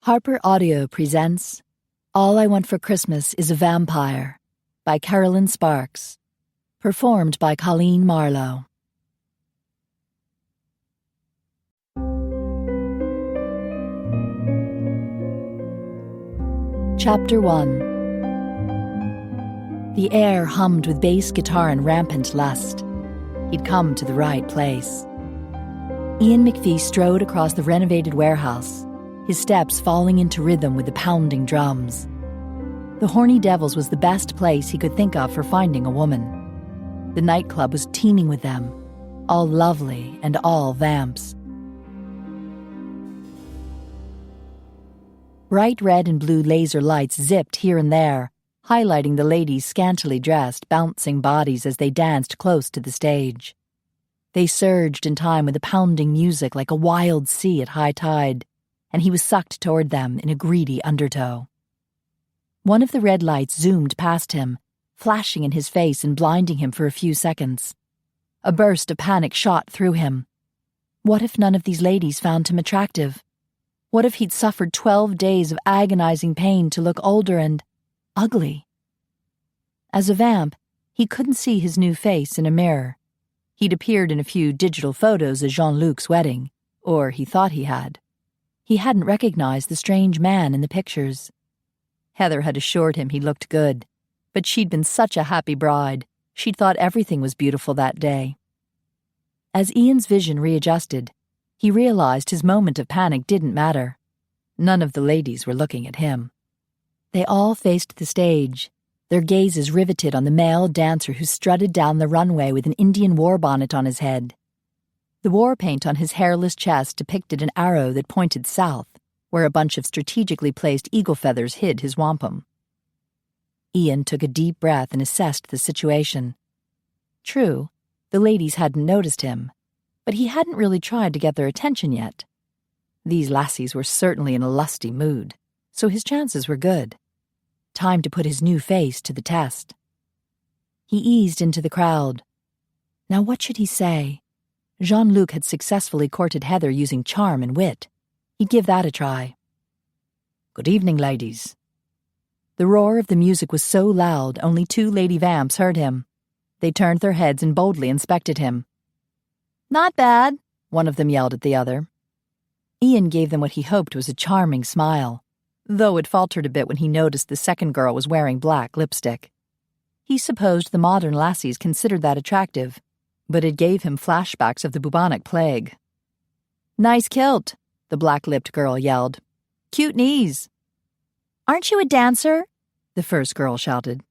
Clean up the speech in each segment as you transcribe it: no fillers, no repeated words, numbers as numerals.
Harper Audio presents All I Want for Christmas is a Vampire by Kerrelyn Sparks, performed by Colleen Marlowe. Chapter 1. The air hummed with bass guitar and rampant lust. He'd come to the right place. Ian MacPhie strode across the renovated warehouse, his steps falling into rhythm with the pounding drums. The Horny Devils was the best place he could think of for finding a woman. The nightclub was teeming with them, all lovely and all vamps. Bright red and blue laser lights zipped here and there, highlighting the ladies' scantily dressed, bouncing bodies as they danced close to the stage. They surged in time with the pounding music like a wild sea at high tide, and he was sucked toward them in a greedy undertow. One of the red lights zoomed past him, flashing in his face and blinding him for a few seconds. A burst of panic shot through him. What if none of these ladies found him attractive? What if he'd suffered 12 days of agonizing pain to look older and ugly? As a vamp, he couldn't see his new face in a mirror. He'd appeared in a few digital photos at Jean-Luc's wedding, or he thought he had. He hadn't recognized the strange man in the pictures. Heather had assured him he looked good, but she'd been such a happy bride, she'd thought everything was beautiful that day. As Ian's vision readjusted, he realized his moment of panic didn't matter. None of the ladies were looking at him. They all faced the stage, their gazes riveted on the male dancer who strutted down the runway with an Indian war bonnet on his head. The war paint on his hairless chest depicted an arrow that pointed south, where a bunch of strategically placed eagle feathers hid his wampum. Ian took a deep breath and assessed the situation. True, the ladies hadn't noticed him, but he hadn't really tried to get their attention yet. These lassies were certainly in a lusty mood, so his chances were good. Time to put his new face to the test. He eased into the crowd. Now what should he say? Jean-Luc had successfully courted Heather using charm and wit. He'd give that a try. "Good evening, ladies." The roar of the music was so loud, only 2 lady vamps heard him. They turned their heads and boldly inspected him. "Not bad," one of them yelled at the other. Ian gave them what he hoped was a charming smile, though it faltered a bit when he noticed the second girl was wearing black lipstick. He supposed the modern lassies considered that attractive, but it gave him flashbacks of the bubonic plague. "Nice kilt," the black-lipped girl yelled. "Cute knees." "Aren't you a dancer?" the first girl shouted.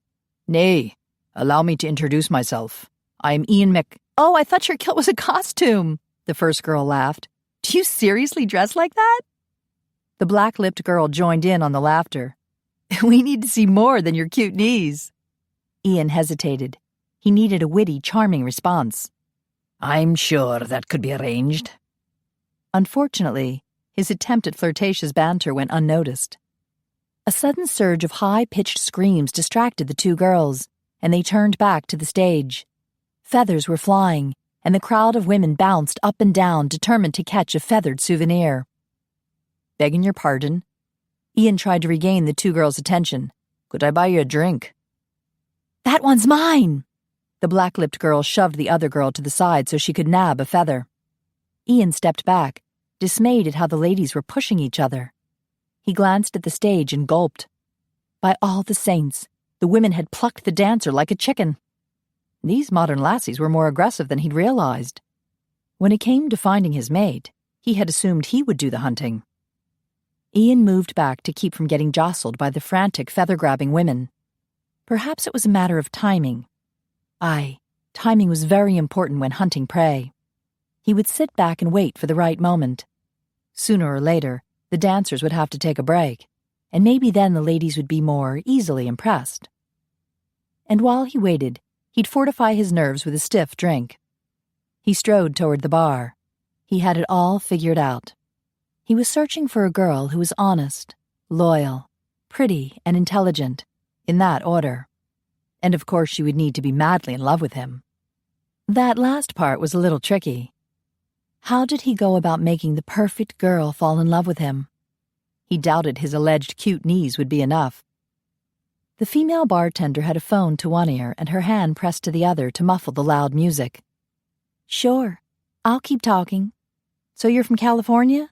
"Nay, allow me to introduce myself. I am Ian "Oh, I thought your kilt was a costume," the first girl laughed. "Do you seriously dress like that?" The black-lipped girl joined in on the laughter. "We need to see more than your cute knees." Ian hesitated. He needed a witty, charming response. "I'm sure that could be arranged." Unfortunately, his attempt at flirtatious banter went unnoticed. A sudden surge of high-pitched screams distracted the 2 girls, and they turned back to the stage. Feathers were flying, and the crowd of women bounced up and down, determined to catch a feathered souvenir. "Begging your pardon?" Ian tried to regain the 2 girls' attention. "Could I buy you a drink?" "That one's mine!" The black-lipped girl shoved the other girl to the side so she could nab a feather. Ian stepped back, dismayed at how the ladies were pushing each other. He glanced at the stage and gulped. By all the saints, the women had plucked the dancer like a chicken. These modern lassies were more aggressive than he'd realized. When it came to finding his mate, he had assumed he would do the hunting. Ian moved back to keep from getting jostled by the frantic, feather-grabbing women. Perhaps it was a matter of timing. Aye, timing was very important when hunting prey. He would sit back and wait for the right moment. Sooner or later, the dancers would have to take a break, and maybe then the ladies would be more easily impressed. And while he waited, he'd fortify his nerves with a stiff drink. He strode toward the bar. He had it all figured out. He was searching for a girl who was honest, loyal, pretty, and intelligent, in that order. And of course she would need to be madly in love with him. That last part was a little tricky. How did he go about making the perfect girl fall in love with him? He doubted his alleged cute knees would be enough. The female bartender had a phone to one ear and her hand pressed to the other to muffle the loud music. "Sure, I'll keep talking. So you're from California?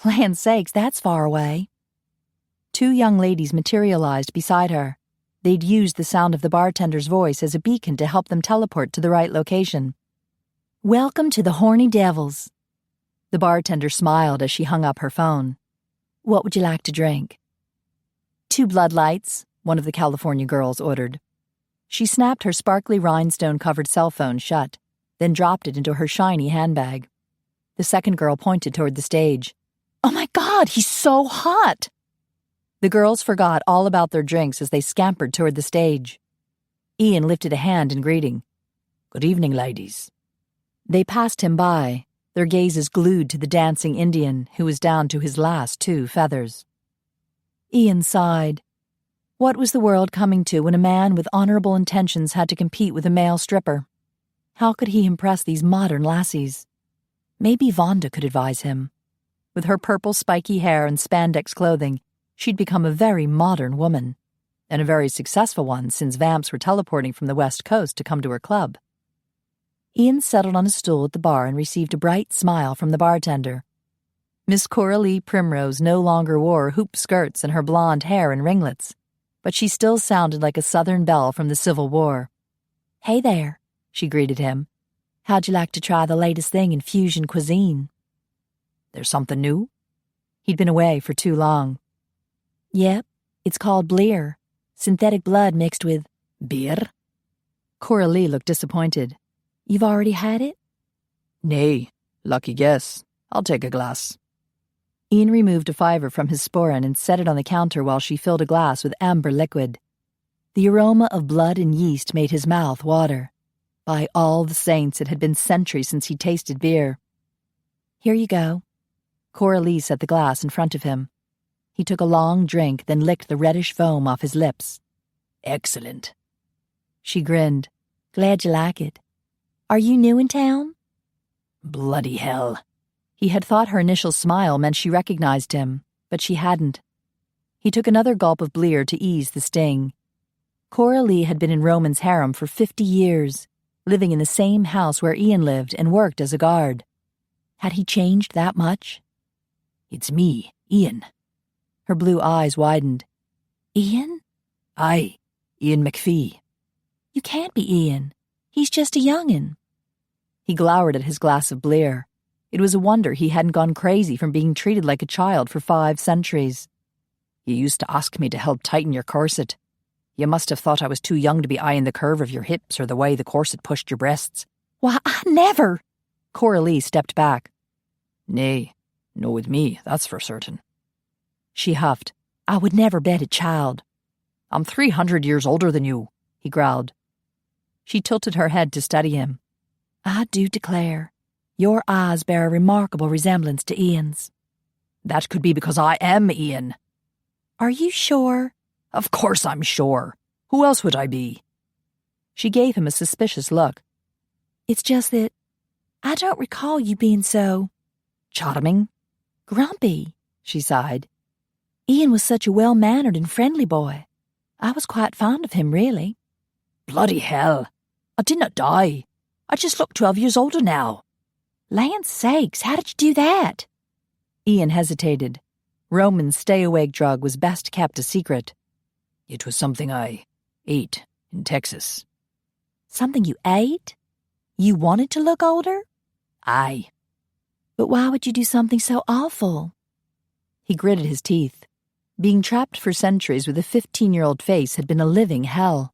Land's sakes, that's far away." Two young ladies materialized beside her. They'd used the sound of the bartender's voice as a beacon to help them teleport to the right location. "Welcome to the Horny Devils." The bartender smiled as she hung up her phone. "What would you like to drink?" "2 Blood Lights," one of the California girls ordered. She snapped her sparkly rhinestone-covered cell phone shut, then dropped it into her shiny handbag. The second girl pointed toward the stage. "Oh my God, he's so hot!" The girls forgot all about their drinks as they scampered toward the stage. Ian lifted a hand in greeting. "Good evening, ladies." They passed him by, their gazes glued to the dancing Indian who was down to his last 2 feathers. Ian sighed. What was the world coming to when a man with honorable intentions had to compete with a male stripper? How could he impress these modern lassies? Maybe Vonda could advise him. With her purple spiky hair and spandex clothing, she'd become a very modern woman, and a very successful one since vamps were teleporting from the West Coast to come to her club. Ian settled on a stool at the bar and received a bright smile from the bartender. Miss Coralie Primrose no longer wore hoop skirts and her blonde hair in ringlets, but she still sounded like a Southern belle from the Civil War. "Hey there," she greeted him. "How'd you like to try the latest thing in fusion cuisine?" "There's something new?" He'd been away for too long. "Yep, it's called Bleer. Synthetic blood mixed with beer." Coralie looked disappointed. "You've already had it?" "Nay, lucky guess. I'll take a glass." Ian removed a $5 from his sporin and set it on the counter while she filled a glass with amber liquid. The aroma of blood and yeast made his mouth water. By all the saints, it had been centuries since he'd tasted beer. "Here you go." Coralie set the glass in front of him. He took a long drink, then licked the reddish foam off his lips. "Excellent." She grinned. "Glad you like it. Are you new in town?" "Bloody hell." He had thought her initial smile meant she recognized him, but she hadn't. He took another gulp of Bleer to ease the sting. Coralie had been in Roman's harem for 50 years, living in the same house where Ian lived and worked as a guard. Had he changed that much? "It's me, Ian." Her blue eyes widened. "Ian?" "Aye, Ian MacPhie." "You can't be Ian. He's just a young'un." He glowered at his glass of Bleer. It was a wonder he hadn't gone crazy from being treated like a child for 5 centuries. "You used to ask me to help tighten your corset. You must have thought I was too young to be eyeing the curve of your hips or the way the corset pushed your breasts." "Why, I never—" Coralie stepped back. "Nay, no with me, that's for certain." She huffed. "I would never bet a child." "I'm 300 years older than you," he growled. She tilted her head to study him. "I do declare, your eyes bear a remarkable resemblance to Ian's." "That could be because I am Ian." "Are you sure?" "Of course I'm sure. Who else would I be?" She gave him a suspicious look. "It's just that I don't recall you being so—" "Charming?" "Grumpy," she sighed. "Ian was such a well-mannered and friendly boy. I was quite fond of him, really." "Bloody hell. I didn't die. I just look 12 years older now." "Land's sakes, how did you do that?" Ian hesitated. Roman's stay-awake drug was best kept a secret. "It was something I ate in Texas." "Something you ate? You wanted to look older?" "Aye." "But why would you do something so awful?" He gritted his teeth. Being trapped for centuries with a 15-year-old face had been a living hell.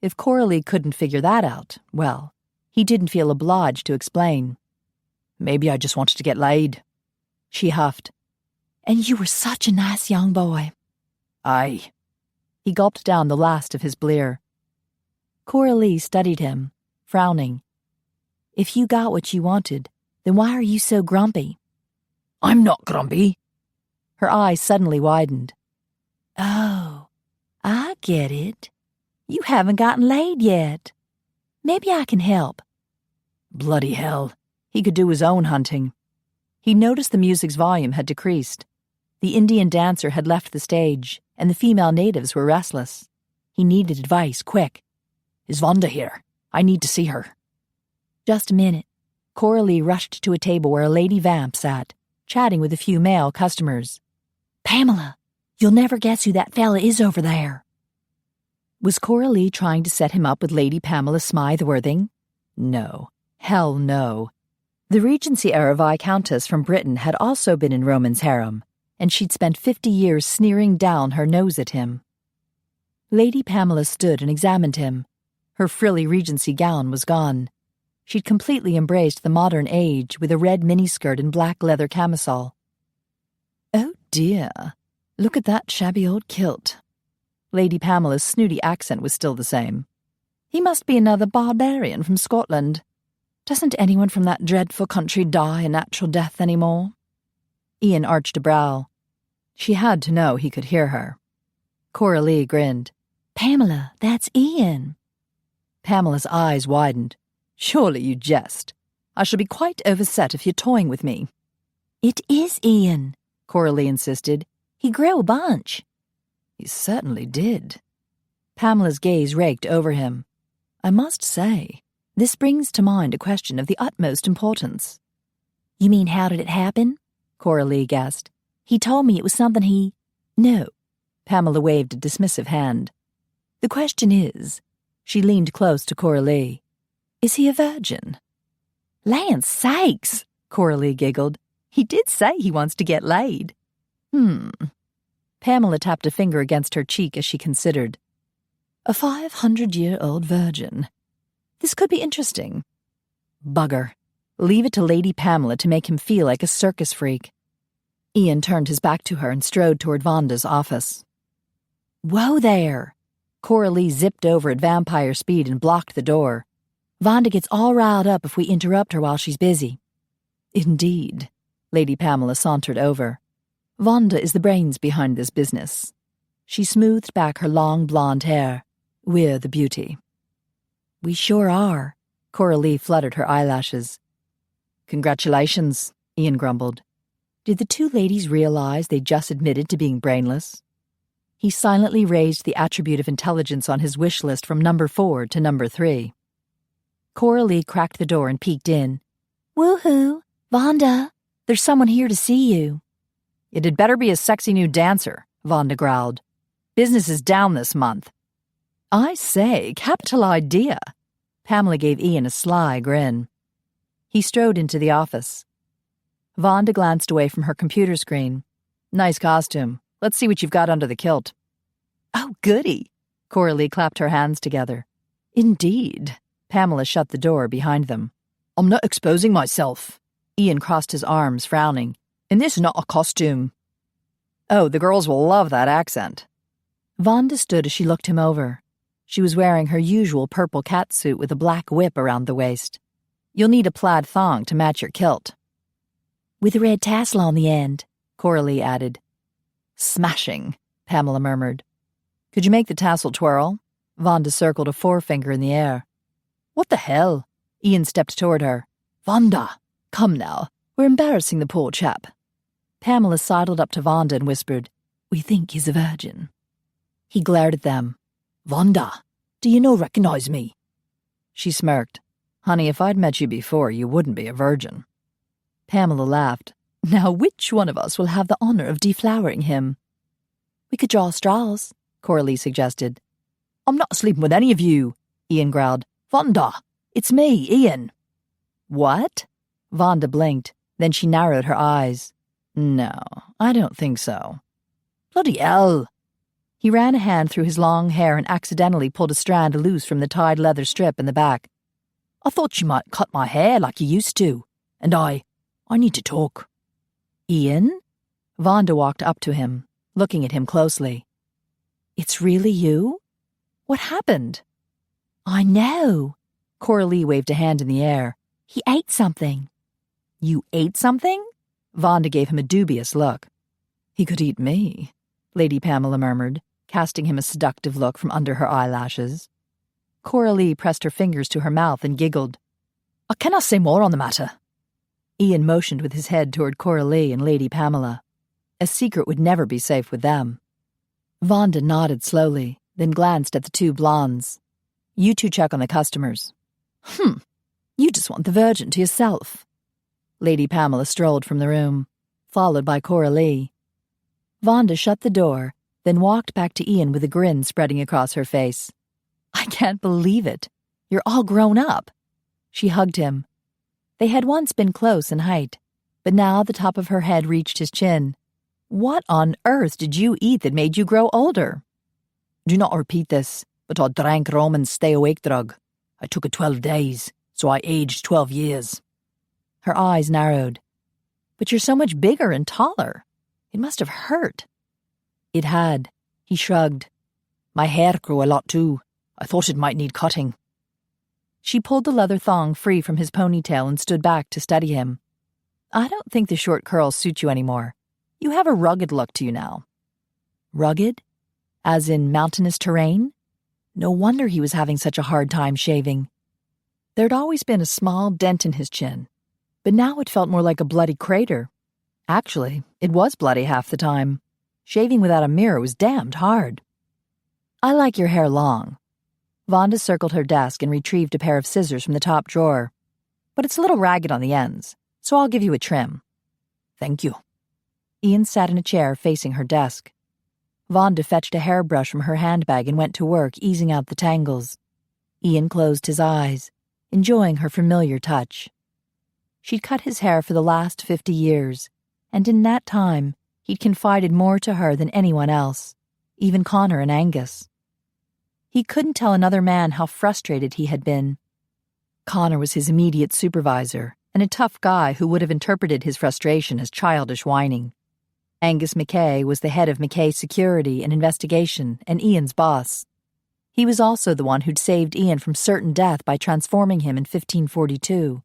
If Coralie couldn't figure that out, well, he didn't feel obliged to explain. "Maybe I just wanted to get laid." She huffed. "And you were such a nice young boy." "Aye." He gulped down the last of his Bleer. Coralie studied him, frowning. "If you got what you wanted, then why are you so grumpy?" "I'm not grumpy." Her eyes suddenly widened. "Oh, I get it. You haven't gotten laid yet. Maybe I can help." Bloody hell. He could do his own hunting. He noticed the music's volume had decreased. The Indian dancer had left the stage, and the female natives were restless. He needed advice, quick. Is Vonda here? I need to see her. Just a minute. Coralie rushed to a table where a lady vamp sat, chatting with a few male customers. Pamela, you'll never guess who that fella is over there. Was Coralie trying to set him up with Lady Pamela Smytheworthing? No. Hell no. The Regency-era Viscountess from Britain had also been in Roman's harem, and she'd spent 50 years sneering down her nose at him. Lady Pamela stood and examined him. Her frilly Regency gown was gone. She'd completely embraced the modern age with a red miniskirt and black leather camisole. Oh dear, look at that shabby old kilt. Lady Pamela's snooty accent was still the same. He must be another barbarian from Scotland. Doesn't anyone from that dreadful country die a natural death anymore? Ian arched a brow. She had to know he could hear her. Coralie grinned. Pamela, that's Ian. Pamela's eyes widened. Surely you jest. I shall be quite overset if you're toying with me. It is Ian, Coralie insisted. He grew a bunch. He certainly did. Pamela's gaze raked over him. I must say, this brings to mind a question of the utmost importance. You mean how did it happen? Coralie guessed. He told me it was something he... No. Pamela waved a dismissive hand. The question is... She leaned close to Coralie. Is he a virgin? Land sakes, Coralie giggled. He did say he wants to get laid. Pamela tapped a finger against her cheek as she considered. A 500-year-old virgin. This could be interesting. Bugger. Leave it to Lady Pamela to make him feel like a circus freak. Ian turned his back to her and strode toward Vonda's office. Whoa there! Coralie zipped over at vampire speed and blocked the door. Vonda gets all riled up if we interrupt her while she's busy. Indeed. Lady Pamela sauntered over. Vonda is the brains behind this business. She smoothed back her long blonde hair. We're the beauty. We sure are. Coralie fluttered her eyelashes. Congratulations, Ian grumbled. Did the two ladies realize they'd just admitted to being brainless? He silently raised the attribute of intelligence on his wish list from number 4 to number 3. Coralie cracked the door and peeked in. Woohoo! Vonda! There's someone here to see you. It had better be a sexy new dancer, Vonda growled. Business is down this month. I say, capital idea. Pamela gave Ian a sly grin. He strode into the office. Vonda glanced away from her computer screen. Nice costume. Let's see what you've got under the kilt. Oh, goody. Coralie clapped her hands together. Indeed. Pamela shut the door behind them. I'm not exposing myself. Ian crossed his arms, frowning. And this is not a costume. Oh, the girls will love that accent. Vonda stood as she looked him over. She was wearing her usual purple catsuit with a black whip around the waist. You'll need a plaid thong to match your kilt. With a red tassel on the end, Coralie added. Smashing, Pamela murmured. Could you make the tassel twirl? Vonda circled a forefinger in the air. What the hell? Ian stepped toward her. Vonda, come now. We're embarrassing the poor chap. Pamela sidled up to Vonda and whispered, We think he's a virgin. He glared at them. Vonda, do you no recognize me? She smirked. Honey, if I'd met you before, you wouldn't be a virgin. Pamela laughed. Now which one of us will have the honor of deflowering him? We could draw straws, Coralie suggested. I'm not sleeping with any of you, Ian growled. Vonda, it's me, Ian. What? Vonda blinked. Then she narrowed her eyes. No, I don't think so. Bloody hell. He ran a hand through his long hair and accidentally pulled a strand loose from the tied leather strip in the back. I thought you might cut my hair like you used to. And I need to talk. Ian? Vonda walked up to him, looking at him closely. It's really you? What happened? I know. Coralie waved a hand in the air. He ate something. You ate something? Vonda gave him a dubious look. He could eat me, Lady Pamela murmured, casting him a seductive look from under her eyelashes. Coralie pressed her fingers to her mouth and giggled. I cannot say more on the matter. Ian motioned with his head toward Coralie and Lady Pamela. A secret would never be safe with them. Vonda nodded slowly, then glanced at the two blondes. You two check on the customers. You just want the virgin to yourself. Lady Pamela strolled from the room, followed by Kerrelyn. Vonda shut the door, then walked back to Ian with a grin spreading across her face. I can't believe it. You're all grown up. She hugged him. They had once been close in height, but now the top of her head reached his chin. What on earth did you eat that made you grow older? Do not repeat this, but I drank Roman's stay-awake drug. I took it 12 days, so I aged 12 years. Her eyes narrowed. But you're so much bigger and taller. It must have hurt. It had. He shrugged. My hair grew a lot too. I thought it might need cutting. She pulled the leather thong free from his ponytail and stood back to study him. I don't think the short curls suit you anymore. You have a rugged look to you now. Rugged? As in mountainous terrain? No wonder he was having such a hard time shaving. There'd always been a small dent in his chin, but now it felt more like a bloody crater. Actually, it was bloody half the time. Shaving without a mirror was damned hard. I like your hair long. Vonda circled her desk and retrieved a pair of scissors from the top drawer. But it's a little ragged on the ends, so I'll give you a trim. Thank you. Ian sat in a chair facing her desk. Vonda fetched a hairbrush from her handbag and went to work easing out the tangles. Ian closed his eyes, enjoying her familiar touch. She'd cut his hair for the last 50 years, and in that time, he'd confided more to her than anyone else, even Connor and Angus. He couldn't tell another man how frustrated he had been. Connor was his immediate supervisor, and a tough guy who would have interpreted his frustration as childish whining. Angus MacKay was the head of MacKay Security and Investigation and Ian's boss. He was also the one who'd saved Ian from certain death by transforming him in 1542.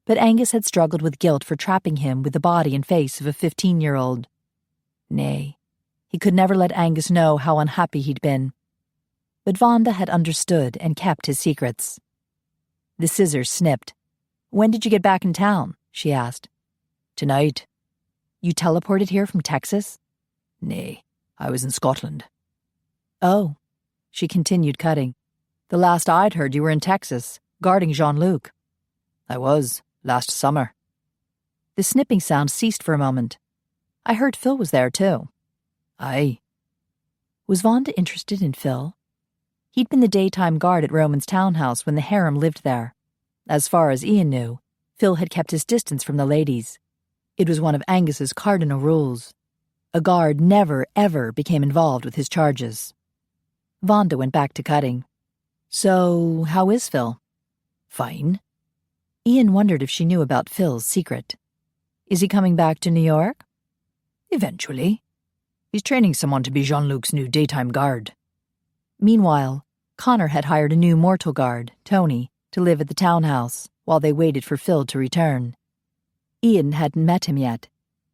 But Angus had struggled with guilt for trapping him with the body and face of a 15-year-old. Nay, he could never let Angus know how unhappy he'd been. But Vonda had understood and kept his secrets. The scissors snipped. When did you get back in town? She asked. Tonight. You teleported here from Texas? Nay, I was in Scotland. Oh, she continued cutting. The last I'd heard you were in Texas, guarding Jean-Luc. I was, last summer. The snipping sound ceased for a moment. I heard Phil was there too. Aye. Was Vonda interested in Phil? He'd been the daytime guard at Roman's townhouse when the harem lived there. As far as Ian knew, Phil had kept his distance from the ladies. It was one of Angus's cardinal rules. A guard never, ever became involved with his charges. Vonda went back to cutting. So, how is Phil? Fine. Ian wondered if she knew about Phil's secret. Is he coming back to New York? Eventually. He's training someone to be Jean-Luc's new daytime guard. Meanwhile, Connor had hired a new mortal guard, Toni, to live at the townhouse while they waited for Phil to return. Ian hadn't met him yet,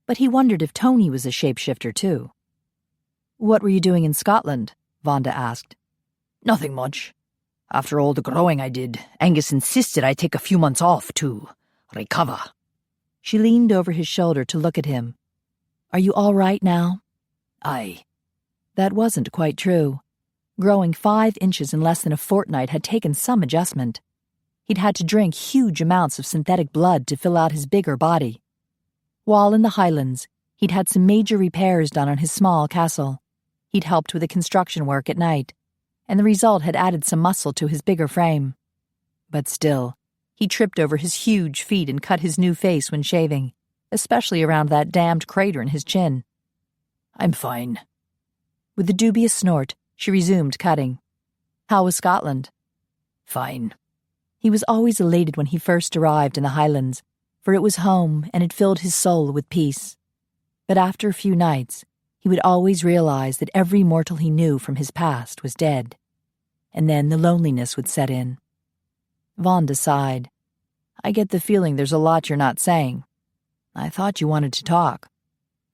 but he wondered if Toni was a shapeshifter too. What were you doing in Scotland? Vonda asked. Nothing much. After all the growing I did, Angus insisted I take a few months off to recover. She leaned over his shoulder to look at him. Are you all right now? Aye. That wasn't quite true. Growing 5 inches in less than a fortnight had taken some adjustment. He'd had to drink huge amounts of synthetic blood to fill out his bigger body. While in the Highlands, he'd had some major repairs done on his small castle. He'd helped with the construction work at night, and the result had added some muscle to his bigger frame. But still, he tripped over his huge feet and cut his new face when shaving, especially around that damned crater in his chin. I'm fine. With a dubious snort, she resumed cutting. How was Scotland? Fine. He was always elated when he first arrived in the Highlands, for it was home and it filled his soul with peace. But after a few nights, he would always realize that every mortal he knew from his past was dead. And then the loneliness would set in. Vonda sighed. I get the feeling there's a lot you're not saying. I thought you wanted to talk.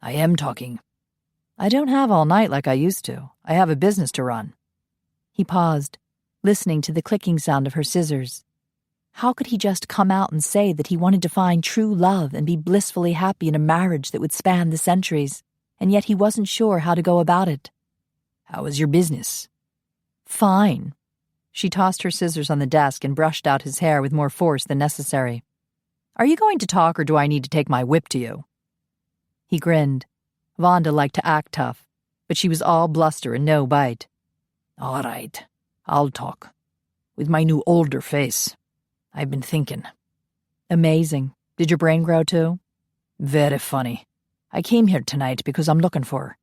I am talking. I don't have all night like I used to. I have a business to run. He paused, listening to the clicking sound of her scissors. How could he just come out and say that he wanted to find true love and be blissfully happy in a marriage that would span the centuries? and yet he wasn't sure how to go about it. How is your business? Fine. She tossed her scissors on the desk and brushed out his hair with more force than necessary. Are you going to talk, or do I need to take my whip to you? He grinned. Vonda liked to act tough, but she was all bluster and no bite. All right, I'll talk. With my new older face. I've been thinking. Amazing. Did your brain grow too? Very funny. I came here tonight because I'm looking for...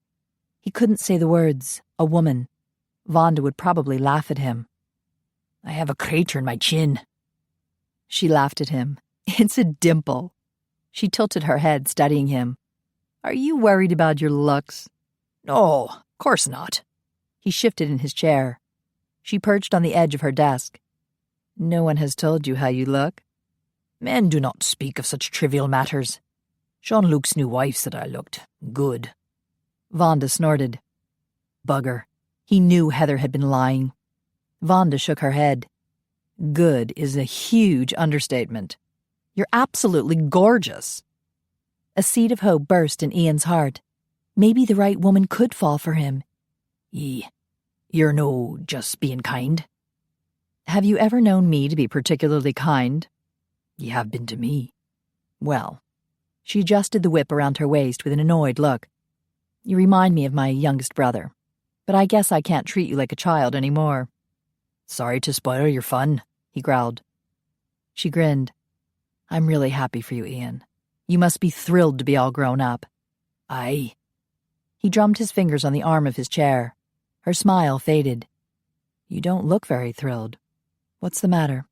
He couldn't say the words, a woman. Vonda would probably laugh at him. I have a crater in my chin. She laughed at him. It's a dimple. She tilted her head, studying him. Are you worried about your looks? No, of course not. He shifted in his chair. She perched on the edge of her desk. No one has told you how you look. Men do not speak of such trivial matters. Jean-Luc's new wife said I looked good. Vonda snorted. Bugger. He knew Heather had been lying. Vonda shook her head. Good is a huge understatement. You're absolutely gorgeous. A seed of hope burst in Ian's heart. Maybe the right woman could fall for him. You're no just being kind. Have you ever known me to be particularly kind? You have been to me. Well, she adjusted the whip around her waist with an annoyed look. You remind me of my youngest brother, but I guess I can't treat you like a child anymore. Sorry to spoil your fun, he growled. She grinned. I'm really happy for you, Ian. You must be thrilled to be all grown up. Aye. He drummed his fingers on the arm of his chair. Her smile faded. You don't look very thrilled. What's the matter?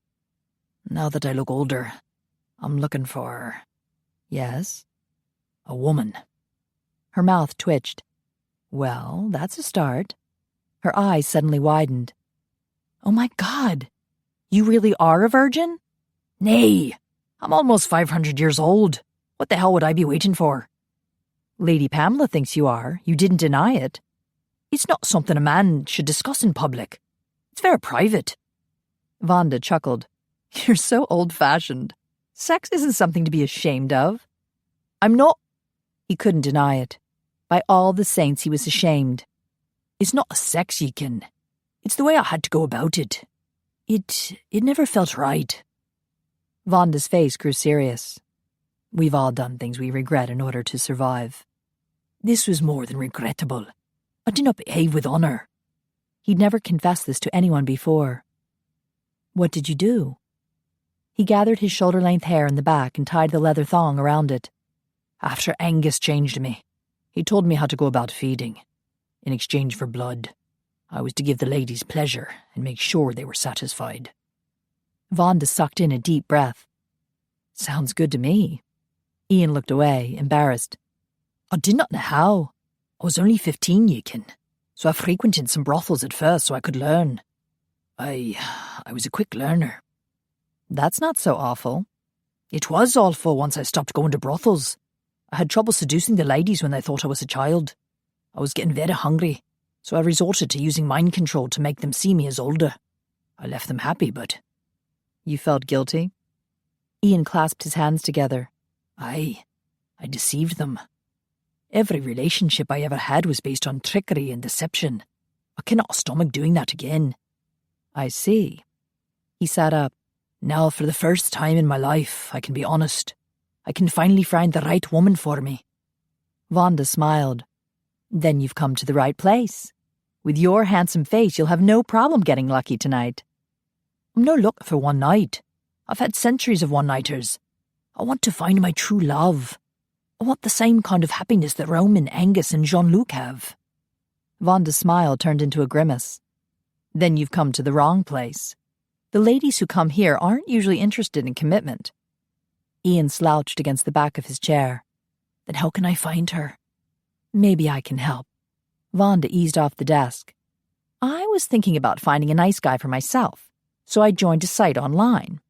Now that I look older, I'm looking for... Yes? A woman. Her mouth twitched. Well, that's a start. Her eyes suddenly widened. Oh my God! You really are a virgin? Nay! I'm almost 500 years old. What the hell would I be waiting for? Lady Pamela thinks you are. You didn't deny it. It's not something a man should discuss in public. It's very private. Vonda chuckled. You're so old-fashioned. Sex isn't something to be ashamed of. I'm not... He couldn't deny it. By all the saints, he was ashamed. It's not a sex ye can. It's the way I had to go about it. It never felt right. Vonda's face grew serious. We've all done things we regret in order to survive. This was more than regrettable. I did not behave with honor. He'd never confessed this to anyone before. What did you do? He gathered his shoulder-length hair in the back and tied the leather thong around it. After Angus changed me, he told me how to go about feeding. In exchange for blood, I was to give the ladies pleasure and make sure they were satisfied. Vonda sucked in a deep breath. Sounds good to me. Ian looked away, embarrassed. I did not know how. I was only 15, ye ken, so I frequented some brothels at first so I could learn. I was a quick learner. That's not so awful. It was awful once I stopped going to brothels. I had trouble seducing the ladies when they thought I was a child. I was getting very hungry, so I resorted to using mind control to make them see me as older. I left them happy, but... You felt guilty? Ian clasped his hands together. Aye, I deceived them. Every relationship I ever had was based on trickery and deception. I cannot stomach doing that again. I see. He sat up. Now, for the first time in my life, I can be honest. I can finally find the right woman for me. Vonda smiled. Then you've come to the right place. With your handsome face, you'll have no problem getting lucky tonight. I'm no looking for one night. I've had centuries of one-nighters. I want to find my true love. I want the same kind of happiness that Roman, Angus and Jean-Luc have. Vonda's smile turned into a grimace. Then you've come to the wrong place. The ladies who come here aren't usually interested in commitment. Ian slouched against the back of his chair. Then how can I find her? Maybe I can help. Vonda eased off the desk. I was thinking about finding a nice guy for myself, so I joined a site online.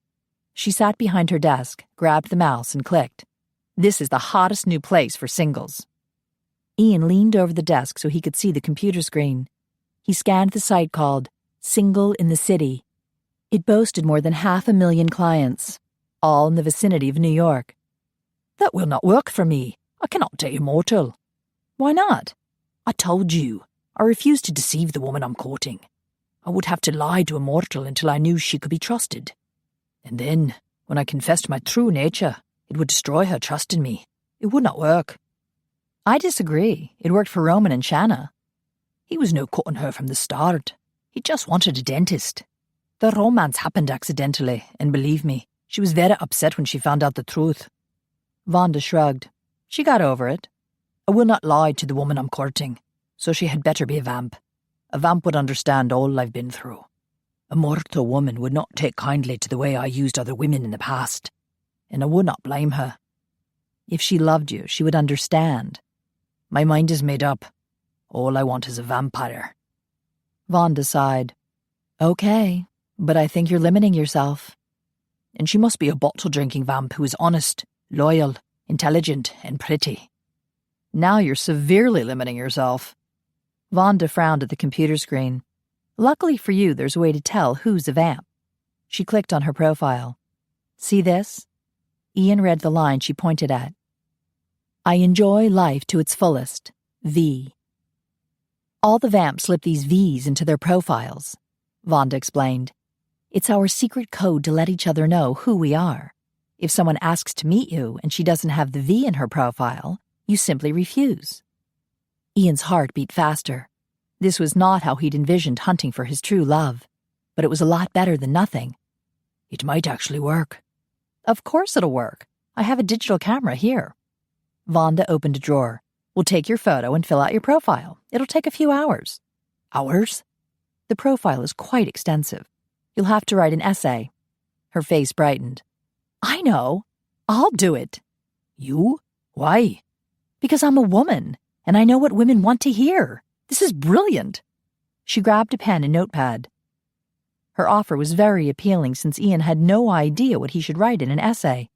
She sat behind her desk, grabbed the mouse, and clicked. This is the hottest new place for singles. Ian leaned over the desk so he could see the computer screen. He scanned the site called Single in the City. It boasted more than 500,000 clients, all in the vicinity of New York. That will not work for me. I cannot date a mortal. Why not? I told you. I refused to deceive the woman I'm courting. I would have to lie to a mortal until I knew she could be trusted. And then, when I confessed my true nature, it would destroy her trust in me. It would not work. I disagree. It worked for Roman and Shanna. He was no cutting her from the start. He just wanted a dentist. The romance happened accidentally, and believe me, she was very upset when she found out the truth. Vonda shrugged. She got over it. I will not lie to the woman I'm courting, so she had better be a vamp. A vamp would understand all I've been through. A mortal woman would not take kindly to the way I used other women in the past, and I would not blame her. If she loved you, she would understand. My mind is made up. All I want is a vampire. Vonda sighed. Okay, but I think you're limiting yourself. And she must be a bottle-drinking vamp who is honest, loyal, intelligent, and pretty. Now you're severely limiting yourself. Vonda frowned at the computer screen. Luckily for you, there's a way to tell who's a vamp. She clicked on her profile. See this? Ian read the line she pointed at. I enjoy life to its fullest. V. All the vamps slip these V's into their profiles, Vonda explained. It's our secret code to let each other know who we are. If someone asks to meet you and she doesn't have the V in her profile, you simply refuse. Ian's heart beat faster. This was not how he'd envisioned hunting for his true love, but it was a lot better than nothing. It might actually work. Of course it'll work. I have a digital camera here. Vonda opened a drawer. We'll take your photo and fill out your profile. It'll take a few hours. Hours? The profile is quite extensive. You'll have to write an essay. Her face brightened. I know. I'll do it. You? Why? Because I'm a woman, and I know what women want to hear. This is brilliant. She grabbed a pen and notepad. Her offer was very appealing since Ian had no idea what he should write in an essay.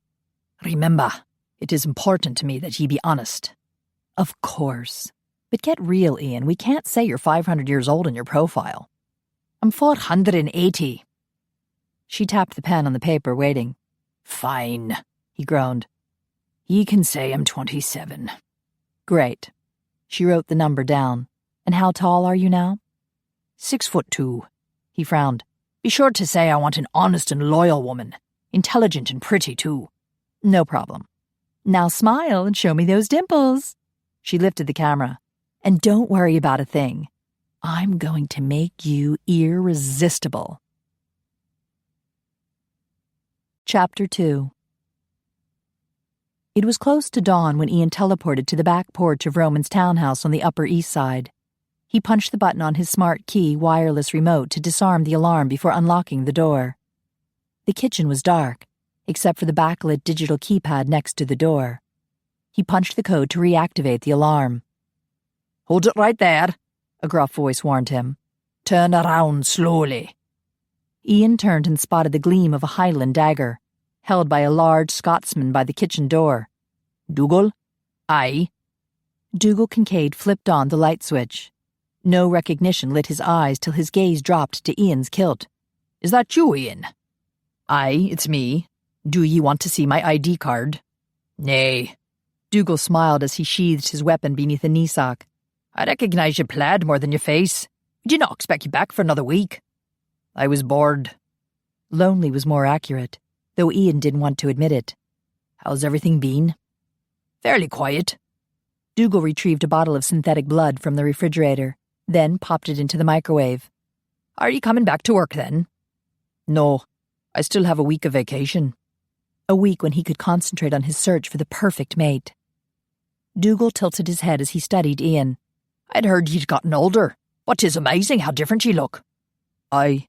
Remember, it is important to me that ye be honest. Of course. But get real, Ian. We can't say you're 500 years old in your profile. I'm 480. She tapped the pen on the paper, waiting. Fine, he groaned. Ye can say I'm 27. Great. She wrote the number down. And how tall are you now? 6'2". He frowned. Be sure to say I want an honest and loyal woman. Intelligent and pretty, too. No problem. Now smile and show me those dimples. She lifted the camera. And don't worry about a thing. I'm going to make you irresistible. Chapter 2. It was close to dawn when Ian teleported to the back porch of Roman's townhouse on the Upper East Side. He punched the button on his smart key wireless remote to disarm the alarm before unlocking the door. The kitchen was dark, except for the backlit digital keypad next to the door. He punched the code to reactivate the alarm. Hold it right there, a gruff voice warned him. Turn around slowly. Ian turned and spotted the gleam of a Highland dagger, held by a large Scotsman by the kitchen door. Dougal? Aye. Dougal Kincaid flipped on the light switch. No recognition lit his eyes till his gaze dropped to Ian's kilt. Is that you, Ian? Aye, it's me. Do ye want to see my ID card? Nay. Dougal smiled as he sheathed his weapon beneath a knee sock. I recognise your plaid more than your face. Would you not expect you back for another week? I was bored. Lonely was more accurate, though Ian didn't want to admit it. How's everything been? Fairly quiet. Dougal retrieved a bottle of synthetic blood from the refrigerator, then popped it into the microwave. Are you coming back to work then? No, I still have a week of vacation. A week when he could concentrate on his search for the perfect mate. Dougal tilted his head as he studied Ian. I'd heard you'd gotten older, but 'tis amazing how different ye look. I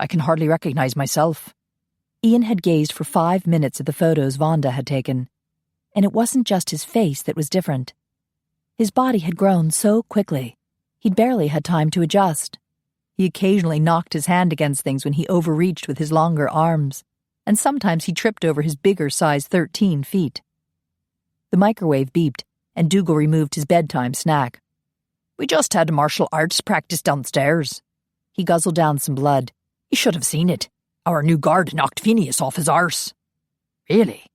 can hardly recognise myself. Ian had gazed for 5 minutes at the photos Vonda had taken, and it wasn't just his face that was different. His body had grown so quickly, he'd barely had time to adjust. He occasionally knocked his hand against things when he overreached with his longer arms, and sometimes he tripped over his bigger size 13 feet. The microwave beeped, and Dougal removed his bedtime snack. We just had martial arts practice downstairs. He guzzled down some blood. You should have seen it. Our new guard knocked Phineas off his arse. Really?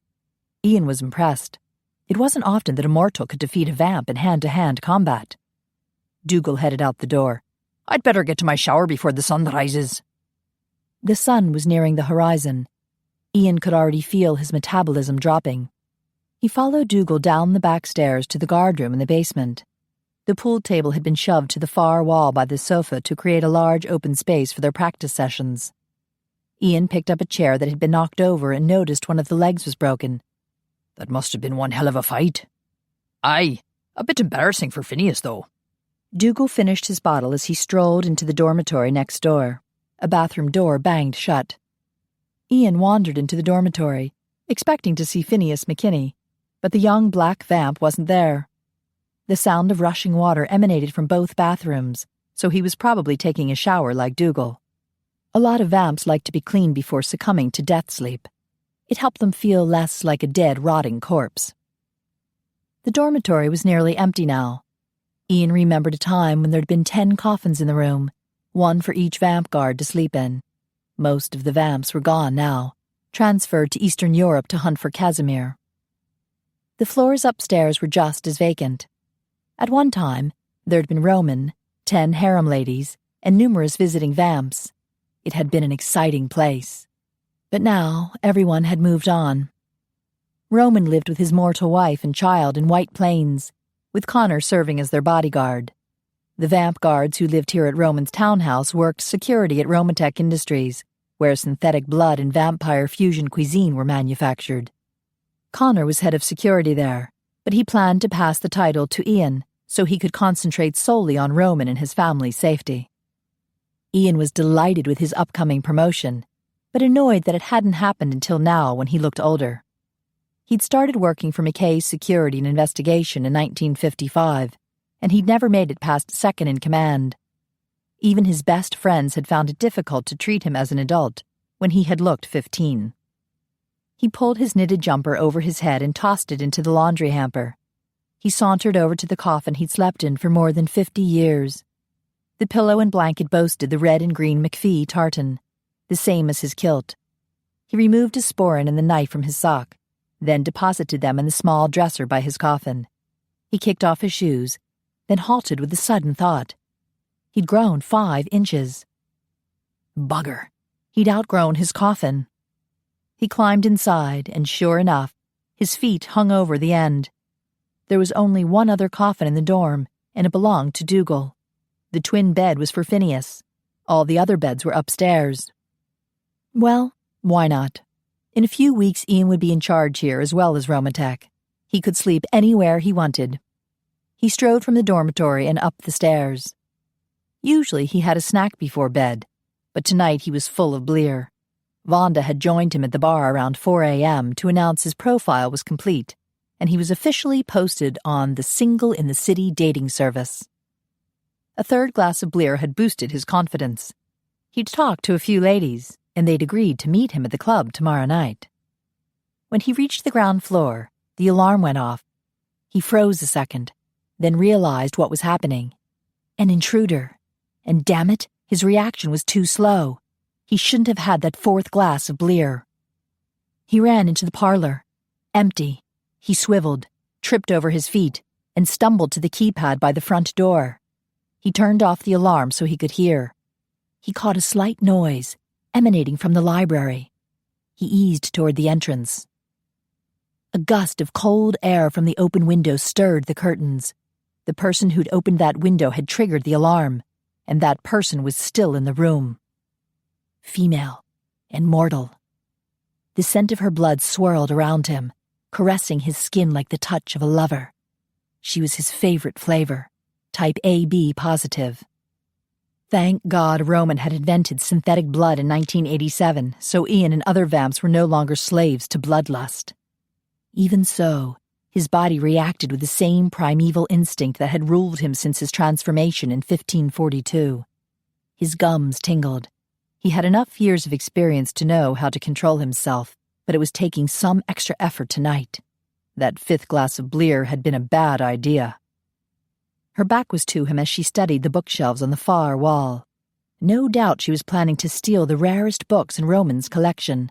Ian was impressed. It wasn't often that a mortal could defeat a vamp in hand-to-hand combat. Dougal headed out the door. "I'd better get to my shower before the sun rises." The sun was nearing the horizon. Ian could already feel his metabolism dropping. He followed Dougal down the back stairs to the guardroom in the basement. The pool table had been shoved to the far wall by the sofa to create a large open space for their practice sessions. Ian picked up a chair that had been knocked over and noticed one of the legs was broken. "That must have been one hell of a fight." "Aye, a bit embarrassing for Phineas, though." Dougal finished his bottle as he strolled into the dormitory next door. A bathroom door banged shut. Ian wandered into the dormitory, expecting to see Phineas McKinney, but the young black vamp wasn't there. The sound of rushing water emanated from both bathrooms, so he was probably taking a shower like Dougal. A lot of vamps like to be cleaned before succumbing to death sleep. It helped them feel less like a dead, rotting corpse. The dormitory was nearly empty now. Ian remembered a time when there'd been 10 coffins in the room, one for each vamp guard to sleep in. Most of the vamps were gone now, transferred to Eastern Europe to hunt for Casimir. The floors upstairs were just as vacant. At one time, there'd been Roman, 10 harem ladies, and numerous visiting vamps. It had been an exciting place. But now, everyone had moved on. Roman lived with his mortal wife and child in White Plains, with Connor serving as their bodyguard. The vamp guards who lived here at Roman's townhouse worked security at Romatech Industries, where synthetic blood and vampire fusion cuisine were manufactured. Connor was head of security there, but he planned to pass the title to Ian so he could concentrate solely on Roman and his family's safety. Ian was delighted with his upcoming promotion, but annoyed that it hadn't happened until now when he looked older. He'd started working for McKay's Security and Investigation in 1955, and he'd never made it past second in command. Even his best friends had found it difficult to treat him as an adult when he had looked 15. He pulled his knitted jumper over his head and tossed it into the laundry hamper. He sauntered over to the coffin he'd slept in for more than 50 years. The pillow and blanket boasted the red and green MacPhie tartan, the same as his kilt. He removed a sporran and the knife from his sock, then deposited them in the small dresser by his coffin. He kicked off his shoes, then halted with a sudden thought. He'd grown 5 inches. Bugger. He'd outgrown his coffin. He climbed inside, and sure enough, his feet hung over the end. There was only one other coffin in the dorm, and it belonged to Dougal. The twin bed was for Phineas. All the other beds were upstairs. Well, why not? In a few weeks, Ian would be in charge here as well as Romatech. He could sleep anywhere he wanted. He strode from the dormitory and up the stairs. Usually he had a snack before bed, but tonight he was full of blear. Vonda had joined him at the bar around 4 a.m. to announce his profile was complete, and he was officially posted on the Single in the City dating service. A third glass of blear had boosted his confidence. He'd talked to a few ladies, and they'd agreed to meet him at the club tomorrow night. When he reached the ground floor, the alarm went off. He froze a second, then realized what was happening. An intruder. And damn it, his reaction was too slow. He shouldn't have had that 4th glass of blear. He ran into the parlor. Empty. He swiveled, tripped over his feet, and stumbled to the keypad by the front door. He turned off the alarm so he could hear. He caught a slight noise, emanating from the library. He eased toward the entrance. A gust of cold air from the open window stirred the curtains. The person who'd opened that window had triggered the alarm, and that person was still in the room. Female, and mortal. The scent of her blood swirled around him, caressing his skin like the touch of a lover. She was his favorite flavor, type AB positive. Thank God Roman had invented synthetic blood in 1987, so Ian and other vamps were no longer slaves to bloodlust. Even so, his body reacted with the same primeval instinct that had ruled him since his transformation in 1542. His gums tingled. He had enough years of experience to know how to control himself, but it was taking some extra effort tonight. That 5th glass of blear had been a bad idea. Her back was to him as she studied the bookshelves on the far wall. No doubt she was planning to steal the rarest books in Roman's collection.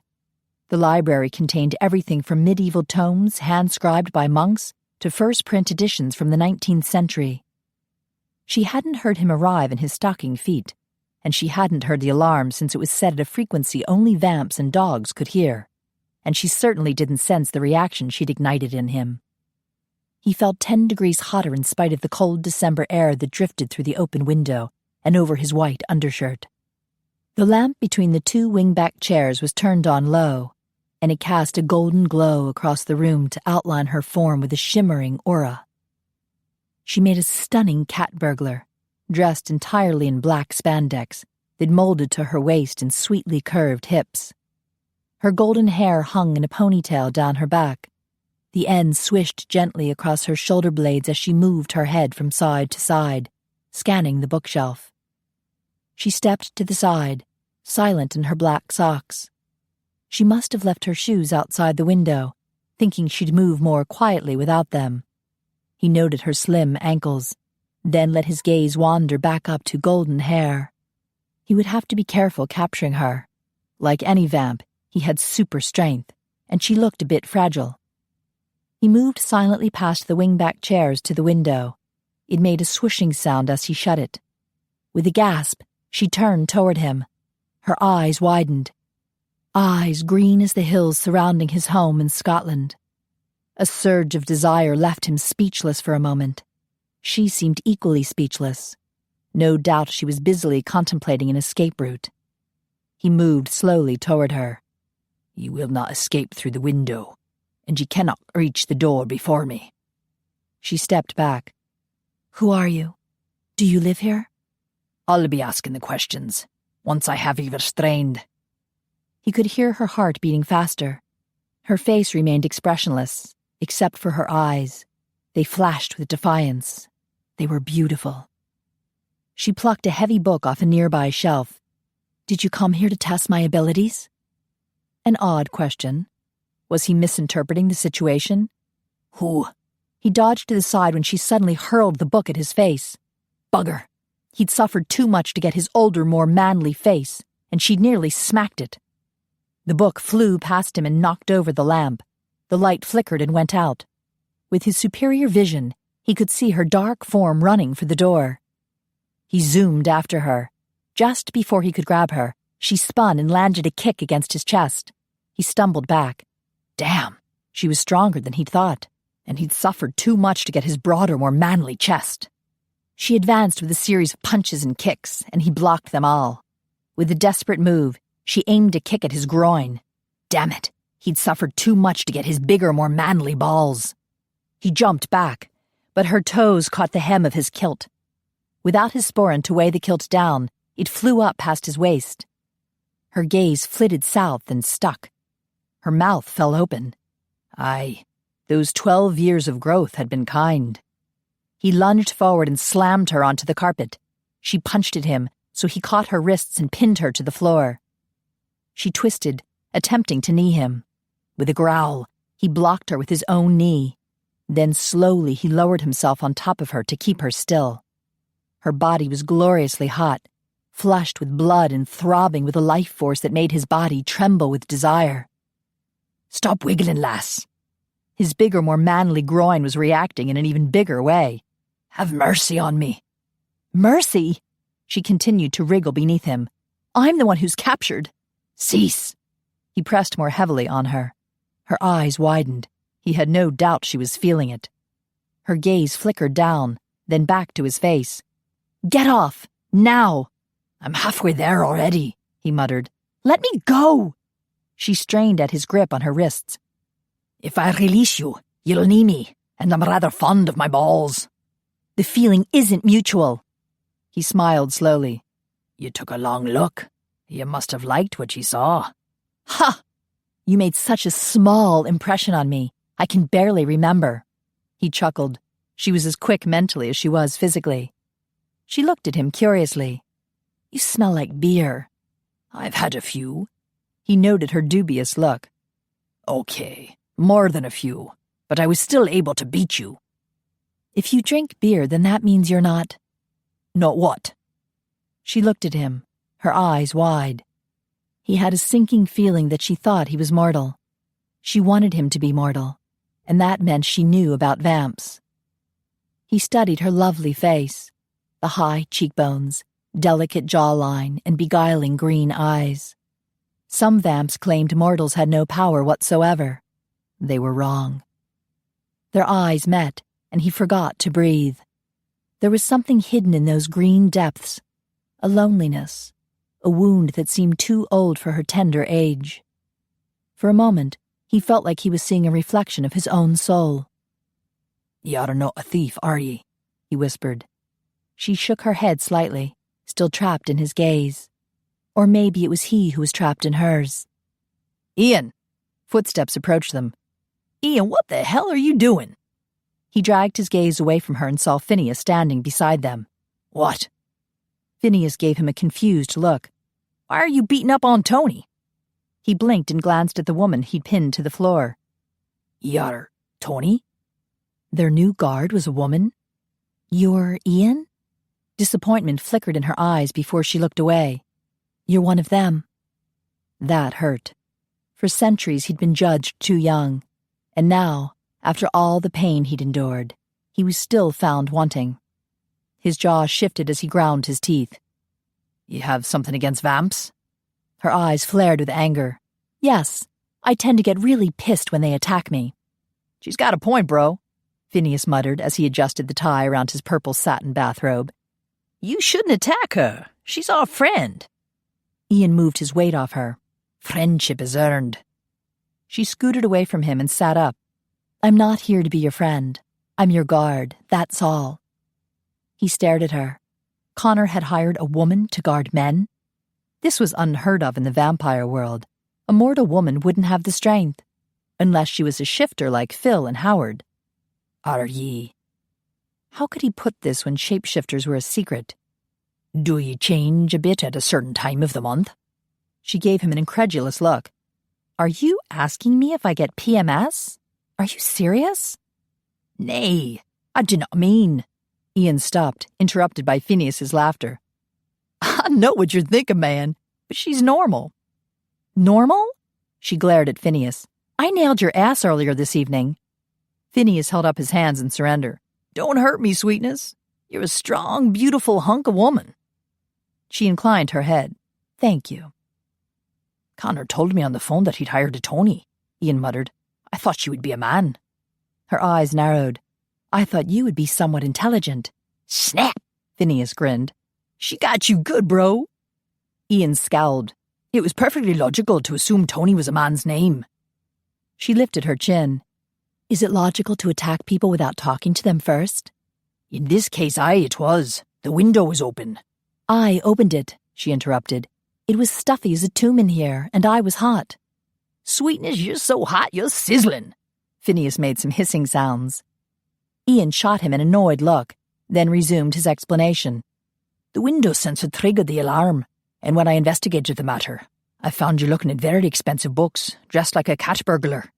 The library contained everything from medieval tomes hand-scribed by monks to first-print editions from the 19th century. She hadn't heard him arrive in his stocking feet, and she hadn't heard the alarm since it was set at a frequency only vamps and dogs could hear, and she certainly didn't sense the reaction she'd ignited in him. He felt 10 degrees hotter in spite of the cold December air that drifted through the open window and over his white undershirt. The lamp between the 2 wing-back chairs was turned on low, and it cast a golden glow across the room to outline her form with a shimmering aura. She made a stunning cat burglar, dressed entirely in black spandex that molded to her waist and sweetly curved hips. Her golden hair hung in a ponytail down her back. The ends swished gently across her shoulder blades as she moved her head from side to side, scanning the bookshelf. She stepped to the side, silent in her black socks. She must have left her shoes outside the window, thinking she'd move more quietly without them. He noted her slim ankles, then let his gaze wander back up to golden hair. He would have to be careful capturing her. Like any vamp, he had super strength, and she looked a bit fragile. He moved silently past the wing-back chairs to the window. It made a swishing sound as he shut it. With a gasp, she turned toward him. Her eyes widened. Eyes green as the hills surrounding his home in Scotland. A surge of desire left him speechless for a moment. She seemed equally speechless. No doubt she was busily contemplating an escape route. He moved slowly toward her. "You will not escape through the window, and you cannot reach the door before me." She stepped back. "Who are you? Do you live here?" "I'll be asking the questions, once I have you restrained." He could hear her heart beating faster. Her face remained expressionless, except for her eyes. They flashed with defiance. They were beautiful. She plucked a heavy book off a nearby shelf. "Did you come here to test my abilities?" An odd question. Was he misinterpreting the situation? "Who?" He dodged to the side when she suddenly hurled the book at his face. Bugger. He'd suffered too much to get his older, more manly face, and she'd nearly smacked it. The book flew past him and knocked over the lamp. The light flickered and went out. With his superior vision, he could see her dark form running for the door. He zoomed after her. Just before he could grab her, she spun and landed a kick against his chest. He stumbled back. Damn, she was stronger than he'd thought, and he'd suffered too much to get his broader, more manly chest. She advanced with a series of punches and kicks, and he blocked them all. With a desperate move, she aimed a kick at his groin. Damn it, he'd suffered too much to get his bigger, more manly balls. He jumped back, but her toes caught the hem of his kilt. Without his sporran to weigh the kilt down, it flew up past his waist. Her gaze flitted south and stuck. Her mouth fell open. Aye, those 12 years of growth had been kind. He lunged forward and slammed her onto the carpet. She punched at him, so he caught her wrists and pinned her to the floor. She twisted, attempting to knee him. With a growl, he blocked her with his own knee. Then slowly he lowered himself on top of her to keep her still. Her body was gloriously hot, flushed with blood and throbbing with a life force that made his body tremble with desire. Stop wiggling, lass. His bigger, more manly groin was reacting in an even bigger way. Have mercy on me. Mercy? She continued to wriggle beneath him. I'm the one who's captured. Cease. He pressed more heavily on her. Her eyes widened. He had no doubt she was feeling it. Her gaze flickered down, then back to his face. Get off! Now! I'm halfway there already, he muttered. Let me go! She strained at his grip on her wrists. If I release you, you'll knee me, and I'm rather fond of my balls. The feeling isn't mutual. He smiled slowly. You took a long look. You must have liked what you saw. Ha! You made such a small impression on me. I can barely remember. He chuckled. She was as quick mentally as she was physically. She looked at him curiously. You smell like beer. I've had a few. He noted her dubious look. Okay, more than a few, but I was still able to beat you. If you drink beer, then that means you're not... Not what? She looked at him, her eyes wide. He had a sinking feeling that she thought he was mortal. She wanted him to be mortal, and that meant she knew about vamps. He studied her lovely face, the high cheekbones, delicate jawline, and beguiling green eyes. Some vamps claimed mortals had no power whatsoever. They were wrong. Their eyes met, and he forgot to breathe. There was something hidden in those green depths, a loneliness, a wound that seemed too old for her tender age. For a moment, he felt like he was seeing a reflection of his own soul. "You're not a thief, are ye?" he whispered. She shook her head slightly, still trapped in his gaze. Or maybe it was he who was trapped in hers. "Ian!" Footsteps approached them. "Ian, what the hell are you doing?" He dragged his gaze away from her and saw Phineas standing beside them. "What?" Phineas gave him a confused look. "Why are you beating up on Toni?" He blinked and glanced at the woman he'd pinned to the floor. "You're Toni?" Their new guard was a woman? "You're Ian?" Disappointment flickered in her eyes before she looked away. "You're one of them." That hurt. For centuries he'd been judged too young, and now, after all the pain he'd endured, he was still found wanting. His jaw shifted as he ground his teeth. "You have something against vamps?" Her eyes flared with anger. "Yes, I tend to get really pissed when they attack me." "She's got a point, bro," Phineas muttered as he adjusted the tie around his purple satin bathrobe. "You shouldn't attack her. She's our friend." Ian moved his weight off her. "Friendship is earned." She scooted away from him and sat up. "I'm not here to be your friend. I'm your guard, that's all." He stared at her. Connor had hired a woman to guard men? This was unheard of in the vampire world. A mortal woman wouldn't have the strength, unless she was a shifter like Phil and Howard. "Are ye?" How could he put this when shapeshifters were a secret? "Do ye change a bit at a certain time of the month?" She gave him an incredulous look. "Are you asking me if I get PMS? Are you serious?" "Nay, I do not mean." Ian stopped, interrupted by Phineas's laughter. "I know what you're thinking, man, but she's normal." "Normal?" She glared at Phineas. "I nailed your ass earlier this evening." Phineas held up his hands in surrender. "Don't hurt me, sweetness. You're a strong, beautiful hunk of woman." She inclined her head. "Thank you." "Connor told me on the phone that he'd hired a Toni," Ian muttered. "I thought she would be a man." Her eyes narrowed. "I thought you would be somewhat intelligent." "Snap!" Phineas grinned. "She got you good, bro." Ian scowled. "It was perfectly logical to assume Toni was a man's name." She lifted her chin. "Is it logical to attack people without talking to them first?" "In this case, it was. The window was open." "I opened it," she interrupted. "It was stuffy as a tomb in here, and I was hot." "Sweetness, you're so hot, you're sizzling." Phineas made some hissing sounds. Ian shot him an annoyed look, then resumed his explanation. "The window sensor triggered the alarm, and when I investigated the matter, I found you looking at very expensive books, dressed like a cat burglar."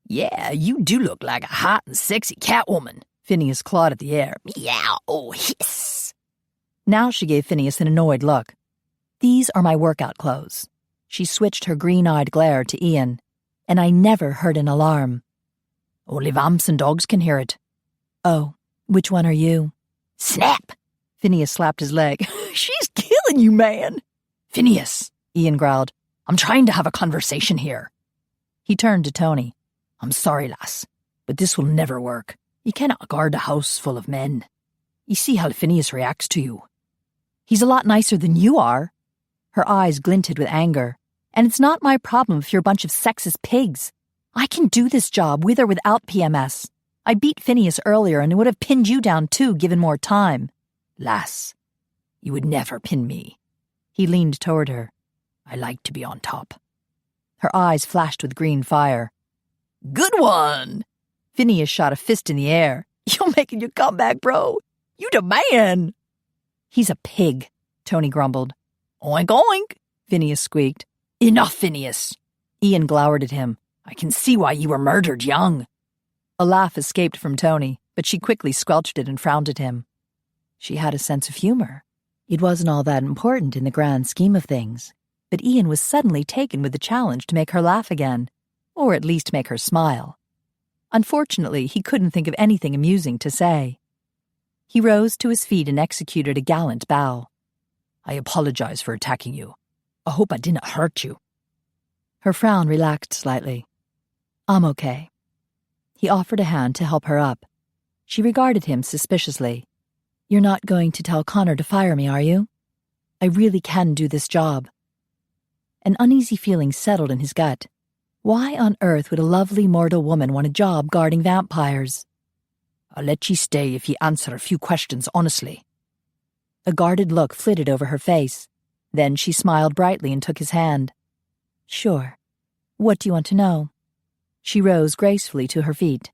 "Yeah, you do look like a hot and sexy catwoman." Phineas clawed at the air. "Meow, oh, hiss." Now she gave Phineas an annoyed look. "These are my workout clothes." She switched her green-eyed glare to Ian. "And I never heard an alarm." "Only vamps and dogs can hear it." "Oh, which one are you?" "Snap!" Phineas slapped his leg. "She's killing you, man." "Phineas," Ian growled, "I'm trying to have a conversation here." He turned to Toni. "I'm sorry, lass, but this will never work. You cannot guard a house full of men. You see how Phineas reacts to you." "He's a lot nicer than you are." Her eyes glinted with anger. "And it's not my problem if you're a bunch of sexist pigs. I can do this job with or without PMS. I beat Phineas earlier and would have pinned you down too, given more time." "Lass, you would never pin me." He leaned toward her. "I like to be on top." Her eyes flashed with green fire. "Good one!" Phineas shot a fist in the air. "You're making your comeback, bro. You the man." "He's a pig," Toni grumbled. "Oink, oink," Phineas squeaked. "Enough, Phineas." Ian glowered at him. "I can see why you were murdered young." A laugh escaped from Toni, but she quickly squelched it and frowned at him. She had a sense of humor. It wasn't all that important in the grand scheme of things, but but Ian was suddenly taken with the challenge to make her laugh again, or at least make her smile. Unfortunately, he couldn't think of anything amusing to say. He rose to his feet and executed a gallant bow. I apologize for attacking you. I hope I didn't hurt you. Her frown relaxed slightly. I'm okay. He offered a hand to help her up. She regarded him suspiciously. You're not going to tell Connor to fire me, are you? I really can do this job. An uneasy feeling settled in his gut. Why on earth would a lovely mortal woman want a job guarding vampires? I'll let you stay if you answer a few questions honestly. A guarded look flitted over her face. Then she smiled brightly and took his hand. Sure. What do you want to know? She rose gracefully to her feet.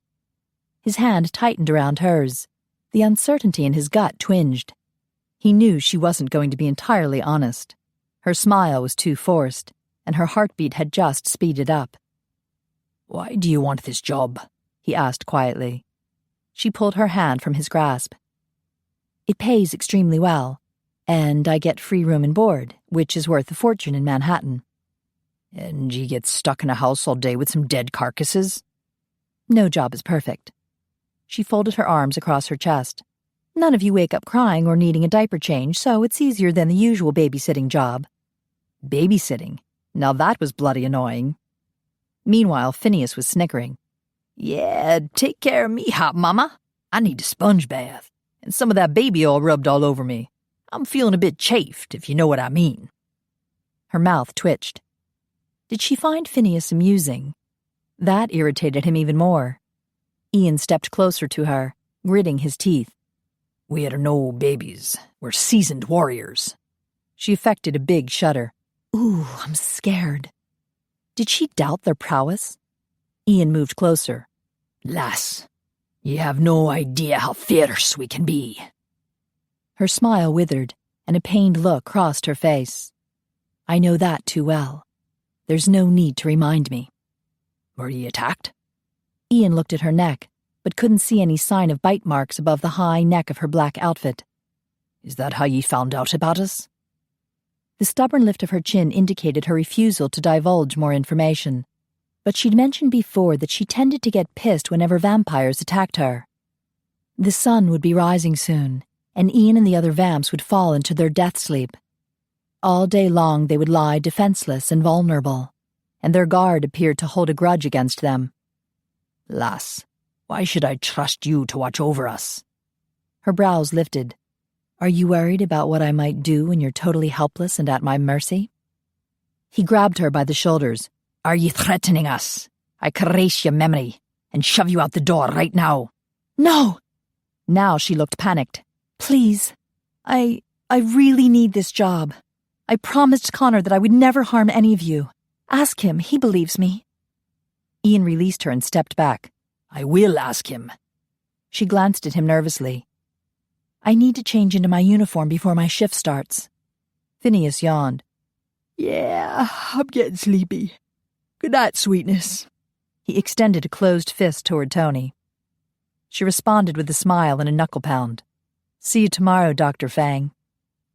His hand tightened around hers. The uncertainty in his gut twinged. He knew she wasn't going to be entirely honest. Her smile was too forced, and her heartbeat had just speeded up. Why do you want this job? He asked quietly. She pulled her hand from his grasp. It pays extremely well, and I get free room and board, which is worth a fortune in Manhattan. And you get stuck in a house all day with some dead carcasses? No job is perfect. She folded her arms across her chest. None of you wake up crying or needing a diaper change, so it's easier than the usual babysitting job. Babysitting? Now that was bloody annoying. Meanwhile, Phineas was snickering. Yeah, take care of me, hot mama. I need a sponge bath, and some of that baby oil rubbed all over me. I'm feeling a bit chafed, if you know what I mean. Her mouth twitched. Did she find Phineas amusing? That irritated him even more. Ian stepped closer to her, gritting his teeth. We are no babies. We're seasoned warriors. She affected a big shudder. Ooh, I'm scared. Did she doubt their prowess? Ian moved closer. Lass, you have no idea how fierce we can be. Her smile withered, and a pained look crossed her face. I know that too well. There's no need to remind me. Were you attacked? Ian looked at her neck, but couldn't see any sign of bite marks above the high neck of her black outfit. Is that how you found out about us? The stubborn lift of her chin indicated her refusal to divulge more information, but she'd mentioned before that she tended to get pissed whenever vampires attacked her. The sun would be rising soon, and Ian and the other vamps would fall into their death sleep. All day long they would lie defenseless and vulnerable, and their guard appeared to hold a grudge against them. Lass, why should I trust you to watch over us? Her brows lifted. Are you worried about what I might do when you're totally helpless and at my mercy? He grabbed her by the shoulders. Are you threatening us? I erase your memory and shove you out the door right now. No! Now she looked panicked. Please. I really need this job. I promised Connor that I would never harm any of you. Ask him, he believes me. Ian released her and stepped back. I will ask him. She glanced at him nervously. I need to change into my uniform before my shift starts. Phineas yawned. Yeah, I'm getting sleepy. Good night, sweetness. He extended a closed fist toward Toni. She responded with a smile and a knuckle pound. See you tomorrow, Dr. Fang.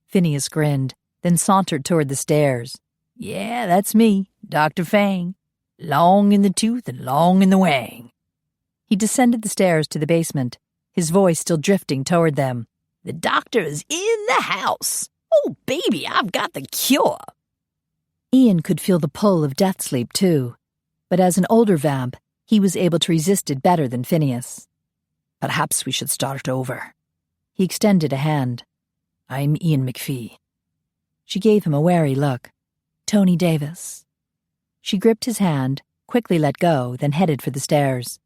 Phineas grinned, then sauntered toward the stairs. Yeah, that's me, Dr. Fang. Long in the tooth and long in the wang. He descended the stairs to the basement, his voice still drifting toward them. The doctor is in the house. Oh, baby, I've got the cure. Ian could feel the pull of death sleep, too. But as an older vamp, he was able to resist it better than Phineas. Perhaps we should start over. He extended a hand. I'm Ian MacPhie. She gave him a wary look. Toni Davis. She gripped his hand, quickly let go, then headed for the stairs.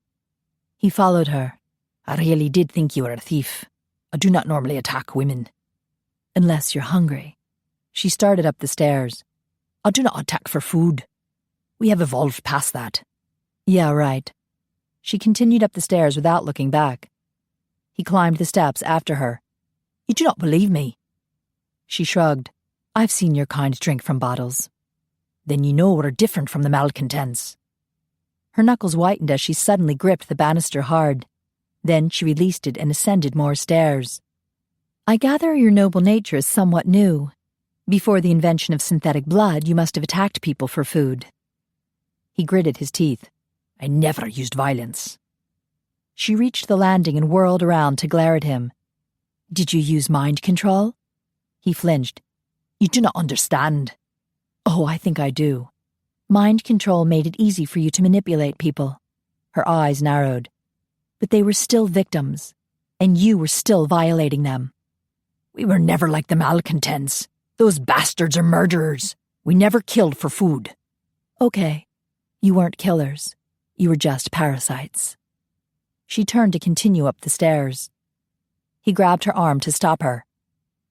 He followed her. I really did think you were a thief. I do not normally attack women. Unless you're hungry. She started up the stairs. I do not attack for food. We have evolved past that. Yeah, right. She continued up the stairs without looking back. He climbed the steps after her. You do not believe me? She shrugged. I've seen your kind drink from bottles. Then you know we're different from the malcontents. Her knuckles whitened as she suddenly gripped the banister hard. Then she released it and ascended more stairs. I gather your noble nature is somewhat new. Before the invention of synthetic blood, you must have attacked people for food. He gritted his teeth. I never used violence. She reached the landing and whirled around to glare at him. Did you use mind control? He flinched. You do not understand. Oh, I think I do. Mind control made it easy for you to manipulate people. Her eyes narrowed. But they were still victims, and you were still violating them. We were never like the malcontents. Those bastards are murderers. We never killed for food. Okay, you weren't killers. You were just parasites. She turned to continue up the stairs. He grabbed her arm to stop her.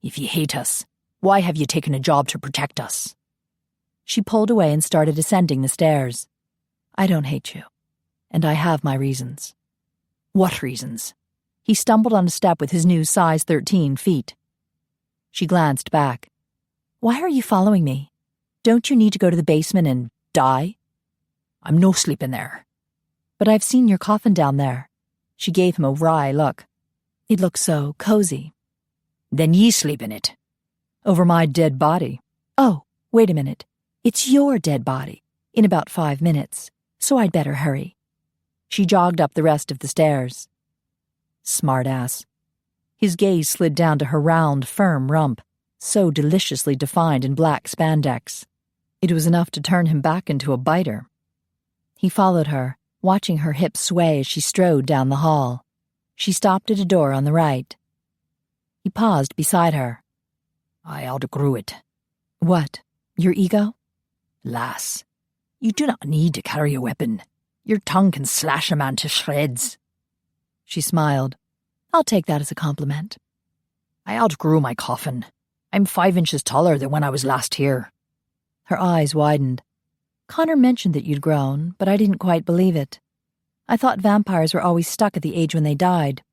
If you hate us, why have you taken a job to protect us? She pulled away and started ascending the stairs. I don't hate you, and I have my reasons. What reasons? He stumbled on a step with his new size 13 feet. She glanced back. Why are you following me? Don't you need to go to the basement and die? I'm no sleeping there. But I've seen your coffin down there. She gave him a wry look. It looks so cozy. Then ye sleep in it. Over my dead body. Oh, wait a minute. It's your dead body, in about 5 minutes, so I'd better hurry. She jogged up the rest of the stairs. Smart ass. His gaze slid down to her round, firm rump, so deliciously defined in black spandex. It was enough to turn him back into a biter. He followed her, watching her hips sway as she strode down the hall. She stopped at a door on the right. He paused beside her. I outgrew it. What? Your ego? Lass, you do not need to carry a weapon. Your tongue can slash a man to shreds. She smiled. I'll take that as a compliment. I outgrew my coffin. I'm 5 inches taller than when I was last here. Her eyes widened. Connor mentioned that you'd grown, but I didn't quite believe it. I thought vampires were always stuck at the age when they died.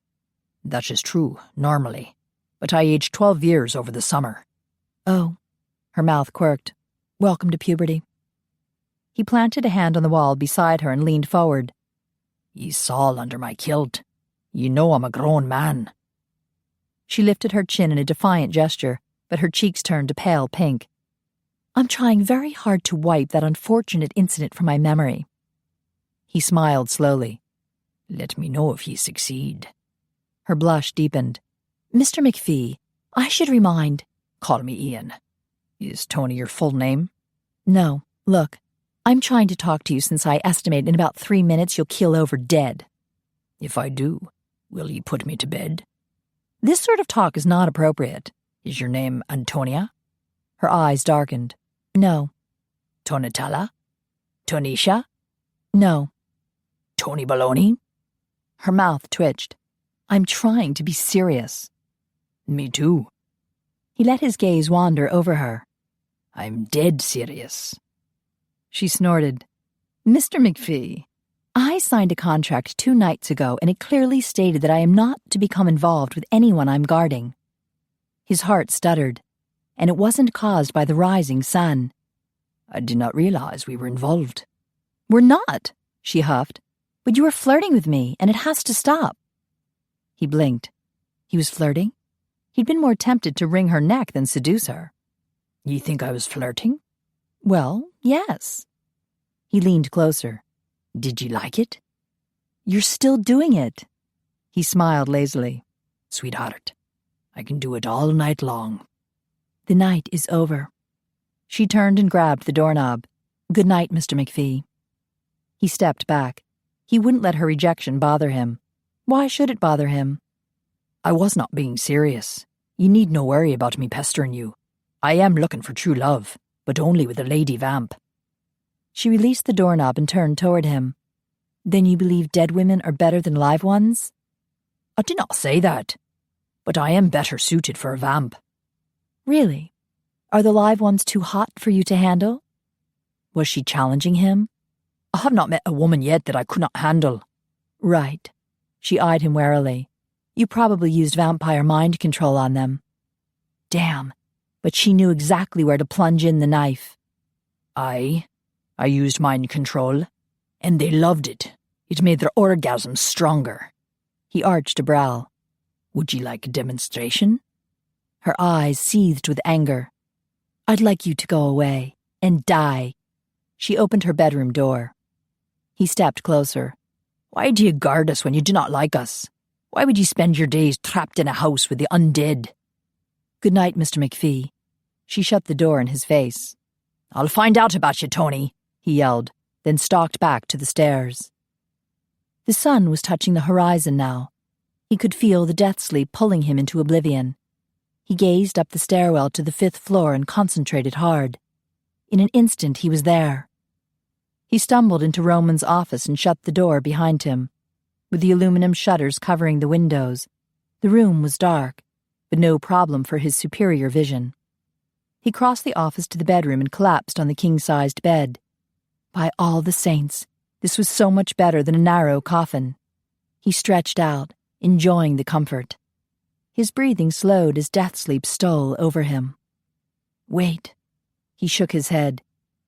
That is true, normally. But I aged 12 years over the summer. Oh. Her mouth quirked. Welcome to puberty. He planted a hand on the wall beside her and leaned forward. Ye saw under my kilt. You know I'm a grown man. She lifted her chin in a defiant gesture, but her cheeks turned a pale pink. I'm trying very hard to wipe that unfortunate incident from my memory. He smiled slowly. Let me know if ye succeed. Her blush deepened. Mr. MacPhie, I should remind... Call me Ian. Is Toni your full name? No. Look, I'm trying to talk to you since I estimate in about 3 minutes you'll keel over dead. If I do, will ye put me to bed? This sort of talk is not appropriate. Is your name Antonia? Her eyes darkened. No. Tonatala? Tonisha? No. Toni Baloney? Her mouth twitched. I'm trying to be serious. Me too. He let his gaze wander over her. I'm dead serious. She snorted. Mr. MacPhie, I signed a contract 2 nights ago, and it clearly stated that I am not to become involved with anyone I'm guarding. His heart stuttered, and it wasn't caused by the rising sun. I did not realize we were involved. We're not, she huffed. But you were flirting with me, and it has to stop. He blinked. He was flirting? He'd been more tempted to wring her neck than seduce her. You think I was flirting? Well, yes. He leaned closer. Did you like it? You're still doing it. He smiled lazily. Sweetheart, I can do it all night long. The night is over. She turned and grabbed the doorknob. Good night, Mr. MacPhie. He stepped back. He wouldn't let her rejection bother him. Why should it bother him? I was not being serious. You need no worry about me pestering you. I am looking for true love, but only with a lady vamp. She released the doorknob and turned toward him. Then you believe dead women are better than live ones? I did not say that, but I am better suited for a vamp. Really? Are the live ones too hot for you to handle? Was she challenging him? I have not met a woman yet that I could not handle. Right. She eyed him warily. You probably used vampire mind control on them. Damn, but she knew exactly where to plunge in the knife. I used mind control, and they loved it. It made their orgasms stronger. He arched a brow. Would you like a demonstration? Her eyes seethed with anger. I'd like you to go away and die. She opened her bedroom door. He stepped closer. Why do you guard us when you do not like us? Why would you spend your days trapped in a house with the undead? Good night, Mr. MacPhie. She shut the door in his face. I'll find out about you, Toni, he yelled, then stalked back to the stairs. The sun was touching the horizon now. He could feel the death sleep pulling him into oblivion. He gazed up the stairwell to the 5th floor and concentrated hard. In an instant, he was there. He stumbled into Roman's office and shut the door behind him. With the aluminum shutters covering the windows, the room was dark, but no problem for his superior vision. He crossed the office to the bedroom and collapsed on the king-sized bed. By all the saints, this was so much better than a narrow coffin. He stretched out, enjoying the comfort. His breathing slowed as death sleep stole over him. Wait. He shook his head.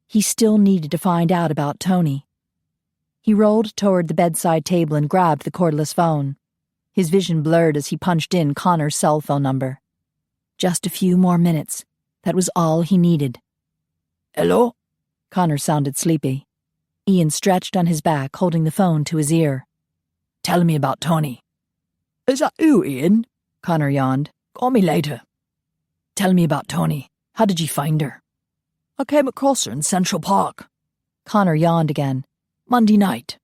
He still needed to find out about Toni. He rolled toward the bedside table and grabbed the cordless phone. His vision blurred as he punched in Connor's cell phone number. Just a few more minutes. That was all he needed. Hello? Connor sounded sleepy. Ian stretched on his back, holding the phone to his ear. Tell me about Toni. Is that you, Ian? Connor yawned. Call me later. Tell me about Toni. How did you find her? I came across her in Central Park. Connor yawned again. Monday night.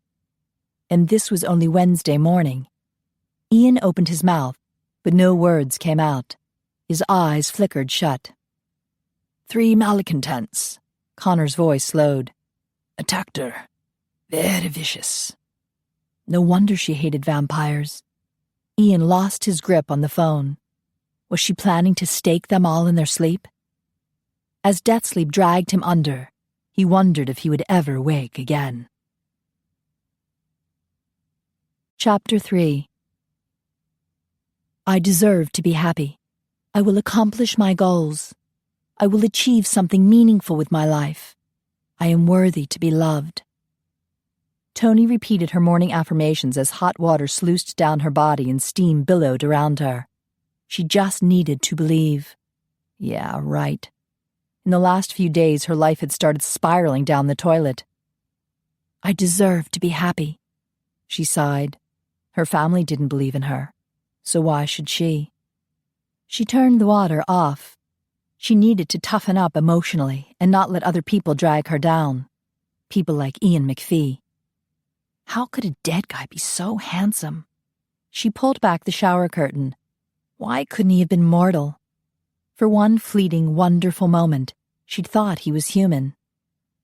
And this was only Wednesday morning. Ian opened his mouth, but no words came out. His eyes flickered shut. 3 malcontents. Connor's voice slowed. Attacked her. Very vicious. No wonder she hated vampires. Ian lost his grip on the phone. Was she planning to stake them all in their sleep? As death sleep dragged him under, he wondered if he would ever wake again. Chapter 3. I deserve to be happy. I will accomplish my goals. I will achieve something meaningful with my life. I am worthy to be loved. Toni repeated her morning affirmations as hot water sluiced down her body and steam billowed around her. She just needed to believe. Yeah, right. In the last few days, her life had started spiraling down the toilet. I deserve to be happy, she sighed. Her family didn't believe in her, so why should she? She turned the water off. She needed to toughen up emotionally and not let other people drag her down. People like Ian MacPhie. How could a dead guy be so handsome? She pulled back the shower curtain. Why couldn't he have been mortal? For one fleeting, wonderful moment, she'd thought he was human.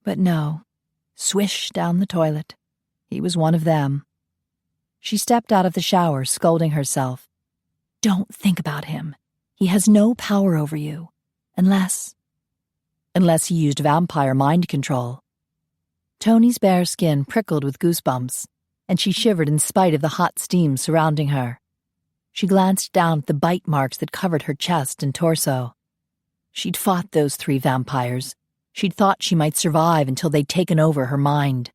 But no. Swish down the toilet. He was one of them. She stepped out of the shower, scolding herself. Don't think about him. He has no power over you. Unless he used vampire mind control. Toni's bare skin prickled with goosebumps, and she shivered in spite of the hot steam surrounding her. She glanced down at the bite marks that covered her chest and torso. She'd fought those 3 vampires. She'd thought she might survive until they'd taken over her mind.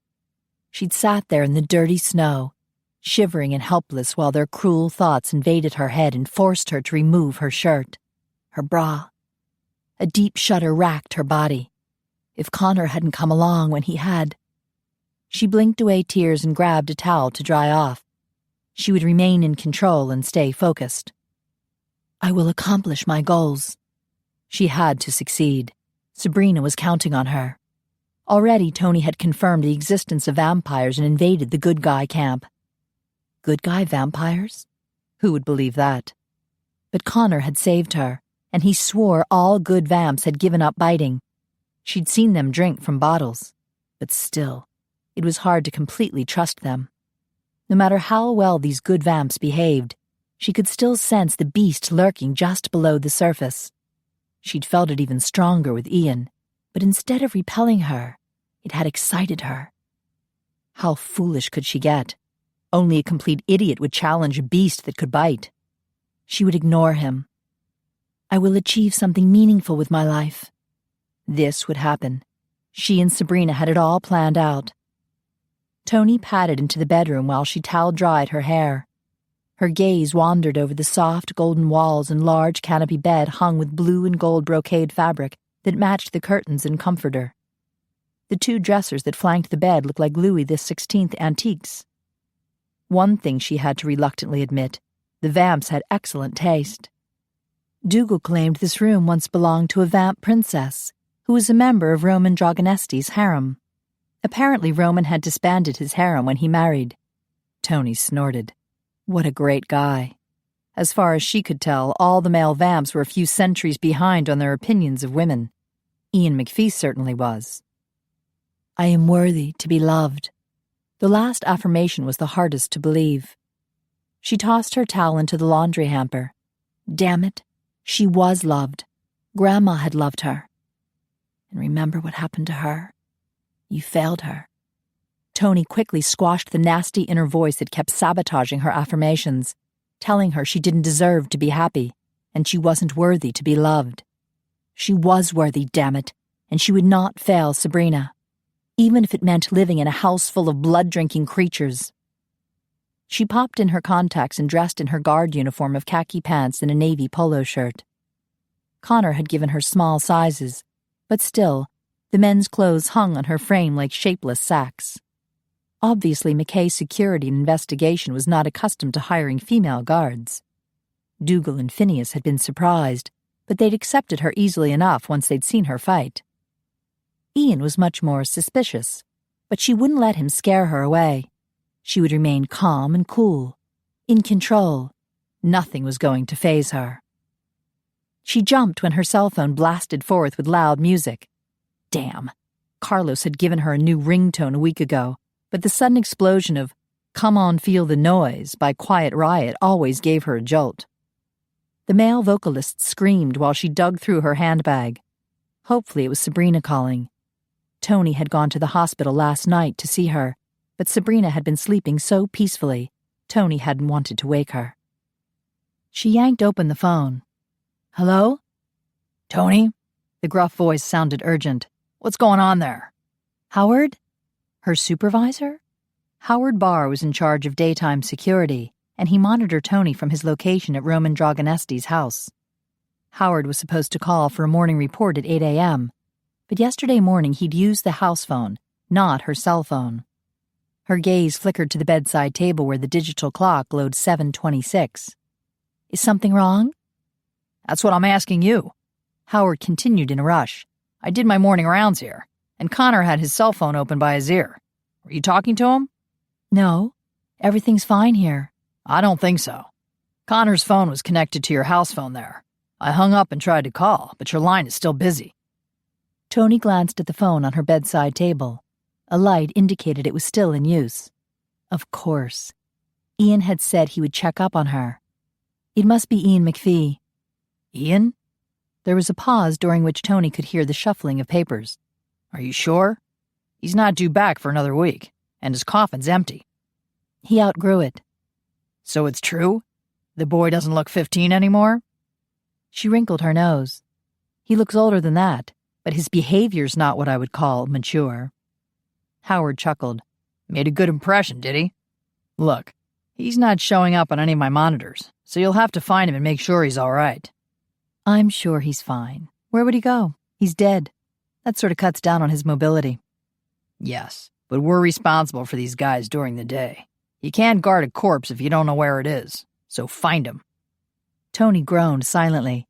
She'd sat there in the dirty snow, shivering and helpless while their cruel thoughts invaded her head and forced her to remove her shirt, her bra. A deep shudder racked her body. If Connor hadn't come along when he had. She blinked away tears and grabbed a towel to dry off. She would remain in control and stay focused. I will accomplish my goals. She had to succeed. Sabrina was counting on her. Already Toni had confirmed the existence of vampires and invaded the good guy camp. Good guy vampires? Who would believe that? But Connor had saved her, and he swore all good vamps had given up biting. She'd seen them drink from bottles, but still, it was hard to completely trust them. No matter how well these good vamps behaved, she could still sense the beast lurking just below the surface. She'd felt it even stronger with Ian, but instead of repelling her, it had excited her. How foolish could she get? Only a complete idiot would challenge a beast that could bite. She would ignore him. I will achieve something meaningful with my life. This would happen. She and Sabrina had it all planned out. Toni padded into the bedroom while she towel-dried her hair. Her gaze wandered over the soft golden walls and large canopy bed hung with blue and gold brocade fabric that matched the curtains and comforter. The two dressers that flanked the bed looked like Louis XVI antiques. One thing she had to reluctantly admit, the vamps had excellent taste. Dougal claimed this room once belonged to a vamp princess, who was a member of Roman Dragonesti's harem. Apparently Roman had disbanded his harem when he married. Toni snorted. What a great guy. As far as she could tell, all the male vamps were a few centuries behind on their opinions of women. Ian MacPhie certainly was. I am worthy to be loved. The last affirmation was the hardest to believe. She tossed her towel into the laundry hamper. Damn it, she was loved. Grandma had loved her. And remember what happened to her? You failed her. Toni quickly squashed the nasty inner voice that kept sabotaging her affirmations, telling her she didn't deserve to be happy, and she wasn't worthy to be loved. She was worthy, damn it, and she would not fail Sabrina, even if it meant living in a house full of blood-drinking creatures. She popped in her contacts and dressed in her guard uniform of khaki pants and a navy polo shirt. Connor had given her small sizes, but still, the men's clothes hung on her frame like shapeless sacks. Obviously, McKay's security and investigation was not accustomed to hiring female guards. Dougal and Phineas had been surprised, but they'd accepted her easily enough once they'd seen her fight. Ian was much more suspicious, but she wouldn't let him scare her away. She would remain calm and cool, in control. Nothing was going to faze her. She jumped when her cell phone blasted forth with loud music. Damn. Carlos had given her a new ringtone a week ago, but the sudden explosion of Come On Feel the Noise by Quiet Riot always gave her a jolt. The male vocalist screamed while she dug through her handbag. Hopefully it was Sabrina calling. Toni had gone to the hospital last night to see her, but Sabrina had been sleeping so peacefully, Toni hadn't wanted to wake her. She yanked open the phone. Hello? Toni? The gruff voice sounded urgent. What's going on there? Howard? Her supervisor? Howard Barr was in charge of daytime security, and he monitored Toni from his location at Roman Dragonesti's house. Howard was supposed to call for a morning report at 8 a.m., but yesterday morning he'd used the house phone, not her cell phone. Her gaze flickered to the bedside table where the digital clock glowed 7:26. Is something wrong? That's what I'm asking you. Howard continued in a rush. I did my morning rounds here, and Connor had his cell phone open by his ear. Were you talking to him? No, everything's fine here. I don't think so. Connor's phone was connected to your house phone there. I hung up and tried to call, but your line is still busy. Toni glanced at the phone on her bedside table. A light indicated it was still in use. Of course. Ian had said he would check up on her. It must be Ian MacPhie. Ian? There was a pause during which Toni could hear the shuffling of papers. Are you sure? He's not due back for another week, and his coffin's empty. He outgrew it. So it's true? The boy doesn't look 15 anymore? She wrinkled her nose. He looks older than that, but his behavior's not what I would call mature. Howard chuckled. Made a good impression, did he? Look, he's not showing up on any of my monitors, so you'll have to find him and make sure he's all right. I'm sure he's fine. Where would he go? He's dead. That sort of cuts down on his mobility. Yes, but we're responsible for these guys during the day. You can't guard a corpse if you don't know where it is, so find him. Toni groaned silently.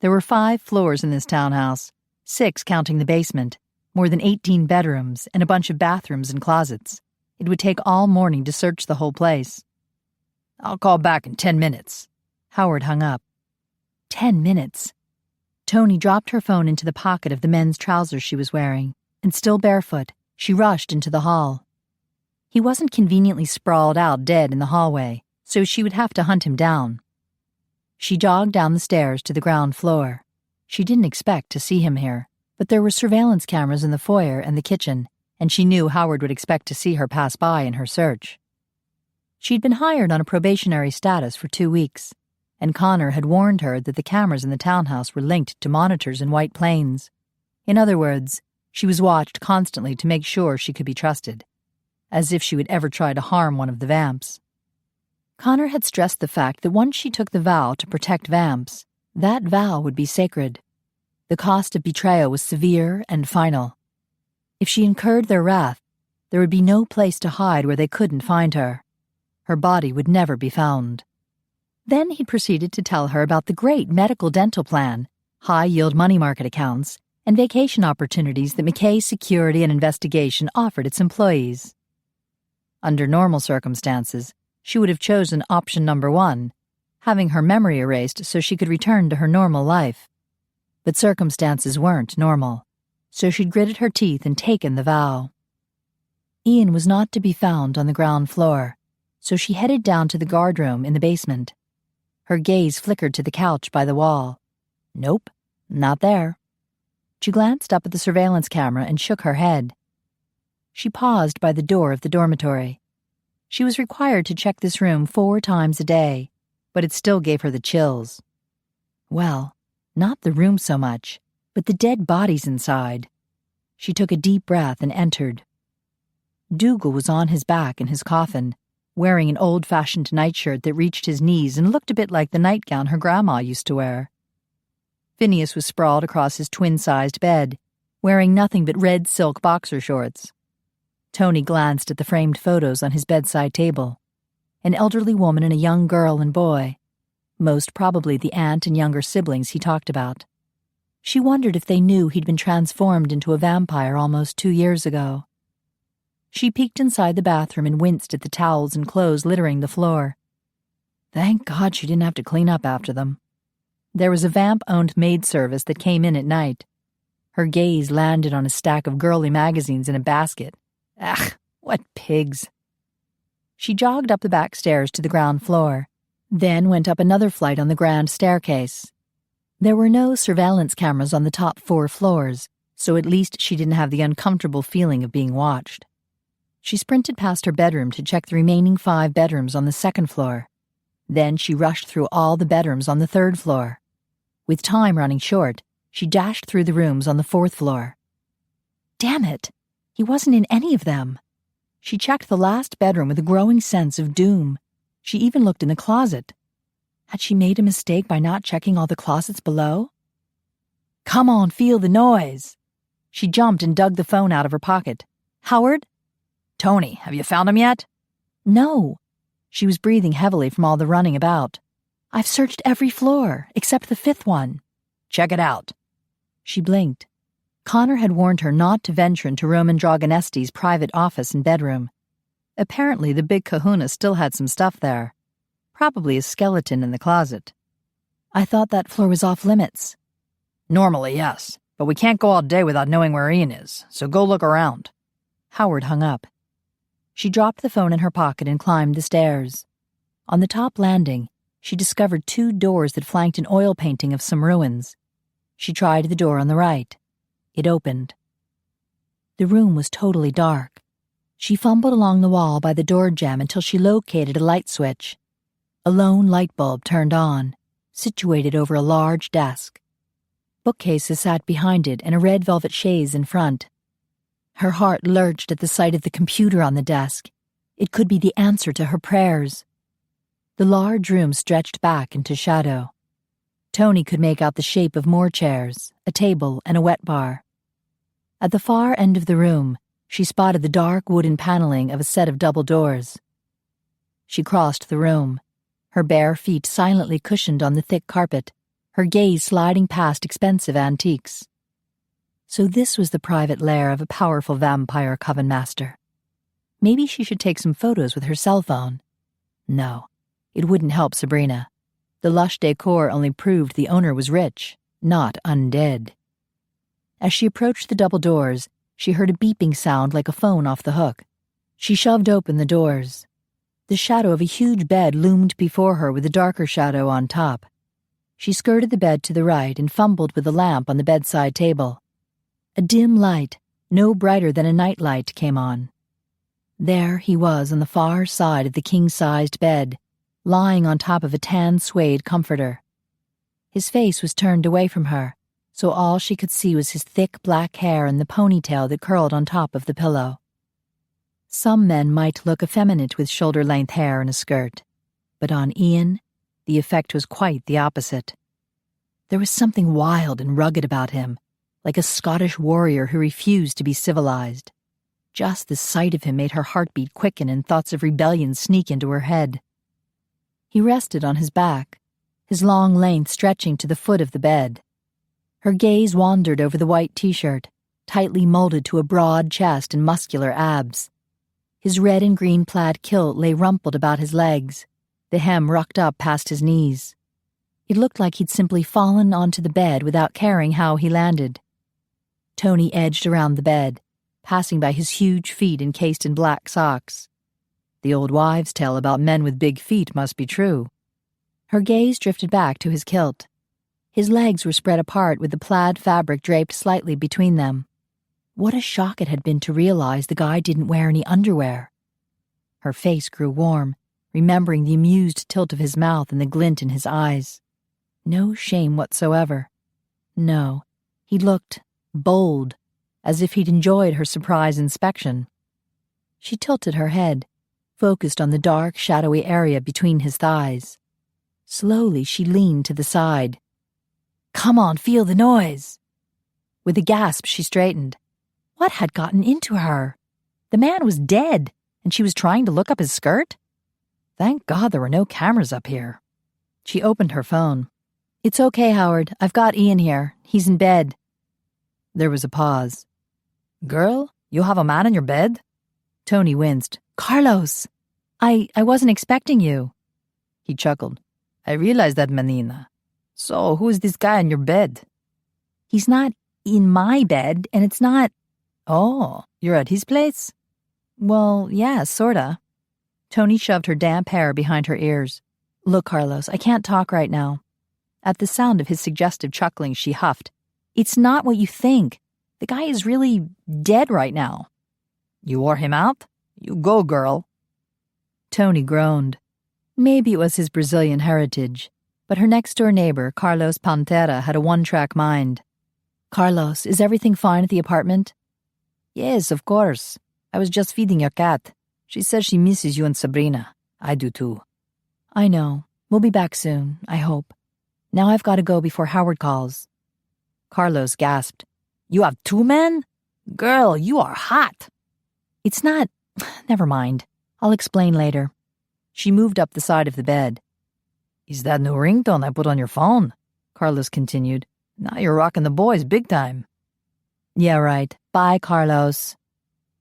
There were 5 floors in this townhouse, 6 counting the basement, more than 18 bedrooms, and a bunch of bathrooms and closets. It would take all morning to search the whole place. I'll call back in 10 minutes. Howard hung up. 10 minutes. Toni dropped her phone into the pocket of the men's trousers she was wearing, and still barefoot, she rushed into the hall. He wasn't conveniently sprawled out dead in the hallway, so she would have to hunt him down. She jogged down the stairs to the ground floor. She didn't expect to see him here, but there were surveillance cameras in the foyer and the kitchen, and she knew Howard would expect to see her pass by in her search. She'd been hired on a probationary status for 2 weeks, and Connor had warned her that the cameras in the townhouse were linked to monitors in White Plains. In other words, she was watched constantly to make sure she could be trusted, as if she would ever try to harm one of the vamps. Connor had stressed the fact that once she took the vow to protect vamps, that vow would be sacred. The cost of betrayal was severe and final. If she incurred their wrath, there would be no place to hide where they couldn't find her. Her body would never be found. Then he proceeded to tell her about the great medical dental plan, high-yield money market accounts, and vacation opportunities that McKay's Security and Investigation offered its employees. Under normal circumstances, she would have chosen option number 1, having her memory erased so she could return to her normal life. But circumstances weren't normal, so she'd gritted her teeth and taken the vow. Ian was not to be found on the ground floor, so she headed down to the guardroom in the basement. Her gaze flickered to the couch by the wall. Nope, not there. She glanced up at the surveillance camera and shook her head. She paused by the door of the dormitory. She was required to check this room 4 times a day, but it still gave her the chills. Well, not the room so much, but the dead bodies inside. She took a deep breath and entered. Dougal was on his back in his coffin, wearing an old-fashioned nightshirt that reached his knees and looked a bit like the nightgown her grandma used to wear. Phineas was sprawled across his twin-sized bed, wearing nothing but red silk boxer shorts. Toni glanced at the framed photos on his bedside table. An elderly woman and a young girl and boy, most probably the aunt and younger siblings he talked about. She wondered if they knew he'd been transformed into a vampire almost 2 years ago. She peeked inside the bathroom and winced at the towels and clothes littering the floor. Thank God she didn't have to clean up after them. There was a vamp-owned maid service that came in at night. Her gaze landed on a stack of girly magazines in a basket. Ugh, what pigs. She jogged up the back stairs to the ground floor, then went up another flight on the grand staircase. There were no surveillance cameras on the top 4 floors, so at least she didn't have the uncomfortable feeling of being watched. She sprinted past her bedroom to check the remaining 5 bedrooms on the 2nd floor. Then she rushed through all the bedrooms on the 3rd floor. With time running short, she dashed through the rooms on the 4th floor. Damn it! He wasn't in any of them. She checked the last bedroom with a growing sense of doom. She even looked in the closet. Had she made a mistake by not checking all the closets below? Come on, feel the noise! She jumped and dug the phone out of her pocket. Howard? Toni, have you found him yet? No. She was breathing heavily from all the running about. I've searched every floor, except the 5th one. Check it out. She blinked. Connor had warned her not to venture into Roman Dragonesti's private office and bedroom. Apparently the big kahuna still had some stuff there. Probably a skeleton in the closet. I thought that floor was off limits. Normally, yes, but we can't go all day without knowing where Ian is, so go look around. Howard hung up. She dropped the phone in her pocket and climbed the stairs. On the top landing, she discovered 2 doors that flanked an oil painting of some ruins. She tried the door on the right. It opened. The room was totally dark. She fumbled along the wall by the door jamb until she located a light switch. A lone light bulb turned on, situated over a large desk. Bookcases sat behind it and a red velvet chaise in front. Her heart lurched at the sight of the computer on the desk. It could be the answer to her prayers. The large room stretched back into shadow. Toni could make out the shape of more chairs, a table, and a wet bar. At the far end of the room, she spotted the dark wooden paneling of a set of double doors. She crossed the room, her bare feet silently cushioned on the thick carpet, her gaze sliding past expensive antiques. So this was the private lair of a powerful vampire coven master. Maybe she should take some photos with her cell phone. No, it wouldn't help Sabrina. The lush decor only proved the owner was rich, not undead. As she approached the double doors, she heard a beeping sound like a phone off the hook. She shoved open the doors. The shadow of a huge bed loomed before her with a darker shadow on top. She skirted the bed to the right and fumbled with the lamp on the bedside table. A dim light, no brighter than a nightlight, came on. There he was on the far side of the king-sized bed, lying on top of a tan suede comforter. His face was turned away from her, so all she could see was his thick black hair and the ponytail that curled on top of the pillow. Some men might look effeminate with shoulder-length hair and a skirt, but on Ian, the effect was quite the opposite. There was something wild and rugged about him, like a Scottish warrior who refused to be civilized. Just the sight of him made her heartbeat quicken and thoughts of rebellion sneak into her head. He rested on his back, his long length stretching to the foot of the bed. Her gaze wandered over the white t-shirt, tightly molded to a broad chest and muscular abs. His red and green plaid kilt lay rumpled about his legs, the hem rucked up past his knees. It looked like he'd simply fallen onto the bed without caring how he landed. Toni edged around the bed, passing by his huge feet encased in black socks. The old wives' tale about men with big feet must be true. Her gaze drifted back to his kilt. His legs were spread apart with the plaid fabric draped slightly between them. What a shock it had been to realize the guy didn't wear any underwear. Her face grew warm, remembering the amused tilt of his mouth and the glint in his eyes. No shame whatsoever. No, he looked bold, as if he'd enjoyed her surprise inspection. She tilted her head, focused on the dark, shadowy area between his thighs. Slowly she leaned to the side. "Come on, feel the noise." With a gasp, she straightened. What had gotten into her? The man was dead, and she was trying to look up his skirt? Thank God there were no cameras up here. She opened her phone. "It's okay, Howard. I've got Ian here. He's in bed." There was a pause. "Girl, you have a man in your bed?" Toni winced. "Carlos! I wasn't expecting you." He chuckled. "I realize that, Menina. So, who is this guy in your bed?" "He's not in my bed, and it's not—" "Oh, you're at his place?" "Well, yeah, sorta." Toni shoved her damp hair behind her ears. "Look, Carlos, I can't talk right now." At the sound of his suggestive chuckling, she huffed. "It's not what you think. The guy is really dead right now." "You wore him out? You go, girl." Toni groaned. Maybe it was his Brazilian heritage, but her next-door neighbor, Carlos Pantera, had a one-track mind. "Carlos, is everything fine at the apartment?" "Yes, of course. I was just feeding your cat. She says she misses you and Sabrina. I do too." "I know. We'll be back soon, I hope. Now I've got to go before Howard calls." Carlos gasped. "You have 2 men? Girl, you are hot." "It's not... Never mind. I'll explain later." She moved up the side of the bed. "Is that new ringtone I put on your phone?" Carlos continued. "Now you're rocking the boys big time." "Yeah, right. Bye, Carlos."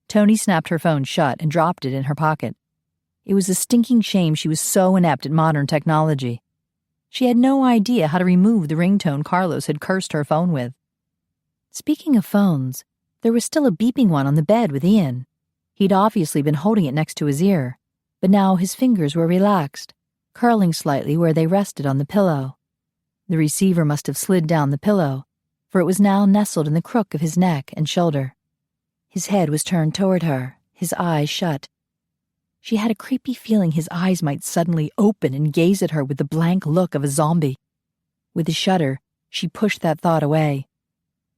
Toni snapped her phone shut and dropped it in her pocket. It was a stinking shame she was so inept at modern technology. She had no idea how to remove the ringtone Carlos had cursed her phone with. Speaking of phones, there was still a beeping one on the bed with Ian. He'd obviously been holding it next to his ear, but now his fingers were relaxed, curling slightly where they rested on the pillow. The receiver must have slid down the pillow, for it was now nestled in the crook of his neck and shoulder. His head was turned toward her, his eyes shut. She had a creepy feeling his eyes might suddenly open and gaze at her with the blank look of a zombie. With a shudder, she pushed that thought away.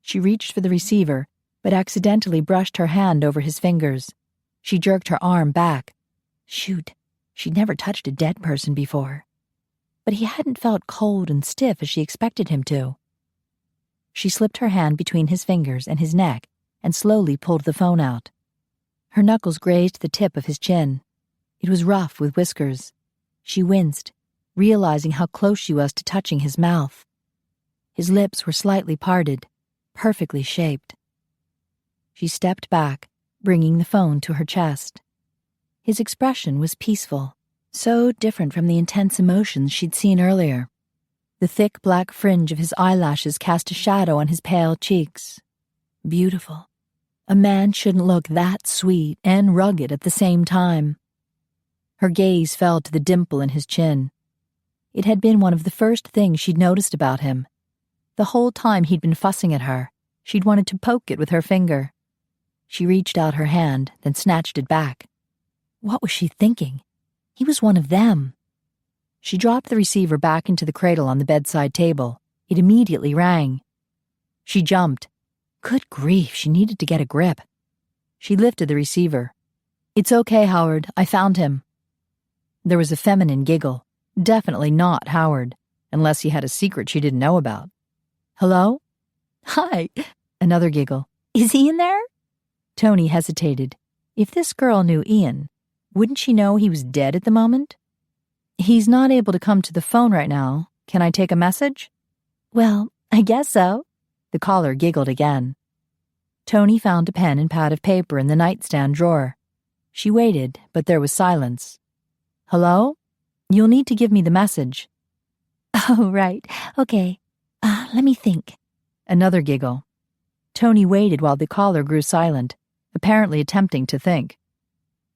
She reached for the receiver, but accidentally brushed her hand over his fingers. She jerked her arm back. Shoot, she'd never touched a dead person before. But he hadn't felt cold and stiff as she expected him to. She slipped her hand between his fingers and his neck and slowly pulled the phone out. Her knuckles grazed the tip of his chin. It was rough with whiskers. She winced, realizing how close she was to touching his mouth. His lips were slightly parted, perfectly shaped. She stepped back, bringing the phone to her chest. His expression was peaceful, so different from the intense emotions she'd seen earlier. The thick black fringe of his eyelashes cast a shadow on his pale cheeks. Beautiful. A man shouldn't look that sweet and rugged at the same time. Her gaze fell to the dimple in his chin. It had been one of the first things she'd noticed about him. The whole time he'd been fussing at her, she'd wanted to poke it with her finger. She reached out her hand, then snatched it back. What was she thinking? He was one of them. She dropped the receiver back into the cradle on the bedside table. It immediately rang. She jumped. Good grief, she needed to get a grip. She lifted the receiver. "It's okay, Howard. I found him." There was a feminine giggle. Definitely not Howard, unless he had a secret she didn't know about. Hello? Hi. Another giggle. Is he in there? Toni hesitated. If this girl knew Ian, wouldn't she know he was dead at the moment? He's not able to come to the phone right now. Can I take a message? Well, I guess so. The caller giggled again. Toni found a pen and pad of paper in the nightstand drawer. She waited, but there was silence. Hello? You'll need to give me the message. Oh, right. Okay. Let me think. Another giggle. Toni waited while the caller grew silent, apparently attempting to think.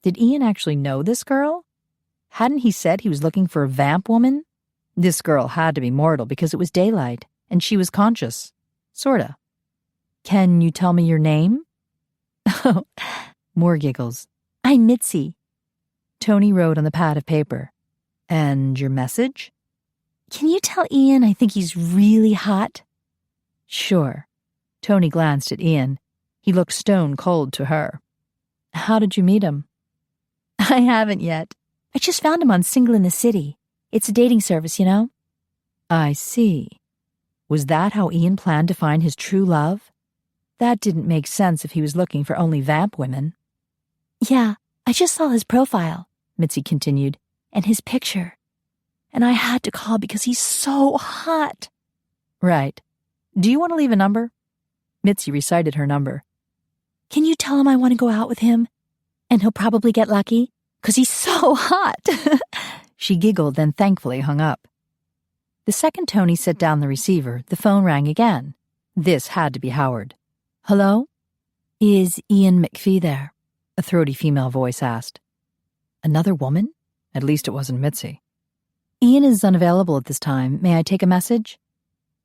Did Ian actually know this girl? Hadn't he said he was looking for a vamp woman? This girl had to be mortal because it was daylight, and she was conscious. Sorta. Can you tell me your name? Oh, more giggles. I'm Mitzi. Toni wrote on the pad of paper. And your message? Can you tell Ian I think he's really hot? Sure. Toni glanced at Ian. He looked stone cold to her. How did you meet him? I haven't yet. I just found him on Single in the City. It's a dating service, you know? I see. Was that how Ian planned to find his true love? That didn't make sense if he was looking for only vamp women. Yeah, I just saw his profile, Mitzi continued, and his picture. And I had to call because he's so hot. Right. Do you want to leave a number? Mitzi recited her number. Can you tell him I want to go out with him? And he'll probably get lucky, 'cause he's so hot. She giggled, then thankfully hung up. The second Toni set down the receiver, the phone rang again. This had to be Howard. Hello? Is Ian MacPhie there? A throaty female voice asked. Another woman? At least it wasn't Mitzi. Ian is unavailable at this time. May I take a message?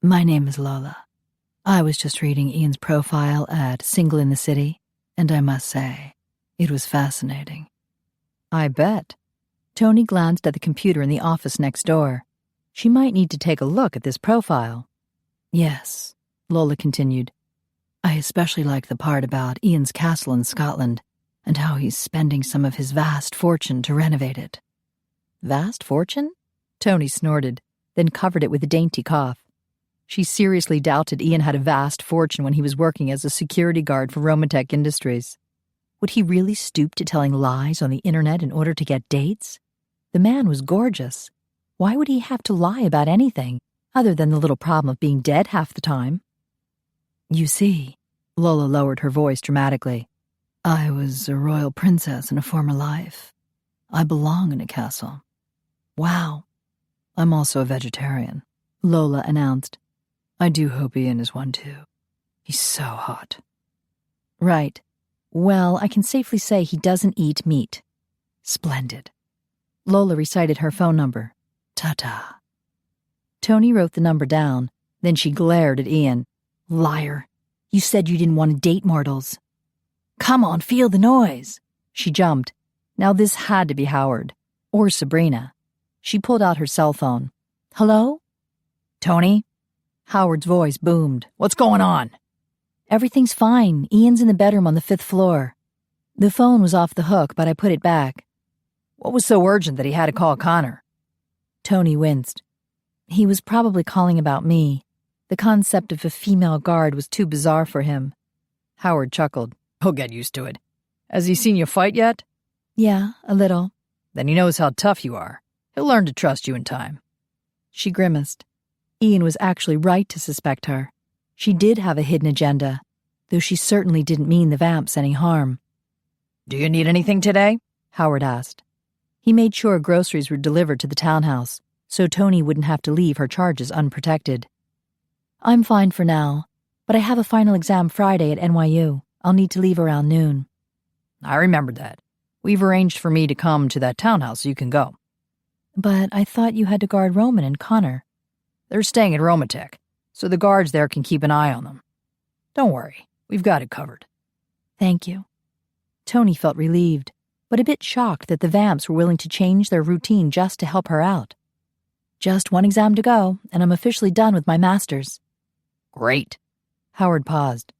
My name is Lola. I was just reading Ian's profile at Single in the City, and I must say, it was fascinating. I bet. Toni glanced at the computer in the office next door. She might need to take a look at this profile. Yes, Lola continued. I especially like the part about Ian's castle in Scotland and how he's spending some of his vast fortune to renovate it. Vast fortune? Toni snorted, then covered it with a dainty cough. She seriously doubted Ian had a vast fortune when he was working as a security guard for Romatech Industries. Would he really stoop to telling lies on the internet in order to get dates? The man was gorgeous. Why would he have to lie about anything, other than the little problem of being dead half the time? You see, Lola lowered her voice dramatically. I was a royal princess in a former life. I belong in a castle. Wow. I'm also a vegetarian, Lola announced. I do hope Ian is one too. He's so hot. Right. Well, I can safely say he doesn't eat meat. Splendid. Lola recited her phone number. Ta-ta. Toni wrote the number down. Then she glared at Ian. Liar. You said you didn't want to date mortals. Come on, feel the noise. She jumped. Now this had to be Howard. Or Sabrina. She pulled out her cell phone. Hello? Toni? Howard's voice boomed. What's going on? Everything's fine. Ian's in the bedroom on the 5th floor. The phone was off the hook, but I put it back. What was so urgent that he had to call Connor? Toni winced. He was probably calling about me. The concept of a female guard was too bizarre for him. Howard chuckled. He'll get used to it. Has he seen you fight yet? Yeah, a little. Then he knows how tough you are. He'll learn to trust you in time. She grimaced. Ian was actually right to suspect her. She did have a hidden agenda, though she certainly didn't mean the vamps any harm. Do you need anything today? Howard asked. He made sure groceries were delivered to the townhouse, so Toni wouldn't have to leave her charges unprotected. I'm fine for now, but I have a final exam Friday at NYU. I'll need to leave around noon. I remembered that. We've arranged for me to come to that townhouse so you can go. But I thought you had to guard Roman and Connor. They're staying at Romatech, so the guards there can keep an eye on them. Don't worry, we've got it covered. Thank you. Toni felt relieved, but a bit shocked that the vamps were willing to change their routine just to help her out. Just one exam to go, and I'm officially done with my master's. Great. Howard paused.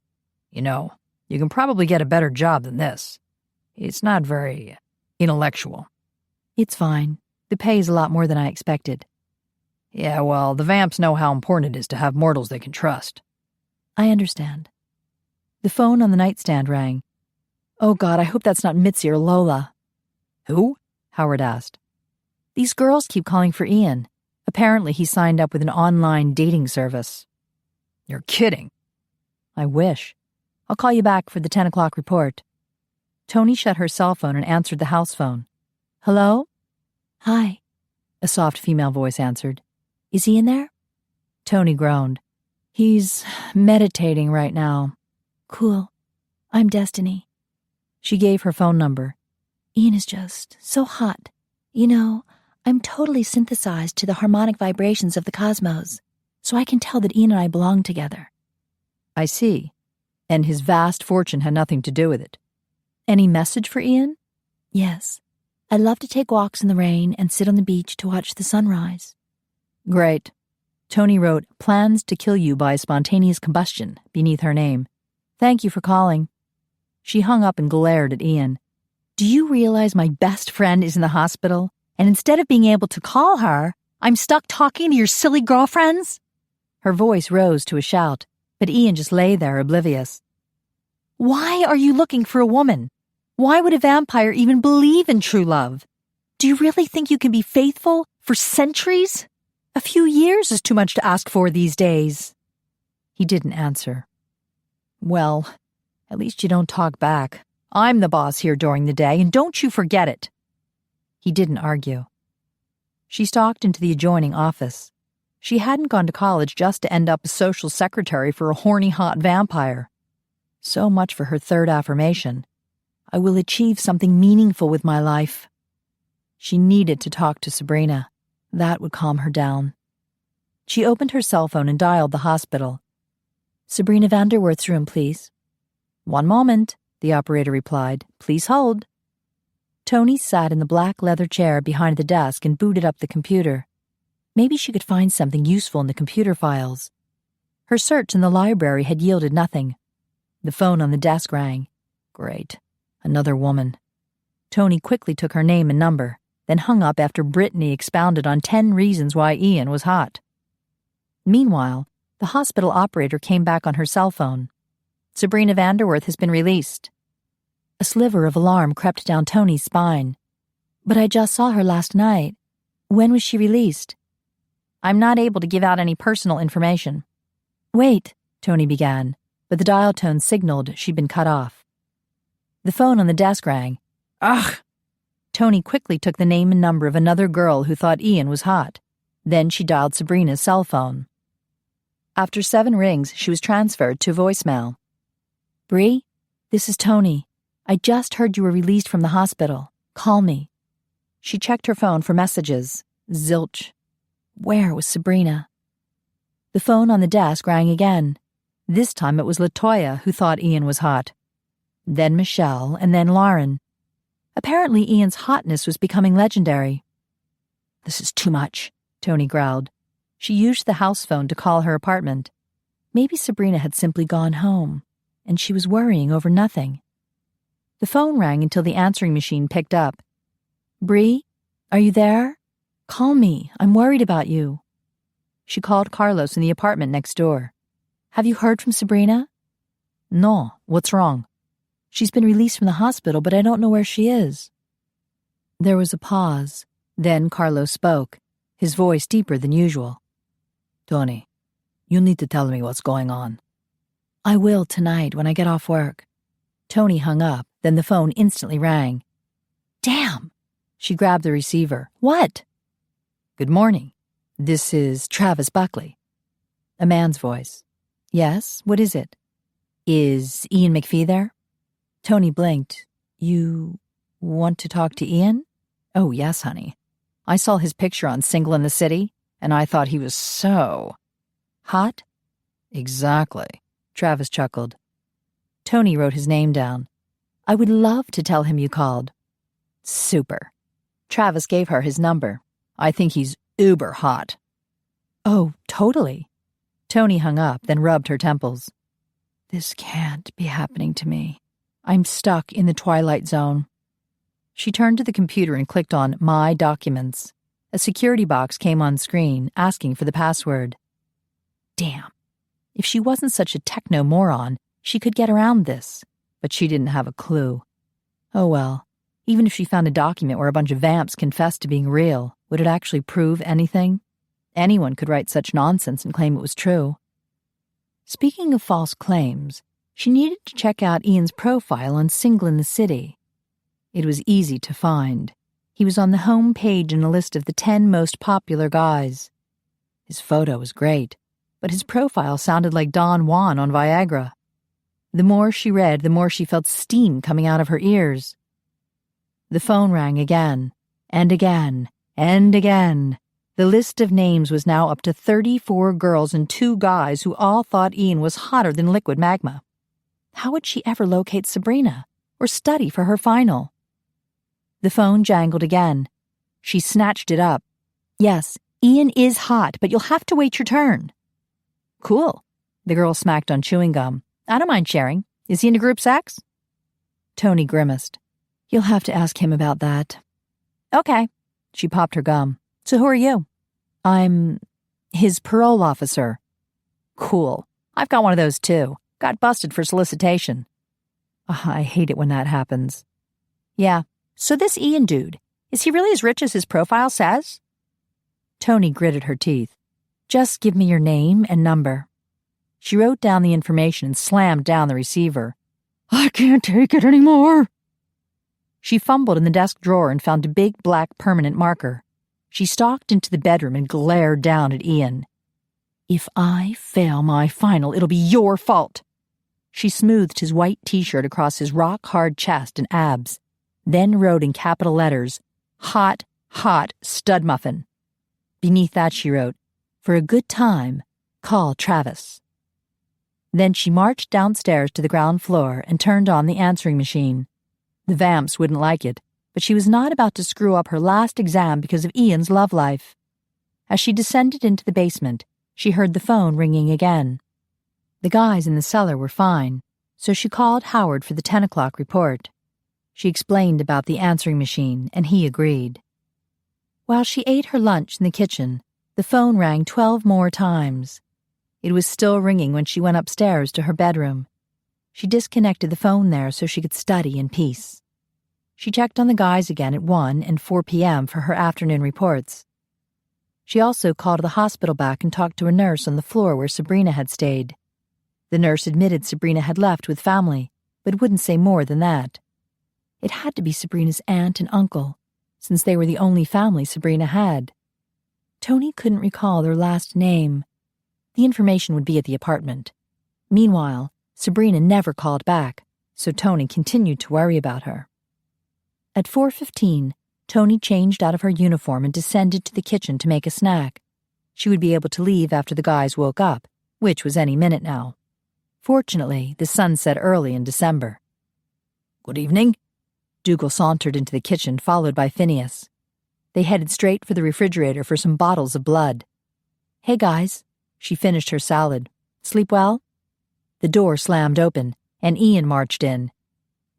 You know, you can probably get a better job than this. It's not very intellectual. It's fine. The pay is a lot more than I expected. Yeah, well, the vamps know how important it is to have mortals they can trust. I understand. The phone on the nightstand rang. Oh God, I hope that's not Mitzi or Lola. Who? Howard asked. These girls keep calling for Ian. Apparently he signed up with an online dating service. You're kidding. I wish. I'll call you back for the 10 o'clock report. Toni shut her cell phone and answered the house phone. Hello? Hi, A soft female voice answered. is he in there? Toni groaned. He's meditating right now. Cool. I'm Destiny. She gave her phone number. Ian is just so hot. You know, I'm totally synthesized to the harmonic vibrations of the cosmos, so I can tell that Ian and I belong together. I see. And his vast fortune had nothing to do with it. Any message for Ian? Yes. I love to take walks in the rain and sit on the beach to watch the sunrise. Great. Toni wrote, "Plans to kill you by spontaneous combustion," beneath her name. Thank you for calling. She hung up and glared at Ian. Do you realize my best friend is in the hospital? And instead of being able to call her, I'm stuck talking to your silly girlfriends? Her voice rose to a shout, but Ian just lay there oblivious. Why are you looking for a woman? Why would a vampire even believe in true love? Do you really think you can be faithful for centuries? A few years is too much to ask for these days. He didn't answer. Well, at least you don't talk back. I'm the boss here during the day, and don't you forget it. He didn't argue. She stalked into the adjoining office. She hadn't gone to college just to end up a social secretary for a horny hot vampire. So much for her third affirmation. I will achieve something meaningful with my life. She needed to talk to Sabrina. That would calm her down. She opened her cell phone and dialed the hospital. Sabrina Vanderwerth's room, please. One moment, the operator replied. Please hold. Toni sat in the black leather chair behind the desk and booted up the computer. Maybe she could find something useful in the computer files. Her search in the library had yielded nothing. The phone on the desk rang. Great. Another woman. Toni quickly took her name and number, then hung up after Brittany expounded on 10 reasons why Ian was hot. Meanwhile, the hospital operator came back on her cell phone. Sabrina Vanderwerth has been released. A sliver of alarm crept down Toni's spine. But I just saw her last night. When was she released? I'm not able to give out any personal information. Wait, Toni began, but the dial tone signaled she'd been cut off. The phone on the desk rang. Ugh! Toni quickly took the name and number of another girl who thought Ian was hot. Then she dialed Sabrina's cell phone. After 7 rings, she was transferred to voicemail. Bree, this is Toni. I just heard you were released from the hospital. Call me. She checked her phone for messages. Zilch. Where was Sabrina? The phone on the desk rang again. This time it was LaToya who thought Ian was hot. Then Michelle, and then Lauren. Apparently Ian's hotness was becoming legendary. This is too much, Toni growled. She used the house phone to call her apartment. Maybe Sabrina had simply gone home, and she was worrying over nothing. The phone rang until the answering machine picked up. Bree, are you there? Call me. I'm worried about you. She called Carlos in the apartment next door. Have you heard from Sabrina? No. What's wrong? She's been released from the hospital, but I don't know where she is. There was a pause. Then Carlos spoke, his voice deeper than usual. Toni, you need to tell me what's going on. I will tonight when I get off work. Toni hung up, then the phone instantly rang. Damn! She grabbed the receiver. What? Good morning. This is Travis Buckley. A man's voice. Yes, what is it? Is Ian MacPhie there? Toni blinked. You want to talk to Ian? Oh, yes, honey. I saw his picture on Single in the City, and I thought he was so hot. Exactly, Travis chuckled. Toni wrote his name down. I would love to tell him you called. Super. Travis gave her his number. I think he's uber hot. Oh, totally. Toni hung up, then rubbed her temples. This can't be happening to me. I'm stuck in the Twilight Zone. She turned to the computer and clicked on My Documents. A security box came on screen, asking for the password. Damn. If she wasn't such a techno-moron, she could get around this. But she didn't have a clue. Oh well, even if she found a document where a bunch of vamps confessed to being real, would it actually prove anything? Anyone could write such nonsense and claim it was true. Speaking of false claims, she needed to check out Ian's profile on Single in the City. It was easy to find. He was on the home page in a list of the 10 most popular guys. His photo was great, but his profile sounded like Don Juan on Viagra. The more she read, the more she felt steam coming out of her ears. The phone rang again, and again, and again. The list of names was now up to 34 girls and 2 guys who all thought Ian was hotter than liquid magma. How would she ever locate Sabrina, or study for her final? The phone jangled again. She snatched it up. Yes, Ian is hot, but you'll have to wait your turn. Cool. The girl smacked on chewing gum. I don't mind sharing. Is he into group sex? Toni grimaced. You'll have to ask him about that. Okay. She popped her gum. So who are you? I'm his parole officer. Cool. I've got one of those too. Got busted for solicitation. I hate it when that happens. Yeah. So this Ian dude, is he really as rich as his profile says? Toni gritted her teeth. Just give me your name and number. She wrote down the information and slammed down the receiver. I can't take it anymore. She fumbled in the desk drawer and found a big black permanent marker. She stalked into the bedroom and glared down at Ian. If I fail my final, it'll be your fault. She smoothed his white t-shirt across his rock-hard chest and abs, then wrote in capital letters, Hot, hot stud muffin. Beneath that she wrote, For a good time, call Travis. Then she marched downstairs to the ground floor and turned on the answering machine. The vamps wouldn't like it, but she was not about to screw up her last exam because of Ian's love life. As she descended into the basement, she heard the phone ringing again. The guys in the cellar were fine, so she called Howard for the 10 o'clock report. She explained about the answering machine, and he agreed. While she ate her lunch in the kitchen, the phone rang 12 more times. It was still ringing when she went upstairs to her bedroom. She disconnected the phone there so she could study in peace. She checked on the guys again at 1 and 4 p.m. for her afternoon reports. She also called the hospital back and talked to a nurse on the floor where Sabrina had stayed. The nurse admitted Sabrina had left with family, but wouldn't say more than that. It had to be Sabrina's aunt and uncle, since they were the only family Sabrina had. Toni couldn't recall their last name. The information would be at the apartment. Meanwhile, Sabrina never called back, so Toni continued to worry about her. At 4:15, Toni changed out of her uniform and descended to the kitchen to make a snack. She would be able to leave after the guys woke up, which was any minute now. Fortunately, the sun set early in December. Good evening. Dougal sauntered into the kitchen, followed by Phineas. They headed straight for the refrigerator for some bottles of blood. Hey, guys. She finished her salad. Sleep well? The door slammed open, and Ian marched in.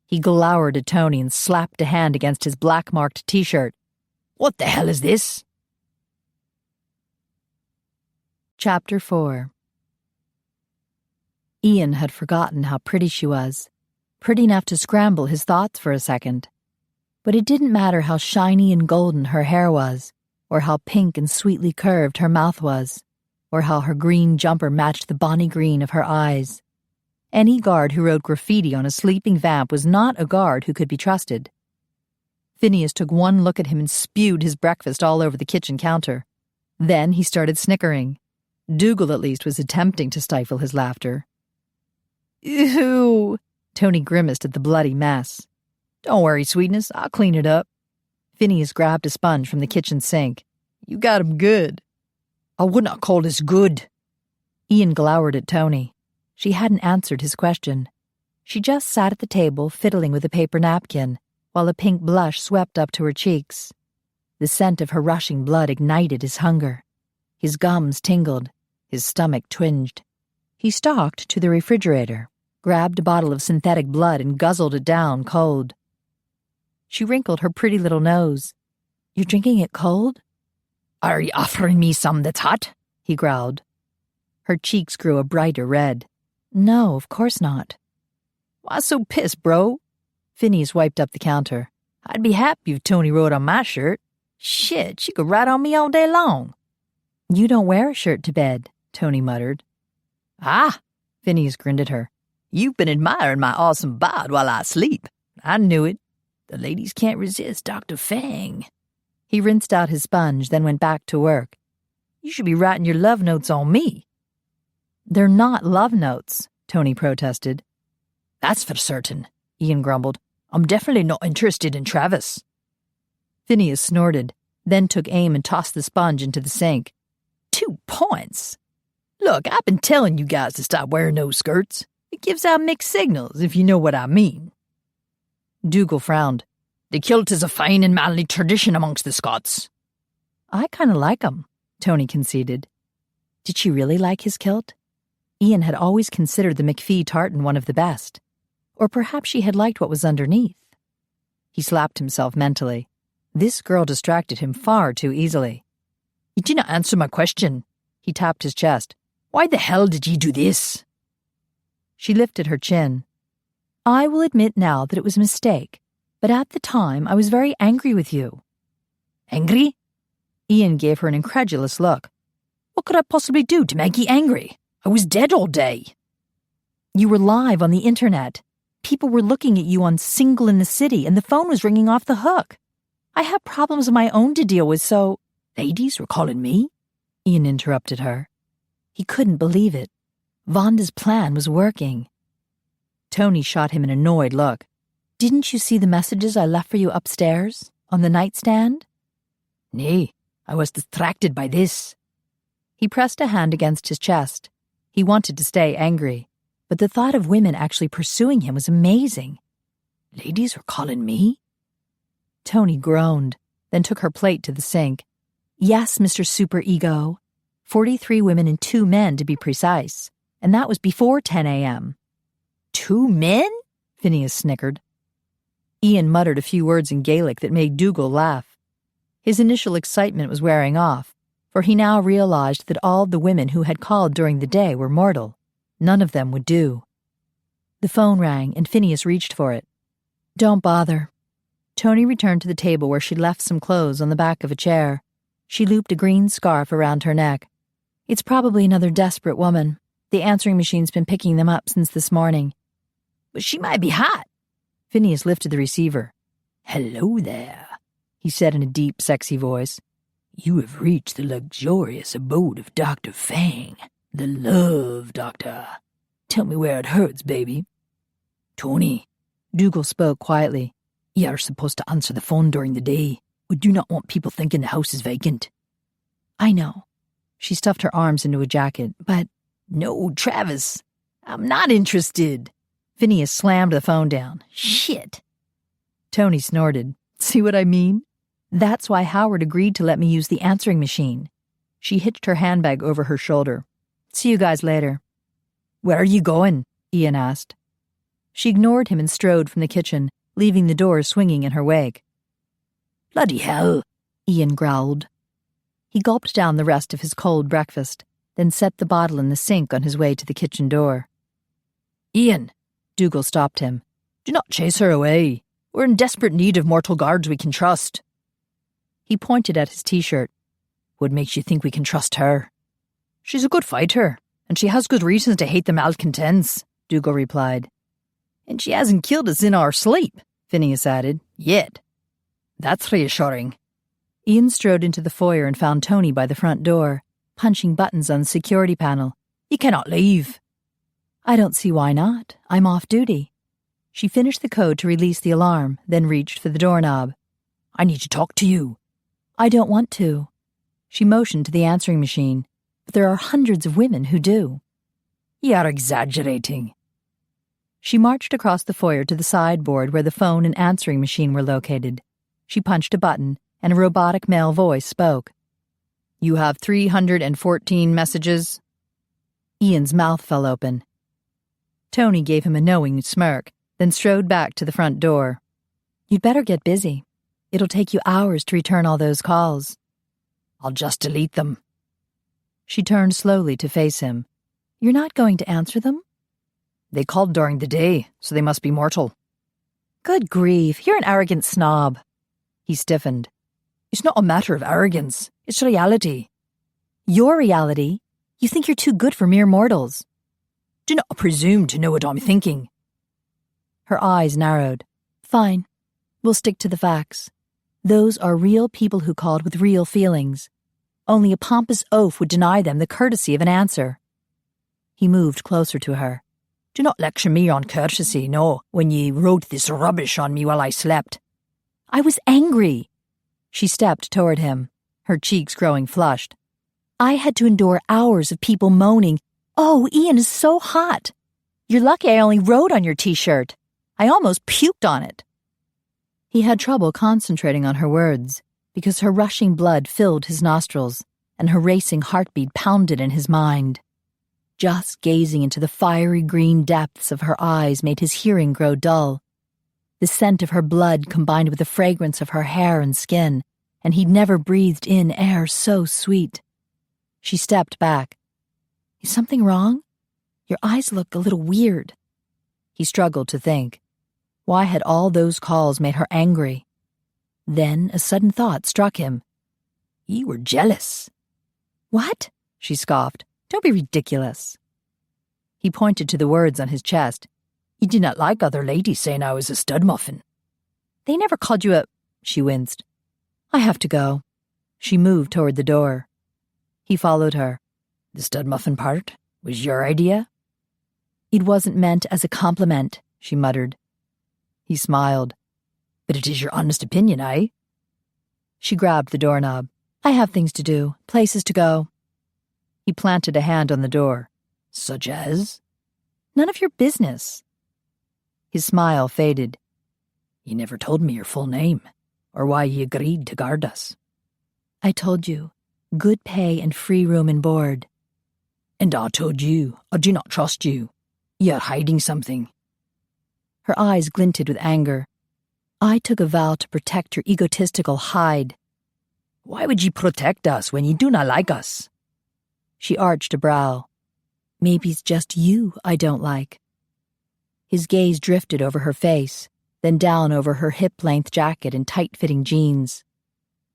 He glowered at Toni and slapped a hand against his black-marked t-shirt. What the hell is this? Chapter 4. Ian had forgotten how pretty she was, pretty enough to scramble his thoughts for a second. But it didn't matter how shiny and golden her hair was, or how pink and sweetly curved her mouth was, or how her green jumper matched the bonny green of her eyes. Any guard who wrote graffiti on a sleeping vamp was not a guard who could be trusted. Phineas took one look at him and spewed his breakfast all over the kitchen counter. Then he started snickering. Dougal, at least, was attempting to stifle his laughter. Ew! Toni grimaced at the bloody mess. Don't worry, sweetness, I'll clean it up. Phineas grabbed a sponge from the kitchen sink. You got him good. I would not call this good. Ian glowered at Toni. She hadn't answered his question. She just sat at the table fiddling with a paper napkin, while a pink blush swept up to her cheeks. The scent of her rushing blood ignited his hunger. His gums tingled. His stomach twinged. He stalked to the refrigerator, grabbed a bottle of synthetic blood and guzzled it down cold. She wrinkled her pretty little nose. You're drinking it cold? Are you offering me some that's hot? He growled. Her cheeks grew a brighter red. No, of course not. Why so pissed, bro? Phineas wiped up the counter. I'd be happy if Toni wrote on my shirt. Shit, she could write on me all day long. You don't wear a shirt to bed, Toni muttered. Ah, Phineas grinned at her. You've been admiring my awesome bod while I sleep. I knew it. The ladies can't resist Dr. Fang. He rinsed out his sponge, then went back to work. You should be writing your love notes on me. They're not love notes, Toni protested. That's for certain, Ian grumbled. I'm definitely not interested in Travis. Phineas snorted, then took aim and tossed the sponge into the sink. 2 points. Look, I've been telling you guys to stop wearing those skirts. It gives out mixed signals, if you know what I mean. Dougal frowned. The kilt is a fine and manly tradition amongst the Scots. I kind of like 'em, Toni conceded. Did she really like his kilt? Ian had always considered the MacPhie tartan one of the best. Or perhaps she had liked what was underneath. He slapped himself mentally. This girl distracted him far too easily. You did not answer my question. He tapped his chest. Why the hell did ye do this? She lifted her chin. I will admit now that it was a mistake, but at the time I was very angry with you. Angry? Ian gave her an incredulous look. What could I possibly do to make ye angry? I was dead all day. You were live on the internet. People were looking at you on Single in the City, and the phone was ringing off the hook. I have problems of my own to deal with, so— Ladies were calling me? Ian interrupted her. He couldn't believe it. Vonda's plan was working. Toni shot him an annoyed look. Didn't you see the messages I left for you upstairs, on the nightstand? Nay, I was distracted by this. He pressed a hand against his chest. He wanted to stay angry, but the thought of women actually pursuing him was amazing. Ladies were calling me? Toni groaned, then took her plate to the sink. Yes, Mr. Superego. 43 women and 2 men, to be precise. And that was before 10 a.m. 2 men? Phineas snickered. Ian muttered a few words in Gaelic that made Dougal laugh. His initial excitement was wearing off, for he now realized that all the women who had called during the day were mortal. None of them would do. The phone rang, and Phineas reached for it. Don't bother. Toni returned to the table where she'd left some clothes on the back of a chair. She looped a green scarf around her neck. It's probably another desperate woman. The answering machine's been picking them up since this morning. But she might be hot. Phineas lifted the receiver. Hello there, he said in a deep, sexy voice. You have reached the luxurious abode of Dr. Fang, the love doctor. Tell me where it hurts, baby. Toni, Dougal spoke quietly. You are supposed to answer the phone during the day. We do not want people thinking the house is vacant. I know. She stuffed her arms into a jacket, but— No, Travis, I'm not interested. Phineas slammed the phone down. Shit. Toni snorted. See what I mean? That's why Howard agreed to let me use the answering machine. She hitched her handbag over her shoulder. See you guys later. Where are you going? Ian asked. She ignored him and strode from the kitchen, leaving the door swinging in her wake. Bloody hell, Ian growled. He gulped down the rest of his cold breakfast, then set the bottle in the sink on his way to the kitchen door. Ian, Dougal stopped him. Do not chase her away. We're in desperate need of mortal guards we can trust. He pointed at his t-shirt. What makes you think we can trust her? She's a good fighter, and she has good reasons to hate the malcontents, Dougal replied. And she hasn't killed us in our sleep, Phineas added, yet. That's reassuring. Ian strode into the foyer and found Toni by the front door, punching buttons on the security panel. You cannot leave. I don't see why not. I'm off duty. She finished the code to release the alarm, then reached for the doorknob. I need to talk to you. I don't want to. She motioned to the answering machine, but there are hundreds of women who do. You are exaggerating. She marched across the foyer to the sideboard where the phone and answering machine were located. She punched a button, and a robotic male voice spoke. You have 314 messages. Ian's mouth fell open. Toni gave him a knowing smirk, then strode back to the front door. You'd better get busy. It'll take you hours to return all those calls. I'll just delete them. She turned slowly to face him. You're not going to answer them? They called during the day, so they must be mortal. Good grief, you're an arrogant snob. He stiffened. It's not a matter of arrogance. It's reality. Your reality? You think you're too good for mere mortals. Do not presume to know what I'm thinking. Her eyes narrowed. Fine. We'll stick to the facts. Those are real people who called with real feelings. Only a pompous oaf would deny them the courtesy of an answer. He moved closer to her. Do not lecture me on courtesy, no, when ye wrote this rubbish on me while I slept. I was angry. She stepped toward him, her cheeks growing flushed. I had to endure hours of people moaning, "Oh, Ian is so hot. You're lucky I only wrote on your t-shirt. I almost puked on it." He had trouble concentrating on her words because her rushing blood filled his nostrils and her racing heartbeat pounded in his mind. Just gazing into the fiery green depths of her eyes made his hearing grow dull. The scent of her blood combined with the fragrance of her hair and skin, and he'd never breathed in air so sweet. She stepped back. Is something wrong? Your eyes look a little weird. He struggled to think. Why had all those calls made her angry? Then a sudden thought struck him. Ye were jealous. What? She scoffed. Don't be ridiculous. He pointed to the words on his chest. Ye did not like other ladies saying I was a stud muffin. They never called you a... She winced. I have to go. She moved toward the door. He followed her. The stud muffin part was your idea? It wasn't meant as a compliment, she muttered. He smiled. But it is your honest opinion, eh? She grabbed the doorknob. I have things to do, places to go. He planted a hand on the door. Such as? None of your business. His smile faded. You never told me your full name, or why you agreed to guard us. I told you. Good pay and free room and board. And I told you, I do not trust you. You're hiding something. Her eyes glinted with anger. I took a vow to protect your egotistical hide. Why would you protect us when you do not like us? She arched a brow. Maybe it's just you I don't like. His gaze drifted over her face, then down over her hip-length jacket and tight-fitting jeans.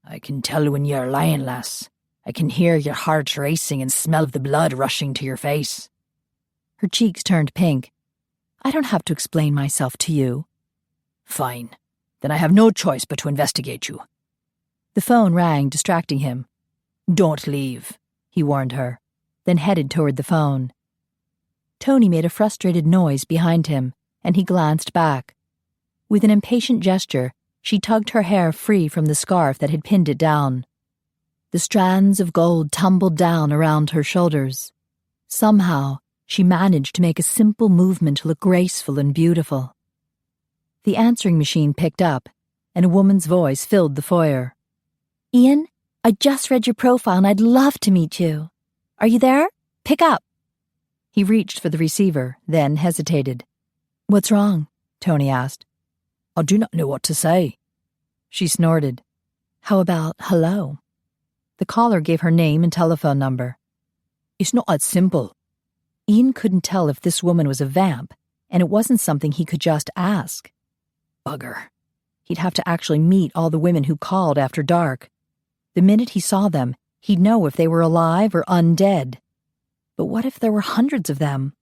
I can tell when you're lying, lass. I can hear your heart racing and smell the blood rushing to your face. Her cheeks turned pink. I don't have to explain myself to you. Fine. Then I have no choice but to investigate you. The phone rang, distracting him. Don't leave, he warned her, then headed toward the phone. Toni made a frustrated noise behind him, and he glanced back. With an impatient gesture, she tugged her hair free from the scarf that had pinned it down. The strands of gold tumbled down around her shoulders. Somehow, she managed to make a simple movement look graceful and beautiful. The answering machine picked up, and a woman's voice filled the foyer. Ian, I just read your profile and I'd love to meet you. Are you there? Pick up. He reached for the receiver, then hesitated. What's wrong? Toni asked. I do not know what to say. She snorted. How about hello? The caller gave her name and telephone number. It's not that simple. Ian couldn't tell if this woman was a vamp, and it wasn't something he could just ask. Bugger. He'd have to actually meet all the women who called after dark. The minute he saw them, he'd know if they were alive or undead. But what if there were hundreds of them?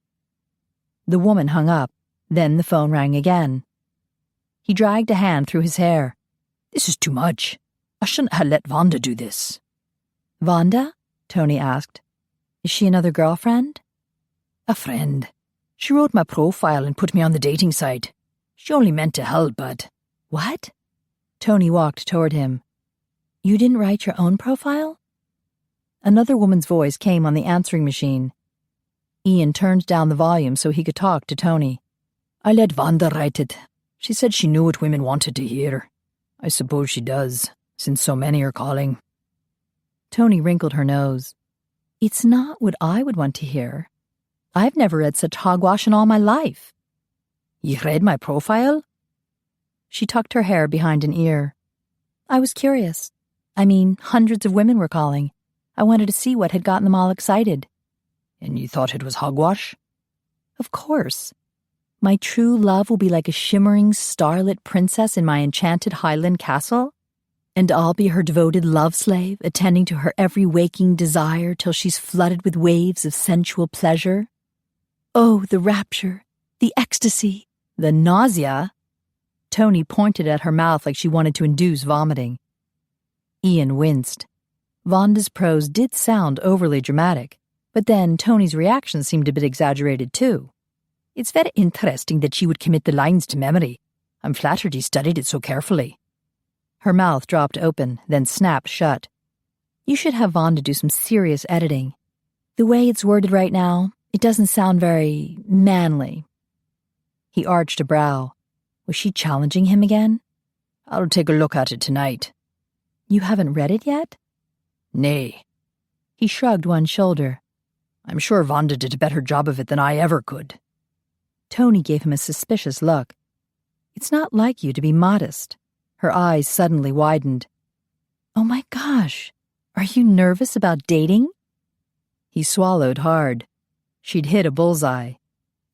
The woman hung up, then the phone rang again. He dragged a hand through his hair. This is too much. I shouldn't have let Vonda do this. Vonda? Toni asked. Is she another girlfriend? A friend. She wrote my profile and put me on the dating site. She only meant to help, but... What? Toni walked toward him. You didn't write your own profile? Another woman's voice came on the answering machine. Ian turned down the volume so he could talk to Toni. I let Vonda write it. She said she knew what women wanted to hear. I suppose she does, since so many are calling. Toni wrinkled her nose. It's not what I would want to hear. I've never read such hogwash in all my life. You read my profile? She tucked her hair behind an ear. I was curious. I mean, hundreds of women were calling. I wanted to see what had gotten them all excited. And you thought it was hogwash? Of course. My true love will be like a shimmering, starlit princess in my enchanted Highland castle, and I'll be her devoted love slave, attending to her every waking desire till she's flooded with waves of sensual pleasure. Oh, the rapture, the ecstasy, the nausea. Toni pointed at her mouth like she wanted to induce vomiting. Ian winced. Vonda's prose did sound overly dramatic, but then Toni's reaction seemed a bit exaggerated too. It's very interesting that she would commit the lines to memory. I'm flattered he studied it so carefully. Her mouth dropped open, then snapped shut. You should have Vonda do some serious editing. The way it's worded right now, it doesn't sound very manly. He arched a brow. Was she challenging him again? I'll take a look at it tonight. You haven't read it yet? Nay. He shrugged one shoulder. I'm sure Vonda did a better job of it than I ever could. Toni gave him a suspicious look. It's not like you to be modest. Her eyes suddenly widened. Oh my gosh, are you nervous about dating? He swallowed hard. She'd hit a bullseye.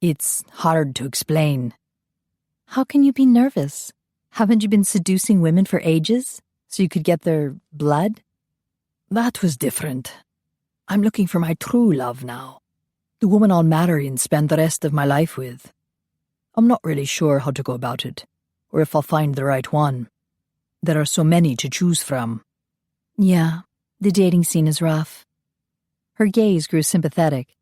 It's hard to explain. How can you be nervous? Haven't you been seducing women for ages, so you could get their blood? That was different. I'm looking for my true love now. The woman I'll marry and spend the rest of my life with. I'm not really sure how to go about it, or if I'll find the right one. There are so many to choose from. Yeah, the dating scene is rough. Her gaze grew sympathetic.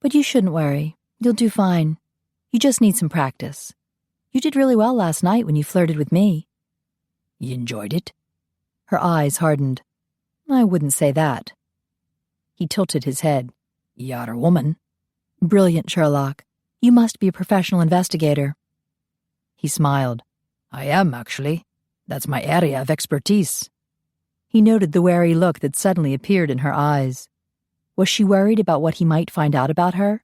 But you shouldn't worry. You'll do fine. You just need some practice. You did really well last night when you flirted with me. You enjoyed it? Her eyes hardened. I wouldn't say that. He tilted his head. You're a woman. Brilliant, Sherlock. You must be a professional investigator. He smiled. I am, actually. That's my area of expertise. He noted the wary look that suddenly appeared in her eyes. Was she worried about what he might find out about her?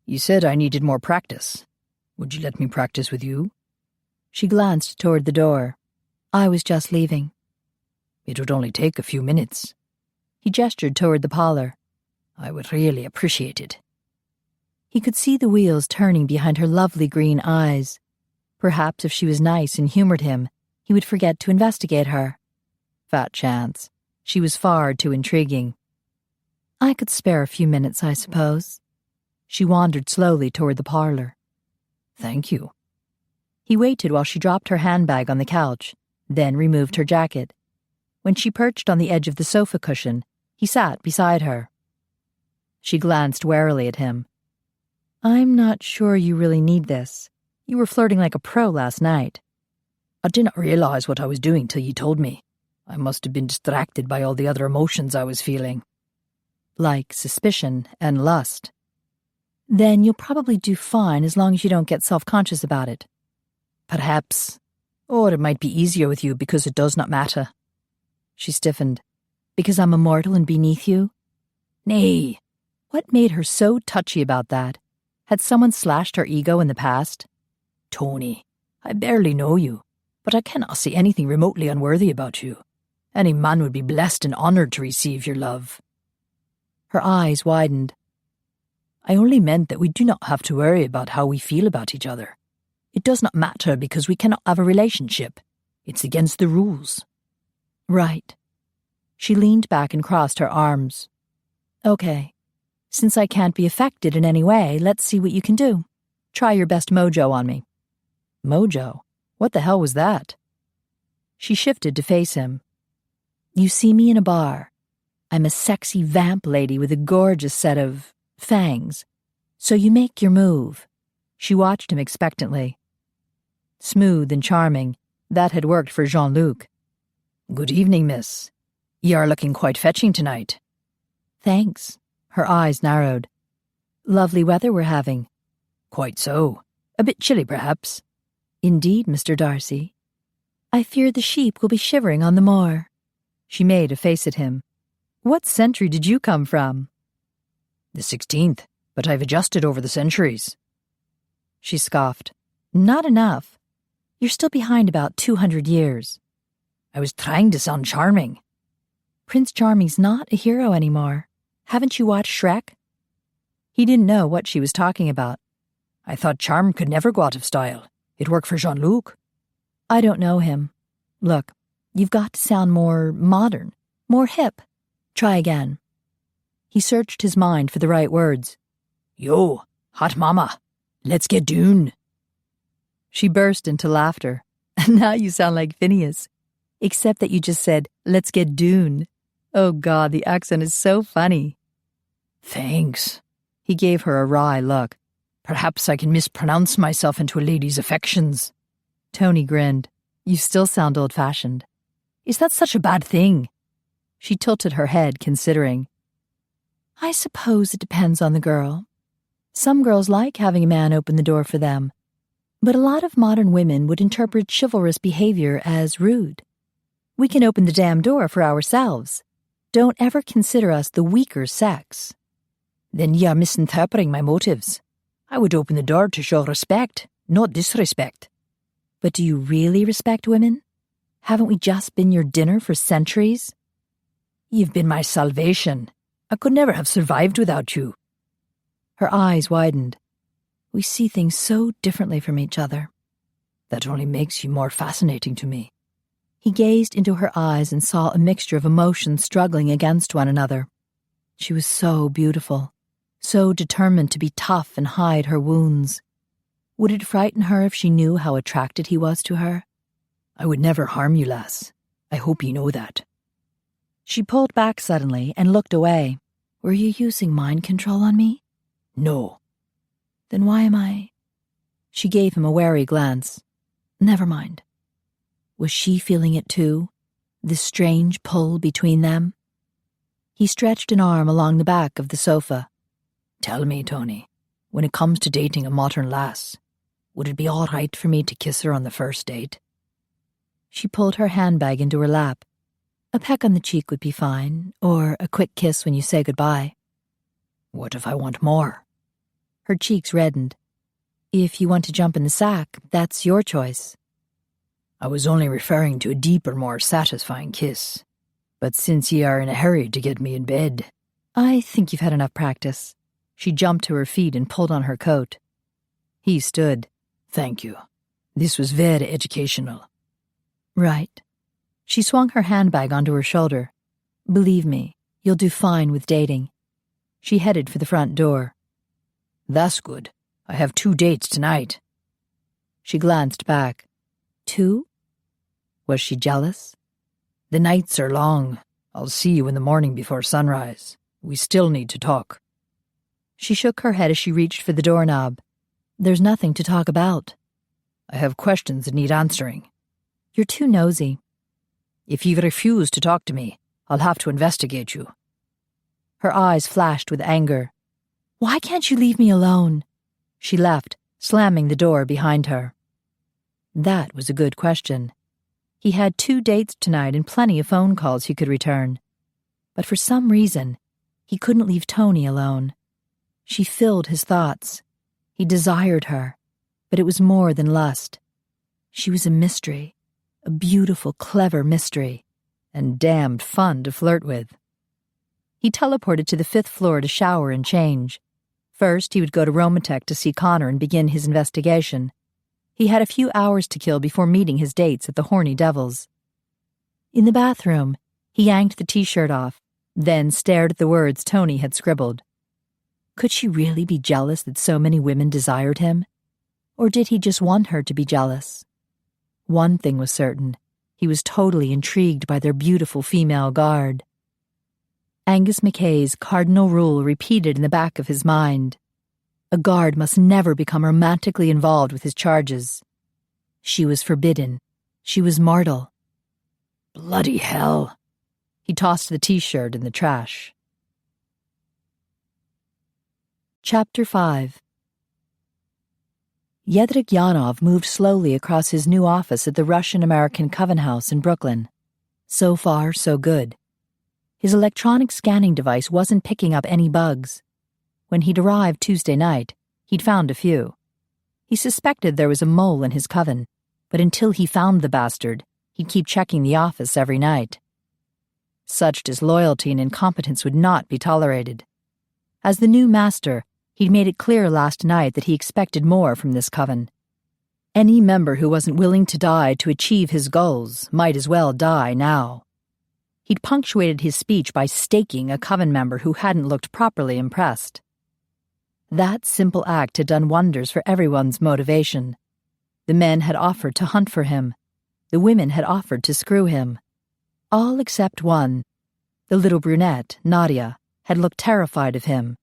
You said I needed more practice. Would you let me practice with you? She glanced toward the door. I was just leaving. It would only take a few minutes. He gestured toward the parlor. I would really appreciate it. He could see the wheels turning behind her lovely green eyes. Perhaps if she was nice and humored him, he would forget to investigate her. Fat chance. She was far too intriguing. I could spare a few minutes, I suppose. She wandered slowly toward the parlor. Thank you. He waited while she dropped her handbag on the couch, then removed her jacket. When she perched on the edge of the sofa cushion, he sat beside her. She glanced warily at him. I'm not sure you really need this. You were flirting like a pro last night. I didn't realize what I was doing till you told me. I must have been distracted by all the other emotions I was feeling. Like suspicion and lust. Then you'll probably do fine as long as you don't get self-conscious about it. Perhaps. Or it might be easier with you because it does not matter. She stiffened. Because I'm immortal and beneath you? Nay. What made her so touchy about that? Had someone slashed her ego in the past? Toni, I barely know you, but I cannot see anything remotely unworthy about you. Any man would be blessed and honored to receive your love. Her eyes widened. I only meant that we do not have to worry about how we feel about each other. It does not matter because we cannot have a relationship. It's against the rules. Right. She leaned back and crossed her arms. Okay. Since I can't be affected in any way, let's see what you can do. Try your best mojo on me. Mojo? What the hell was that? She shifted to face him. You see me in a bar. I'm a sexy vamp lady with a gorgeous set of fangs. So you make your move. She watched him expectantly. Smooth and charming, that had worked for Jean-Luc. Good evening, miss. You are looking quite fetching tonight. Thanks. Her eyes narrowed. Lovely weather we're having. Quite so. A bit chilly, perhaps. Indeed, Mr. Darcy. I fear the sheep will be shivering on the moor. She made a face at him. What century did you come from? The 16th, but I've adjusted over the centuries. She scoffed. Not enough. You're still behind about 200 years. I was trying to sound charming. Prince Charming's not a hero anymore. Haven't you watched Shrek? He didn't know what she was talking about. I thought charm could never go out of style. It worked for Jean-Luc. I don't know him. Look, you've got to sound more modern, more hip. Try again. He searched his mind for the right words. Yo, hot mama, let's get Dune. She burst into laughter. Now you sound like Phineas. Except that you just said, let's get Dune. Oh God, the accent is so funny. Thanks. He gave her a wry look. Perhaps I can mispronounce myself into a lady's affections. Toni grinned. You still sound old-fashioned. Is that such a bad thing? She tilted her head, considering. I suppose it depends on the girl. Some girls like having a man open the door for them, but a lot of modern women would interpret chivalrous behavior as rude. We can open the damn door for ourselves. Don't ever consider us the weaker sex. Then you're misinterpreting my motives. I would open the door to show respect, not disrespect. But do you really respect women? Haven't we just been your dinner for centuries? You've been my salvation. I could never have survived without you. Her eyes widened. We see things so differently from each other. That only makes you more fascinating to me. He gazed into her eyes and saw a mixture of emotions struggling against one another. She was so beautiful, so determined to be tough and hide her wounds. Would it frighten her if she knew how attracted he was to her? I would never harm you, lass. I hope you know that. She pulled back suddenly and looked away. Were you using mind control on me? No. Then why am I? She gave him a wary glance. Never mind. Was she feeling it too? This strange pull between them? He stretched an arm along the back of the sofa. Tell me, Toni, when it comes to dating a modern lass, would it be all right for me to kiss her on the first date? She pulled her handbag into her lap. A peck on the cheek would be fine, or a quick kiss when you say goodbye. What if I want more? Her cheeks reddened. If you want to jump in the sack, that's your choice. I was only referring to a deeper, more satisfying kiss. But since ye are in a hurry to get me in bed... I think you've had enough practice. She jumped to her feet and pulled on her coat. He stood. Thank you. This was very educational. Right. She swung her handbag onto her shoulder. Believe me, you'll do fine with dating. She headed for the front door. That's good. I have 2 dates tonight. She glanced back. 2? Was she jealous? The nights are long. I'll see you in the morning before sunrise. We still need to talk. She shook her head as she reached for the doorknob. There's nothing to talk about. I have questions that need answering. You're too nosy. If you refuse to talk to me, I'll have to investigate you. Her eyes flashed with anger. Why can't you leave me alone? She left, slamming the door behind her. That was a good question. He had 2 dates tonight and plenty of phone calls he could return. But for some reason, he couldn't leave Toni alone. She filled his thoughts. He desired her, but it was more than lust. She was a mystery, a beautiful, clever mystery, and damned fun to flirt with. He teleported to the 5th floor to shower and change. First, he would go to Romatech to see Connor and begin his investigation. He had a few hours to kill before meeting his dates at the Horny Devils. In the bathroom, he yanked the t-shirt off, then stared at the words Toni had scribbled. Could she really be jealous that so many women desired him? Or did he just want her to be jealous? One thing was certain. He was totally intrigued by their beautiful female guard. Angus McKay's cardinal rule repeated in the back of his mind. A guard must never become romantically involved with his charges. She was forbidden. She was mortal. Bloody hell. He tossed the t-shirt in the trash. Chapter 5. Yedrik Yanov moved slowly across his new office at the Russian-American Coven House in Brooklyn. So far, so good. His electronic scanning device wasn't picking up any bugs. When he'd arrived Tuesday night, he'd found a few. He suspected there was a mole in his coven, but until he found the bastard, he'd keep checking the office every night. Such disloyalty and incompetence would not be tolerated. As the new master, he'd made it clear last night that he expected more from this coven. Any member who wasn't willing to die to achieve his goals might as well die now. He'd punctuated his speech by staking a coven member who hadn't looked properly impressed. That simple act had done wonders for everyone's motivation. The men had offered to hunt for him. The women had offered to screw him. All except one. The little brunette, Nadia, had looked terrified of him.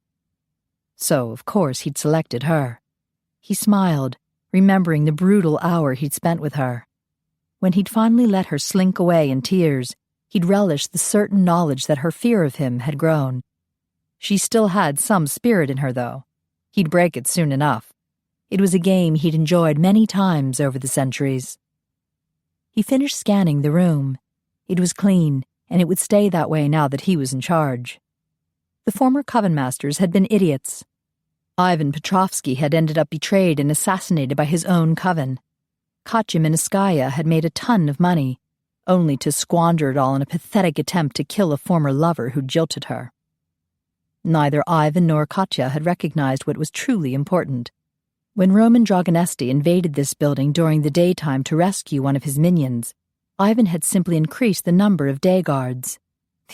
So, of course, he'd selected her. He smiled, remembering the brutal hour he'd spent with her. When he'd finally let her slink away in tears, he'd relished the certain knowledge that her fear of him had grown. She still had some spirit in her, though. He'd break it soon enough. It was a game he'd enjoyed many times over the centuries. He finished scanning the room. It was clean, and it would stay that way now that he was in charge. The former coven masters had been idiots. Ivan Petrovsky had ended up betrayed and assassinated by his own coven. Katya Miniskaya had made a ton of money, only to squander it all in a pathetic attempt to kill a former lover who jilted her. Neither Ivan nor Katya had recognized what was truly important. When Roman Dragonesti invaded this building during the daytime to rescue one of his minions, Ivan had simply increased the number of day guards.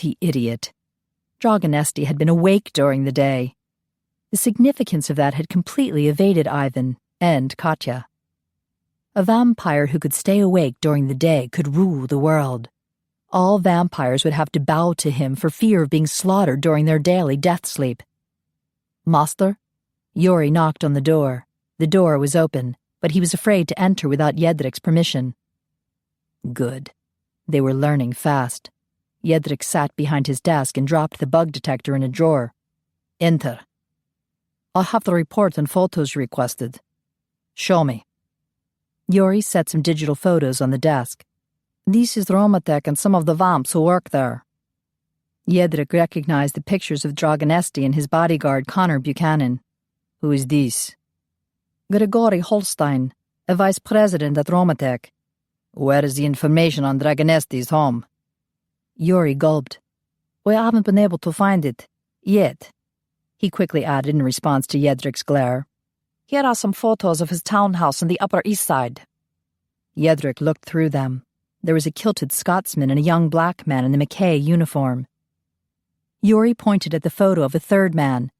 The idiot. Dragonesti had been awake during the day. The significance of that had completely evaded Ivan and Katya. A vampire who could stay awake during the day could rule the world. All vampires would have to bow to him for fear of being slaughtered during their daily death sleep. "Master?" Yuri knocked on the door. The door was open, but he was afraid to enter without Jedrik's permission. Good. They were learning fast. Jedrik sat behind his desk and dropped the bug detector in a drawer. "Enter." "I have the report and photos you requested." "Show me." Yuri set some digital photos on the desk. "This is Romatek and some of the vamps who work there." Jedrik recognized the pictures of Dragonesti and his bodyguard Connor Buchanan. "Who is this?" "Grigory Holstein, a vice president at Romatek." "Where is the information on Dragonesti's home?" Yuri gulped. "We haven't been able to find it. Yet." He quickly added in response to Jedrik's glare. "Here are some photos of his townhouse on the Upper East Side." Jedrik looked through them. There was a kilted Scotsman and a young black man in the Mackay uniform. Yuri pointed at the photo of a third man.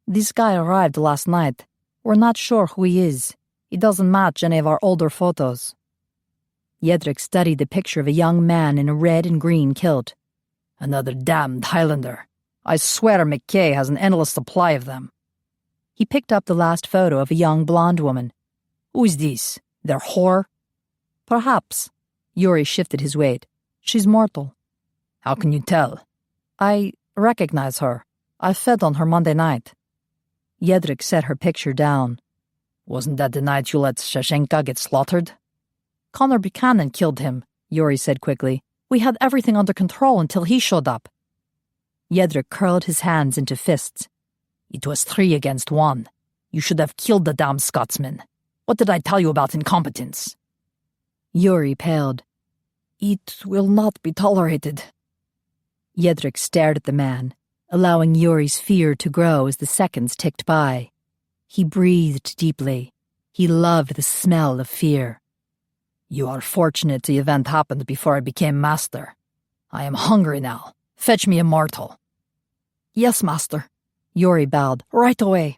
"This guy arrived last night. We're not sure who he is. He doesn't match any of our older photos." Jedrik studied the picture of a young man in a red and green kilt. "Another damned Highlander. I swear Mackay has an endless supply of them." He picked up the last photo of a young blonde woman. "Who is this? Their whore?" "Perhaps." Yuri shifted his weight. "She's mortal." "How can you tell?" "I recognize her. I fed on her Monday night." Jedrik set her picture down. "Wasn't that the night you let Shashenka get slaughtered?" "Connor Buchanan killed him," Yuri said quickly. "We had everything under control until he showed up." Jedrik curled his hands into fists. "It was 3 against 1. You should have killed the damn Scotsman. What did I tell you about incompetence?" Yuri paled. "It will not be tolerated." Jedrik stared at the man, allowing Yuri's fear to grow as the seconds ticked by. He breathed deeply. He loved the smell of fear. "You are fortunate the event happened before I became master. I am hungry now. Fetch me a mortal." "Yes, master." Yuri bowed. "Right away."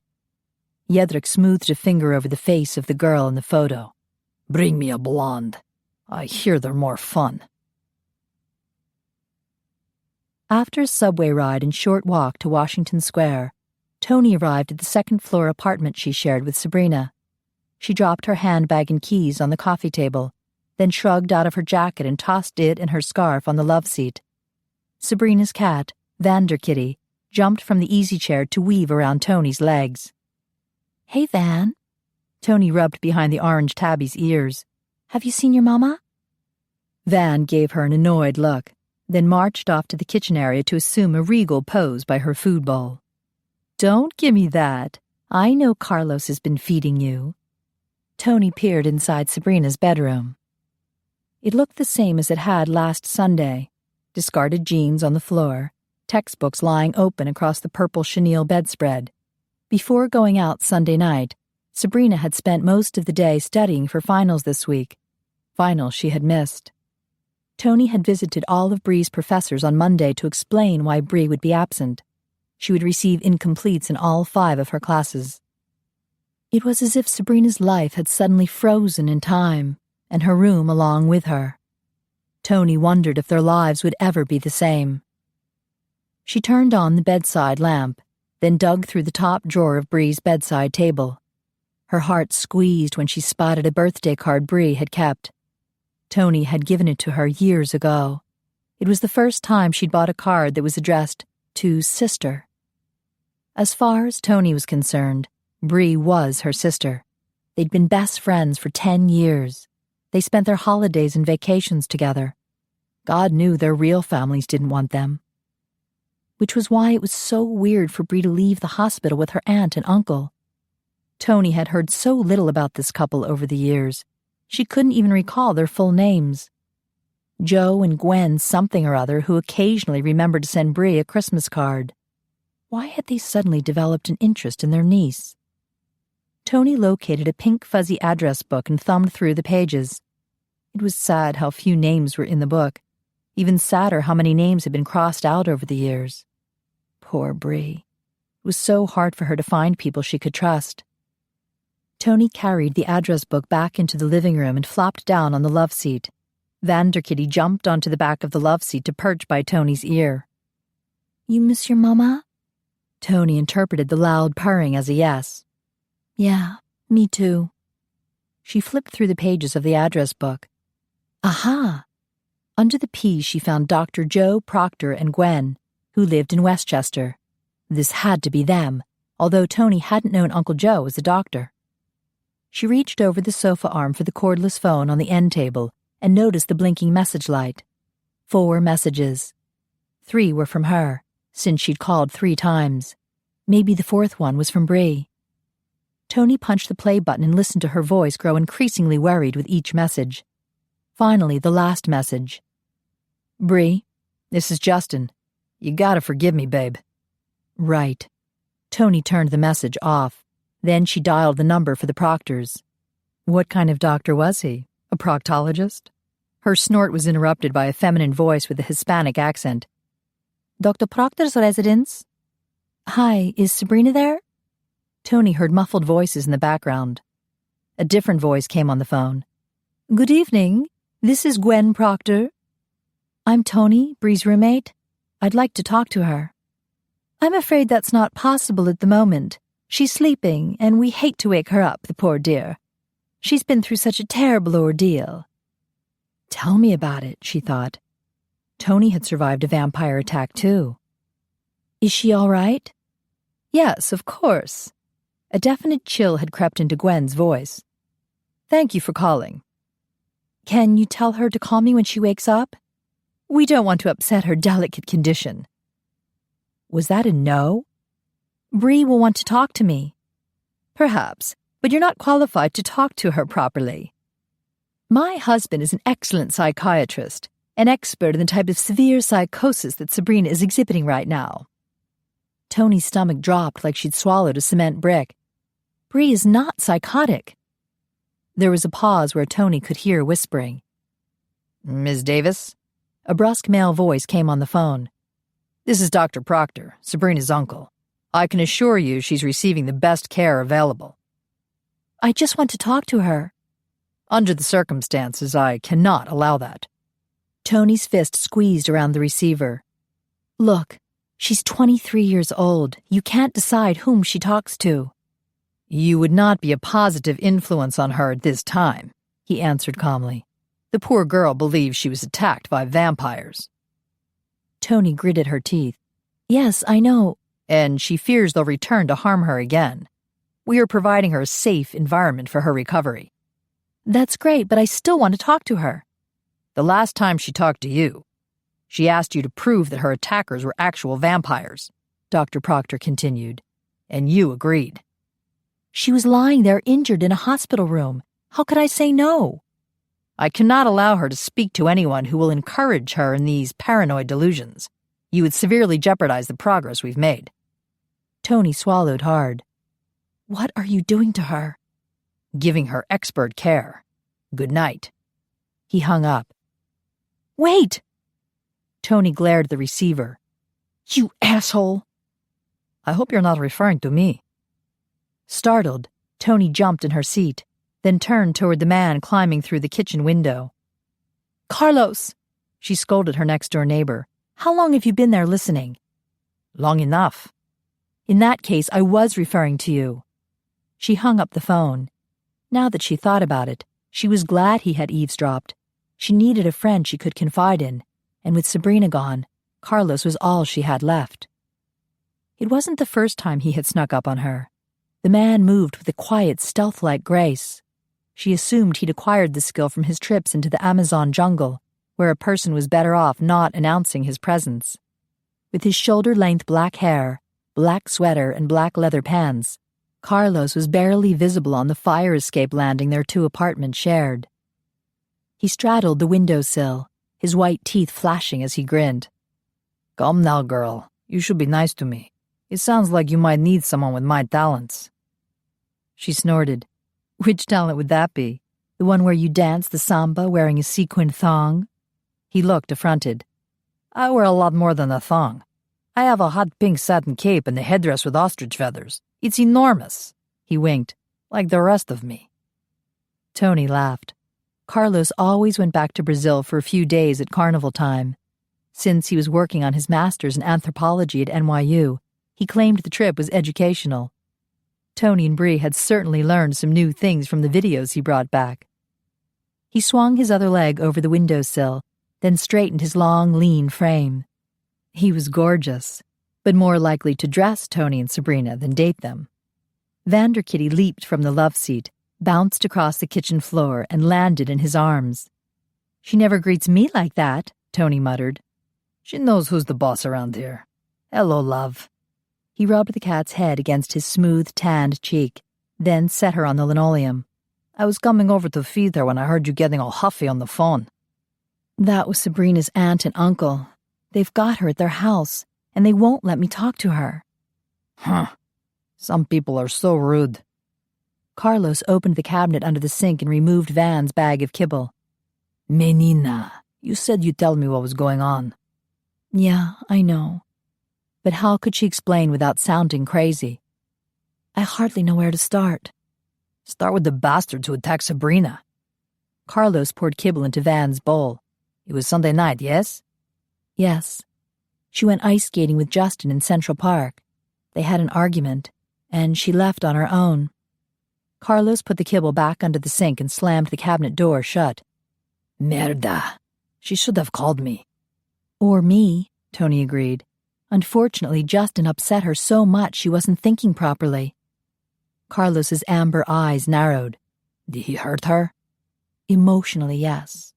Jedrik smoothed a finger over the face of the girl in the photo. "Bring me a blonde. I hear they're more fun." After a subway ride and short walk to Washington Square, Toni arrived at the second-floor apartment she shared with Sabrina. She dropped her handbag and keys on the coffee table, then shrugged out of her jacket and tossed it and her scarf on the love seat. Sabrina's cat, Vanderkitty, jumped from the easy chair to weave around Toni's legs. "Hey, Van." Toni rubbed behind the orange tabby's ears. "Have you seen your mama?" Van gave her an annoyed look, then marched off to the kitchen area to assume a regal pose by her food bowl. "Don't give me that. I know Carlos has been feeding you." Toni peered inside Sabrina's bedroom. It looked the same as it had last Sunday. discarded jeans on the floor, textbooks lying open across the purple chenille bedspread. Before going out Sunday night, Sabrina had spent most of the day studying for finals this week. Finals she had missed. Toni had visited all of Bree's professors on Monday to explain why Bree would be absent. She would receive incompletes in all 5 of her classes. It was as if Sabrina's life had suddenly frozen in time, and her room along with her. Toni wondered if their lives would ever be the same. She turned on the bedside lamp, then dug through the top drawer of Bree's bedside table. Her heart squeezed when she spotted a birthday card Bree had kept. Toni had given it to her years ago. It was the first time she'd bought a card that was addressed to Sister. As far as Toni was concerned, Bree was her sister. They'd been best friends for 10 years. They spent their holidays and vacations together. God knew their real families didn't want them. Which was why it was so weird for Bree to leave the hospital with her aunt and uncle. Toni had heard so little about this couple over the years. She couldn't even recall their full names. Joe and Gwen something or other who occasionally remembered to send Bree a Christmas card. Why had they suddenly developed an interest in their niece? Toni located a pink fuzzy address book and thumbed through the pages. It was sad how few names were in the book. Even sadder how many names had been crossed out over the years. Poor Bree. It was so hard for her to find people she could trust. Toni carried the address book back into the living room and flopped down on the love seat. Vanderkitty jumped onto the back of the love seat to perch by Toni's ear. You miss your mama? Toni interpreted the loud purring as a yes. Yeah, me too. She flipped through the pages of the address book. Aha! Under the P she found Dr. Joe Proctor and Gwen, who lived in Westchester. This had to be them, although Toni hadn't known Uncle Joe as a doctor. She reached over the sofa arm for the cordless phone on the end table and noticed the blinking message light. 4 messages. 3 were from her, since she'd called 3 times. Maybe the 4th one was from Bree. Toni punched the play button and listened to her voice grow increasingly worried with each message. Finally, the last message. Bree, this is Justin. You gotta forgive me, babe. Right. Toni turned the message off. Then she dialed the number for the Proctors. What kind of doctor was he? A proctologist? Her snort was interrupted by a feminine voice with a Hispanic accent. Dr. Proctor's residence? Hi, is Sabrina there? Toni heard muffled voices in the background. A different voice came on the phone. Good evening. This is Gwen Proctor. I'm Toni, Bree's roommate. I'd like to talk to her. I'm afraid that's not possible at the moment. She's sleeping, and we hate to wake her up, the poor dear. She's been through such a terrible ordeal. Tell me about it, she thought. Toni had survived a vampire attack, too. Is she all right? Yes, of course. A definite chill had crept into Gwen's voice. Thank you for calling. Can you tell her to call me when she wakes up? We don't want to upset her delicate condition. Was that a no? Bree will want to talk to me. Perhaps, but you're not qualified to talk to her properly. My husband is an excellent psychiatrist, an expert in the type of severe psychosis that Sabrina is exhibiting right now. Toni's stomach dropped like she'd swallowed a cement brick. Bree is not psychotic. There was a pause where Toni could hear whispering. Ms. Davis? A brusque male voice came on the phone. This is Dr. Proctor, Sabrina's uncle. I can assure you she's receiving the best care available. I just want to talk to her. Under the circumstances, I cannot allow that. Toni's fist squeezed around the receiver. Look, she's 23 years old. You can't decide whom she talks to. You would not be a positive influence on her at this time, he answered calmly. The poor girl believes she was attacked by vampires. Toni gritted her teeth. Yes, I know. And she fears they'll return to harm her again. We are providing her a safe environment for her recovery. That's great, but I still want to talk to her. The last time she talked to you, she asked you to prove that her attackers were actual vampires, Dr. Proctor continued, and you agreed. She was lying there injured in a hospital room. How could I say no? I cannot allow her to speak to anyone who will encourage her in these paranoid delusions. You would severely jeopardize the progress we've made." Toni swallowed hard. "What are you doing to her?" "Giving her expert care. Good night." He hung up. Wait! Toni glared at the receiver. You asshole! "I hope you're not referring to me." Startled, Toni jumped in her seat, then turned toward the man climbing through the kitchen window. Carlos! She scolded her next-door neighbor. "How long have you been there listening?" "Long enough." "In that case, I was referring to you." She hung up the phone. Now that she thought about it, she was glad he had eavesdropped. She needed a friend she could confide in, and with Sabrina gone, Carlos was all she had left. It wasn't the first time he had snuck up on her. The man moved with a quiet, stealth-like grace. She assumed he'd acquired the skill from his trips into the Amazon jungle, where a person was better off not announcing his presence. With his shoulder-length black hair, black sweater, and black leather pants, Carlos was barely visible on the fire escape landing their two apartments shared. He straddled the windowsill, his white teeth flashing as he grinned. "Come now, girl. You should be nice to me. It sounds like you might need someone with my talents." She snorted. "Which talent would that be? The one where you dance the samba wearing a sequined thong?" He looked affronted. "I wear a lot more than a thong. I have a hot pink satin cape and a headdress with ostrich feathers. It's enormous." He winked. "Like the rest of me." Toni laughed. Carlos always went back to Brazil for a few days at carnival time. Since he was working on his master's in anthropology at NYU, he claimed the trip was educational. Toni and Bree had certainly learned some new things from the videos he brought back. He swung his other leg over the windowsill, then straightened his long, lean frame. He was gorgeous, but more likely to dress Toni and Sabrina than date them. Vanderkitty leaped from the love seat, bounced across the kitchen floor, and landed in his arms. "She never greets me like that," Toni muttered. "She knows who's the boss around here. Hello, love." He rubbed the cat's head against his smooth, tanned cheek, then set her on the linoleum. "I was coming over to feed her when I heard you getting all huffy on the phone." "That was Sabrina's aunt and uncle. They've got her at their house, and they won't let me talk to her." "Huh. Some people are so rude." Carlos opened the cabinet under the sink and removed Van's bag of kibble. "Menina, you said you'd tell me what was going on." "Yeah, I know." But how could she explain without sounding crazy? "I hardly know where to start." "Start with the bastards who attacked Sabrina." Carlos poured kibble into Van's bowl. "It was Sunday night, yes?" "Yes. She went ice skating with Justin in Central Park. They had an argument, and she left on her own." Carlos put the kibble back under the sink and slammed the cabinet door shut. "Merda. She should have called me." "Or me," Toni agreed. Unfortunately, Justin upset her so much she wasn't thinking properly. Carlos's amber eyes narrowed. "Did he hurt her?" "Emotionally, yes.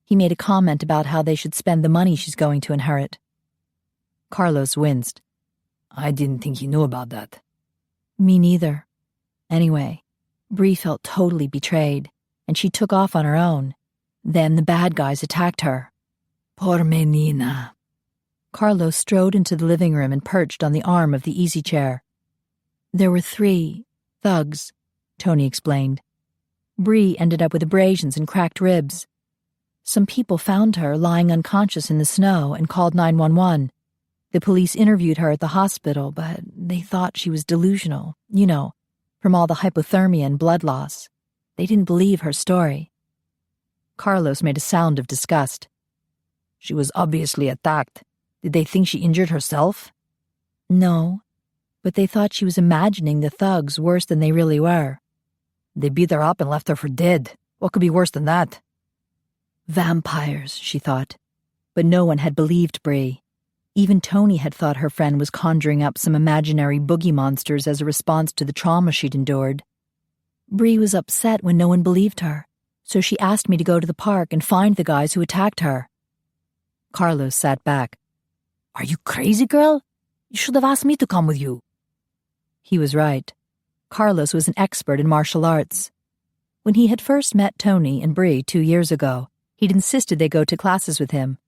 He made a comment about how they should spend the money she's going to inherit." Carlos winced. "I didn't think he knew about that." "Me neither. Anyway, Bree felt totally betrayed, and she took off on her own. Then the bad guys attacked her." "Poor menina." Carlos strode into the living room and perched on the arm of the easy chair. "There were 3 thugs," Toni explained. "Bree ended up with abrasions and cracked ribs. Some people found her lying unconscious in the snow and called 911. The police interviewed her at the hospital, but they thought she was delusional, from all the hypothermia and blood loss. They didn't believe her story." Carlos made a sound of disgust. "She was obviously attacked. Did they think she injured herself?" "No, but they thought she was imagining the thugs worse than they really were." "They beat her up and left her for dead. What could be worse than that?" "Vampires," she thought. But no one had believed Bree. Even Toni had thought her friend was conjuring up some imaginary boogie monsters as a response to the trauma she'd endured. Bree was upset when no one believed her, so she asked me to go to the park and find the guys who attacked her. Carlos sat back. "Are you crazy, girl? You should have asked me to come with you." He was right. Carlos was an expert in martial arts. When he had first met Toni and Bree 2 years ago, he'd insisted they go to classes with him.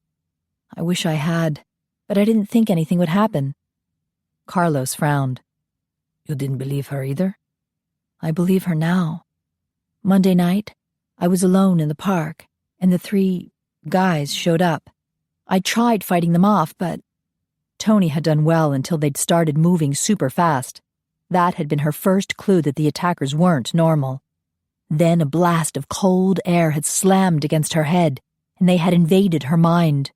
I wish I had, but I didn't think anything would happen. Carlos frowned. You didn't believe her either? I believe her now. Monday night, I was alone in the park, and the 3 guys showed up. I tried fighting them off, but Toni had done well until they'd started moving super fast. That had been her first clue that the attackers weren't normal. Then a blast of cold air had slammed against her head, and they had invaded her mind.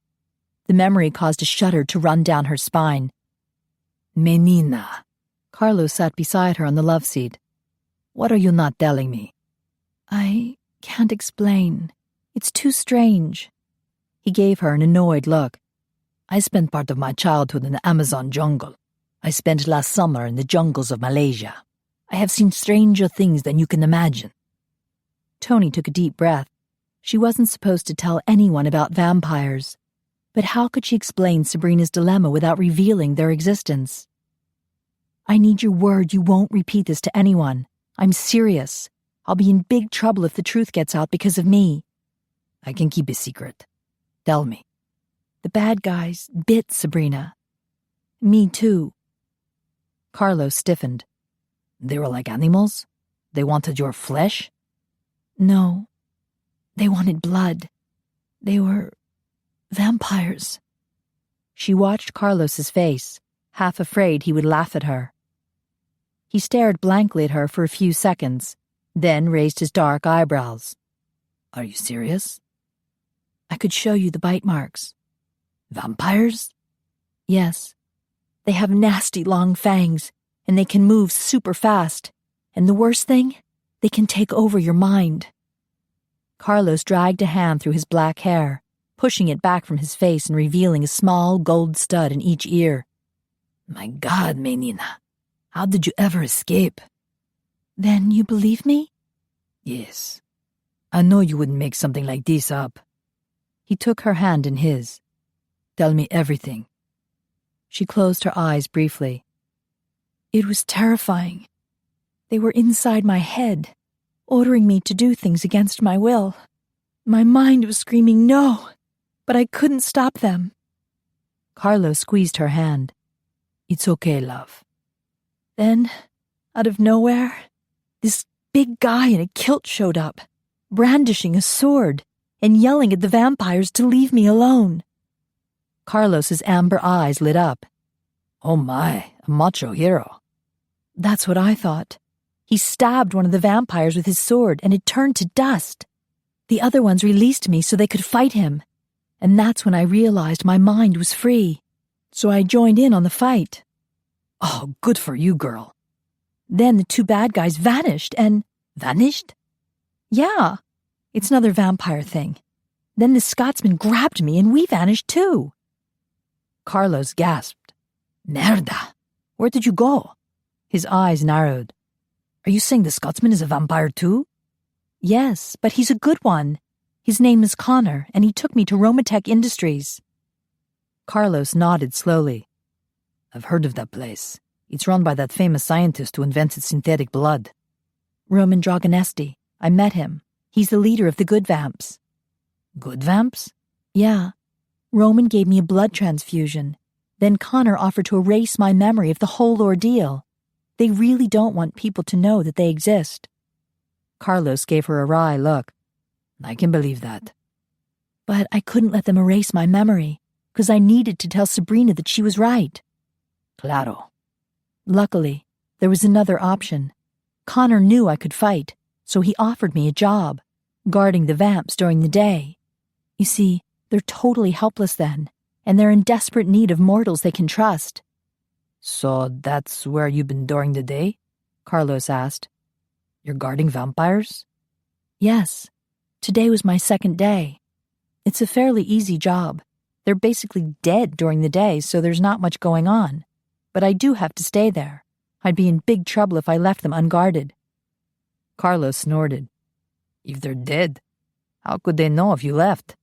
The memory caused a shudder to run down her spine. Menina. Carlos sat beside her on the love seat. What are you not telling me? I can't explain. It's too strange. He gave her an annoyed look. I spent part of my childhood in the Amazon jungle. I spent last summer in the jungles of Malaysia. I have seen stranger things than you can imagine. Toni took a deep breath. She wasn't supposed to tell anyone about vampires. But how could she explain Sabrina's dilemma without revealing their existence? I need your word you won't repeat this to anyone. I'm serious. I'll be in big trouble if the truth gets out because of me. I can keep a secret. Tell me. The bad guys bit Sabrina. Me too. Carlos stiffened. They were like animals? They wanted your flesh? No. They wanted blood. They were vampires. She watched Carlos's face, half afraid he would laugh at her. He stared blankly at her for a few seconds, then raised his dark eyebrows. Are you serious? I could show you the bite marks. Vampires? Yes. They have nasty long fangs, and they can move super fast. And the worst thing, they can take over your mind. Carlos dragged a hand through his black hair, pushing it back from his face and revealing a small gold stud in each ear. My God, Menina. How did you ever escape? Then you believe me? Yes. I know you wouldn't make something like this up. He took her hand in his. Tell me everything. She closed her eyes briefly. It was terrifying. They were inside my head, ordering me to do things against my will. My mind was screaming no, but I couldn't stop them. Carlos squeezed her hand. It's okay, love. Then, out of nowhere, this big guy in a kilt showed up, brandishing a sword and yelling at the vampires to leave me alone. Carlos's amber eyes lit up. Oh my, a macho hero. That's what I thought. He stabbed one of the vampires with his sword and it turned to dust. The other ones released me so they could fight him. And that's when I realized my mind was free. So I joined in on the fight. Oh, good for you, girl. Then the 2 bad guys vanished and... Vanished? Yeah. It's another vampire thing. Then the Scotsman grabbed me and we vanished too. Carlos gasped. Merda! Where did you go? His eyes narrowed. Are you saying the Scotsman is a vampire too? Yes, but he's a good one. His name is Connor, and he took me to Romatech Industries. Carlos nodded slowly. I've heard of that place. It's run by that famous scientist who invented synthetic blood. Roman Dragonesti. I met him. He's the leader of the good vamps. Good vamps? Yeah. Roman gave me a blood transfusion. Then Connor offered to erase my memory of the whole ordeal. They really don't want people to know that they exist. Carlos gave her a wry look. I can believe that. But I couldn't let them erase my memory, because I needed to tell Sabrina that she was right. Claro. Luckily, there was another option. Connor knew I could fight, so he offered me a job, guarding the vamps during the day. You see, they're totally helpless then, and they're in desperate need of mortals they can trust. So that's where you've been during the day? Carlos asked. You're guarding vampires? Yes. Today was my 2nd day. It's a fairly easy job. They're basically dead during the day, so there's not much going on. But I do have to stay there. I'd be in big trouble if I left them unguarded. Carlos snorted. If they're dead, how could they know if you left?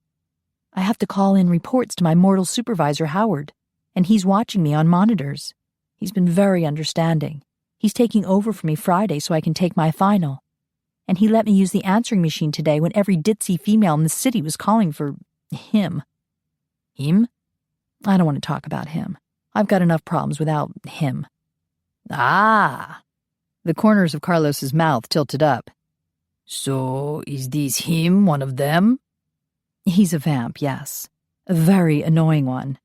I have to call in reports to my mortal supervisor, Howard, and he's watching me on monitors. He's been very understanding. He's taking over for me Friday so I can take my final. and he let me use the answering machine today when every ditzy female in the city was calling for him. Him? I don't want to talk about him. I've got enough problems without him. Ah! The corners of Carlos's mouth tilted up. So, is this him, one of them? He's a vamp, yes. A very annoying one.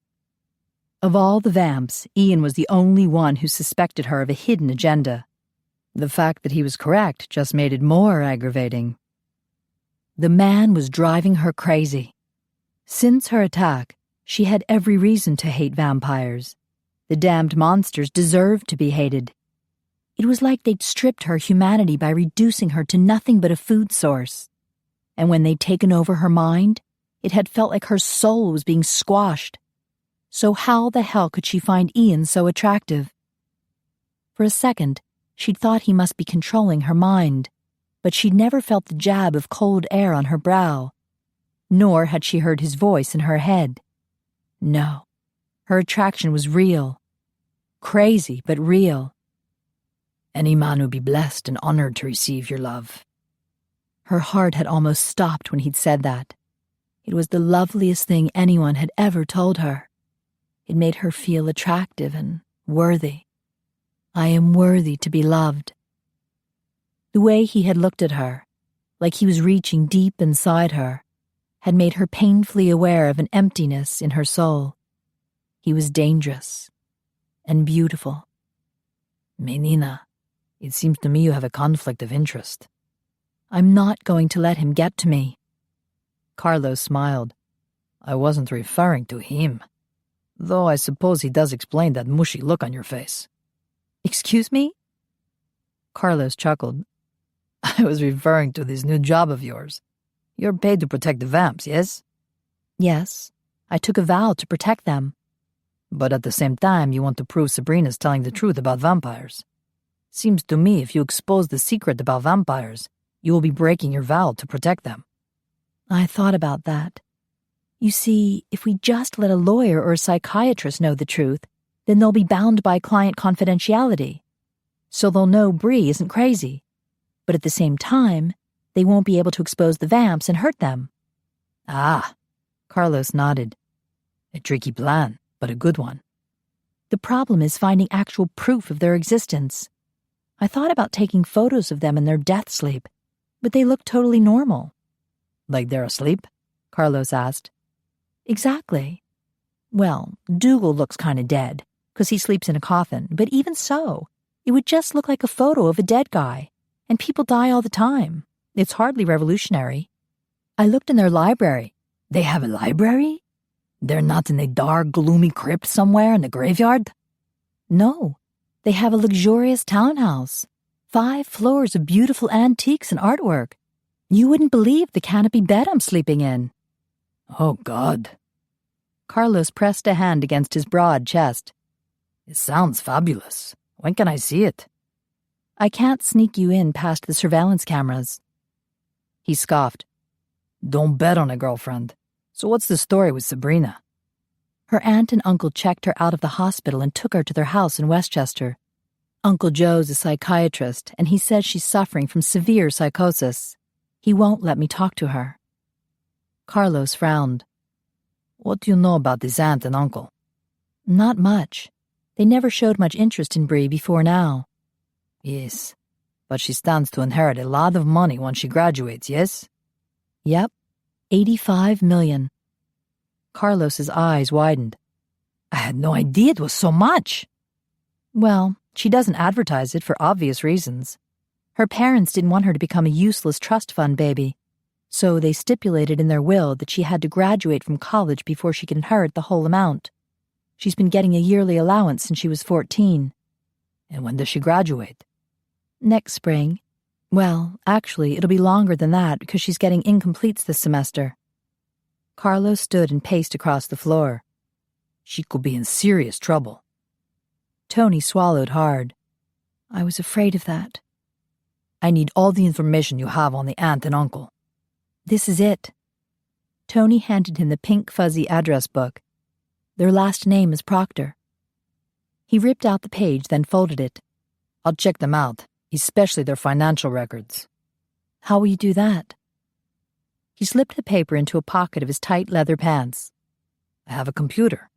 Of all the vamps, Ian was the only one who suspected her of a hidden agenda. The fact that he was correct just made it more aggravating. The man was driving her crazy. Since her attack, she had every reason to hate vampires. The damned monsters deserved to be hated. It was like they'd stripped her humanity by reducing her to nothing but a food source. And when they'd taken over her mind, it had felt like her soul was being squashed. So how the hell could she find Ian so attractive? For a second, she'd thought he must be controlling her mind, but she'd never felt the jab of cold air on her brow. Nor had she heard his voice in her head. No, her attraction was real. Crazy, but real. Any man would be blessed and honored to receive your love. Her heart had almost stopped when he'd said that. It was the loveliest thing anyone had ever told her. It made her feel attractive and worthy. I am worthy to be loved. The way he had looked at her, like he was reaching deep inside her, had made her painfully aware of an emptiness in her soul. He was dangerous and beautiful. Menina, it seems to me you have a conflict of interest. I'm not going to let him get to me. Carlos smiled. I wasn't referring to him. Though I suppose he does explain that mushy look on your face. Excuse me? Carlos chuckled. I was referring to this new job of yours. You're paid to protect the vamps, yes? Yes. I took a vow to protect them. But at the same time, you want to prove Sabrina's telling the truth about vampires. Seems to me if you expose the secret about vampires, you will be breaking your vow to protect them. I thought about that. You see, if we just let a lawyer or a psychiatrist know the truth, then they'll be bound by client confidentiality. So they'll know Bree isn't crazy. But at the same time, they won't be able to expose the vamps and hurt them. Ah, Carlos nodded. A tricky plan, but a good one. The problem is finding actual proof of their existence. I thought about taking photos of them in their death sleep, but they look totally normal. Like they're asleep? Carlos asked. Exactly. Well, Dougal looks kind of dead, 'cause he sleeps in a coffin, but even so, it would just look like a photo of a dead guy, and people die all the time. It's hardly revolutionary. I looked in their library. They have a library? They're not in a dark, gloomy crypt somewhere in the graveyard? No, they have a luxurious townhouse. 5 floors of beautiful antiques and artwork. You wouldn't believe the canopy bed I'm sleeping in. Oh, God. Carlos pressed a hand against his broad chest. It sounds fabulous. When can I see it? I can't sneak you in past the surveillance cameras. He scoffed. Don't bet on it, girlfriend. So what's the story with Sabrina? Her aunt and uncle checked her out of the hospital and took her to their house in Westchester. Uncle Joe's a psychiatrist, and he says she's suffering from severe psychosis. He won't let me talk to her. Carlos frowned. What do you know about this aunt and uncle? Not much. They never showed much interest in Bree before now. Yes, but she stands to inherit a lot of money once she graduates, yes? Yep, 85 million. Carlos's eyes widened. I had no idea it was so much. Well, she doesn't advertise it for obvious reasons. Her parents didn't want her to become a useless trust fund baby, so they stipulated in their will that she had to graduate from college before she could inherit the whole amount. She's been getting a yearly allowance since she was 14. And when does she graduate? Next spring. Well, actually, it'll be longer than that because she's getting incompletes this semester. Carlos stood and paced across the floor. She could be in serious trouble. Toni swallowed hard. I was afraid of that. I need all the information you have on the aunt and uncle. This is it. Toni handed him the pink fuzzy address book. Their last name is Proctor. He ripped out the page, then folded it. I'll check them out, especially their financial records. How will you do that? He slipped the paper into a pocket of his tight leather pants. I have a computer.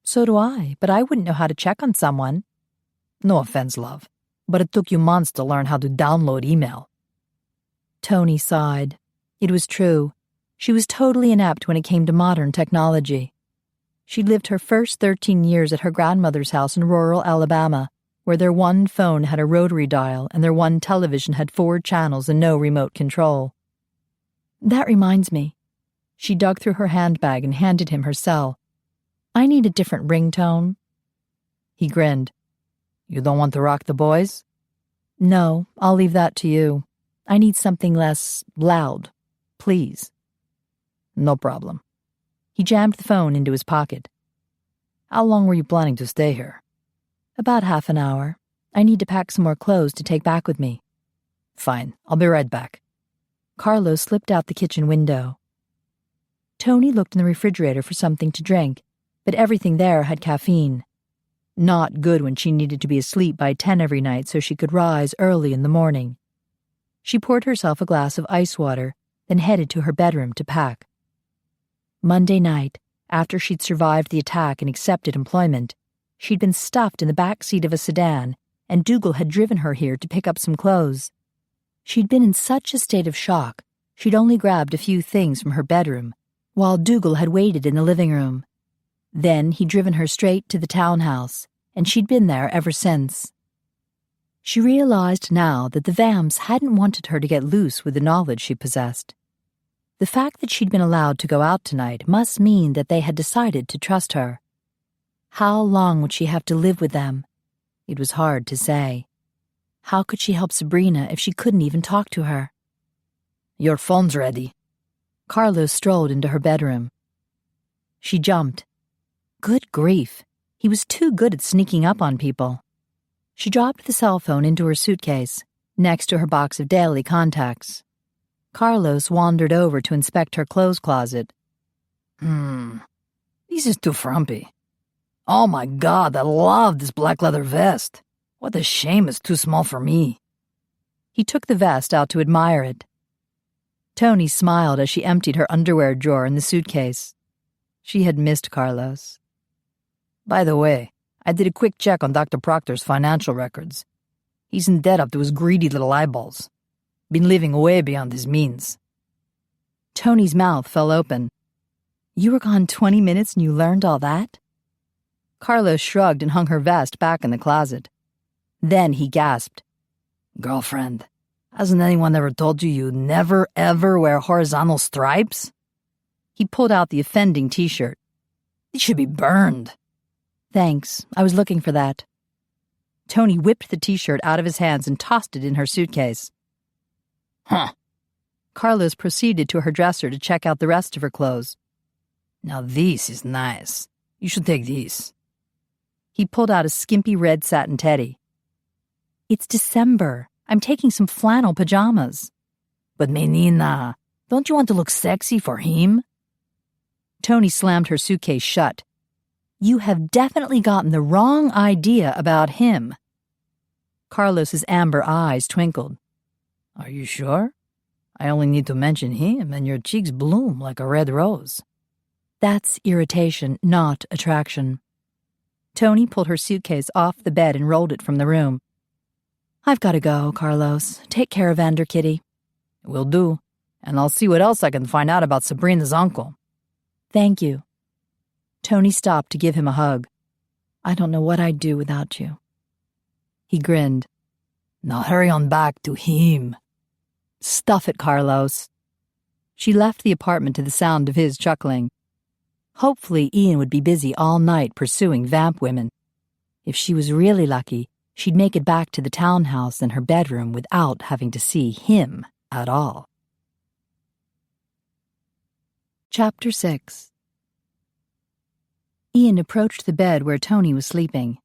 So do I, but I wouldn't know how to check on someone. No offense, love, but it took you months to learn how to download email. Toni sighed. It was true. She was totally inept when it came to modern technology. She'd lived her first 13 years at her grandmother's house in rural Alabama, where their one phone had a rotary dial and their one television had 4 channels and no remote control. That reminds me. She dug through her handbag and handed him her cell. I need a different ringtone. He grinned. You don't want to rock the boys? No, I'll leave that to you. I need something less loud. Please. No problem. He jammed the phone into his pocket. How long were you planning to stay here? About half an hour. I need to pack some more clothes to take back with me. Fine, I'll be right back. Carlos slipped out the kitchen window. Toni looked in the refrigerator for something to drink, but everything there had caffeine. Not good when she needed to be asleep by 10 every night so she could rise early in the morning. She poured herself a glass of ice water, then headed to her bedroom to pack. Monday night, after she'd survived the attack and accepted employment, she'd been stuffed in the back seat of a sedan, and Dougal had driven her here to pick up some clothes. She'd been in such a state of shock, she'd only grabbed a few things from her bedroom, while Dougal had waited in the living room. Then he'd driven her straight to the townhouse, and she'd been there ever since. She realized now that the Vamps hadn't wanted her to get loose with the knowledge she possessed. The fact that she'd been allowed to go out tonight must mean that they had decided to trust her. How long would she have to live with them? It was hard to say. How could she help Sabrina if she couldn't even talk to her? Your phone's ready. Carlos strolled into her bedroom. She jumped. Good grief. He was too good at sneaking up on people. She dropped the cell phone into her suitcase, next to her box of daily contacts. Carlos wandered over to inspect her clothes closet. This is too frumpy. Oh my God, I love this black leather vest. What a shame it's too small for me. He took the vest out to admire it. Toni smiled as she emptied her underwear drawer in the suitcase. She had missed Carlos. By the way, I did a quick check on Dr. Proctor's financial records. He's in debt up to his greedy little eyeballs. Been living way beyond his means. Toni's mouth fell open. You were gone 20 minutes and you learned all that? Carlos shrugged and hung her vest back in the closet. Then he gasped. Girlfriend, hasn't anyone ever told you you never ever wear horizontal stripes? He pulled out the offending t-shirt. It should be burned. Thanks, I was looking for that. Toni whipped the t-shirt out of his hands and tossed it in her suitcase. Huh. Carlos proceeded to her dresser to check out the rest of her clothes. Now this is nice. You should take these. He pulled out a skimpy red satin teddy. It's December. I'm taking some flannel pajamas. But menina, don't you want to look sexy for him? Toni slammed her suitcase shut. You have definitely gotten the wrong idea about him. Carlos's amber eyes twinkled. Are you sure? I only need to mention him and your cheeks bloom like a red rose. That's irritation, not attraction. Toni pulled her suitcase off the bed and rolled it from the room. I've got to go, Carlos. Take care of Vander Kitty. Will do. And I'll see what else I can find out about Sabrina's uncle. Thank you. Toni stopped to give him a hug. I don't know what I'd do without you. He grinned. Now hurry on back to him. Stuff it, Carlos. She left the apartment to the sound of his chuckling. Hopefully Ian would be busy all night pursuing vamp women. If she was really lucky, she'd make it back to the townhouse and her bedroom without having to see him at all. Chapter 6. Ian approached the bed where Toni was sleeping.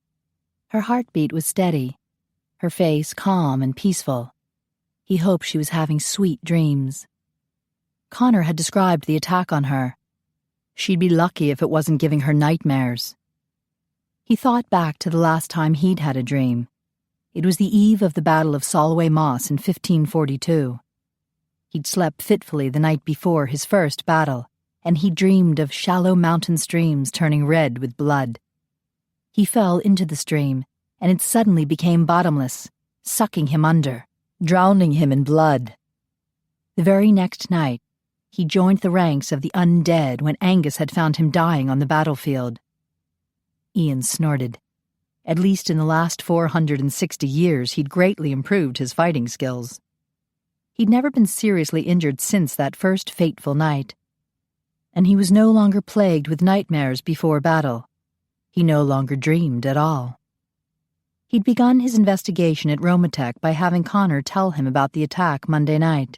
Her heartbeat was steady, her face calm and peaceful. He hoped she was having sweet dreams. Connor had described the attack on her. She'd be lucky if it wasn't giving her nightmares. He thought back to the last time he'd had a dream. It was the eve of the Battle of Solway Moss in 1542. He'd slept fitfully the night before his first battle, and he dreamed of shallow mountain streams turning red with blood. He fell into the stream, and it suddenly became bottomless, sucking him under, drowning him in blood. The very next night, he joined the ranks of the Undead when Angus had found him dying on the battlefield. Ian snorted. At least in the last 460 years, he'd greatly improved his fighting skills. He'd never been seriously injured since that first fateful night. And he was no longer plagued with nightmares before battle. He no longer dreamed at all. He'd begun his investigation at Romatech by having Connor tell him about the attack Monday night.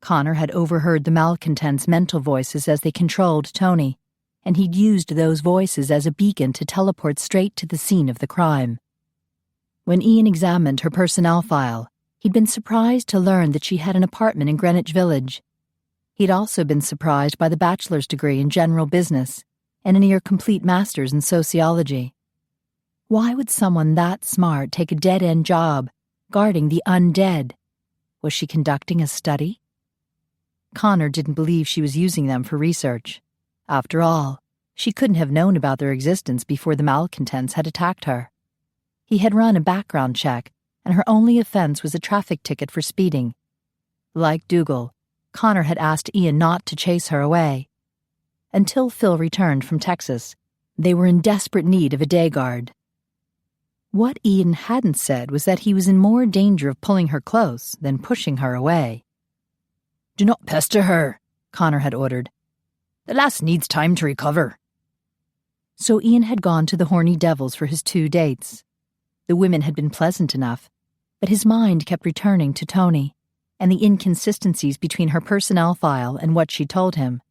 Connor had overheard the malcontents' mental voices as they controlled Toni, and he'd used those voices as a beacon to teleport straight to the scene of the crime. When Ian examined her personnel file, he'd been surprised to learn that she had an apartment in Greenwich Village. He'd also been surprised by the bachelor's degree in general business and a near-complete master's in sociology. Why would someone that smart take a dead-end job, guarding the undead? Was she conducting a study? Connor didn't believe she was using them for research. After all, she couldn't have known about their existence before the malcontents had attacked her. He had run a background check, and her only offense was a traffic ticket for speeding. Like Dougal, Connor had asked Ian not to chase her away. Until Phil returned from Texas, they were in desperate need of a day guard. What Ian hadn't said was that he was in more danger of pulling her close than pushing her away. "Do not pester her," Connor had ordered. "The lass needs time to recover." So Ian had gone to the Horny Devils for his 2 dates. The women had been pleasant enough, but his mind kept returning to Toni and the inconsistencies between her personnel file and what she told him.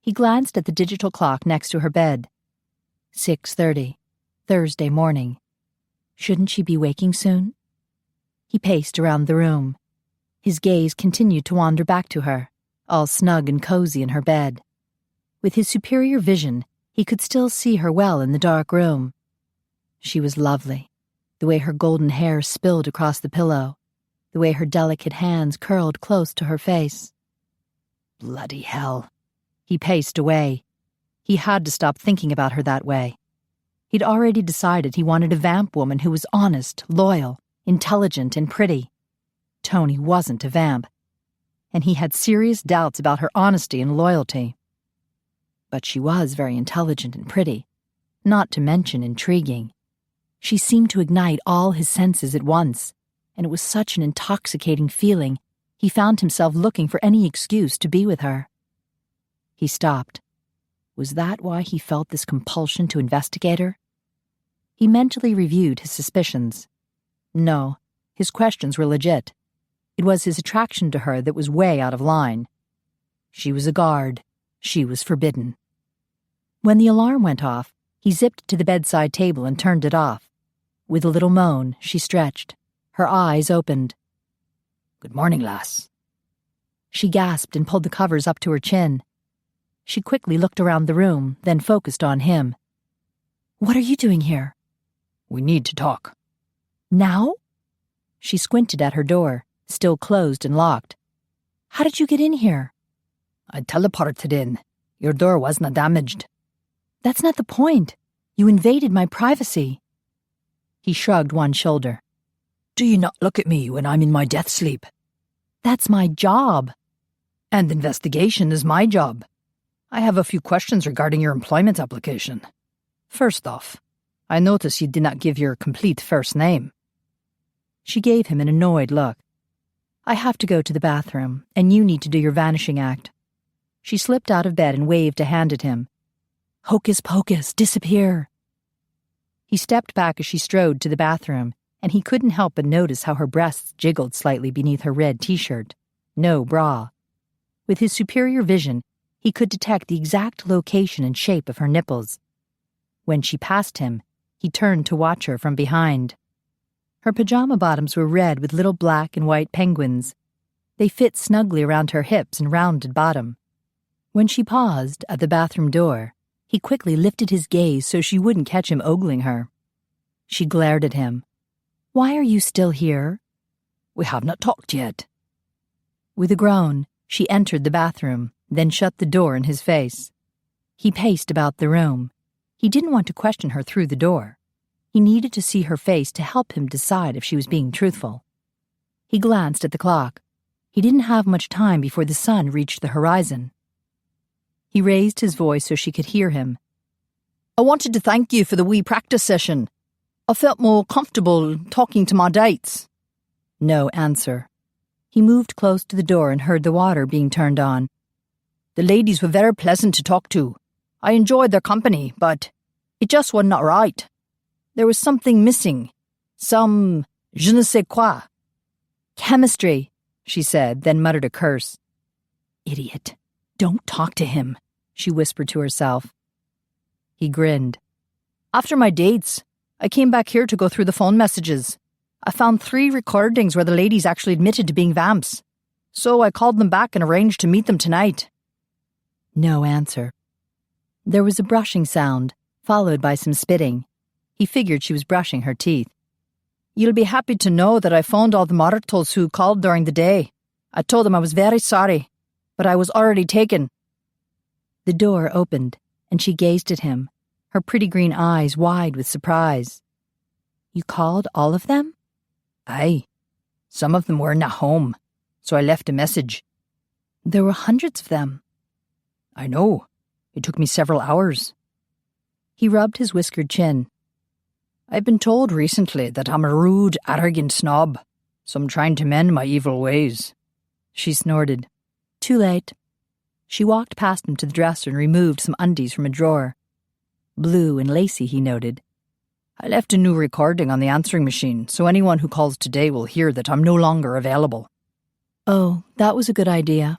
He glanced at the digital clock next to her bed. 6:30, Thursday morning. Shouldn't she be waking soon? He paced around the room. His gaze continued to wander back to her, all snug and cozy in her bed. With his superior vision, he could still see her well in the dark room. She was lovely, the way her golden hair spilled across the pillow, the way her delicate hands curled close to her face. Bloody hell. He paced away. He had to stop thinking about her that way. He'd already decided he wanted a vamp woman who was honest, loyal, intelligent, and pretty. Toni wasn't a vamp, and he had serious doubts about her honesty and loyalty. But she was very intelligent and pretty, not to mention intriguing. She seemed to ignite all his senses at once, and it was such an intoxicating feeling, he found himself looking for any excuse to be with her. He stopped. Was that why he felt this compulsion to investigate her? He mentally reviewed his suspicions. No, his questions were legit. It was his attraction to her that was way out of line. She was a guard. She was forbidden. When the alarm went off, he zipped to the bedside table and turned it off. With a little moan, she stretched. Her eyes opened. "Good morning, lass." She gasped and pulled the covers up to her chin. She quickly looked around the room, then focused on him. "What are you doing here?" "We need to talk." "Now?" She squinted at her door, still closed and locked. "How did you get in here?" "I teleported in. Your door wasn't damaged." "That's not the point. You invaded my privacy." He shrugged one shoulder. "Do you not look at me when I'm in my death sleep?" "That's my job." "And investigation is my job. I have a few questions regarding your employment application. First off, I notice you did not give your complete first name." She gave him an annoyed look. "I have to go to the bathroom, and you need to do your vanishing act." She slipped out of bed and waved a hand at him. "Hocus pocus, disappear." He stepped back as she strode to the bathroom, and he couldn't help but notice how her breasts jiggled slightly beneath her red t-shirt. No bra. With his superior vision, he could detect the exact location and shape of her nipples. When she passed him, he turned to watch her from behind. Her pajama bottoms were red with little black and white penguins. They fit snugly around her hips and rounded bottom. When she paused at the bathroom door, he quickly lifted his gaze so she wouldn't catch him ogling her. She glared at him. "Why are you still here?" "We have not talked yet." With a groan, she entered the bathroom, then shut the door in his face. He paced about the room. He didn't want to question her through the door. He needed to see her face to help him decide if she was being truthful. He glanced at the clock. He didn't have much time before the sun reached the horizon. He raised his voice so she could hear him. "I wanted to thank you for the wee practice session. I felt more comfortable talking to my dates." No answer. He moved close to the door and heard the water being turned on. "The ladies were very pleasant to talk to. I enjoyed their company, but it just wasn't right. There was something missing. Some je ne sais quoi." "Chemistry," she said, then muttered a curse. "Idiot. Don't talk to him," she whispered to herself. He grinned. "After my dates, I came back here to go through the phone messages. I found 3 recordings where the ladies actually admitted to being vamps. So I called them back and arranged to meet them tonight." No answer. There was a brushing sound, followed by some spitting. He figured she was brushing her teeth. "You'll be happy to know that I phoned all the mortals who called during the day. I told them I was very sorry, but I was already taken." The door opened, and she gazed at him, her pretty green eyes wide with surprise. "You called all of them?" "Aye. Some of them weren't at home, so I left a message." "There were hundreds of them." "I know. It took me several hours." He rubbed his whiskered chin. "I've been told recently that I'm a rude, arrogant snob, so I'm trying to mend my evil ways." She snorted. "Too late." She walked past him to the dresser and removed some undies from a drawer. Blue and lacy, he noted. "I left a new recording on the answering machine, so anyone who calls today will hear that I'm no longer available." "Oh, that was a good idea."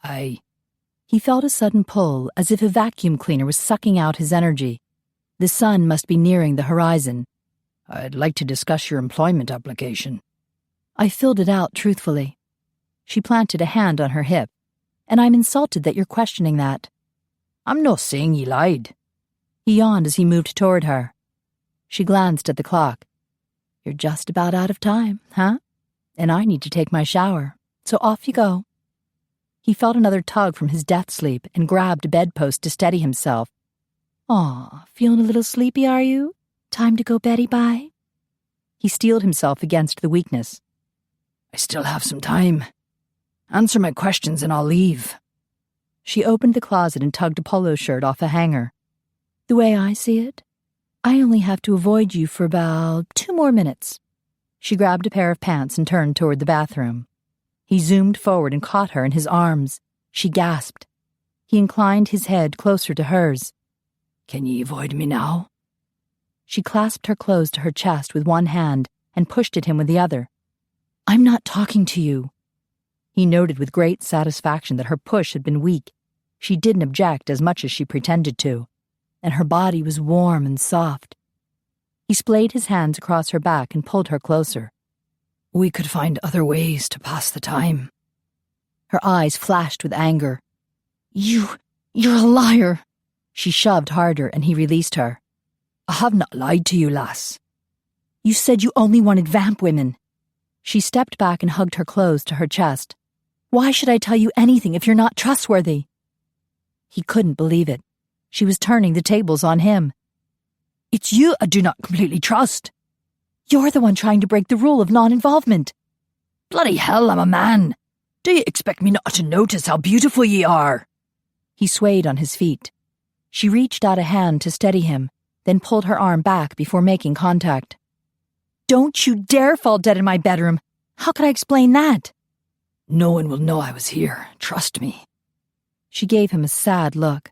"Aye." He felt a sudden pull, as if a vacuum cleaner was sucking out his energy. The sun must be nearing the horizon. "I'd like to discuss your employment application." I filled it out truthfully. She planted a hand on her hip. "And I'm insulted that you're questioning that." "I'm not saying you lied." He yawned as he moved toward her. She glanced at the clock. "You're just about out of time, huh? And I need to take my shower, so off you go." He felt another tug from his death sleep and grabbed a bedpost to steady himself. "Aw, feeling a little sleepy, are you? Time to go beddy bye?" He steeled himself against the weakness. "I still have some time. Answer my questions and I'll leave." She opened the closet and tugged a polo shirt off a hanger. "The way I see it, I only have to avoid you for about 2 more minutes." She grabbed a pair of pants and turned toward the bathroom. He zoomed forward and caught her in his arms. She gasped. He inclined his head closer to hers. "Can you avoid me now?" She clasped her clothes to her chest with one hand and pushed at him with the other. "I'm not talking to you." He noted with great satisfaction that her push had been weak. She didn't object as much as she pretended to, and her body was warm and soft. He splayed his hands across her back and pulled her closer. "We could find other ways to pass the time." Her eyes flashed with anger. You're a liar." She shoved harder and he released her. "I have not lied to you, lass." "You said you only wanted vamp women." She stepped back and hugged her clothes to her chest. "Why should I tell you anything if you're not trustworthy?" He couldn't believe it. She was turning the tables on him. "It's you I do not completely trust." "You're the one trying to break the rule of non-involvement." "Bloody hell, I'm a man. Do you expect me not to notice how beautiful ye are?" He swayed on his feet. She reached out a hand to steady him, then pulled her arm back before making contact. "Don't you dare fall dead in my bedroom. How could I explain that?" "No one will know I was here. Trust me." She gave him a sad look.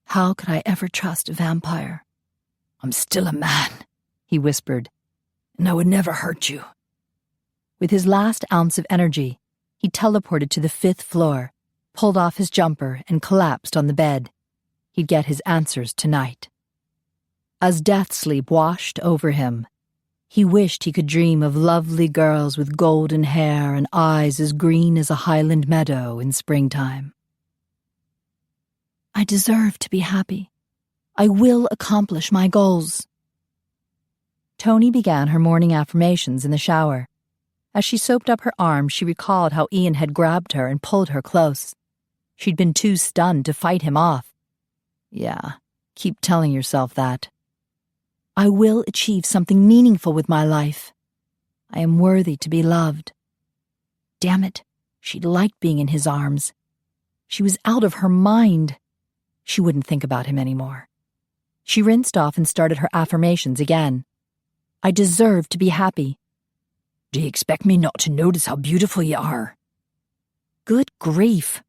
"How could I ever trust a vampire?" "I'm still a man," he whispered, "and I would never hurt you." With his last ounce of energy, he teleported to the 5th floor, pulled off his jumper, and collapsed on the bed. He'd get his answers tonight. As death sleep washed over him, he wished he could dream of lovely girls with golden hair and eyes as green as a highland meadow in springtime. "I deserve to be happy. I will accomplish my goals." Toni began her morning affirmations in the shower. As she soaped up her arm, she recalled how Ian had grabbed her and pulled her close. She'd been too stunned to fight him off. Yeah, keep telling yourself that. I will achieve something meaningful with my life. I am worthy to be loved. Damn it, she liked being in his arms. She was out of her mind. She wouldn't think about him anymore. She rinsed off and started her affirmations again. I deserve to be happy. Do you expect me not to notice how beautiful you are? Good grief.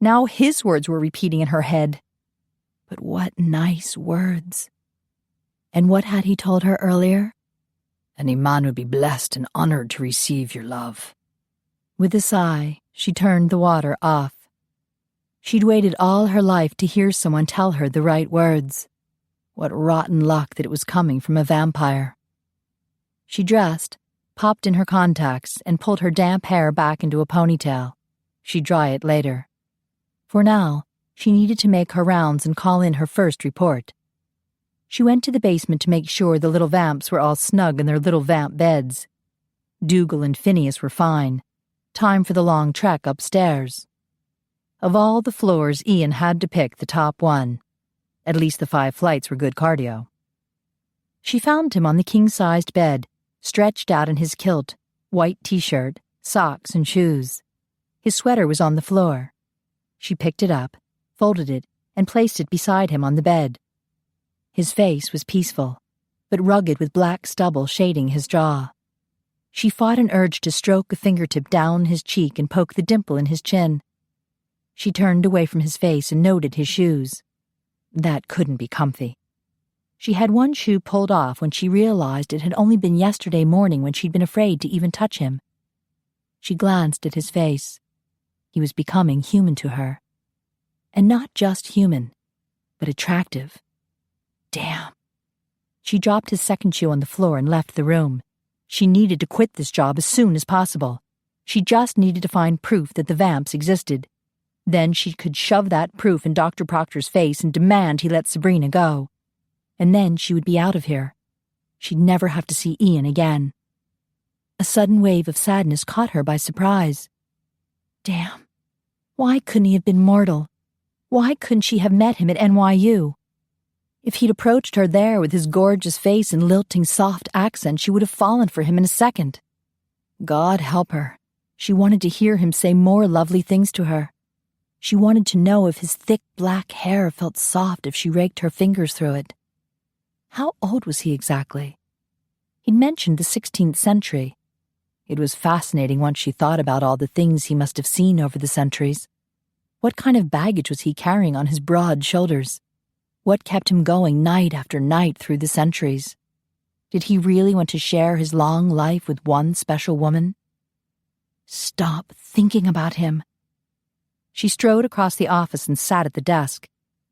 Now his words were repeating in her head. But what nice words. And what had he told her earlier? Any man would be blessed and honored to receive your love. With a sigh, she turned the water off. She'd waited all her life to hear someone tell her the right words. What rotten luck that it was coming from a vampire. She dressed, popped in her contacts, and pulled her damp hair back into a ponytail. She'd dry it later. For now, she needed to make her rounds and call in her first report. She went to the basement to make sure the little vamps were all snug in their little vamp beds. Dougal and Phineas were fine. Time for the long trek upstairs. Of all the floors, Ian had to pick the top one. At least the 5 flights were good cardio. She found him on the king-sized bed, stretched out in his kilt, white t-shirt, socks, and shoes. His sweater was on the floor. She picked it up, folded it, and placed it beside him on the bed. His face was peaceful, but rugged with black stubble shading his jaw. She fought an urge to stroke a fingertip down his cheek and poke the dimple in his chin. She turned away from his face and noted his shoes. That couldn't be comfy. She had one shoe pulled off when she realized it had only been yesterday morning when she'd been afraid to even touch him. She glanced at his face. He was becoming human to her. And not just human, but attractive. Damn. She dropped his second shoe on the floor and left the room. She needed to quit this job as soon as possible. She just needed to find proof that the vamps existed. Then she could shove that proof in Dr. Proctor's face and demand he let Sabrina go. And then she would be out of here. She'd never have to see Ian again. A sudden wave of sadness caught her by surprise. Damn. Why couldn't he have been mortal? Why couldn't she have met him at NYU? If he'd approached her there with his gorgeous face and lilting soft accent, she would have fallen for him in a second. God help her. She wanted to hear him say more lovely things to her. She wanted to know if his thick black hair felt soft if she raked her fingers through it. How old was he exactly? He'd mentioned the 16th century. It was fascinating once she thought about all the things he must have seen over the centuries. What kind of baggage was he carrying on his broad shoulders? What kept him going night after night through the centuries? Did he really want to share his long life with one special woman? Stop thinking about him. She strode across the office and sat at the desk.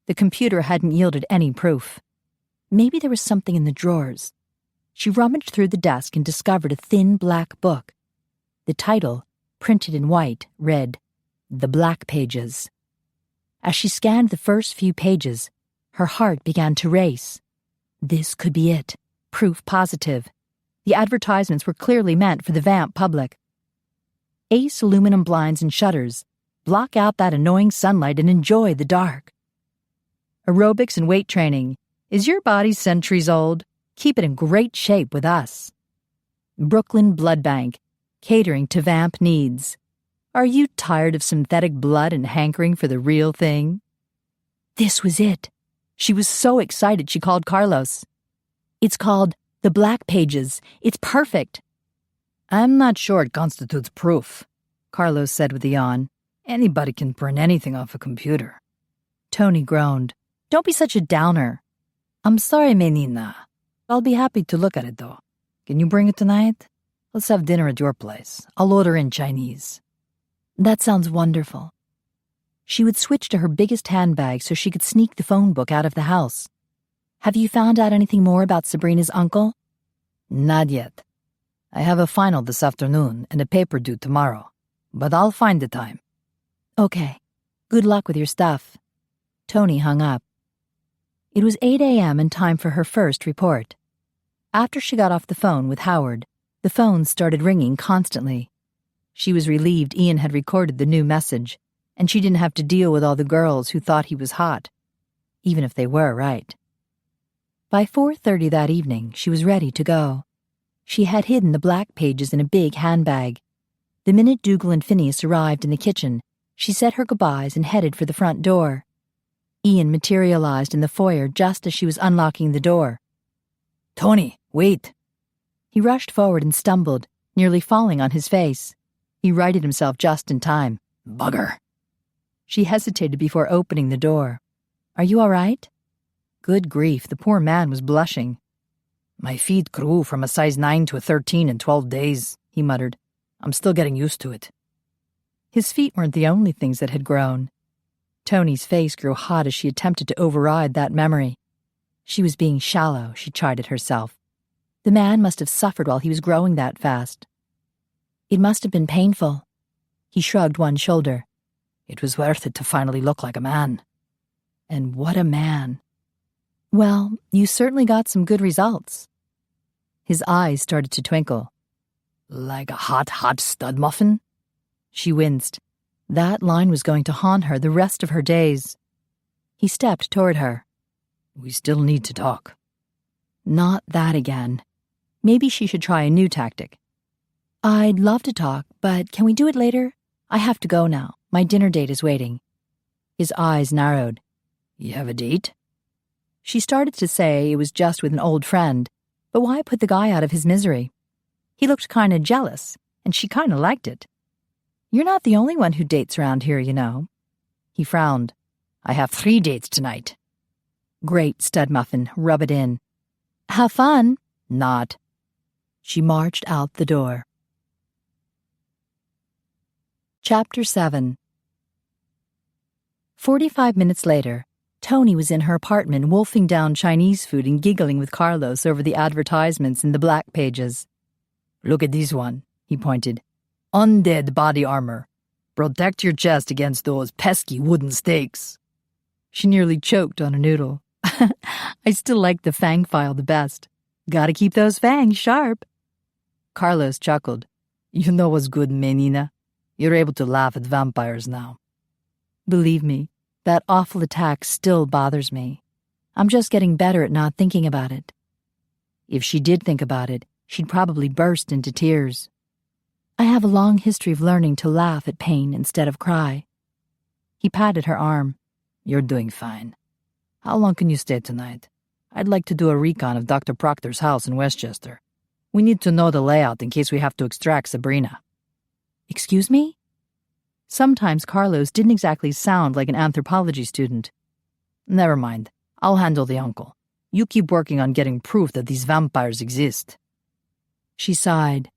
The computer hadn't yielded any proof. Maybe there was something in the drawers. She rummaged through the desk and discovered a thin black book. The title, printed in white, read, The Black Pages. As she scanned the first few pages, her heart began to race. This could be it. Proof positive. The advertisements were clearly meant for the vamp public. Ace aluminum blinds and shutters. Block out that annoying sunlight and enjoy the dark. Aerobics and weight training. Is your body centuries old? Keep it in great shape with us. Brooklyn Blood Bank. Catering to vamp needs. Are you tired of synthetic blood and hankering for the real thing? This was it. She was so excited she called Carlos. It's called The Black Pages. It's perfect. I'm not sure it constitutes proof, Carlos said with a yawn. Anybody can print anything off a computer. Toni groaned. Don't be such a downer. I'm sorry, Menina. I'll be happy to look at it, though. Can you bring it tonight? Let's have dinner at your place. I'll order in Chinese. That sounds wonderful. She would switch to her biggest handbag so she could sneak the phone book out of the house. Have you found out anything more about Sabrina's uncle? Not yet. I have a final this afternoon and a paper due tomorrow, but I'll find the time. Okay. Good luck with your stuff. Toni hung up. It was 8 a.m. and time for her first report. After she got off the phone with Howard, The phone started ringing constantly. She was relieved Ian had recorded the new message, and she didn't have to deal with all the girls who thought he was hot, even if they were right. By 4:30 that evening, she was ready to go. She had hidden the black pages in a big handbag. The minute Dougal and Phineas arrived in the kitchen, she said her goodbyes and headed for the front door. Ian materialized in the foyer just as she was unlocking the door. "Toni, wait." He rushed forward and stumbled, nearly falling on his face. He righted himself just in time. "Bugger." She hesitated before opening the door. "Are you all right?" Good grief, the poor man was blushing. "My feet grew from a size 9 to a 13 in 12 days, he muttered. "I'm still getting used to it." His feet weren't the only things that had grown. Toni's face grew hot as she attempted to override that memory. She was being shallow, she chided herself. The man must have suffered while he was growing that fast. It must have been painful. He shrugged one shoulder. "It was worth it to finally look like a man." And what a man. Well, you certainly got some good results. His eyes started to twinkle. "Like a hot stud muffin?" She winced. That line was going to haunt her the rest of her days. He stepped toward her. "We still need to talk." Not that again. Maybe she should try a new tactic. "I'd love to talk, but can we do it later? I have to go now. My dinner date is waiting." His eyes narrowed. "You have a date?" She started to say it was just with an old friend, but why put the guy out of his misery? He looked kind of jealous, and she kind of liked it. "You're not the only one who dates around here, you know." He frowned. "I have 3 dates tonight." "Great, stud muffin, rub it in." "Have fun." "Not." She marched out the door. Chapter 7. 45 minutes later, Toni was in her apartment wolfing down Chinese food and giggling with Carlos over the advertisements in the black pages. "Look at this one," he pointed. "Undead body armor. Protect your chest against those pesky wooden stakes." She nearly choked on a noodle. I still like the fang file the best. Gotta keep those fangs sharp. Carlos chuckled. "You know what's good, menina? You're able to laugh at vampires now." Believe me, that awful attack still bothers me. I'm just getting better at not thinking about it. If she did think about it, she'd probably burst into tears. I have a long history of learning to laugh at pain instead of cry. He patted her arm. "You're doing fine. How long can you stay tonight? I'd like to do a recon of Dr. Proctor's house in Westchester. We need to know the layout in case we have to extract Sabrina." "Excuse me?" Sometimes Carlos didn't exactly sound like an anthropology student. "Never mind. I'll handle the uncle. You keep working on getting proof that these vampires exist." She sighed.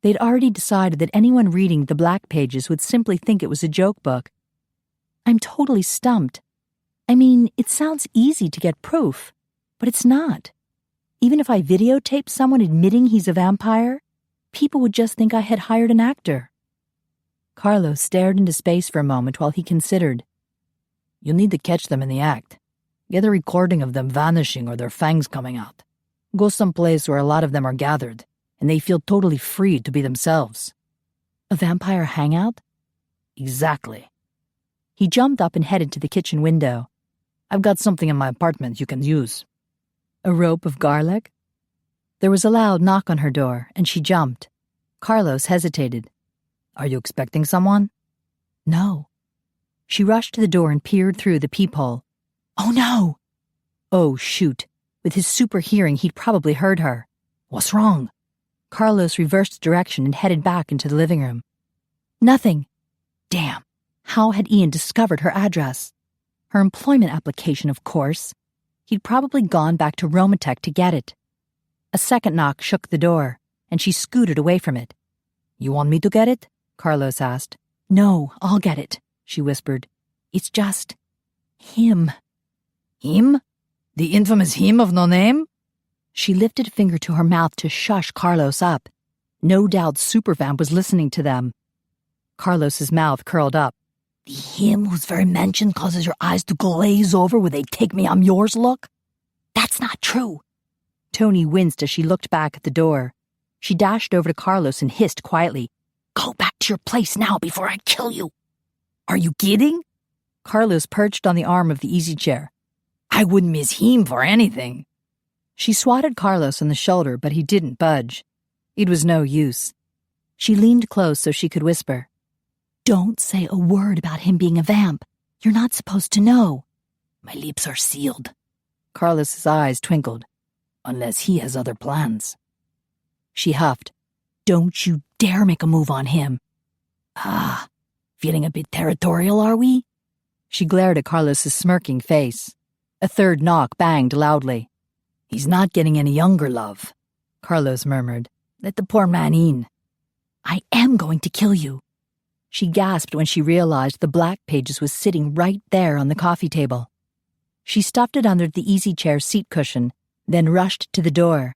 They'd already decided that anyone reading the black pages would simply think it was a joke book. I'm totally stumped. I mean, it sounds easy to get proof, but it's not. Even if I videotaped someone admitting he's a vampire, people would just think I had hired an actor. Carlos stared into space for a moment while he considered. "You need to catch them in the act. Get a recording of them vanishing or their fangs coming out. Go someplace where a lot of them are gathered, and they feel totally free to be themselves." A vampire hangout? Exactly. He jumped up and headed to the kitchen window. "I've got something in my apartment you can use." A rope of garlic? There was a loud knock on her door, and she jumped. Carlos hesitated. "Are you expecting someone?" "No." She rushed to the door and peered through the peephole. Oh no! Oh shoot. With his super hearing, he'd probably heard her. "What's wrong?" Carlos reversed direction and headed back into the living room. Nothing. Damn. How had Ian discovered her address? Her employment application, of course. He'd probably gone back to Romatech to get it. A second knock shook the door, and she scooted away from it. "You want me to get it?" Carlos asked. "No, I'll get it," she whispered. "It's just him." "Him? The infamous him of no name?" She lifted a finger to her mouth to shush Carlos up. No doubt Supervamp was listening to them. Carlos's mouth curled up. "The him whose very mention causes your eyes to glaze over with a take-me-I'm-yours look?" "That's not true." Toni winced as she looked back at the door. She dashed over to Carlos and hissed quietly, "Go back to your place now before I kill you." "Are you kidding?" Carlos perched on the arm of the easy chair. "I wouldn't miss him for anything." She swatted Carlos on the shoulder, but he didn't budge. It was no use. She leaned close so she could whisper, "Don't say a word about him being a vamp. You're not supposed to know." "My lips are sealed." Carlos's eyes twinkled. "Unless he has other plans." She huffed. "Don't you dare make a move on him." "Ah, feeling a bit territorial, are we?" She glared at Carlos's smirking face. A third knock banged loudly. "He's not getting any younger, love," Carlos murmured. "Let the poor man in." "I am going to kill you." She gasped when she realized the Black Pages was sitting right there on the coffee table. She stuffed it under the easy chair seat cushion, then rushed to the door.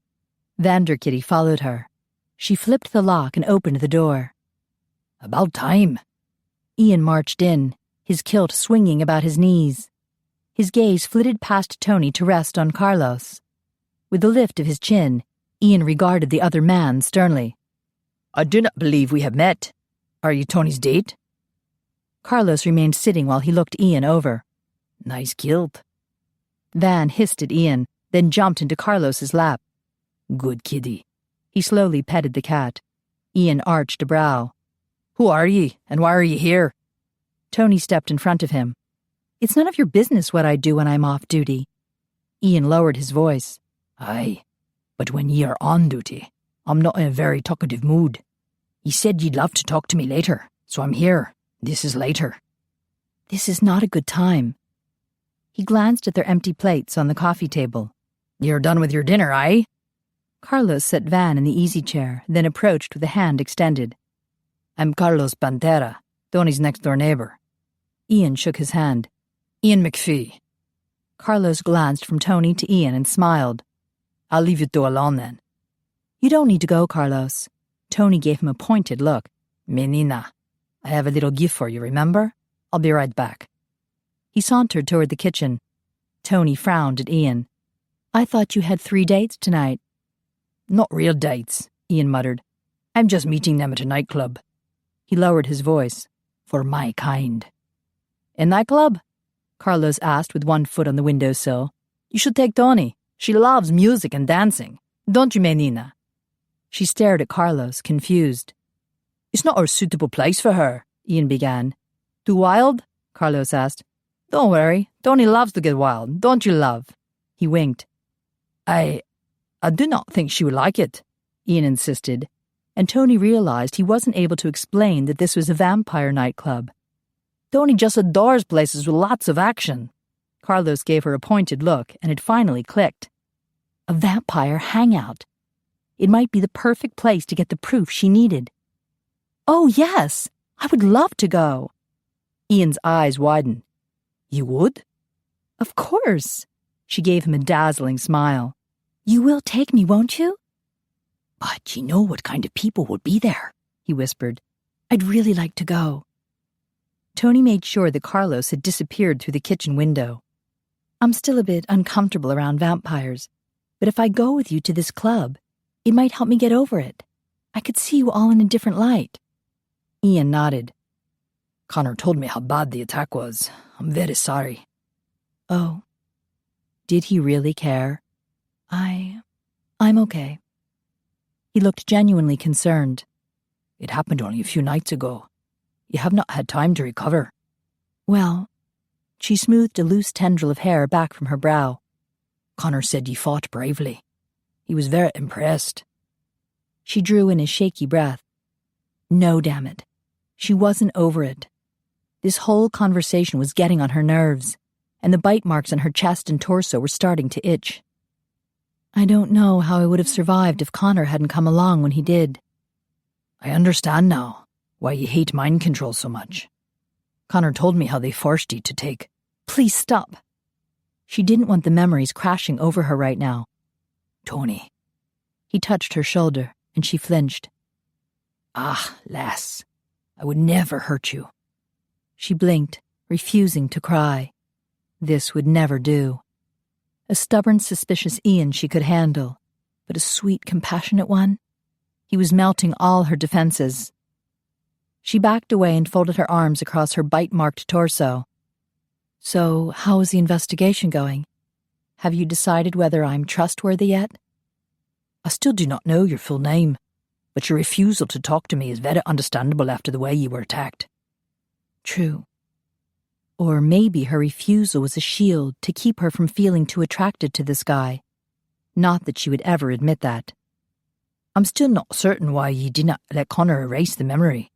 Vanderkitty followed her. She flipped the lock and opened the door. "About time." Ian marched in, his kilt swinging about his knees. His gaze flitted past Toni to rest on Carlos. With a lift of his chin, Ian regarded the other man sternly. "I do not believe we have met. Are you Toni's date?" Carlos remained sitting while he looked Ian over. "Nice kilt." Van hissed at Ian, then jumped into Carlos's lap. "Good kitty." He slowly petted the cat. Ian arched a brow. "Who are ye, and why are ye here?" Toni stepped in front of him. "It's none of your business what I do when I'm off duty." Ian lowered his voice. "Aye, but when ye are on duty, I'm not in a very talkative mood. Ye said ye'd love to talk to me later, so I'm here. This is later." "This is not a good time." He glanced at their empty plates on the coffee table. "You're done with your dinner, aye?" Carlos set Van in the easy chair, then approached with a hand extended. "I'm Carlos Pantera, Toni's next-door neighbor." Ian shook his hand. "Ian MacPhie." Carlos glanced from Toni to Ian and smiled. "I'll leave you two alone then." "You don't need to go, Carlos." Toni gave him a pointed look. "Menina, I have a little gift for you, remember? I'll be right back." He sauntered toward the kitchen. Toni frowned at Ian. "I thought you had 3 dates tonight." "Not real dates," Ian muttered. "I'm just meeting them at a nightclub." He lowered his voice. "For my kind." "A nightclub?" Carlos asked with one foot on the windowsill. "You should take Toni. She loves music and dancing. Don't you, Menina?" She stared at Carlos, confused. "It's not a suitable place for her," Ian began. "Too wild?" Carlos asked. "Don't worry. Toni loves to get wild, don't you, love?" He winked. I do not think she would like it," Ian insisted, and Toni realized he wasn't able to explain that this was a vampire nightclub. "Toni just adores places with lots of action." Carlos gave her a pointed look, and it finally clicked. A vampire hangout. It might be the perfect place to get the proof she needed. "Oh, yes, I would love to go." Ian's eyes widened. "You would?" "Of course." She gave him a dazzling smile. "You will take me, won't you?" "But you know what kind of people would be there," he whispered. "I'd really like to go." Toni made sure that Carlos had disappeared through the kitchen window. "I'm still a bit uncomfortable around vampires, but if I go with you to this club, it might help me get over it. I could see you all in a different light." Ian nodded. "Connor told me how bad the attack was. I'm very sorry." "Oh. Did he really care?" I'm okay." He looked genuinely concerned. "It happened only a few nights ago. You have not had time to recover." "Well," she smoothed a loose tendril of hair back from her brow. "Connor said you fought bravely. He was very impressed." She drew in a shaky breath. No, damn it. She wasn't over it. This whole conversation was getting on her nerves, and the bite marks on her chest and torso were starting to itch. I don't know how I would have survived if Connor hadn't come along when he did. "I understand now why you hate mind control so much. Connor told me how they forced you to take—" "Please stop." She didn't want the memories crashing over her right now. "Toni." He touched her shoulder, and she flinched. "Ah, lass, I would never hurt you." She blinked, refusing to cry. This would never do. A stubborn, suspicious Ian she could handle, but a sweet, compassionate one? He was melting all her defenses. She backed away and folded her arms across her bite-marked torso. So, how is the investigation going? Have you decided whether I'm trustworthy yet? I still do not know your full name, but your refusal to talk to me is very understandable after the way you were attacked. True. Or maybe her refusal was a shield to keep her from feeling too attracted to this guy. Not that she would ever admit that. I'm still not certain why ye did not let Connor erase the memory.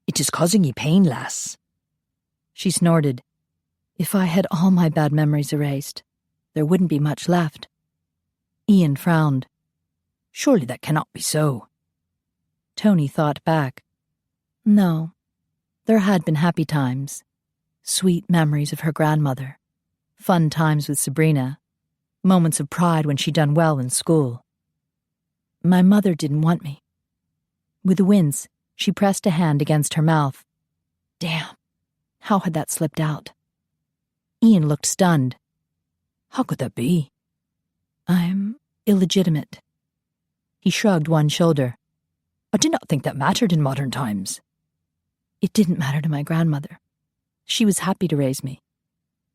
It is causing ye pain, lass. She snorted. If I had all my bad memories erased, there wouldn't be much left. Ian frowned. Surely that cannot be so. Toni thought back. No, there had been happy times. Sweet memories of her grandmother. Fun times with Sabrina. Moments of pride when she'd done well in school. My mother didn't want me. With a wince, she pressed a hand against her mouth. Damn, how had that slipped out? Ian looked stunned. How could that be? I'm illegitimate. He shrugged one shoulder. I did not think that mattered in modern times. It didn't matter to my grandmother. She was happy to raise me.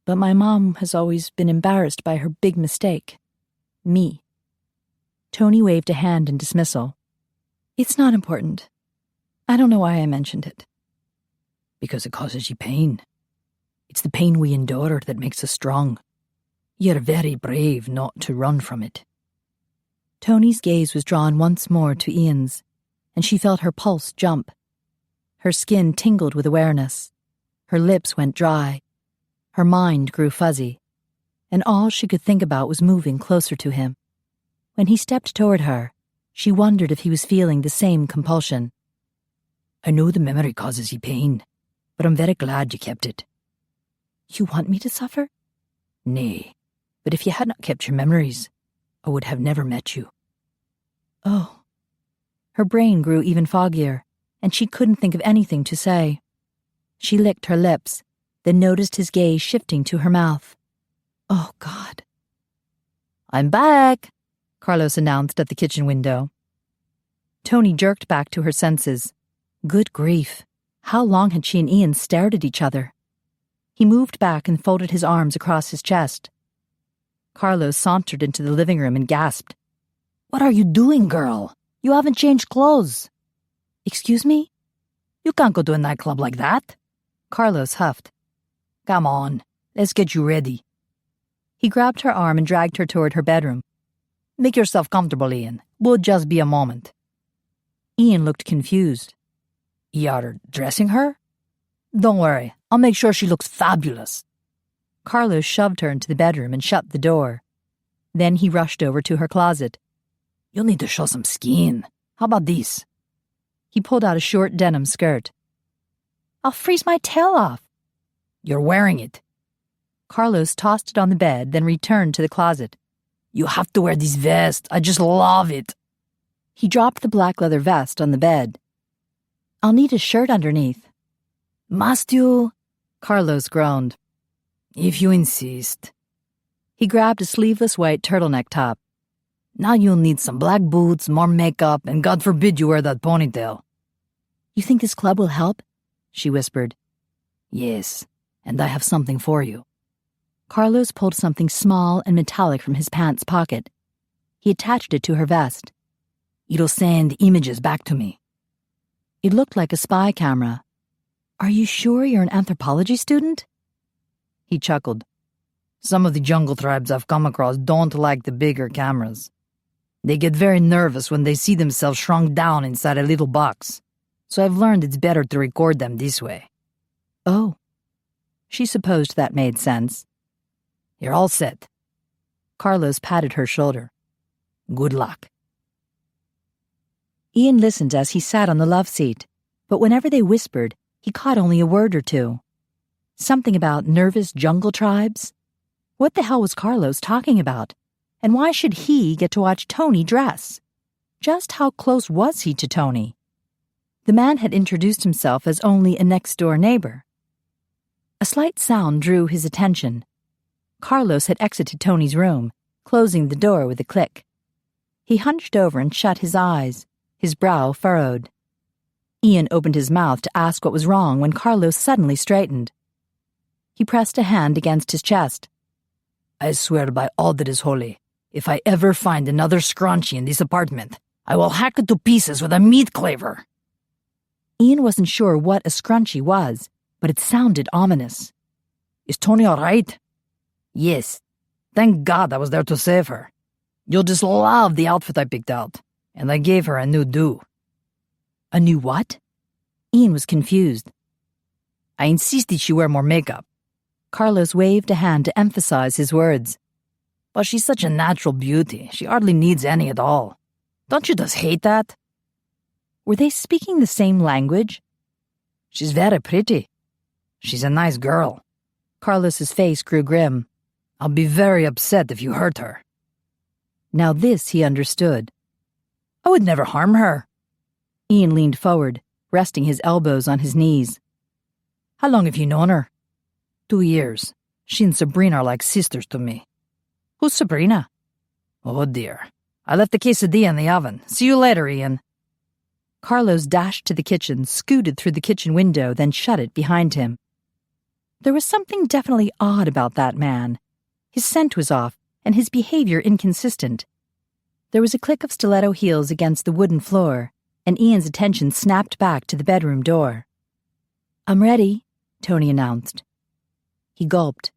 But my mom has always been embarrassed by her big mistake. Me. Toni waved a hand in dismissal. It's not important. I don't know why I mentioned it. Because it causes you pain. It's the pain we endure that makes us strong. You're very brave not to run from it. Toni's gaze was drawn once more to Ian's, and she felt her pulse jump. Her skin tingled with awareness. Her lips went dry. Her mind grew fuzzy, and all she could think about was moving closer to him. When he stepped toward her, she wondered if he was feeling the same compulsion. I know the memory causes you pain, but I'm very glad you kept it. You want me to suffer? Nay, but if you had not kept your memories, I would have never met you. Oh. Her brain grew even foggier, and she couldn't think of anything to say. She licked her lips, then noticed his gaze shifting to her mouth. Oh, God. I'm back, Carlos announced at the kitchen window. Toni jerked back to her senses. Good grief. How long had she and Ian stared at each other? He moved back and folded his arms across his chest. Carlos sauntered into the living room and gasped. What are you doing, girl? You haven't changed clothes. Excuse me? You can't go to a nightclub like that. Carlos huffed. Come on, let's get you ready. He grabbed her arm and dragged her toward her bedroom. Make yourself comfortable, Ian. We'll just be a moment. Ian looked confused. You're dressing her? Don't worry, I'll make sure she looks fabulous. Carlos shoved her into the bedroom and shut the door. Then he rushed over to her closet. You'll need to show some skin. How about this? He pulled out a short denim skirt. I'll freeze my tail off. You're wearing it. Carlos tossed it on the bed, then returned to the closet. You have to wear this vest. I just love it. He dropped the black leather vest on the bed. I'll need a shirt underneath. Must you? Carlos groaned. If you insist. He grabbed a sleeveless white turtleneck top. Now you'll need some black boots, more makeup, and God forbid you wear that ponytail. You think this club will help? She whispered. Yes, and I have something for you. Carlos pulled something small and metallic from his pants pocket. He attached it to her vest. It'll send images back to me. It looked like a spy camera. Are you sure you're an anthropology student? He chuckled. Some of the jungle tribes I've come across don't like the bigger cameras. They get very nervous when they see themselves shrunk down inside a little box. So I've learned it's better to record them this way. Oh. She supposed that made sense. You're all set. Carlos patted her shoulder. Good luck. Ian listened as he sat on the love seat, but whenever they whispered, he caught only a word or two. Something about nervous jungle tribes? What the hell was Carlos talking about? And why should he get to watch Toni dress? Just how close was he to Toni? The man had introduced himself as only a next-door neighbor. A slight sound drew his attention. Carlos had exited Toni's room, closing the door with a click. He hunched over and shut his eyes, his brow furrowed. Ian opened his mouth to ask what was wrong when Carlos suddenly straightened. He pressed a hand against his chest. I swear by all that is holy, if I ever find another scrunchie in this apartment, I will hack it to pieces with a meat cleaver. Ian wasn't sure what a scrunchie was, but it sounded ominous. Is Toni all right? Yes. Thank God I was there to save her. You'll just love the outfit I picked out, and I gave her a new do. A new what? Ian was confused. I insisted she wear more makeup. Carlos waved a hand to emphasize his words. But she's such a natural beauty, she hardly needs any at all. Don't you just hate that? Were they speaking the same language? She's very pretty. She's a nice girl. Carlos's face grew grim. I'll be very upset if you hurt her. Now this he understood. I would never harm her. Ian leaned forward, resting his elbows on his knees. How long have you known her? 2 years. She and Sabrina are like sisters to me. Who's Sabrina? Oh dear. I left the quesadilla in the oven. See you later, Ian. Carlos dashed to the kitchen, scooted through the kitchen window, then shut it behind him. There was something definitely odd about that man. His scent was off, and his behavior inconsistent. There was a click of stiletto heels against the wooden floor, and Ian's attention snapped back to the bedroom door. "I'm ready," Toni announced. He gulped.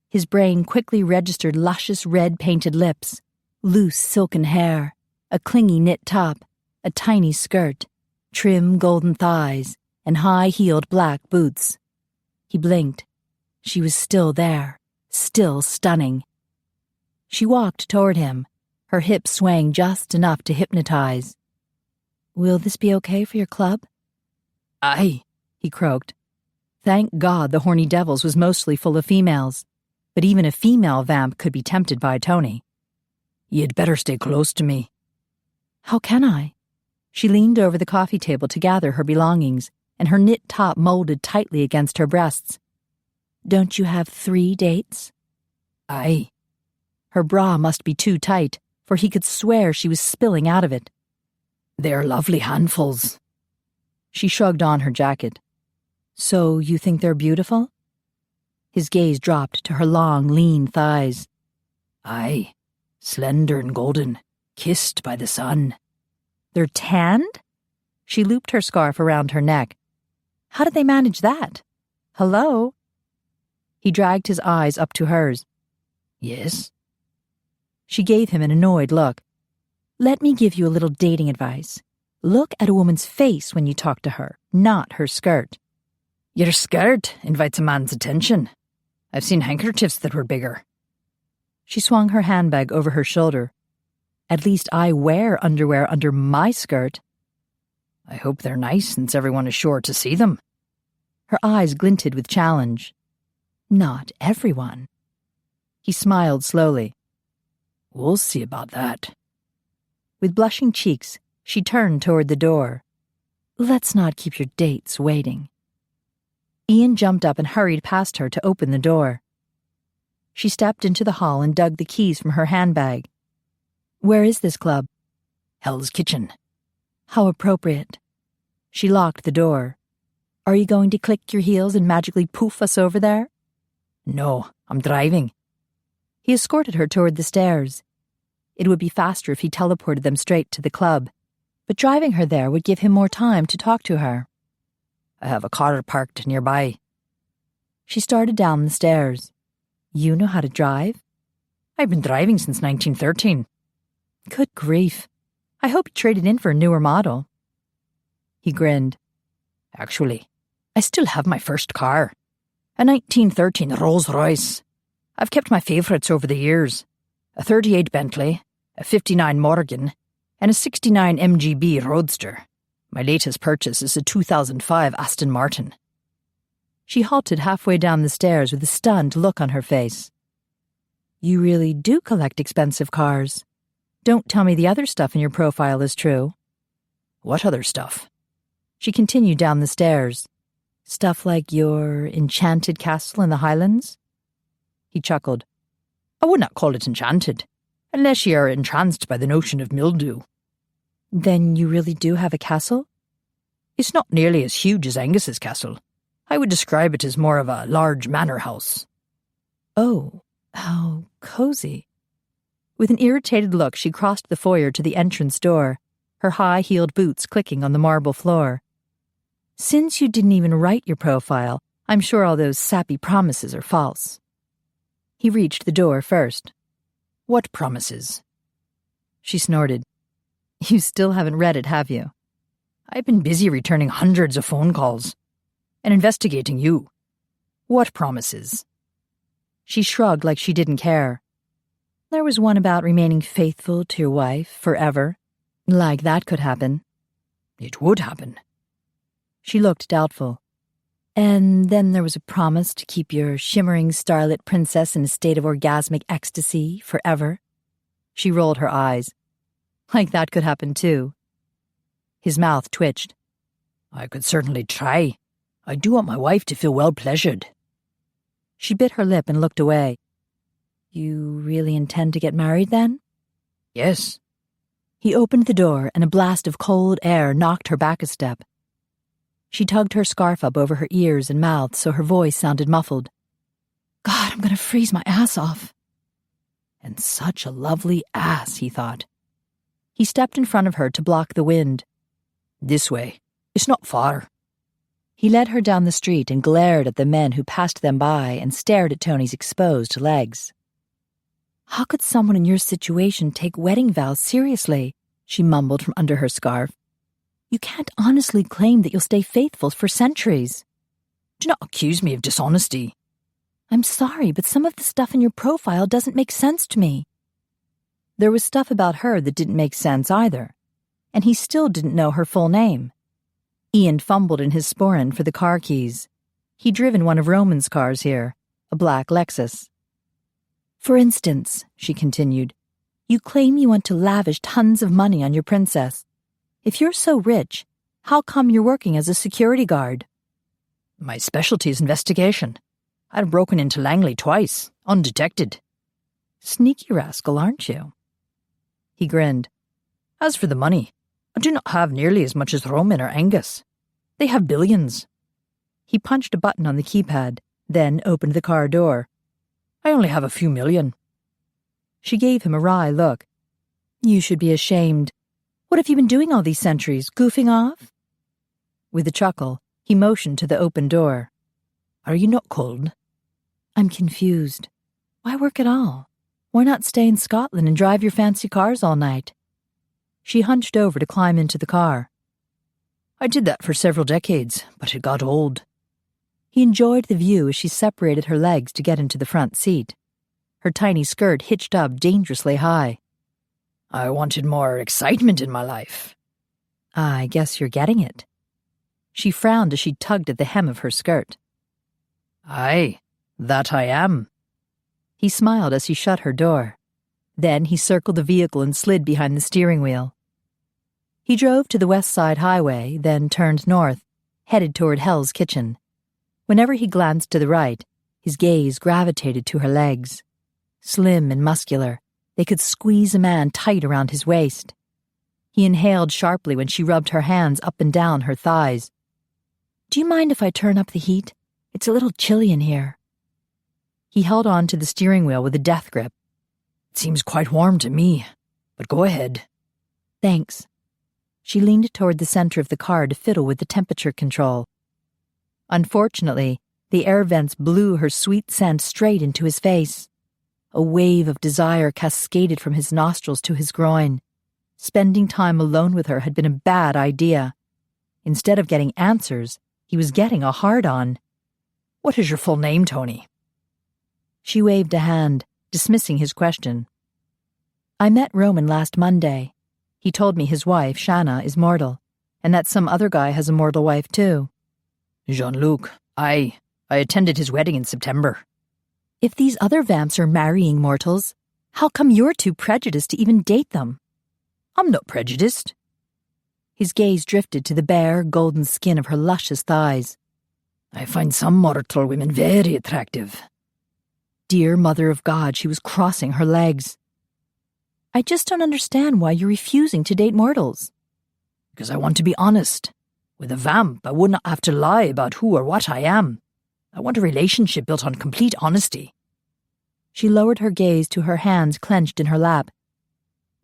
His brain quickly registered luscious red-painted lips, loose silken hair, a clingy knit top, a tiny skirt, trim golden thighs, and high-heeled black boots. He blinked. She was still there, still stunning. She walked toward him, her hips swaying just enough to hypnotize. "Will this be okay for your club?" "Aye," he croaked. Thank God the Horny Devils was mostly full of females, but even a female vamp could be tempted by Toni. "You'd better stay close to me." "How can I?" She leaned over the coffee table to gather her belongings, and her knit top molded tightly against her breasts. "Don't you have 3 dates?" "Aye." Her bra must be too tight, for he could swear she was spilling out of it. "They're lovely handfuls." She shrugged on her jacket. "So you think they're beautiful?" His gaze dropped to her long, lean thighs. "Aye, slender and golden, kissed by the sun." "They're tanned?" She looped her scarf around her neck. "How did they manage that? Hello?" He dragged his eyes up to hers. "Yes?" She gave him an annoyed look. "Let me give you a little dating advice. Look at a woman's face when you talk to her, not her skirt." "Your skirt invites a man's attention. I've seen handkerchiefs that were bigger." She swung her handbag over her shoulder. "At least I wear underwear under my skirt." "I hope they're nice since everyone is sure to see them." Her eyes glinted with challenge. "Not everyone." He smiled slowly. "We'll see about that." With blushing cheeks, she turned toward the door. "Let's not keep your dates waiting." Ian jumped up and hurried past her to open the door. She stepped into the hall and dug the keys from her handbag. "Where is this club?" "Hell's Kitchen." "How appropriate." She locked the door. "Are you going to click your heels and magically poof us over there?" "No, I'm driving." He escorted her toward the stairs. It would be faster if he teleported them straight to the club, but driving her there would give him more time to talk to her. "I have a car parked nearby." She started down the stairs. "You know how to drive?" "I've been driving since 1913. "Good grief. I hope you traded in for a newer model." He grinned. "Actually, I still have my first car. A 1913 Rolls-Royce. I've kept my favourites over the years. A 38 Bentley, a 59 Morgan, and a 69 MGB Roadster. My latest purchase is a 2005 Aston Martin." She halted halfway down the stairs with a stunned look on her face. "You really do collect expensive cars. Don't tell me the other stuff in your profile is true." "What other stuff?" She continued down the stairs. "Stuff like your enchanted castle in the Highlands?" He chuckled. "I would not call it enchanted, unless ye are entranced by the notion of mildew." Then you really do have a castle? It's not nearly as huge as Angus's castle. I would describe it as more of a large manor house. Oh, how cozy. With an irritated look, she crossed the foyer to the entrance door, her high-heeled boots clicking on the marble floor. Since you didn't even write your profile, I'm sure all those sappy promises are false. He reached the door first. What promises? She snorted. You still haven't read it, have you? I've been busy returning hundreds of phone calls and investigating you. What promises? She shrugged like she didn't care. There was one about remaining faithful to your wife forever. Like that could happen. It would happen. She looked doubtful. And then there was a promise to keep your shimmering starlit princess in a state of orgasmic ecstasy forever. She rolled her eyes. Like that could happen too. His mouth twitched. I could certainly try. I do want my wife to feel well-pleasured. She bit her lip and looked away. You really intend to get married then? Yes. He opened the door and a blast of cold air knocked her back a step. She tugged her scarf up over her ears and mouth so her voice sounded muffled. God, I'm going to freeze my ass off. And such a lovely ass, he thought. He stepped in front of her to block the wind. This way. It's not far. He led her down the street and glared at the men who passed them by and stared at Toni's exposed legs. How could someone in your situation take wedding vows seriously? She mumbled from under her scarf. You can't honestly claim that you'll stay faithful for centuries. Do not accuse me of dishonesty. I'm sorry, but some of the stuff in your profile doesn't make sense to me. There was stuff about her that didn't make sense either, and he still didn't know her full name. Ian fumbled in his sporran for the car keys. He'd driven one of Roman's cars here, a black Lexus. For instance, she continued, you claim you want to lavish tons of money on your princess. If you're so rich, how come you're working as a security guard? My specialty is investigation. I've broken into Langley twice, undetected. Sneaky rascal, aren't you? He grinned. As for the money, I do not have nearly as much as Roman or Angus. They have billions. He punched a button on the keypad, then opened the car door. I only have a few million. She gave him a wry look. You should be ashamed. What have you been doing all these centuries, goofing off? With a chuckle, he motioned to the open door. Are you not cold? I'm confused. Why work at all? Why not stay in Scotland and drive your fancy cars all night? She hunched over to climb into the car. I did that for several decades, but it got old. He enjoyed the view as she separated her legs to get into the front seat. Her tiny skirt hitched up dangerously high. I wanted more excitement in my life. I guess you're getting it. She frowned as she tugged at the hem of her skirt. Aye, that I am. He smiled as he shut her door. Then he circled the vehicle and slid behind the steering wheel. He drove to the West Side Highway, then turned north, headed toward Hell's Kitchen. Whenever he glanced to the right, his gaze gravitated to her legs. Slim and muscular, they could squeeze a man tight around his waist. He inhaled sharply when she rubbed her hands up and down her thighs. Do you mind if I turn up the heat? It's a little chilly in here. He held on to the steering wheel with a death grip. It seems quite warm to me, but go ahead. Thanks. She leaned toward the center of the car to fiddle with the temperature control. Unfortunately, the air vents blew her sweet scent straight into his face. A wave of desire cascaded from his nostrils to his groin. Spending time alone with her had been a bad idea. Instead of getting answers, he was getting a hard-on. What is your full name, Toni? She waved a hand, dismissing his question. I met Roman last Monday. He told me his wife, Shanna, is mortal, and that some other guy has a mortal wife too. Jean-Luc, I attended his wedding in September. If these other vamps are marrying mortals, how come you're too prejudiced to even date them? I'm not prejudiced. His gaze drifted to the bare, golden skin of her luscious thighs. I find some mortal women very attractive. Dear Mother of God, she was crossing her legs. I just don't understand why you're refusing to date mortals. Because I want to be honest. With a vamp, I would not have to lie about who or what I am. I want a relationship built on complete honesty. She lowered her gaze to her hands clenched in her lap.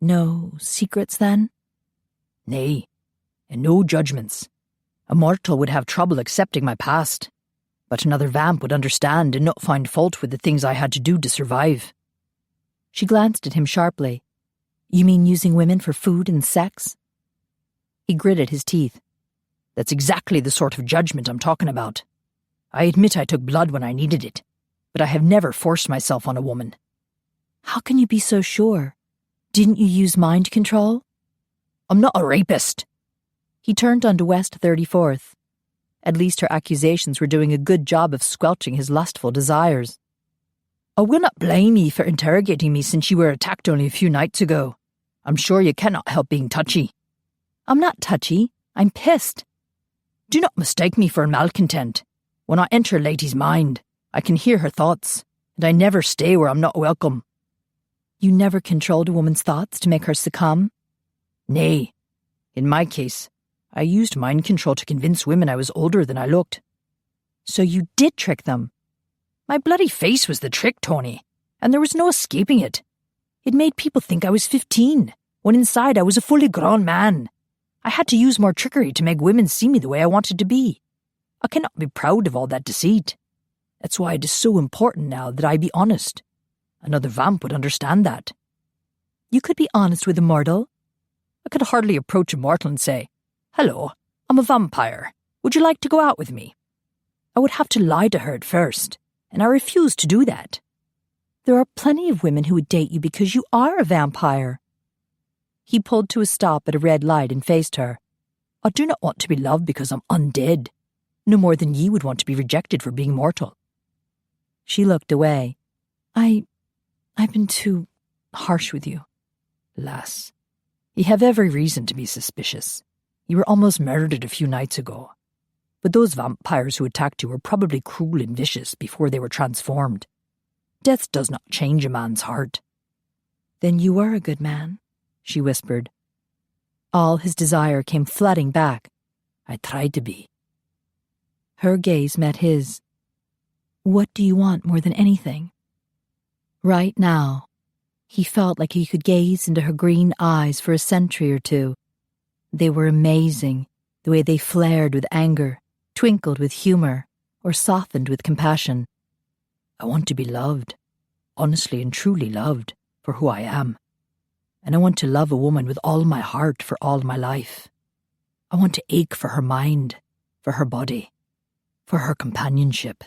No secrets, then? Nay, and no judgments. A mortal would have trouble accepting my past, but another vamp would understand and not find fault with the things I had to do to survive. She glanced at him sharply. You mean using women for food and sex? He gritted his teeth. That's exactly the sort of judgment I'm talking about. I admit I took blood when I needed it, but I have never forced myself on a woman. How can you be so sure? Didn't you use mind control? I'm not a rapist. He turned onto West 34th. At least her accusations were doing a good job of squelching his lustful desires. I will not blame ye for interrogating me since you were attacked only a few nights ago. I'm sure you cannot help being touchy. I'm not touchy. I'm pissed. Do not mistake me for a malcontent. When I enter a lady's mind, I can hear her thoughts, and I never stay where I'm not welcome. You never controlled a woman's thoughts to make her succumb? Nay. In my case, I used mind control to convince women I was older than I looked. So you did trick them? My bloody face was the trick, Toni, and there was no escaping it. It made people think I was 15, when inside I was a fully grown man. I had to use more trickery to make women see me the way I wanted to be. I cannot be proud of all that deceit. That's why it is so important now that I be honest. Another vamp would understand that. You could be honest with a mortal. I could hardly approach a mortal and say, "Hello, I'm a vampire. Would you like to go out with me?" I would have to lie to her at first, and I refuse to do that. There are plenty of women who would date you because you are a vampire. He pulled to a stop at a red light and faced her. I do not want to be loved because I'm undead, no more than ye would want to be rejected for being mortal. She looked away. I've been too harsh with you. Lass, ye have every reason to be suspicious. You were almost murdered a few nights ago. But those vampires who attacked you were probably cruel and vicious before they were transformed. Death does not change a man's heart. Then you were a good man, she whispered. All his desire came flooding back. I tried to be. Her gaze met his. What do you want more than anything? Right now, he felt like he could gaze into her green eyes for a century or two. They were amazing, the way they flared with anger, twinkled with humor, or softened with compassion. I want to be loved, honestly and truly loved, for who I am. And I want to love a woman with all my heart for all my life. I want to ache for her mind, for her body, for her companionship.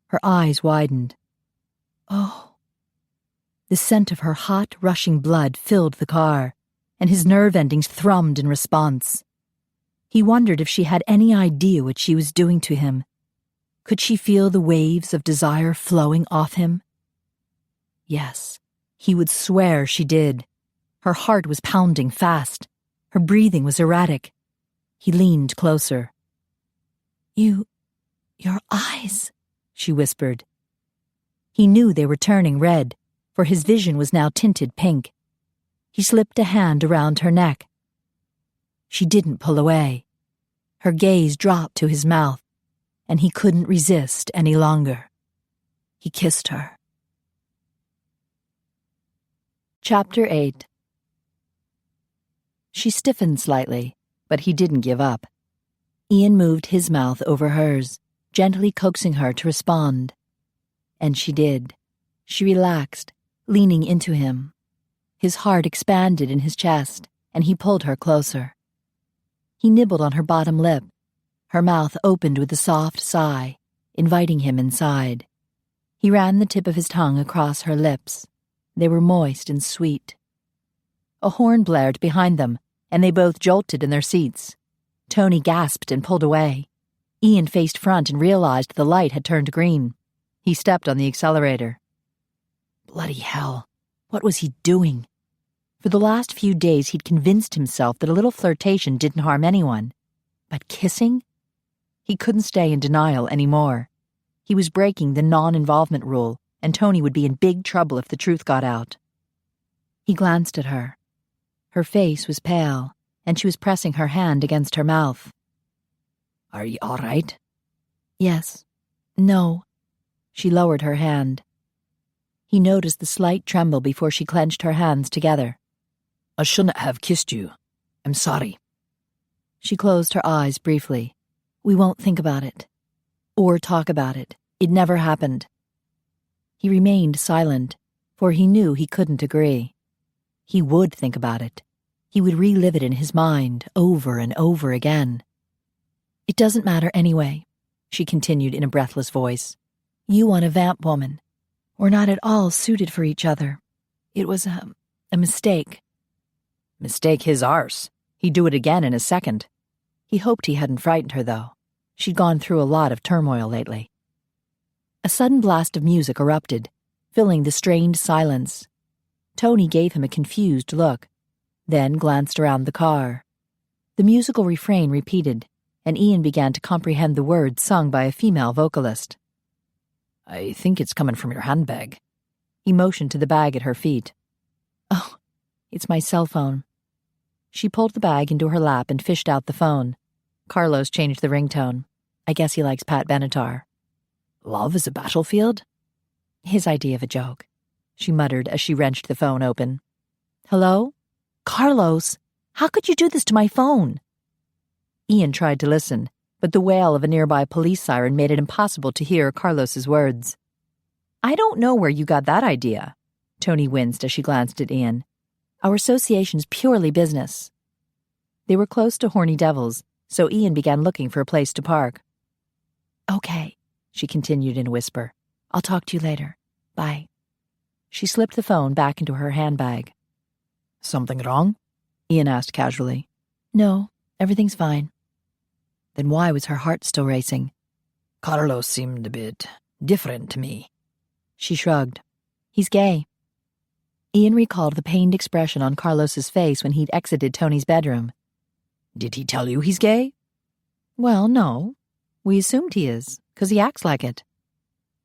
Her eyes widened. Oh. The scent of her hot, rushing blood filled the car, and his nerve endings thrummed in response. He wondered if she had any idea what she was doing to him. Could she feel the waves of desire flowing off him? Yes, he would swear she did. Her heart was pounding fast. Her breathing was erratic. He leaned closer. Your eyes, she whispered. He knew they were turning red, for his vision was now tinted pink. He slipped a hand around her neck. She didn't pull away. Her gaze dropped to his mouth, and he couldn't resist any longer. He kissed her. Chapter 8. She stiffened slightly, but he didn't give up. Ian moved his mouth over hers, gently coaxing her to respond. And she did. She relaxed, leaning into him. His heart expanded in his chest, and he pulled her closer. He nibbled on her bottom lip. Her mouth opened with a soft sigh, inviting him inside. He ran the tip of his tongue across her lips. They were moist and sweet. A horn blared behind them, and they both jolted in their seats. Toni gasped and pulled away. Ian faced front and realized the light had turned green. He stepped on the accelerator. Bloody hell, what was he doing? For the last few days he'd convinced himself that a little flirtation didn't harm anyone. But kissing? He couldn't stay in denial anymore. He was breaking the non-involvement rule, and Toni would be in big trouble if the truth got out. He glanced at her. Her face was pale, and she was pressing her hand against her mouth. Are you all right? Yes. No. She lowered her hand. He noticed the slight tremble before she clenched her hands together. I shouldn't have kissed you. I'm sorry. She closed her eyes briefly. We won't think about it. Or talk about it. It never happened. He remained silent, for he knew he couldn't agree. He would think about it. He would relive it in his mind over and over again. It doesn't matter anyway, she continued in a breathless voice. You want a vamp woman. We're not at all suited for each other. It was a mistake. Mistake his arse. He'd do it again in a second. He hoped he hadn't frightened her, though. She'd gone through a lot of turmoil lately. A sudden blast of music erupted, filling the strained silence. Toni gave him a confused look, then glanced around the car. The musical refrain repeated, and Ian began to comprehend the words sung by a female vocalist. I think it's coming from your handbag. He motioned to the bag at her feet. Oh, it's my cell phone. She pulled the bag into her lap and fished out the phone. Carlos changed the ringtone. I guess he likes Pat Benatar. Love is a battlefield? His idea of a joke, she muttered as she wrenched the phone open. Hello? Carlos, how could you do this to my phone? Ian tried to listen, but the wail of a nearby police siren made it impossible to hear Carlos's words. I don't know where you got that idea. Toni winced as she glanced at Ian. Our association's purely business. They were close to Horny Devils, so Ian began looking for a place to park. Okay, she continued in a whisper. I'll talk to you later. Bye. She slipped the phone back into her handbag. Something wrong? Ian asked casually. No, everything's fine. Then why was her heart still racing? Carlos seemed a bit different to me. She shrugged. He's gay. Ian recalled the pained expression on Carlos's face when he'd exited Toni's bedroom. Did he tell you he's gay? Well, no. We assumed he is, 'cause he acts like it.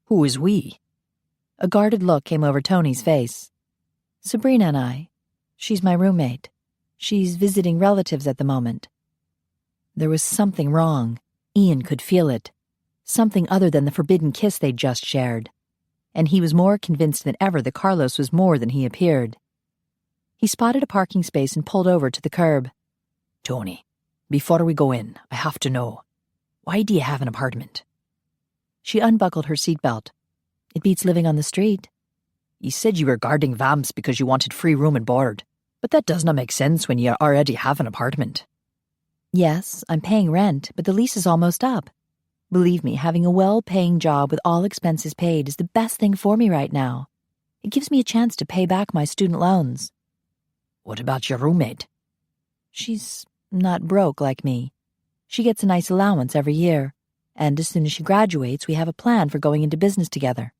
Who is we? A guarded look came over Toni's face. Sabrina and I. She's my roommate. She's visiting relatives at the moment. There was something wrong. Ian could feel it. Something other than the forbidden kiss they'd just shared. And he was more convinced than ever that Carlos was more than he appeared. He spotted a parking space and pulled over to the curb. Toni, before we go in, I have to know, why do you have an apartment? She unbuckled her seatbelt. It beats living on the street. You said you were guarding vamps because you wanted free room and board, but that does not make sense when you already have an apartment. Yes, I'm paying rent, but the lease is almost up. Believe me, having a well-paying job with all expenses paid is the best thing for me right now. It gives me a chance to pay back my student loans. What about your roommate? She's not broke like me. She gets a nice allowance every year, and as soon as she graduates, we have a plan for going into business together.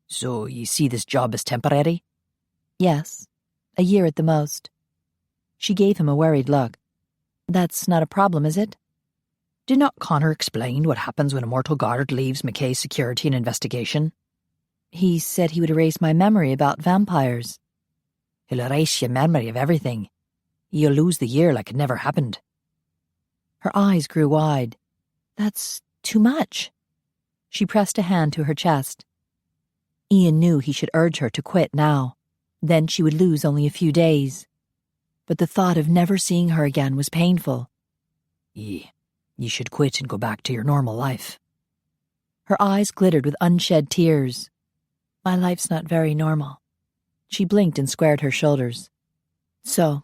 So you see this job as temporary? Yes, a year at the most. She gave him a worried look. That's not a problem, is it? Did not Connor explain what happens when a mortal guard leaves McKay's security and investigation? He said he would erase my memory about vampires. He'll erase your memory of everything. You'll lose the year like it never happened. Her eyes grew wide. That's too much. She pressed a hand to her chest. Ian knew he should urge her to quit now. Then she would lose only a few days. But the thought of never seeing her again was painful. You should quit and go back to your normal life. Her eyes glittered with unshed tears. My life's not very normal. She blinked and squared her shoulders. So,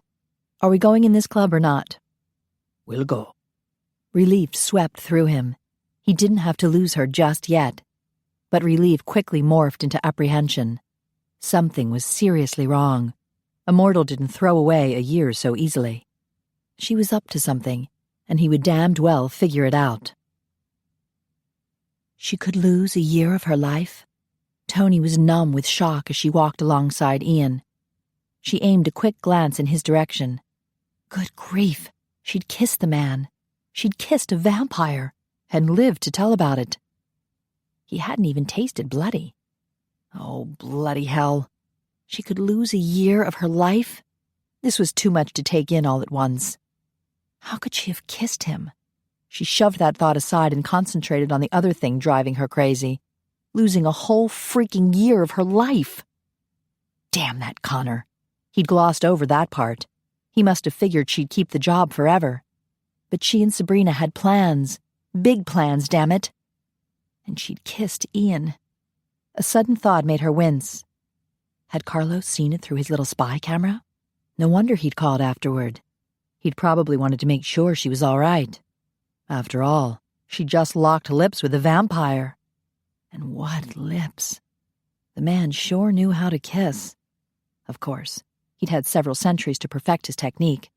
are we going in this club or not? We'll go. Relief swept through him. He didn't have to lose her just yet. But relief quickly morphed into apprehension. Something was seriously wrong. A mortal didn't throw away a year so easily. She was up to something, and he would damned well figure it out. She could lose a year of her life? Toni was numb with shock as she walked alongside Ian. She aimed a quick glance in his direction. Good grief, she'd kissed the man. She'd kissed a vampire, and lived to tell about it. He hadn't even tasted bloody. Oh, bloody hell. She could lose a year of her life? This was too much to take in all at once. How could she have kissed him? She shoved that thought aside and concentrated on the other thing driving her crazy. Losing a whole freaking year of her life. Damn that Connor. He'd glossed over that part. He must have figured she'd keep the job forever. But she and Sabrina had plans. Big plans, damn it. And she'd kissed Ian. A sudden thought made her wince. Had Carlos seen it through his little spy camera? No wonder he'd called afterward. He'd probably wanted to make sure she was all right. After all, she'd just locked lips with a vampire. And what lips. The man sure knew how to kiss. Of course, he'd had several centuries to perfect his technique.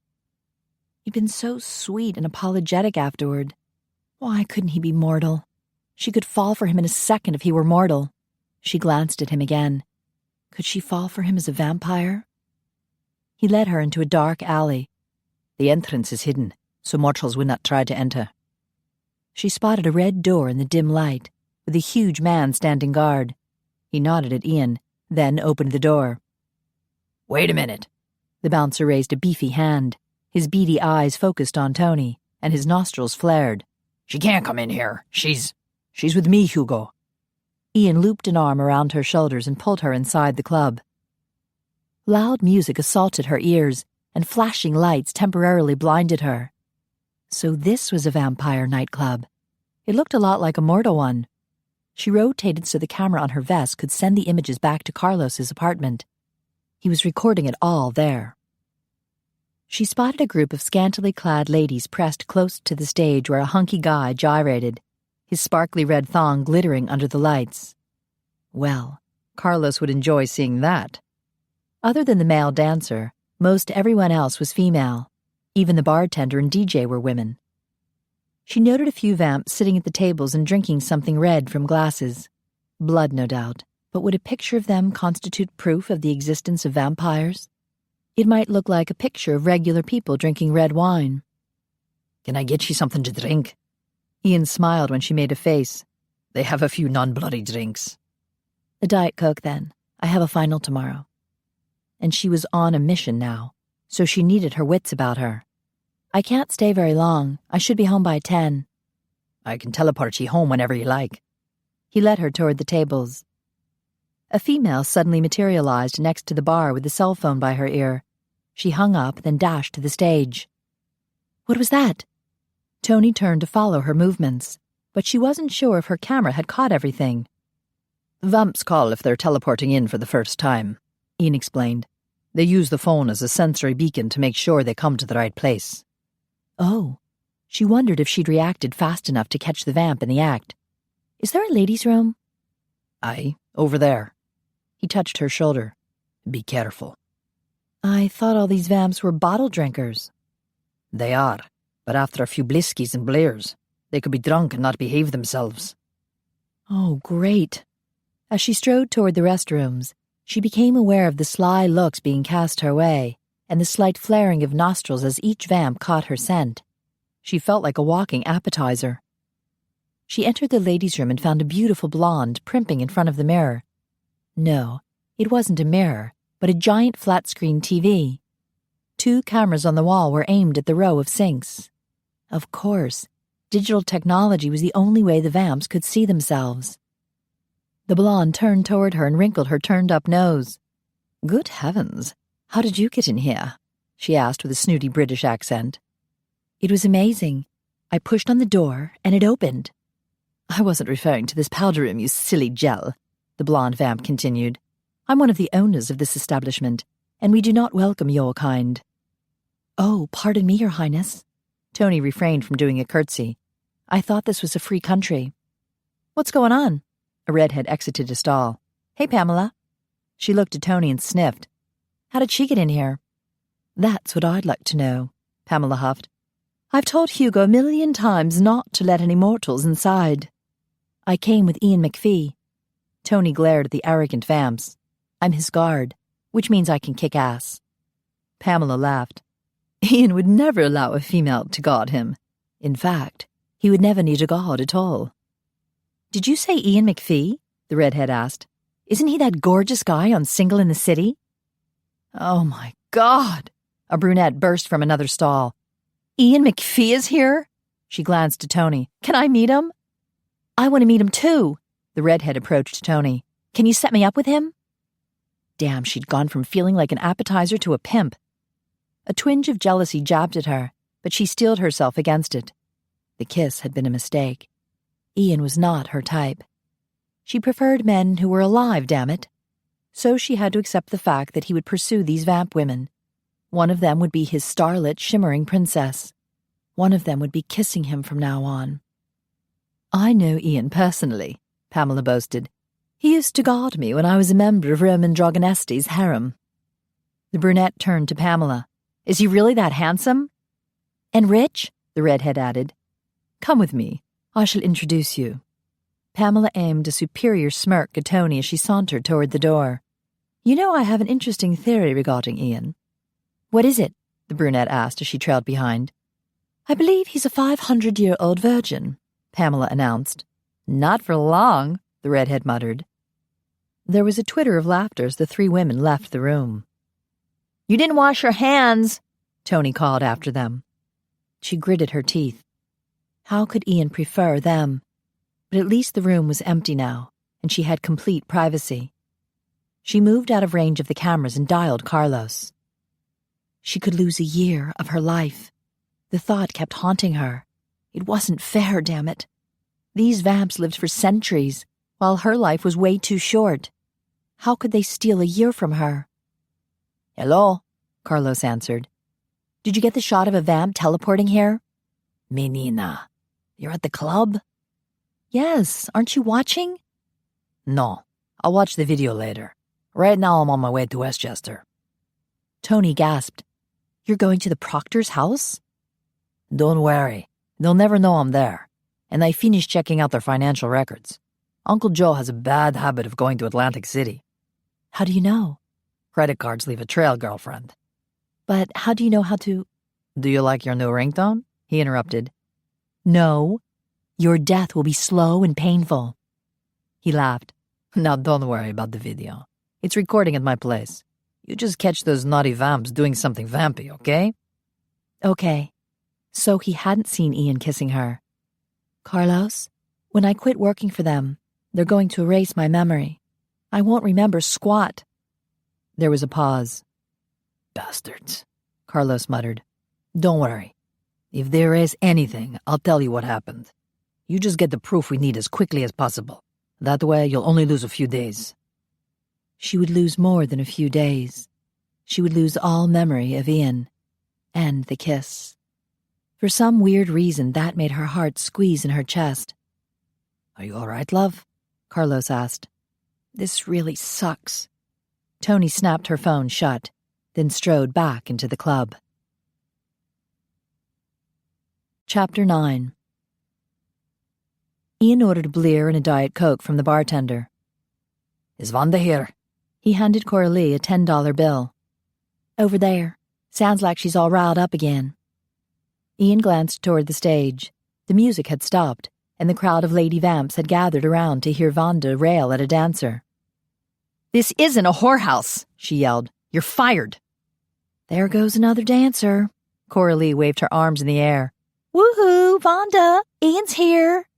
He'd been so sweet and apologetic afterward. Why couldn't he be mortal? She could fall for him in a second if he were mortal. She glanced at him again. Could she fall for him as a vampire? He led her into a dark alley. The entrance is hidden, so mortals would not try to enter. She spotted a red door in the dim light, with a huge man standing guard. He nodded at Ian, then opened the door. "Wait a minute." The bouncer raised a beefy hand. His beady eyes focused on Toni, and his nostrils flared. "She can't come in here. She's with me, Hugo." Ian looped an arm around her shoulders and pulled her inside the club. Loud music assaulted her ears, and flashing lights temporarily blinded her. So this was a vampire nightclub. It looked a lot like a mortal one. She rotated so the camera on her vest could send the images back to Carlos's apartment. He was recording it all there. She spotted a group of scantily clad ladies pressed close to the stage where a hunky guy gyrated, his sparkly red thong glittering under the lights. Well, Carlos would enjoy seeing that. Other than the male dancer, most everyone else was female. Even the bartender and DJ were women. She noted a few vamps sitting at the tables and drinking something red from glasses. Blood, no doubt, but would a picture of them constitute proof of the existence of vampires? It might look like a picture of regular people drinking red wine. "Can I get you something to drink?" Ian smiled when she made a face. "They have a few non-bloody drinks." "A Diet Coke, then. I have a final tomorrow." And she was on a mission now, so she needed her wits about her. "I can't stay very long. I should be home by 10. "I can teleport you home whenever you like." He led her toward the tables. A female suddenly materialized next to the bar with the cell phone by her ear. She hung up, then dashed to the stage. "What was that?" Toni turned to follow her movements, but she wasn't sure if her camera had caught everything. "Vamps call if they're teleporting in for the first time," Ian explained. "They use the phone as a sensory beacon to make sure they come to the right place." Oh, she wondered if she'd reacted fast enough to catch the vamp in the act. "Is there a ladies' room?" "Aye, over there." He touched her shoulder. "Be careful." "I thought all these vamps were bottle drinkers." "They are, but after a few bliskies and blares, they could be drunk and not behave themselves." Oh, great. As she strode toward the restrooms, she became aware of the sly looks being cast her way, and the slight flaring of nostrils as each vamp caught her scent. She felt like a walking appetizer. She entered the ladies' room and found a beautiful blonde primping in front of the mirror. No, it wasn't a mirror, but a giant flat-screen TV. 2 cameras on the wall were aimed at the row of sinks. Of course, digital technology was the only way the vamps could see themselves. The blonde turned toward her and wrinkled her turned-up nose. "Good heavens, how did you get in here?" she asked with a snooty British accent. "It was amazing. I pushed on the door, and it opened." "I wasn't referring to this powder room, you silly gel," the blonde vamp continued. "I'm one of the owners of this establishment, and we do not welcome your kind." "Oh, pardon me, Your Highness." Toni refrained from doing a curtsy. "I thought this was a free country." "What's going on?" A redhead exited a stall. "Hey, Pamela." She looked at Toni and sniffed. "How did she get in here?" "That's what I'd like to know," Pamela huffed. "I've told Hugo 1,000,000 times not to let any mortals inside." "I came with Ian MacPhie." Toni glared at the arrogant vamps. "I'm his guard, which means I can kick ass." Pamela laughed. "Ian would never allow a female to guard him. In fact, he would never need a guard at all." "Did you say Ian MacPhie?" the redhead asked. "Isn't he that gorgeous guy on Single in the City?" "Oh my God!" A brunette burst from another stall. Ian MacPhie is here? She glanced to Toni. Can I meet him? I want to meet him too. The redhead approached Toni. Can you set me up with him? Damn, she'd gone from feeling like an appetizer to a pimp. A twinge of jealousy jabbed at her, but she steeled herself against it. The kiss had been a mistake. Ian was not her type. She preferred men who were alive, damn it. So she had to accept the fact that he would pursue these vamp women. One of them would be his starlit, shimmering princess. One of them would be kissing him from now on. I know Ian personally, Pamela boasted. He used to guard me when I was a member of Roman Dragonesti's harem. The brunette turned to Pamela. Is he really that handsome? And rich? The redhead added. Come with me. I shall introduce you. Pamela aimed a superior smirk at Toni as she sauntered toward the door. You know, I have an interesting theory regarding Ian. What is it? The brunette asked as she trailed behind. I believe he's a 500-year-old virgin, Pamela announced. Not for long, the redhead muttered. There was a twitter of laughter as the three women left the room. You didn't wash your hands, Toni called after them. She gritted her teeth. How could Ian prefer them? But at least the room was empty now, and she had complete privacy. She moved out of range of the cameras and dialed Carlos. She could lose a year of her life. The thought kept haunting her. It wasn't fair, damn it. These vamps lived for centuries, while her life was way too short. How could they steal a year from her? Hello, Carlos answered. Did you get the shot of a vamp teleporting here? Menina, you're at the club? Yes, aren't you watching? No, I'll watch the video later. Right now I'm on my way to Westchester. Toni gasped. You're going to the Proctor's house? Don't worry, they'll never know I'm there. And I finished checking out their financial records. Uncle Joe has a bad habit of going to Atlantic City. How do you know? Credit cards leave a trail, girlfriend. But how do you know how to... Do you like your new ringtone? He interrupted. No. Your death will be slow and painful. He laughed. Now don't worry about the video. It's recording at my place. You just catch those naughty vamps doing something vampy, okay? Okay. So he hadn't seen Ian kissing her. Carlos, when I quit working for them, they're going to erase my memory. I won't remember squat. There was a pause. Bastards, Carlos muttered. Don't worry. If there is anything, I'll tell you what happened. You just get the proof we need as quickly as possible. That way, you'll only lose a few days. She would lose more than a few days. She would lose all memory of Ian. And the kiss. For some weird reason, that made her heart squeeze in her chest. Are you all right, love? Carlos asked. This really sucks. Toni snapped her phone shut, then strode back into the club. Chapter 9. Ian ordered a Bleer and a Diet Coke from the bartender. Is Wanda here? He handed Coralie a $10 bill. Over there. Sounds like she's all riled up again. Ian glanced toward the stage. The music had stopped, and the crowd of lady vamps had gathered around to hear Wanda rail at a dancer. This isn't a whorehouse, she yelled. You're fired. There goes another dancer. Coralie waved her arms in the air. Woohoo, Wanda! Ian's here!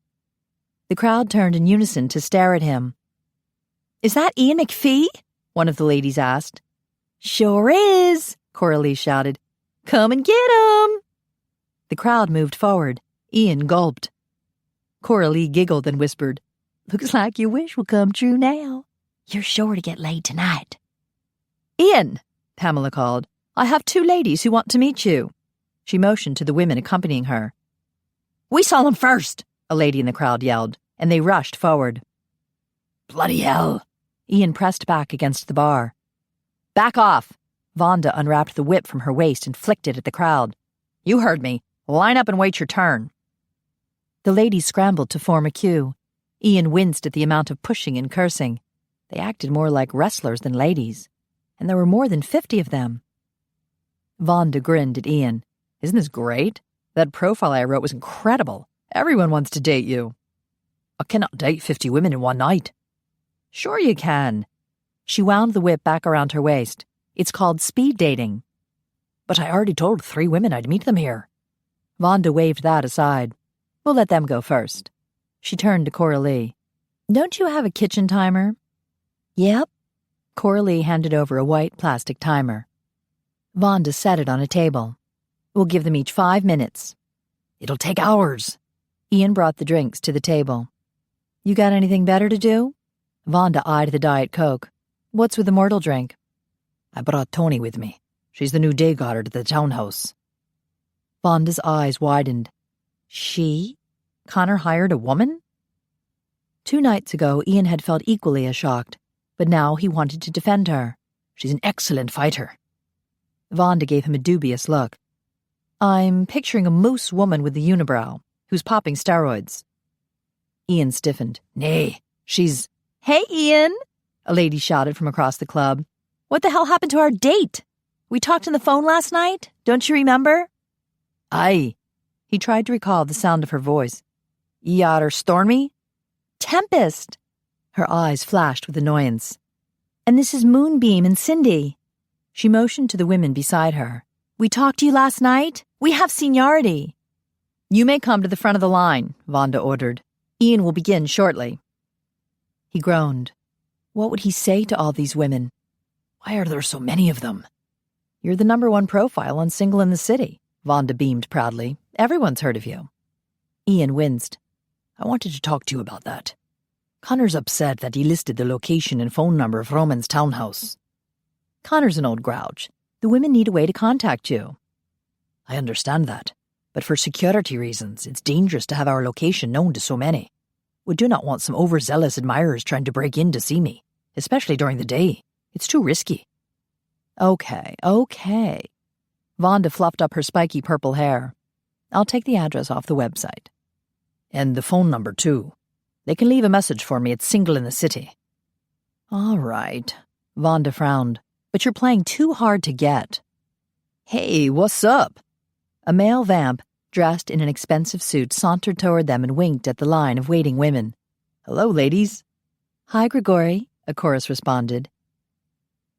The crowd turned in unison to stare at him. Is that Ian MacPhie? One of the ladies asked. Sure is, Coralie shouted. Come and get him! The crowd moved forward. Ian gulped. Coralie giggled and whispered, Looks like your wish will come true now. You're sure to get laid tonight. Ian, Pamela called. I have 2 ladies who want to meet you. She motioned to the women accompanying her. We saw them first, a lady in the crowd yelled, and they rushed forward. Bloody hell! Ian pressed back against the bar. Back off! Wanda unwrapped the whip from her waist and flicked it at the crowd. You heard me. Line up and wait your turn. The ladies scrambled to form a queue. Ian winced at the amount of pushing and cursing. They acted more like wrestlers than ladies, and there were more than 50 of them. Wanda grinned at Ian. Isn't this great? That profile I wrote was incredible. Everyone wants to date you. I cannot date 50 women in one night. Sure you can. She wound the whip back around her waist. It's called speed dating. but I already told 3 women I'd meet them here. Vonda waved that aside. We'll let them go first. She turned to Kerrelyn. Don't you have a kitchen timer? Yep. Kerrelyn handed over a white plastic timer. Vonda set it on a table. We'll give them each 5 minutes. It'll take hours. Ian brought the drinks to the table. You got anything better to do? Vonda eyed the Diet Coke. What's with the mortal drink? I brought Toni with me. She's the new day guard at the townhouse. Vonda's eyes widened. She? Connor hired a woman? 2 nights ago, Ian had felt equally as shocked, but now he wanted to defend her. She's an excellent fighter. Vonda gave him a dubious look. I'm picturing a moose woman with the unibrow, who's popping steroids. Ian stiffened. Nay, she's... Hey, Ian! A lady shouted from across the club. What the hell happened to our date? We talked on the phone last night, don't you remember? Aye. He tried to recall the sound of her voice. Yatter Stormy? Tempest! Her eyes flashed with annoyance. And this is Moonbeam and Cindy. She motioned to the women beside her. We talked to you last night? We have seniority. You may come to the front of the line, Vonda ordered. Ian will begin shortly. He groaned. What would he say to all these women? Why are there so many of them? You're the #1 profile on Single in the City, Vonda beamed proudly. Everyone's heard of you. Ian winced. I wanted to talk to you about that. Connor's upset that he listed the location and phone number of Roman's townhouse. Connor's an old grouch. The women need a way to contact you. I understand that, but for security reasons, it's dangerous to have our location known to so many. We do not want some overzealous admirers trying to break in to see me, especially during the day. It's too risky. Okay. Vonda fluffed up her spiky purple hair. I'll take the address off the website. And the phone number, too. They can leave a message for me at Single in the City. All right. Vonda frowned. But you're playing too hard to get. Hey, what's up? A male vamp, dressed in an expensive suit, sauntered toward them and winked at the line of waiting women. Hello, ladies. Hi, Grigori, a chorus responded.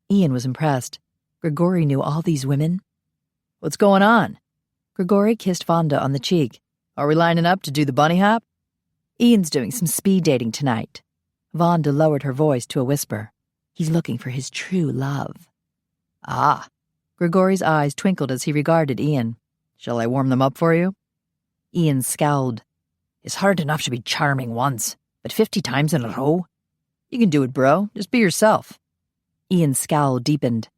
Ian was impressed. Grigori knew all these women. What's going on? Grigori kissed Vonda on the cheek. Are we lining up to do the bunny hop? Ian's doing some speed dating tonight. Vonda lowered her voice to a whisper. He's looking for his true love. Ah. Grigori's eyes twinkled as he regarded Ian. Shall I warm them up for you? Ian scowled. It's hard enough to be charming once, but 50 times in a row? You can do it, bro. Just be yourself. Ian's scowl deepened.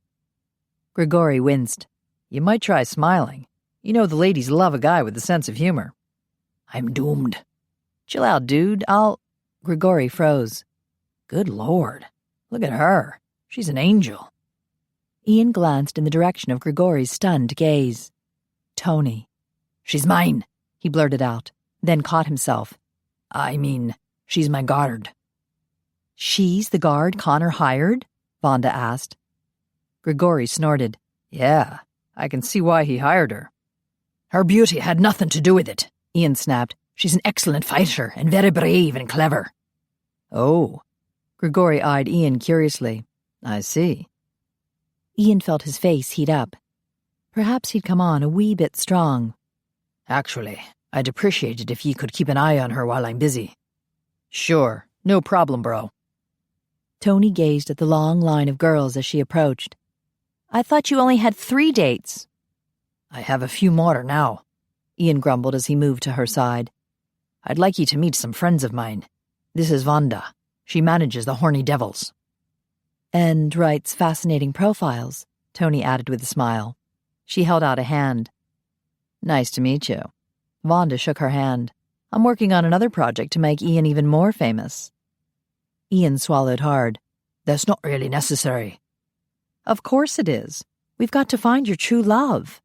Grigori winced. You might try smiling. You know the ladies love a guy with a sense of humor. I'm doomed. Chill out, dude. Grigori froze. Good Lord. Look at her. She's an angel. Ian glanced in the direction of Grigori's stunned gaze. Toni. She's mine, he blurted out, then caught himself. I mean, she's my guard. She's the guard Connor hired? Vonda asked. Grigori snorted. Yeah, I can see why he hired her. Her beauty had nothing to do with it, Ian snapped. She's an excellent fighter and very brave and clever. Oh. Grigori eyed Ian curiously. I see. Ian felt his face heat up. Perhaps he'd come on a wee bit strong. Actually, I'd appreciate it if you could keep an eye on her while I'm busy. Sure, no problem, bro. Toni gazed at the long line of girls as she approached. I thought you only had 3 dates. I have a few more now, Ian grumbled as he moved to her side. I'd like you to meet some friends of mine. This is Vonda. She manages the Horny Devils. And writes fascinating profiles, Toni added with a smile. She held out a hand. Nice to meet you. Vonda shook her hand. I'm working on another project to make Ian even more famous. Ian swallowed hard. That's not really necessary. Of course it is. We've got to find your true love.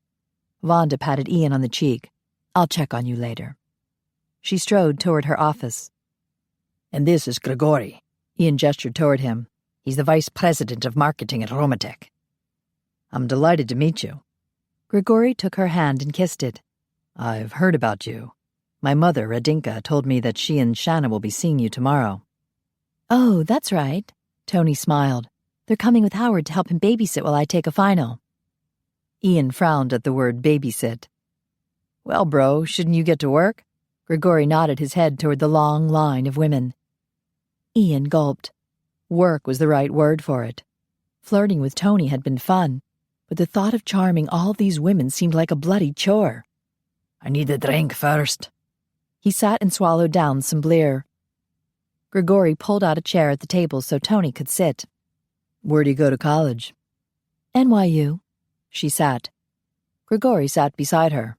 Vonda patted Ian on the cheek. I'll check on you later. She strode toward her office. And this is Grigori. Ian gestured toward him. He's the vice president of marketing at Romatech. I'm delighted to meet you. Grigori took her hand and kissed it. I've heard about you. My mother, Radinka, told me that she and Shanna will be seeing you tomorrow. Oh, that's right. Toni smiled. They're coming with Howard to help him babysit while I take a final. Ian frowned at the word babysit. Well, bro, shouldn't you get to work? Grigori nodded his head toward the long line of women. Ian gulped. Work was the right word for it. Flirting with Toni had been fun, but the thought of charming all these women seemed like a bloody chore. I need a drink first. He sat and swallowed down some blear. Grigori pulled out a chair at the table so Toni could sit. Where do you go to college? NYU. She sat. Grigori sat beside her.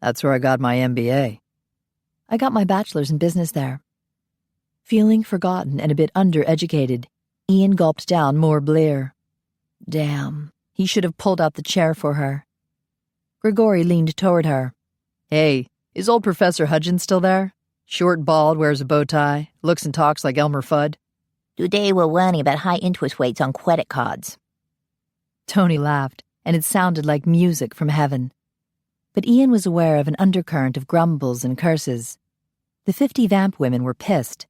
That's where I got my MBA. I got my bachelor's in business there. Feeling forgotten and a bit undereducated, Ian gulped down more blear. Damn, he should have pulled out the chair for her. Grigori leaned toward her. Hey, is old Professor Hudgens still there? Short, bald, wears a bow tie, looks and talks like Elmer Fudd. Today we're learning about high interest rates on credit cards. Toni laughed, and it sounded like music from heaven. But Ian was aware of an undercurrent of grumbles and curses. The 50 vamp women were pissed.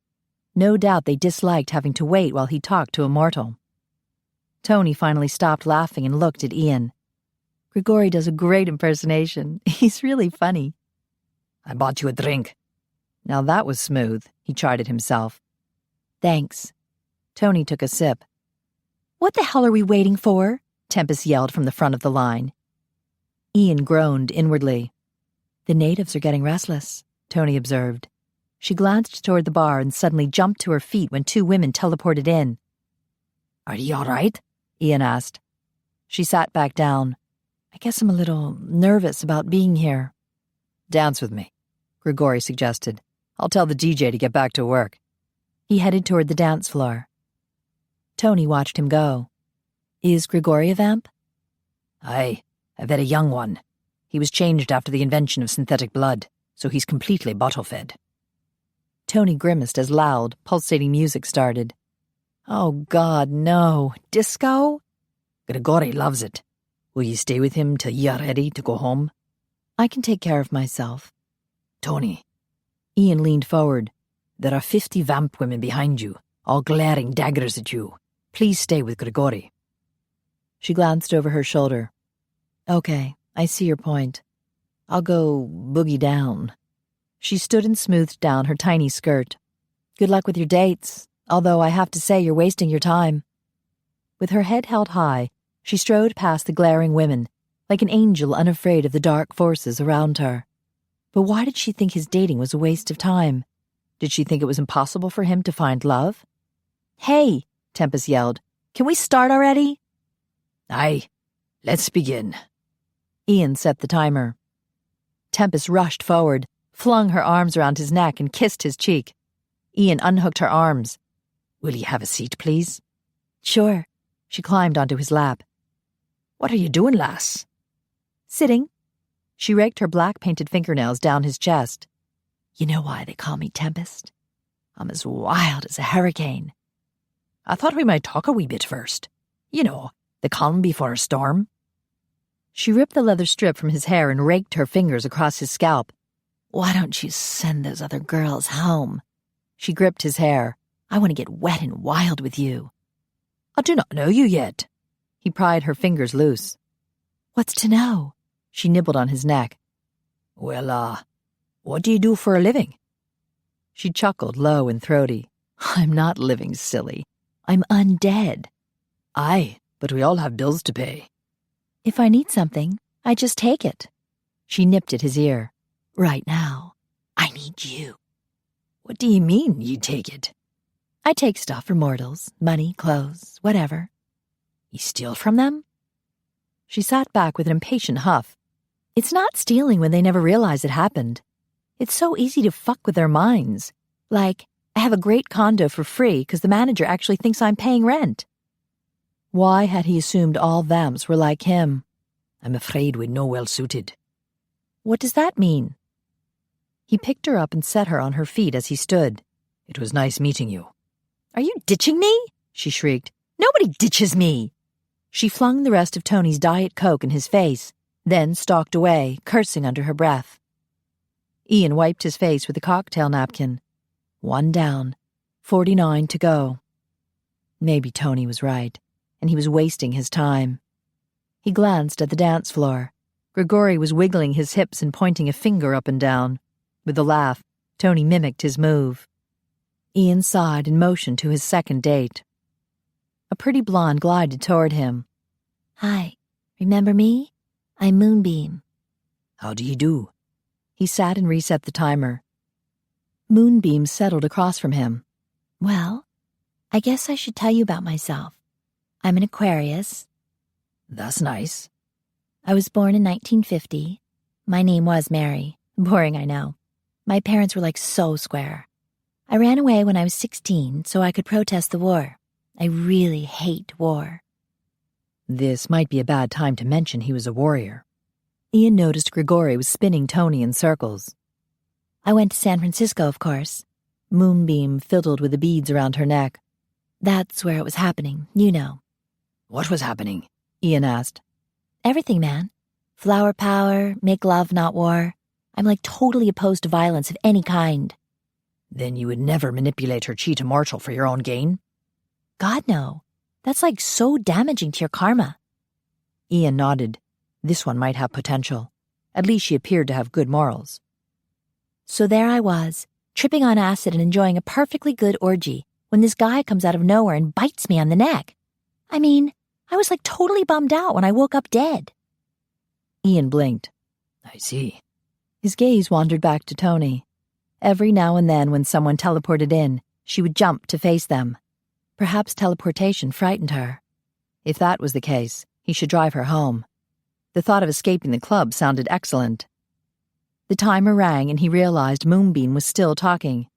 No doubt they disliked having to wait while he talked to a mortal. Toni finally stopped laughing and looked at Ian. Grigori does a great impersonation. He's really funny. I bought you a drink. Now that was smooth, he chided himself. Thanks. Toni took a sip. What the hell are we waiting for? Tempest yelled from the front of the line. Ian groaned inwardly. The natives are getting restless, Toni observed. She glanced toward the bar and suddenly jumped to her feet when 2 women teleported in. Are you all right? Ian asked. She sat back down. I guess I'm a little nervous about being here. Dance with me, Grigori suggested. I'll tell the DJ to get back to work. He headed toward the dance floor. Toni watched him go. Is Grigori a vamp? Aye, I've had a young one. He was changed after the invention of synthetic blood, so he's completely bottle-fed. Toni grimaced as loud, pulsating music started. Oh, God, no. Disco? Grigori loves it. Will you stay with him till you're ready to go home? I can take care of myself. Toni. Ian leaned forward. There are 50 vamp women behind you, all glaring daggers at you. Please stay with Grigori. She glanced over her shoulder. Okay, I see your point. I'll go boogie down. She stood and smoothed down her tiny skirt. Good luck with your dates, although I have to say you're wasting your time. With her head held high, she strode past the glaring women, like an angel unafraid of the dark forces around her. But why did she think his dating was a waste of time? Did she think it was impossible for him to find love? Hey, Tempest yelled. Can we start already? Aye, let's begin. Ian set the timer. Tempest rushed forward, flung her arms around his neck and kissed his cheek. Ian unhooked her arms. Will you have a seat, please? Sure. She climbed onto his lap. What are you doing, lass? Sitting. She raked her black-painted fingernails down his chest. You know why they call me Tempest? I'm as wild as a hurricane. I thought we might talk a wee bit first. You know, the calm before a storm. She ripped the leather strip from his hair and raked her fingers across his scalp. Why don't you send those other girls home? She gripped his hair. I want to get wet and wild with you. I do not know you yet. He pried her fingers loose. What's to know? She nibbled on his neck. Well, what do you do for a living? She chuckled low and throaty. I'm not living, silly. I'm undead. Aye, but we all have bills to pay. If I need something, I just take it. She nipped at his ear. Right now, I need you. What do you mean, you take it? I take stuff for mortals, money, clothes, whatever. You steal from them? She sat back with an impatient huff. It's not stealing when they never realize it happened. It's so easy to fuck with their minds. Like, I have a great condo for free because the manager actually thinks I'm paying rent. Why had he assumed all vamps were like him? I'm afraid we're no well suited. What does that mean? He picked her up and set her on her feet as he stood. It was nice meeting you. Are you ditching me? She shrieked. Nobody ditches me. She flung the rest of Toni's Diet Coke in his face, then stalked away, cursing under her breath. Ian wiped his face with a cocktail napkin. 1 down, 49 to go. Maybe Toni was right, and he was wasting his time. He glanced at the dance floor. Grigori was wiggling his hips and pointing a finger up and down. With a laugh, Toni mimicked his move. Ian sighed and motioned to his second date. A pretty blonde glided toward him. Hi, remember me? I'm Moonbeam. How do you do? He sat and reset the timer. Moonbeam settled across from him. Well, I guess I should tell you about myself. I'm an Aquarius. That's nice. I was born in 1950. My name was Mary. Boring, I know. My parents were so square. I ran away when I was 16 so I could protest the war. I really hate war. This might be a bad time to mention he was a warrior. Ian noticed Grigori was spinning Toni in circles. I went to San Francisco, of course. Moonbeam fiddled with the beads around her neck. That's where it was happening, you know. What was happening? Ian asked. Everything, man. Flower power, make love, not war. I'm totally opposed to violence of any kind. Then you would never manipulate her cheat immortal for your own gain? God, no. That's so damaging to your karma. Ian nodded. This one might have potential. At least she appeared to have good morals. So there I was, tripping on acid and enjoying a perfectly good orgy, when this guy comes out of nowhere and bites me on the neck. I mean, I was totally bummed out when I woke up dead. Ian blinked. I see. His gaze wandered back to Toni. Every now and then when someone teleported in, she would jump to face them. Perhaps teleportation frightened her. If that was the case, he should drive her home. The thought of escaping the club sounded excellent. The timer rang and he realized Moonbeam was still talking.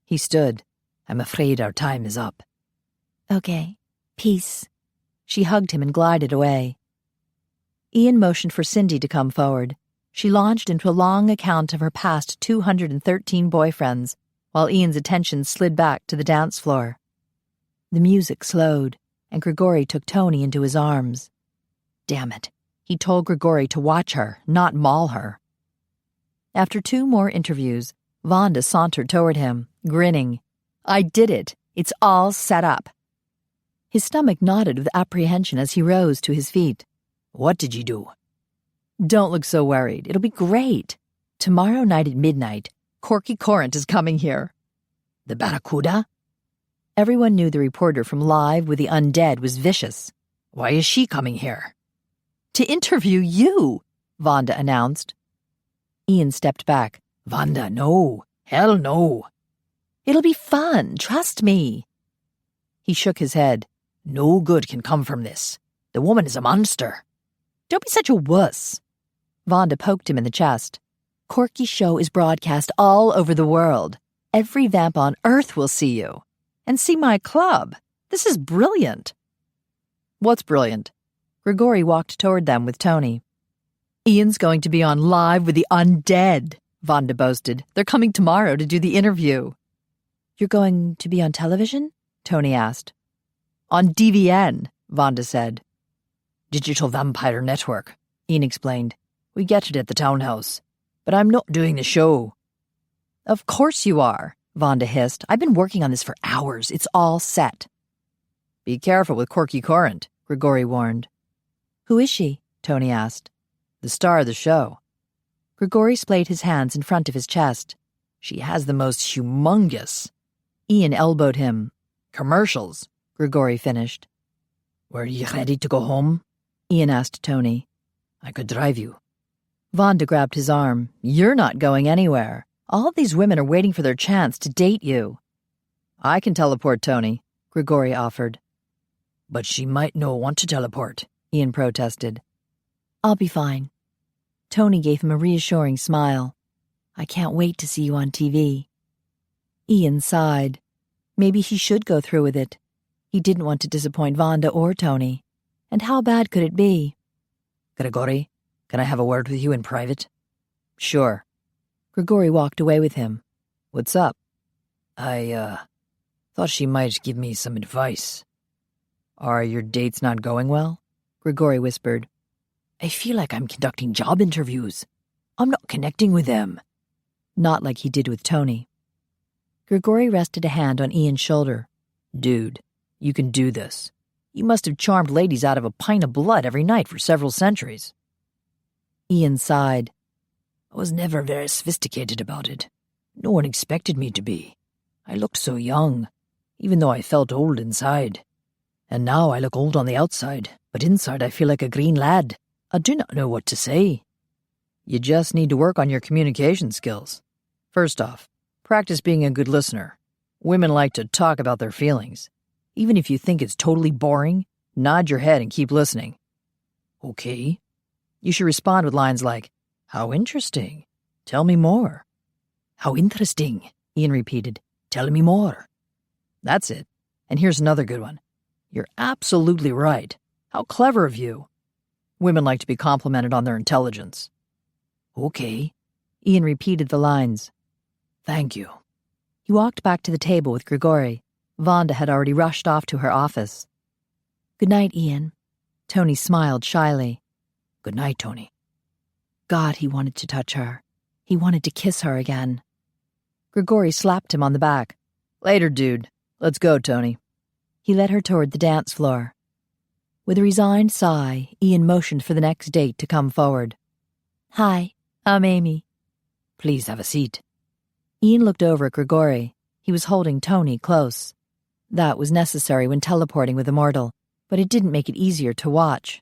He stood. I'm afraid our time is up. Okay. Peace. She hugged him and glided away. Ian motioned for Cindy to come forward. She launched into a long account of her past 213 boyfriends, while Ian's attention slid back to the dance floor. The music slowed, and Grigori took Toni into his arms. Damn it. He told Grigori to watch her, not maul her. After 2 more interviews, Vonda sauntered toward him, grinning. I did it. It's all set up. His stomach nodded with apprehension as he rose to his feet. What did you do? Don't look so worried. It'll be great. Tomorrow night at midnight, Corky Corrent is coming here. The Barracuda? Everyone knew the reporter from Live with the Undead was vicious. Why is she coming here? To interview you, Vonda announced. Ian stepped back. Vonda, no. Hell no. It'll be fun, trust me. He shook his head. No good can come from this. The woman is a monster. Don't be such a wuss. Vonda poked him in the chest. Corky's show is broadcast all over the world. Every vamp on Earth will see you. And see my club. This is brilliant. What's brilliant? Grigori walked toward them with Toni. Ian's going to be on Live with the Undead, Vonda boasted. They're coming tomorrow to do the interview. You're going to be on television? Toni asked. On DVN, Vonda said. Digital Vampire Network, Ian explained. We get it at the townhouse. But I'm not doing the show. Of course you are, Vonda hissed. I've been working on this for hours. It's all set. Be careful with Corky Corrent, Grigori warned. Who is she? Toni asked. The star of the show. Grigori splayed his hands in front of his chest. She has the most humongous. Ian elbowed him. Commercials, Grigori finished. Were you ready to go home? Ian asked Toni. I could drive you. Vonda grabbed his arm. You're not going anywhere. All of these women are waiting for their chance to date you. I can teleport Toni, Grigori offered. But she might not want to teleport, Ian protested. I'll be fine. Toni gave him a reassuring smile. I can't wait to see you on TV. Ian sighed. Maybe he should go through with it. He didn't want to disappoint Vonda or Toni. And how bad could it be? Grigori, can I have a word with you in private? Sure. Grigori walked away with him. What's up? I, thought she might give me some advice. Are your dates not going well? Grigori whispered. I feel like I'm conducting job interviews. I'm not connecting with them. Not like he did with Toni. Grigori rested a hand on Ian's shoulder. Dude, you can do this. You must have charmed ladies out of a pint of blood every night for several centuries." Ian sighed. "I was never very sophisticated about it. No one expected me to be. I looked so young, even though I felt old inside. And now I look old on the outside, but inside I feel like a green lad. I do not know what to say." You just need to work on your communication skills. First off, practice being a good listener. Women like to talk about their feelings. Even if you think it's totally boring, nod your head and keep listening. "Okay." You should respond with lines like, "How interesting. Tell me more." "How interesting," Ian repeated. "Tell me more." That's it. And here's another good one. "You're absolutely right. How clever of you." Women like to be complimented on their intelligence. "Okay." Ian repeated the lines. "Thank you." He walked back to the table with Grigori. Vonda had already rushed off to her office. "Good night, Ian." Toni smiled shyly. "Good night, Toni." God, he wanted to touch her. He wanted to kiss her again. Grigori slapped him on the back. "Later, dude. Let's go, Toni." He led her toward the dance floor. With a resigned sigh, Ian motioned for the next date to come forward. Hi, I'm Amy. "Please have a seat." Ian looked over at Grigori. He was holding Toni close. That was necessary when teleporting with a mortal, but it didn't make it easier to watch.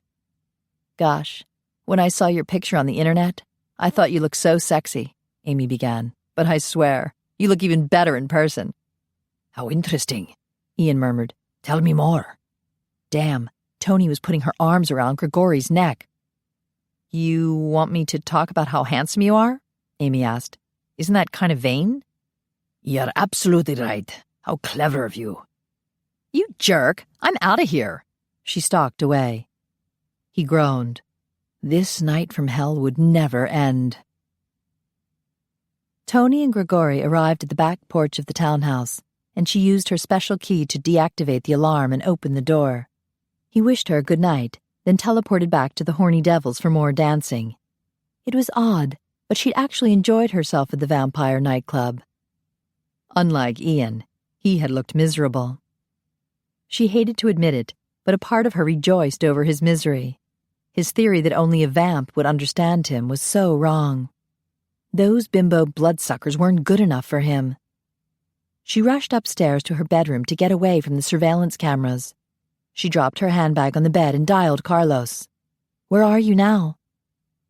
"Gosh, when I saw your picture on the internet, I thought you looked so sexy," Amy began. "But I swear, you look even better in person." "How interesting," Ian murmured. "Tell me more." Damn, Toni was putting her arms around Grigori's neck. "You want me to talk about how handsome you are?" Amy asked. "Isn't that kind of vain?" "You're absolutely right. How clever of you." "You jerk! I'm out of here." She stalked away. He groaned. This night from hell would never end. Toni and Grigori arrived at the back porch of the townhouse, and she used her special key to deactivate the alarm and open the door. He wished her good night, then teleported back to the Horny Devils for more dancing. It was odd, but she'd actually enjoyed herself at the vampire nightclub. Unlike Ian, he had looked miserable. She hated to admit it, but a part of her rejoiced over his misery. His theory that only a vamp would understand him was so wrong. Those bimbo bloodsuckers weren't good enough for him. She rushed upstairs to her bedroom to get away from the surveillance cameras. She dropped her handbag on the bed and dialed Carlos. "Where are you now?"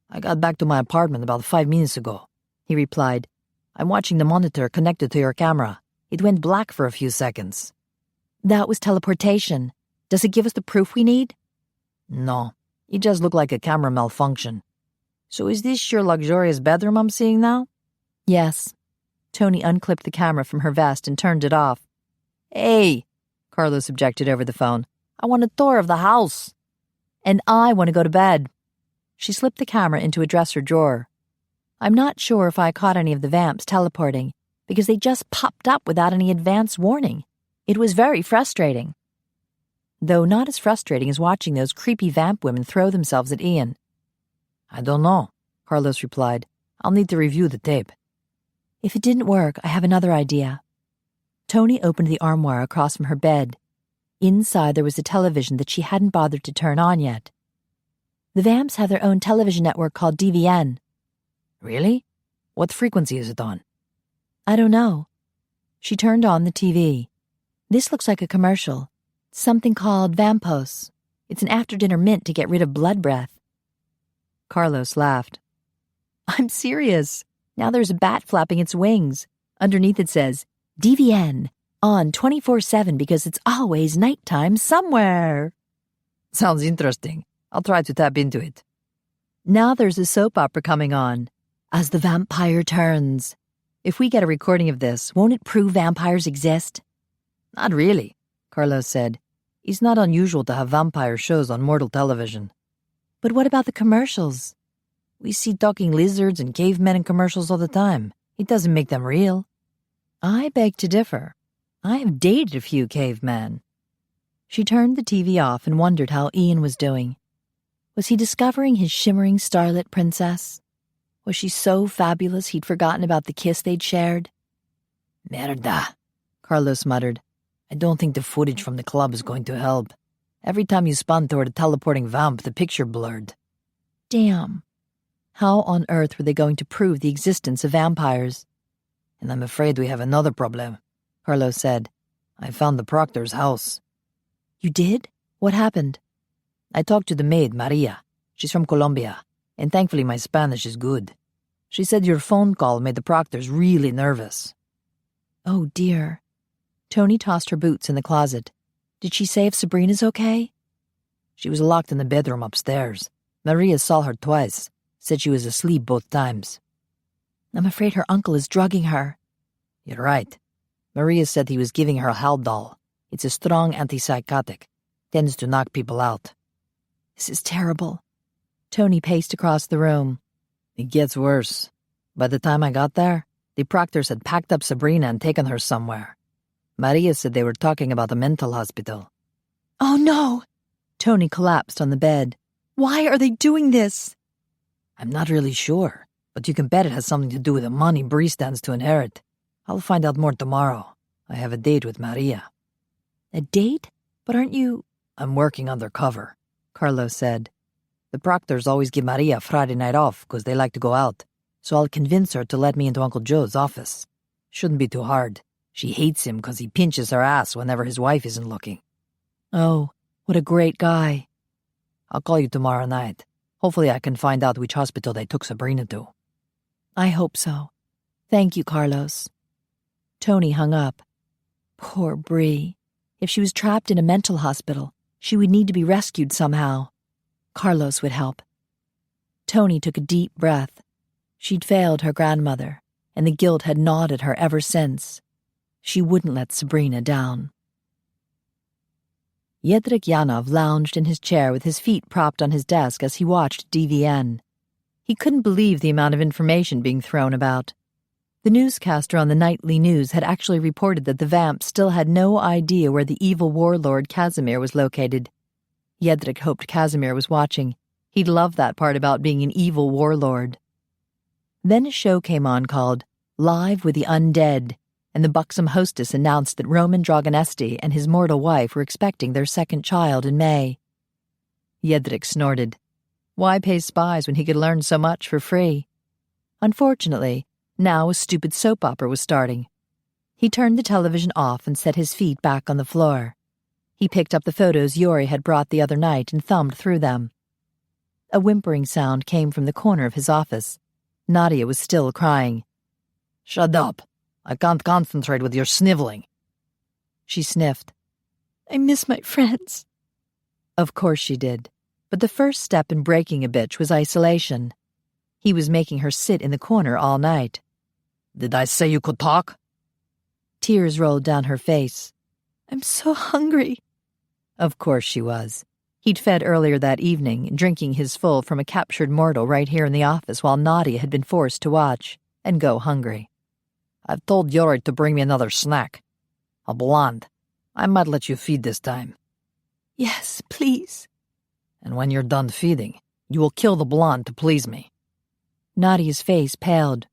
"I got back to my apartment about 5 minutes ago," he replied. "I'm watching the monitor connected to your camera. It went black for a few seconds." "That was teleportation. Does it give us the proof we need?" "No, it just looked like a camera malfunction." "So is this your luxurious bedroom I'm seeing now?" "Yes." Toni unclipped the camera from her vest and turned it off. "Hey," Carlos objected over the phone. "I want a tour of the house." "And I want to go to bed." She slipped the camera into a dresser drawer. "I'm not sure if I caught any of the vamps teleporting, because they just popped up without any advance warning. It was very frustrating." Though not as frustrating as watching those creepy vamp women throw themselves at Ian. "I don't know," Carlos replied. "I'll need to review the tape." "If it didn't work, I have another idea." Toni opened the armoire across from her bed. Inside there was a television that she hadn't bothered to turn on yet. "The vamps have their own television network called DVN." "Really? What frequency is it on?" "I don't know." She turned on the TV. "This looks like a commercial. Something called Vampos. It's an after-dinner mint to get rid of blood breath." Carlos laughed. "I'm serious. Now there's a bat flapping its wings. Underneath it says, DVN, on 24/7 because it's always nighttime somewhere." "Sounds interesting. I'll try to tap into it." Now there's a soap opera coming on, As the Vampire Turns. If we get a recording of this, won't it prove vampires exist? "Not really," Carlos said. "It's not unusual to have vampire shows on mortal television." But what about the commercials? "We see talking lizards and cavemen in commercials all the time. It doesn't make them real." I beg to differ. I have dated a few cavemen. She turned the TV off and wondered how Ian was doing. Was he discovering his shimmering starlit princess? Was she so fabulous he'd forgotten about the kiss they'd shared? "Merda," Carlos muttered. "I don't think the footage from the club is going to help." Every time you spun toward a teleporting vamp, the picture blurred. Damn. How on earth were they going to prove the existence of vampires? And I'm afraid we have another problem, Carlos said. I found the proctor's house. You did? What happened? I talked to the maid, Maria. She's from Colombia, and thankfully my Spanish is good. She said your phone call made the proctors really nervous. Oh, dear. Toni tossed her boots in the closet. Did she say if Sabrina's okay? She was locked in the bedroom upstairs. Maria saw her twice, said she was asleep both times. I'm afraid her uncle is drugging her. You're right. Maria said he was giving her Haldol. It's a strong antipsychotic. Tends to knock people out. This is terrible. Toni paced across the room. It gets worse. By the time I got there, the proctors had packed up Sabrina and taken her somewhere. Maria said they were talking about a mental hospital. Oh, no! Toni collapsed on the bed. Why are they doing this? I'm not really sure, but you can bet it has something to do with the money Bree stands to inherit. I'll find out more tomorrow. I have a date with Maria. A date? But aren't you... I'm working undercover, Carlos said. The proctors always give Maria Friday night off because they like to go out, so I'll convince her to let me into Uncle Joe's office. Shouldn't be too hard. She hates him because he pinches her ass whenever his wife isn't looking. Oh, what a great guy. I'll call you tomorrow night. Hopefully I can find out which hospital they took Sabrina to. I hope so. Thank you, Carlos. Toni hung up. Poor Bree. If she was trapped in a mental hospital, she would need to be rescued somehow. Carlos would help. Toni took a deep breath. She'd failed her grandmother, and the guilt had gnawed at her ever since. She wouldn't let Sabrina down. Jedrzej Janov lounged in his chair with his feet propped on his desk as he watched DVN. He couldn't believe the amount of information being thrown about. The newscaster on the nightly news had actually reported that the vamp still had no idea where the evil warlord Casimir was located. Jedrzej hoped Casimir was watching. He'd love that part about being an evil warlord. Then a show came on called Live with the Undead, and the buxom hostess announced that Roman Dragonesti and his mortal wife were expecting their second child in May. Jedrzej snorted. Why pay spies when he could learn so much for free? Unfortunately, now a stupid soap opera was starting. He turned the television off and set his feet back on the floor. He picked up the photos Yori had brought the other night and thumbed through them. A whimpering sound came from the corner of his office. Nadia was still crying. Shut up. I can't concentrate with your sniveling. She sniffed. I miss my friends. Of course she did. But the first step in breaking a bitch was isolation. He was making her sit in the corner all night. Did I say you could talk? Tears rolled down her face. I'm so hungry. Of course she was. He'd fed earlier that evening, drinking his full from a captured mortal right here in the office while Nadia had been forced to watch and go hungry. I've told Yori to bring me another snack. A blonde. I might let you feed this time. Yes, please. And when you're done feeding, you will kill the blonde to please me. Nadia's face paled.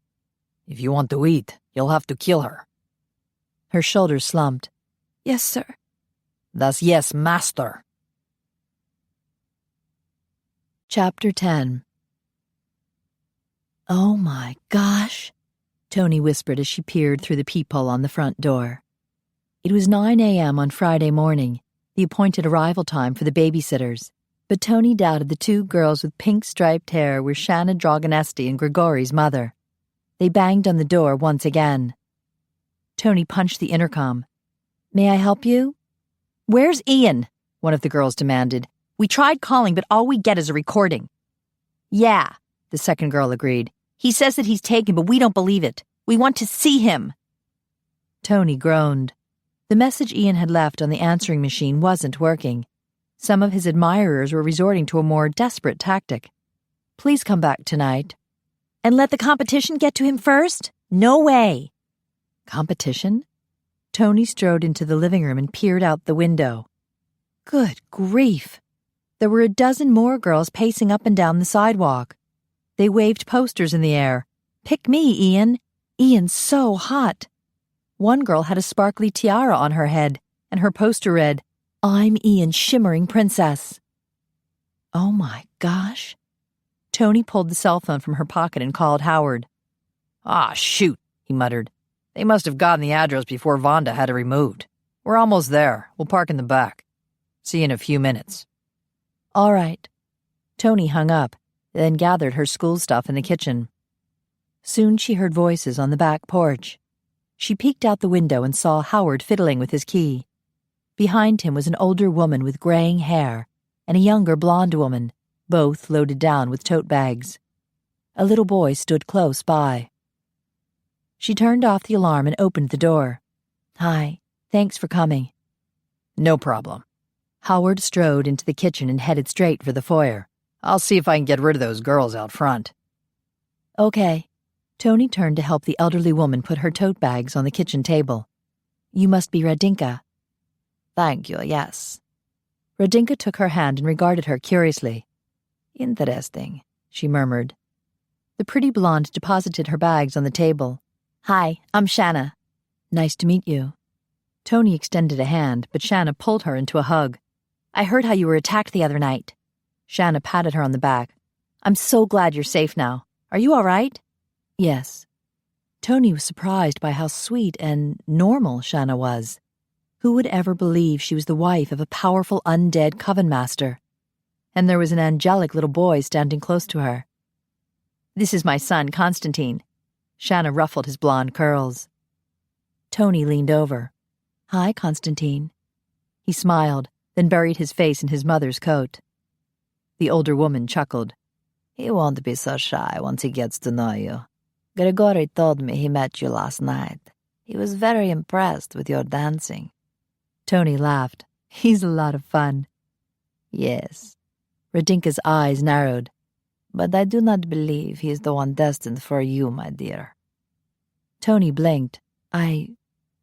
If you want to eat, you'll have to kill her. Her shoulders slumped. Yes, sir. That's yes, master. Chapter 10. Oh my gosh, Toni whispered as she peered through the peephole on the front door. It was 9 a.m. on Friday morning, the appointed arrival time for the babysitters, but Toni doubted the two girls with pink striped hair were Shanna Dragonesti and Grigori's mother. They banged on the door once again. Toni punched the intercom. May I help you? Where's Ian? One of the girls demanded. We tried calling, but all we get is a recording. Yeah, the second girl agreed. He says that he's taken, but we don't believe it. We want to see him. Toni groaned. The message Ian had left on the answering machine wasn't working. Some of his admirers were resorting to a more desperate tactic. Please come back tonight. And let the competition get to him first? No way. Competition? Toni strode into the living room and peered out the window. Good grief. There were a dozen more girls pacing up and down the sidewalk. They waved posters in the air. Pick me, Ian. Ian's so hot. One girl had a sparkly tiara on her head, and her poster read, I'm Ian's shimmering princess. Oh my gosh. Toni pulled the cell phone from her pocket and called Howard. Ah, shoot, he muttered. They must have gotten the address before Vonda had it removed. We're almost there. We'll park in the back. See you in a few minutes. All right. Toni hung up, then gathered her school stuff in the kitchen. Soon she heard voices on the back porch. She peeked out the window and saw Howard fiddling with his key. Behind him was an older woman with graying hair and a younger blonde woman, both loaded down with tote bags. A little boy stood close by. She turned off the alarm and opened the door. Hi, thanks for coming. No problem. Howard strode into the kitchen and headed straight for the foyer. I'll see if I can get rid of those girls out front. Okay. Toni turned to help the elderly woman put her tote bags on the kitchen table. You must be Radinka. Thank you, yes. Radinka took her hand and regarded her curiously. Interesting, she murmured. The pretty blonde deposited her bags on the table. Hi, I'm Shanna. Nice to meet you. Toni extended a hand, but Shanna pulled her into a hug. I heard how you were attacked the other night. Shanna patted her on the back. I'm so glad you're safe now. Are you all right? Yes. Toni was surprised by how sweet and normal Shanna was. Who would ever believe she was the wife of a powerful undead coven master? And there was an angelic little boy standing close to her. This is my son, Constantine. Shanna ruffled his blonde curls. Toni leaned over. Hi, Constantine. He smiled, then buried his face in his mother's coat. The older woman chuckled. He won't be so shy once he gets to know you. Grigori told me he met you last night. He was very impressed with your dancing. Toni laughed. He's a lot of fun. Yes. Radinka's eyes narrowed. But I do not believe he is the one destined for you, my dear. Toni blinked. I'm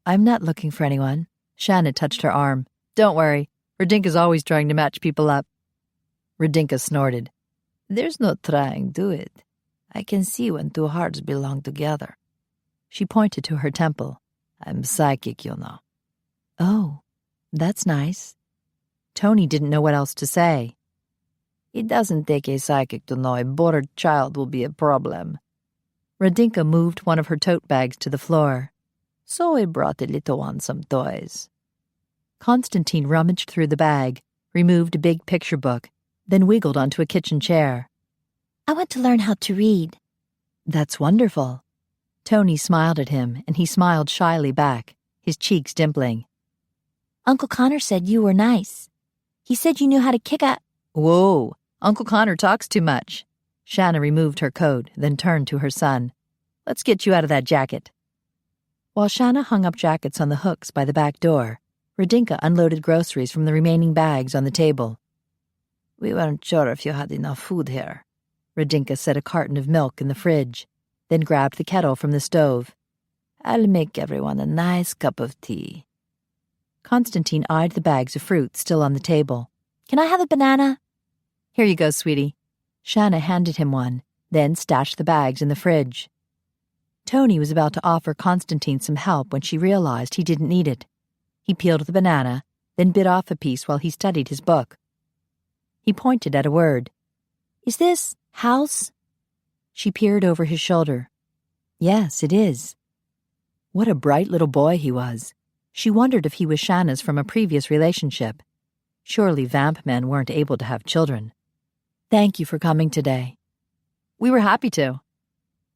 not looking for anyone. Shanna touched her arm. Don't worry. Radinka's always trying to match people up. Radinka snorted. There's no trying, do it. I can see when two hearts belong together. She pointed to her temple. I'm psychic, you know. Oh, that's nice. Toni didn't know what else to say. It doesn't take a psychic to know a bored child will be a problem. Radinka moved one of her tote bags to the floor. So I brought the little one some toys. Constantine rummaged through the bag, removed a big picture book, then wiggled onto a kitchen chair. I want to learn how to read. That's wonderful. Toni smiled at him, and he smiled shyly back, his cheeks dimpling. Uncle Connor said you were nice. He said you knew how to kick a— Whoa, Uncle Connor talks too much. Shanna removed her coat, then turned to her son. Let's get you out of that jacket. While Shanna hung up jackets on the hooks by the back door, Radinka unloaded groceries from the remaining bags on the table. We weren't sure if you had enough food here. Radinka set a carton of milk in the fridge, then grabbed the kettle from the stove. I'll make everyone a nice cup of tea. Constantine eyed the bags of fruit still on the table. Can I have a banana? Here you go, sweetie. Shanna handed him one, then stashed the bags in the fridge. Toni was about to offer Constantine some help when she realized he didn't need it. He peeled the banana, then bit off a piece while he studied his book. He pointed at a word. Is this house? She peered over his shoulder. Yes, it is. What a bright little boy he was. She wondered if he was Shanna's from a previous relationship. Surely vamp men weren't able to have children. Thank you for coming today. We were happy to.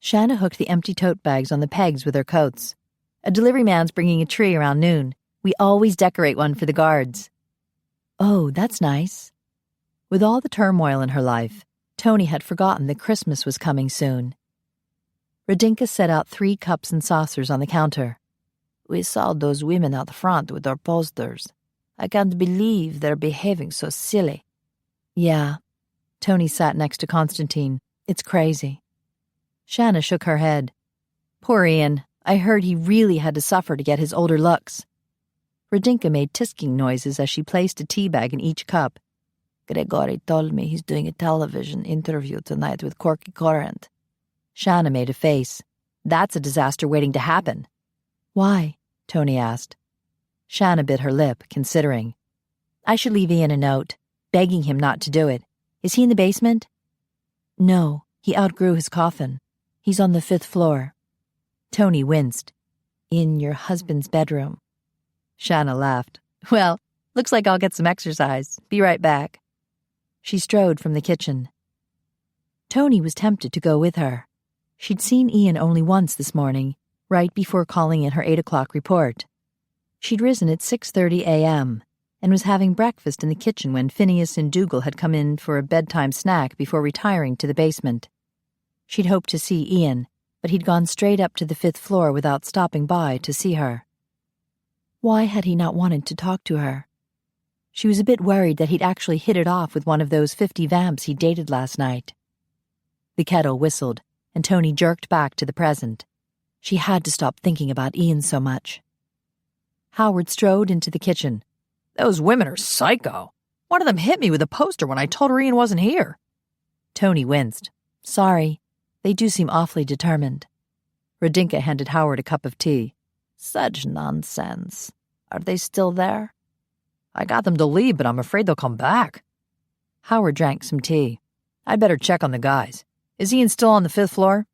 Shanna hooked the empty tote bags on the pegs with her coats. A delivery man's bringing a tree around noon. We always decorate one for the guards. Oh, that's nice. With all the turmoil in her life, Toni had forgotten that Christmas was coming soon. Radinka set out 3 cups and saucers on the counter. We saw those women out front with our posters. I can't believe they're behaving so silly. Yeah. Toni sat next to Constantine. It's crazy. Shanna shook her head. Poor Ian. I heard he really had to suffer to get his older looks. Radinka made tisking noises as she placed a tea bag in each cup. Grigori told me he's doing a television interview tonight with Corky Corrent. Shanna made a face. That's a disaster waiting to happen. Why? Toni asked. Shanna bit her lip, considering. I should leave Ian a note, begging him not to do it. Is he in the basement? No, he outgrew his coffin. He's on the 5th floor. Toni winced. In your husband's bedroom. Shanna laughed. Well, looks like I'll get some exercise. Be right back. She strode from the kitchen. Toni was tempted to go with her. She'd seen Ian only once this morning, right before calling in her 8 o'clock report. She'd risen at 6:30 a.m. and was having breakfast in the kitchen when Phineas and Dougal had come in for a bedtime snack before retiring to the basement. She'd hoped to see Ian, but he'd gone straight up to the 5th floor without stopping by to see her. Why had he not wanted to talk to her? She was a bit worried that he'd actually hit it off with one of those 50 vamps he dated last night. The kettle whistled, and Toni jerked back to the present. She had to stop thinking about Ian so much. Howard strode into the kitchen. Those women are psycho. One of them hit me with a poster when I told her Ian wasn't here. Toni winced. Sorry. They do seem awfully determined. Radinka handed Howard a cup of tea. Such nonsense. Are they still there? I got them to leave, but I'm afraid they'll come back. Howard drank some tea. I'd better check on the guys. Is Ian still on the 5th floor?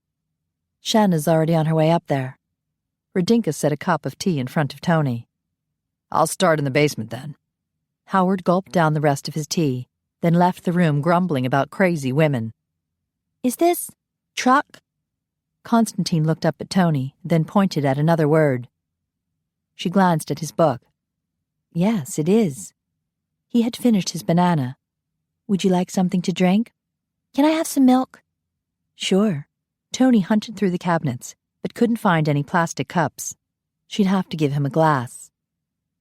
Shanna's already on her way up there. Radinka set a cup of tea in front of Toni. I'll start in the basement then. Howard gulped down the rest of his tea, then left the room grumbling about crazy women. Is this truck? Constantine looked up at Toni, then pointed at another word. She glanced at his book. Yes, it is. He had finished his banana. Would you like something to drink? Can I have some milk? Sure. Toni hunted through the cabinets, but couldn't find any plastic cups. She'd have to give him a glass.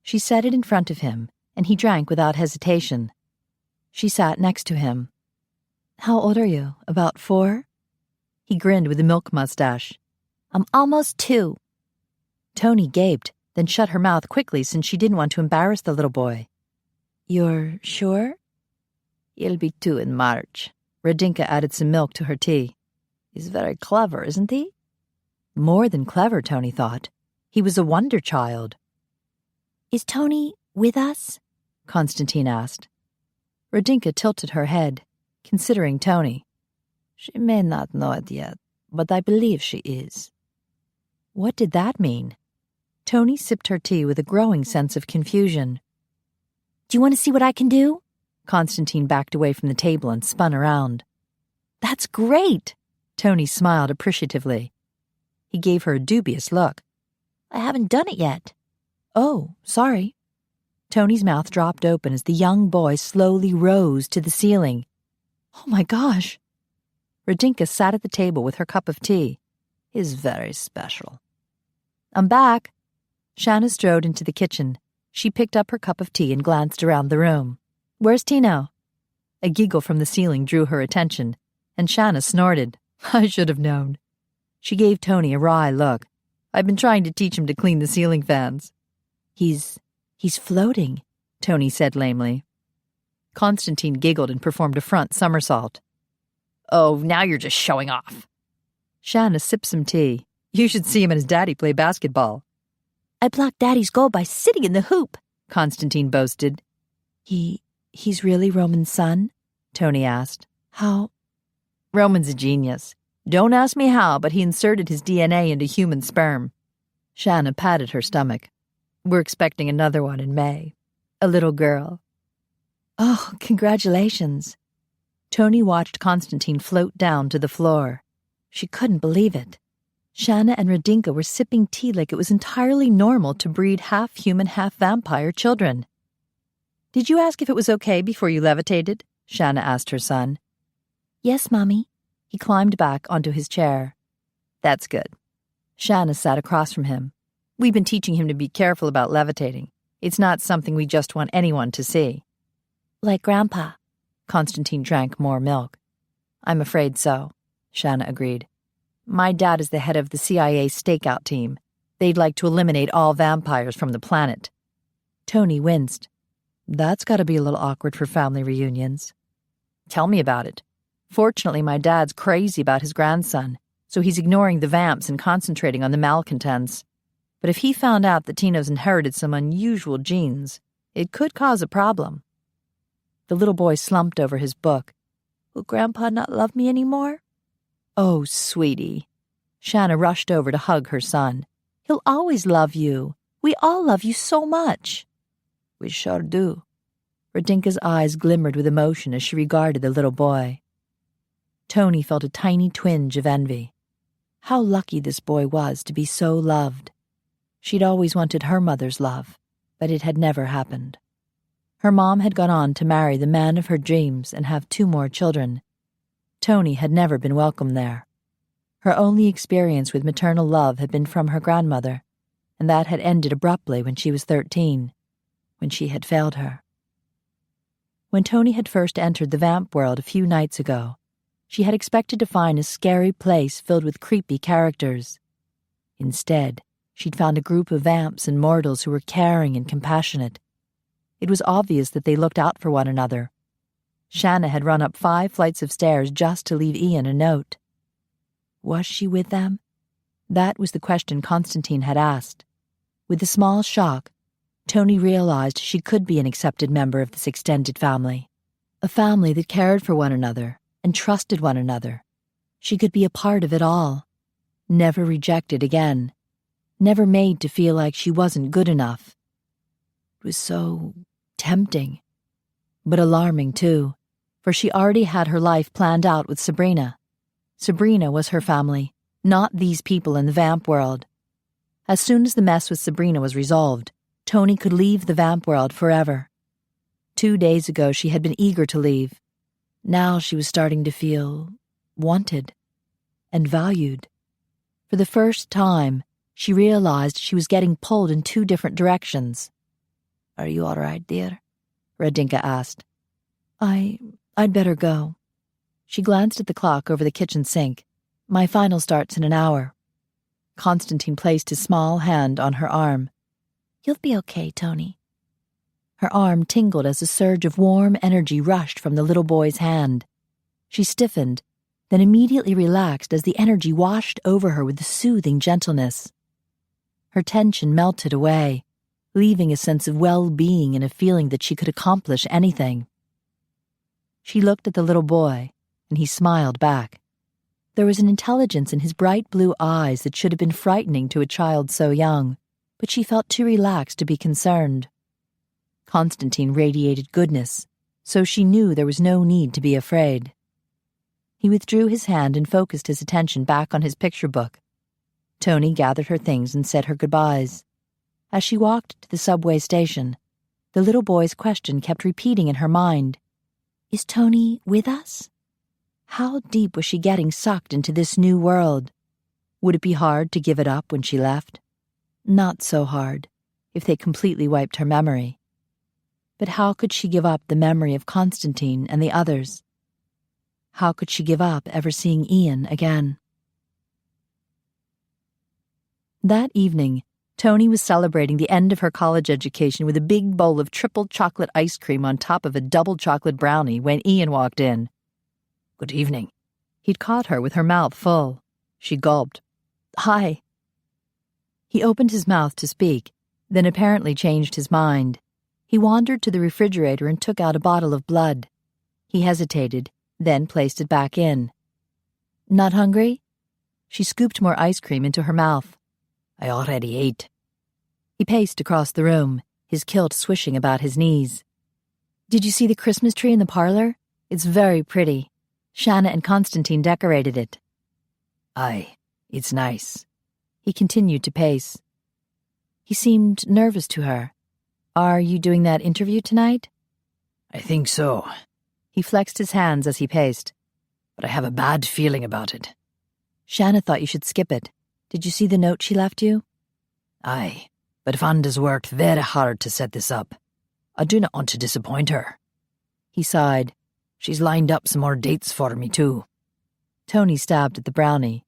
She set it in front of him, and he drank without hesitation. She sat next to him. How old are you? About 4? He grinned with a milk mustache. I'm almost 2. Toni gaped, then shut her mouth quickly since she didn't want to embarrass the little boy. You're sure? He'll be 2 in March. Radinka added some milk to her tea. He's very clever, isn't he? More than clever, Toni thought. He was a wonder child. Is Toni with us? Constantine asked. Radinka tilted her head, considering Toni. She may not know it yet, but I believe she is. What did that mean? Toni sipped her tea with a growing sense of confusion. Do you want to see what I can do? Constantine backed away from the table and spun around. That's great! Toni smiled appreciatively. He gave her a dubious look. I haven't done it yet. Oh, sorry. Toni's mouth dropped open as the young boy slowly rose to the ceiling. Oh my gosh! Radinka sat at the table with her cup of tea. He's very special. I'm back. Shanna strode into the kitchen. She picked up her cup of tea and glanced around the room. Where's Tino? A giggle from the ceiling drew her attention, and Shanna snorted. I should have known. She gave Toni a wry look. I've been trying to teach him to clean the ceiling fans. He's floating, Toni said lamely. Constantine giggled and performed a front somersault. Oh, now you're just showing off. Shanna sipped some tea. You should see him and his daddy play basketball. I blocked Daddy's goal by sitting in the hoop, Constantine boasted. He's really Roman's son? Toni asked. How? Roman's a genius. Don't ask me how, but he inserted his DNA into human sperm. Shanna patted her stomach. We're expecting another one in May. A little girl. Oh, congratulations. Toni watched Constantine float down to the floor. She couldn't believe it. Shanna and Radinka were sipping tea like it was entirely normal to breed half-human, half-vampire children. Did you ask if it was okay before you levitated? Shanna asked her son. Yes, Mommy. He climbed back onto his chair. That's good. Shanna sat across from him. We've been teaching him to be careful about levitating. It's not something we just want anyone to see. Like Grandpa. Constantine drank more milk. I'm afraid so, Shanna agreed. My dad is the head of the CIA stakeout team. They'd like to eliminate all vampires from the planet. Toni winced. That's got to be a little awkward for family reunions. Tell me about it. Fortunately, my dad's crazy about his grandson, so he's ignoring the vamps and concentrating on the malcontents. But if he found out that Tino's inherited some unusual genes, It could cause a problem. The little boy slumped over his book. Will Grandpa not love me anymore? Oh, sweetie. Shanna rushed over to hug her son. He'll always love you. We all love you so much. We sure do. Radinka's eyes glimmered with emotion as she regarded the little boy. Toni felt a tiny twinge of envy. How lucky this boy was to be so loved. She'd always wanted her mother's love, but it had never happened. Her mom had gone on to marry the man of her dreams and have 2 more children. Toni had never been welcome there. Her only experience with maternal love had been from her grandmother, and that had ended abruptly when she was 13, when she had failed her. When Toni had first entered the vamp world a few nights ago, she had expected to find a scary place filled with creepy characters. Instead, she'd found a group of vamps and mortals who were caring and compassionate. It was obvious that they looked out for one another. Shanna had run up 5 flights of stairs just to leave Ian a note. Was she with them? That was the question Constantine had asked. With a small shock, Toni realized she could be an accepted member of this extended family. A family that cared for one another and trusted one another. She could be a part of it all. Never rejected again. Never made to feel like she wasn't good enough. It was so tempting, but alarming too, for she already had her life planned out with Sabrina. Sabrina was her family, not these people in the vamp world. As soon as the mess with Sabrina was resolved, Toni could leave the vamp world forever. 2 days ago she had been eager to leave. Now she was starting to feel wanted and valued. For the first time, she realized she was getting pulled in 2 different directions. Are you all right, dear? Radinka asked. I'd better go. She glanced at the clock over the kitchen sink. My final starts in an hour. Constantine placed his small hand on her arm. You'll be okay, Toni. Her arm tingled as a surge of warm energy rushed from the little boy's hand. She stiffened, then immediately relaxed as the energy washed over her with a soothing gentleness. Her tension melted away, leaving a sense of well-being and a feeling that she could accomplish anything. She looked at the little boy, and he smiled back. There was an intelligence in his bright blue eyes that should have been frightening to a child so young, but she felt too relaxed to be concerned. Constantine radiated goodness, so she knew there was no need to be afraid. He withdrew his hand and focused his attention back on his picture book. Toni gathered her things and said her goodbyes. As she walked to the subway station, the little boy's question kept repeating in her mind. Is Toni with us? How deep was she getting sucked into this new world? Would it be hard to give it up when she left? Not so hard, if they completely wiped her memory. But how could she give up the memory of Constantine and the others? How could she give up ever seeing Ian again? That evening, Toni was celebrating the end of her college education with a big bowl of triple chocolate ice cream on top of a double chocolate brownie when Ian walked in. Good evening. He'd caught her with her mouth full. She gulped. Hi. He opened his mouth to speak, then apparently changed his mind. He wandered to the refrigerator and took out a bottle of blood. He hesitated, then placed it back in. Not hungry? She scooped more ice cream into her mouth. I already ate. He paced across the room, his kilt swishing about his knees. Did you see the Christmas tree in the parlor? It's very pretty. Shanna and Constantine decorated it. Aye, it's nice. He continued to pace. He seemed nervous to her. Are you doing that interview tonight? I think so. He flexed his hands as he paced. But I have a bad feeling about it. Shanna thought you should skip it. Did you see the note she left you? Aye, but Vanda's worked very hard to set this up. I do not want to disappoint her. He sighed. She's lined up some more dates for me, too. Toni stabbed at the brownie.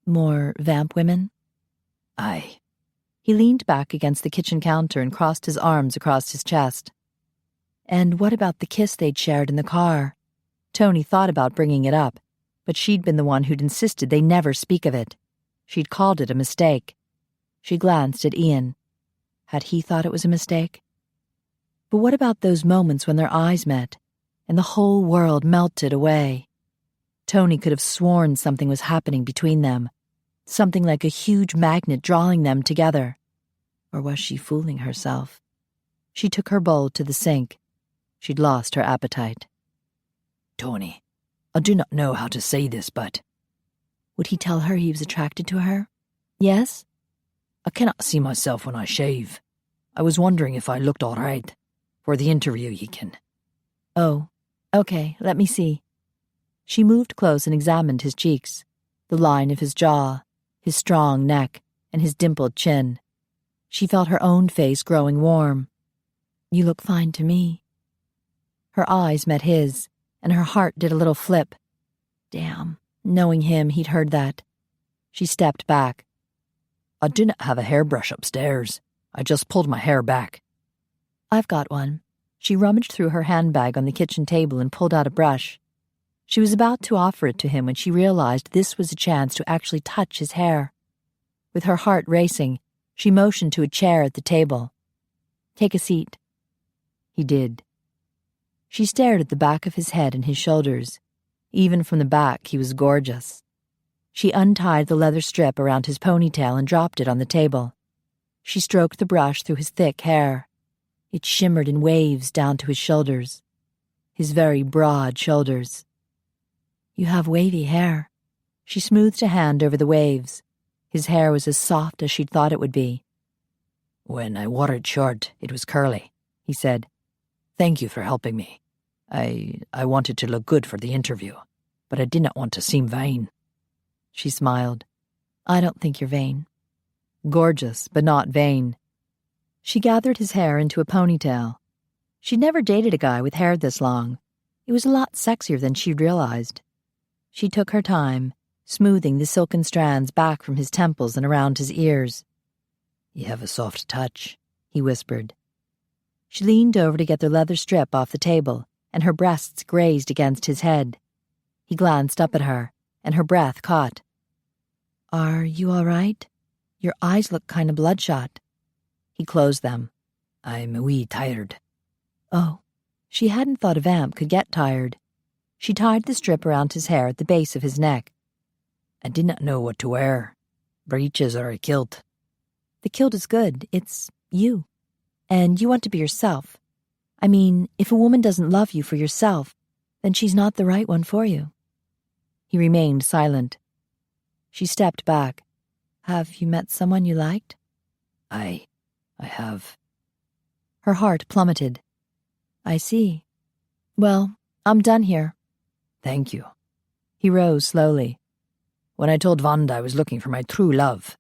More vamp women? Aye. He leaned back against the kitchen counter and crossed his arms across his chest. And what about the kiss they'd shared in the car? Toni thought about bringing it up, but she'd been the one who'd insisted they never speak of it. She'd called it a mistake. She glanced at Ian. Had he thought it was a mistake? But what about those moments when their eyes met, and the whole world melted away? Toni could have sworn something was happening between them, something like a huge magnet drawing them together. Or was she fooling herself? She took her bowl to the sink. She'd lost her appetite. Toni, I do not know how to say this, but... Would he tell her he was attracted to her? Yes? I cannot see myself when I shave. I was wondering if I looked all right. For the interview, you can... Oh, okay, let me see. She moved close and examined his cheeks, the line of his jaw, his strong neck, and his dimpled chin. She felt her own face growing warm. You look fine to me. Her eyes met his, and her heart did a little flip. Damn, knowing him, he'd heard that. She stepped back. I do not have a hairbrush upstairs. I just pulled my hair back. I've got one. She rummaged through her handbag on the kitchen table and pulled out a brush. She was about to offer it to him when she realized this was a chance to actually touch his hair. With her heart racing, she motioned to a chair at the table. Take a seat. He did. She stared at the back of his head and his shoulders. Even from the back, he was gorgeous. She untied the leather strip around his ponytail and dropped it on the table. She stroked the brush through his thick hair. It shimmered in waves down to his shoulders. His very broad shoulders. You have wavy hair. She smoothed a hand over the waves. His hair was as soft as she'd thought it would be. When I wore it short, it was curly, he said. Thank you for helping me. I wanted to look good for the interview, but I did not want to seem vain. She smiled. I don't think you're vain. Gorgeous, but not vain. She gathered his hair into a ponytail. She'd never dated a guy with hair this long. It was a lot sexier than she'd realized. She took her time, smoothing the silken strands back from his temples and around his ears. You have a soft touch, he whispered. She leaned over to get the leather strip off the table, and her breasts grazed against his head. He glanced up at her, and her breath caught. Are you all right? Your eyes look kind of bloodshot. He closed them. I'm a wee tired. Oh, she hadn't thought a vamp could get tired. She tied the strip around his hair at the base of his neck. I did not know what to wear. Breeches or a kilt. The kilt is good. It's you. And you want to be yourself. I mean, if a woman doesn't love you for yourself, then she's not the right one for you. He remained silent. She stepped back. Have you met someone you liked? I have. Her heart plummeted. I see. Well, I'm done here. Thank you. He rose slowly. When I told Wanda I was looking for my true love,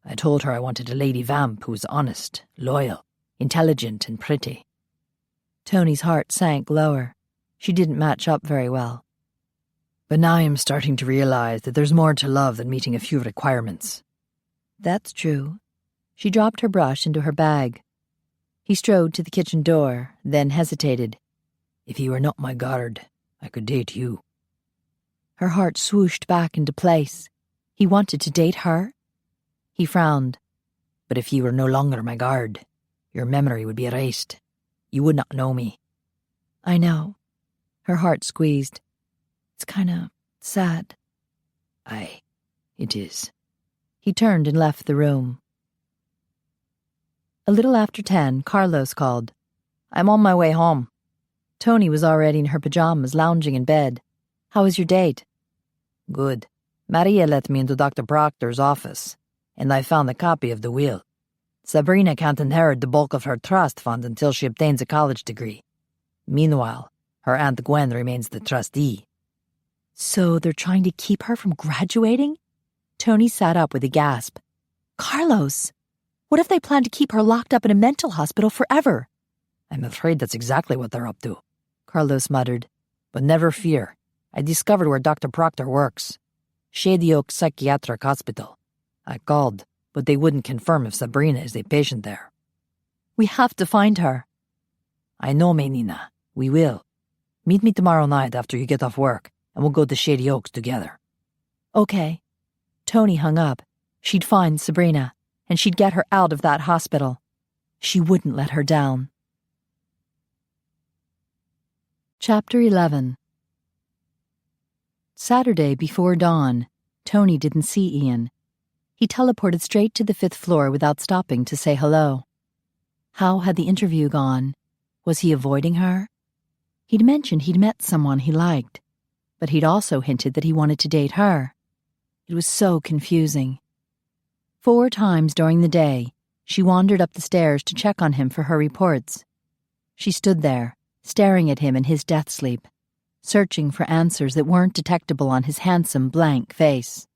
I told her I wanted a lady vamp who was honest, loyal, intelligent, and pretty. Toni's heart sank lower. She didn't match up very well. But now I am starting to realize that there's more to love than meeting a few requirements. That's true. She dropped her brush into her bag. He strode to the kitchen door, then hesitated. If you were not my guard, I could date you. Her heart swooshed back into place. He wanted to date her? He frowned. But if you were no longer my guard, your memory would be erased. You would not know me. I know. Her heart squeezed. It's kinda sad. Aye, it is. He turned and left the room. A little after 10, Carlos called. I'm on my way home. Toni was already in her pajamas, lounging in bed. How was your date? Good. Maria let me into Dr. Proctor's office, and I found a copy of the will. Sabrina can't inherit the bulk of her trust fund until she obtains a college degree. Meanwhile, her Aunt Gwen remains the trustee. So they're trying to keep her from graduating? Toni sat up with a gasp. Carlos! What if they plan to keep her locked up in a mental hospital forever? I'm afraid that's exactly what they're up to, Carlos muttered. But never fear. I discovered where Dr. Proctor works. Shady Oak Psychiatric Hospital. I called, but they wouldn't confirm if Sabrina is a patient there. We have to find her. I know, Menina. We will. Meet me tomorrow night after you get off work, and we'll go to Shady Oaks together. Okay. Toni hung up. She'd find Sabrina, and she'd get her out of that hospital. She wouldn't let her down. Chapter 11. Saturday before dawn, Toni didn't see Ian. He teleported straight to the 5th floor without stopping to say hello. How had the interview gone? Was he avoiding her? He'd mentioned he'd met someone he liked, but he'd also hinted that he wanted to date her. It was so confusing. 4 times during the day, she wandered up the stairs to check on him for her reports. She stood there, staring at him in his death sleep, searching for answers that weren't detectable on his handsome, blank face.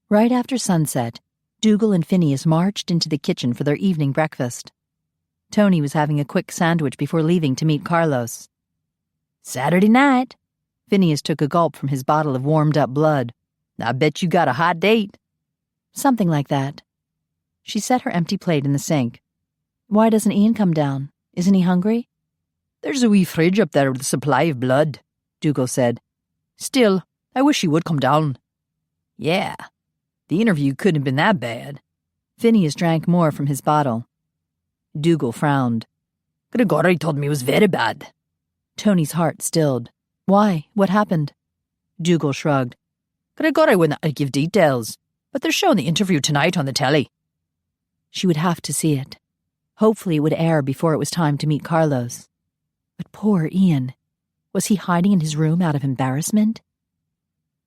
Right after sunset, Dougal and Phineas marched into the kitchen for their evening breakfast. Toni was having a quick sandwich before leaving to meet Carlos. Saturday night. Phineas took a gulp from his bottle of warmed-up blood. I bet you got a hot date. Something like that. She set her empty plate in the sink. Why doesn't Ian come down? Isn't he hungry? There's a wee fridge up there with a supply of blood, Dougal said. Still, I wish he would come down. Yeah, the interview couldn't have been that bad. Phineas drank more from his bottle. Dougal frowned. Grigori told me it was very bad. Toni's heart stilled. Why? What happened? Dougal shrugged. Grigori wouldn't give details, but they're showing the interview tonight on the telly. She would have to see it. Hopefully it would air before it was time to meet Carlos. But poor Ian. Was he hiding in his room out of embarrassment?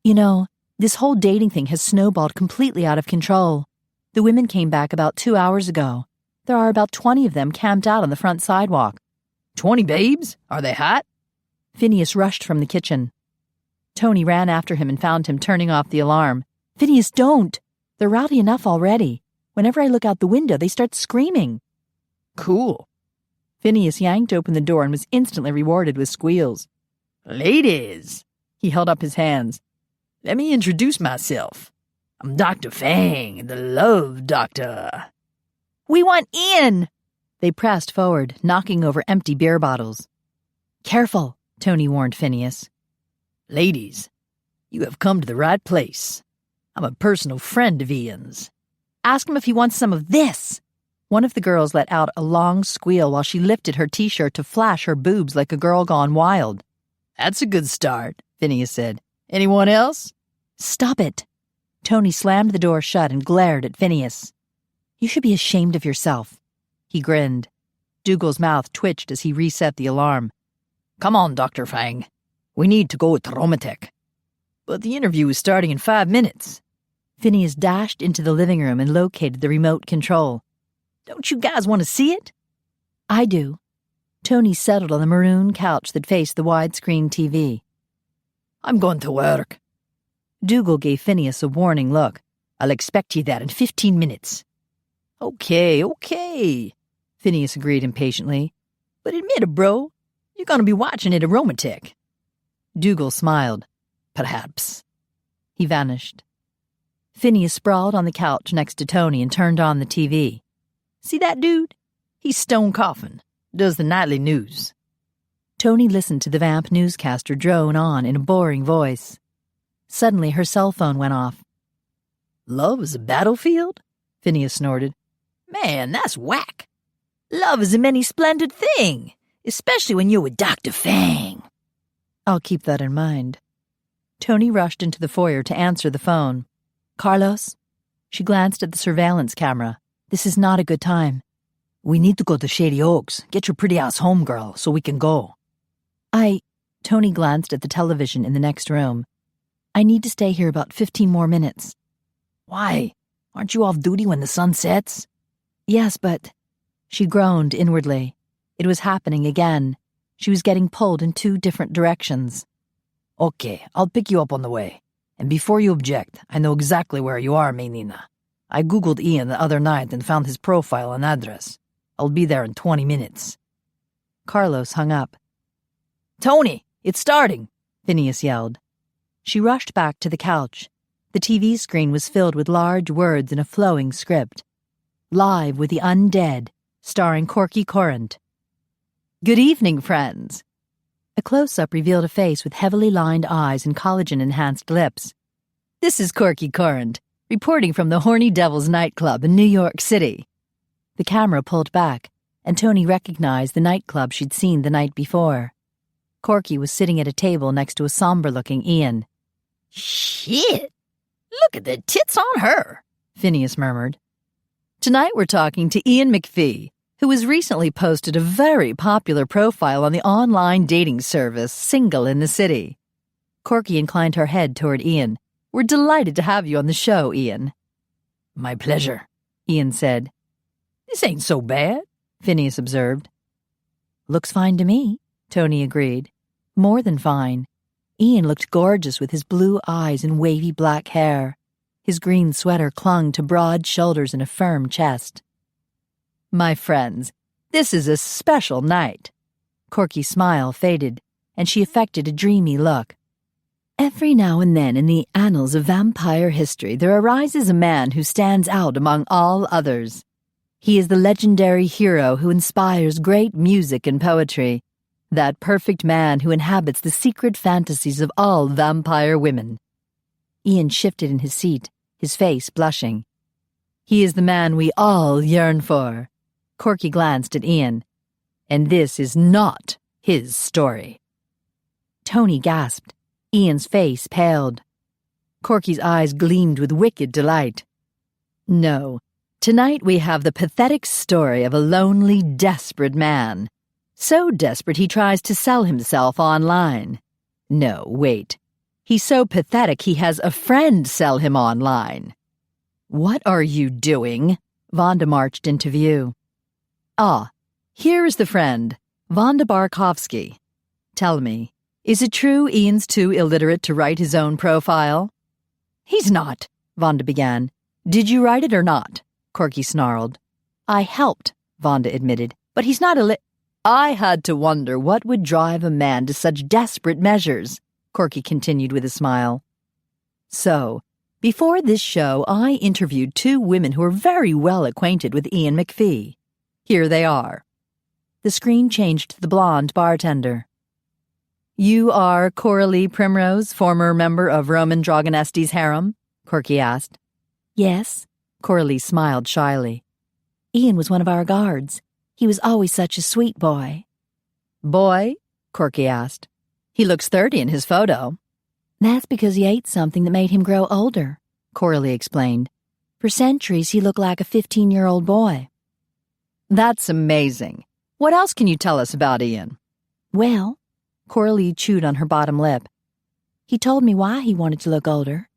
You know, this whole dating thing has snowballed completely out of control. The women came back about 2 hours ago. There are about 20 of them camped out on the front sidewalk. 20 babes? Are they hot? Phineas rushed from the kitchen. Toni ran after him and found him turning off the alarm. Phineas, don't! They're rowdy enough already. Whenever I look out the window, they start screaming. Cool. Phineas yanked open the door and was instantly rewarded with squeals. Ladies! He held up his hands. Let me introduce myself. I'm Dr. Fang, the love doctor. We want Ian! They pressed forward, knocking over empty beer bottles. Careful, Toni warned Phineas. Ladies, you have come to the right place. I'm a personal friend of Ian's. Ask him if he wants some of this. One of the girls let out a long squeal while she lifted her t-shirt to flash her boobs like a girl gone wild. That's a good start, Phineas said. Anyone else? Stop it. Toni slammed the door shut and glared at Phineas. You should be ashamed of yourself. He grinned. Dougal's mouth twitched as he reset the alarm. Come on, Dr. Fang. We need to go to Romatech. But the interview is starting in 5 minutes. Phineas dashed into the living room and located the remote control. Don't you guys want to see it? I do. Toni settled on the maroon couch that faced the widescreen TV. I'm going to work. Dougal gave Phineas a warning look. I'll expect you there in 15 minutes. Okay. Phineas agreed impatiently. But admit it, bro. You're going to be watching it at Romatech. Dougal smiled. Perhaps. He vanished. Phineas sprawled on the couch next to Toni and turned on the TV. See that dude? He's Stone Coffin. Does the nightly news. Toni listened to the vamp newscaster drone on in a boring voice. Suddenly her cell phone went off. Love is a battlefield? Phineas snorted. Man, that's whack. Love is a many splendid thing, especially when you're with Dr. Fang. I'll keep that in mind. Toni rushed into the foyer to answer the phone. Carlos? She glanced at the surveillance camera. This is not a good time. We need to go to Shady Oaks. Get your pretty ass home, girl, so we can go. Toni glanced at the television in the next room. I need to stay here about 15 more minutes. Why? Aren't you off duty when the sun sets? Yes, but... She groaned inwardly. It was happening again. She was getting pulled in 2 different directions. Okay, I'll pick you up on the way. And before you object, I know exactly where you are, Menina. I googled Ian the other night and found his profile and address. I'll be there in 20 minutes. Carlos hung up. Toni, it's starting, Phineas yelled. She rushed back to the couch. The TV screen was filled with large words in a flowing script. Live with the Undead, starring Corky Corrent. Good evening, friends. A close-up revealed a face with heavily lined eyes and collagen-enhanced lips. This is Corky Corrent, reporting from the Horny Devils nightclub in New York City. The camera pulled back, and Toni recognized the nightclub she'd seen the night before. Corky was sitting at a table next to a somber-looking Ian. Shit! Look at the tits on her, Phineas murmured. Tonight we're talking to Ian MacPhie, who has recently posted a very popular profile on the online dating service Single in the City. Corky inclined her head toward Ian. We're delighted to have you on the show, Ian. My pleasure, Ian said. This ain't so bad, Phineas observed. Looks fine to me, Toni agreed. More than fine. Ian looked gorgeous with his blue eyes and wavy black hair. His green sweater clung to broad shoulders and a firm chest. My friends, this is a special night. Corky's smile faded, and she affected a dreamy look. Every now and then in the annals of vampire history there arises a man who stands out among all others. He is the legendary hero who inspires great music and poetry, that perfect man who inhabits the secret fantasies of all vampire women. Ian shifted in his seat, his face blushing. He is the man we all yearn for. Corky glanced at Ian. And this is not his story. Toni gasped. Ian's face paled. Corky's eyes gleamed with wicked delight. No, tonight we have the pathetic story of a lonely, desperate man. So desperate he tries to sell himself online. No, wait. He's so pathetic he has a friend sell him online. What are you doing? Vonda marched into view. Ah, here is the friend, Vonda Barkovsky. Tell me, is it true Ian's too illiterate to write his own profile? He's not, Vonda began. Did you write it or not? Corky snarled. I helped, Vonda admitted, but he's not I had to wonder what would drive a man to such desperate measures, Corky continued with a smile. So, before this show, I interviewed two women who are very well acquainted with Ian MacPhie. Here they are. The screen changed to the blonde bartender. You are Coralie Primrose, former member of Roman Dragonesti's harem? Corky asked. Yes. Coralie smiled shyly. Ian was one of our guards. He was always such a sweet boy. Boy? Corky asked. He looks 30 in his photo. That's because he ate something that made him grow older, Coralie explained. For centuries, he looked like a 15-year-old boy. That's amazing. What else can you tell us about Ian? Well, Coralie chewed on her bottom lip. He told me why he wanted to look older.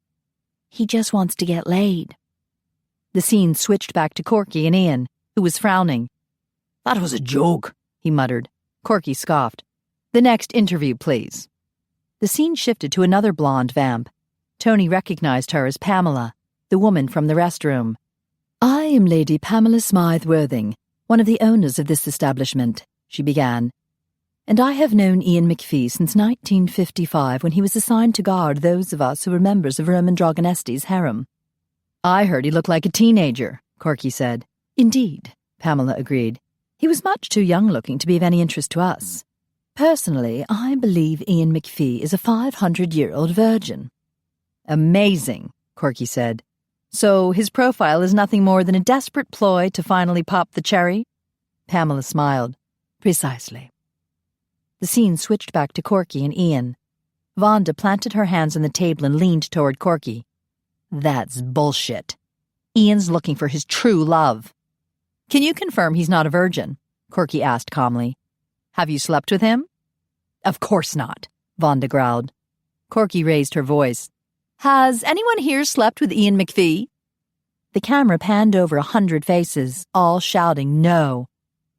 He just wants to get laid. The scene switched back to Corky and Ian, who was frowning. That was a joke, he muttered. Corky scoffed. The next interview, please. The scene shifted to another blonde vamp. Toni recognized her as Pamela, the woman from the restroom. I am Lady Pamela Smythe-Worthing, one of the owners of this establishment, she began. And I have known Ian MacPhie since 1955 when he was assigned to guard those of us who were members of Roman Dragonesti's harem. I heard he looked like a teenager, Corky said. Indeed, Pamela agreed. He was much too young-looking to be of any interest to us. Personally, I believe Ian MacPhie is a 500-year-old virgin. Amazing, Corky said. So his profile is nothing more than a desperate ploy to finally pop the cherry? Pamela smiled. Precisely. The scene switched back to Corky and Ian. Vonda planted her hands on the table and leaned toward Corky. That's bullshit. Ian's looking for his true love. Can you confirm he's not a virgin? Corky asked calmly. Have you slept with him? Of course not, Vonda growled. Corky raised her voice. Has anyone here slept with Ian MacPhie? The camera panned over 100 faces, all shouting no,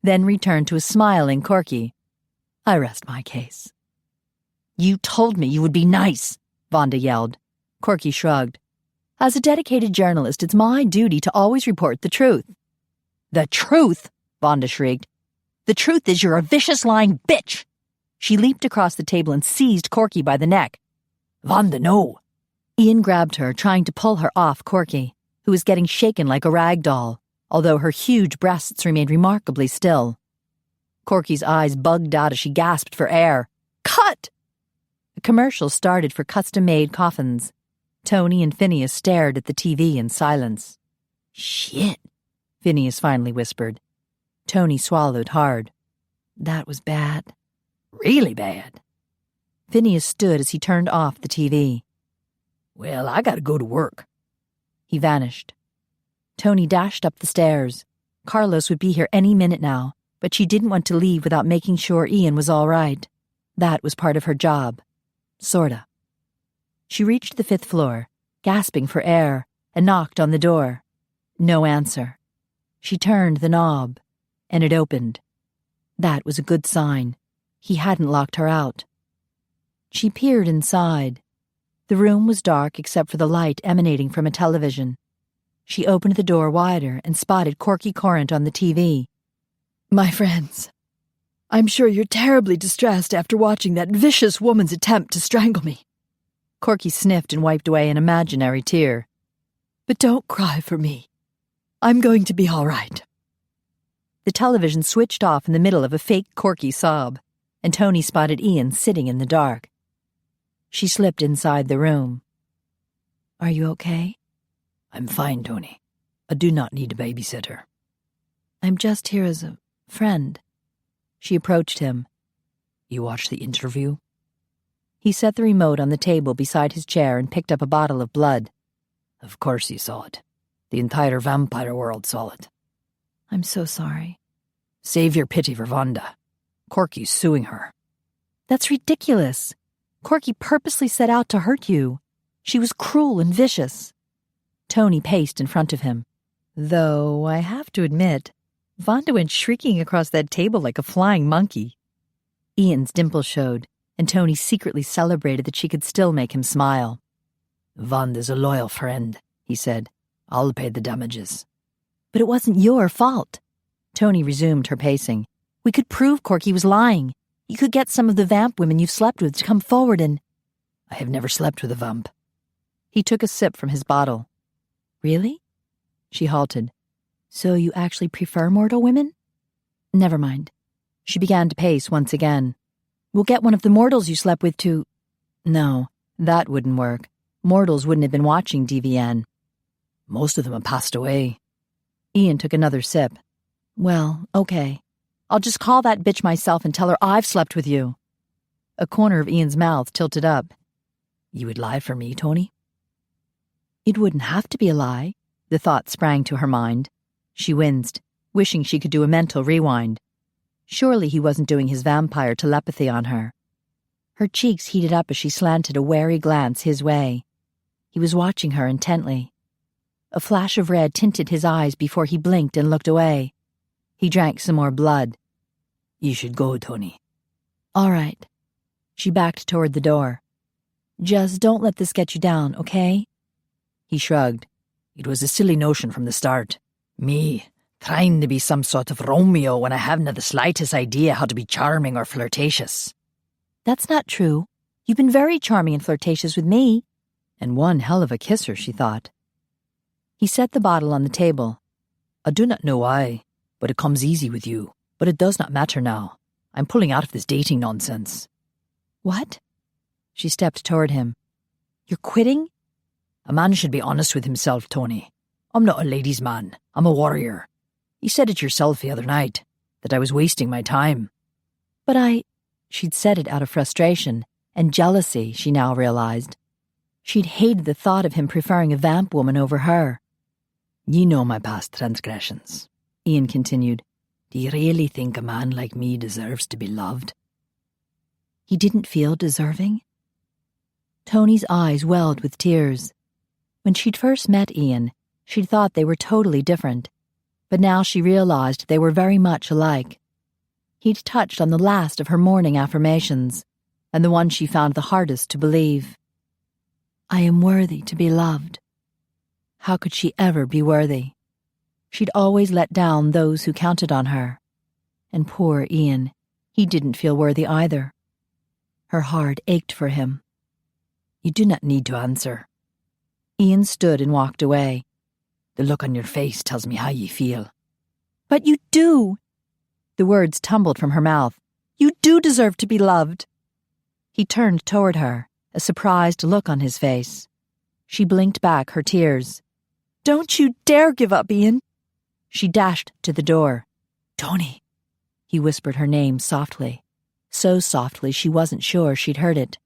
then returned to a smiling Corky. I rest my case. You told me you would be nice, Vonda yelled. Corky shrugged. As a dedicated journalist, it's my duty to always report the truth. The truth? Vonda shrieked. The truth is you're a vicious, lying bitch. She leaped across the table and seized Corky by the neck. Vonda, no. Ian grabbed her, trying to pull her off Corky, who was getting shaken like a rag doll, although her huge breasts remained remarkably still. Corky's eyes bugged out as she gasped for air. Cut! A commercial started for custom-made coffins. Toni and Phineas stared at the TV in silence. Shit, Phineas finally whispered. Toni swallowed hard. That was bad. Really bad. Phineas stood as he turned off the TV. Well, I gotta go to work. He vanished. Toni dashed up the stairs. Carlos would be here any minute now, but she didn't want to leave without making sure Ian was all right. That was part of her job. Sorta. She reached the 5th floor, gasping for air, and knocked on the door. No answer. She turned the knob, and it opened. That was a good sign. He hadn't locked her out. She peered inside. The room was dark except for the light emanating from a television. She opened the door wider and spotted Corky Corinth on the TV. My friends, I'm sure you're terribly distressed after watching that vicious woman's attempt to strangle me. Corky sniffed and wiped away an imaginary tear. But don't cry for me. I'm going to be all right. The television switched off in the middle of a fake Corky sob, and Toni spotted Ian sitting in the dark. She slipped inside the room. Are you okay? I'm fine, Toni. I do not need a babysitter. I'm just here as a friend. She approached him. You watched the interview? He set the remote on the table beside his chair and picked up a bottle of blood. Of course you saw it. The entire vampire world saw it. I'm so sorry. Save your pity for Wanda. Corky's suing her. That's ridiculous. Corky purposely set out to hurt you. She was cruel and vicious. Toni paced in front of him. Though, I have to admit, Wanda went shrieking across that table like a flying monkey. Ian's dimple showed, and Toni secretly celebrated that she could still make him smile. Wanda's a loyal friend, he said. I'll pay the damages. But it wasn't your fault. Toni resumed her pacing. We could prove Corky was lying. You could get some of the vamp women you've slept with to come forward and... I have never slept with a vamp. He took a sip from his bottle. Really? She halted. So you actually prefer mortal women? Never mind. She began to pace once again. We'll get one of the mortals you slept with to... No, that wouldn't work. Mortals wouldn't have been watching DVN. Most of them have passed away. Ian took another sip. Well, okay. I'll just call that bitch myself and tell her I've slept with you. A corner of Ian's mouth tilted up. You would lie for me, Toni? It wouldn't have to be a lie. The thought sprang to her mind. She winced, wishing she could do a mental rewind. Surely he wasn't doing his vampire telepathy on her. Her cheeks heated up as she slanted a wary glance his way. He was watching her intently. A flash of red tinted his eyes before he blinked and looked away. He drank some more blood. You should go, Toni. All right. She backed toward the door. Just don't let this get you down, okay? He shrugged. It was a silly notion from the start. Me, trying to be some sort of Romeo when I haven't the slightest idea how to be charming or flirtatious. That's not true. You've been very charming and flirtatious with me. And one hell of a kisser, she thought. He set the bottle on the table. I do not know why, but it comes easy with you. But it does not matter now. I'm pulling out of this dating nonsense. What? She stepped toward him. You're quitting? A man should be honest with himself, Toni. I'm not a ladies' man. I'm a warrior. You said it yourself the other night, that I was wasting my time. But She'd said it out of frustration and jealousy, she now realized. She'd hated the thought of him preferring a vamp woman over her. You know my past transgressions, Ian continued. Do you really think a man like me deserves to be loved? He didn't feel deserving? Toni's eyes welled with tears. When she'd first met Ian, she'd thought they were totally different, but now she realized they were very much alike. He'd touched on the last of her morning affirmations, and the one she found the hardest to believe. I am worthy to be loved. How could she ever be worthy? She'd always let down those who counted on her. And poor Ian, he didn't feel worthy either. Her heart ached for him. You do not need to answer. Ian stood and walked away. The look on your face tells me how you feel. But you do! The words tumbled from her mouth. You do deserve to be loved. He turned toward her, a surprised look on his face. She blinked back her tears. Don't you dare give up, Ian! She dashed to the door. Toni. He whispered her name softly. so softly she wasn't sure she'd heard it.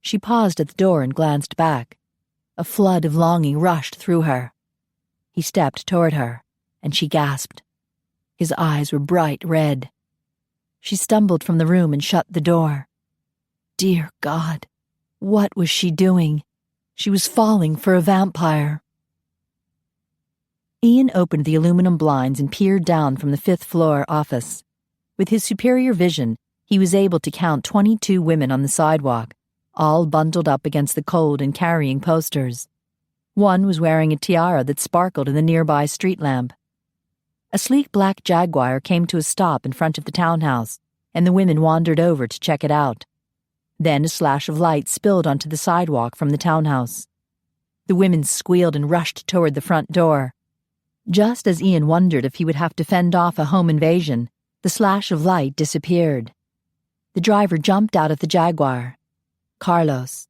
She paused at the door and glanced back. A flood of longing rushed through her. He stepped toward her, and she gasped. His eyes were bright red. She stumbled from the room and shut the door. Dear God, what was she doing? She was falling for a vampire. Ian opened the aluminum blinds and peered down from the fifth-floor office. With his superior vision, he was able to count 22 women on the sidewalk, all bundled up against the cold and carrying posters. One was wearing a tiara that sparkled in the nearby street lamp. A sleek black Jaguar came to a stop in front of the townhouse, and the women wandered over to check it out. Then a slash of light spilled onto the sidewalk from the townhouse. The women squealed and rushed toward the front door. Just as Ian wondered if he would have to fend off a home invasion, the slash of light disappeared. The driver jumped out of the Jaguar. Carlos.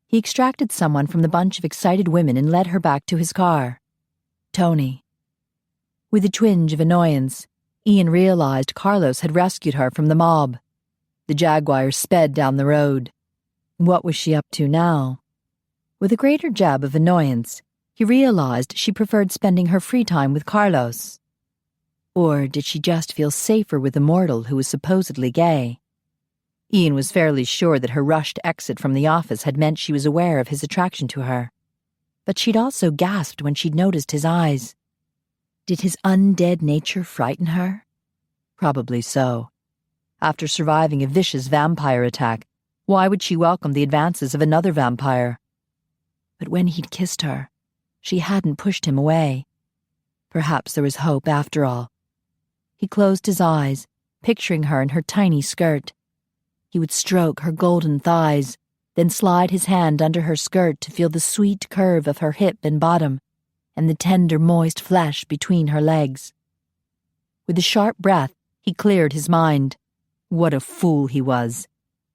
He extracted someone from the bunch of excited women and led her back to his car. Toni. With a twinge of annoyance, Ian realized Carlos had rescued her from the mob. The Jaguar sped down the road. What was she up to now? With a greater jab of annoyance, he realized she preferred spending her free time with Carlos. Or did she just feel safer with a mortal who was supposedly gay? Ian was fairly sure that her rushed exit from the office had meant she was aware of his attraction to her. But she'd also gasped when she'd noticed his eyes. Did his undead nature frighten her? Probably so. After surviving a vicious vampire attack, why would she welcome the advances of another vampire? But when he'd kissed her, she hadn't pushed him away. Perhaps there was hope after all. He closed his eyes, picturing her in her tiny skirt. He would stroke her golden thighs, then slide his hand under her skirt to feel the sweet curve of her hip and bottom, and the tender, moist flesh between her legs. With a sharp breath, he cleared his mind. What a fool he was.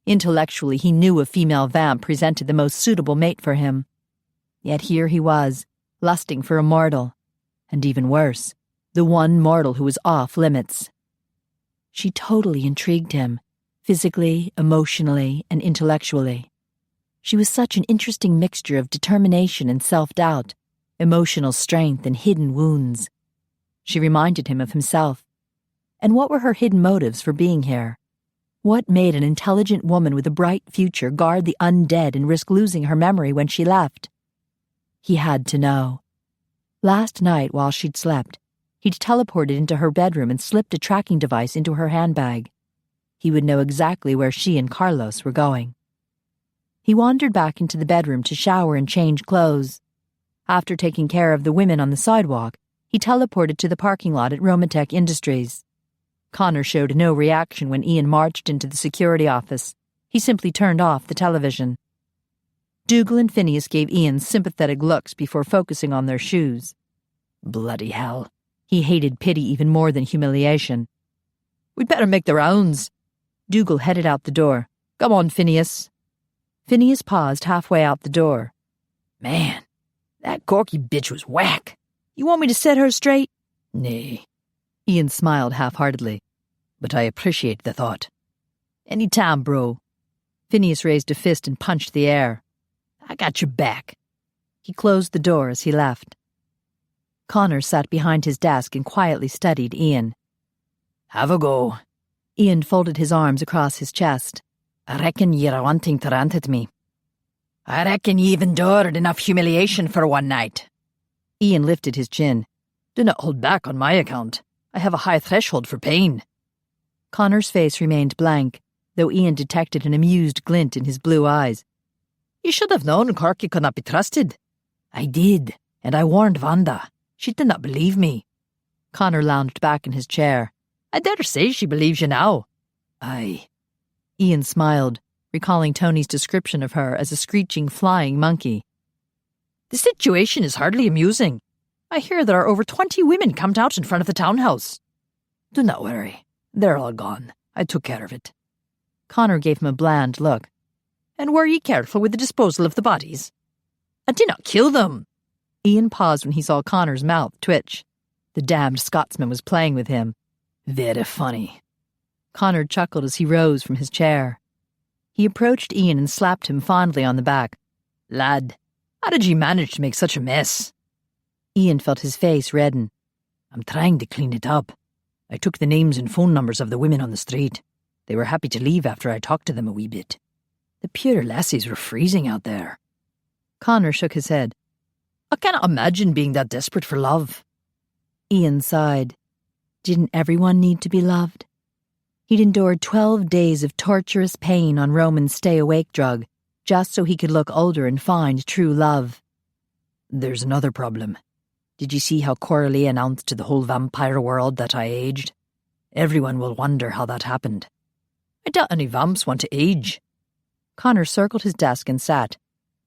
Intellectually, he knew a female vamp presented the most suitable mate for him. Yet here he was, lusting for a mortal. And even worse, the one mortal who was off limits. She totally intrigued him, physically, emotionally, and intellectually. She was such an interesting mixture of determination and self-doubt, emotional strength and hidden wounds. She reminded him of himself. And what were her hidden motives for being here? What made an intelligent woman with a bright future guard the undead and risk losing her memory when she left? He had to know. Last night, while she'd slept, he'd teleported into her bedroom and slipped a tracking device into her handbag. He would know exactly where she and Carlos were going. He wandered back into the bedroom to shower and change clothes. After taking care of the women on the sidewalk, he teleported to the parking lot at Romatech Industries. Connor showed no reaction when Ian marched into the security office. He simply turned off the television. Dougal and Phineas gave Ian sympathetic looks before focusing on their shoes. Bloody hell. He hated pity even more than humiliation. We'd better make the rounds. Dougal headed out the door. Come on, Phineas. Phineas paused halfway out the door. Man, that Corky bitch was whack. You want me to set her straight? Nay. Ian smiled half-heartedly. But I appreciate the thought. Any time, bro. Phineas raised a fist and punched the air. I got your back. He closed the door as he left. Connor sat behind his desk and quietly studied Ian. Have a go. Ian folded his arms across his chest. I reckon you're wanting to rant at me. I reckon you've endured enough humiliation for one night. Ian lifted his chin. Do not hold back on my account. I have a high threshold for pain. Connor's face remained blank, though Ian detected an amused glint in his blue eyes. You should have known Corky could not be trusted. I did, and I warned Wanda. She did not believe me. Connor lounged back in his chair. I dare say she believes you now. Aye. Ian smiled, recalling Toni's description of her as a screeching, flying monkey. The situation is hardly amusing. I hear there are over 20 women camped out in front of the townhouse. Do not worry. They're all gone. I took care of it. Connor gave him a bland look. And were ye careful with the disposal of the bodies? I did not kill them. Ian paused when he saw Connor's mouth twitch. The damned Scotsman was playing with him. Very funny. Connor chuckled as he rose from his chair. He approached Ian and slapped him fondly on the back. "Lad, how did you manage to make such a mess?" Ian felt his face redden. "I'm trying to clean it up. I took the names and phone numbers of the women on the street. They were happy to leave after I talked to them a wee bit. The puir lassies were freezing out there." Connor shook his head. "I cannot imagine being that desperate for love." Ian sighed. Didn't everyone need to be loved? He'd endured 12 days of torturous pain on Roman's stay-awake drug, just so he could look older and find true love. "There's another problem. Did you see how Kerrelyn announced to the whole vampire world that I aged? Everyone will wonder how that happened. I doubt any vamps want to age." Connor circled his desk and sat.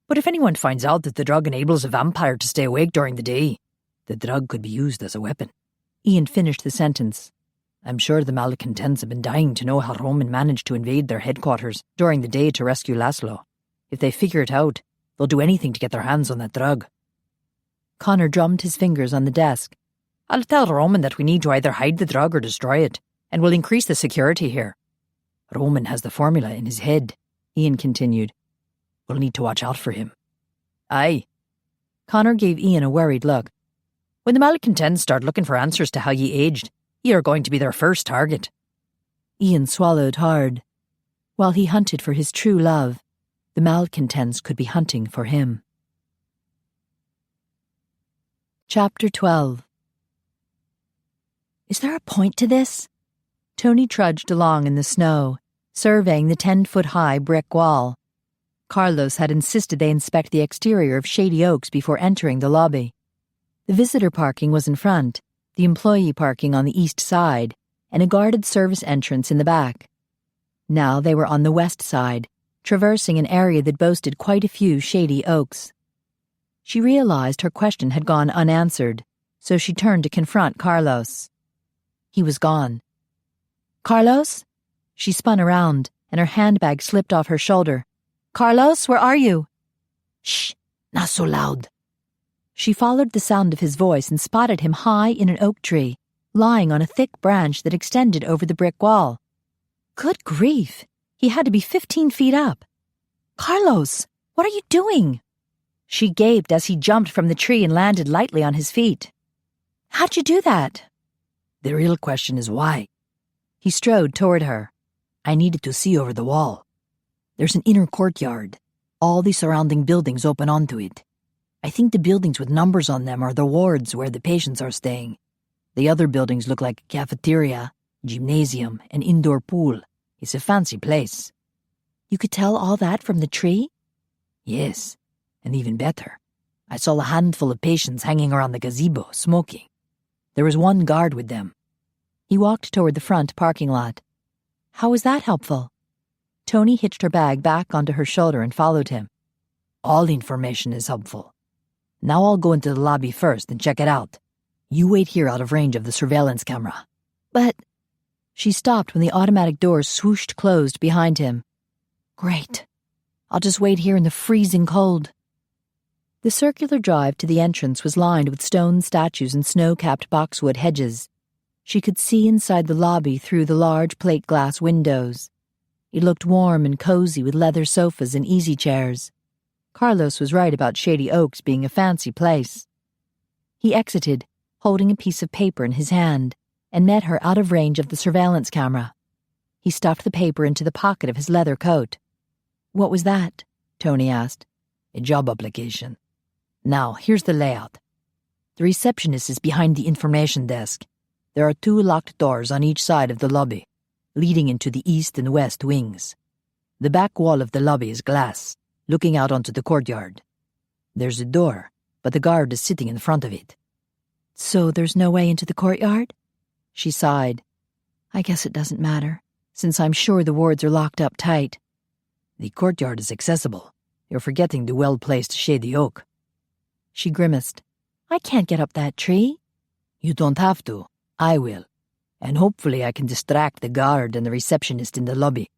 "But if anyone finds out that the drug enables a vampire to stay awake during the day, the drug could be used as a weapon." Ian finished the sentence. "I'm sure the malcontents have been dying to know how Roman managed to invade their headquarters during the day to rescue Laszlo. If they figure it out, they'll do anything to get their hands on that drug." Connor drummed his fingers on the desk. "I'll tell Roman that we need to either hide the drug or destroy it, and we'll increase the security here. Roman has the formula in his head," Ian continued. "We'll need to watch out for him." "Aye." Connor gave Ian a worried look. "When the malcontents start looking for answers to how ye aged, ye are going to be their first target." Ian swallowed hard. While he hunted for his true love, the malcontents could be hunting for him. Chapter 12. Is there a point to this? Toni trudged along in the snow, surveying the 10-foot-high brick wall. Carlos had insisted they inspect the exterior of Shady Oaks before entering the lobby. The visitor parking was in front, the employee parking on the east side, and a guarded service entrance in the back. Now they were on the west side, traversing an area that boasted quite a few shady oaks. She realized her question had gone unanswered, so she turned to confront Carlos. He was gone. "Carlos?" She spun around, and her handbag slipped off her shoulder. "Carlos, where are you?" "Shh, not so loud." She followed the sound of his voice and spotted him high in an oak tree, lying on a thick branch that extended over the brick wall. Good grief! He had to be 15 feet up. "Carlos, what are you doing?" She gaped as he jumped from the tree and landed lightly on his feet. "How'd you do that?" "The real question is why." He strode toward her. "I needed to see over the wall. There's an inner courtyard. All the surrounding buildings open onto it. I think the buildings with numbers on them are the wards where the patients are staying. The other buildings look like a cafeteria, gymnasium, and indoor pool. It's a fancy place." "You could tell all that from the tree?" "Yes, and even better. I saw a handful of patients hanging around the gazebo, smoking. There was one guard with them." He walked toward the front parking lot. "How was that helpful?" Toni hitched her bag back onto her shoulder and followed him. "All information is helpful. Now I'll go into the lobby first and check it out. You wait here out of range of the surveillance camera." "But—" She stopped when the automatic doors swooshed closed behind him. "Great. I'll just wait here in the freezing cold." The circular drive to the entrance was lined with stone statues and snow-capped boxwood hedges. She could see inside the lobby through the large plate glass windows. It looked warm and cozy with leather sofas and easy chairs. Carlos was right about Shady Oaks being a fancy place. He exited, holding a piece of paper in his hand, and met her out of range of the surveillance camera. He stuffed the paper into the pocket of his leather coat. "What was that?" Toni asked. "A job application. Now, here's the layout. The receptionist is behind the information desk. There are 2 locked doors on each side of the lobby, leading into the east and west wings. The back wall of the lobby is glass, looking out onto the courtyard. There's a door, but the guard is sitting in front of it." "So there's no way into the courtyard?" She sighed. "I guess it doesn't matter, since I'm sure the wards are locked up tight." "The courtyard is accessible. You're forgetting the well-placed Shady Oak." She grimaced. "I can't get up that tree." "You don't have to. I will. And hopefully I can distract the guard and the receptionist in the lobby.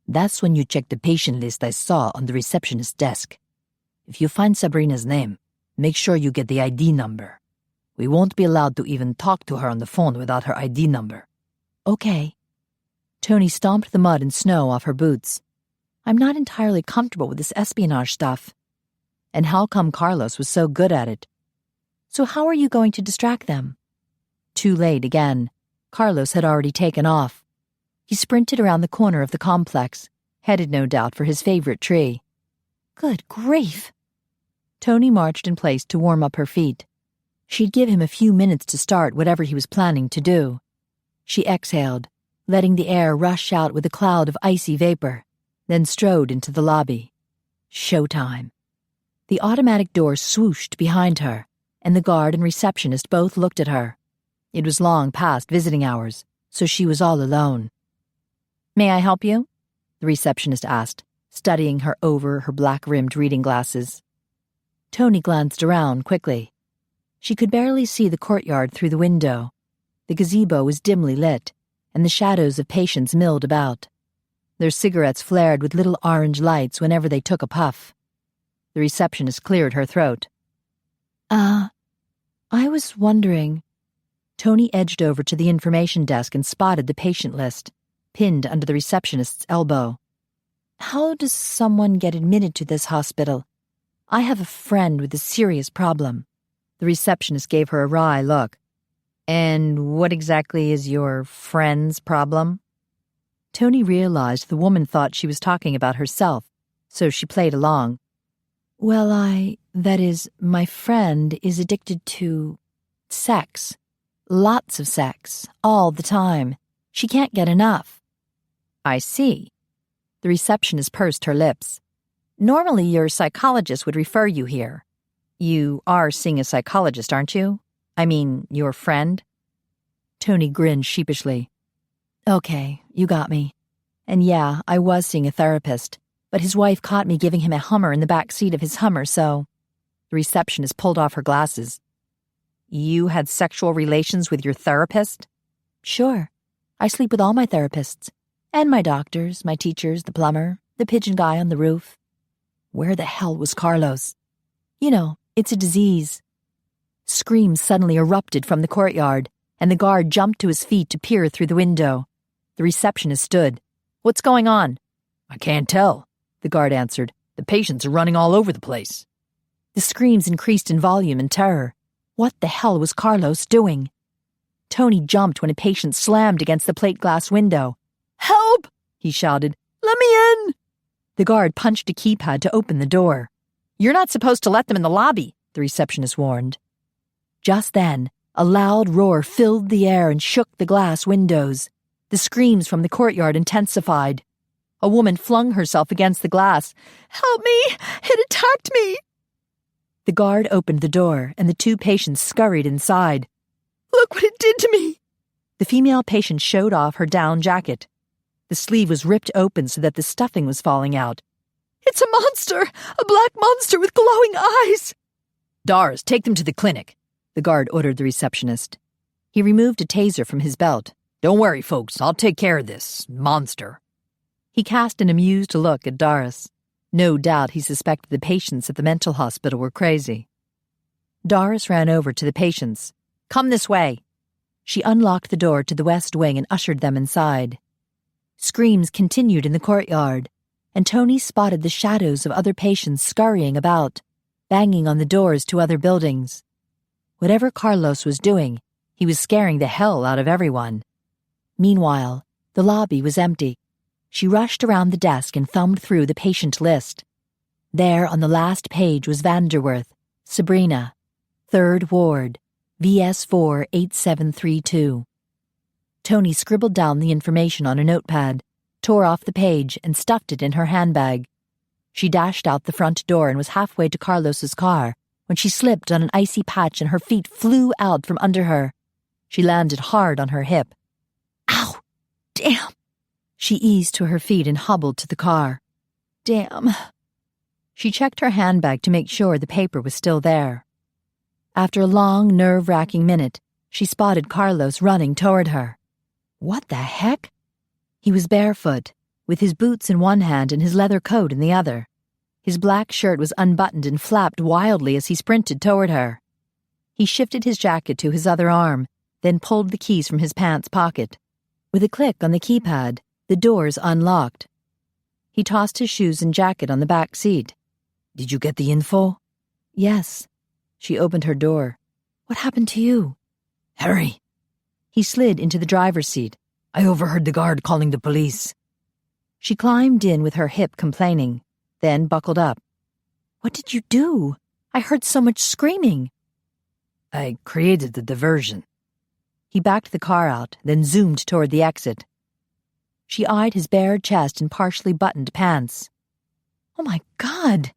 That's when you check the patient list I saw on the receptionist's desk. If you find Sabrina's name, make sure you get the ID number. We won't be allowed to even talk to her on the phone without her ID number." "Okay." Toni stomped the mud and snow off her boots. I'm not entirely comfortable with this espionage stuff. And how come Carlos was so good at it? So how are you going to distract them? Too late again. Carlos had already taken off. He sprinted around the corner of the complex, headed no doubt for his favorite tree. Good grief! Toni marched in place to warm up her feet. She'd give him a few minutes to start whatever he was planning to do. She exhaled, letting the air rush out with a cloud of icy vapor, then strode into the lobby. Showtime. The automatic door swooshed behind her, and the guard and receptionist both looked at her. It was long past visiting hours, so she was all alone. "May I help you?" the receptionist asked, studying her over her black-rimmed reading glasses. Toni glanced around quickly. She could barely see the courtyard through the window. The gazebo was dimly lit, and the shadows of patients milled about. Their cigarettes flared with little orange lights whenever they took a puff. The receptionist cleared her throat. I was wondering." Toni edged over to the information desk and spotted the patient list, pinned under the receptionist's elbow. "How does someone get admitted to this hospital? I have a friend with a serious problem." The receptionist gave her a wry look. "And what exactly is your friend's problem?" Toni realized the woman thought she was talking about herself, so she played along. "Well, my friend is addicted to sex. Lots of sex, all the time. She can't get enough." "I see." The receptionist pursed her lips. "Normally your psychologist would refer you here. You are seeing a psychologist, aren't you? I mean, your friend?" Toni grinned sheepishly. "Okay, you got me. And yeah, I was seeing a therapist, but his wife caught me giving him a Hummer in the back seat of his Hummer, so..." The receptionist pulled off her glasses. "You had sexual relations with your therapist?" "Sure. I sleep with all my therapists. And my doctors, my teachers, the plumber, the pigeon guy on the roof." Where the hell was Carlos? "You know, it's a disease." Screams suddenly erupted from the courtyard, and the guard jumped to his feet to peer through the window. The receptionist stood. "What's going on?" "I can't tell," the guard answered. "The patients are running all over the place." The screams increased in volume and terror. What the hell was Carlos doing? Toni jumped when a patient slammed against the plate glass window. "Help!" he shouted. "Let me in!" The guard punched a keypad to open the door. "You're not supposed to let them in the lobby," the receptionist warned. Just then, a loud roar filled the air and shook the glass windows. The screams from the courtyard intensified. A woman flung herself against the glass. "Help me! It attacked me!" The guard opened the door, and the two patients scurried inside. "Look what it did to me!" The female patient showed off her down jacket. The sleeve was ripped open so that the stuffing was falling out. "It's a monster! A black monster with glowing eyes!" "Doris, take them to the clinic," the guard ordered the receptionist. He removed a taser from his belt. "Don't worry, folks. I'll take care of this monster." He cast an amused look at Doris. No doubt he suspected the patients at the mental hospital were crazy. Doris ran over to the patients. "Come this way." She unlocked the door to the west wing and ushered them inside. Screams continued in the courtyard, and Toni spotted the shadows of other patients scurrying about, banging on the doors to other buildings. Whatever Carlos was doing, he was scaring the hell out of everyone. Meanwhile, the lobby was empty. She rushed around the desk and thumbed through the patient list. There on the last page was Vanderworth, Sabrina, 3rd Ward, VS4 8732. Toni scribbled down the information on a notepad, tore off the page, and stuffed it in her handbag. She dashed out the front door and was halfway to Carlos's car when she slipped on an icy patch and her feet flew out from under her. She landed hard on her hip. "Ow! Damn!" She eased to her feet and hobbled to the car. "Damn." She checked her handbag to make sure the paper was still there. After a long, nerve-wracking minute, she spotted Carlos running toward her. What the heck? He was barefoot, with his boots in one hand and his leather coat in the other. His black shirt was unbuttoned and flapped wildly as he sprinted toward her. He shifted his jacket to his other arm, then pulled the keys from his pants pocket. With a click on the keypad, The doors unlocked. He tossed his shoes and jacket on the back seat. Did you get the info? Yes. She opened her door. What happened to you? Hurry. He slid into the driver's seat. I overheard the guard calling the police. She climbed in with her hip complaining, then buckled up. What did you do? I heard so much screaming. I created the diversion. He backed the car out, then zoomed toward the exit. She eyed his bared chest and partially buttoned pants. Oh my God!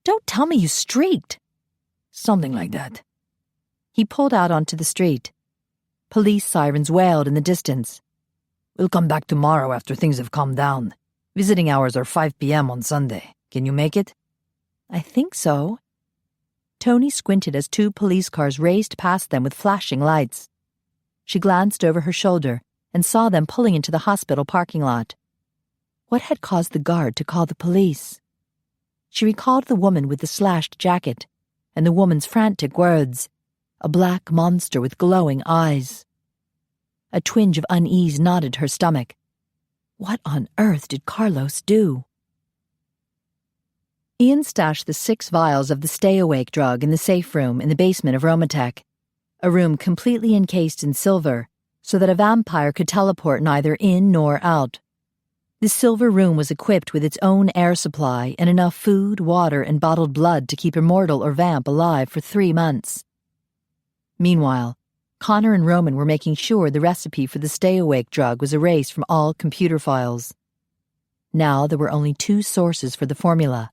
Don't tell me you streaked. Something like that. He pulled out onto the street. Police sirens wailed in the distance. We'll come back tomorrow after things have calmed down. Visiting hours are 5 p.m. on Sunday. Can you make it? I think so. Toni squinted as 2 police cars raced past them with flashing lights. She glanced over her shoulder and saw them pulling into the hospital parking lot. What had caused the guard to call the police? She recalled the woman with the slashed jacket and the woman's frantic words, a black monster with glowing eyes. A twinge of unease knotted her stomach. What on earth did Carlos do? Ian stashed the 6 vials of the stay-awake drug in the safe room in the basement of Romatech, a room completely encased in silver, so that a vampire could teleport neither in nor out. The silver room was equipped with its own air supply and enough food, water, and bottled blood to keep a mortal or vamp alive for 3 months. Meanwhile, Connor and Roman were making sure the recipe for the stay-awake drug was erased from all computer files. Now there were only 2 sources for the formula: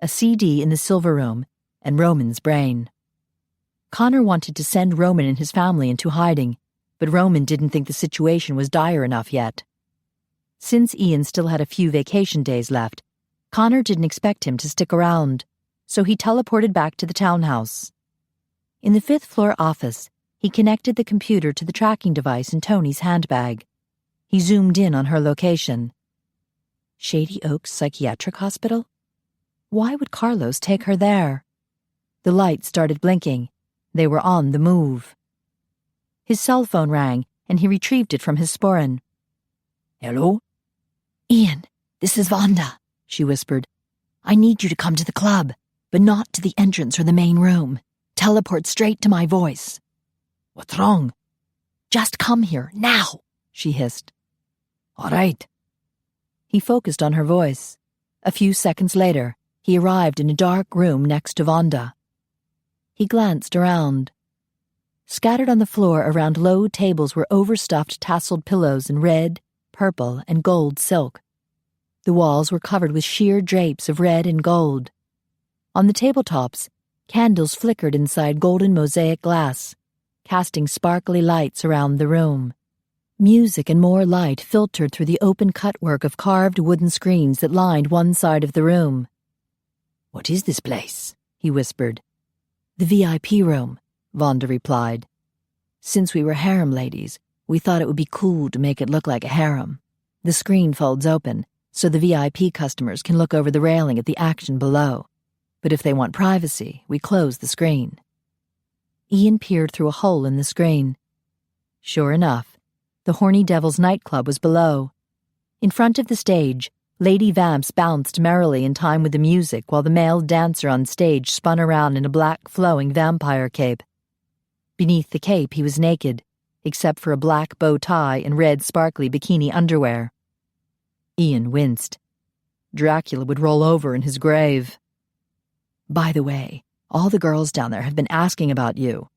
a CD in the silver room and Roman's brain. Connor wanted to send Roman and his family into hiding, but Roman didn't think the situation was dire enough yet. Since Ian still had a few vacation days left, Connor didn't expect him to stick around, so he teleported back to the townhouse. In the 5th floor office, he connected the computer to the tracking device in Toni's handbag. He zoomed in on her location. Shady Oaks Psychiatric Hospital? Why would Carlos take her there? The lights started blinking. They were on the move. His cell phone rang, and he retrieved it from his sporran. Hello? Ian, this is Vonda, she whispered. I need you to come to the club, but not to the entrance or the main room. Teleport straight to my voice. What's wrong? Just come here, now, she hissed. All right. He focused on her voice. A few seconds later, he arrived in a dark room next to Vonda. He glanced around. Scattered on the floor around low tables were overstuffed tasseled pillows in red, purple, and gold silk. The walls were covered with sheer drapes of red and gold. On the tabletops, candles flickered inside golden mosaic glass, casting sparkly lights around the room. Music and more light filtered through the open cutwork of carved wooden screens that lined one side of the room. What is this place? He whispered. The VIP room, Vonda replied. Since we were harem ladies, we thought it would be cool to make it look like a harem. The screen folds open, so the VIP customers can look over the railing at the action below. But if they want privacy, we close the screen. Ian peered through a hole in the screen. Sure enough, the Horny Devil's nightclub was below. In front of the stage, lady vamps bounced merrily in time with the music while the male dancer on stage spun around in a black flowing vampire cape. Beneath the cape he was naked, except for a black bow tie and red sparkly bikini underwear. Ian winced. Dracula would roll over in his grave. By the way, all the girls down there have been asking about you,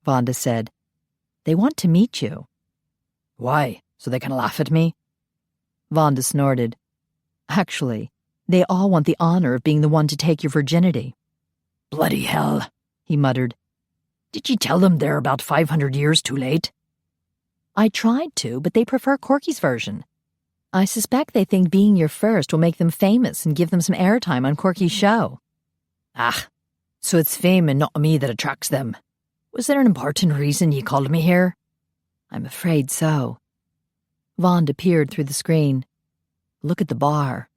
Vonda said. They want to meet you. Why? So they can laugh at me? Vonda snorted. Actually, they all want the honor of being the one to take your virginity. Bloody hell, he muttered. Did you tell them they're about 500 years too late? I tried to, but they prefer Corky's version. I suspect they think being your first will make them famous and give them some airtime on Corky's show. Ah, so it's fame and not me that attracts them. Was there an important reason you called me here? I'm afraid so. Vonda peered through the screen. Look at the bar.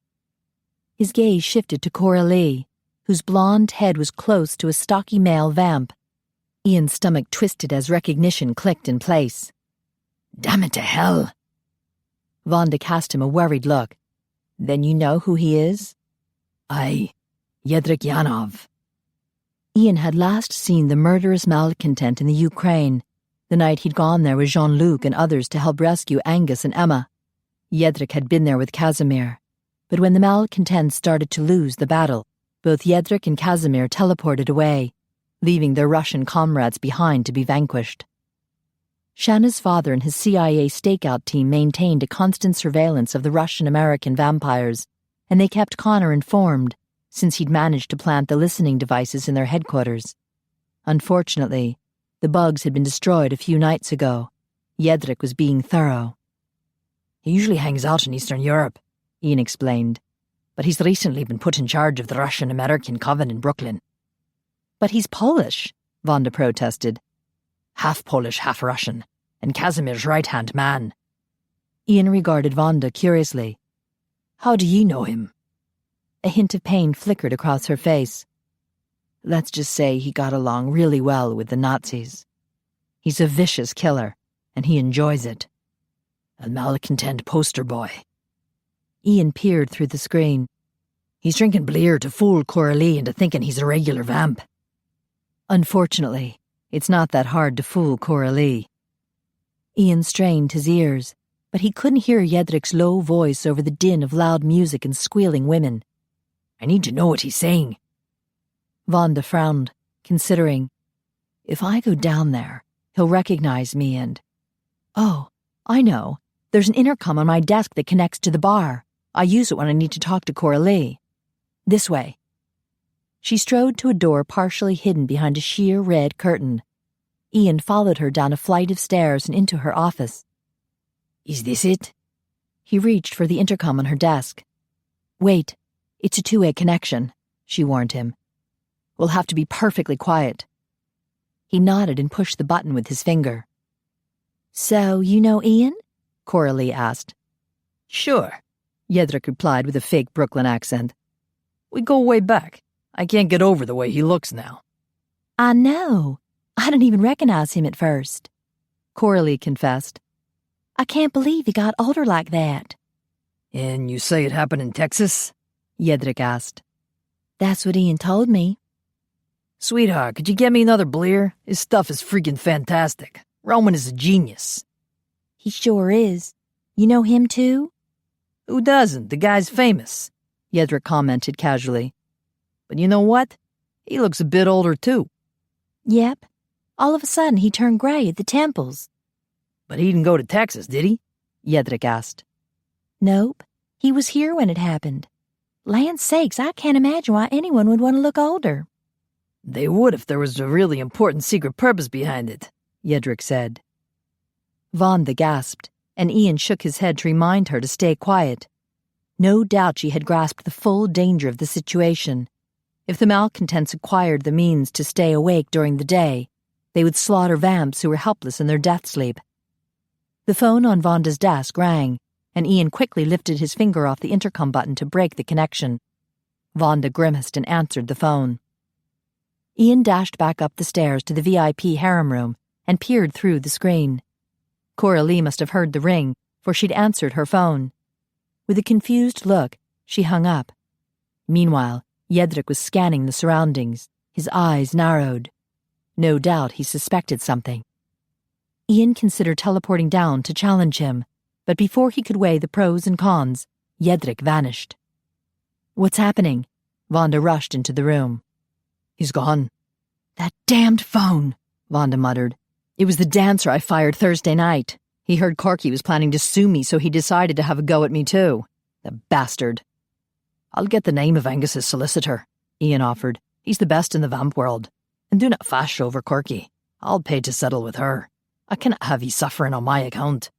His gaze shifted to Kerrelyn, whose blonde head was close to a stocky male vamp. Ian's stomach twisted as recognition clicked in place. Damn it to hell. Vonda cast him a worried look. Then you know who he is? Aye, Yedrik Yanov. Ian had last seen the murderous malcontent in the Ukraine, the night he'd gone there with Jean-Luc and others to help rescue Angus and Emma. Yedrik had been there with Casimir, but when the malcontents started to lose the battle, both Yedrik and Casimir teleported away, leaving their Russian comrades behind to be vanquished. Shanna's father and his CIA stakeout team maintained a constant surveillance of the Russian-American vampires, and they kept Connor informed, since he'd managed to plant the listening devices in their headquarters. Unfortunately, the bugs had been destroyed a few nights ago. Yedrik was being thorough. He usually hangs out in Eastern Europe, Ian explained, but he's recently been put in charge of the Russian-American coven in Brooklyn. But he's Polish, Vonda protested. Half Polish, half Russian, and Casimir's right-hand man. Ian regarded Vonda curiously. How do you know him? A hint of pain flickered across her face. Let's just say he got along really well with the Nazis. He's a vicious killer, and he enjoys it. A malcontent poster boy. Ian peered through the screen. He's drinking blear to fool Kerrelyn into thinking he's a regular vamp. Unfortunately, it's not that hard to fool Kerrelyn. Ian strained his ears, but he couldn't hear Yedrik's low voice over the din of loud music and squealing women. I need to know what he's saying. Vonda frowned, considering. If I go down there, he'll recognize me and... Oh, I know. There's an intercom on my desk that connects to the bar. I use it when I need to talk to Kerrelyn. This way. She strode to a door partially hidden behind a sheer red curtain. Ian followed her down a flight of stairs and into her office. Is this it? He reached for the intercom on her desk. Wait, it's a two-way connection, she warned him. We'll have to be perfectly quiet. He nodded and pushed the button with his finger. So, you know Ian? Kerrelyn asked. Sure, Yedrik replied with a fake Brooklyn accent. We go way back. I can't get over the way he looks now. I know. I didn't even recognize him at first. Kerrelyn confessed. I can't believe he got older like that. And you say it happened in Texas? Yedrik asked. That's what Ian told me. Sweetheart, could you get me another blear? His stuff is freaking fantastic. Roman is a genius. He sure is. You know him too? Who doesn't? The guy's famous, Yedrik commented casually. But you know what? He looks a bit older too. Yep. All of a sudden he turned gray at the temples. But he didn't go to Texas, did he? Yedrik asked. Nope. He was here when it happened. Land's sakes, I can't imagine why anyone would want to look older. They would if there was a really important secret purpose behind it, Yedrik said. Vonda gasped, and Ian shook his head to remind her to stay quiet. No doubt she had grasped the full danger of the situation. If the malcontents acquired the means to stay awake during the day, they would slaughter vamps who were helpless in their death sleep. The phone on Vonda's desk rang, and Ian quickly lifted his finger off the intercom button to break the connection. Vonda grimaced and answered the phone. Ian dashed back up the stairs to the VIP harem room and peered through the screen. Kerrelyn must have heard the ring, for she'd answered her phone. With a confused look, she hung up. Meanwhile, Yedrik was scanning the surroundings, his eyes narrowed. No doubt he suspected something. Ian considered teleporting down to challenge him, but before he could weigh the pros and cons, Yedrik vanished. What's happening? Vonda rushed into the room. He's gone. That damned phone, Vonda muttered. It was the dancer I fired Thursday night. He heard Corky was planning to sue me, so he decided to have a go at me too. The bastard. I'll get the name of Angus's solicitor, Ian offered. He's the best in the vamp world. And do not fash over Corky. I'll pay to settle with her. I cannot have you suffering on my account.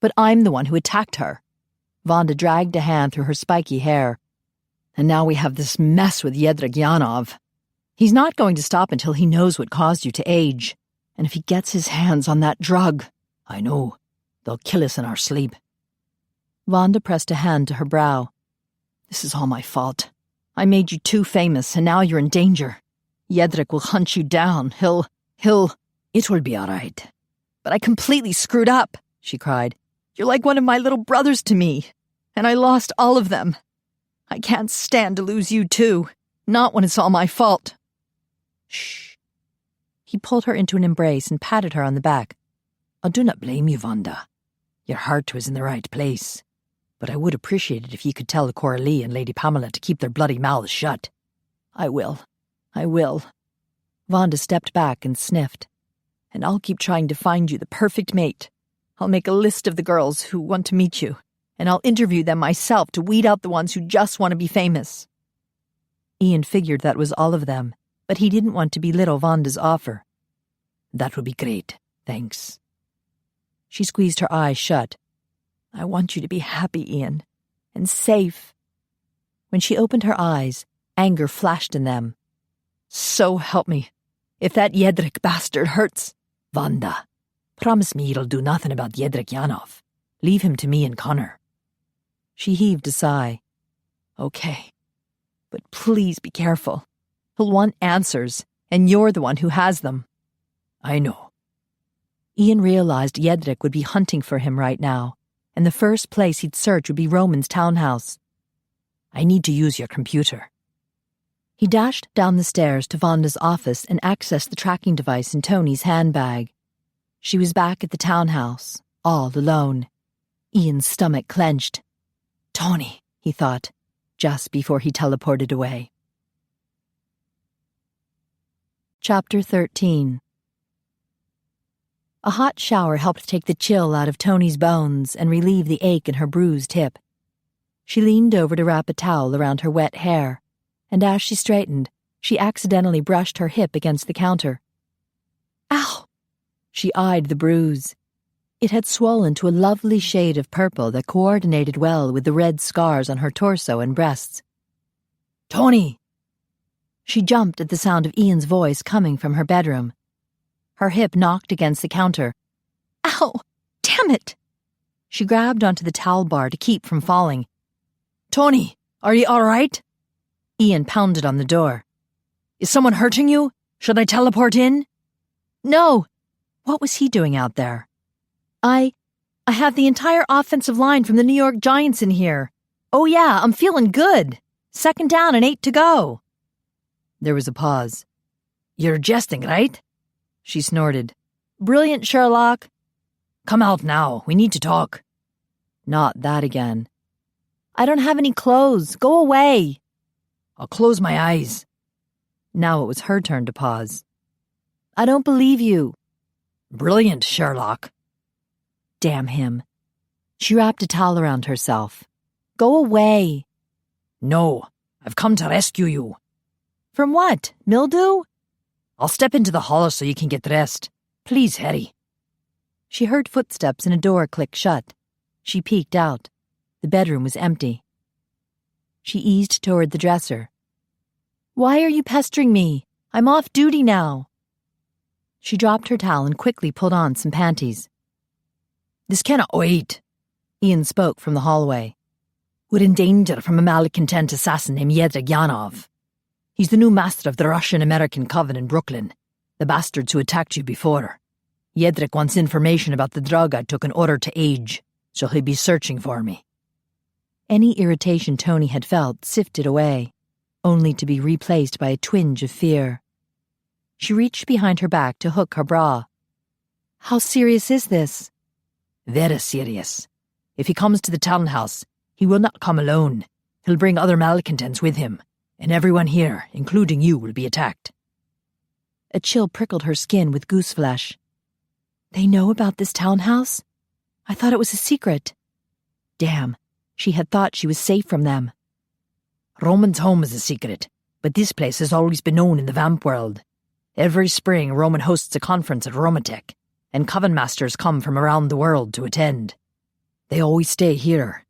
But I'm the one who attacked her. Vonda dragged a hand through her spiky hair. And now we have this mess with Yedrik Yanov. He's not going to stop until he knows what caused you to age. And if he gets his hands on that drug... I know. They'll kill us in our sleep. Vonda pressed a hand to her brow. This is all my fault. I made you too famous, and now you're in danger. Yedrik will hunt you down. He'll... It will be all right. But I completely screwed up, she cried. You're like one of my little brothers to me, and I lost all of them. I can't stand to lose you too, not when it's all my fault. Shh. He pulled her into an embrace and patted her on the back. I do not blame you, Wanda. Your heart was in the right place. But I would appreciate it if you could tell the Kerrelyn and Lady Pamela to keep their bloody mouths shut. I will. Wanda stepped back and sniffed. And I'll keep trying to find you the perfect mate. I'll make a list of the girls who want to meet you, and I'll interview them myself to weed out the ones who just want to be famous. Ian figured that was all of them, but he didn't want to belittle Wanda's offer. That would be great, thanks. She squeezed her eyes shut. I want you to be happy, Ian, and safe. When she opened her eyes, anger flashed in them. So help me, if that Jedrik bastard hurts. Wanda, promise me you'll do nothing about Jedrik Yanov. Leave him to me and Connor. She heaved a sigh. Okay, but please be careful. He'll want answers, and you're the one who has them. I know. Ian realized Jedrik would be hunting for him right now, and the first place he'd search would be Roman's townhouse. I need to use your computer. He dashed down the stairs to Wanda's office and accessed the tracking device in Toni's handbag. She was back at the townhouse, all alone. Ian's stomach clenched. Toni, he thought, just before he teleported away. Chapter 13. A hot shower helped take the chill out of Toni's bones and relieve the ache in her bruised hip. She leaned over to wrap a towel around her wet hair, and as she straightened, she accidentally brushed her hip against the counter. Ow! She eyed the bruise. It had swollen to a lovely shade of purple that coordinated well with the red scars on her torso and breasts. Toni! She jumped at the sound of Ian's voice coming from her bedroom. Her hip knocked against the counter. Ow! Damn it! She grabbed onto the towel bar to keep from falling. Toni, are you all right? Ian pounded on the door. Is someone hurting you? Should I teleport in? No! What was he doing out there? I have the entire offensive line from the New York Giants in here. Oh yeah, I'm feeling good. 2nd down and 8 to go. There was a pause. You're jesting, right? She snorted. Brilliant, Sherlock. Come out now. We need to talk. Not that again. I don't have any clothes. Go away. I'll close my eyes. Now it was her turn to pause. I don't believe you. Brilliant, Sherlock. Damn him. She wrapped a towel around herself. Go away. No, I've come to rescue you. From what? Mildew? I'll step into the hall so you can get dressed. Please, hurry. She heard footsteps and a door click shut. She peeked out. The bedroom was empty. She eased toward the dresser. Why are you pestering me? I'm off duty now. She dropped her towel and quickly pulled on some panties. This cannot wait, Ian spoke from the hallway. We're in danger from a malcontent assassin named Jedrik Yanov. He's the new master of the Russian-American coven in Brooklyn, the bastards who attacked you before. Jedrik wants information about the drug I took in order to age, so he'll be searching for me. Any irritation Toni had felt sifted away, only to be replaced by a twinge of fear. She reached behind her back to hook her bra. How serious is this? Very serious. If he comes to the townhouse, he will not come alone. He'll bring other malcontents with him, and everyone here, including you, will be attacked. A chill prickled her skin with goose flesh. They know about this townhouse? I thought it was a secret. Damn, she had thought she was safe from them. Roman's home is a secret, but this place has always been known in the vamp world. Every spring, Roman hosts a conference at Romatech, and coven masters come from around the world to attend. They always stay here,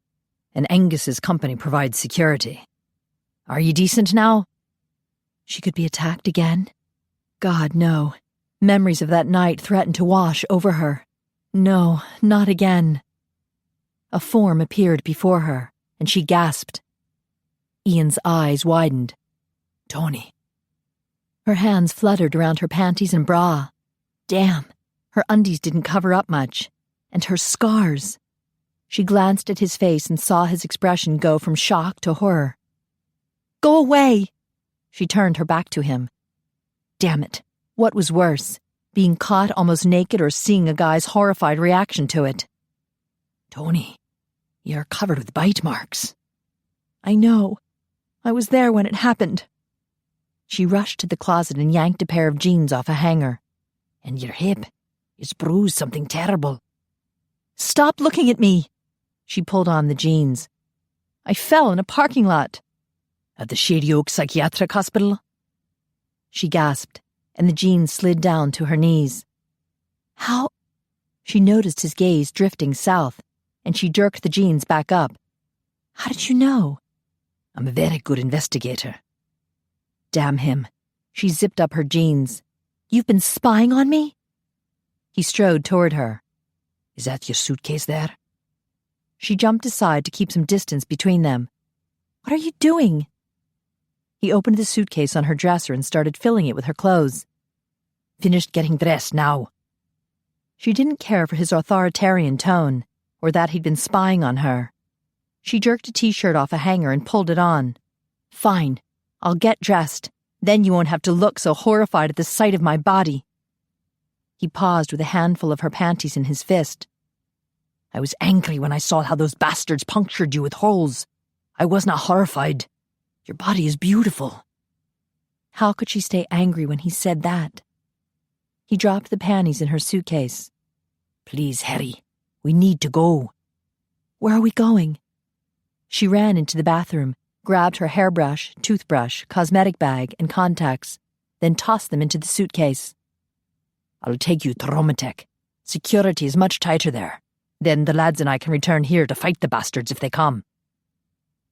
and Angus's company provides security. Are you decent now? She could be attacked again? God, no. Memories of that night threatened to wash over her. No, not again. A form appeared before her, and she gasped. Ian's eyes widened. Toni. Her hands fluttered around her panties and bra. Damn, her undies didn't cover up much. And her scars. She glanced at his face and saw his expression go from shock to horror. "Go away!" She turned her back to him. Damn it. What was worse, being caught almost naked or seeing a guy's horrified reaction to it? "Toni, you're covered with bite marks." "I know. I was there when it happened." She rushed to the closet and yanked a pair of jeans off a hanger. "And your hip. It's bruised something terrible." "Stop looking at me!" She pulled on the jeans. "I fell in a parking lot." "At the Shady Oak Psychiatric Hospital?" She gasped, and the jeans slid down to her knees. "How?" She noticed his gaze drifting south, and she jerked the jeans back up. "How did you know?" "I'm a very good investigator." Damn him. She zipped up her jeans. "You've been spying on me?" He strode toward her. "Is that your suitcase there?" She jumped aside to keep some distance between them. "What are you doing?" He opened the suitcase on her dresser and started filling it with her clothes. "Finished getting dressed now." She didn't care for his authoritarian tone, or that he'd been spying on her. She jerked a t-shirt off a hanger and pulled it on. "Fine. I'll get dressed. Then you won't have to look so horrified at the sight of my body." He paused with a handful of her panties in his fist. "I was angry when I saw how those bastards punctured you with holes. I was not horrified. Your body is beautiful." How could she stay angry when he said that? He dropped the panties in her suitcase. "Please, Harry. We need to go." "Where are we going?" She ran into the bathroom, grabbed her hairbrush, toothbrush, cosmetic bag, and contacts, then tossed them into the suitcase. "I'll take you to Romatech. Security is much tighter there. Then the lads and I can return here to fight the bastards if they come."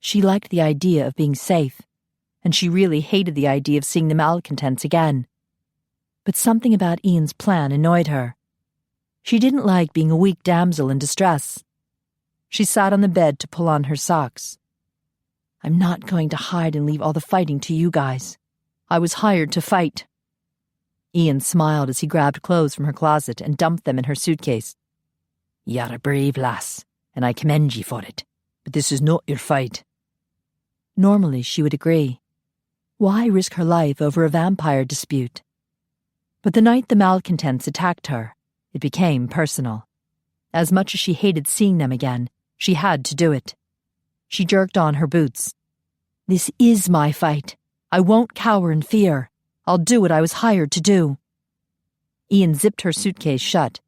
She liked the idea of being safe, and she really hated the idea of seeing the malcontents again. But something about Ian's plan annoyed her. She didn't like being a weak damsel in distress. She sat on the bed to pull on her socks. "I'm not going to hide and leave all the fighting to you guys. I was hired to fight." Ian smiled as he grabbed clothes from her closet and dumped them in her suitcase. "You're a brave lass, and I commend ye for it. But this is not your fight." Normally, she would agree. Why risk her life over a vampire dispute? But the night the malcontents attacked her, it became personal. As much as she hated seeing them again, she had to do it. She jerked on her boots. "This is my fight. I won't cower in fear. I'll do what I was hired to do." Ian zipped her suitcase shut.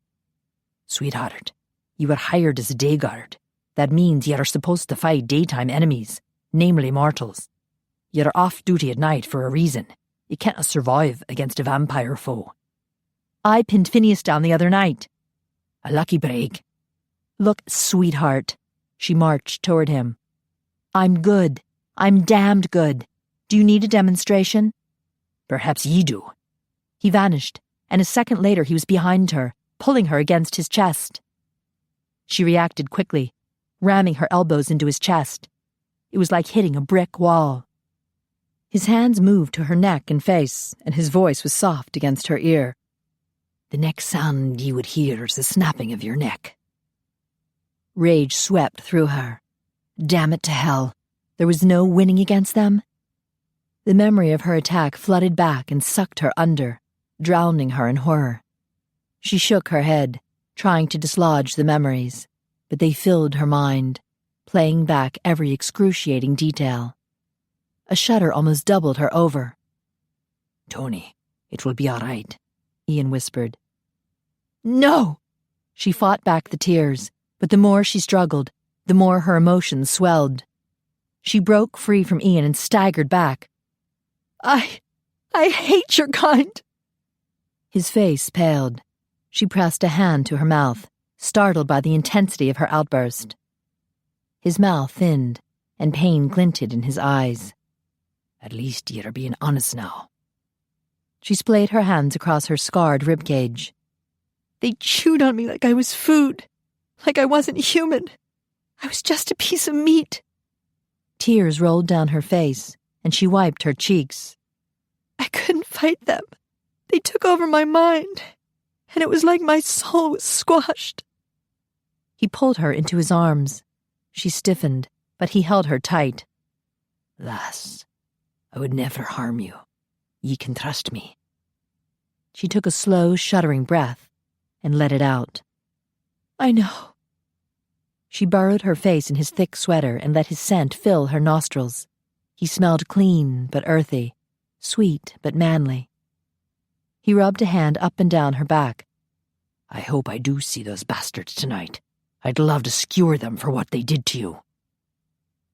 "Sweetheart, you were hired as a day guard. That means you are supposed to fight daytime enemies, namely mortals. You're off duty at night for a reason. You can't survive against a vampire foe." "I pinned Phineas down the other night." "A lucky break." "Look, sweetheart." She marched toward him. "I'm good. I'm damned good. Do you need a demonstration?" "Perhaps ye do." He vanished, and a second later he was behind her, pulling her against his chest. She reacted quickly, ramming her elbows into his chest. It was like hitting a brick wall. His hands moved to her neck and face, and his voice was soft against her ear. "The next sound ye would hear is the snapping of your neck." Rage swept through her. Damn it to hell. There was no winning against them. The memory of her attack flooded back and sucked her under, drowning her in horror. She shook her head, trying to dislodge the memories, but they filled her mind, playing back every excruciating detail. A shudder almost doubled her over. "Toni, it will be all right," Ian whispered. "No!" She fought back the tears, but the more she struggled, the more her emotions swelled. She broke free from Ian and staggered back. I hate your kind." His face paled. She pressed a hand to her mouth, startled by the intensity of her outburst. His mouth thinned, and pain glinted in his eyes. "At least you're being honest now." She splayed her hands across her scarred ribcage. "They chewed on me like I was food, like I wasn't human. I was just a piece of meat." Tears rolled down her face, and she wiped her cheeks. "I couldn't fight them. They took over my mind, and it was like my soul was squashed." He pulled her into his arms. She stiffened, but he held her tight. Lass, I would never harm you. Ye can trust me. She took a slow, shuddering breath and let it out. I know. She burrowed her face in his thick sweater and let his scent fill her nostrils. He smelled clean but earthy, sweet but manly. He rubbed a hand up and down her back. I hope I do see those bastards tonight. I'd love to skewer them for what they did to you.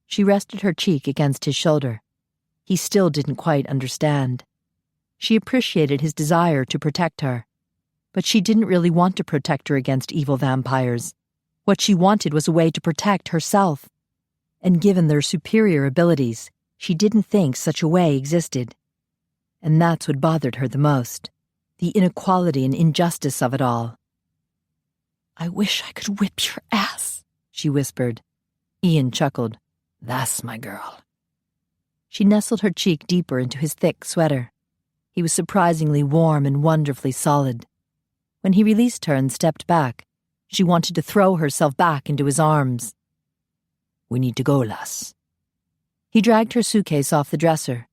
She rested her cheek against his shoulder. He still didn't quite understand. She appreciated his desire to protect her, but she didn't really want to protect her against evil vampires. What she wanted was a way to protect herself. And given their superior abilities, she didn't think such a way existed. And that's what bothered her the most, the inequality and injustice of it all. I wish I could whip your ass, she whispered. Ian chuckled. That's my girl. She nestled her cheek deeper into his thick sweater. He was surprisingly warm and wonderfully solid. When he released her and stepped back, she wanted to throw herself back into his arms. We need to go, lass. He dragged her suitcase off the dresser.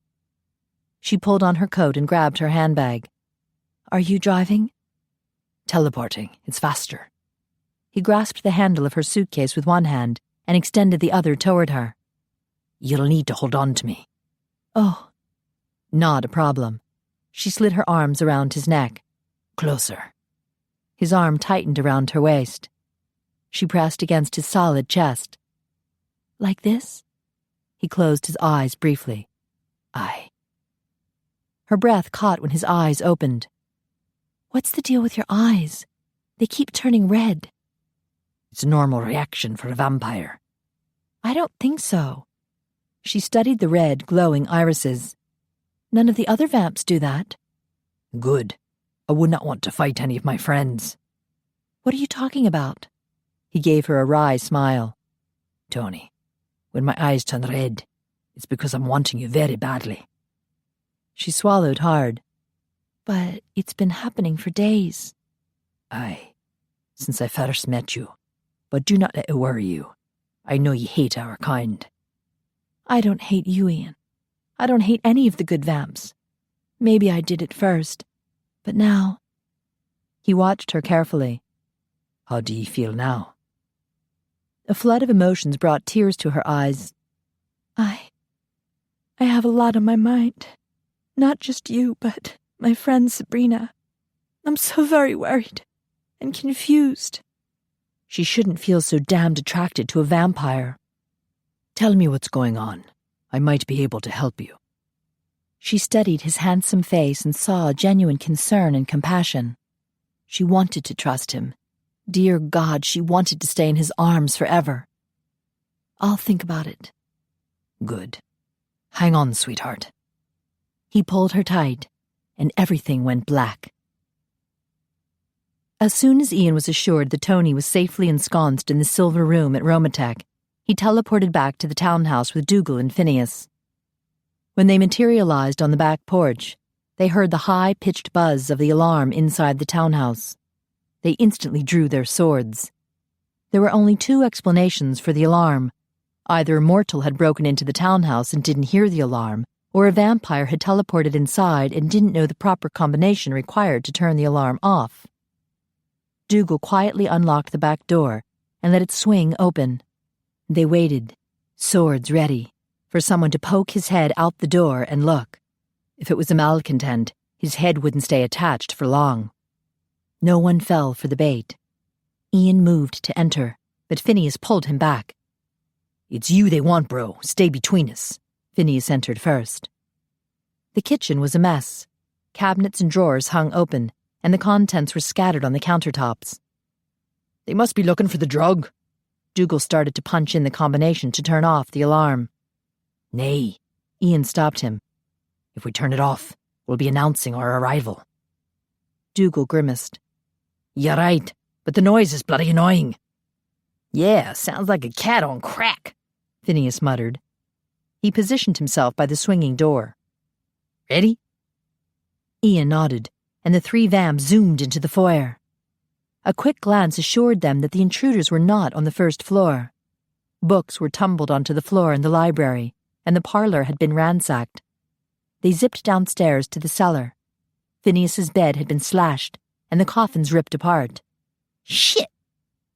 She pulled on her coat and grabbed her handbag. Are you driving? Teleporting. It's faster. He grasped the handle of her suitcase with one hand and extended the other toward her. You'll need to hold on to me. Oh. Not a problem. She slid her arms around his neck. Closer. His arm tightened around her waist. She pressed against his solid chest. Like this? He closed his eyes briefly. Aye. Her breath caught when his eyes opened. What's the deal with your eyes? They keep turning red. It's a normal reaction for a vampire. I don't think so. She studied the red, glowing irises. None of the other vamps do that. Good. I would not want to fight any of my friends. What are you talking about? He gave her a wry smile. Toni, when my eyes turn red, it's because I'm wanting you very badly. She swallowed hard. But it's been happening for days. Aye, since I first met you. But do not let it worry you. I know ye hate our kind. I don't hate you, Ian. I don't hate any of the good vamps. Maybe I did at first, but now... He watched her carefully. How do you feel now? A flood of emotions brought tears to her eyes. I have a lot on my mind. Not just you, but my friend Sabrina. I'm so very worried and confused. She shouldn't feel so damned attracted to a vampire. Tell me what's going on. I might be able to help you. She studied his handsome face and saw genuine concern and compassion. She wanted to trust him. Dear God, she wanted to stay in his arms forever. I'll think about it. Good. Hang on, sweetheart. He pulled her tight, and everything went black. As soon as Ian was assured that Toni was safely ensconced in the silver room at Romatech, he teleported back to the townhouse with Dougal and Phineas. When they materialized on the back porch, they heard the high-pitched buzz of the alarm inside the townhouse. They instantly drew their swords. There were only two explanations for the alarm. Either a mortal had broken into the townhouse and didn't hear the alarm, or a vampire had teleported inside and didn't know the proper combination required to turn the alarm off. Dougal quietly unlocked the back door and let it swing open. They waited, swords ready, for someone to poke his head out the door and look. If it was a malcontent, his head wouldn't stay attached for long. No one fell for the bait. Ian moved to enter, but Phineas pulled him back. It's you they want, bro. Stay between us. Phineas entered first. The kitchen was a mess. Cabinets and drawers hung open, and the contents were scattered on the countertops. They must be looking for the drug. Dougal started to punch in the combination to turn off the alarm. Nay. Ian stopped him. If we turn it off, we'll be announcing our arrival. Dougal grimaced. You're right, but the noise is bloody annoying. Yeah, sounds like a cat on crack, Phineas muttered. He positioned himself by the swinging door. Ready? Ian nodded, and the three vamps zoomed into the foyer. A quick glance assured them that the intruders were not on the first floor. Books were tumbled onto the floor in the library, and the parlor had been ransacked. They zipped downstairs to the cellar. Phineas's bed had been slashed, and the coffins ripped apart. Shit!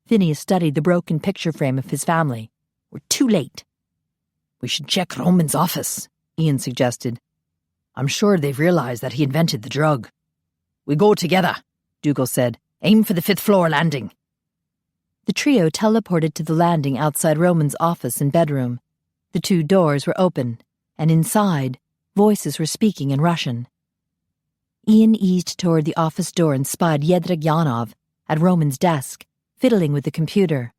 Phineas studied the broken picture frame of his family. We're too late. We should check Roman's office, Ian suggested. I'm sure they've realized that he invented the drug. We go together, Dougal said. Aim for the 5th floor landing. The trio teleported to the landing outside Roman's office and bedroom. The 2 doors were open, and inside, voices were speaking in Russian. Ian eased toward the office door and spied Yedrik Yanov at Roman's desk, fiddling with the computer.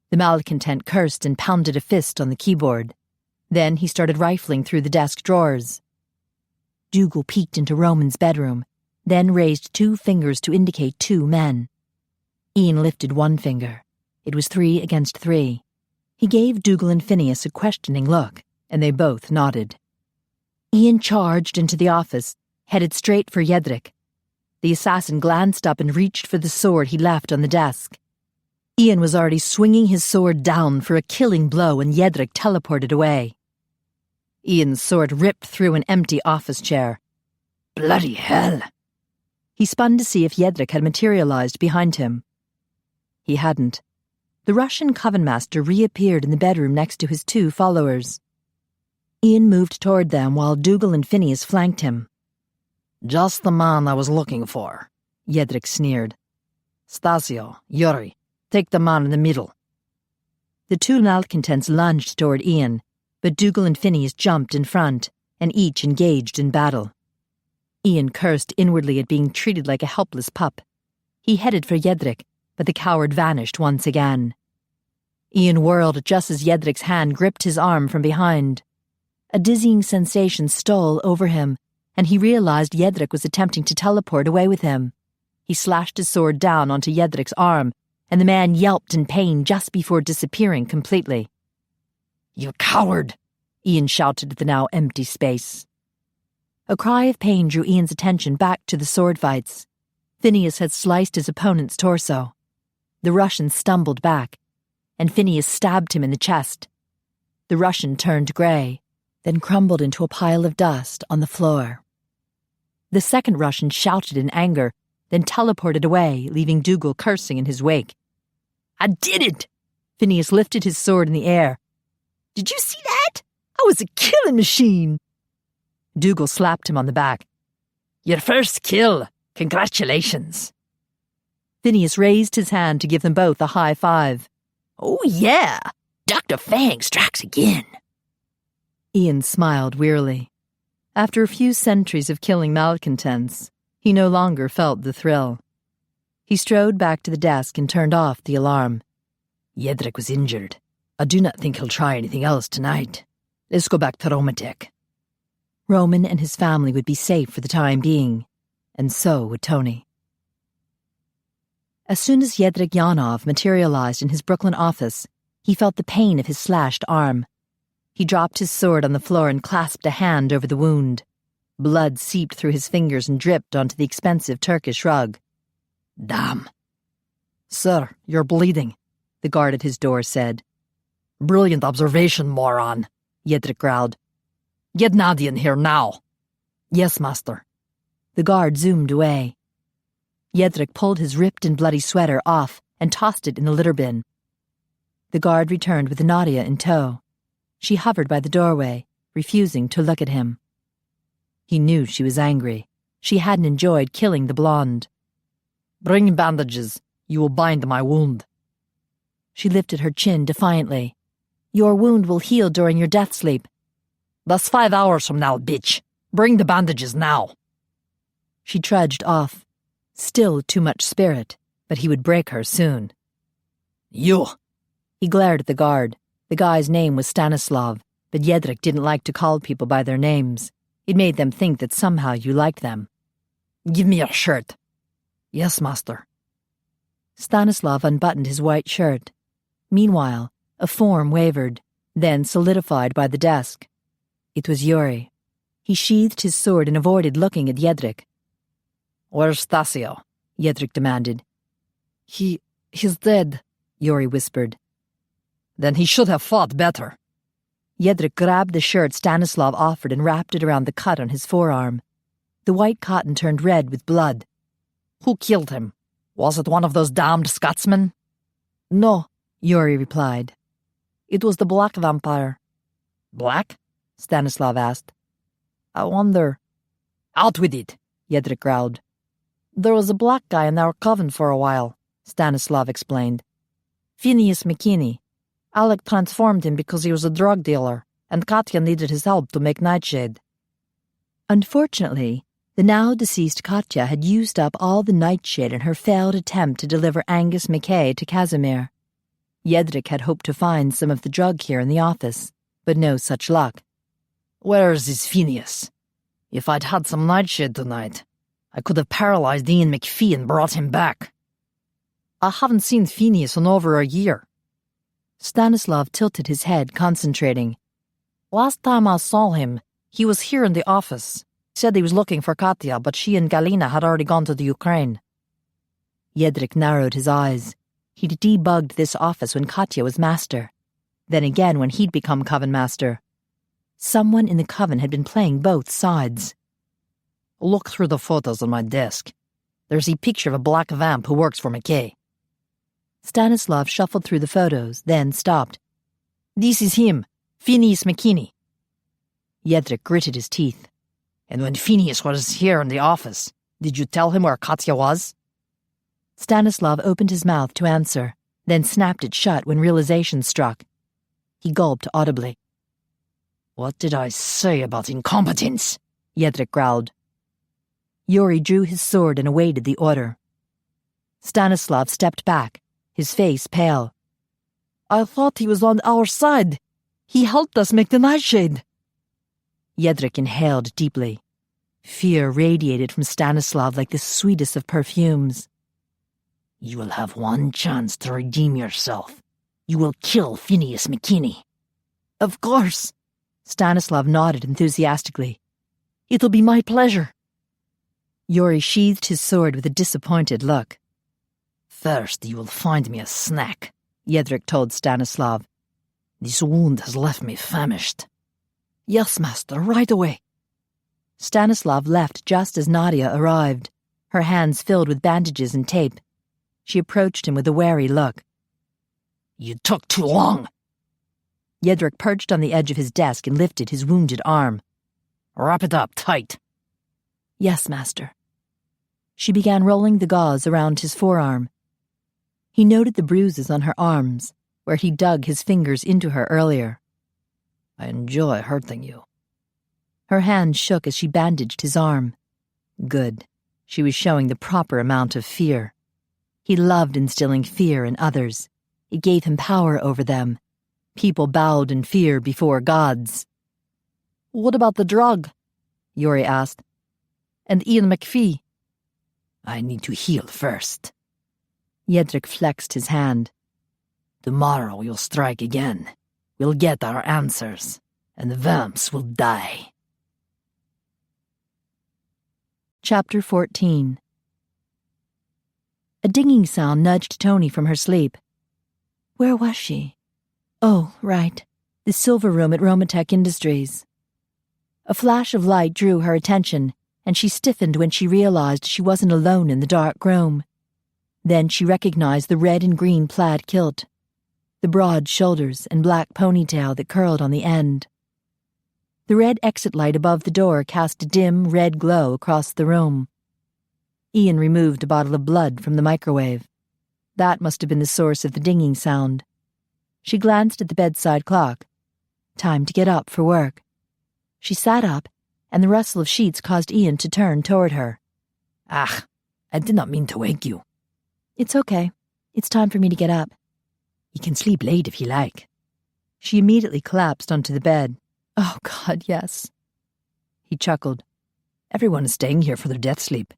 The malcontent cursed and pounded a fist on the keyboard. Then he started rifling through the desk drawers. Dougal peeked into Roman's bedroom, then raised 2 fingers to indicate 2 men. Ian lifted 1 finger. It was 3 against 3. He gave Dougal and Phineas a questioning look, and they both nodded. Ian charged into the office, headed straight for Yedrik. The assassin glanced up and reached for the sword he left on the desk. Ian was already swinging his sword down for a killing blow when Yedrik teleported away. Ian's sword ripped through an empty office chair. Bloody hell! He spun to see if Yedrik had materialized behind him. He hadn't. The Russian covenmaster reappeared in the bedroom next to his 2 followers. Ian moved toward them while Dougal and Phineas flanked him. Just the man I was looking for, Yedrik sneered. Stasio, Yuri, take the man in the middle. The 2 malcontents lunged toward Ian, but Dougal and Phineas jumped in front, and each engaged in battle. Ian cursed inwardly at being treated like a helpless pup. He headed for Yedrik, but the coward vanished once again. Ian whirled just as Yedrik's hand gripped his arm from behind. A dizzying sensation stole over him, and he realized Yedrik was attempting to teleport away with him. He slashed his sword down onto Yedrik's arm, and the man yelped in pain just before disappearing completely. You coward! Ian shouted at the now empty space. A cry of pain drew Ian's attention back to the sword fights. Phineas had sliced his opponent's torso. The Russian stumbled back, and Phineas stabbed him in the chest. The Russian turned grey, then crumbled into a pile of dust on the floor. The second Russian shouted in anger, then teleported away, leaving Dougal cursing in his wake. I did it! Phineas lifted his sword in the air. Did you see that? I was a killing machine! Dougal slapped him on the back. Your first kill! Congratulations! Phineas raised his hand to give them both a high five. Oh yeah! Dr. Fang strikes again! Ian smiled wearily. After a few centuries of killing malcontents, he no longer felt the thrill. He strode back to the desk and turned off the alarm. Yedrik was injured. I do not think he'll try anything else tonight. Let's go back to Romatek. Roman and his family would be safe for the time being, and so would Toni. As soon as Yedrik Yanov materialized in his Brooklyn office, he felt the pain of his slashed arm. He dropped his sword on the floor and clasped a hand over the wound. Blood seeped through his fingers and dripped onto the expensive Turkish rug. Damn. Sir, you're bleeding, the guard at his door said. Brilliant observation, moron, Yedrik growled. Get Nadia in here now. Yes, master. The guard zoomed away. Yedrik pulled his ripped and bloody sweater off and tossed it in the litter bin. The guard returned with Nadia in tow. She hovered by the doorway, refusing to look at him. He knew she was angry. She hadn't enjoyed killing the blonde. Bring bandages. You will bind my wound. She lifted her chin defiantly. Your wound will heal during your death sleep. That's 5 hours from now, bitch. Bring the bandages now. She trudged off. Still too much spirit, but he would break her soon. You! He glared at the guard. The guy's name was Stanislav, but Yedrik didn't like to call people by their names. It made them think that somehow you liked them. Give me your shirt. Yes, master. Stanislav unbuttoned his white shirt. Meanwhile, a form wavered, then solidified by the desk. It was Yuri. He sheathed his sword and avoided looking at Yedrik. Where's Stasio? Yedrik demanded. He's dead, Yori whispered. Then he should have fought better. Jedrzak grabbed the shirt Stanislav offered and wrapped it around the cut on his forearm. The white cotton turned red with blood. Who killed him? Was it one of those damned Scotsmen? No, Yori replied. It was the black vampire. Black? Stanislav asked. I wonder. Out with it, Jedrzak growled. There was a black guy in our coven for a while, Stanislav explained. Phineas McKinney. Alec transformed him because he was a drug dealer, and Katya needed his help to make Nightshade. Unfortunately, the now-deceased Katya had used up all the Nightshade in her failed attempt to deliver Angus McKay to Casimir. Jedrzak had hoped to find some of the drug here in the office, but no such luck. Where's this Phineas? If I'd had some Nightshade tonight, I could have paralyzed Ian MacPhie and brought him back. I haven't seen Phineas in over a year. Stanislav tilted his head, concentrating. Last time I saw him, he was here in the office. He said he was looking for Katya, but she and Galina had already gone to the Ukraine. Jedrzak narrowed his eyes. He'd debugged this office when Katya was master. Then again when he'd become coven master. Someone in the coven had been playing both sides. Look through the photos on my desk. There's a picture of a black vamp who works for McKay. Stanislav shuffled through the photos, then stopped. This is him, Phineas McKinney. Jedrzak gritted his teeth. And when Phineas was here in the office, did you tell him where Katya was? Stanislav opened his mouth to answer, then snapped it shut when realization struck. He gulped audibly. What did I say about incompetence? Jedrzak growled. Yori drew his sword and awaited the order. Stanislav stepped back, his face pale. I thought he was on our side. He helped us make the Nightshade. Jedrzak inhaled deeply. Fear radiated from Stanislav like the sweetest of perfumes. You will have one chance to redeem yourself. You will kill Phineas McKinney. Of course. Stanislav nodded enthusiastically. It'll be my pleasure. Yori sheathed his sword with a disappointed look. First, you will find me a snack, Jedrzak told Stanislav. This wound has left me famished. Yes, master, right away. Stanislav left just as Nadia arrived, her hands filled with bandages and tape. She approached him with a wary look. You took too long. Jedrzak perched on the edge of his desk and lifted his wounded arm. Wrap it up tight. Yes, master. She began rolling the gauze around his forearm. He noted the bruises on her arms, where he dug his fingers into her earlier. I enjoy hurting you. Her hand shook as she bandaged his arm. Good. She was showing the proper amount of fear. He loved instilling fear in others. It gave him power over them. People bowed in fear before gods. What about the drug? Yori asked. And Ian MacPhie? I need to heal first. Jedrzak flexed his hand. Tomorrow we'll strike again. We'll get our answers, and the vamps will die. Chapter 14. A dinging sound nudged Toni from her sleep. Where was she? Oh, right. The silver room at Romatech Industries. A flash of light drew her attention, and she stiffened when she realized she wasn't alone in the dark room. Then she recognized the red and green plaid kilt, the broad shoulders and black ponytail that curled on the end. The red exit light above the door cast a dim red glow across the room. Ian removed a bottle of blood from the microwave. That must have been the source of the dinging sound. She glanced at the bedside clock. Time to get up for work. She sat up, and the rustle of sheets caused Ian to turn toward her. Ah, I did not mean to wake you. It's okay. It's time for me to get up. You can sleep late if you like. She immediately collapsed onto the bed. Oh, God, yes. He chuckled. Everyone is staying here for their death sleep.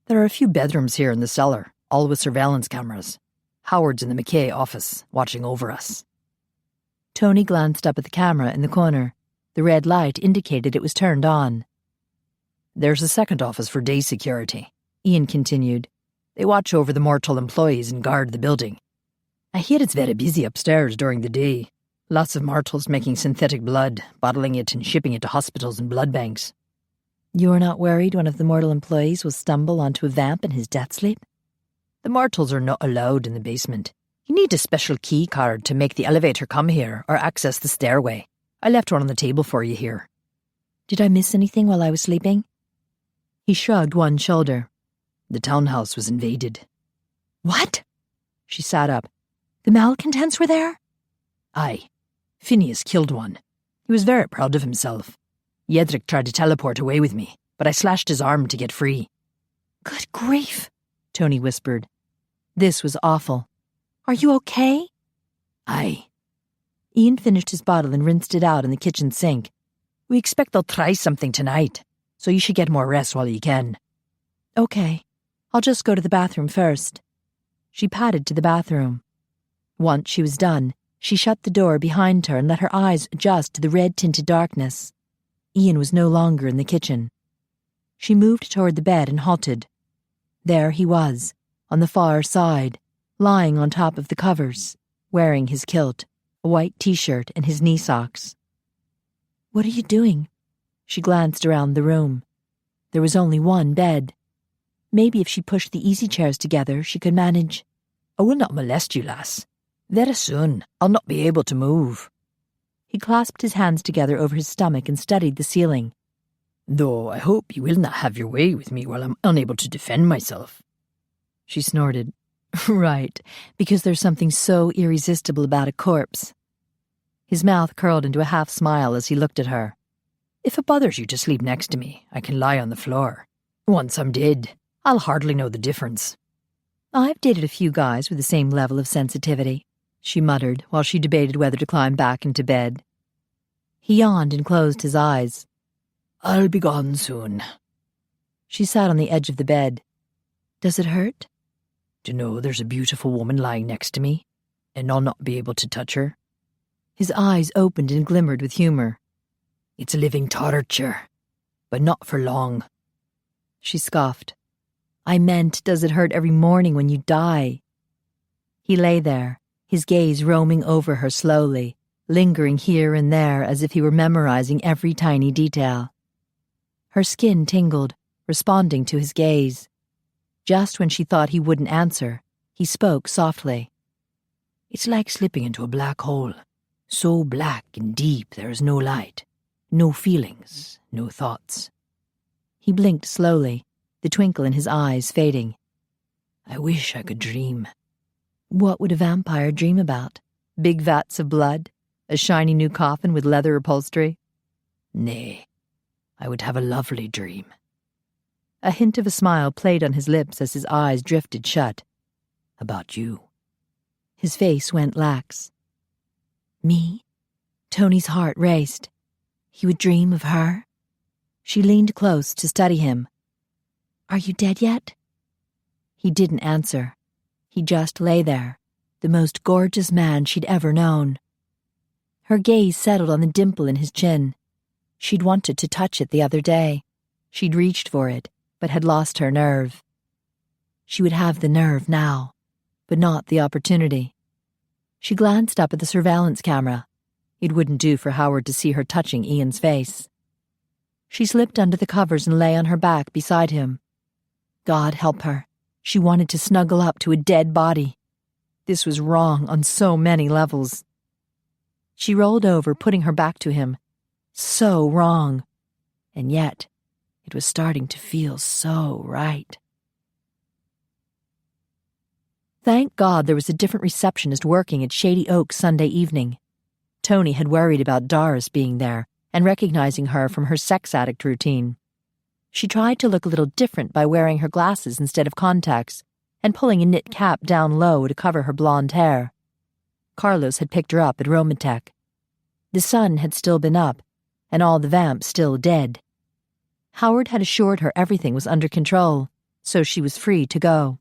There are a few bedrooms here in the cellar, all with surveillance cameras. Howard's in the McKay office, watching over us. Toni glanced up at the camera in the corner. The red light indicated it was turned on. There's a second office for day security, Ian continued. They watch over the mortal employees and guard the building. I hear it's very busy upstairs during the day. Lots of mortals making synthetic blood, bottling it and shipping it to hospitals and blood banks. You're not worried one of the mortal employees will stumble onto a vamp in his death sleep? The mortals are not allowed in the basement. You need a special key card to make the elevator come here or access the stairway. I left one on the table for you here. Did I miss anything while I was sleeping? He shrugged one shoulder. The townhouse was invaded. What? She sat up. The malcontents were there? Aye. Phineas killed one. He was very proud of himself. Yedric tried to teleport away with me, but I slashed his arm to get free. Good grief, Toni whispered. This was awful. Are you okay? Aye. Ian finished his bottle and rinsed it out in the kitchen sink. We expect they'll try something tonight, so you should get more rest while you can. Okay. I'll just go to the bathroom first. She padded to the bathroom. Once she was done, she shut the door behind her and let her eyes adjust to the red-tinted darkness. Ian was no longer in the kitchen. She moved toward the bed and halted. There he was, on the far side, lying on top of the covers, wearing his kilt, a white t-shirt and his knee socks. What are you doing? She glanced around the room. There was only one bed. Maybe if she pushed the easy chairs together, she could manage. I will not molest you, lass. Very soon, I'll not be able to move. He clasped his hands together over his stomach and studied the ceiling. Though I hope you will not have your way with me while I'm unable to defend myself. She snorted. Right, because there's something so irresistible about a corpse. His mouth curled into a half-smile as he looked at her. If it bothers you to sleep next to me, I can lie on the floor. Once I'm dead, I'll hardly know the difference. I've dated a few guys with the same level of sensitivity, she muttered while she debated whether to climb back into bed. He yawned and closed his eyes. I'll be gone soon. She sat on the edge of the bed. Does it hurt? To know there's a beautiful woman lying next to me, and I'll not be able to touch her. His eyes opened and glimmered with humor. It's a living torture, but not for long. She scoffed. I meant, does it hurt every morning when you die? He lay there, his gaze roaming over her slowly, lingering here and there as if he were memorizing every tiny detail. Her skin tingled, responding to his gaze. Just when she thought he wouldn't answer, he spoke softly. It's like slipping into a black hole, so black and deep there is no light, no feelings, no thoughts. He blinked slowly, the twinkle in his eyes fading. I wish I could dream. What would a vampire dream about? Big vats of blood? A shiny new coffin with leather upholstery? Nay, I would have a lovely dream. A hint of a smile played on his lips as his eyes drifted shut. About you. His face went lax. Me? Toni's heart raced. He would dream of her? She leaned close to study him. Are you dead yet? He didn't answer. He just lay there, the most gorgeous man she'd ever known. Her gaze settled on the dimple in his chin. She'd wanted to touch it the other day. She'd reached for it, but had lost her nerve. She would have the nerve now, but not the opportunity. She glanced up at the surveillance camera. It wouldn't do for Howard to see her touching Ian's face. She slipped under the covers and lay on her back beside him. God help her. She wanted to snuggle up to a dead body. This was wrong on so many levels. She rolled over, putting her back to him. So wrong. And yet, it was starting to feel so right. Thank God there was a different receptionist working at Shady Oak Sunday evening. Toni had worried about Doris being there and recognizing her from her sex addict routine. She tried to look a little different by wearing her glasses instead of contacts and pulling a knit cap down low to cover her blonde hair. Carlos had picked her up at Romatech. The sun had still been up, and all the vamps still dead. Howard had assured her everything was under control, so she was free to go.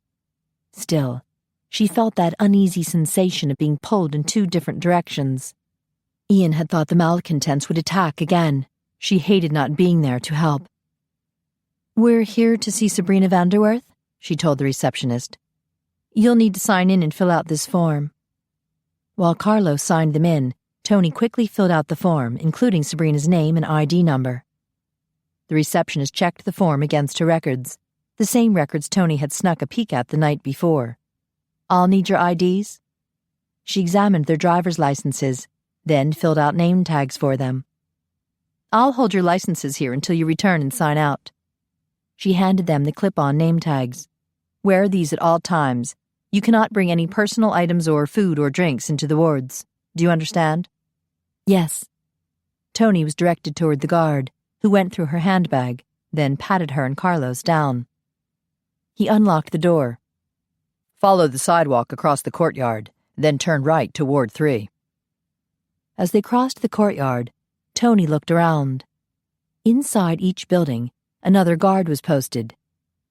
Still, she felt that uneasy sensation of being pulled in two different directions. Ian had thought the malcontents would attack again. She hated not being there to help. We're here to see Sabrina Vanderwerth, she told the receptionist. "You'll need to sign in and fill out this form." While Carlos signed them in, Toni quickly filled out the form, including Sabrina's name and ID number. The receptionist checked the form against her records, the same records Toni had snuck a peek at the night before. "I'll need your IDs?" She examined their driver's licenses, then filled out name tags for them. "I'll hold your licenses here until you return and sign out." She handed them the clip-on name tags. "Wear these at all times. You cannot bring any personal items or food or drinks into the wards. Do you understand?" "Yes." Toni was directed toward the guard, who went through her handbag, then patted her and Carlos down. He unlocked the door. "Follow the sidewalk across the courtyard, then turn right to Ward 3. As they crossed the courtyard, Toni looked around. Inside each building, another guard was posted.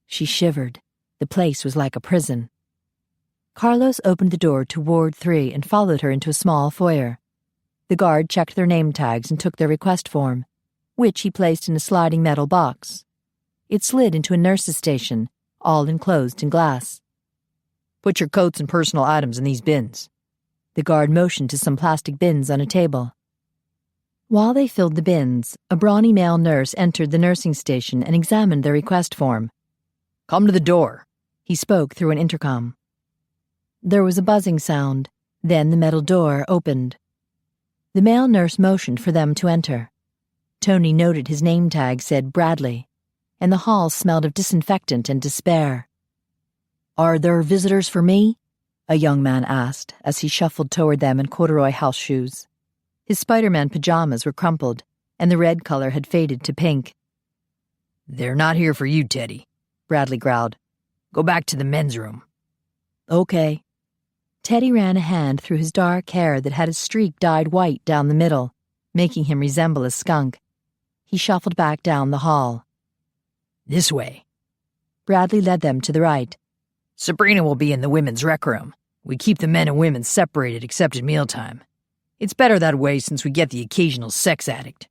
She shivered. The place was like a prison. Carlos opened the door to Ward 3 and followed her into a small foyer. The guard checked their name tags and took their request form, which he placed in a sliding metal box. It slid into a nurse's station, all enclosed in glass. "Put your coats and personal items in these bins." The guard motioned to some plastic bins on a table. While they filled the bins, a brawny male nurse entered the nursing station and examined their request form. "Come to the door," he spoke through an intercom. There was a buzzing sound, then the metal door opened. The male nurse motioned for them to enter. Toni noted his name tag said Bradley, and the hall smelled of disinfectant and despair. "Are there visitors for me?" a young man asked as he shuffled toward them in corduroy house shoes. His Spider-Man pajamas were crumpled, and the red color had faded to pink. "They're not here for you, Teddy," Bradley growled. "Go back to the men's room." "Okay." Teddy ran a hand through his dark hair that had a streak dyed white down the middle, making him resemble a skunk. He shuffled back down the hall. "This way." Bradley led them to the right. "Sabrina will be in the women's rec room. We keep the men and women separated except at mealtime. It's better that way since we get the occasional sex addict."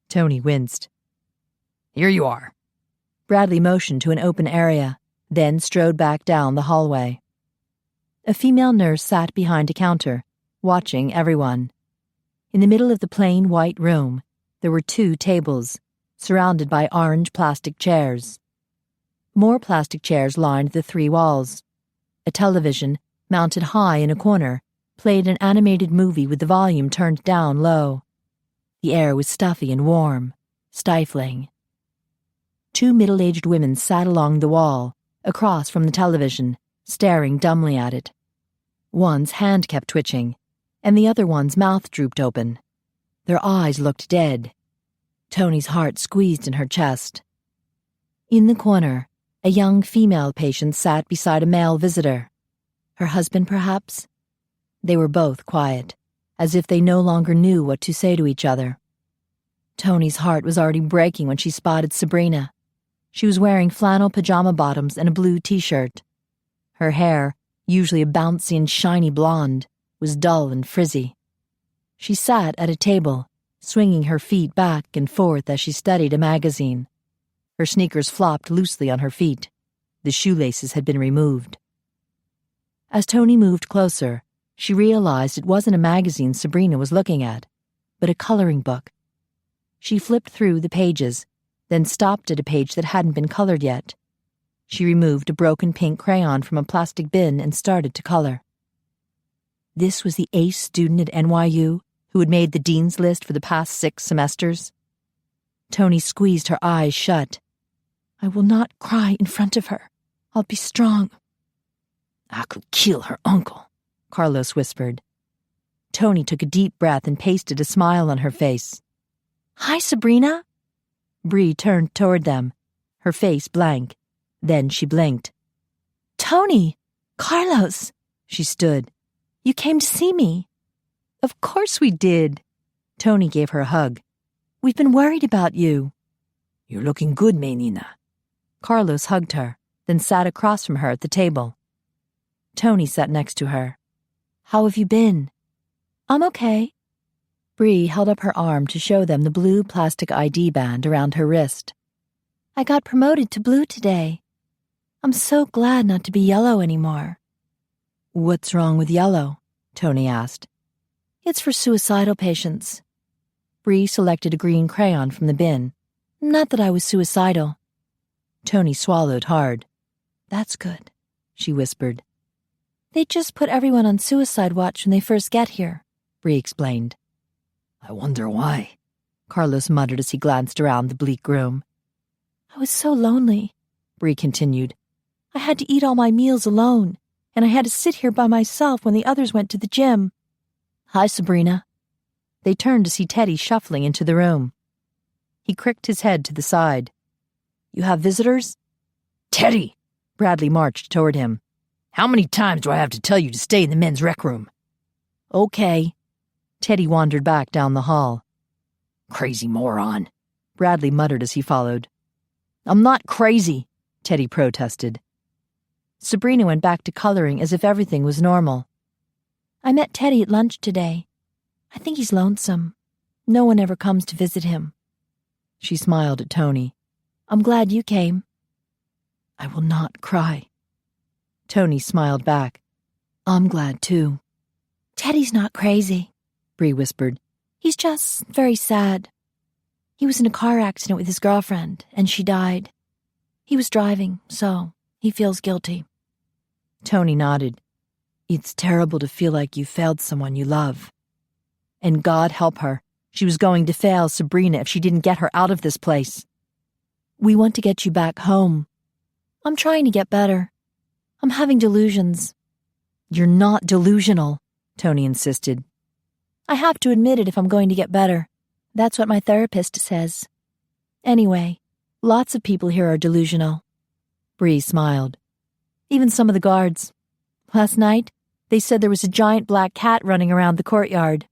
Toni winced. "Here you are." Bradley motioned to an open area, then strode back down the hallway. A female nurse sat behind a counter, watching everyone. In the middle of the plain white room, there were 2 tables, surrounded by orange plastic chairs. More plastic chairs lined the 3 walls. A television, mounted high in a corner, played an animated movie with the volume turned down low. The air was stuffy and warm, stifling. 2 middle-aged women sat along the wall, across from the television, staring dumbly at it. One's hand kept twitching, and the other one's mouth drooped open. Their eyes looked dead. Toni's heart squeezed in her chest. In the corner, a young female patient sat beside a male visitor. Her husband, perhaps? They were both quiet, as if they no longer knew what to say to each other. Toni's heart was already breaking when she spotted Sabrina. She was wearing flannel pajama bottoms and a blue t-shirt. Her hair, usually a bouncy and shiny blonde, was dull and frizzy. She sat at a table, swinging her feet back and forth as she studied a magazine. Her sneakers flopped loosely on her feet. The shoelaces had been removed. As Toni moved closer, she realized it wasn't a magazine Sabrina was looking at, but a coloring book. She flipped through the pages, then stopped at a page that hadn't been colored yet. She removed a broken pink crayon from a plastic bin and started to color. This was the ace student at NYU who had made the dean's list for the past 6 semesters. Toni squeezed her eyes shut. "I will not cry in front of her. I'll be strong." "I could kill her uncle," Carlos whispered. Toni took a deep breath and pasted a smile on her face. "Hi, Sabrina." Bree turned toward them, her face blank. Then she blinked. "Toni! Carlos!" She stood. "You came to see me." "Of course we did." Toni gave her a hug. "We've been worried about you." "You're looking good, Menina." Carlos hugged her, then sat across from her at the table. Toni sat next to her. "How have you been?" "I'm okay." Bree held up her arm to show them the blue plastic ID band around her wrist. "I got promoted to blue today." I'm so glad not to be yellow anymore. What's wrong with yellow? Toni asked. It's for suicidal patients. Bree selected a green crayon from the bin. Not that I was suicidal. Toni swallowed hard. That's good, she whispered. They just put everyone on suicide watch when they first get here, Bree explained. I wonder why, Carlos muttered as he glanced around the bleak room. I was so lonely, Bree continued. I had to eat all my meals alone, and I had to sit here by myself when the others went to the gym. Hi, Sabrina. They turned to see Teddy shuffling into the room. He cricked his head to the side. You have visitors? Teddy! Bradley marched toward him. How many times do I have to tell you to stay in the men's rec room? Okay. Teddy wandered back down the hall. Crazy moron, Bradley muttered as he followed. I'm not crazy, Teddy protested. Sabrina went back to coloring as if everything was normal. I met Teddy at lunch today. I think he's lonesome. No one ever comes to visit him. She smiled at Toni. I'm glad you came. I will not cry. Toni smiled back. I'm glad too. Teddy's not crazy, Bree whispered. He's just very sad. He was in a car accident with his girlfriend, and she died. He was driving, so he feels guilty. Toni nodded. It's terrible to feel like you failed someone you love. And God help her. She was going to fail Sabrina if she didn't get her out of this place. We want to get you back home. I'm trying to get better. I'm having delusions. You're not delusional, Toni insisted. I have to admit it if I'm going to get better. That's what my therapist says. Anyway, lots of people here are delusional. Bree smiled. Even some of the guards. Last night, they said there was a giant black cat running around the courtyard.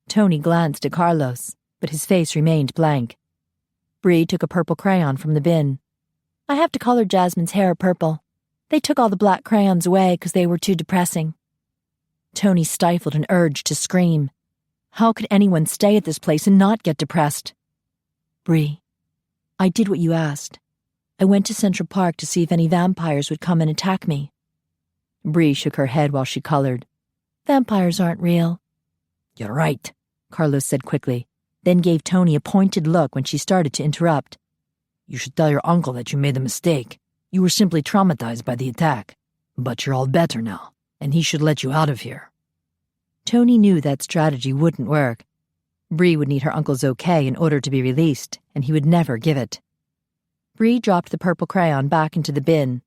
Toni glanced at Carlos, but his face remained blank. Bree took a purple crayon from the bin. I have to color Jasmine's hair purple. They took all the black crayons away because they were too depressing. Toni stifled an urge to scream. How could anyone stay at this place and not get depressed? Bree, I did what you asked. I went to Central Park to see if any vampires would come and attack me. Bree shook her head while she colored. Vampires aren't real. You're right, Carlos said quickly, then gave Toni a pointed look when she started to interrupt. You should tell your uncle that you made a mistake. You were simply traumatized by the attack. But you're all better now, and he should let you out of here. Toni knew that strategy wouldn't work. Bree would need her uncle's okay in order to be released, and he would never give it. Bree dropped the purple crayon back into the bin.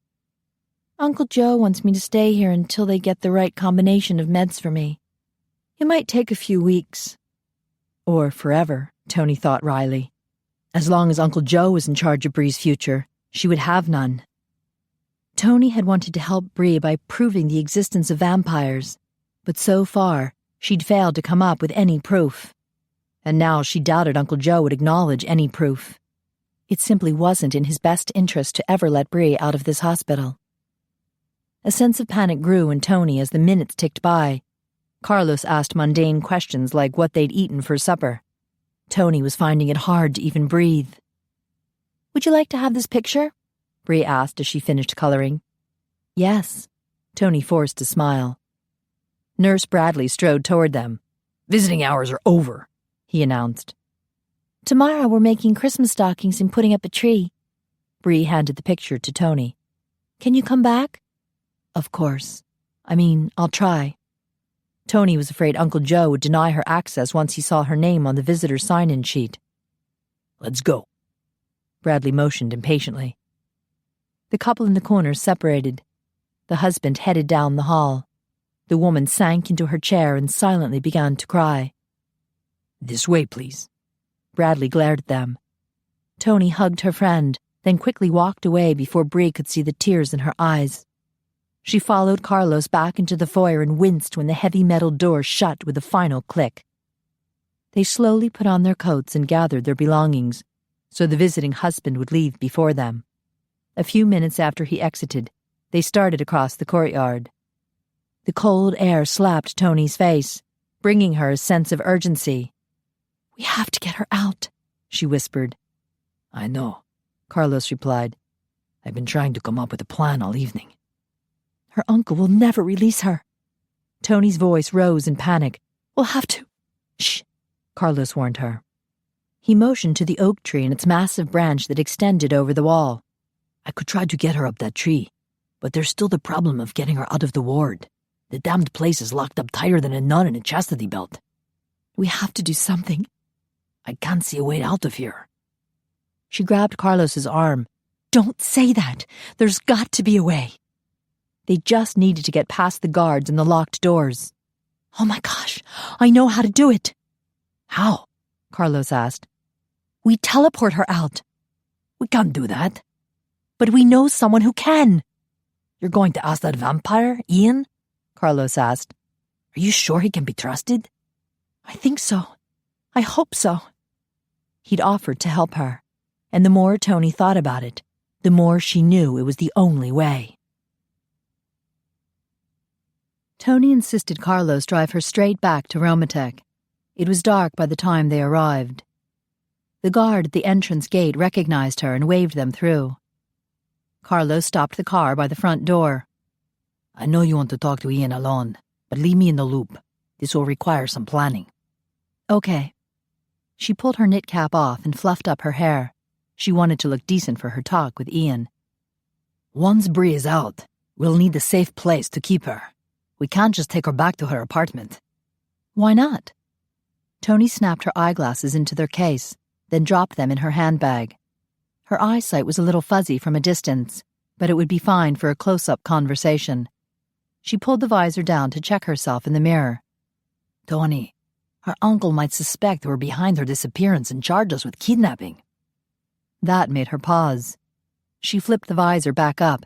Uncle Joe wants me to stay here until they get the right combination of meds for me. It might take a few weeks. Or forever, Toni thought wryly. As long as Uncle Joe was in charge of Bree's future, she would have none. Toni had wanted to help Bree by proving the existence of vampires, but so far, she'd failed to come up with any proof. And now she doubted Uncle Joe would acknowledge any proof. It simply wasn't in his best interest to ever let Bree out of this hospital. A sense of panic grew in Toni as the minutes ticked by. Carlos asked mundane questions like what they'd eaten for supper. Toni was finding it hard to even breathe. Would you like to have this picture? Bree asked as she finished coloring. Yes, Toni forced a smile. Nurse Bradley strode toward them. Visiting hours are over, he announced. Tomorrow we're making Christmas stockings and putting up a tree. Bree handed the picture to Toni. Can you come back? Of course. I'll try. Toni was afraid Uncle Joe would deny her access once he saw her name on the visitor sign-in sheet. Let's go. Bradley motioned impatiently. The couple in the corner separated. The husband headed down the hall. The woman sank into her chair and silently began to cry. This way, please. Bradley glared at them. Toni hugged her friend, then quickly walked away before Bree could see the tears in her eyes. She followed Carlos back into the foyer and winced when the heavy metal door shut with a final click. They slowly put on their coats and gathered their belongings, so the visiting husband would leave before them. A few minutes after he exited, they started across the courtyard. The cold air slapped Toni's face, bringing her a sense of urgency. We have to get her out, she whispered. I know, Carlos replied. I've been trying to come up with a plan all evening. Her uncle will never release her. Toni's voice rose in panic. We'll have to. Shh, Carlos warned her. He motioned to the oak tree and its massive branch that extended over the wall. I could try to get her up that tree, but there's still the problem of getting her out of the ward. The damned place is locked up tighter than a nun in a chastity belt. We have to do something. I can't see a way out of here. She grabbed Carlos's arm. Don't say that. There's got to be a way. They just needed to get past the guards and the locked doors. Oh my gosh, I know how to do it. How? Carlos asked. We teleport her out. We can't do that. But we know someone who can. You're going to ask that vampire, Ian? Carlos asked. Are you sure he can be trusted? I think so. I hope so. He'd offered to help her, and the more Toni thought about it, the more she knew it was the only way. Toni insisted Carlos drive her straight back to Romatech. It was dark by the time they arrived. The guard at the entrance gate recognized her and waved them through. Carlos stopped the car by the front door. I know you want to talk to Ian alone, but leave me in the loop. This will require some planning. Okay. She pulled her knit cap off and fluffed up her hair. She wanted to look decent for her talk with Ian. Once Bree is out, we'll need a safe place to keep her. We can't just take her back to her apartment. Why not? Toni snapped her eyeglasses into their case, then dropped them in her handbag. Her eyesight was a little fuzzy from a distance, but it would be fine for a close-up conversation. She pulled the visor down to check herself in the mirror. Toni, her uncle might suspect we're behind her disappearance and charge us with kidnapping. That made her pause. She flipped the visor back up.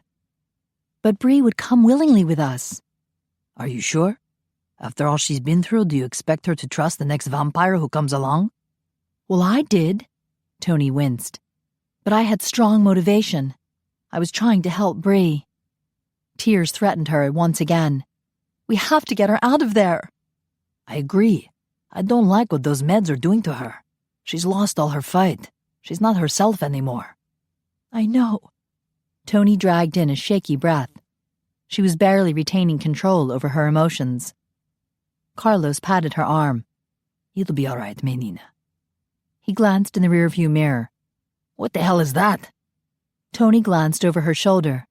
But Bree would come willingly with us. Are you sure? After all she's been through, do you expect her to trust the next vampire who comes along? Well, I did. Toni winced. But I had strong motivation. I was trying to help Bree. Tears threatened her once again. We have to get her out of there. I agree. I don't like what those meds are doing to her. She's lost all her fight. She's not herself anymore. I know. Toni dragged in a shaky breath. She was barely retaining control over her emotions. Carlos patted her arm. It'll be all right, menina. He glanced in the rearview mirror. What the hell is that? Toni glanced over her shoulder.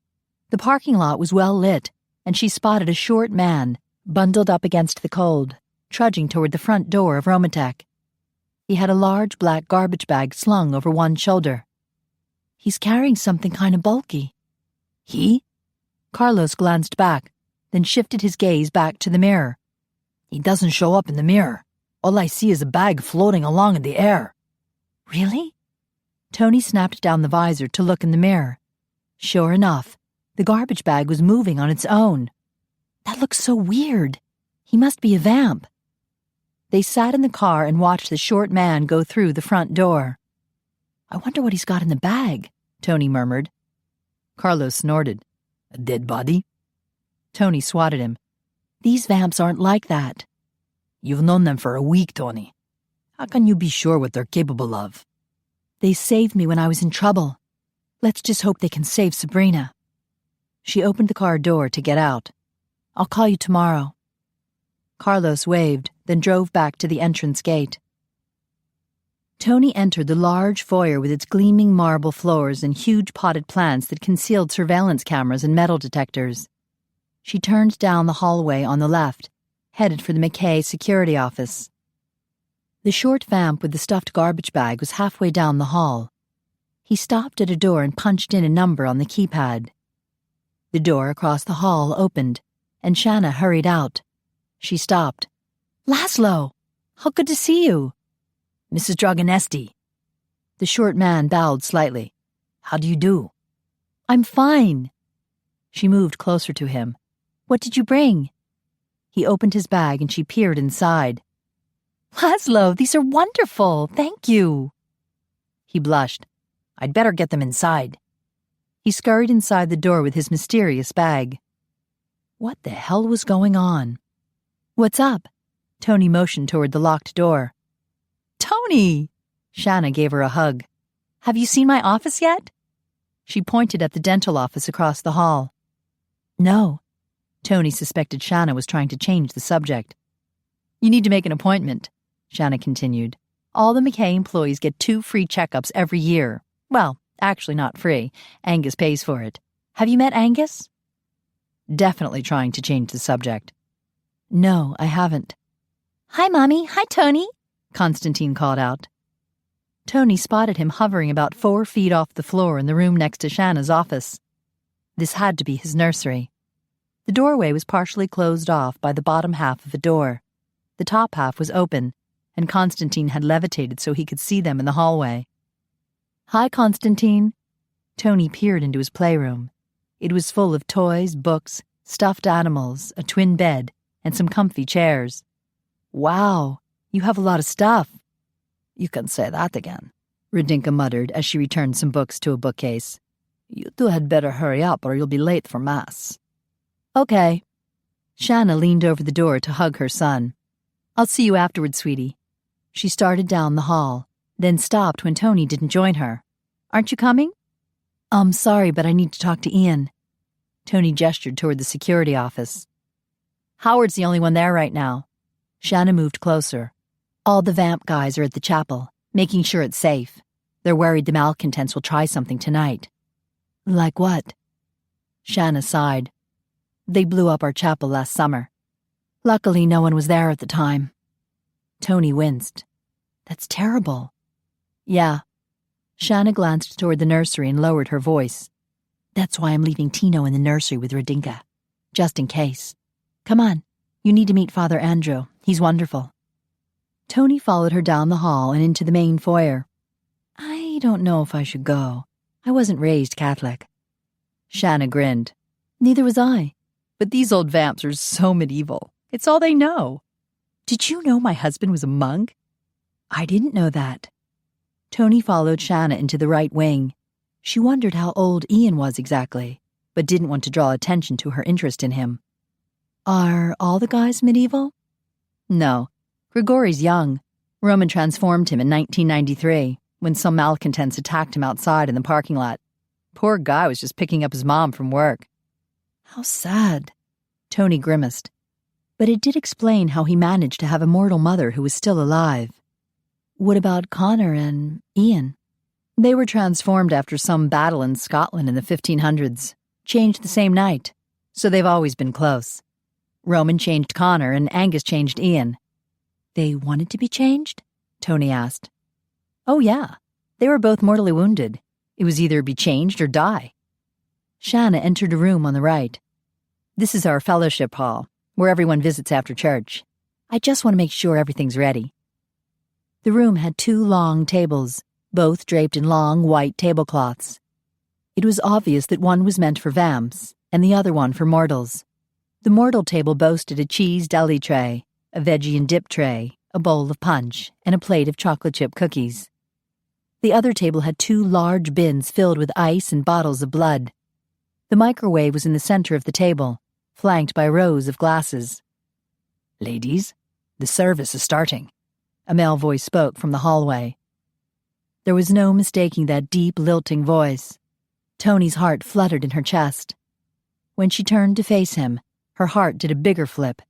The parking lot was well lit, and she spotted a short man, bundled up against the cold, trudging toward the front door of Romatech. He had a large black garbage bag slung over one shoulder. He's carrying something kind of bulky. He? Carlos glanced back, then shifted his gaze back to the mirror. He doesn't show up in the mirror. All I see is a bag floating along in the air. Really? Toni snapped down the visor to look in the mirror. Sure enough, the garbage bag was moving on its own. That looks so weird. He must be a vamp. They sat in the car and watched the short man go through the front door. I wonder what he's got in the bag, Toni murmured. Carlos snorted. A dead body? Toni swatted him. These vamps aren't like that. You've known them for a week, Toni. How can you be sure what they're capable of? They saved me when I was in trouble. Let's just hope they can save Sabrina. She opened the car door to get out. I'll call you tomorrow. Carlos waved, then drove back to the entrance gate. Toni entered the large foyer with its gleaming marble floors and huge potted plants that concealed surveillance cameras and metal detectors. She turned down the hallway on the left, headed for the MacPhie security office. The short vamp with the stuffed garbage bag was halfway down the hall. He stopped at a door and punched in a number on the keypad. The door across the hall opened, and Shanna hurried out. She stopped. Laszlo! How good to see you! Mrs. Dragonesti. The short man bowed slightly. How do you do? I'm fine. She moved closer to him. What did you bring? He opened his bag and she peered inside. Laszlo, these are wonderful. Thank you. He blushed. I'd better get them inside. He scurried inside the door with his mysterious bag. What the hell was going on? What's up? Toni motioned toward the locked door. Toni! Shanna gave her a hug. Have you seen my office yet? She pointed at the dental office across the hall. No. Toni suspected Shanna was trying to change the subject. You need to make an appointment, Shanna continued. All the McKay employees get 2 free checkups every year. Well, actually not free. Angus pays for it. Have you met Angus? Definitely trying to change the subject. No, I haven't. Hi, Mommy. Hi, Toni, Constantine called out. Toni spotted him hovering about 4 feet off the floor in the room next to Shanna's office. This had to be his nursery. The doorway was partially closed off by the bottom half of a door. The top half was open, and Constantine had levitated so he could see them in the hallway. Hi, Constantine. Toni peered into his playroom. It was full of toys, books, stuffed animals, a twin bed, and some comfy chairs. Wow, you have a lot of stuff. You can say that again, Radinka muttered as she returned some books to a bookcase. You two had better hurry up or you'll be late for Mass. Okay. Shanna leaned over the door to hug her son. I'll see you afterwards, sweetie. She started down the hall, then stopped when Toni didn't join her. Aren't you coming? I'm sorry, but I need to talk to Ian. Toni gestured toward the security office. Howard's the only one there right now. Shanna moved closer. All the vamp guys are at the chapel, making sure it's safe. They're worried the malcontents will try something tonight. Like what? Shanna sighed. They blew up our chapel last summer. Luckily, no one was there at the time. Toni winced. That's terrible. Yeah. Shanna glanced toward the nursery and lowered her voice. That's why I'm leaving Tino in the nursery with Radinka. Just in case. Come on. You need to meet Father Andrew. He's wonderful. Toni followed her down the hall and into the main foyer. I don't know if I should go. I wasn't raised Catholic. Shanna grinned. Neither was I. But these old vamps are so medieval. It's all they know. Did you know my husband was a monk? I didn't know that. Toni followed Shanna into the right wing. She wondered how old Ian was exactly, but didn't want to draw attention to her interest in him. Are all the guys medieval? No. Grigori's young. Roman transformed him in 1993, when some malcontents attacked him outside in the parking lot. Poor guy was just picking up his mom from work. How sad. Toni grimaced. But it did explain how he managed to have a mortal mother who was still alive. What about Connor and Ian? They were transformed after some battle in Scotland in the 1500s. Changed the same night. So they've always been close. Roman changed Connor and Angus changed Ian. They wanted to be changed? Toni asked. Oh, yeah. They were both mortally wounded. It was either be changed or die. Shanna entered a room on the right. This is our fellowship hall, where everyone visits after church. I just want to make sure everything's ready. The room had 2 long tables, both draped in long white tablecloths. It was obvious that one was meant for vamps, and the other one for mortals. The mortal table boasted a cheese deli tray, a veggie and dip tray, a bowl of punch, and a plate of chocolate chip cookies. The other table had 2 large bins filled with ice and bottles of blood. The microwave was in the center of the table, flanked by rows of glasses. Ladies, the service is starting. A male voice spoke from the hallway. There was no mistaking that deep, lilting voice. Toni's heart fluttered in her chest. When she turned to face him, her heart did a bigger flip.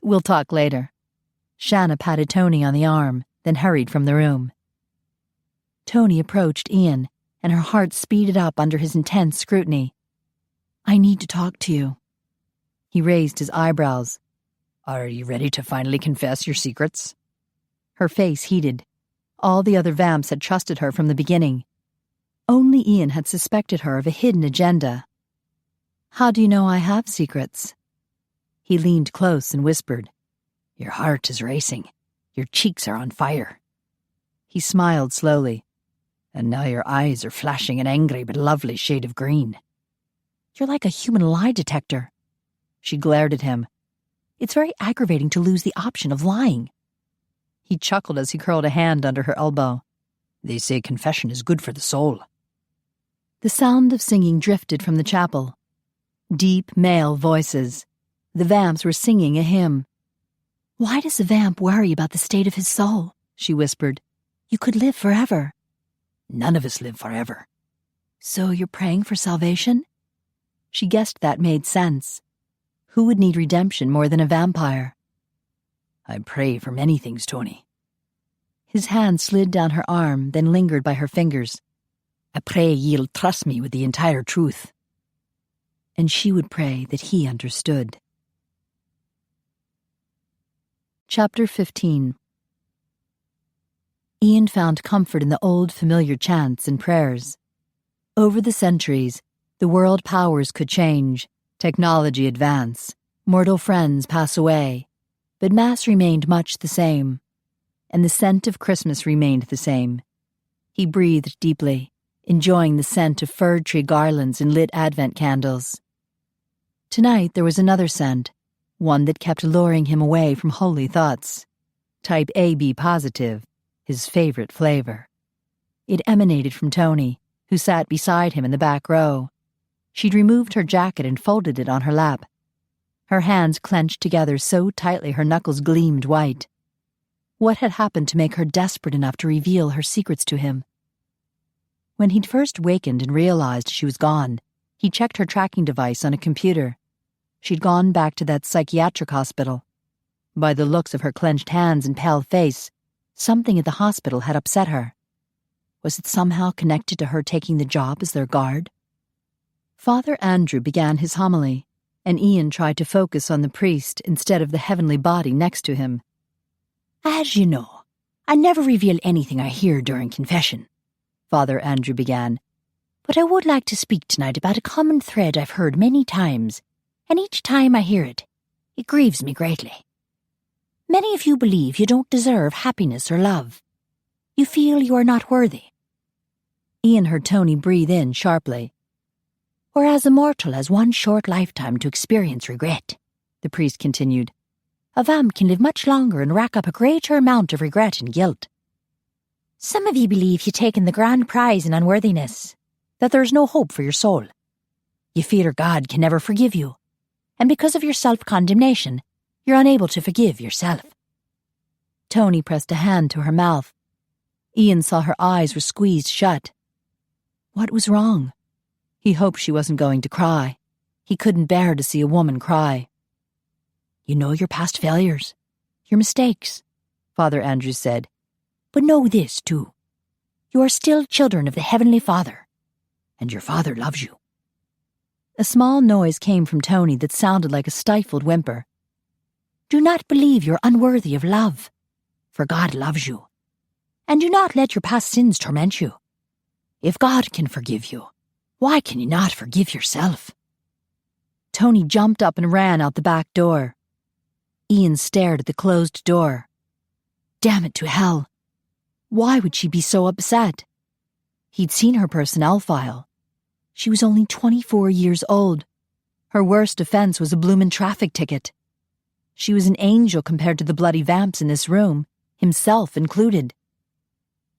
We'll talk later. Shanna patted Toni on the arm, then hurried from the room. Toni approached Ian, and her heart speeded up under his intense scrutiny. I need to talk to you. He raised his eyebrows. Are you ready to finally confess your secrets? Her face heated. All the other vamps had trusted her from the beginning. Only Ian had suspected her of a hidden agenda. How do you know I have secrets? He leaned close and whispered. Your heart is racing. Your cheeks are on fire. He smiled slowly. And now your eyes are flashing an angry but lovely shade of green. You're like a human lie detector. She glared at him. It's very aggravating to lose the option of lying. He chuckled as he curled a hand under her elbow. They say confession is good for the soul. The sound of singing drifted from the chapel. Deep male voices. The vamps were singing a hymn. Why does a vamp worry about the state of his soul? She whispered. You could live forever. None of us live forever. So you're praying for salvation? She guessed that made sense. Who would need redemption more than a vampire? I pray for many things, Toni. His hand slid down her arm, then lingered by her fingers. I pray ye'll trust me with the entire truth. And she would pray that he understood. Chapter 15. Ian found comfort in the old familiar chants and prayers. Over the centuries, the world powers could change, technology advance, mortal friends pass away, but Mass remained much the same, and the scent of Christmas remained the same. He breathed deeply, enjoying the scent of fir tree garlands and lit Advent candles. Tonight there was another scent, one that kept luring him away from holy thoughts. Type AB positive, his favorite flavor. It emanated from Toni, who sat beside him in the back row. She'd removed her jacket and folded it on her lap. Her hands clenched together so tightly her knuckles gleamed white. What had happened to make her desperate enough to reveal her secrets to him? When he'd first wakened and realized she was gone, he checked her tracking device on a computer. She'd gone back to that psychiatric hospital. By the looks of her clenched hands and pale face, something at the hospital had upset her. Was it somehow connected to her taking the job as their guard? Father Andrew began his homily, and Ian tried to focus on the priest instead of the heavenly body next to him. As you know, I never reveal anything I hear during confession, Father Andrew began. But I would like to speak tonight about a common thread I've heard many times, and each time I hear it, it grieves me greatly. Many of you believe you don't deserve happiness or love. You feel you are not worthy. Ian heard Toni breathe in sharply. Whereas a mortal has one short lifetime to experience regret, the priest continued, a vamp can live much longer and rack up a greater amount of regret and guilt. Some of you believe you've taken the grand prize in unworthiness, that there is no hope for your soul. You fear God can never forgive you, and because of your self-condemnation, you're unable to forgive yourself. Toni pressed a hand to her mouth. Ian saw her eyes were squeezed shut. What was wrong? He hoped she wasn't going to cry. He couldn't bear to see a woman cry. You know your past failures, your mistakes, Father Andrew said. But know this, too. You are still children of the Heavenly Father, and your Father loves you. A small noise came from Toni that sounded like a stifled whimper. Do not believe you're unworthy of love, for God loves you. And do not let your past sins torment you. If God can forgive you, why can you not forgive yourself? Toni jumped up and ran out the back door. Ian stared at the closed door. Damn it to hell. Why would she be so upset? He'd seen her personnel file. She was only 24 years old. Her worst offense was a bloomin' traffic ticket. She was an angel compared to the bloody vamps in this room, himself included.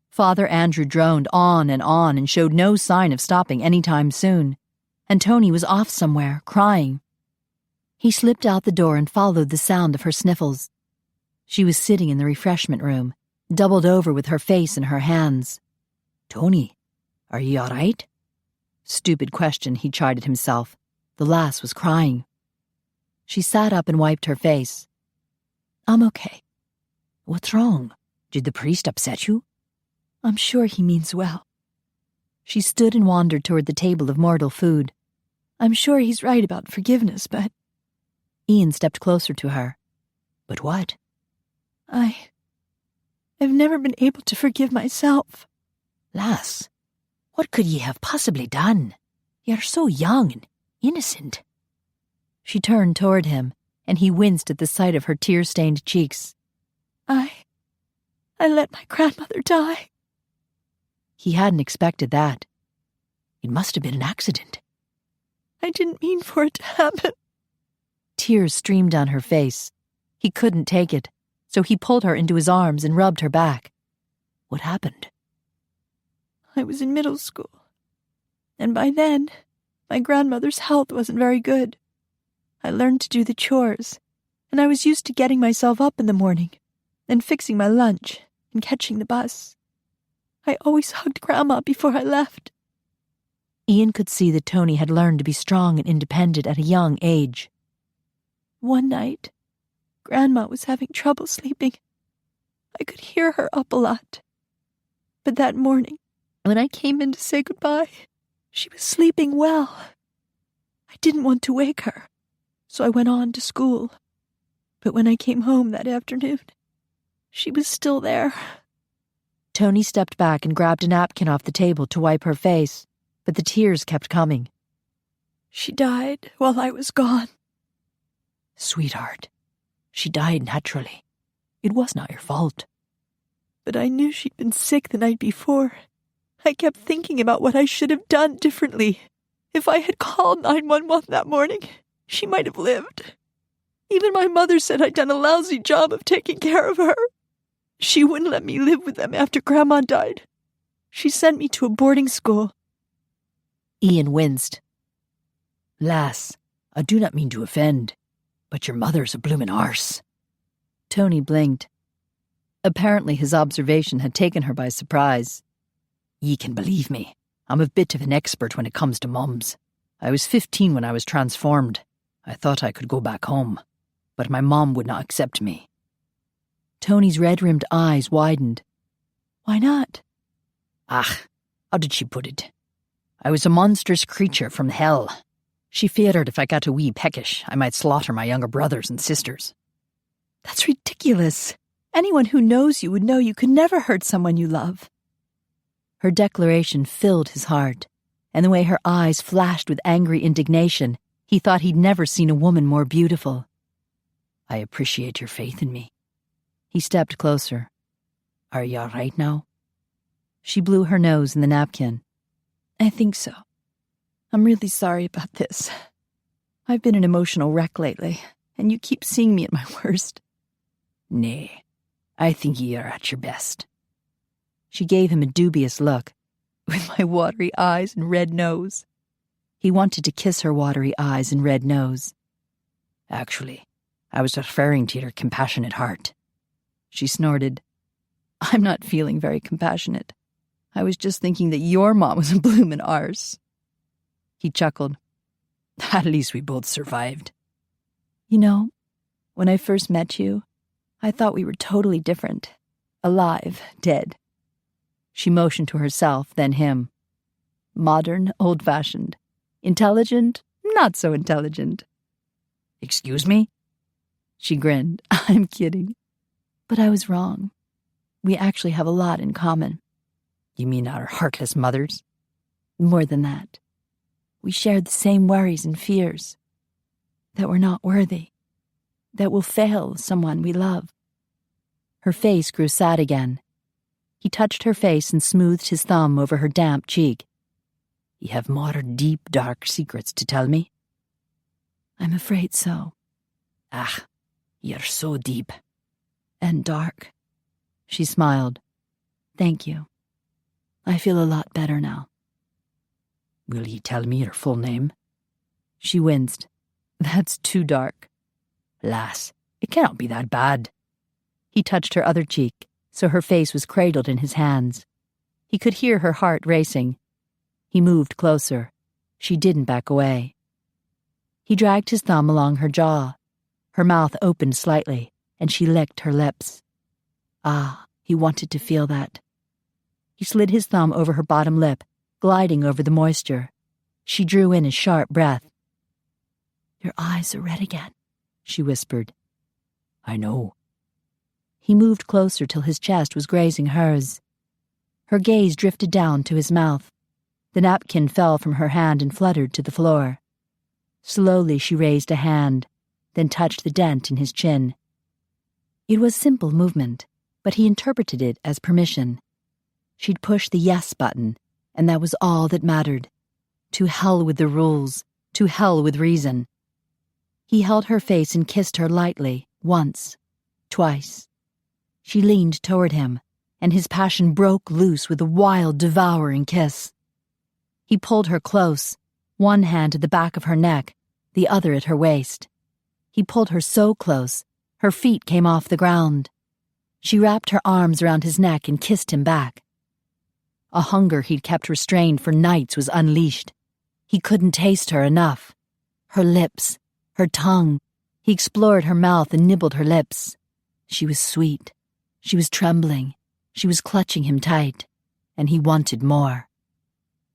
Father Andrew droned on and showed no sign of stopping any time soon, and Toni was off somewhere, crying. He slipped out the door and followed the sound of her sniffles. She was sitting in the refreshment room, doubled over with her face in her hands. Toni, are you all right? Stupid question, he chided himself. The lass was crying. She sat up and wiped her face. I'm okay. What's wrong? Did the priest upset you? I'm sure he means well. She stood and wandered toward the table of mortal food. I'm sure he's right about forgiveness, but... Ian stepped closer to her. But what? I've never been able to forgive myself. Lass, what could ye have possibly done? You're so young and innocent. She turned toward him, and he winced at the sight of her tear-stained cheeks. I let my grandmother die. He hadn't expected that. It must have been an accident. I didn't mean for it to happen. Tears streamed down her face. He couldn't take it, so he pulled her into his arms and rubbed her back. What happened? I was in middle school, and by then, my grandmother's health wasn't very good. I learned to do the chores, and I was used to getting myself up in the morning and fixing my lunch and catching the bus. I always hugged Grandma before I left. Ian could see that Toni had learned to be strong and independent at a young age. One night, Grandma was having trouble sleeping. I could hear her up a lot. But that morning, when I came in to say goodbye, she was sleeping well. I didn't want to wake her, so I went on to school. But when I came home that afternoon, she was still there. Toni stepped back and grabbed a napkin off the table to wipe her face, but the tears kept coming. She died while I was gone. Sweetheart, she died naturally. It was not your fault. But I knew she'd been sick the night before. I kept thinking about what I should have done differently. If I had called 911 that morning, she might have lived. Even my mother said I'd done a lousy job of taking care of her. She wouldn't let me live with them after Grandma died. She sent me to a boarding school. Ian winced. Lass, I do not mean to offend, but your mother's a bloomin' arse. Toni blinked. Apparently his observation had taken her by surprise. Ye can believe me, I'm a bit of an expert when it comes to mums. I was 15 when I was transformed. I thought I could go back home, but my mom would not accept me. Toni's red-rimmed eyes widened. Why not? How did she put it? I was a monstrous creature from hell. She feared if I got a wee peckish, I might slaughter my younger brothers and sisters. That's ridiculous. Anyone who knows you would know you could never hurt someone you love. Her declaration filled his heart, and the way her eyes flashed with angry indignation, he thought he'd never seen a woman more beautiful. I appreciate your faith in me. He stepped closer. Are you all right now? She blew her nose in the napkin. I think so. I'm really sorry about this. I've been an emotional wreck lately, and you keep seeing me at my worst. Nay, I think ye are at your best. She gave him a dubious look. With my watery eyes and red nose. He wanted to kiss her watery eyes and red nose. Actually, I was referring to your compassionate heart. She snorted. I'm not feeling very compassionate. I was just thinking that your mom was a bloomin' arse. He chuckled. At least we both survived. You know, when I first met you, I thought we were totally different. Alive, dead. She motioned to herself, then him. Modern, old-fashioned. Intelligent, not so intelligent. Excuse me? She grinned. I'm kidding. But I was wrong. We actually have a lot in common. You mean our heartless mothers? More than that. We shared the same worries and fears. That we're not worthy. That we'll fail someone we love. Her face grew sad again. He touched her face and smoothed his thumb over her damp cheek. You have more deep, dark secrets to tell me? I'm afraid so. You're so deep. And dark. She smiled. Thank you. I feel a lot better now. Will you tell me your full name? She winced. That's too dark. Lass, it cannot be that bad. He touched her other cheek, so her face was cradled in his hands. He could hear her heart racing. He moved closer. She didn't back away. He dragged his thumb along her jaw. Her mouth opened slightly, and she licked her lips. He wanted to feel that. He slid his thumb over her bottom lip, gliding over the moisture. She drew in a sharp breath. Your eyes are red again, she whispered. I know. He moved closer till his chest was grazing hers. Her gaze drifted down to his mouth. The napkin fell from her hand and fluttered to the floor. Slowly she raised a hand, then touched the dent in his chin. It was simple movement, but he interpreted it as permission. She'd pushed the yes button, and that was all that mattered. To hell with the rules, to hell with reason. He held her face and kissed her lightly, once, twice. She leaned toward him, and his passion broke loose with a wild, devouring kiss. He pulled her close, one hand at the back of her neck, the other at her waist. He pulled her so close, her feet came off the ground. She wrapped her arms around his neck and kissed him back. A hunger he'd kept restrained for nights was unleashed, He couldn't taste her enough. Her lips, her tongue. He explored her mouth and nibbled her lips. She was sweet. She was trembling. She was clutching him tight. And he wanted more.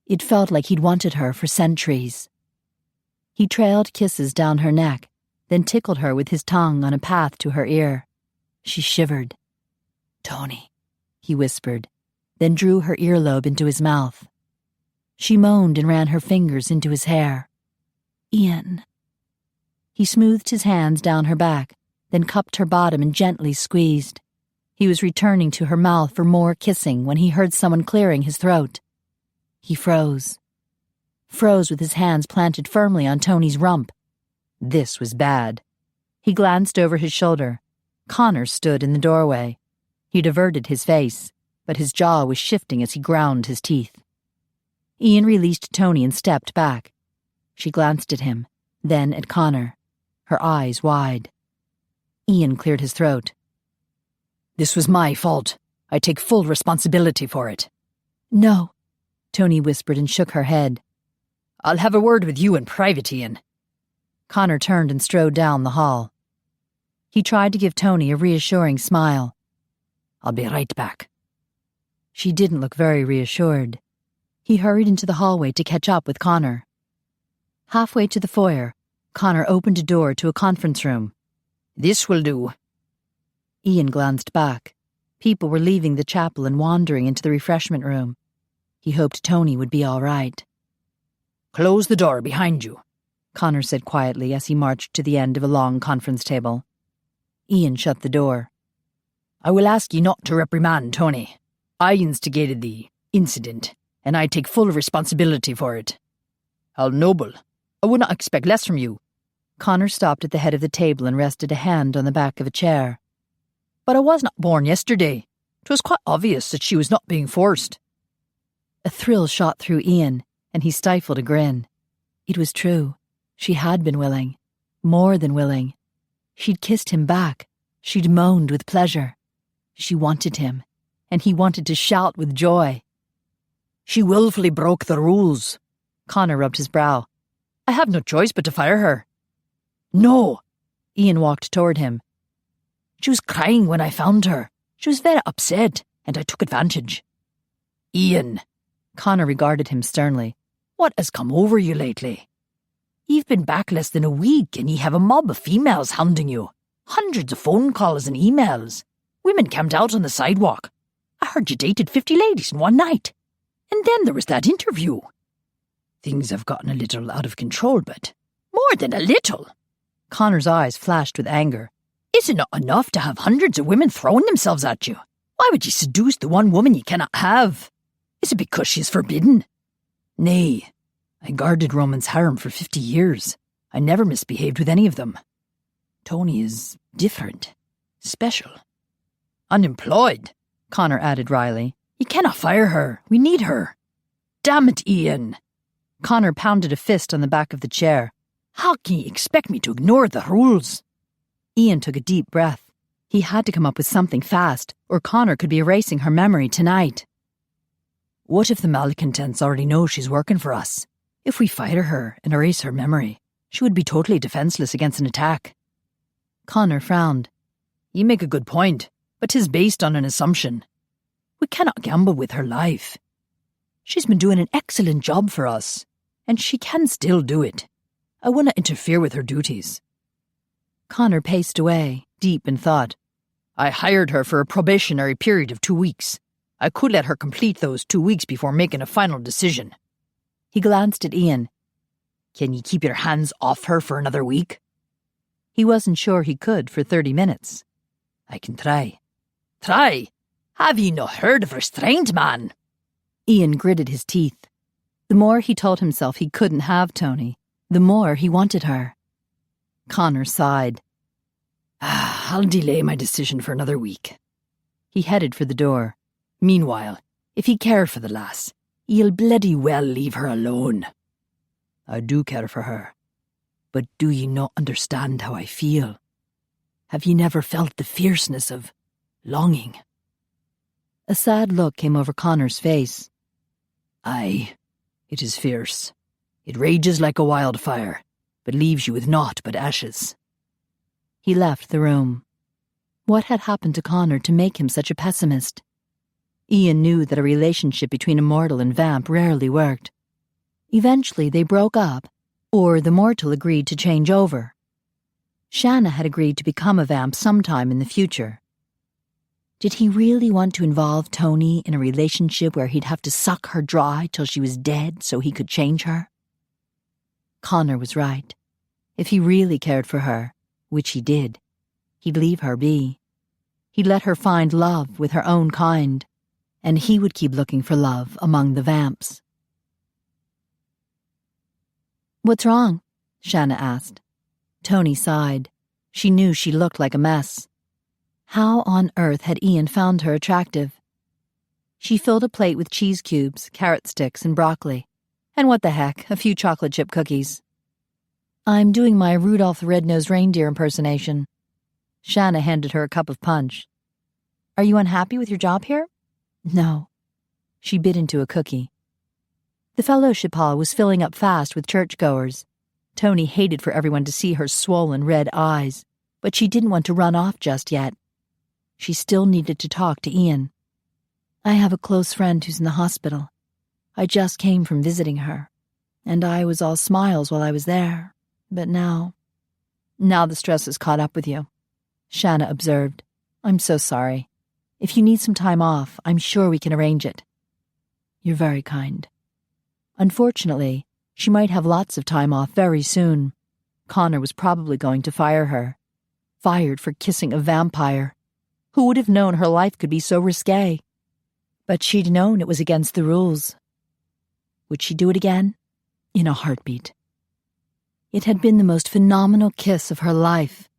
It felt like he'd wanted her for centuries. He trailed kisses down her neck, then tickled her with his tongue on a path to her ear. She shivered. "Toni," he whispered, then drew her earlobe into his mouth. She moaned and ran her fingers into his hair. "Ian." He smoothed his hands down her back, then cupped her bottom and gently squeezed. He was returning to her mouth for more kissing when he heard someone clearing his throat. He froze with his hands planted firmly on Toni's rump. This was bad. He glanced over his shoulder. Connor stood in the doorway. He'd averted his face, but his jaw was shifting as he ground his teeth. Ian released Toni and stepped back. She glanced at him, then at Connor, her eyes wide. Ian cleared his throat. "This was my fault. I take full responsibility for it." "No," Toni whispered and shook her head. "I'll have a word with you in private, Ian." Connor turned and strode down the hall. He tried to give Toni a reassuring smile. "I'll be right back." She didn't look very reassured. He hurried into the hallway to catch up with Connor. Halfway to the foyer, Connor opened a door to a conference room. "This will do." Ian glanced back. People were leaving the chapel and wandering into the refreshment room. He hoped Toni would be all right. "Close the door behind you," Connor said quietly as he marched to the end of a long conference table. Ian shut the door. "I will ask you not to reprimand Toni. I instigated the incident, and I take full responsibility for it. How noble. I would not expect less from you." Connor stopped at the head of the table and rested a hand on the back of a chair. "But I was not born yesterday. It was quite obvious that she was not being forced." A thrill shot through Ian, and he stifled a grin. It was true. She had been willing. More than willing. She'd kissed him back. She'd moaned with pleasure. She wanted him, and he wanted to shout with joy. "She willfully broke the rules." Connor rubbed his brow. "I have no choice but to fire her." "No." Ian walked toward him. "She was crying when I found her. She was very upset, and I took advantage." "Ian." Connor regarded him sternly. "What has come over you lately? You've been back less than a week, and you have a mob of females hounding you. Hundreds of phone calls and emails. Women camped out on the sidewalk. I heard you dated 50 ladies in one night. And then there was that interview. Things have gotten a little out of control, but more than a little." Connor's eyes flashed with anger. "Is it not enough to have hundreds of women throwing themselves at you? Why would you seduce the one woman you cannot have? Is it because she is forbidden?" "Nay, I guarded Roman's harem for 50 years. I never misbehaved with any of them. Toni is different, special." "Unemployed," Connor added wryly. "You cannot fire her. We need her." "Damn it, Ian." Connor pounded a fist on the back of the chair. "How can you expect me to ignore the rules?" Ian took a deep breath. He had to come up with something fast, or Connor could be erasing her memory tonight. "What if the malcontents already know she's working for us? If we fire her and erase her memory, she would be totally defenseless against an attack." Connor frowned. "You make a good point, but 'tis based on an assumption. We cannot gamble with her life. She's been doing an excellent job for us, and she can still do it. I want to interfere with her duties." Connor paced away, deep in thought. "I hired her for a probationary period of 2 weeks. I could let her complete those 2 weeks before making a final decision." He glanced at Ian. "Can you keep your hands off her for another week?" He wasn't sure he could for 30 minutes. "I can try." "Try? Have you not heard of restraint, man?" Ian gritted his teeth. The more he told himself he couldn't have Toni, the more he wanted her. Connor sighed. "I'll delay my decision for another week." He headed for the door. "Meanwhile, if you care for the lass, you'll bloody well leave her alone." "I do care for her. But do you not understand how I feel? Have you never felt the fierceness of longing?" A sad look came over Connor's face. "Aye, it is fierce. It rages like a wildfire, but leaves you with naught but ashes." He left the room. What had happened to Connor to make him such a pessimist? Ian knew that a relationship between a mortal and vamp rarely worked. Eventually they broke up, or the mortal agreed to change over. Shanna had agreed to become a vamp sometime in the future. Did he really want to involve Toni in a relationship where he'd have to suck her dry till she was dead so he could change her? Connor was right. If he really cared for her, which he did, he'd leave her be. He'd let her find love with her own kind, and he would keep looking for love among the vamps. "What's wrong?" Shanna asked. Toni sighed. She knew she looked like a mess. How on earth had Ian found her attractive? She filled a plate with cheese cubes, carrot sticks, and broccoli. And what the heck, a few chocolate chip cookies. "I'm doing my Rudolph the Red-Nosed Reindeer impersonation." Shanna handed her a cup of punch. "Are you unhappy with your job here?" "No." She bit into a cookie. The fellowship hall was filling up fast with churchgoers. Toni hated for everyone to see her swollen red eyes, but she didn't want to run off just yet. She still needed to talk to Ian. "I have a close friend who's in the hospital. I just came from visiting her, and I was all smiles while I was there, but now the stress has caught up with you," Shanna observed. "I'm so sorry. If you need some time off, I'm sure we can arrange it." "You're very kind." Unfortunately, she might have lots of time off very soon. Connor was probably going to fire her. Fired for kissing a vampire. Who would have known her life could be so risque? But she'd known it was against the rules. Would she do it again? In a heartbeat. It had been the most phenomenal kiss of her life.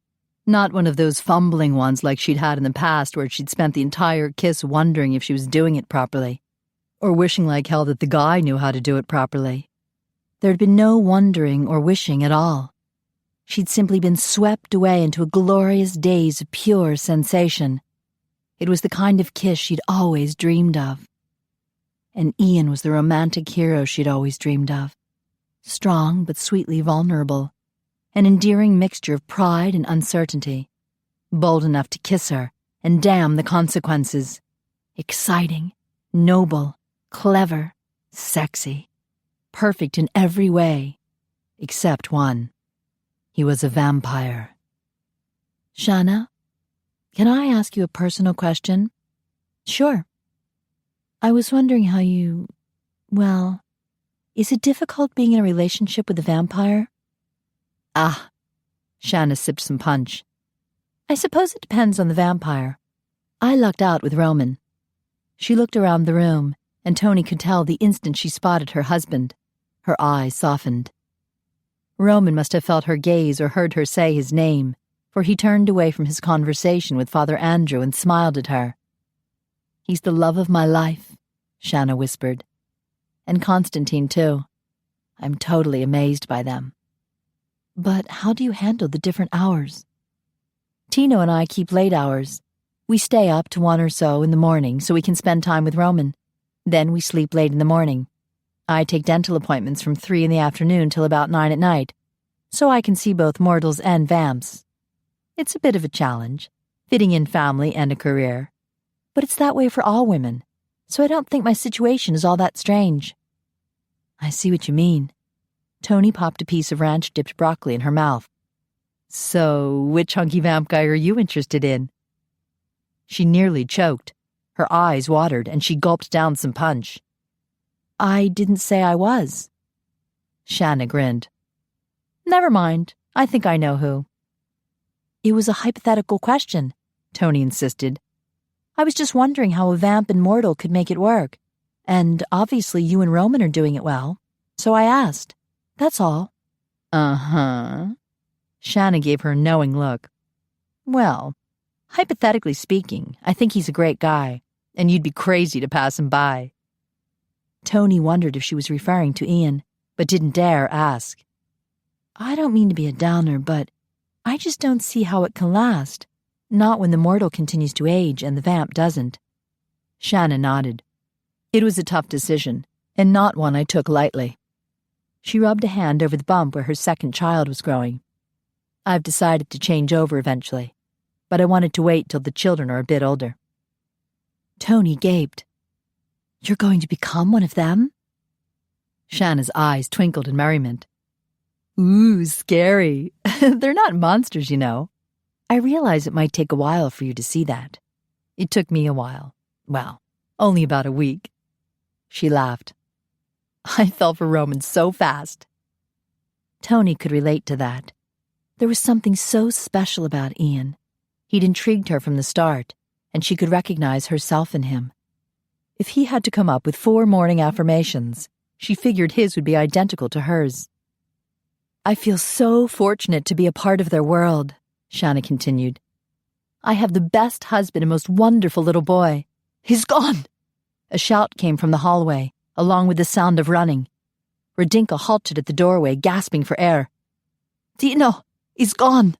Not one of those fumbling ones like she'd had in the past where she'd spent the entire kiss wondering if she was doing it properly. Or wishing like hell that the guy knew how to do it properly. There'd been no wondering or wishing at all. She'd simply been swept away into a glorious daze of pure sensation. It was the kind of kiss she'd always dreamed of. And Ian was the romantic hero she'd always dreamed of. Strong but sweetly vulnerable. An endearing mixture of pride and uncertainty. Bold enough to kiss her, and damn the consequences. Exciting, noble, clever, sexy. Perfect in every way. Except one. He was a vampire. "Shanna, can I ask you a personal question?" "Sure." "I was wondering how you... well, is it difficult being in a relationship with a vampire?" "Ah." Shanna sipped some punch. "I suppose it depends on the vampire. I lucked out with Roman." She looked around the room, and Toni could tell the instant she spotted her husband. Her eyes softened. Roman must have felt her gaze or heard her say his name, for he turned away from his conversation with Father Andrew and smiled at her. "He's the love of my life," Shanna whispered. "And Constantine, too. I'm totally amazed by them." "But how do you handle the different hours?" "Tino and I keep late hours. We stay up to 1 or so in the morning so we can spend time with Roman. Then we sleep late in the morning. I take dental appointments from 3 in the afternoon till about 9 at night, so I can see both mortals and vamps. It's a bit of a challenge, fitting in family and a career. But it's that way for all women, so I don't think my situation is all that strange." "I see what you mean." Toni popped a piece of ranch-dipped broccoli in her mouth. "So, which hunky vamp guy are you interested in?" She nearly choked. Her eyes watered, and she gulped down some punch. "I didn't say I was." Shanna grinned. "Never mind. I think I know who." "It was a hypothetical question," Toni insisted. "I was just wondering how a vamp and mortal could make it work. And obviously you and Roman are doing it well. So I asked. That's all." "Uh-huh." Shanna gave her a knowing look. "Well, hypothetically speaking, I think he's a great guy, and you'd be crazy to pass him by." Toni wondered if she was referring to Ian, but didn't dare ask. "I don't mean to be a downer, but I just don't see how it can last. Not when the mortal continues to age and the vamp doesn't." Shanna nodded. "It was a tough decision, and not one I took lightly. She rubbed a hand over the bump where her second child was growing. I've decided to change over eventually, but I wanted to wait till the children are a bit older. Toni gaped. You're going to become one of them? Shanna's eyes twinkled in merriment. Ooh, scary. They're not monsters, you know. I realize it might take a while for you to see that. It took me a while. Well, only about a week. She laughed. I fell for Roman so fast. Toni could relate to that. There was something so special about Ian. He'd intrigued her from the start, and she could recognize herself in him. If he had to come up with 4 morning affirmations, she figured his would be identical to hers. I feel so fortunate to be a part of their world, Shanna continued. I have the best husband and most wonderful little boy. He's gone! A shout came from the hallway, along with the sound of running. Radinka halted at the doorway, gasping for air. Tino, he's gone!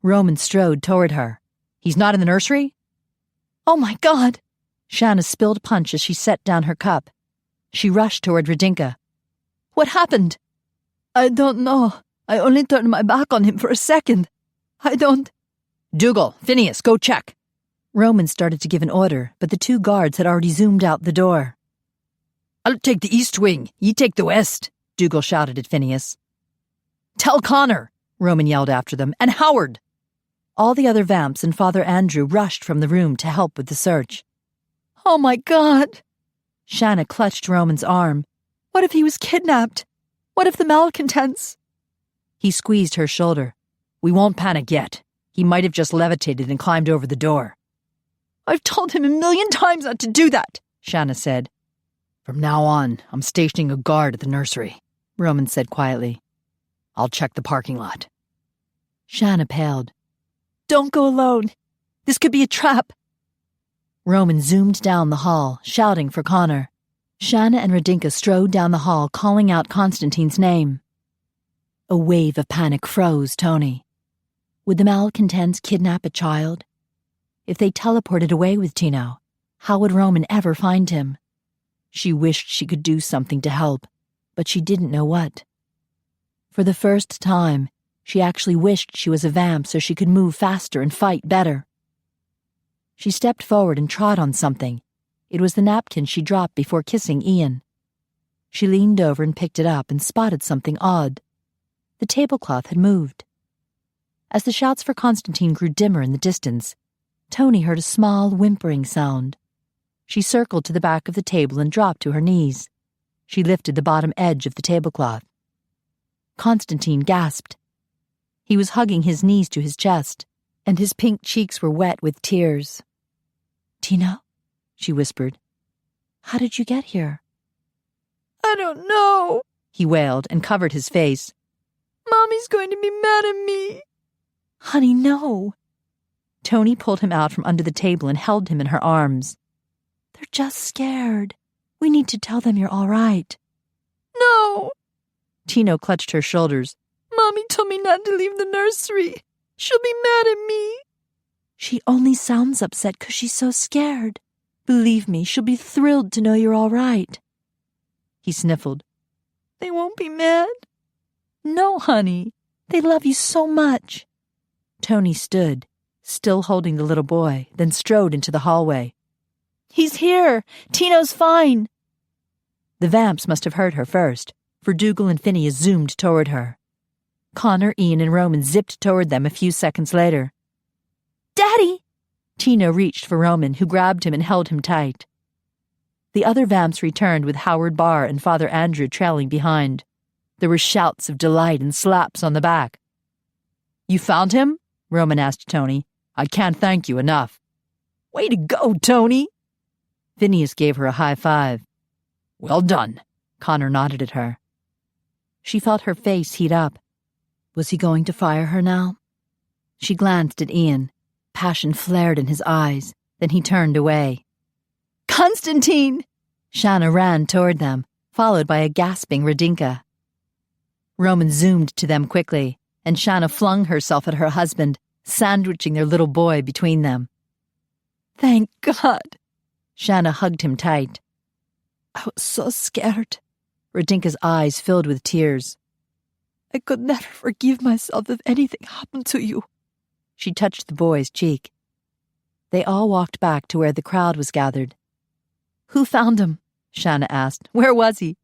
Roman strode toward her. He's not in the nursery? Oh my God! Shanna spilled punch as she set down her cup. She rushed toward Radinka. What happened? I don't know. I only turned my back on him for a second. I don't... Dougal, Phineas, go check. Roman started to give an order, but the 2 guards had already zoomed out the door. I'll take the east wing. Ye take the west, Dougal shouted at Phineas. Tell Connor, Roman yelled after them, and Howard. All the other vamps and Father Andrew rushed from the room to help with the search. Oh my God! Shanna clutched Roman's arm. What if he was kidnapped? What if the malcontents? He squeezed her shoulder. We won't panic yet. He might have just levitated and climbed over the door. I've told him 1,000,000 times not to do that, Shanna said. From now on, I'm stationing a guard at the nursery, Roman said quietly. I'll check the parking lot. Shanna paled. Don't go alone. This could be a trap. Roman zoomed down the hall, shouting for Connor. Shanna and Radinka strode down the hall, calling out Constantine's name. A wave of panic froze Toni. Would the malcontents kidnap a child? If they teleported away with Tino, how would Roman ever find him? She wished she could do something to help, but she didn't know what. For the first time, she actually wished she was a vamp so she could move faster and fight better. She stepped forward and trod on something. It was the napkin she dropped before kissing Ian. She leaned over and picked it up and spotted something odd. The tablecloth had moved. As the shouts for Constantine grew dimmer in the distance, Toni heard a small, whimpering sound. She circled to the back of the table and dropped to her knees. She lifted the bottom edge of the tablecloth. Constantine gasped. He was hugging his knees to his chest, and his pink cheeks were wet with tears. Tino? She whispered. How did you get here? I don't know, he wailed and covered his face. Mommy's going to be mad at me. Honey, no. Toni pulled him out from under the table and held him in her arms. They're just scared. We need to tell them you're all right. No. Tino clutched her shoulders. Mommy told me not to leave the nursery. She'll be mad at me. She only sounds upset because she's so scared. Believe me, she'll be thrilled to know you're all right. He sniffled. They won't be mad? No, honey. They love you so much. Toni stood, still holding the little boy, then strode into the hallway. He's here! Tino's fine! The vamps must have heard her first, for Dougal and Phineas zoomed toward her. Connor, Ian, and Roman zipped toward them a few seconds later. Daddy! Tino reached for Roman, who grabbed him and held him tight. The other vamps returned with Howard Barr and Father Andrew trailing behind. There were shouts of delight and slaps on the back. You found him? Roman asked Toni. I can't thank you enough. Way to go, Toni! Phineas gave her a high five. Well done, Connor nodded at her. She felt her face heat up. Was he going to fire her now? She glanced at Ian. Passion flared in his eyes. Then he turned away. Constantine! Shanna ran toward them, followed by a gasping Radinka. Roman zoomed to them quickly, and Shanna flung herself at her husband, sandwiching their little boy between them. Thank God! Shanna hugged him tight. I was so scared. Radinka's eyes filled with tears. I could never forgive myself if anything happened to you. She touched the boy's cheek. They all walked back to where the crowd was gathered. Who found him? Shanna asked. Where was he?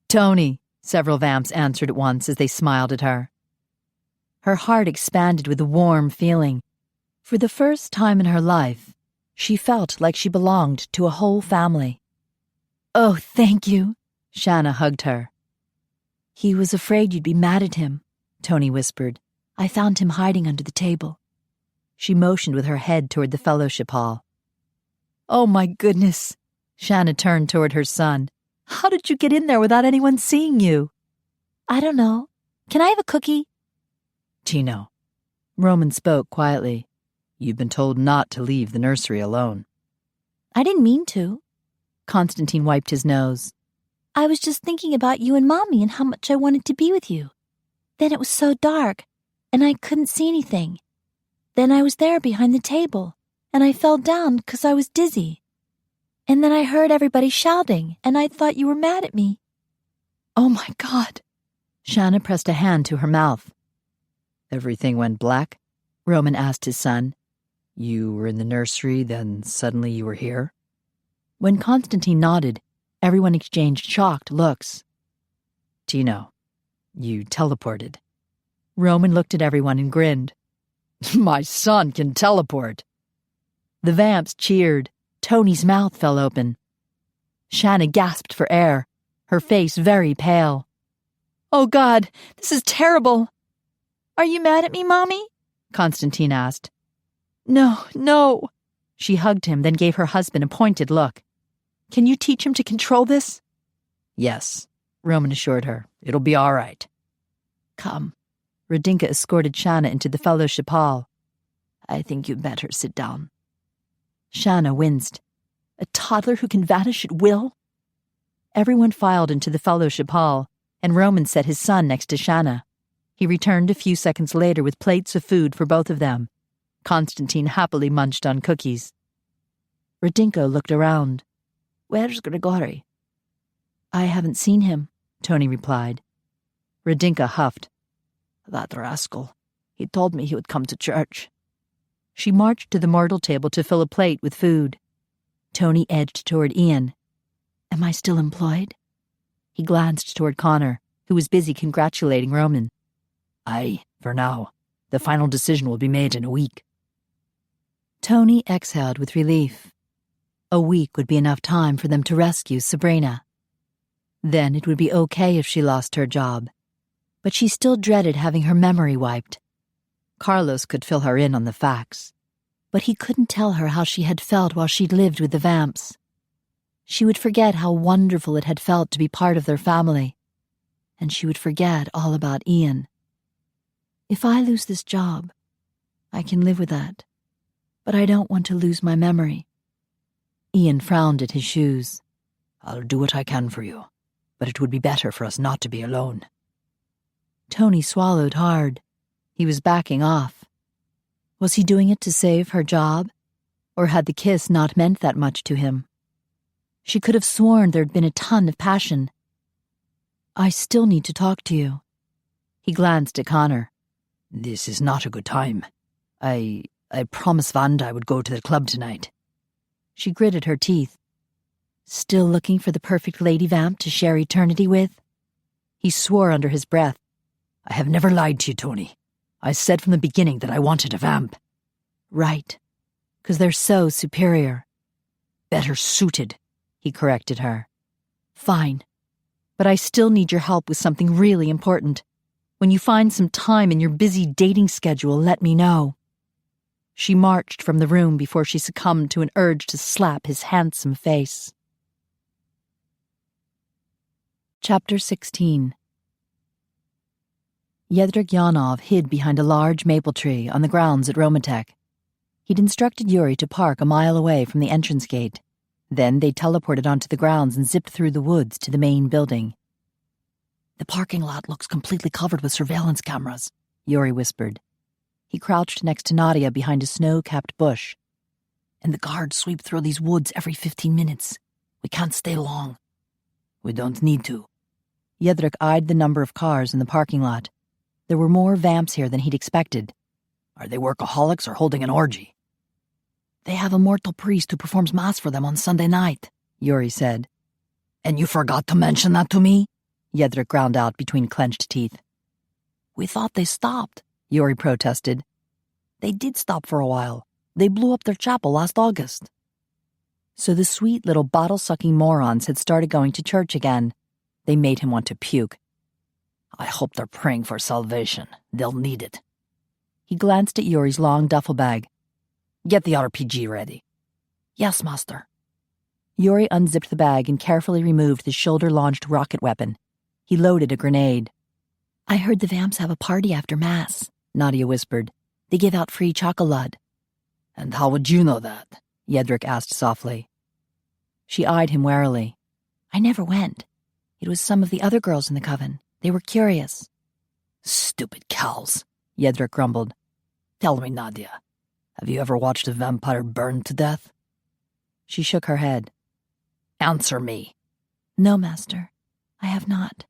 Toni, several vamps answered at once as they smiled at her. Her heart expanded with a warm feeling. For the first time in her life, she felt like she belonged to a whole family. Oh, thank you, Shanna hugged her. He was afraid you'd be mad at him, Toni whispered. I found him hiding under the table. She motioned with her head toward the fellowship hall. Oh my goodness, Shanna turned toward her son. How did you get in there without anyone seeing you? I don't know. Can I have a cookie? Tino. Roman spoke quietly. You've been told not to leave the nursery alone. I didn't mean to. Constantine wiped his nose. I was just thinking about you and Mommy and how much I wanted to be with you. Then it was so dark, and I couldn't see anything. Then I was there behind the table, and I fell down because I was dizzy. And then I heard everybody shouting, and I thought you were mad at me. Oh my God. Shanna pressed a hand to her mouth. Everything went black? Roman asked his son. You were in the nursery, then suddenly you were here? When Constantine nodded, everyone exchanged shocked looks. Tino, you teleported. Roman looked at everyone and grinned. My son can teleport. The vamps cheered. Toni's mouth fell open. Shanna gasped for air, her face very pale. Oh God, this is terrible. Are you mad at me, Mommy? Constantine asked. No. She hugged him, then gave her husband a pointed look. Can you teach him to control this? Yes, Roman assured her. It'll be all right. Come. Radinka escorted Shanna into the fellowship hall. I think you'd better sit down. Shanna winced. A toddler who can vanish at will? Everyone filed into the fellowship hall, and Roman set his son next to Shanna. He returned a few seconds later with plates of food for both of them. Constantine happily munched on cookies. Radinka looked around. Where's Grigori? I haven't seen him, Toni replied. Radinka huffed. That rascal. He told me he would come to church. She marched to the myrtle table to fill a plate with food. Toni edged toward Ian. Am I still employed? He glanced toward Connor, who was busy congratulating Roman. Aye, for now. The final decision will be made in a week. Toni exhaled with relief. A week would be enough time for them to rescue Sabrina. Then it would be okay if she lost her job. But she still dreaded having her memory wiped. Carlos could fill her in on the facts, but he couldn't tell her how she had felt while she'd lived with the vamps. She would forget how wonderful it had felt to be part of their family, and she would forget all about Ian. If I lose this job, I can live with that, but I don't want to lose my memory. Ian frowned at his shoes. I'll do what I can for you, but it would be better for us not to be alone. Toni swallowed hard. He was backing off. Was he doing it to save her job? Or had the kiss not meant that much to him? She could have sworn there'd been a ton of passion. I still need to talk to you. He glanced at Connor. This is not a good time. I promised Vanda I would go to the club tonight. She gritted her teeth. Still looking for the perfect lady vamp to share eternity with? He swore under his breath. I have never lied to you, Toni. I said from the beginning that I wanted a vamp. Right, 'cause they're so superior. Better suited, he corrected her. Fine, but I still need your help with something really important. When you find some time in your busy dating schedule, let me know. She marched from the room before she succumbed to an urge to slap his handsome face. Chapter 16. Yedrigyanov hid behind a large maple tree on the grounds at Romatek. He'd instructed Yuri to park a mile away from the entrance gate. Then they teleported onto the grounds and zipped through the woods to the main building. The parking lot looks completely covered with surveillance cameras, Yuri whispered. He crouched next to Nadia behind a snow-capped bush. And the guards sweep through these woods every 15 minutes. We can't stay long. We don't need to. Jedrick eyed the number of cars in the parking lot. There were more vamps here than he'd expected. Are they workaholics or holding an orgy? They have a mortal priest who performs mass for them on Sunday night, Yuri said. And you forgot to mention that to me? Jedrick ground out between clenched teeth. We thought they stopped, Yuri protested. They did stop for a while. They blew up their chapel last August. So the sweet little bottle-sucking morons had started going to church again. They made him want to puke. I hope they're praying for salvation. They'll need it. He glanced at Yuri's long duffel bag. Get the RPG ready. Yes, master. Yuri unzipped the bag and carefully removed the shoulder-launched rocket weapon. He loaded a grenade. I heard the vamps have a party after Mass, Nadia whispered. They give out free chocolate. And how would you know that? Jedrick asked softly. She eyed him warily. I never went. It was some of the other girls in the coven. They were curious. Stupid cows, Jedrick grumbled. Tell me, Nadia, have you ever watched a vampire burn to death? She shook her head. Answer me. No, master, I have not.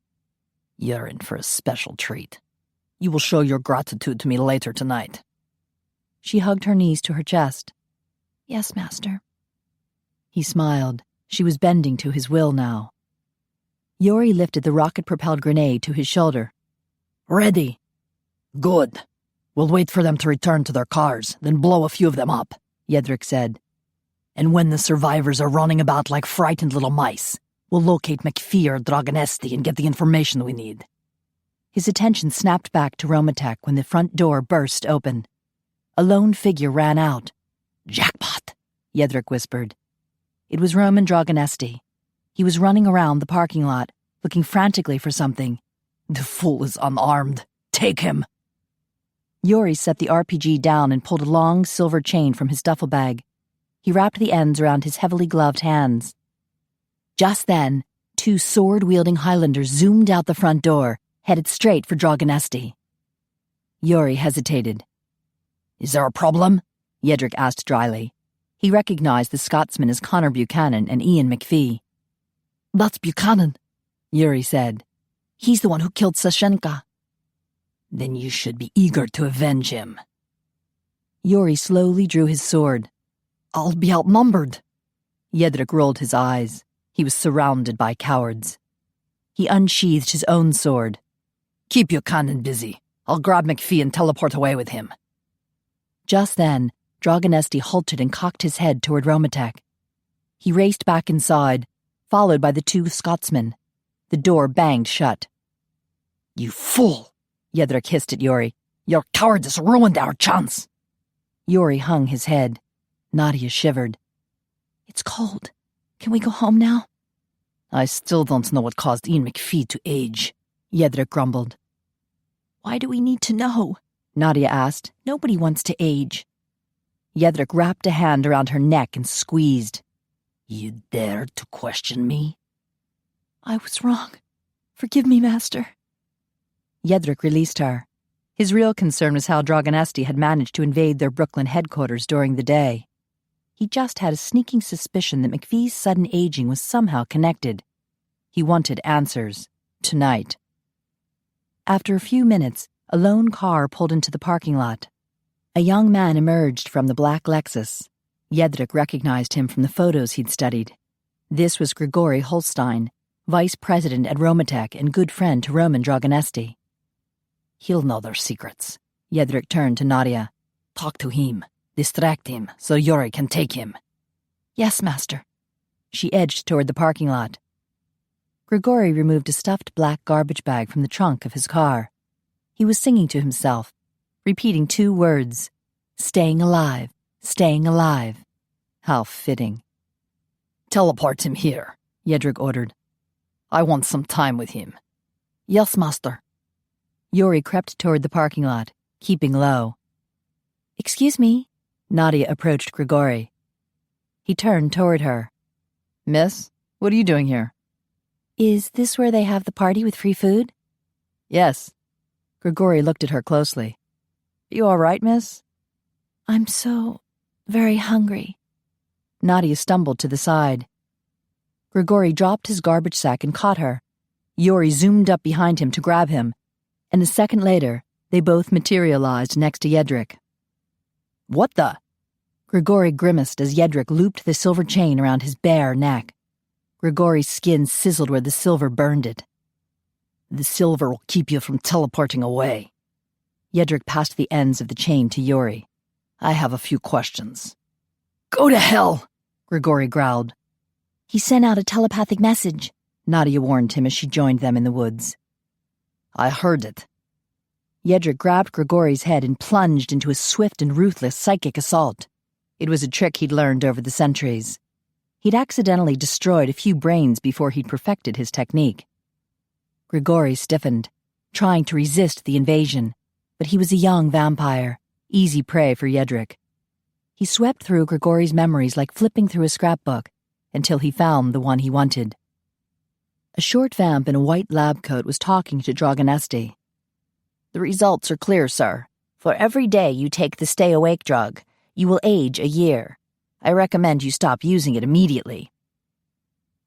You're in for a special treat. You will show your gratitude to me later tonight. She hugged her knees to her chest. Yes, master. He smiled. She was bending to his will now. Yuri lifted the rocket-propelled grenade to his shoulder. Ready. Good. We'll wait for them to return to their cars, then blow a few of them up, Jedrick said. And when the survivors are running about like frightened little mice, we'll locate MacPhie or Dragonesti and get the information we need. His attention snapped back to Romatek when the front door burst open. A lone figure ran out. Jackpot, Jedrick whispered. It was Roman Dragonesti. He was running around the parking lot, looking frantically for something. The fool is unarmed. Take him. Yuri set the RPG down and pulled a long silver chain from his duffel bag. He wrapped the ends around his heavily gloved hands. Just then, two sword-wielding Highlanders zoomed out the front door, headed straight for Dragonesti. Yuri hesitated. Is there a problem? Jedrick asked dryly. He recognized the Scotsman as Connor Buchanan and Ian MacPhie. That's Buchanan, Yuri said. He's the one who killed Sashenka. Then you should be eager to avenge him. Yuri slowly drew his sword. I'll be outnumbered. Jedrick rolled his eyes. He was surrounded by cowards. He unsheathed his own sword. Keep Buchanan busy. I'll grab MacPhie and teleport away with him. Just then, Dragonesti halted and cocked his head toward Romatek. He raced back inside, followed by the two Scotsmen. The door banged shut. You fool! Jedrick hissed at Yuri. Your cowardice ruined our chance. Yuri hung his head. Nadia shivered. It's cold. Can we go home now? I still don't know what caused Ian MacPhie to age, Jedrick grumbled. Why do we need to know? Nadia asked. Nobody wants to age. Jedrick wrapped a hand around her neck and squeezed. You dare to question me? I was wrong. Forgive me, master. Jedrick released her. His real concern was how Dragonesti had managed to invade their Brooklyn headquarters during the day. He just had a sneaking suspicion that MacPhie's sudden aging was somehow connected. He wanted answers. Tonight. After a few minutes, a lone car pulled into the parking lot. A young man emerged from the black Lexus. Jedrick recognized him from the photos he'd studied. This was Grigory Holstein, vice president at Romatek and good friend to Roman Dragonesti. He'll know their secrets. Jedrick turned to Nadia. Talk to him. Distract him so Yuri can take him. Yes, master. She edged toward the parking lot. Grigory removed a stuffed black garbage bag from the trunk of his car. He was singing to himself, repeating two words. Staying alive, staying alive. How fitting. Teleport him here, Jedrick ordered. I want some time with him. Yes, master. Yuri crept toward the parking lot, keeping low. Excuse me. Nadia approached Grigory. He turned toward her. Miss, what are you doing here? Is this where they have the party with free food? Yes. Grigory looked at her closely. You all right, miss? I'm so very hungry. Nadia stumbled to the side. Grigory dropped his garbage sack and caught her. Yori zoomed up behind him to grab him, and a second later, they both materialized next to Jedrick. "What the?" Grigori grimaced as Jedrick looped the silver chain around his bare neck. Grigori's skin sizzled where the silver burned it. "The silver will keep you from teleporting away." Jedrick passed the ends of the chain to Yori. "I have a few questions." "Go to hell!" Grigori growled. He sent out a telepathic message, Nadia warned him as she joined them in the woods. "I heard it." Jedrick grabbed Grigori's head and plunged into a swift and ruthless psychic assault. It was a trick he'd learned over the centuries. He'd accidentally destroyed a few brains before he'd perfected his technique. Grigori stiffened, trying to resist the invasion, but he was a young vampire, easy prey for Jedrick. He swept through Grigori's memories like flipping through a scrapbook until he found the one he wanted. A short vamp in a white lab coat was talking to Dragonesti. "The results are clear, sir. For every day you take the stay-awake drug, you will age a year. I recommend you stop using it immediately."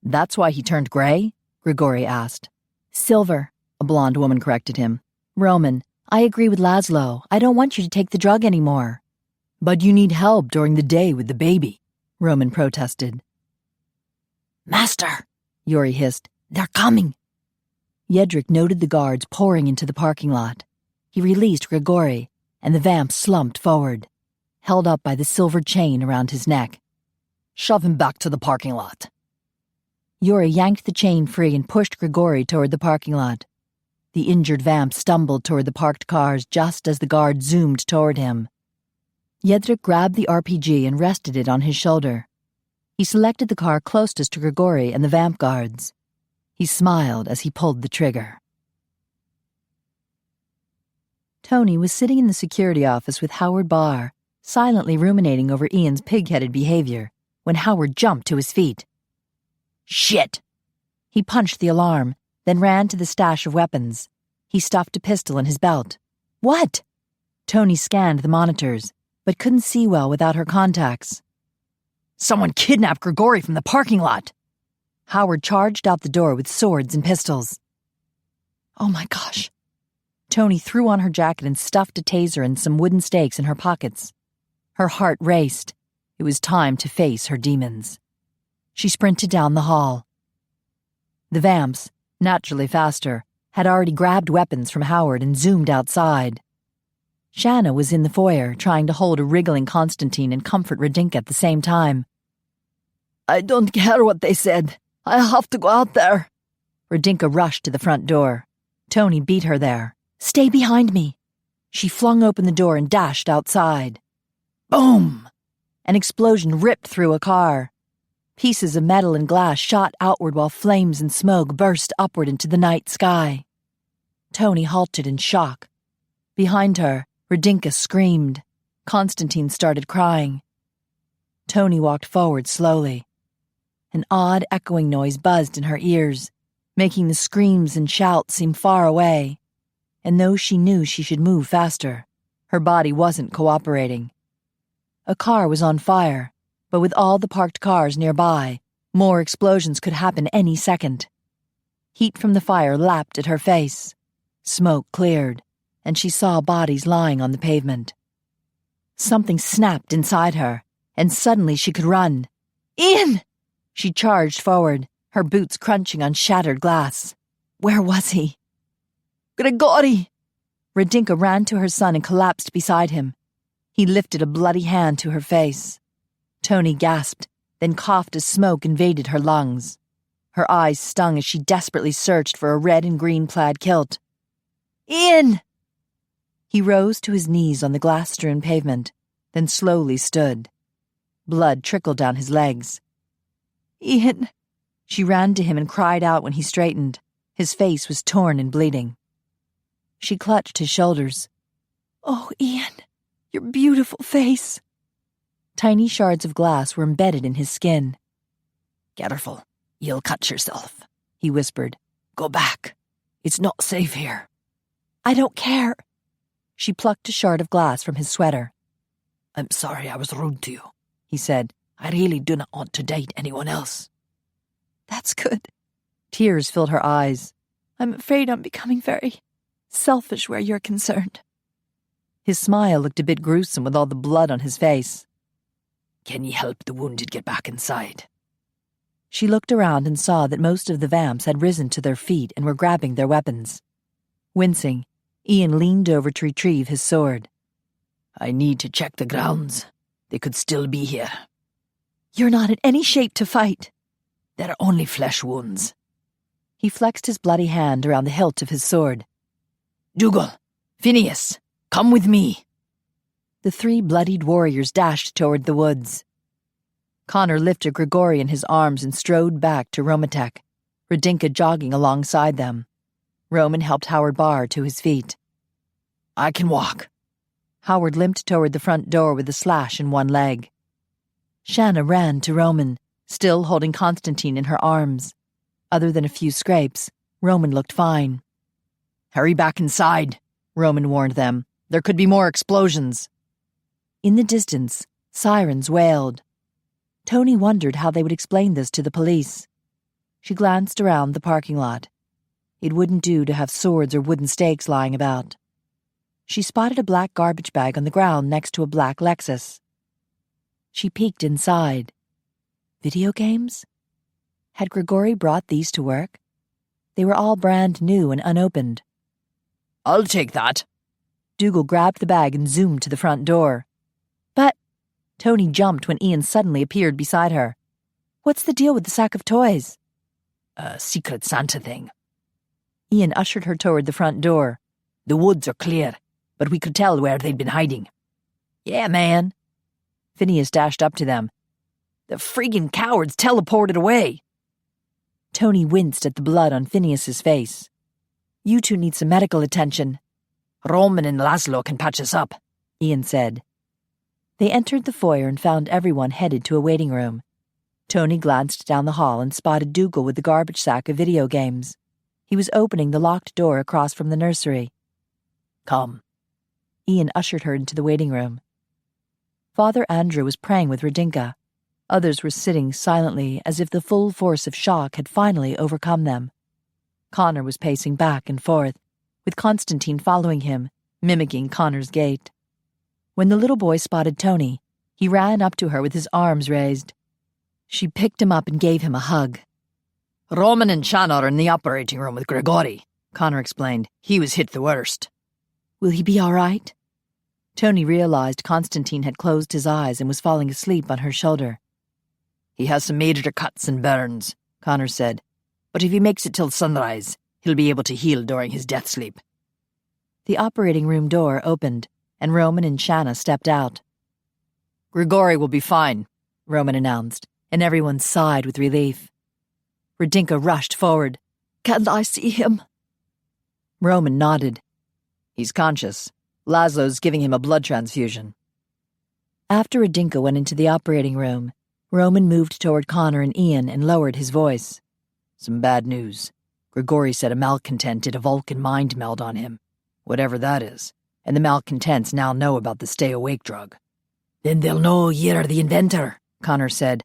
"That's why he turned gray?" Grigori asked. "Silver," a blonde woman corrected him. "Roman, I agree with Laszlo. I don't want you to take the drug anymore." "But you need help during the day with the baby," Roman protested. "Master," Yori hissed. "they're coming." Jedrick noted the guards pouring into the parking lot. He released Grigori, and the vamp slumped forward, held up by the silver chain around his neck. "Shove him back to the parking lot." Yori yanked the chain free and pushed Grigori toward the parking lot. The injured vamp stumbled toward the parked cars just as the guard zoomed toward him. Jedrick grabbed the RPG and rested it on his shoulder. He selected the car closest to Grigori and the vamp guards. He smiled as he pulled the trigger. Toni was sitting in the security office with Howard Barr, silently ruminating over Ian's pig-headed behavior, when Howard jumped to his feet. "Shit!" He punched the alarm, then ran to the stash of weapons. He stuffed a pistol in his belt. "What?" Toni scanned the monitors, but couldn't see well without her contacts. "Someone kidnapped Grigori from the parking lot." Howard charged out the door with swords and pistols. "Oh my gosh." Toni threw on her jacket and stuffed a taser and some wooden stakes in her pockets. Her heart raced. It was time to face her demons. She sprinted down the hall. The vamps, naturally faster, had already grabbed weapons from Howard and zoomed outside. Shanna was in the foyer, trying to hold a wriggling Constantine and comfort Radinka at the same time. "I don't care what they said. I have to go out there." Radinka rushed to the front door. Toni beat her there. "Stay behind me." She flung open the door and dashed outside. Boom! An explosion ripped through a car. Pieces of metal and glass shot outward while flames and smoke burst upward into the night sky. Toni halted in shock. Behind her, Radinka screamed. Constantine started crying. Toni walked forward slowly. An odd echoing noise buzzed in her ears, making the screams and shouts seem far away. And though she knew she should move faster, her body wasn't cooperating. A car was on fire, but with all the parked cars nearby, more explosions could happen any second. Heat from the fire lapped at her face. Smoke cleared, and she saw bodies lying on the pavement. Something snapped inside her, and suddenly she could run. "Ian!" She charged forward, her boots crunching on shattered glass. Where was he? "Grigori!" Radinka ran to her son and collapsed beside him. He lifted a bloody hand to her face. Toni gasped, then coughed as smoke invaded her lungs. Her eyes stung as she desperately searched for a red and green plaid kilt. "Ian!" He rose to his knees on the glass-strewn pavement, then slowly stood. Blood trickled down his legs. "Ian!" She ran to him and cried out when he straightened. His face was torn and bleeding. She clutched his shoulders. "Oh, Ian, your beautiful face." Tiny shards of glass were embedded in his skin. "Careful, you'll cut yourself," he whispered. "Go back. It's not safe here." "I don't care." She plucked a shard of glass from his sweater. "I'm sorry I was rude to you," he said. "I really do not want to date anyone else." "That's good." Tears filled her eyes. I'm afraid I'm becoming very selfish where you're concerned. His smile looked a bit gruesome with all the blood on his face. Can ye help the wounded get back inside? She looked around and saw that most of the vamps had risen to their feet and were grabbing their weapons. Wincing, Ian leaned over to retrieve his sword. I need to check the grounds. They could still be here. You're not in any shape to fight. They're only flesh wounds. He flexed his bloody hand around the hilt of his sword. Dougal, Phineas, come with me. The 3 bloodied warriors dashed toward the woods. Connor lifted Grigori in his arms and strode back to Romatek, Radinka jogging alongside them. Roman helped Howard Barr to his feet. I can walk. Howard limped toward the front door with a slash in one leg. Shanna ran to Roman, still holding Constantine in her arms. Other than a few scrapes, Roman looked fine. Hurry back inside, Roman warned them. There could be more explosions. In the distance, sirens wailed. Toni wondered how they would explain this to the police. She glanced around the parking lot. It wouldn't do to have swords or wooden stakes lying about. She spotted a black garbage bag on the ground next to a black Lexus. She peeked inside. Video games? Had Grigori brought these to work? They were all brand new and unopened. I'll take that. Dougal grabbed the bag and zoomed to the front door. But Toni jumped when Ian suddenly appeared beside her. What's the deal with the sack of toys? A secret Santa thing. Ian ushered her toward the front door. The woods are clear, but we could tell where they'd been hiding. Yeah, man. Phineas dashed up to them. The friggin' cowards teleported away. Toni winced at the blood on Phineas's face. You two need some medical attention. Roman and Laszlo can patch us up, Ian said. They entered the foyer and found everyone headed to a waiting room. Toni glanced down the hall and spotted Dougal with the garbage sack of video games. He was opening the locked door across from the nursery. Come. Ian ushered her into the waiting room. Father Andrew was praying with Radinka. Others were sitting silently as if the full force of shock had finally overcome them. Connor was pacing back and forth, with Constantine following him, mimicking Connor's gait. When the little boy spotted Toni, he ran up to her with his arms raised. She picked him up and gave him a hug. Roman and Shanna are in the operating room with Grigori, Connor explained. He was hit the worst. Will he be all right? Toni realized Constantine had closed his eyes and was falling asleep on her shoulder. He has some major cuts and burns, Connor said. But if he makes it till sunrise, he'll be able to heal during his death sleep. The operating room door opened, and Roman and Shanna stepped out. Grigori will be fine, Roman announced, and everyone sighed with relief. Radinka rushed forward. Can't I see him? Roman nodded. He's conscious. Laszlo's giving him a blood transfusion. After Radinka went into the operating room, Roman moved toward Connor and Ian and lowered his voice. Some bad news. Grigori said a malcontent did a Vulcan mind meld on him, whatever that is, and the malcontents now know about the stay-awake drug. Then they'll know you're the inventor, Connor said.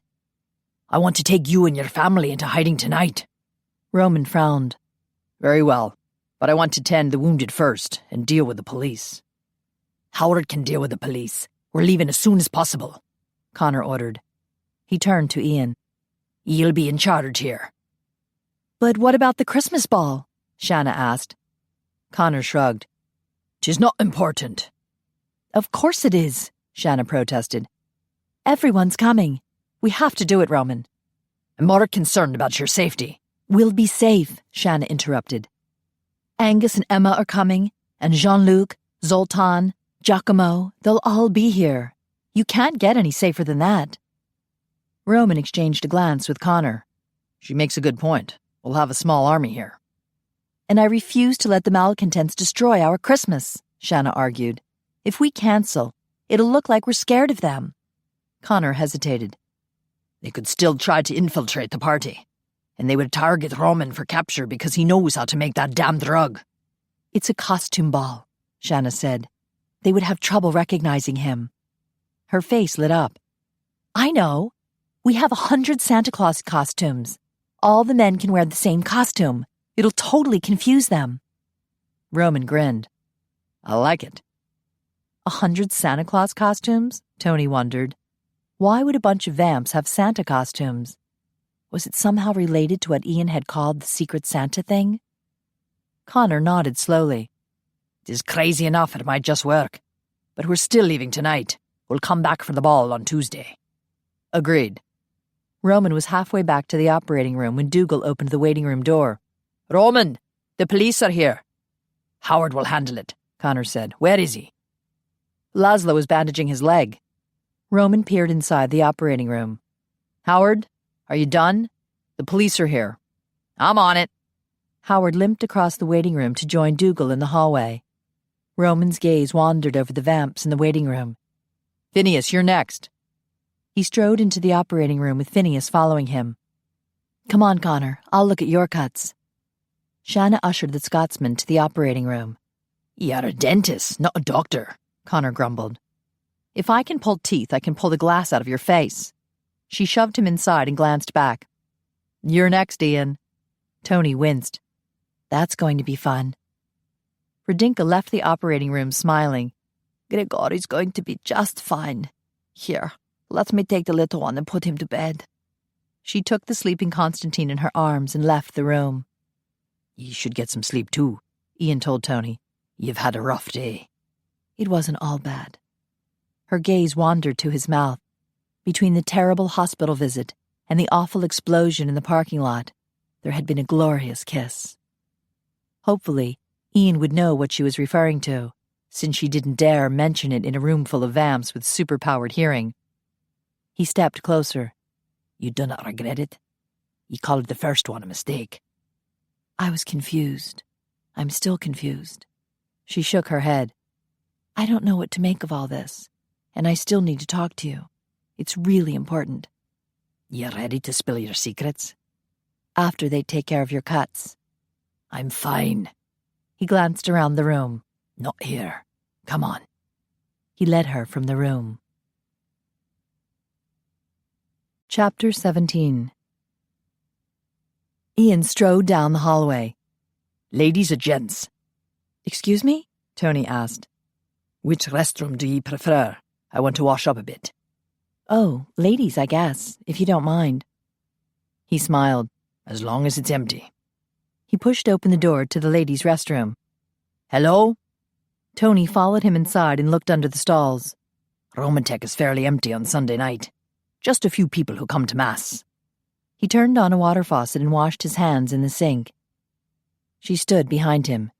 I want to take you and your family into hiding tonight. Roman frowned. Very well, but I want to tend the wounded first and deal with the police. Howard can deal with the police. We're leaving as soon as possible, Connor ordered. He turned to Ian. You'll be in charge here. But what about the Christmas ball? Shanna asked. Connor shrugged. 'Tis not important. Of course it is, Shanna protested. Everyone's coming. We have to do it, Roman. I'm more concerned about your safety. We'll be safe, Shanna interrupted. Angus and Emma are coming, and Jean-Luc, Zoltan, Giacomo, they'll all be here. You can't get any safer than that. Roman exchanged a glance with Connor. She makes a good point. We'll have a small army here. And I refuse to let the malcontents destroy our Christmas, Shanna argued. If we cancel, it'll look like we're scared of them. Connor hesitated. They could still try to infiltrate the party, and they would target Roman for capture because he knows how to make that damn drug. It's a costume ball, Shanna said. They would have trouble recognizing him. Her face lit up. I know. We have 100 Santa Claus costumes. All the men can wear the same costume. It'll totally confuse them. Roman grinned. I like it. 100 Santa Claus costumes? Toni wondered. Why would a bunch of vamps have Santa costumes? Was it somehow related to what Ian had called the Secret Santa thing? Connor nodded slowly. It is crazy enough it might just work. But we're still leaving tonight. We'll come back for the ball on Tuesday. Agreed. Roman was halfway back to the operating room when Dougal opened the waiting room door. Roman, the police are here. Howard will handle it, Connor said. Where is he? Laszlo was bandaging his leg. Roman peered inside the operating room. Howard, are you done? The police are here. I'm on it. Howard limped across the waiting room to join Dougal in the hallway. Roman's gaze wandered over the vamps in the waiting room. Phineas, you're next. He strode into the operating room with Phineas following him. Come on, Connor. I'll look at your cuts. Shanna ushered the Scotsman to the operating room. You're a dentist, not a doctor, Connor grumbled. If I can pull teeth, I can pull the glass out of your face. She shoved him inside and glanced back. You're next, Ian. Toni winced. That's going to be fun. Radinka left the operating room smiling. Gregori's going to be just fine. Here, let me take the little one and put him to bed. She took the sleeping Constantine in her arms and left the room. You should get some sleep too, Ian told Toni. You've had a rough day. It wasn't all bad. Her gaze wandered to his mouth. Between the terrible hospital visit and the awful explosion in the parking lot, there had been a glorious kiss. Hopefully, Ian would know what she was referring to, since she didn't dare mention it in a room full of vamps with superpowered hearing. He stepped closer. You do not regret it? You called the first one a mistake. I was confused. I'm still confused. She shook her head. I don't know what to make of all this, and I still need to talk to you. It's really important. You ready to spill your secrets? After they take care of your cuts. I'm fine. He glanced around the room. Not here. Come on. He led her from the room. Chapter 17. Ian strode down the hallway. Ladies or gents? Excuse me? Toni asked. Which restroom do ye prefer? I want to wash up a bit. Oh, ladies, I guess, if you don't mind. He smiled. As long as it's empty. He pushed open the door to the ladies' restroom. Hello? Toni followed him inside and looked under the stalls. Romantech is fairly empty on Sunday night. Just a few people who come to Mass. He turned on a water faucet and washed his hands in the sink. She stood behind him.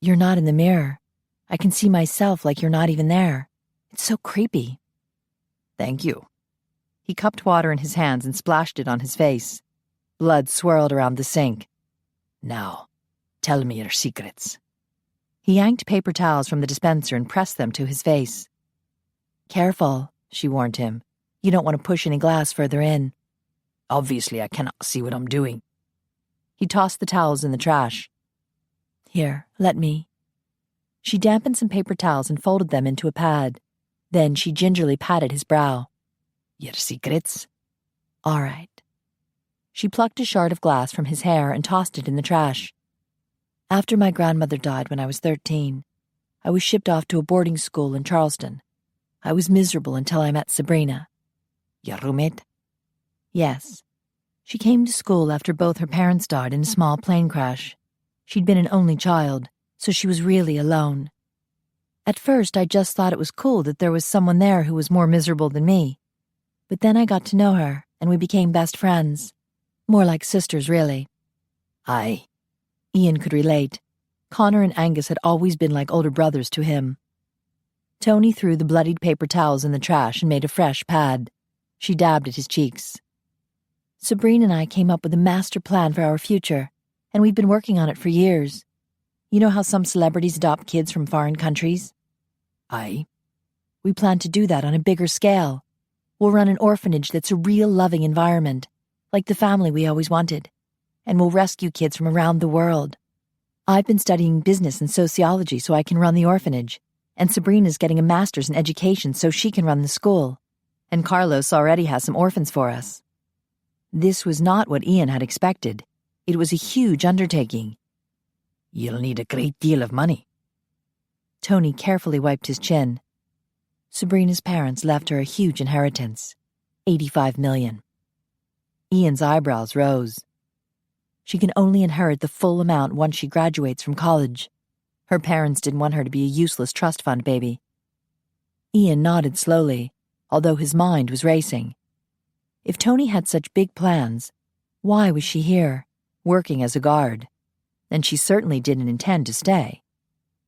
You're not in the mirror. I can see myself like you're not even there. It's so creepy. Thank you. He cupped water in his hands and splashed it on his face. Blood swirled around the sink. Now, tell me your secrets. He yanked paper towels from the dispenser and pressed them to his face. Careful, she warned him. You don't want to push any glass further in. Obviously, I cannot see what I'm doing. He tossed the towels in the trash. Here, let me. She dampened some paper towels and folded them into a pad. Then she gingerly patted his brow. Your secrets? All right. She plucked a shard of glass from his hair and tossed it in the trash. After my grandmother died when I was 13, I was shipped off to a boarding school in Charleston. I was miserable until I met Sabrina. Your roommate? Yes. She came to school after both her parents died in a small plane crash. She'd been an only child, so she was really alone. At first, I just thought it was cool that there was someone there who was more miserable than me. But then I got to know her, and we became best friends. More like sisters, really. Aye. Ian could relate. Connor and Angus had always been like older brothers to him. Toni threw the bloodied paper towels in the trash and made a fresh pad. She dabbed at his cheeks. Sabrina and I came up with a master plan for our future, and we've been working on it for years. You know how some celebrities adopt kids from foreign countries? Aye. We plan to do that on a bigger scale. We'll run an orphanage that's a real loving environment, like the family we always wanted, and we'll rescue kids from around the world. I've been studying business and sociology so I can run the orphanage, and Sabrina's getting a master's in education so she can run the school, and Carlos already has some orphans for us. This was not what Ian had expected. It was a huge undertaking. You'll need a great deal of money. Toni carefully wiped his chin. Sabrina's parents left her a huge inheritance, $85 million. Ian's eyebrows rose. She can only inherit the full amount once she graduates from college. Her parents didn't want her to be a useless trust fund baby. Ian nodded slowly, although his mind was racing. If Toni had such big plans, why was she here, working as a guard? And she certainly didn't intend to stay.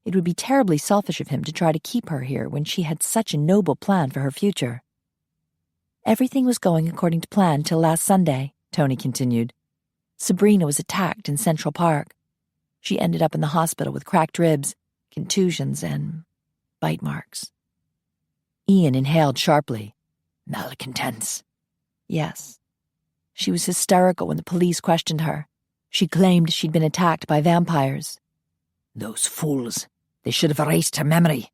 It would be terribly selfish of him to try to keep her here when she had such a noble plan for her future. Everything was going according to plan till last Sunday, Toni continued. Sabrina was attacked in Central Park. She ended up in the hospital with cracked ribs, contusions, and bite marks. Ian inhaled sharply. Malcontents. Yes. She was hysterical when the police questioned her. She claimed she'd been attacked by vampires. Those fools. They should have erased her memory.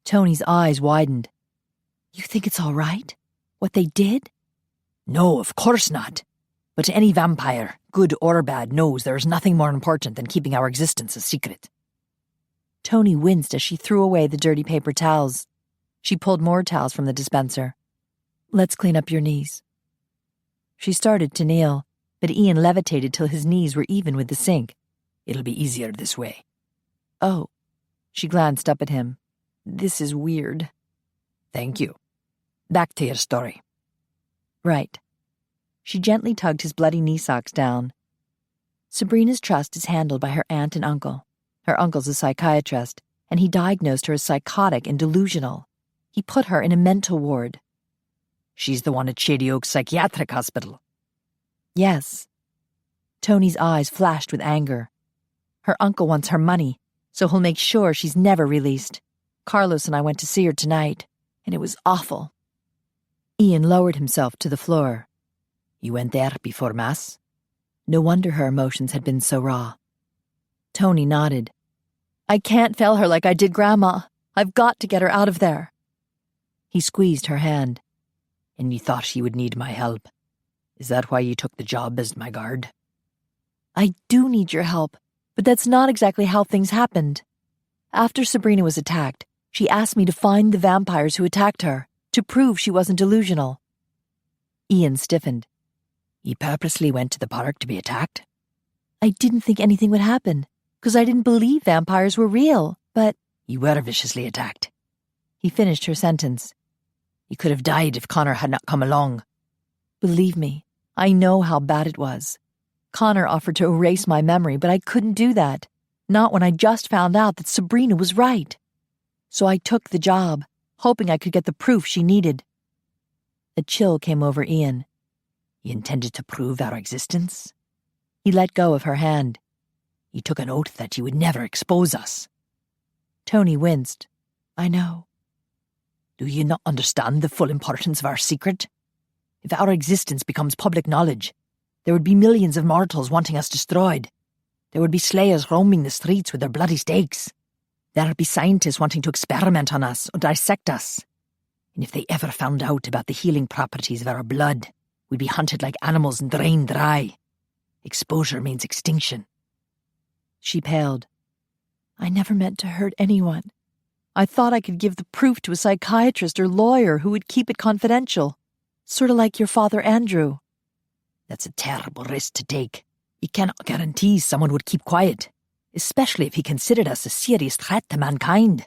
Toni's eyes widened. You think it's all right? What they did? No, of course not. But any vampire, good or bad, knows there is nothing more important than keeping our existence a secret. Toni winced as she threw away the dirty paper towels. She pulled more towels from the dispenser. Let's clean up your knees. She started to kneel, but Ian levitated till his knees were even with the sink. It'll be easier this way. Oh. She glanced up at him. This is weird. Thank you. Back to your story. Right. She gently tugged his bloody knee socks down. Sabrina's trust is handled by her aunt and uncle. Her uncle's a psychiatrist, and he diagnosed her as psychotic and delusional. He put her in a mental ward. She's the one at Shady Oak Psychiatric Hospital. Yes. Toni's eyes flashed with anger. Her uncle wants her money, so he'll make sure she's never released. Carlos and I went to see her tonight, and it was awful. Ian lowered himself to the floor. You went there before Mass? No wonder her emotions had been so raw. Toni nodded. I can't fail her like I did Grandma. I've got to get her out of there. He squeezed her hand. And you thought you would need my help. Is that why you took the job as my guard? I do need your help, but that's not exactly how things happened. After Sabrina was attacked, she asked me to find the vampires who attacked her, to prove she wasn't delusional. Ian stiffened. You purposely went to the park to be attacked? I didn't think anything would happen, because I didn't believe vampires were real, but... You were viciously attacked. He finished her sentence. You could have died if Connor had not come along. Believe me, I know how bad it was. Connor offered to erase my memory, but I couldn't do that. Not when I just found out that Sabrina was right. So I took the job, hoping I could get the proof she needed. A chill came over Ian. You intended to prove our existence? He let go of her hand. You took an oath that you would never expose us. Toni winced. I know. Do you not understand the full importance of our secret? If our existence becomes public knowledge, there would be millions of mortals wanting us destroyed. There would be slayers roaming the streets with their bloody stakes. There would be scientists wanting to experiment on us or dissect us. And if they ever found out about the healing properties of our blood, we'd be hunted like animals and drained dry. Exposure means extinction. She paled. I never meant to hurt anyone. I thought I could give the proof to a psychiatrist or lawyer who would keep it confidential. Sort of like your father Andrew. That's a terrible risk to take. You cannot guarantee someone would keep quiet, especially if he considered us a serious threat to mankind.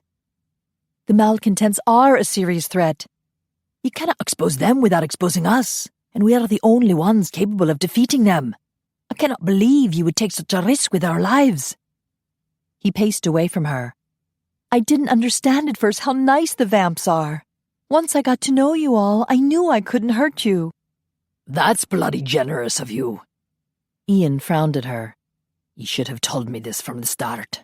The malcontents are a serious threat. You cannot expose them without exposing us, and we are the only ones capable of defeating them. I cannot believe you would take such a risk with our lives. He paced away from her. I didn't understand at first how nice the vamps are. Once I got to know you all, I knew I couldn't hurt you. That's bloody generous of you. Ian frowned at her. You should have told me this from the start.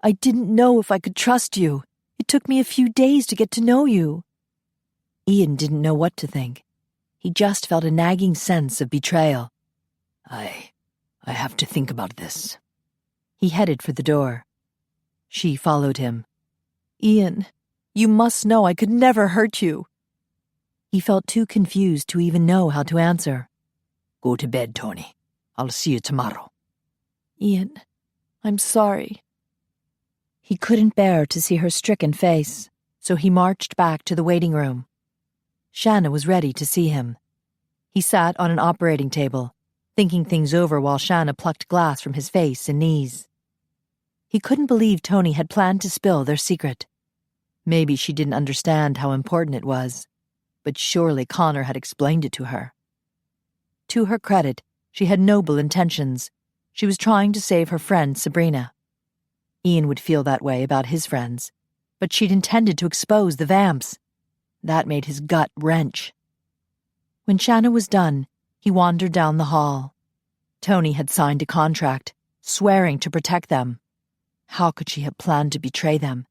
I didn't know if I could trust you. It took me a few days to get to know you. Ian didn't know what to think. He just felt a nagging sense of betrayal. I have to think about this. He headed for the door. She followed him. Ian, you must know I could never hurt you. He felt too confused to even know how to answer. Go to bed, Toni. I'll see you tomorrow. Ian, I'm sorry. He couldn't bear to see her stricken face, so he marched back to the waiting room. Shanna was ready to see him. He sat on an operating table, thinking things over while Shanna plucked glass from his face and knees. He couldn't believe Toni had planned to spill their secret. Maybe she didn't understand how important it was, but surely Connor had explained it to her. To her credit, she had noble intentions. She was trying to save her friend Sabrina. Ian would feel that way about his friends, but she'd intended to expose the vamps. That made his gut wrench. When Shanna was done, he wandered down the hall. Toni had signed a contract, swearing to protect them. How could she have planned to betray them?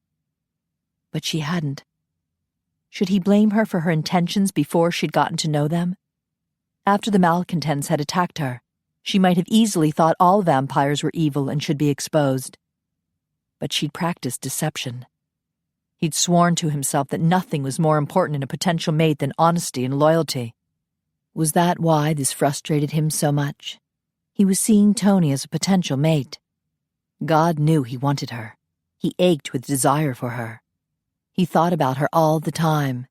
But she hadn't. Should he blame her for her intentions before she'd gotten to know them? After the malcontents had attacked her, she might have easily thought all vampires were evil and should be exposed. But she'd practiced deception. He'd sworn to himself that nothing was more important in a potential mate than honesty and loyalty. Was that why this frustrated him so much? He was seeing Toni as a potential mate. God knew he wanted her. He ached with desire for her. He thought about her all the time.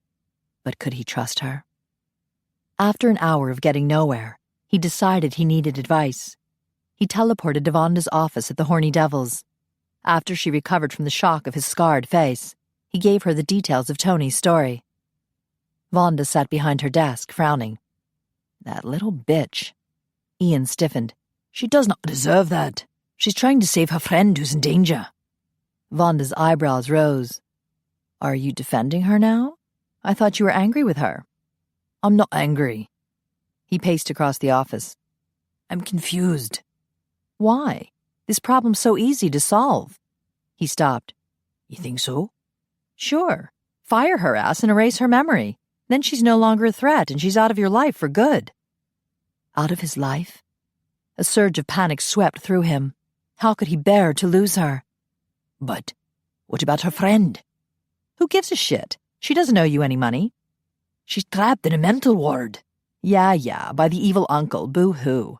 But could he trust her? After an hour of getting nowhere, he decided he needed advice. He teleported to Vonda's office at the Horny Devils. After she recovered from the shock of his scarred face, he gave her the details of Toni's story. Vonda sat behind her desk, frowning. That little bitch. Ian stiffened. She does not deserve that. She's trying to save her friend who's in danger. Vonda's eyebrows rose. Are you defending her now? I thought you were angry with her. I'm not angry. He paced across the office. I'm confused. Why? This problem's so easy to solve. He stopped. You think so? Sure. Fire her ass and erase her memory. Then she's no longer a threat and she's out of your life for good. Out of his life? A surge of panic swept through him. How could he bear to lose her? But what about her friend? Who gives a shit? She doesn't owe you any money. She's trapped in a mental ward. Yeah, by the evil uncle, boo-hoo.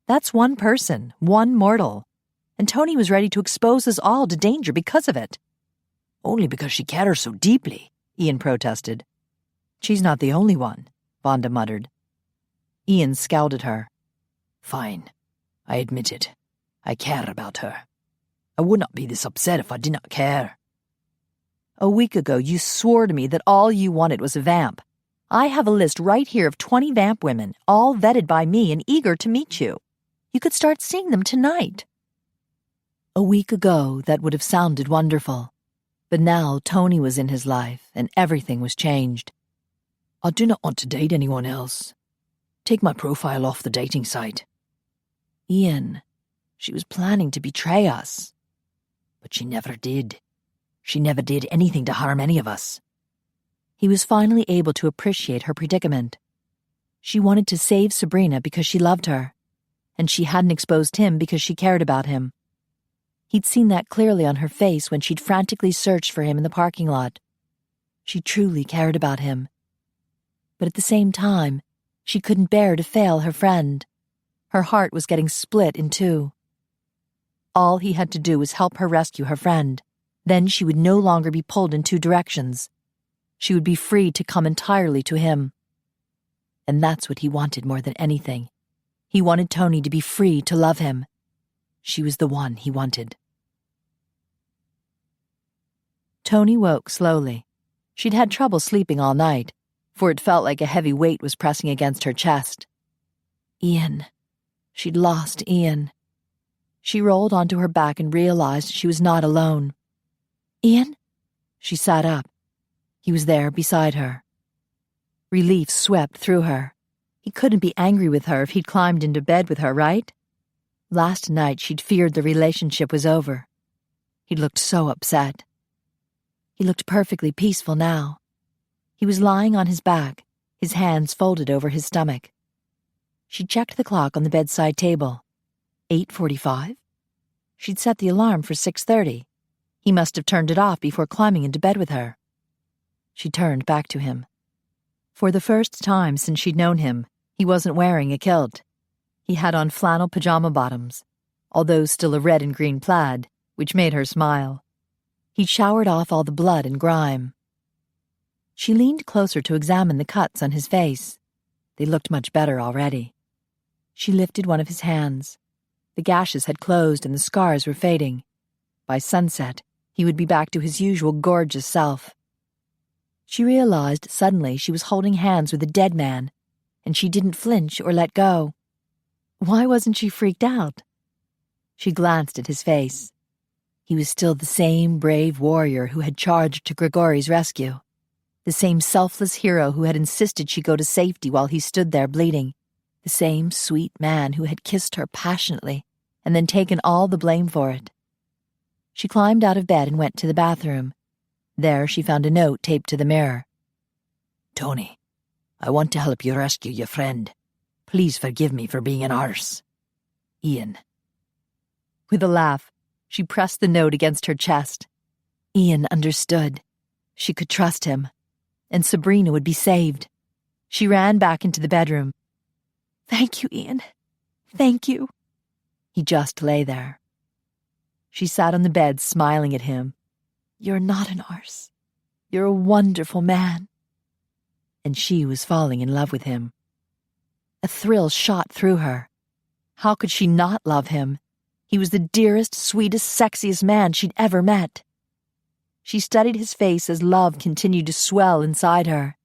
That's one person, one mortal. And Toni was ready to expose us all to danger because of it. Only because she cares so deeply, Ian protested. She's not the only one, Vonda muttered. Ian scowled at her. Fine, I admit it. I care about her. I would not be this upset if I did not care. A week ago, you swore to me that all you wanted was a vamp. I have a list right here of 20 vamp women, all vetted by me and eager to meet you. You could start seeing them tonight. A week ago, that would have sounded wonderful. But now Toni was in his life, and everything was changed. I do not want to date anyone else. Take my profile off the dating site. Ian, she was planning to betray us. But she never did. She never did anything to harm any of us. He was finally able to appreciate her predicament. She wanted to save Sabrina because she loved her, and she hadn't exposed him because she cared about him. He'd seen that clearly on her face when she'd frantically searched for him in the parking lot. She truly cared about him. But at the same time, she couldn't bear to fail her friend. Her heart was getting split in two. All he had to do was help her rescue her friend. Then she would no longer be pulled in two directions. She would be free to come entirely to him. And that's what he wanted more than anything. He wanted Toni to be free to love him. She was the one he wanted. Toni woke slowly. She'd had trouble sleeping all night, for it felt like a heavy weight was pressing against her chest. Ian. She'd lost Ian. She rolled onto her back and realized she was not alone. Ian? She sat up. He was there beside her. Relief swept through her. He couldn't be angry with her if he'd climbed into bed with her, right? Last night she'd feared the relationship was over. He'd looked so upset. He looked perfectly peaceful now. He was lying on his back, his hands folded over his stomach. She checked the clock on the bedside table. 8:45? She'd set the alarm for 6:30. He must have turned it off before climbing into bed with her. She turned back to him. For the first time since she'd known him, he wasn't wearing a kilt. He had on flannel pajama bottoms, although still a red and green plaid, which made her smile. He'd showered off all the blood and grime. She leaned closer to examine the cuts on his face. They looked much better already. She lifted one of his hands. The gashes had closed and the scars were fading. By sunset, he would be back to his usual gorgeous self. She realized suddenly she was holding hands with a dead man, and she didn't flinch or let go. Why wasn't she freaked out? She glanced at his face. He was still the same brave warrior who had charged to Grigori's rescue, the same selfless hero who had insisted she go to safety while he stood there bleeding, the same sweet man who had kissed her passionately and then taken all the blame for it. She climbed out of bed and went to the bathroom. There she found a note taped to the mirror. Toni, I want to help you rescue your friend. Please forgive me for being an arse. Ian. With a laugh, she pressed the note against her chest. Ian understood. She could trust him. And Sabrina would be saved. She ran back into the bedroom. Thank you, Ian. Thank you. He just lay there. She sat on the bed smiling at him. You're not an arse. You're a wonderful man. And she was falling in love with him. A thrill shot through her. How could she not love him? He was the dearest, sweetest, sexiest man she'd ever met. She studied his face as love continued to swell inside her.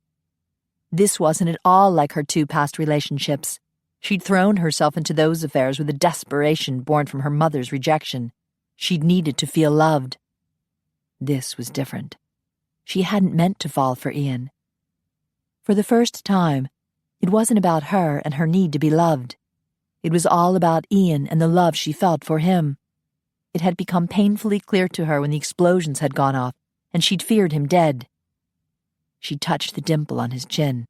This wasn't at all like her two past relationships. She'd thrown herself into those affairs with a desperation born from her mother's rejection. She'd needed to feel loved. This was different. She hadn't meant to fall for Ian. For the first time, it wasn't about her and her need to be loved. It was all about Ian and the love she felt for him. It had become painfully clear to her when the explosions had gone off, and she'd feared him dead. She touched the dimple on his chin.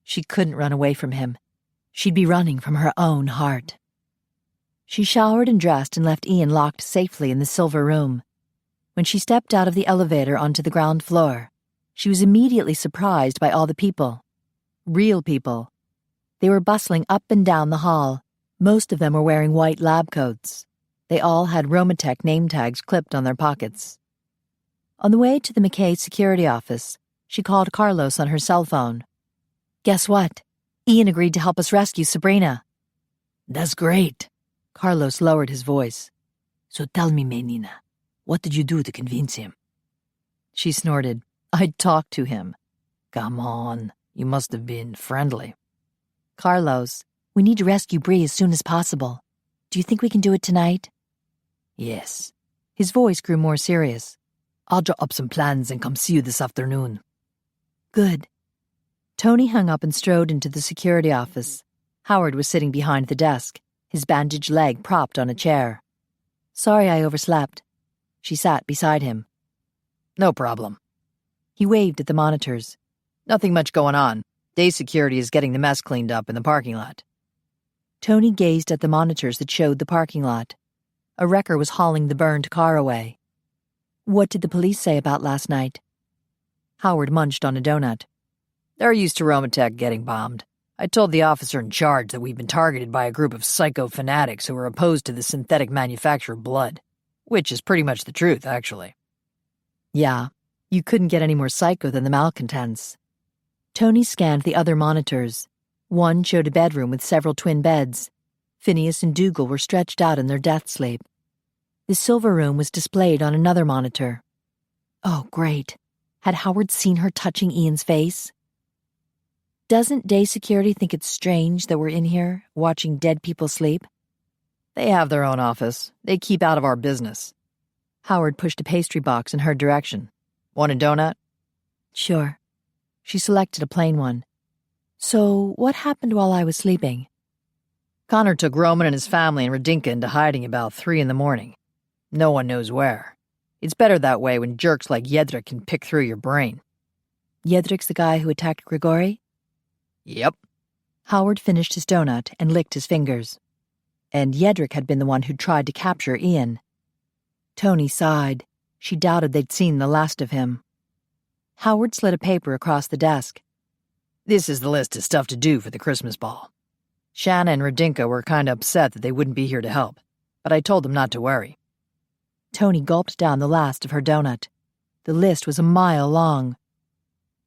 She couldn't run away from him. She'd be running from her own heart. She showered and dressed and left Ian locked safely in the silver room. When she stepped out of the elevator onto the ground floor, she was immediately surprised by all the people. Real people. They were bustling up and down the hall. Most of them were wearing white lab coats. They all had Romatech name tags clipped on their pockets. On the way to the McKay security office, she called Carlos on her cell phone. Guess what? Ian agreed to help us rescue Sabrina. That's great. Carlos lowered his voice. So tell me, Menina, what did you do to convince him? She snorted. I'd talked to him. Come on, you must have been friendly. Carlos, we need to rescue Bree as soon as possible. Do you think we can do it tonight? Yes. His voice grew more serious. I'll draw up some plans and come see you this afternoon. Good. Toni hung up and strode into the security office. Howard was sitting behind the desk, his bandaged leg propped on a chair. Sorry I overslept. She sat beside him. No problem. He waved at the monitors. Nothing much going on. Day security is getting the mess cleaned up in the parking lot. Toni gazed at the monitors that showed the parking lot. A wrecker was hauling the burned car away. What did the police say about last night? Howard munched on a donut. They're used to Romatech getting bombed. I told the officer in charge that we've been targeted by a group of psycho fanatics who are opposed to the synthetic manufacture of blood. Which is pretty much the truth, actually. Yeah, you couldn't get any more psycho than the malcontents. Toni scanned the other monitors. One showed a bedroom with several twin beds. Phineas and Dougal were stretched out in their death sleep. The silver room was displayed on another monitor. Oh, great. Had Howard seen her touching Ian's face? Doesn't day security think it's strange that we're in here, watching dead people sleep? They have their own office. They keep out of our business. Howard pushed a pastry box in her direction. Want a donut? Sure. She selected a plain one. So, what happened while I was sleeping? Connor took Roman and his family and Radinka into hiding about 3 a.m. No one knows where. It's better that way when jerks like Jedrik can pick through your brain. Jedrik's the guy who attacked Grigori? Yep. Howard finished his donut and licked his fingers. And Jedrik had been the one who'd tried to capture Ian. Toni sighed. She doubted they'd seen the last of him. Howard slid a paper across the desk. This is the list of stuff to do for the Christmas ball. Shanna and Radinka were kind of upset that they wouldn't be here to help, but I told them not to worry. Toni gulped down the last of her donut. The list was a mile long.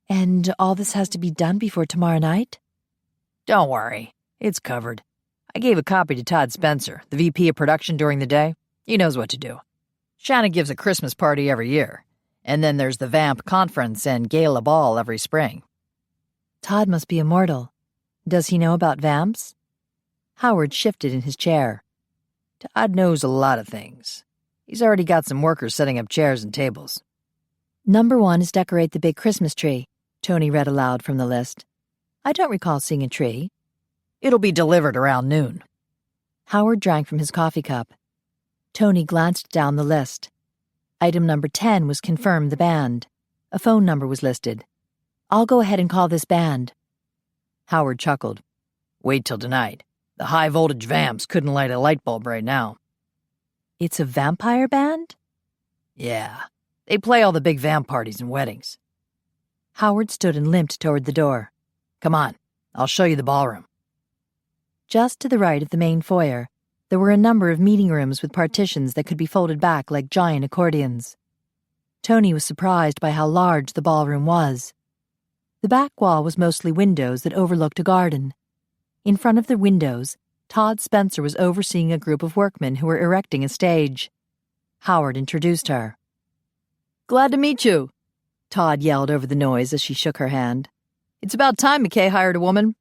And all this has to be done before tomorrow night? Don't worry, it's covered. I gave a copy to Todd Spencer, the VP of production, during the day. He knows what to do. Shanna gives a Christmas party every year, and then there's the Vamp Conference and Gala Ball every spring. Todd must be immortal. Does he know about vamps? Howard shifted in his chair. Todd knows a lot of things. He's already got some workers setting up chairs and tables. Number 1 is decorate the big Christmas tree, Toni read aloud from the list. I don't recall seeing a tree. It'll be delivered around noon. Howard drank from his coffee cup. Toni glanced down the list. Item number 10 was confirm the band. A phone number was listed. I'll go ahead and call this band. Howard chuckled. Wait till tonight. The high-voltage vamps couldn't light a light bulb right now. It's a vampire band? Yeah. They play all the big vamp parties and weddings. Howard stood and limped toward the door. Come on. I'll show you the ballroom. Just to the right of the main foyer, there were a number of meeting rooms with partitions that could be folded back like giant accordions. Toni was surprised by how large the ballroom was. The back wall was mostly windows that overlooked a garden. In front of the windows, Todd Spencer was overseeing a group of workmen who were erecting a stage. Howard introduced her. Glad to meet you, Todd yelled over the noise as she shook her hand. It's about time McKay hired a woman.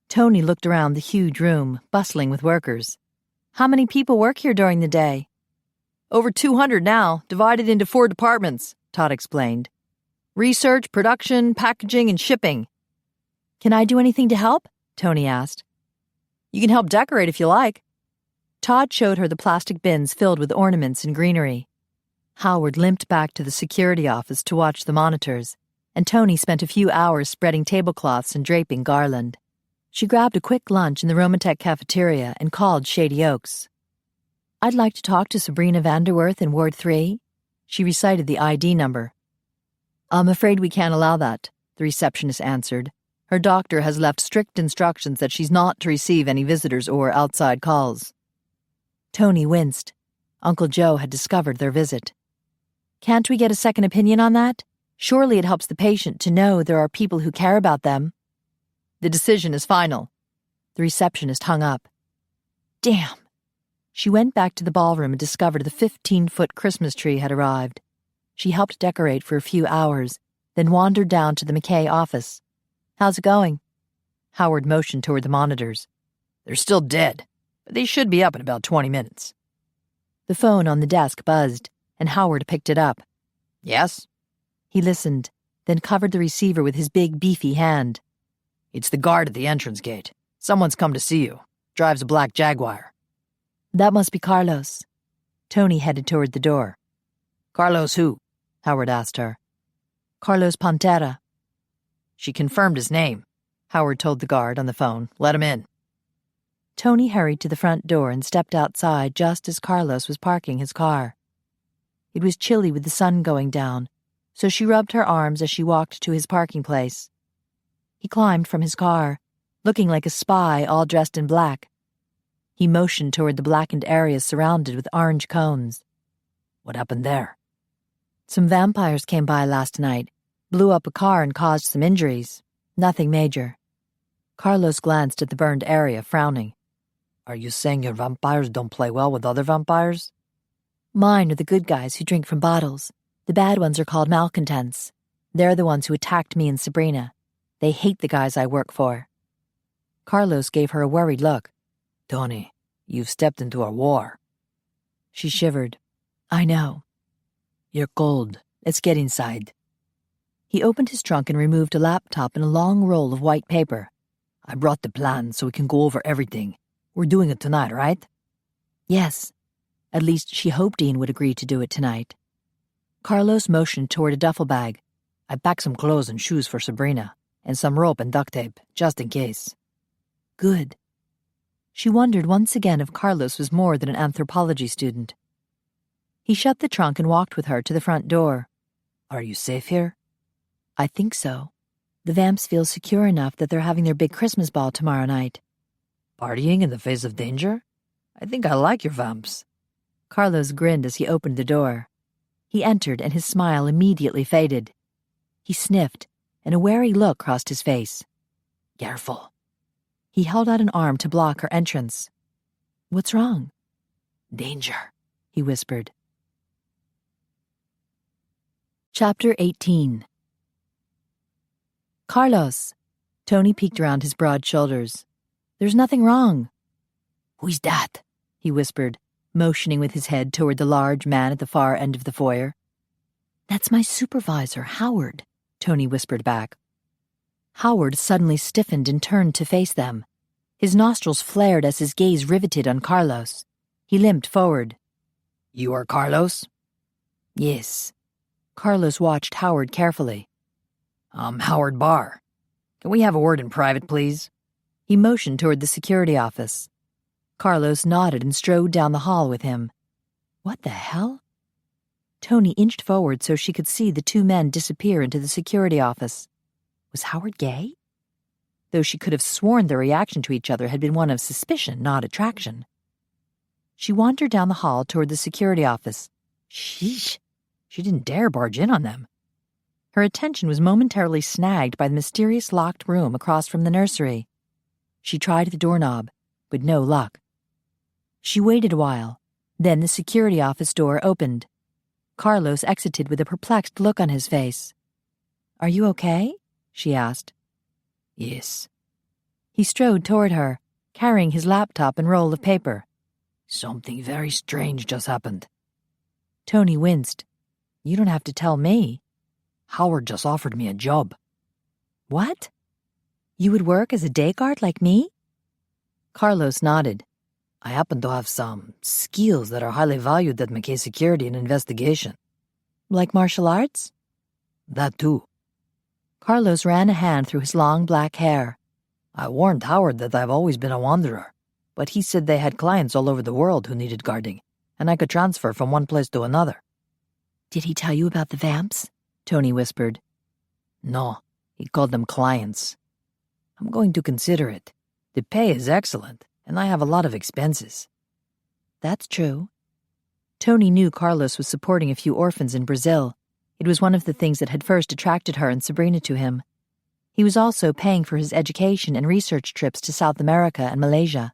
Toni looked around the huge room, bustling with workers. How many people work here during the day? Over 200 now, divided into 4 departments, Todd explained. Research, production, packaging, and shipping. Can I do anything to help? Toni asked. You can help decorate if you like. Todd showed her the plastic bins filled with ornaments and greenery. Howard limped back to the security office to watch the monitors, and Toni spent a few hours spreading tablecloths and draping garland. She grabbed a quick lunch in the Romatech cafeteria and called Shady Oaks. I'd like to talk to Sabrina Vanderwerth in Ward 3. She recited the ID number. I'm afraid we can't allow that, the receptionist answered. Her doctor has left strict instructions that she's not to receive any visitors or outside calls. Toni winced. Uncle Joe had discovered their visit. Can't we get a second opinion on that? Surely it helps the patient to know there are people who care about them. The decision is final. The receptionist hung up. Damn. She went back to the ballroom and discovered the 15-foot Christmas tree had arrived. She helped decorate for a few hours, then wandered down to the McKay office. How's it going? Howard motioned toward the monitors. They're still dead, but they should be up in about 20 minutes. The phone on the desk buzzed, and Howard picked it up. Yes? He listened, then covered the receiver with his big, beefy hand. It's the guard at the entrance gate. Someone's come to see you. Drives a black Jaguar. That must be Carlos. Toni headed toward the door. Carlos who? Howard asked her. Carlos Pantera. She confirmed his name. Howard told the guard on the phone. Let him in. Toni hurried to the front door and stepped outside just as Carlos was parking his car. It was chilly with the sun going down, so she rubbed her arms as she walked to his parking place. He climbed from his car, looking like a spy all dressed in black. He motioned toward the blackened areas surrounded with orange cones. What happened there? Some vampires came by last night, blew up a car and caused some injuries. Nothing major. Carlos glanced at the burned area, frowning. Are you saying your vampires don't play well with other vampires? Mine are the good guys who drink from bottles. The bad ones are called malcontents. They're the ones who attacked me and Sabrina. They hate the guys I work for. Carlos gave her a worried look. Toni, you've stepped into a war. She shivered. I know. You're cold. Let's get inside. He opened his trunk and removed a laptop and a long roll of white paper. I brought the plan so we can go over everything. We're doing it tonight, right? Yes. At least she hoped Ian would agree to do it tonight. Carlos motioned toward a duffel bag. I packed some clothes and shoes for Sabrina, and some rope and duct tape, just in case. Good. She wondered once again if Carlos was more than an anthropology student. He shut the trunk and walked with her to the front door. Are you safe here? I think so. The vamps feel secure enough that they're having their big Christmas ball tomorrow night. Partying in the face of danger? I think I like your vamps. Carlos grinned as he opened the door. He entered, and his smile immediately faded. He sniffed, and a wary look crossed his face. Careful. He held out an arm to block her entrance. What's wrong? Danger, he whispered. Chapter 18. Carlos. Toni peeked around his broad shoulders. There's nothing wrong. Who's that? He whispered, motioning with his head toward the large man at the far end of the foyer. That's my supervisor, Howard, Toni whispered back. Howard suddenly stiffened and turned to face them. His nostrils flared as his gaze riveted on Carlos. He limped forward. You are Carlos? Yes. Carlos watched Howard carefully. I'm Howard Barr. Can we have a word in private, please? He motioned toward the security office. Carlos nodded and strode down the hall with him. What the hell? Toni inched forward so she could see the two men disappear into the security office. Was Howard gay? Though she could have sworn their reaction to each other had been one of suspicion, not attraction. She wandered down the hall toward the security office. Sheesh, she didn't dare barge in on them. Her attention was momentarily snagged by the mysterious locked room across from the nursery. She tried the doorknob, but no luck. She waited a while. Then the security office door opened. Carlos exited with a perplexed look on his face. Are you okay? She asked. Yes. He strode toward her, carrying his laptop and roll of paper. Something very strange just happened. Toni winced. You don't have to tell me. Howard just offered me a job. What? You would work as a day guard like me? Carlos nodded. I happen to have some skills that are highly valued at McKay Security and Investigation. Like martial arts? That too. Carlos ran a hand through his long black hair. I warned Howard that I've always been a wanderer, but he said they had clients all over the world who needed guarding, and I could transfer from one place to another. Did he tell you about the vamps? Toni whispered. No, he called them clients. I'm going to consider it. The pay is excellent, and I have a lot of expenses. That's true. Toni knew Carlos was supporting a few orphans in Brazil. It was one of the things that had first attracted her and Sabrina to him. He was also paying for his education and research trips to South America and Malaysia.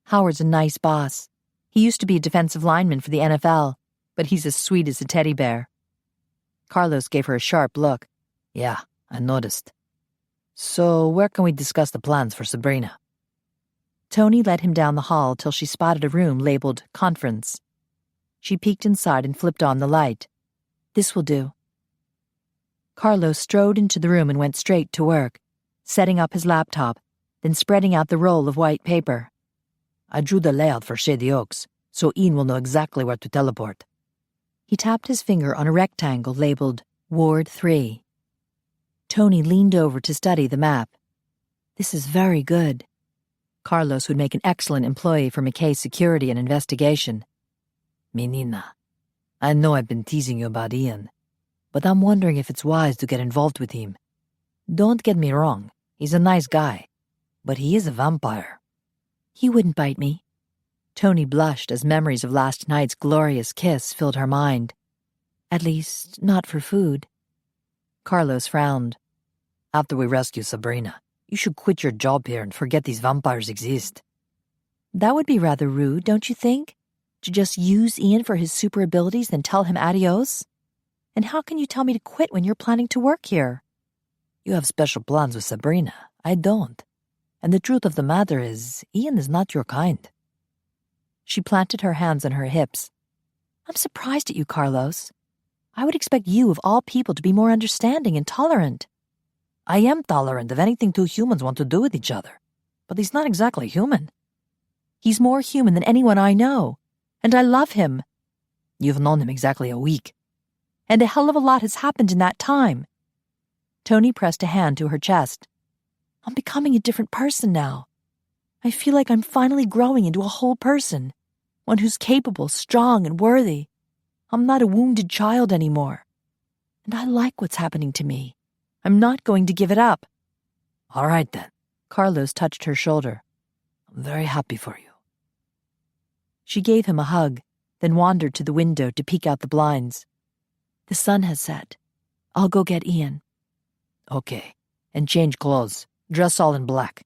Howard's a nice boss. He used to be a defensive lineman for the NFL, but he's as sweet as a teddy bear. Carlos gave her a sharp look. Yeah, I noticed. So where can we discuss the plans for Sabrina? Toni led him down the hall till she spotted a room labeled Conference. She peeked inside and flipped on the light. This will do. Carlos strode into the room and went straight to work, setting up his laptop, then spreading out the roll of white paper. I drew the layout for Shady Oaks, so Ian will know exactly where to teleport. He tapped his finger on a rectangle labeled Ward 3. Toni leaned over to study the map. This is very good. Carlos would make an excellent employee for McKay Security and Investigation. Menina, I know I've been teasing you about Ian, but I'm wondering if it's wise to get involved with him. Don't get me wrong, he's a nice guy, but he is a vampire. He wouldn't bite me. Toni blushed as memories of last night's glorious kiss filled her mind. At least, not for food. Carlos frowned. After we rescue Sabrina, you should quit your job here and forget these vampires exist. That would be rather rude, don't you think? To just use Ian for his super abilities, then tell him adios? And how can you tell me to quit when you're planning to work here? You have special plans with Sabrina. I don't. And the truth of the matter is, Ian is not your kind. She planted her hands on her hips. I'm surprised at you, Carlos. I would expect you, of all people, to be more understanding and tolerant. I am tolerant of anything two humans want to do with each other. But he's not exactly human. He's more human than anyone I know. And I love him. You've known him exactly a week. And a hell of a lot has happened in that time. Toni pressed a hand to her chest. I'm becoming a different person now. I feel like I'm finally growing into a whole person. One who's capable, strong, and worthy. I'm not a wounded child anymore. And I like what's happening to me. I'm not going to give it up. All right, then. Carlos touched her shoulder. I'm very happy for you. She gave him a hug, then wandered to the window to peek out the blinds. The sun has set. I'll go get Ian. Okay, and change clothes. Dress all in black.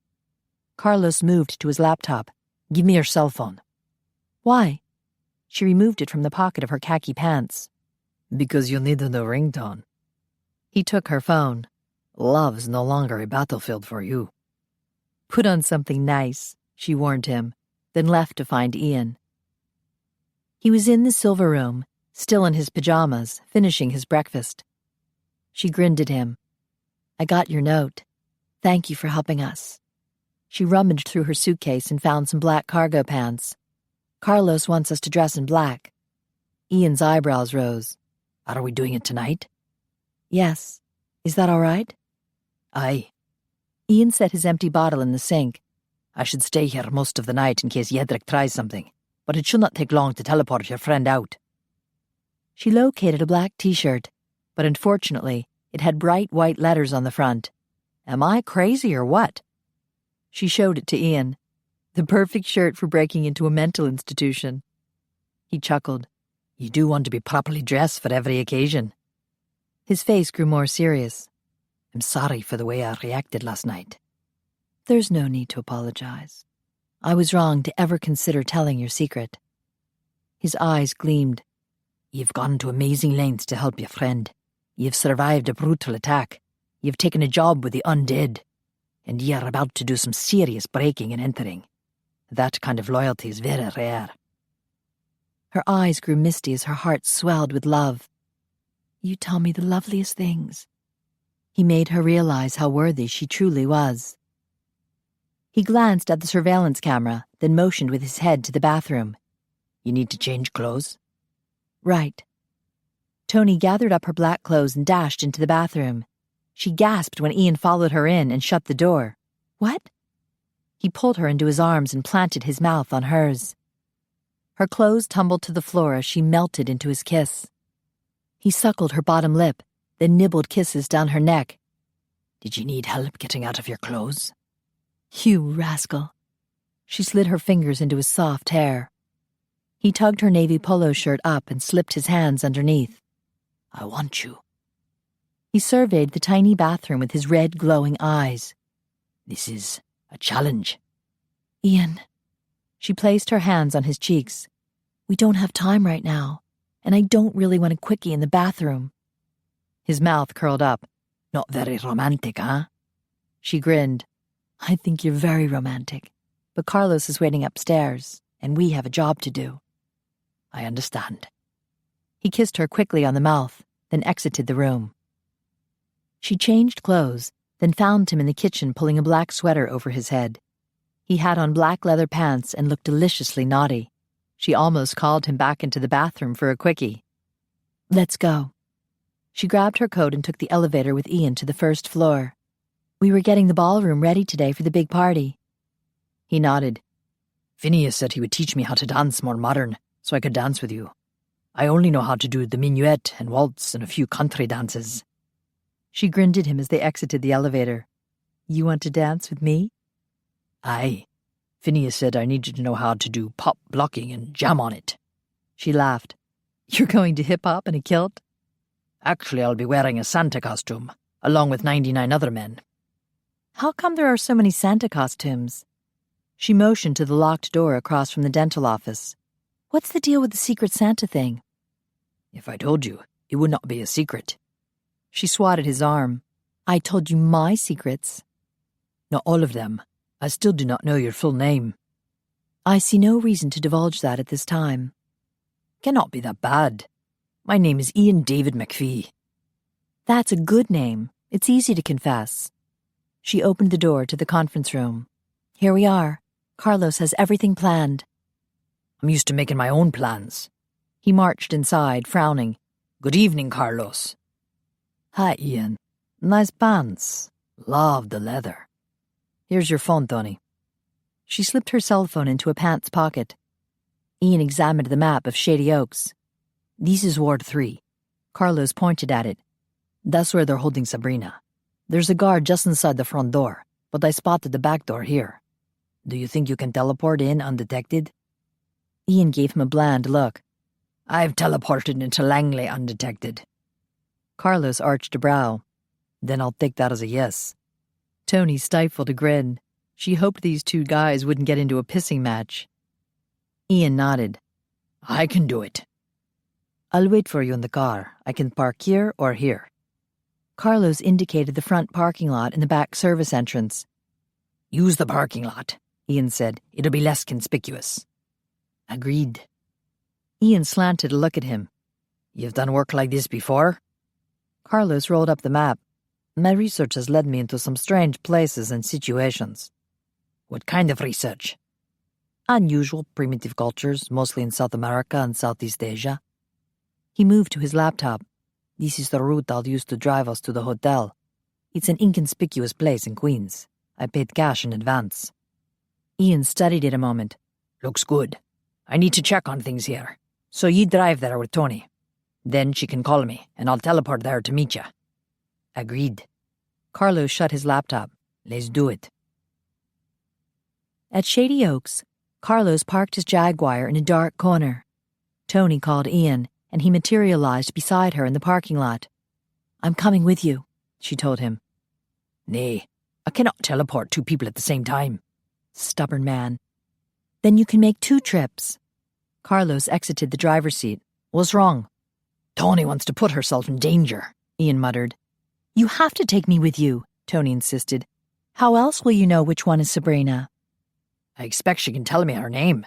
Carlos moved to his laptop. Give me your cell phone. Why? She removed it from the pocket of her khaki pants. Because you'll need the ringtone. He took her phone. Love is no longer a battlefield for you. Put on something nice, she warned him, then left to find Ian. He was in the silver room, still in his pajamas, finishing his breakfast. She grinned at him. I got your note. Thank you for helping us. She rummaged through her suitcase and found some black cargo pants. Carlos wants us to dress in black. Ian's eyebrows rose. Are we doing it tonight? Yes. Is that all right? Aye. Ian set his empty bottle in the sink. I should stay here most of the night in case Jedrick tries something, but it should not take long to teleport your friend out. She located a black t-shirt, but unfortunately, it had bright white letters on the front. Am I crazy or what? She showed it to Ian. The perfect shirt for breaking into a mental institution. He chuckled. You do want to be properly dressed for every occasion. His face grew more serious. I'm sorry for the way I reacted last night. There's no need to apologize. I was wrong to ever consider telling your secret. His eyes gleamed. You've gone to amazing lengths to help your friend. You've survived a brutal attack. You've taken a job with the Undead. And you're about to do some serious breaking and entering. That kind of loyalty is very rare. Her eyes grew misty as her heart swelled with love. You tell me the loveliest things. He made her realize how worthy she truly was. He glanced at the surveillance camera, then motioned with his head to the bathroom. You need to change clothes? Right. Toni gathered up her black clothes and dashed into the bathroom. She gasped when Ian followed her in and shut the door. What? He pulled her into his arms and planted his mouth on hers. Her clothes tumbled to the floor as she melted into his kiss. He suckled her bottom lip, then nibbled kisses down her neck. Did you need help getting out of your clothes? You rascal. She slid her fingers into his soft hair. He tugged her navy polo shirt up and slipped his hands underneath. I want you. He surveyed the tiny bathroom with his red, glowing eyes. This is a challenge. Ian. She placed her hands on his cheeks. We don't have time right now, and I don't really want a quickie in the bathroom. His mouth curled up. Not very romantic, huh? She grinned. I think you're very romantic. But Carlos is waiting upstairs, and we have a job to do. I understand. He kissed her quickly on the mouth, then exited the room. She changed clothes, then found him in the kitchen pulling a black sweater over his head. He had on black leather pants and looked deliciously naughty. She almost called him back into the bathroom for a quickie. Let's go. She grabbed her coat and took the elevator with Ian to the first floor. We were getting the ballroom ready today for the big party. He nodded. Phineas said he would teach me how to dance more modern, so I could dance with you. I only know how to do the minuet and waltz and a few country dances. She grinned at him as they exited the elevator. You want to dance with me? Aye. Phineas said I needed to know how to do pop blocking and jam on it. She laughed. You're going to hip-hop in a kilt? Actually, I'll be wearing a Santa costume, along with 99 other men. How come there are so many Santa costumes? She motioned to the locked door across from the dental office. What's the deal with the Secret Santa thing? If I told you, it would not be a secret. She swatted his arm. I told you my secrets. Not all of them. I still do not know your full name. I see no reason to divulge that at this time. Cannot be that bad. My name is Ian David MacPhie. That's a good name. It's easy to confess. She opened the door to the conference room. Here we are. Carlos has everything planned. I'm used to making my own plans. He marched inside, frowning. Good evening, Carlos. Hi, Ian. Nice pants. Love the leather. Here's your phone, Toni. She slipped her cell phone into a pants pocket. Ian examined the map of Shady Oaks. This is Ward 3. Carlos pointed at it. That's where they're holding Sabrina. There's a guard just inside the front door, but I spotted the back door here. Do you think you can teleport in undetected? Ian gave him a bland look. I've teleported into Langley undetected. Carlos arched a brow. Then I'll take that as a yes. Toni stifled a grin. She hoped these two guys wouldn't get into a pissing match. Ian nodded. I can do it. I'll wait for you in the car. I can park here or here. Carlos indicated the front parking lot and the back service entrance. Use the parking lot, Ian said. It'll be less conspicuous. Agreed. Ian slanted a look at him. You've done work like this before? Carlos rolled up the map. My research has led me into some strange places and situations. What kind of research? Unusual primitive cultures, mostly in South America and Southeast Asia. He moved to his laptop. This is the route I'll use to drive us to the hotel. It's an inconspicuous place in Queens. I paid cash in advance. Ian studied it a moment. Looks good. I need to check on things here. So you drive there with Toni. Then she can call me, and I'll teleport there to meet you. Agreed. Carlos shut his laptop. Let's do it. At Shady Oaks, Carlos parked his Jaguar in a dark corner. Toni called Ian, and he materialized beside her in the parking lot. I'm coming with you, she told him. Nay, I cannot teleport two people at the same time. Stubborn man. Then you can make 2 trips. Carlos exited the driver's seat. What's wrong? Toni wants to put herself in danger, Ian muttered. You have to take me with you, Toni insisted. How else will you know which one is Sabrina? I expect she can tell me her name.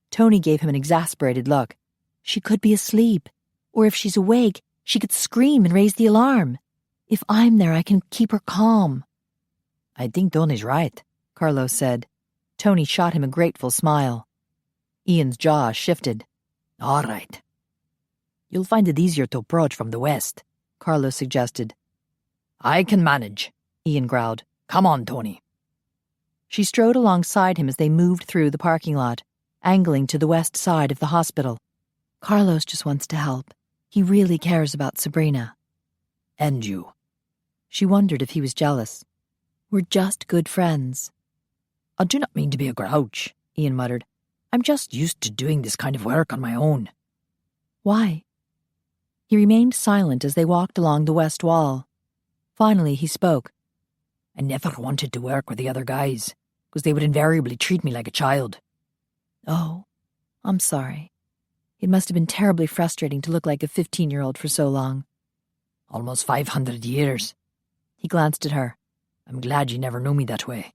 Toni gave him an exasperated look. She could be asleep, or if she's awake, she could scream and raise the alarm. If I'm there, I can keep her calm. I think Toni's right, Carlos said. Toni shot him a grateful smile. Ian's jaw shifted. All right. You'll find it easier to approach from the west, Carlos suggested. I can manage, Ian growled. Come on, Toni. She strode alongside him as they moved through the parking lot, angling to the west side of the hospital. Carlos just wants to help. He really cares about Sabrina. And you. She wondered if he was jealous. We're just good friends. I do not mean to be a grouch, Ian muttered. I'm just used to doing this kind of work on my own. Why? He remained silent as they walked along the west wall. Finally, he spoke. I never wanted to work with the other guys, because they would invariably treat me like a child. Oh, I'm sorry. It must have been terribly frustrating to look like a 15-year-old for so long. Almost 500 years. He glanced at her. I'm glad you never knew me that way.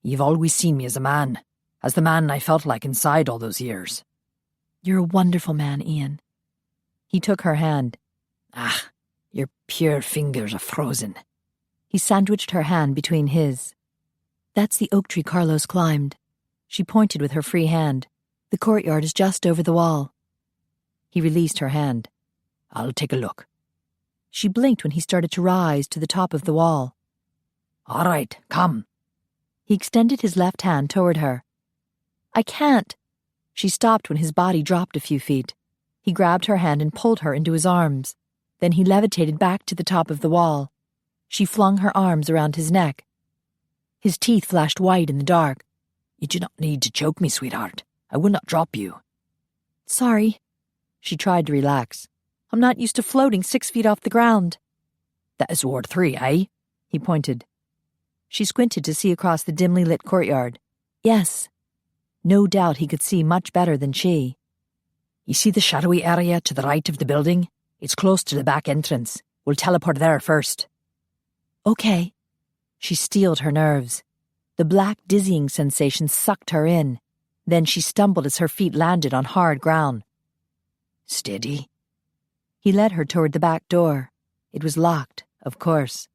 You've always seen me as a man, as the man I felt like inside all those years. You're a wonderful man, Ian. He took her hand. Ah, your pure fingers are frozen. He sandwiched her hand between his. That's the oak tree Carlos climbed. She pointed with her free hand. The courtyard is just over the wall. He released her hand. I'll take a look. She blinked when he started to rise to the top of the wall. All right, come. He extended his left hand toward her. I can't. She stopped when his body dropped a few feet. He grabbed her hand and pulled her into his arms. Then he levitated back to the top of the wall. She flung her arms around his neck. His teeth flashed white in the dark. You do not need to choke me, sweetheart. I will not drop you. Sorry. She tried to relax. I'm not used to floating 6 feet off the ground. That is Ward 3, eh? He pointed. She squinted to see across the dimly lit courtyard. Yes. No doubt he could see much better than she. You see the shadowy area to the right of the building? It's close to the back entrance. We'll teleport there first. Okay. She steeled her nerves. The black dizzying sensation sucked her in. Then she stumbled as her feet landed on hard ground. Steady. He led her toward the back door. It was locked, of course.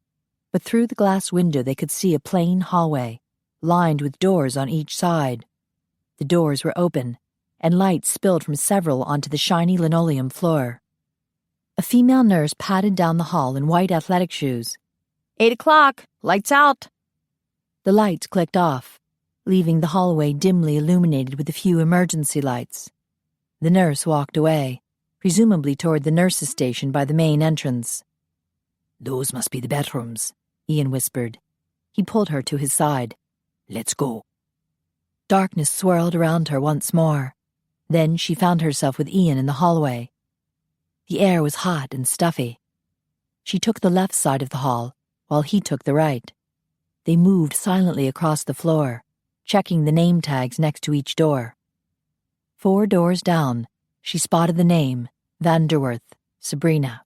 But through the glass window they could see a plain hallway, lined with doors on each side. The doors were open, and light spilled from several onto the shiny linoleum floor. A female nurse padded down the hall in white athletic shoes. 8 o'clock. Lights out. The lights clicked off, leaving the hallway dimly illuminated with a few emergency lights. The nurse walked away, presumably toward the nurse's station by the main entrance. Those must be the bedrooms, Ian whispered. He pulled her to his side. Let's go. Darkness swirled around her once more. Then she found herself with Ian in the hallway. The air was hot and stuffy. She took the left side of the hall, while he took the right. They moved silently across the floor, checking the name tags next to each door. 4 doors down, she spotted the name, Vanderworth, Sabrina.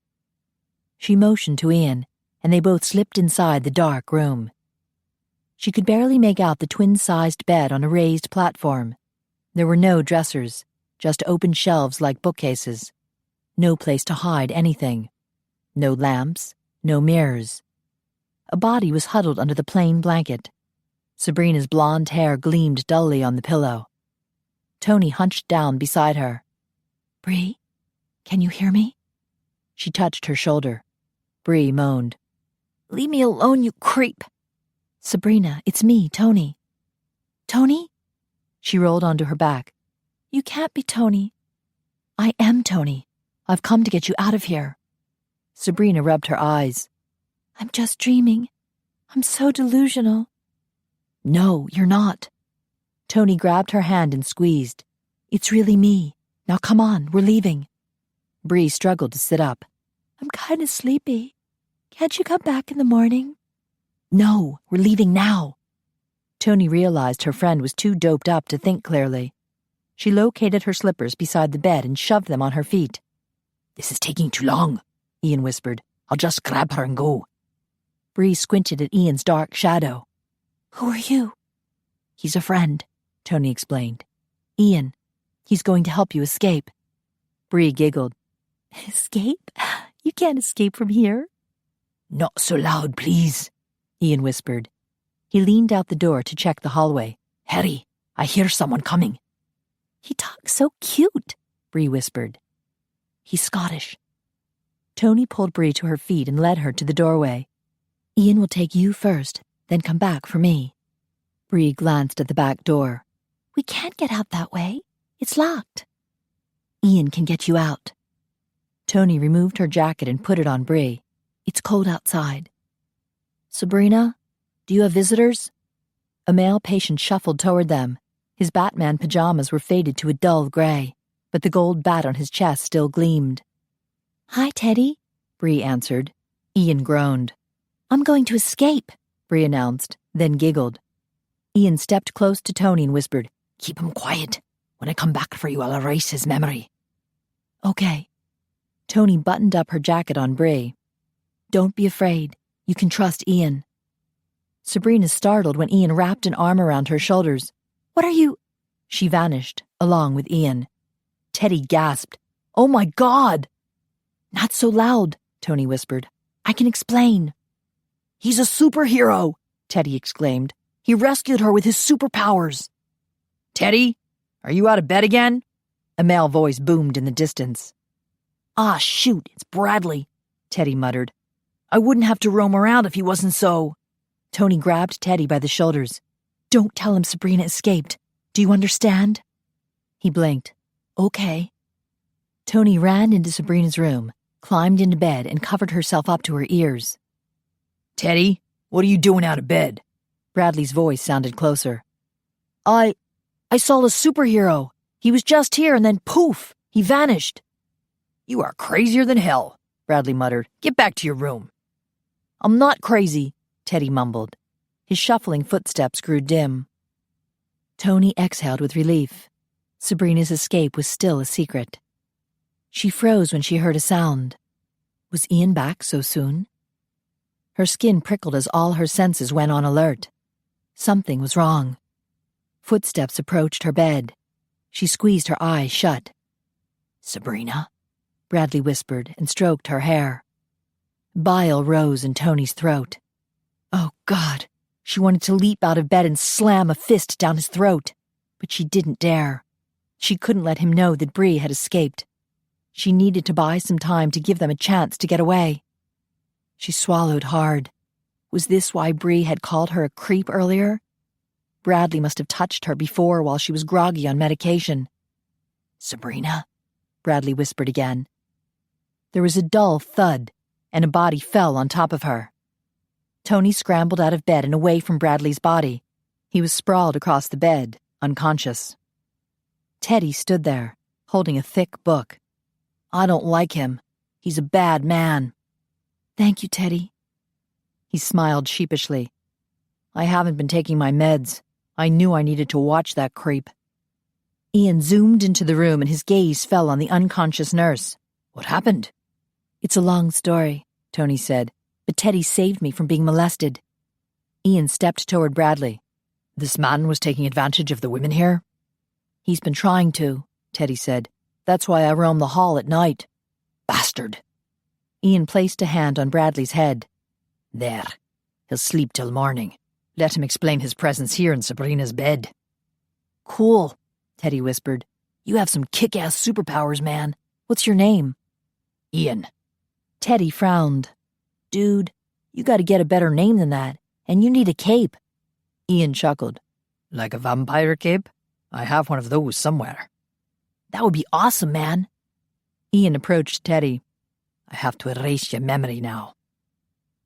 She motioned to Ian, and they both slipped inside the dark room. She could barely make out the twin-sized bed on a raised platform. There were no dressers, just open shelves like bookcases. No place to hide anything. No lamps, no mirrors. A body was huddled under the plain blanket. Sabrina's blonde hair gleamed dully on the pillow. Toni hunched down beside her. Bree, can you hear me? She touched her shoulder. Bree moaned. Leave me alone, you creep. Sabrina, it's me, Toni. Toni? She rolled onto her back. You can't be Toni. I am Toni. I've come to get you out of here. Sabrina rubbed her eyes. I'm just dreaming. I'm so delusional. No, you're not. Toni grabbed her hand and squeezed. It's really me. Now come on, we're leaving. Bree struggled to sit up. I'm kind of sleepy. Can't you come back in the morning? No, we're leaving now. Toni realized her friend was too doped up to think clearly. She located her slippers beside the bed and shoved them on her feet. This is taking too long, Ian whispered. I'll just grab her and go. Bree squinted at Ian's dark shadow. Who are you? He's a friend, Toni explained. Ian. He's going to help you escape. Bree giggled. Escape? You can't escape from here. Not so loud, please, Ian whispered. He leaned out the door to check the hallway. Hurry, I hear someone coming. He talks so cute, Bree whispered. He's Scottish. Toni pulled Bree to her feet and led her to the doorway. Ian will take you first, then come back for me. Bree glanced at the back door. We can't get out that way. It's locked. Ian can get you out. Toni removed her jacket and put it on Bree. It's cold outside. Sabrina, do you have visitors? A male patient shuffled toward them. His Batman pajamas were faded to a dull gray, but the gold bat on his chest still gleamed. Hi, Teddy, Bree answered. Ian groaned. I'm going to escape, Bree announced, then giggled. Ian stepped close to Toni and whispered, Keep him quiet. When I come back for you, I'll erase his memory. Okay. Toni buttoned up her jacket on Bree. Don't be afraid. You can trust Ian. Sabrina startled when Ian wrapped an arm around her shoulders. What are you? She vanished, along with Ian. Teddy gasped. Oh my God! Not so loud, Toni whispered. I can explain. He's a superhero, Teddy exclaimed. He rescued her with his superpowers. Teddy, are you out of bed again? A male voice boomed in the distance. Ah, shoot, it's Bradley, Teddy muttered. I wouldn't have to roam around if he wasn't so. Toni grabbed Teddy by the shoulders. Don't tell him Sabrina escaped. Do you understand? He blinked. Okay. Toni ran into Sabrina's room, climbed into bed, and covered herself up to her ears. Teddy, what are you doing out of bed? Bradley's voice sounded closer. I saw a superhero. He was just here and then poof, he vanished. You are crazier than hell, Bradley muttered. Get back to your room. I'm not crazy, Teddy mumbled. His shuffling footsteps grew dim. Toni exhaled with relief. Sabrina's escape was still a secret. She froze when she heard a sound. Was Ian back so soon? Her skin prickled as all her senses went on alert. Something was wrong. Footsteps approached her bed. She squeezed her eyes shut. Sabrina, Bradley whispered and stroked her hair. Bile rose in Toni's throat. Oh, God. She wanted to leap out of bed and slam a fist down his throat, but she didn't dare. She couldn't let him know that Bree had escaped. She needed to buy some time to give them a chance to get away. She swallowed hard. Was this why Bree had called her a creep earlier? Bradley must have touched her before while she was groggy on medication. Sabrina, Bradley whispered again. There was a dull thud, and a body fell on top of her. Toni scrambled out of bed and away from Bradley's body. He was sprawled across the bed, unconscious. Teddy stood there, holding a thick book. I don't like him. He's a bad man. Thank you, Teddy. He smiled sheepishly. I haven't been taking my meds. I knew I needed to watch that creep. Ian zoomed into the room and his gaze fell on the unconscious nurse. What happened? It's a long story, Toni said, but Teddy saved me from being molested. Ian stepped toward Bradley. This man was taking advantage of the women here? He's been trying to, Teddy said. That's why I roam the hall at night. Bastard. Ian placed a hand on Bradley's head. There. He'll sleep till morning. Let him explain his presence here in Sabrina's bed. Cool, Teddy whispered. You have some kick-ass superpowers, man. What's your name? Ian. Teddy frowned. Dude, you gotta get a better name than that, and you need a cape. Ian chuckled. Like a vampire cape? I have one of those somewhere. That would be awesome, man. Ian approached Teddy. I have to erase your memory now.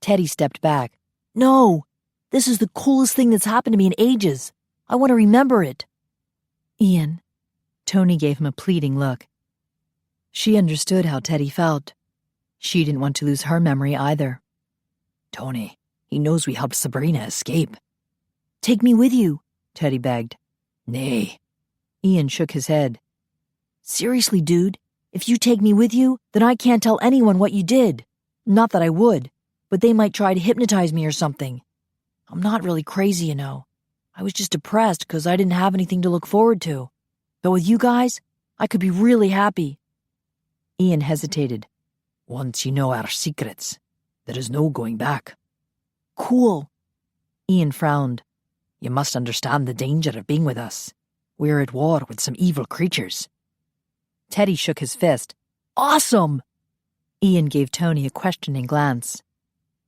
Teddy stepped back. No! This is the coolest thing that's happened to me in ages. I want to remember it. Ian. Toni gave him a pleading look. She understood how Teddy felt. She didn't want to lose her memory either. Toni, he knows we helped Sabrina escape. Take me with you, Teddy begged. Nay. Ian shook his head. Seriously, dude, if you take me with you, then I can't tell anyone what you did. Not that I would, but they might try to hypnotize me or something. I'm not really crazy, you know. I was just depressed because I didn't have anything to look forward to. But with you guys, I could be really happy. Ian hesitated. Once you know our secrets, there is no going back. Cool. Ian frowned. You must understand the danger of being with us. We're at war with some evil creatures. Teddy shook his fist. Awesome! Ian gave Toni a questioning glance.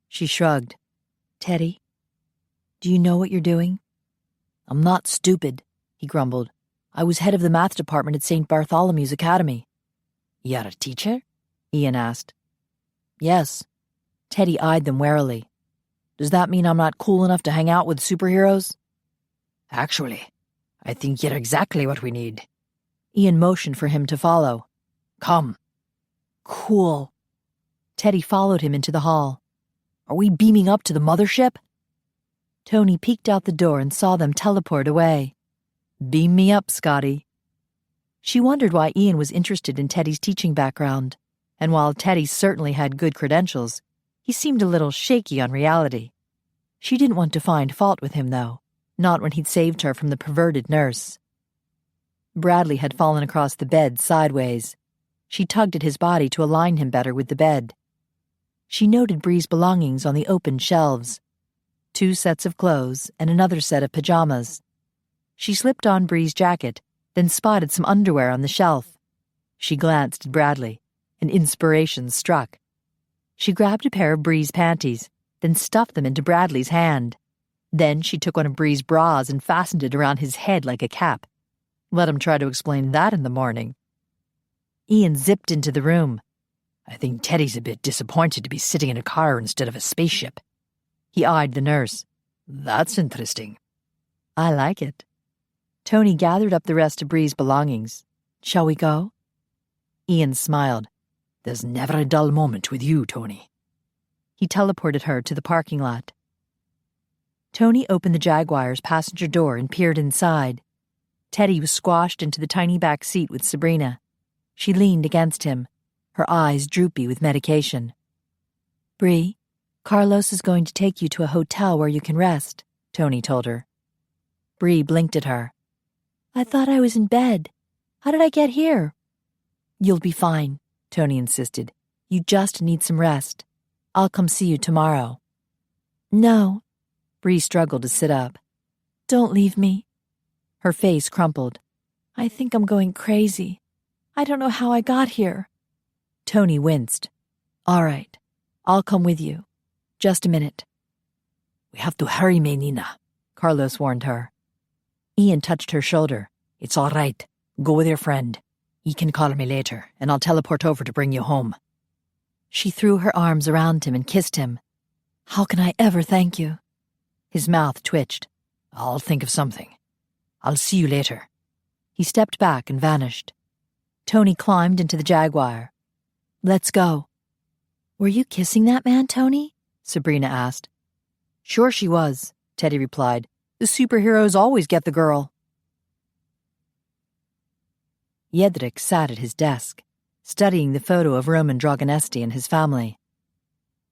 She shrugged. Teddy, do you know what you're doing? I'm not stupid, he grumbled. I was head of the math department at St. Bartholomew's Academy. You're a teacher? Ian asked. Yes. Teddy eyed them warily. Does that mean I'm not cool enough to hang out with superheroes? Actually, I think you're exactly what we need. Ian motioned for him to follow. Come. Cool. Teddy followed him into the hall. Are we beaming up to the mothership? Toni peeked out the door and saw them teleport away. Beam me up, Scotty. She wondered why Ian was interested in Teddy's teaching background, and while Teddy certainly had good credentials, he seemed a little shaky on reality. She didn't want to find fault with him, though, not when he'd saved her from the perverted nurse. Bradley had fallen across the bed sideways. She tugged at his body to align him better with the bed. She noted Bree's belongings on the open shelves. 2 sets of clothes and another set of pajamas. She slipped on Bree's jacket, then spotted some underwear on the shelf. She glanced at Bradley. An inspiration struck. She grabbed a pair of Bree's panties, then stuffed them into Bradley's hand. Then she took one of Bree's bras and fastened it around his head like a cap. Let him try to explain that in the morning. Ian zipped into the room. I think Teddy's a bit disappointed to be sitting in a car instead of a spaceship. He eyed the nurse. That's interesting. I like it. Toni gathered up the rest of Bree's belongings. Shall we go? Ian smiled. There's never a dull moment with you, Toni. He teleported her to the parking lot. Toni opened the Jaguar's passenger door and peered inside. Teddy was squashed into the tiny back seat with Sabrina. She leaned against him, her eyes droopy with medication. Bree, Carlos is going to take you to a hotel where you can rest, Toni told her. Bree blinked at her. I thought I was in bed. How did I get here? You'll be fine, Toni insisted. You just need some rest. I'll come see you tomorrow. No. Bree struggled to sit up. Don't leave me. Her face crumpled. I think I'm going crazy. I don't know how I got here. Toni winced. All right. I'll come with you. Just a minute. We have to hurry, Menina, Carlos warned her. Ian touched her shoulder. It's all right. Go with your friend. You can call me later, and I'll teleport over to bring you home. She threw her arms around him and kissed him. How can I ever thank you? His mouth twitched. I'll think of something. I'll see you later. He stepped back and vanished. Toni climbed into the Jaguar. Let's go. Were you kissing that man, Toni? Sabrina asked. Sure she was, Teddy replied. The superheroes always get the girl. Jedrick sat at his desk, studying the photo of Roman Dragonesti and his family.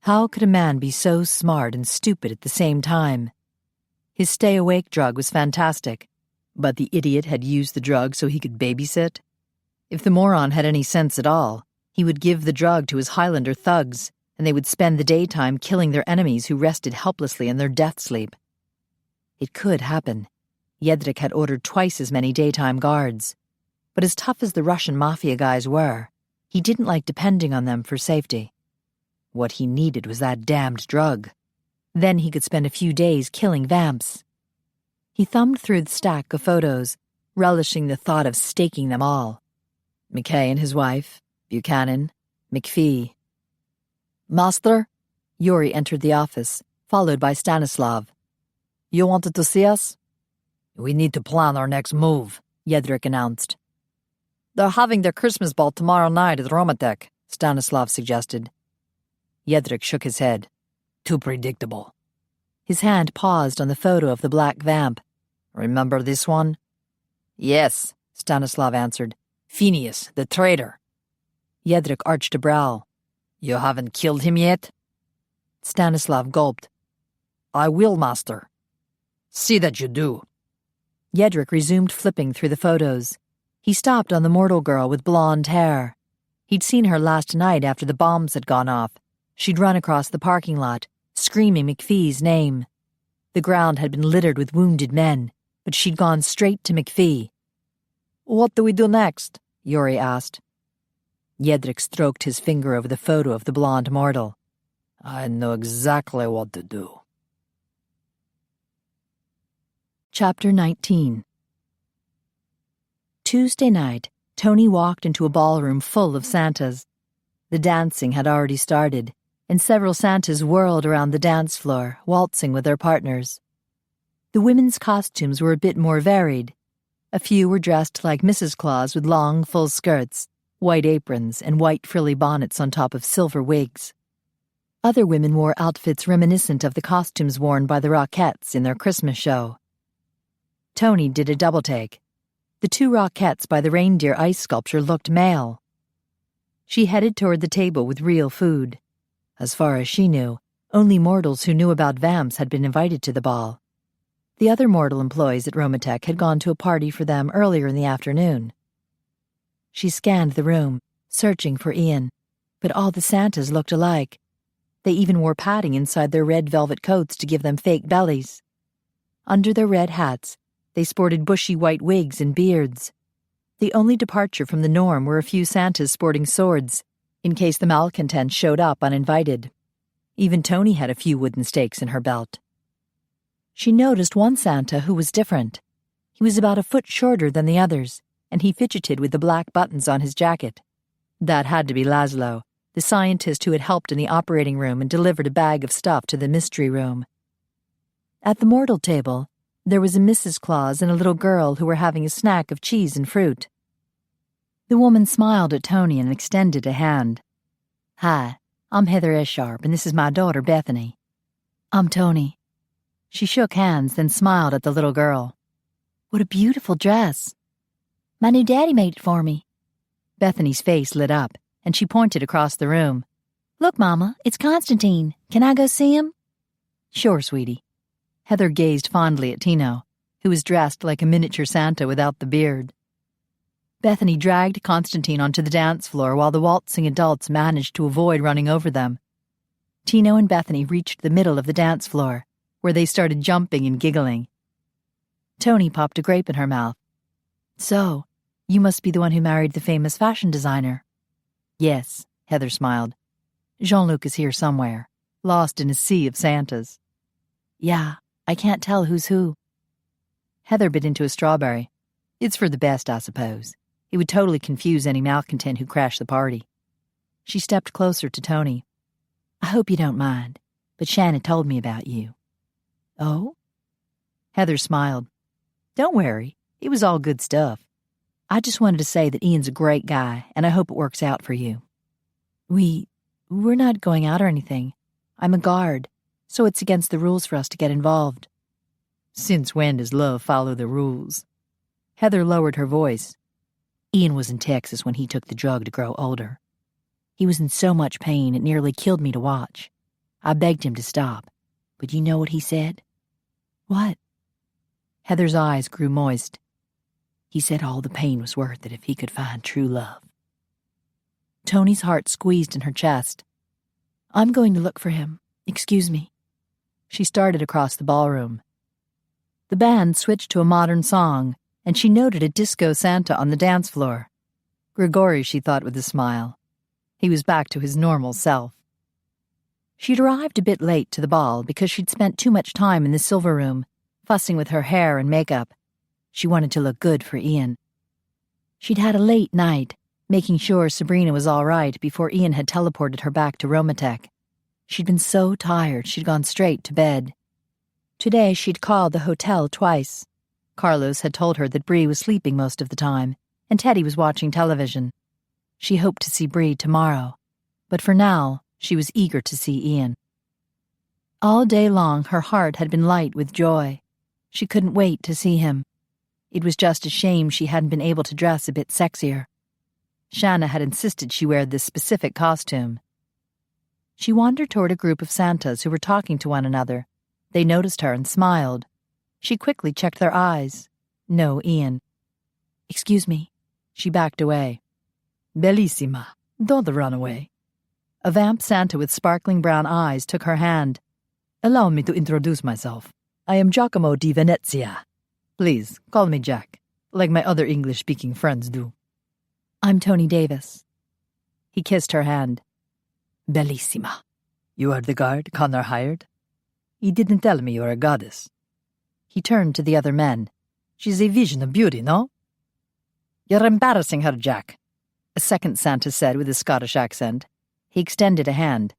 How could a man be so smart and stupid at the same time? His stay-awake drug was fantastic, but the idiot had used the drug so he could babysit? If the moron had any sense at all, he would give the drug to his Highlander thugs, and they would spend the daytime killing their enemies who rested helplessly in their death sleep. It could happen. Jedrick had ordered twice as many daytime guards. But as tough as the Russian mafia guys were, he didn't like depending on them for safety. What he needed was that damned drug. Then he could spend a few days killing vamps. He thumbed through the stack of photos, relishing the thought of staking them all. McKay and his wife, Buchanan, MacPhie. Master? Yuri entered the office, followed by Stanislav. You wanted to see us? We need to plan our next move, Jedrick announced. They're having their Christmas ball tomorrow night at Romatek, Stanislav suggested. Jedrick shook his head. Too predictable. His hand paused on the photo of the black vamp. Remember this one? Yes, Stanislav answered. Phineas, the traitor. Jedrick arched a brow. You haven't killed him yet? Stanislav gulped. I will, master. See that you do. Jedrick resumed flipping through the photos. He stopped on the mortal girl with blonde hair. He'd seen her last night after the bombs had gone off. She'd run across the parking lot, screaming MacPhie's name. The ground had been littered with wounded men, but she'd gone straight to MacPhie. What do we do next? Yuri asked. Jedrick stroked his finger over the photo of the blonde mortal. I know exactly what to do. Chapter 19. Tuesday night, Toni walked into a ballroom full of Santas. The dancing had already started, and several Santas whirled around the dance floor, waltzing with their partners. The women's costumes were a bit more varied. A few were dressed like Mrs. Claus with long, full skirts, white aprons, and white frilly bonnets on top of silver wigs. Other women wore outfits reminiscent of the costumes worn by the Rockettes in their Christmas show. Toni did a double-take. The two Rockettes by the reindeer ice sculpture looked male. She headed toward the table with real food. As far as she knew, only mortals who knew about vamps had been invited to the ball. The other mortal employees at Romatek had gone to a party for them earlier in the afternoon. She scanned the room, searching for Ian, but all the Santas looked alike. They even wore padding inside their red velvet coats to give them fake bellies. Under their red hats, they sported bushy white wigs and beards. The only departure from the norm were a few Santas sporting swords, in case the malcontents showed up uninvited. Even Toni had a few wooden stakes in her belt. She noticed one Santa who was different. He was about a foot shorter than the others, and he fidgeted with the black buttons on his jacket. That had to be Laszlo, the scientist who had helped in the operating room and delivered a bag of stuff to the mystery room. At the mortal table, there was a Mrs. Claus and a little girl who were having a snack of cheese and fruit. The woman smiled at Toni and extended a hand. "Hi, I'm Heather Esharp, and this is my daughter, Bethany." "I'm Toni." She shook hands, then smiled at the little girl. "What a beautiful dress." "My new daddy made it for me." Bethany's face lit up, and she pointed across the room. "Look, Mama, it's Constantine. Can I go see him?" "Sure, sweetie." Heather gazed fondly at Tino, who was dressed like a miniature Santa without the beard. Bethany dragged Constantine onto the dance floor while the waltzing adults managed to avoid running over them. Tino and Bethany reached the middle of the dance floor, where they started jumping and giggling. Toni popped a grape in her mouth. "So, you must be the one who married the famous fashion designer." "Yes," Heather smiled. "Jean-Luc is here somewhere, lost in a sea of Santas." "Yeah, I can't tell who's who." Heather bit into a strawberry. "It's for the best, I suppose. It would totally confuse any malcontent who crashed the party." She stepped closer to Toni. "I hope you don't mind, but Shannon told me about you." "Oh?" Heather smiled. "Don't worry. It was all good stuff. I just wanted to say that Ian's a great guy, and I hope it works out for you. We're not going out or anything. I'm a guard, so it's against the rules for us to get involved. Since when does love follow the rules? Heather lowered her voice. Ian was in Texas when he took the drug to grow older. He was in so much pain it nearly killed me to watch. I begged him to stop, but you know what he said? What? Heather's eyes grew moist. He said all the pain was worth it if he could find true love. Toni's heart squeezed in her chest. I'm going to look for him. Excuse me. She started across the ballroom. The band switched to a modern song, and she noted a disco Santa on the dance floor. Grigori, she thought with a smile. He was back to his normal self. She'd arrived a bit late to the ball because she'd spent too much time in the silver room, fussing with her hair and makeup. She wanted to look good for Ian. She'd had a late night, making sure Sabrina was all right before Ian had teleported her back to Romatech. She'd been so tired she'd gone straight to bed. Today she'd called the hotel twice. Carlos had told her that Bree was sleeping most of the time, and Teddy was watching television. She hoped to see Bree tomorrow, but for now she was eager to see Ian. All day long her heart had been light with joy. She couldn't wait to see him. It was just a shame she hadn't been able to dress a bit sexier. Shanna had insisted she wear this specific costume. She wandered toward a group of Santas who were talking to one another. They noticed her and smiled. She quickly checked their eyes. No Ian. Excuse me. She backed away. Bellissima, don't run away. A vamp Santa with sparkling brown eyes took her hand. Allow me to introduce myself. I am Giacomo di Venezia. Please, call me Jack, like my other English-speaking friends do. I'm Toni Davis. He kissed her hand. Bellissima. You are the guard Connor hired? He didn't tell me you are a goddess. He turned to the other men. She's a vision of beauty, no? You're embarrassing her, Jack, a second Santa said with a Scottish accent. He extended a hand.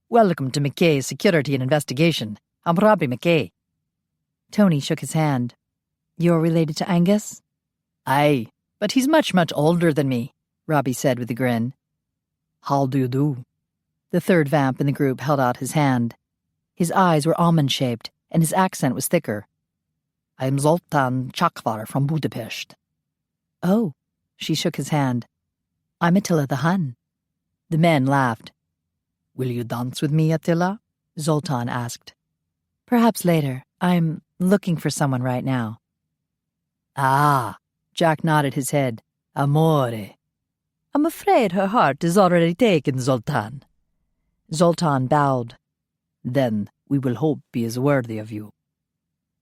Welcome to McKay's Security and Investigation. I'm Robbie McKay. Toni shook his hand. You're related to Angus? Aye, but he's much, much older than me, Robbie said with a grin. How do you do? The third vamp in the group held out his hand. His eyes were almond-shaped, and his accent was thicker. I'm Zoltan Chakvar from Budapest. Oh, she shook his hand. I'm Attila the Hun. The men laughed. Will you dance with me, Attila? Zoltan asked. Perhaps later. I'm looking for someone right now. Ah, Jack nodded his head. Amore. I'm afraid her heart is already taken, Zoltan. Zoltan bowed. Then we will hope he is worthy of you.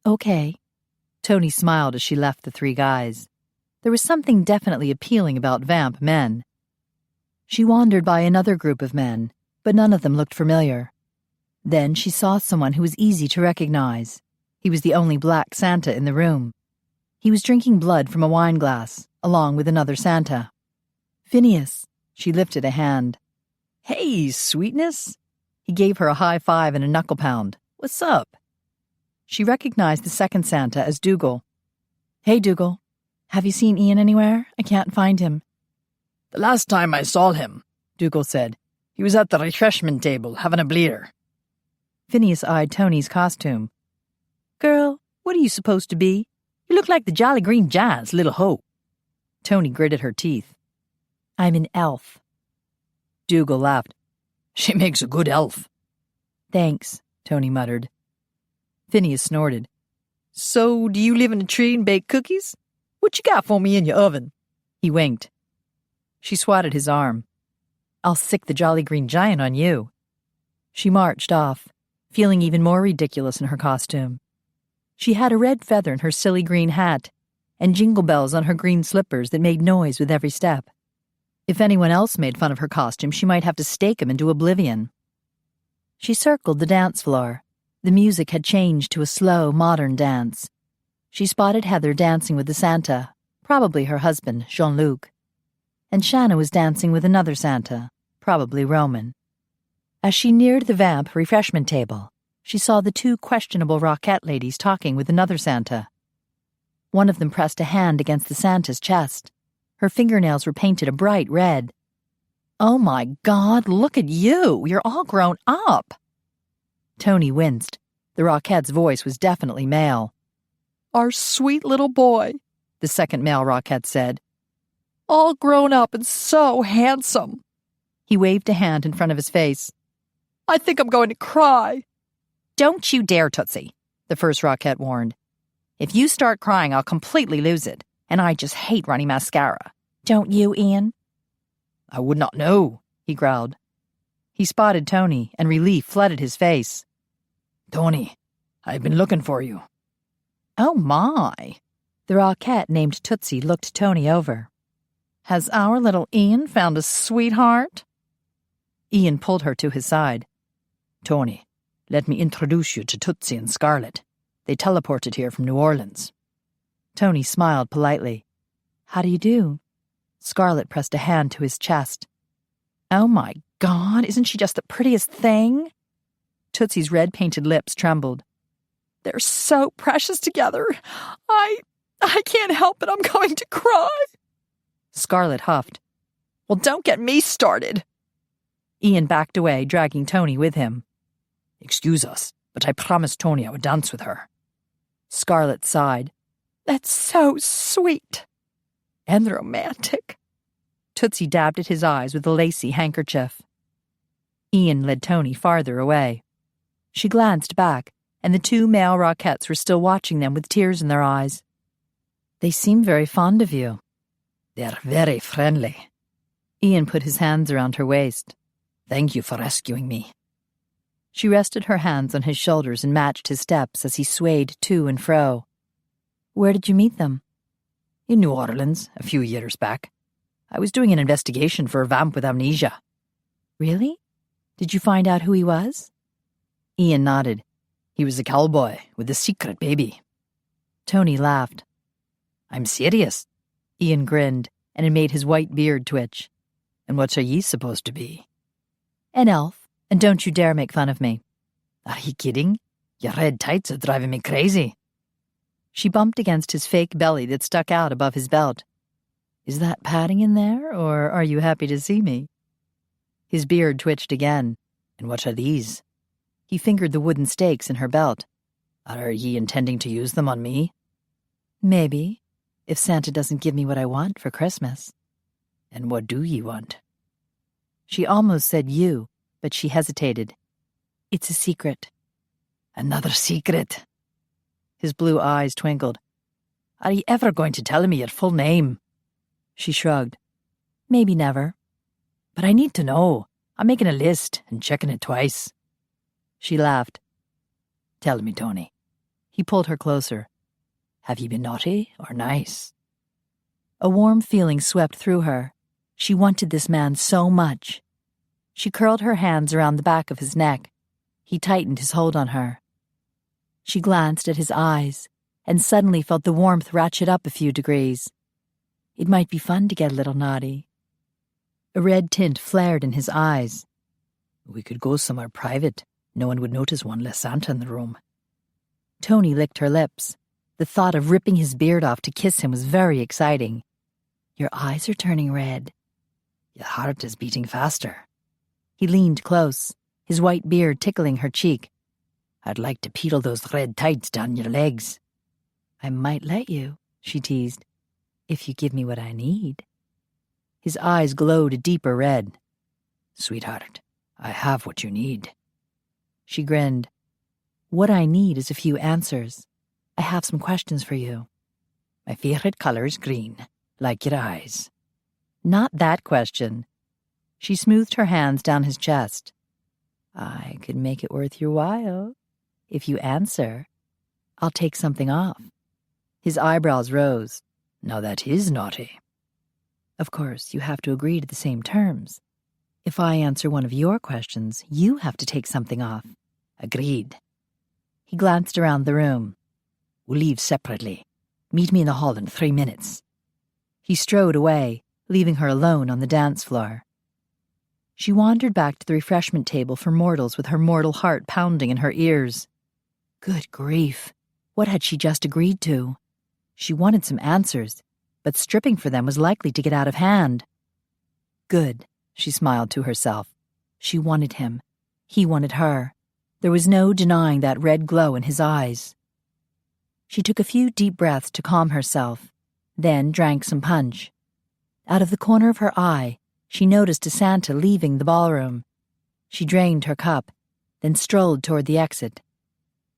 Okay. Toni smiled as she left the three guys. There was something definitely appealing about vamp men. She wandered by another group of men, but none of them looked familiar. Then she saw someone who was easy to recognize. He was the only black Santa in the room. He was drinking blood from a wine glass, along with another Santa. Phineas. She lifted a hand. Hey, sweetness. He gave her a high five and a knuckle pound. What's up? She recognized the second Santa as Dougal. Hey, Dougal. Have you seen Ian anywhere? I can't find him. The last time I saw him, Dougal said, he was at the refreshment table having a bleeder. Phineas eyed Toni's costume. Girl, what are you supposed to be? You look like the Jolly Green Giant's little hoe. Toni gritted her teeth. I'm an elf. Dougal laughed. She makes a good elf. Thanks, Toni muttered. Phineas snorted. So, do you live in a tree and bake cookies? What you got for me in your oven? He winked. She swatted his arm. I'll sick the Jolly Green Giant on you. She marched off, feeling even more ridiculous in her costume. She had a red feather in her silly green hat, and jingle bells on her green slippers that made noise with every step. If anyone else made fun of her costume, she might have to stake him into oblivion. She circled the dance floor. The music had changed to a slow, modern dance. She spotted Heather dancing with the Santa, probably her husband, Jean-Luc. And Shanna was dancing with another Santa, probably Roman. As she neared the vamp refreshment table, she saw the two questionable Rockette ladies talking with another Santa. One of them pressed a hand against the Santa's chest. Her fingernails were painted a bright red. "Oh my God, look at you! You're all grown up!" Toni winced. The Rockettes' voice was definitely male. "Our sweet little boy," the second male Rockette said. "All grown up and so handsome." He waved a hand in front of his face. "I think I'm going to cry." "Don't you dare, Tootsie," the first Rockette warned. "If you start crying, I'll completely lose it, and I just hate running mascara. Don't you, Ian?" "I would not know," he growled. He spotted Toni, and relief flooded his face. "Toni, I've been looking for you." "Oh my." The Rockette named Tootsie looked Toni over. "Has our little Ian found a sweetheart?" Ian pulled her to his side. "Toni, let me introduce you to Tootsie and Scarlet. They teleported here from New Orleans." Toni smiled politely. "How do you do?" Scarlet pressed a hand to his chest. "Oh my God, isn't she just the prettiest thing?" Tootsie's red-painted lips trembled. "They're so precious together. I can't help it. I'm going to cry." Scarlet huffed. "Well, don't get me started." Ian backed away, dragging Toni with him. "Excuse us, but I promised Toni I would dance with her." Scarlet sighed. "That's so sweet. And romantic." Tootsie dabbed at his eyes with a lacy handkerchief. Ian led Toni farther away. She glanced back, and the two male Rockettes were still watching them with tears in their eyes. "They seem very fond of you." "They're very friendly." Ian put his hands around her waist. "Thank you for rescuing me." She rested her hands on his shoulders and matched his steps as he swayed to and fro. "Where did you meet them?" "In New Orleans, a few years back. I was doing an investigation for a vamp with amnesia." "Really? Did you find out who he was?" Ian nodded. "He was a cowboy with a secret baby." Toni laughed. "I'm serious." Ian grinned, and it made his white beard twitch. "And what are ye supposed to be?" "An elf, and don't you dare make fun of me." "Are you kidding? Your red tights are driving me crazy." She bumped against his fake belly that stuck out above his belt. "Is that padding in there, or are you happy to see me?" His beard twitched again. "And what are these?" He fingered the wooden stakes in her belt. "Are ye intending to use them on me?" "Maybe, if Santa doesn't give me what I want for Christmas." "And what do ye want?" She almost said you, but she hesitated. "It's a secret." "Another secret?" His blue eyes twinkled. "Are ye ever going to tell me your full name?" She shrugged. "Maybe never." "But I need to know. I'm making a list and checking it twice." She laughed. "Tell me, Toni." He pulled her closer. "Have you been naughty or nice?" A warm feeling swept through her. She wanted this man so much. She curled her hands around the back of his neck. He tightened his hold on her. She glanced at his eyes and suddenly felt the warmth ratchet up a few degrees. It might be fun to get a little naughty. A red tint flared in his eyes. "We could go somewhere private. No one would notice one less Santa in the room." Toni licked her lips. The thought of ripping his beard off to kiss him was very exciting. "Your eyes are turning red." "Your heart is beating faster." He leaned close, his white beard tickling her cheek. "I'd like to peel those red tights down your legs." "I might let you," she teased, "if you give me what I need." His eyes glowed a deeper red. "Sweetheart, I have what you need." She grinned. "What I need is a few answers. I have some questions for you." "My favorite color is green, like your eyes." "Not that question." She smoothed her hands down his chest. "I could make it worth your while. If you answer, I'll take something off." His eyebrows rose. "Now that is naughty." "Of course, you have to agree to the same terms. If I answer one of your questions, you have to take something off." "Agreed." He glanced around the room. "We'll leave separately. Meet me in the hall in 3 minutes." He strode away, leaving her alone on the dance floor. She wandered back to the refreshment table for mortals with her mortal heart pounding in her ears. Good grief, what had she just agreed to? She wanted some answers, but stripping for them was likely to get out of hand. Good, she smiled to herself. She wanted him. He wanted her. There was no denying that red glow in his eyes. She took a few deep breaths to calm herself, then drank some punch. Out of the corner of her eye, she noticed a Santa leaving the ballroom. She drained her cup, then strolled toward the exit.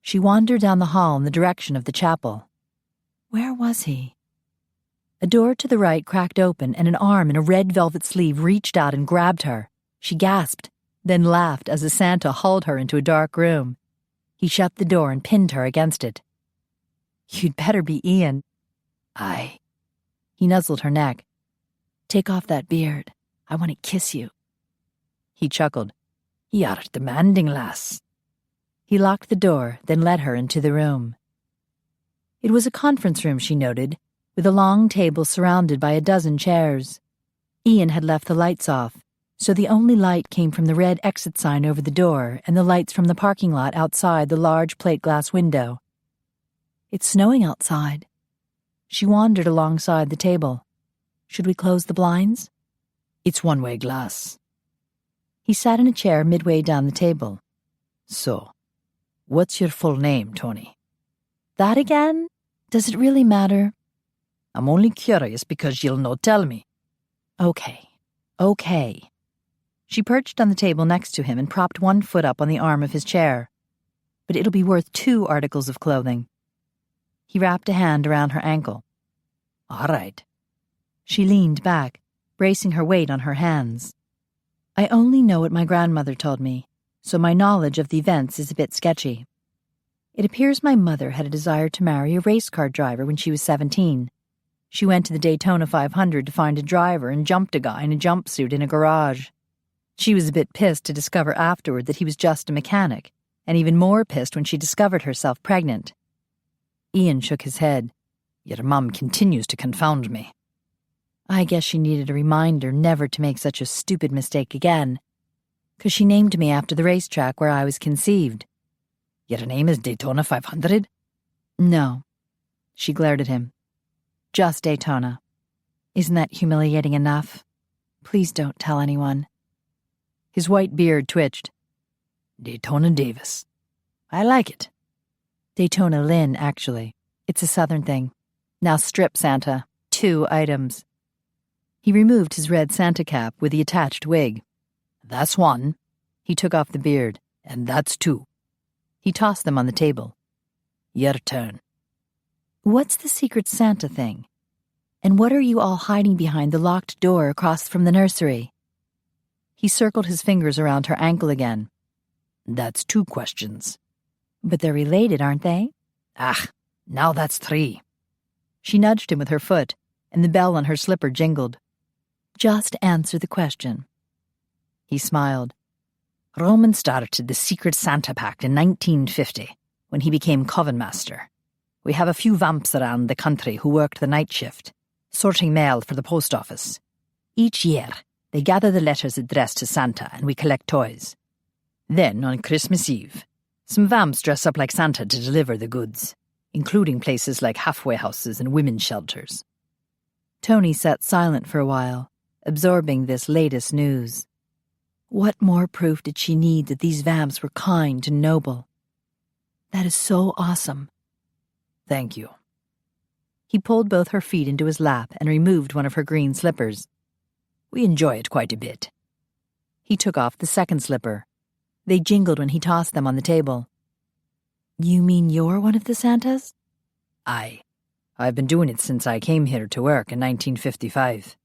She wandered down the hall in the direction of the chapel. Where was he? A door to the right cracked open, and an arm in a red velvet sleeve reached out and grabbed her. She gasped, then laughed as the Santa hauled her into a dark room. He shut the door and pinned her against it. You'd better be Ian. Aye. He nuzzled her neck. Take off that beard. I want to kiss you. He chuckled. You're demanding, lass. He locked the door, then led her into the room. It was a conference room, she noted, with a long table surrounded by a dozen chairs. Ian had left the lights off, so the only light came from the red exit sign over the door and the lights from the parking lot outside the large plate glass window. It's snowing outside. She wandered alongside the table. Should we close the blinds? It's one-way glass. He sat in a chair midway down the table. So, what's your full name, Toni? That again? Does it really matter? I'm only curious because you'll no tell me. Okay. She perched on the table next to him and propped one foot up on the arm of his chair. But it'll be worth 2 articles of clothing. He wrapped a hand around her ankle. All right. She leaned back, bracing her weight on her hands. I only know what my grandmother told me, so my knowledge of the events is a bit sketchy. It appears my mother had a desire to marry a race car driver when she was 17. She went to the Daytona 500 to find a driver and jumped a guy in a jumpsuit in a garage. She was a bit pissed to discover afterward that he was just a mechanic, and even more pissed when she discovered herself pregnant. Ian shook his head. Your mum continues to confound me. I guess she needed a reminder never to make such a stupid mistake again, 'cause she named me after the racetrack where I was conceived. Your name is Daytona 500? No. She glared at him. Just Daytona. Isn't that humiliating enough? Please don't tell anyone. His white beard twitched. Daytona Davis. I like it. Daytona Lynn, actually. It's a southern thing. Now strip, Santa. 2 items. He removed his red Santa cap with the attached wig. That's 1. He took off the beard. And that's 2. He tossed them on the table. Your turn. What's the secret Santa thing? And what are you all hiding behind the locked door across from the nursery? He circled his fingers around her ankle again. That's 2 questions. But they're related, aren't they? Now that's 3. She nudged him with her foot, and the bell on her slipper jingled. Just answer the question. He smiled. Roman started the secret Santa Pact in 1950, when he became Coven Master. We have a few vamps around the country who worked the night shift, sorting mail for the post office. Each year, they gather the letters addressed to Santa and we collect toys. Then, on Christmas Eve, some vamps dress up like Santa to deliver the goods, including places like halfway houses and women's shelters. Toni sat silent for a while, absorbing this latest news. What more proof did she need that these vamps were kind and noble? That is so awesome. Thank you. He pulled both her feet into his lap and removed one of her green slippers. We enjoy it quite a bit. He took off the second slipper. They jingled when he tossed them on the table. You mean you're one of the Santas? Aye. I've been doing it since I came here to work in 1955.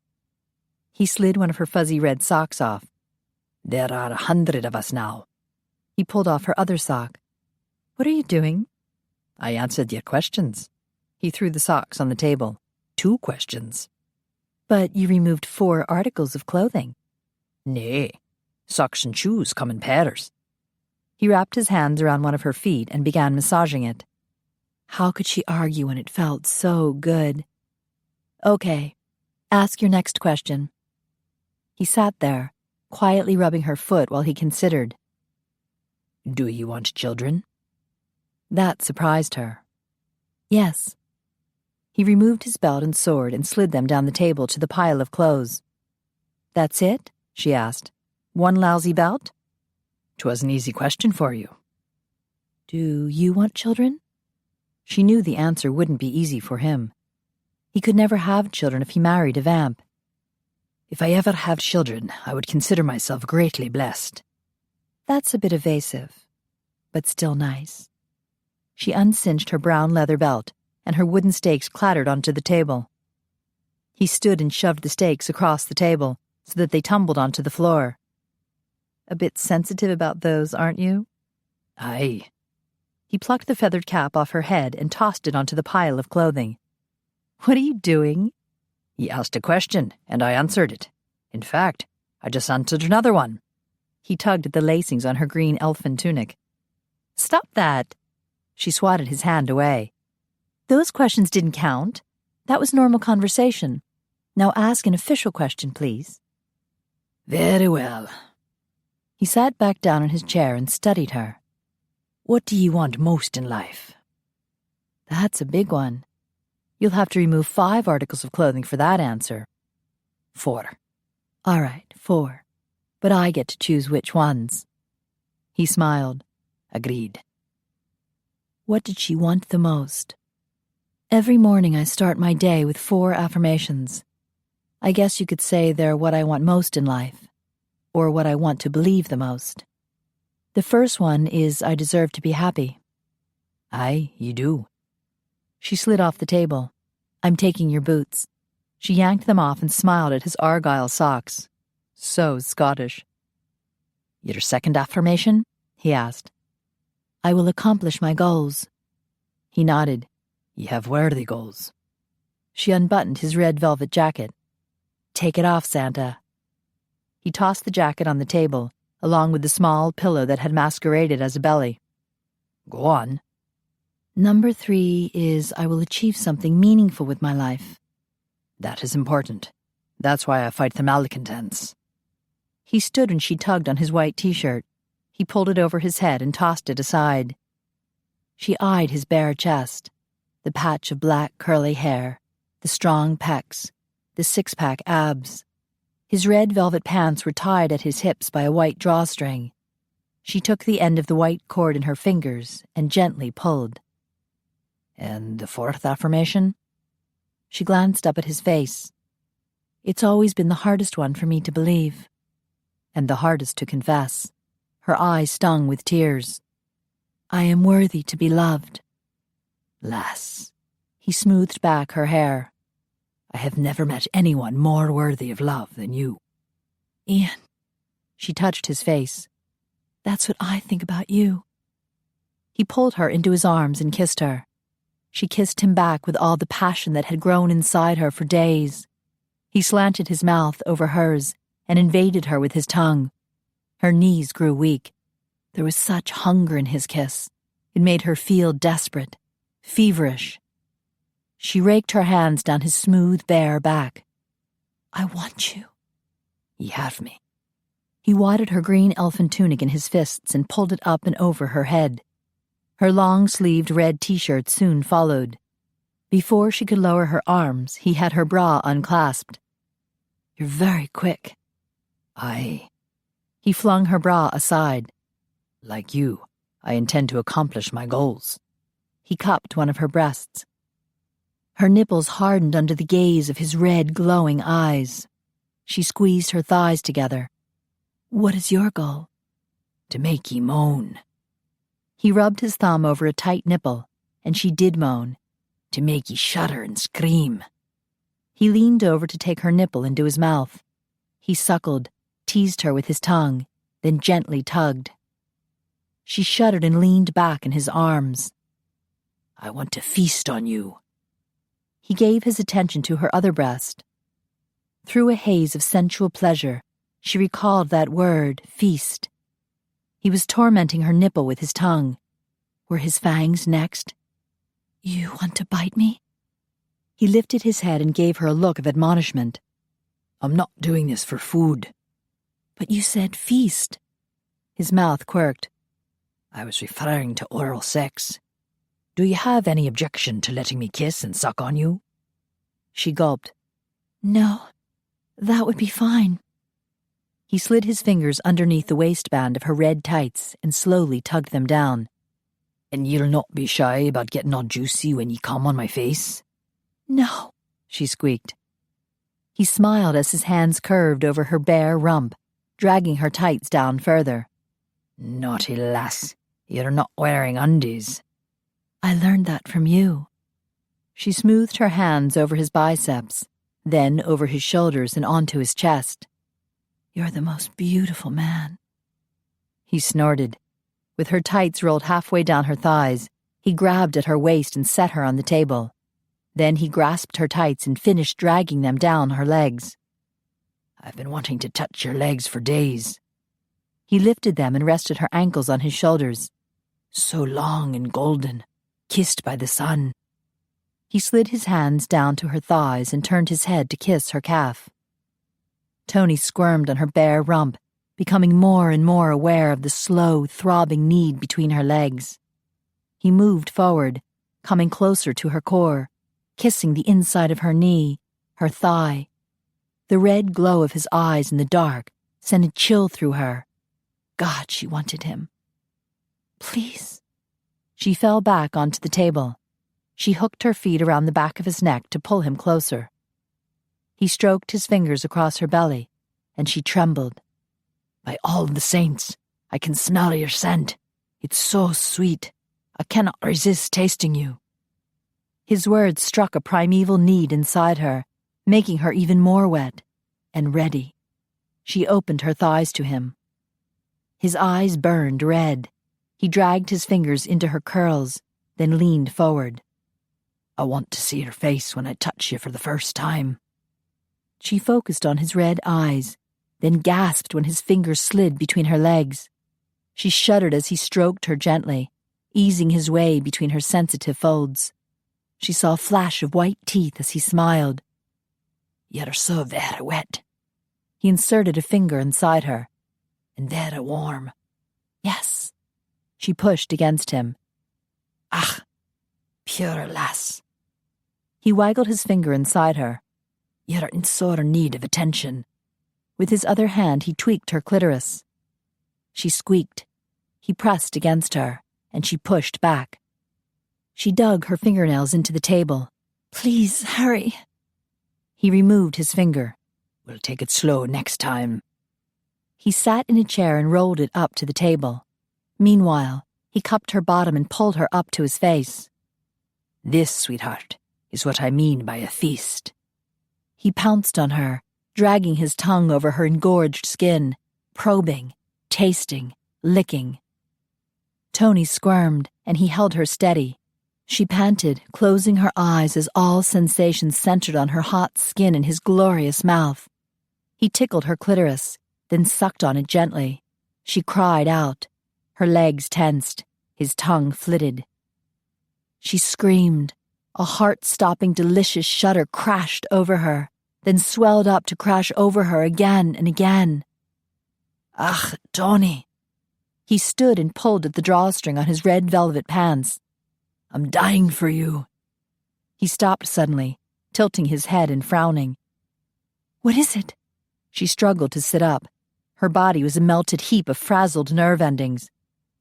He slid one of her fuzzy red socks off. There are 100 of us now. He pulled off her other sock. What are you doing? I answered your questions. He threw the socks on the table. 2 questions. But you removed 4 articles of clothing. Nay, socks and shoes come in pairs. He wrapped his hands around one of her feet and began massaging it. How could she argue when it felt so good? Okay, ask your next question. He sat there, quietly rubbing her foot while he considered. Do you want children? That surprised her. Yes. He removed his belt and sword and slid them down the table to the pile of clothes. "That's it?" she asked. "One lousy belt?" "'Twas an easy question for you." "Do you want children?" She knew the answer wouldn't be easy for him. He could never have children if he married a vamp. "If I ever have children, I would consider myself greatly blessed." That's a bit evasive, but still nice. She uncinched her brown leather belt, and her wooden stakes clattered onto the table. He stood and shoved the stakes across the table so that they tumbled onto the floor. "A bit sensitive about those, aren't you?" "Aye." He plucked the feathered cap off her head and tossed it onto the pile of clothing. "What are you doing?" "He asked a question, and I answered it. In fact, I just answered another one." He tugged at the lacings on her green elfin tunic. "Stop that!" She swatted his hand away. "Those questions didn't count. That was normal conversation. Now ask an official question, please." "Very well." He sat back down in his chair and studied her. "What do you want most in life?" "That's a big one. You'll have to remove 5 articles of clothing for that answer." 4. "All right, 4. But I get to choose which ones." He smiled. "Agreed." What did she want the most? "Every morning I start my day with 4 affirmations. I guess you could say they're what I want most in life, or what I want to believe the most. The first one is I deserve to be happy." "Aye, you do." She slid off the table. "I'm taking your boots." She yanked them off and smiled at his argyle socks. So Scottish. "Your second affirmation?" he asked. "I will accomplish my goals." He nodded. "You have worthy goals." She unbuttoned his red velvet jacket. "Take it off, Santa." He tossed the jacket on the table, along with the small pillow that had masqueraded as a belly. "Go on." Number 3 is I will achieve something meaningful with my life. "That is important. That's why I fight the malcontents." He stood and she tugged on his white t-shirt. He pulled it over his head and tossed it aside. She eyed his bare chest, the patch of black curly hair, the strong pecs, the 6-pack abs. His red velvet pants were tied at his hips by a white drawstring. She took the end of the white cord in her fingers and gently pulled. "And the 4th affirmation?" She glanced up at his face. "It's always been the hardest one for me to believe." And the hardest to confess. Her eyes stung with tears. "I am worthy to be loved." "Lass." He smoothed back her hair. "I have never met anyone more worthy of love than you." "Ian." She touched his face. "That's what I think about you." He pulled her into his arms and kissed her. She kissed him back with all the passion that had grown inside her for days. He slanted his mouth over hers and invaded her with his tongue. Her knees grew weak. There was such hunger in his kiss. It made her feel desperate, feverish. She raked her hands down his smooth, bare back. "I want you." "You have me." He wadded her green elfin tunic in his fists and pulled it up and over her head. Her long-sleeved red t-shirt soon followed. Before she could lower her arms, he had her bra unclasped. "You're very quick." "Aye." He flung her bra aside. "Like you, I intend to accomplish my goals." He cupped one of her breasts. Her nipples hardened under the gaze of his red, glowing eyes. She squeezed her thighs together. "What is your goal?" "To make ye moan." He rubbed his thumb over a tight nipple, and she did moan. "To make ye shudder and scream." He leaned over to take her nipple into his mouth. He suckled, teased her with his tongue, then gently tugged. She shuddered and leaned back in his arms. "I want to feast on you." He gave his attention to her other breast. Through a haze of sensual pleasure, she recalled that word, feast. He was tormenting her nipple with his tongue. Were his fangs next? "You want to bite me?" He lifted his head and gave her a look of admonishment. "I'm not doing this for food." "But you said feast." His mouth quirked. "I was referring to oral sex." Do you have any objection to letting me kiss and suck on you? She gulped. No, that would be fine. He slid his fingers underneath the waistband of her red tights and slowly tugged them down. And you'll not be shy about getting all juicy when you come on my face? No, she squeaked. He smiled as his hands curved over her bare rump, dragging her tights down further. Naughty lass, you're not wearing undies. I learned that from you. She smoothed her hands over his biceps, then over his shoulders and onto his chest. You're the most beautiful man. He snorted. With her tights rolled halfway down her thighs, he grabbed at her waist and set her on the table. Then he grasped her tights and finished dragging them down her legs. I've been wanting to touch your legs for days. He lifted them and rested her ankles on his shoulders. So long and golden, kissed by the sun. He slid his hands down to her thighs and turned his head to kiss her calf. Toni squirmed on her bare rump, becoming more and more aware of the slow, throbbing need between her legs. He moved forward, coming closer to her core, kissing the inside of her knee, her thigh. The red glow of his eyes in the dark sent a chill through her. God, she wanted him. Please. She fell back onto the table. She hooked her feet around the back of his neck to pull him closer. He stroked his fingers across her belly, and she trembled. By all the saints, I can smell your scent. It's so sweet. I cannot resist tasting you. His words struck a primeval need inside her, making her even more wet and ready. She opened her thighs to him. His eyes burned red. He dragged his fingers into her curls, then leaned forward. I want to see your face when I touch you for the first time. She focused on his red eyes, then gasped when his fingers slid between her legs. She shuddered as he stroked her gently, easing his way between her sensitive folds. She saw a flash of white teeth as he smiled. You're so very wet. He inserted a finger inside her. And very warm. Yes. She pushed against him. Ach, pure lass. He waggled his finger inside her. You're in sore need of attention. With his other hand, he tweaked her clitoris. She squeaked. He pressed against her, and she pushed back. She dug her fingernails into the table. Please, hurry. He removed his finger. We'll take it slow next time. He sat in a chair and rolled it up to the table. Meanwhile, he cupped her bottom and pulled her up to his face. This, sweetheart, is what I mean by a feast. He pounced on her, dragging his tongue over her engorged skin, probing, tasting, licking. Toni squirmed, and he held her steady. She panted, closing her eyes as all sensations centered on her hot skin and his glorious mouth. He tickled her clitoris, then sucked on it gently. She cried out. Her legs tensed. His tongue flitted. She screamed. A heart-stopping, delicious shudder crashed over her, then swelled up to crash over her again and again. Ach, Toni. He stood and pulled at the drawstring on his red velvet pants. I'm dying for you. He stopped suddenly, tilting his head and frowning. What is it? She struggled to sit up. Her body was a melted heap of frazzled nerve endings.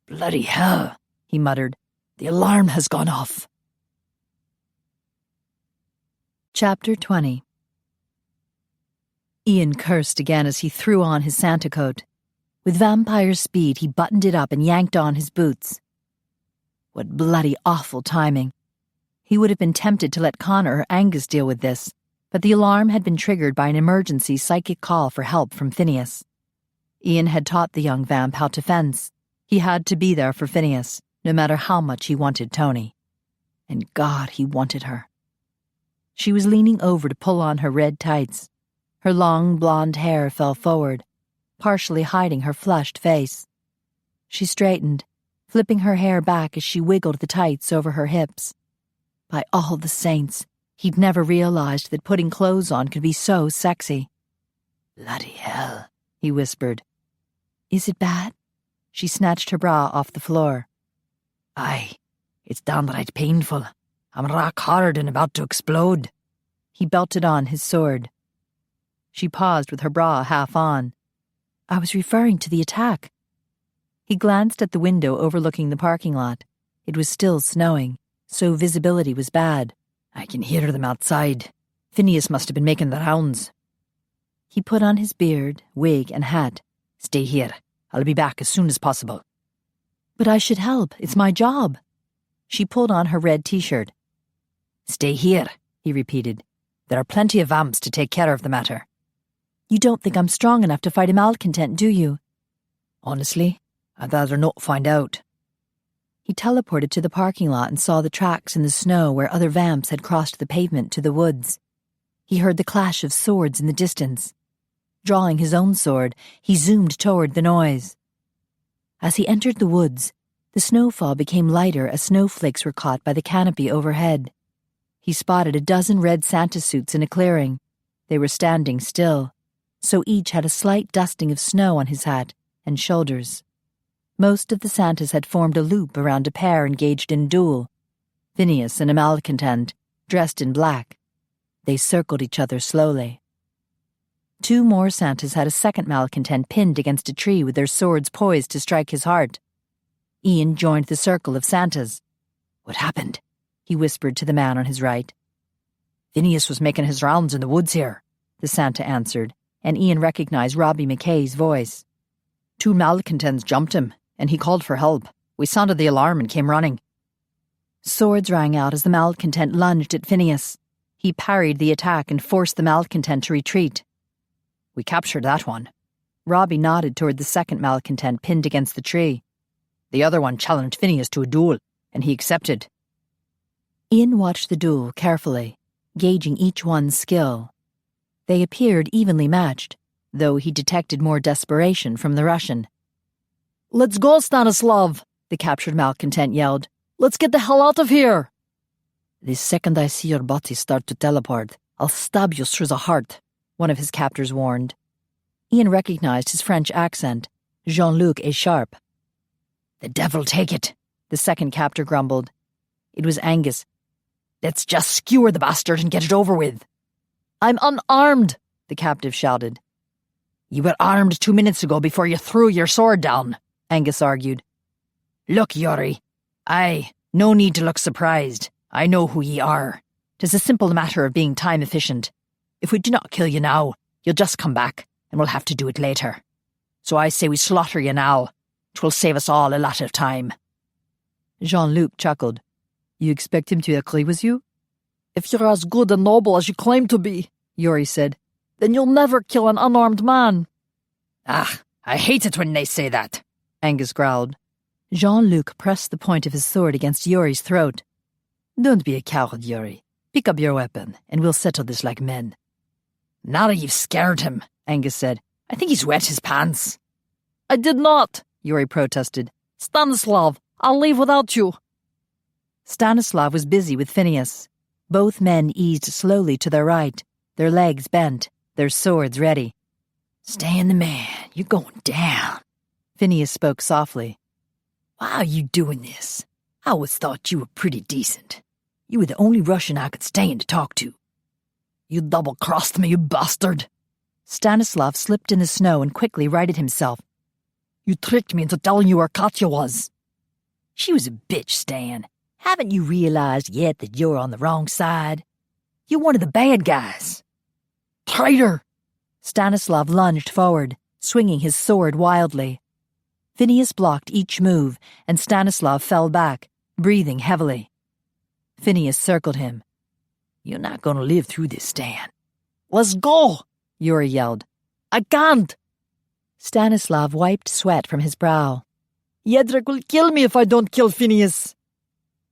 Bloody hell, he muttered. The alarm has gone off. Chapter 20. Ian cursed again as he threw on his Santa coat. With vampire speed, he buttoned it up and yanked on his boots. What bloody awful timing. He would have been tempted to let Connor or Angus deal with this, but the alarm had been triggered by an emergency psychic call for help from Phineas. Ian had taught the young vamp how to fence. He had to be there for Phineas, no matter how much he wanted Toni. And God, he wanted her. She was leaning over to pull on her red tights. Her long blonde hair fell forward, partially hiding her flushed face. She straightened, flipping her hair back as she wiggled the tights over her hips. By all the saints, he'd never realized that putting clothes on could be so sexy. Bloody hell, he whispered. Is it bad? She snatched her bra off the floor. Aye, It's downright painful. I'm rock hard and about to explode. He belted on his sword. She paused with her bra half on. I was referring to the attack. He glanced at the window overlooking the parking lot. It was still snowing, so visibility was bad. I can hear them outside. Phineas must have been making the rounds. He put on his beard, wig, and hat. Stay here. I'll be back as soon as possible. But I should help. It's my job. She pulled on her red t-shirt. Stay here, he repeated. There are plenty of vamps to take care of the matter. You don't think I'm strong enough to fight a malcontent, do you? Honestly, I'd rather not find out. He teleported to the parking lot and saw the tracks in the snow where other vamps had crossed the pavement to the woods. He heard the clash of swords in the distance. Drawing his own sword, he zoomed toward the noise. As he entered the woods, the snowfall became lighter as snowflakes were caught by the canopy overhead. He spotted a dozen red Santa suits in a clearing. They were standing still, so each had a slight dusting of snow on his hat and shoulders. Most of the Santas had formed a loop around a pair engaged in duel. Phineas and a malcontent, dressed in black. They circled each other slowly. 2 more Santas had a second malcontent pinned against a tree with their swords poised to strike his heart. Ian joined the circle of Santas. What happened? He whispered to the man on his right. Phineas was making his rounds in the woods here, the Santa answered, and Ian recognized Robbie McKay's voice. 2 malcontents jumped him, and he called for help. We sounded the alarm and came running. Swords rang out as the malcontent lunged at Phineas. He parried the attack and forced the malcontent to retreat. We captured that one. Robbie nodded toward the second malcontent pinned against the tree. The other one challenged Phineas to a duel, and he accepted. Ian watched the duel carefully, gauging each one's skill. They appeared evenly matched, though he detected more desperation from the Russian. "Let's go, Stanislav," the captured malcontent yelled. "Let's get the hell out of here." "The second I see your body start to teleport, I'll stab you through the heart," one of his captors warned. Ian recognized his French accent. Jean-Luc est sharp. "The devil take it," the second captor grumbled. It was Angus. "Let's just skewer the bastard and get it over with." "I'm unarmed," the captive shouted. "You were armed 2 minutes ago before you threw your sword down," Angus argued. "Look, Yuri, no need to look surprised. I know who ye are. 'Tis a simple matter of being time efficient. If we do not kill you now, you'll just come back, and we'll have to do it later. So I say we slaughter you now. 'Twill save us all a lot of time." Jean-Luc chuckled. "You expect him to agree with you?" "If you're as good and noble as you claim to be," Yuri said, "then you'll never kill an unarmed man." I hate it when they say that," Angus growled. Jean-Luc pressed the point of his sword against Yuri's throat. "Don't be a coward, Yuri. Pick up your weapon, and we'll settle this like men." "Now that you've scared him," Angus said, "I think he's wet his pants." "I did not," Yuri protested. "Stanislav, I'll leave without you." Stanislav was busy with Phineas. Both men eased slowly to their right, their legs bent, their swords ready. "Stay in the man. You're going down." Phineas spoke softly. "Why are you doing this? I always thought you were pretty decent. You were the only Russian I could stand to talk to." "You double-crossed me, you bastard." Stanislav slipped in the snow and quickly righted himself. "You tricked me into telling you where Katya was." "She was a bitch, Stan. Haven't you realized yet that you're on the wrong side? You're one of the bad guys." "Traitor!" Stanislav lunged forward, swinging his sword wildly. Phineas blocked each move, and Stanislav fell back, breathing heavily. Phineas circled him. "You're not going to live through this, Stan." "Let's go!" Yuri yelled. "I can't!" Stanislav wiped sweat from his brow. "Jedrzak will kill me if I don't kill Phineas."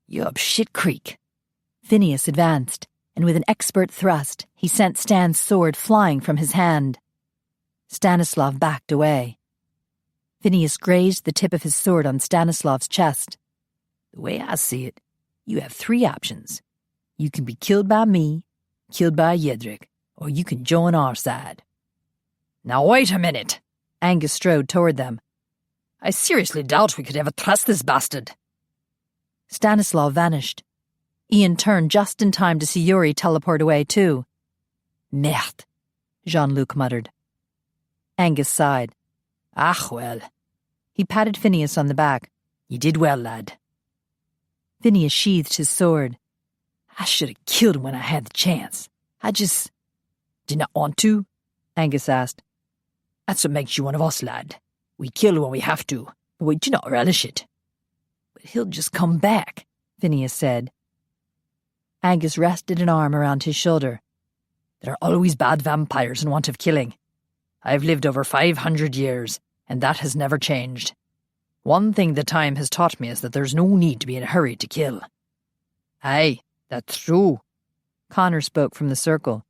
"You're up shit creek." Phineas advanced, and with an expert thrust, he sent Stan's sword flying from his hand. Stanislav backed away. Phineas grazed the tip of his sword on Stanislav's chest. "The way I see it, you have 3 options. You can be killed by me, killed by Jedrzak, or you can join our side." "Now wait a minute." Angus strode toward them. "I seriously doubt we could ever trust this bastard." Stanislaw vanished. Ian turned just in time to see Yuri teleport away too. Merde, Jean-Luc muttered. Angus sighed. Ah, well. He patted Phineas on the back. You did well, lad. Phineas sheathed his sword. I should have killed him when I had the chance. I just did not want to, Angus asked. That's what makes you one of us, lad. We kill when we have to, but we do not relish it. But he'll just come back, Phineas said. Angus rested an arm around his shoulder. There are always bad vampires in want of killing. I've lived over 500 years, and that has never changed. One thing the time has taught me is that there's no need to be in a hurry to kill. Aye, that's true. Connor spoke from the circle.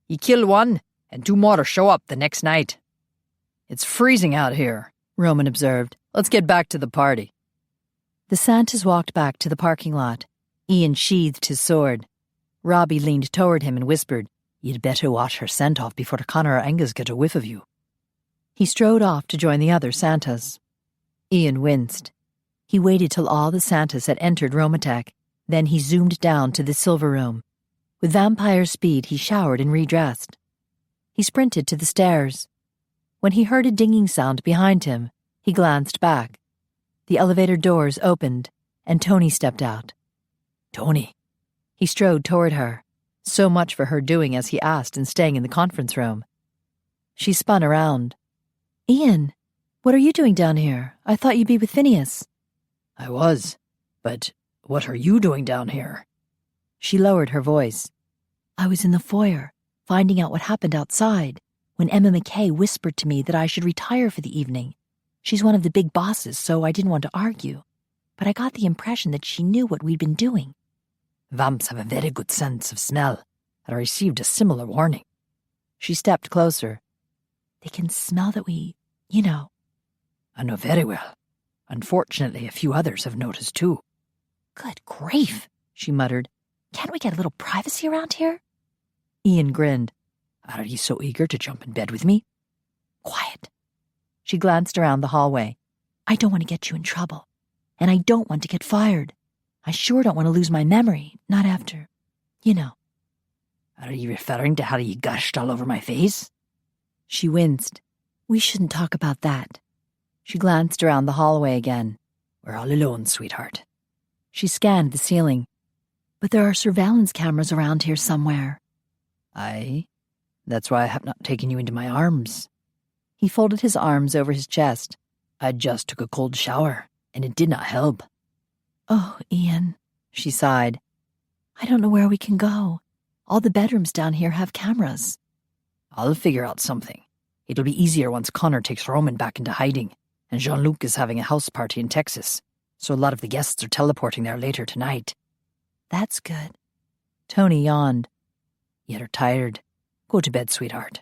You kill one, and 2 more show up the next night. It's freezing out here, Roman observed. Let's get back to the party. The Santas walked back to the parking lot. Ian sheathed his sword. Robbie leaned toward him and whispered, You'd better watch her scent off before Connor or Angus get a whiff of you. He strode off to join the other Santas. Ian winced. He waited till all the Santas had entered Romatech. Then he zoomed down to the silver room. With vampire speed, he showered and redressed. He sprinted to the stairs. When he heard a dinging sound behind him, he glanced back. The elevator doors opened, and Toni stepped out. Toni. He strode toward her. So much for her doing as he asked and staying in the conference room. She spun around. Ian, what are you doing down here? I thought you'd be with Phineas. I was, but what are you doing down here? She lowered her voice. I was in the foyer, finding out what happened outside, when Emma McKay whispered to me that I should retire for the evening. She's one of the big bosses, so I didn't want to argue. But I got the impression that she knew what we'd been doing. Vamps have a very good sense of smell, and I received a similar warning. She stepped closer. They can smell that we, I know very well. Unfortunately, a few others have noticed too. Good grief, she muttered. Can't we get a little privacy around here? Ian grinned. Are you so eager to jump in bed with me? Quiet. She glanced around the hallway. I don't want to get you in trouble, and I don't want to get fired. I sure don't want to lose my memory, not after, Are you referring to how you gushed all over my face? She winced. We shouldn't talk about that. She glanced around the hallway again. We're all alone, sweetheart. She scanned the ceiling. But there are surveillance cameras around here somewhere. Aye. That's why I have not taken you into my arms. He folded his arms over his chest. I just took a cold shower, and it did not help. Oh, Ian, she sighed. I don't know where we can go. All the bedrooms down here have cameras. I'll figure out something. It'll be easier once Connor takes Roman back into hiding, and Jean-Luc is having a house party in Texas, so a lot of the guests are teleporting there later tonight. That's good. Toni yawned. You're tired. Go to bed, sweetheart.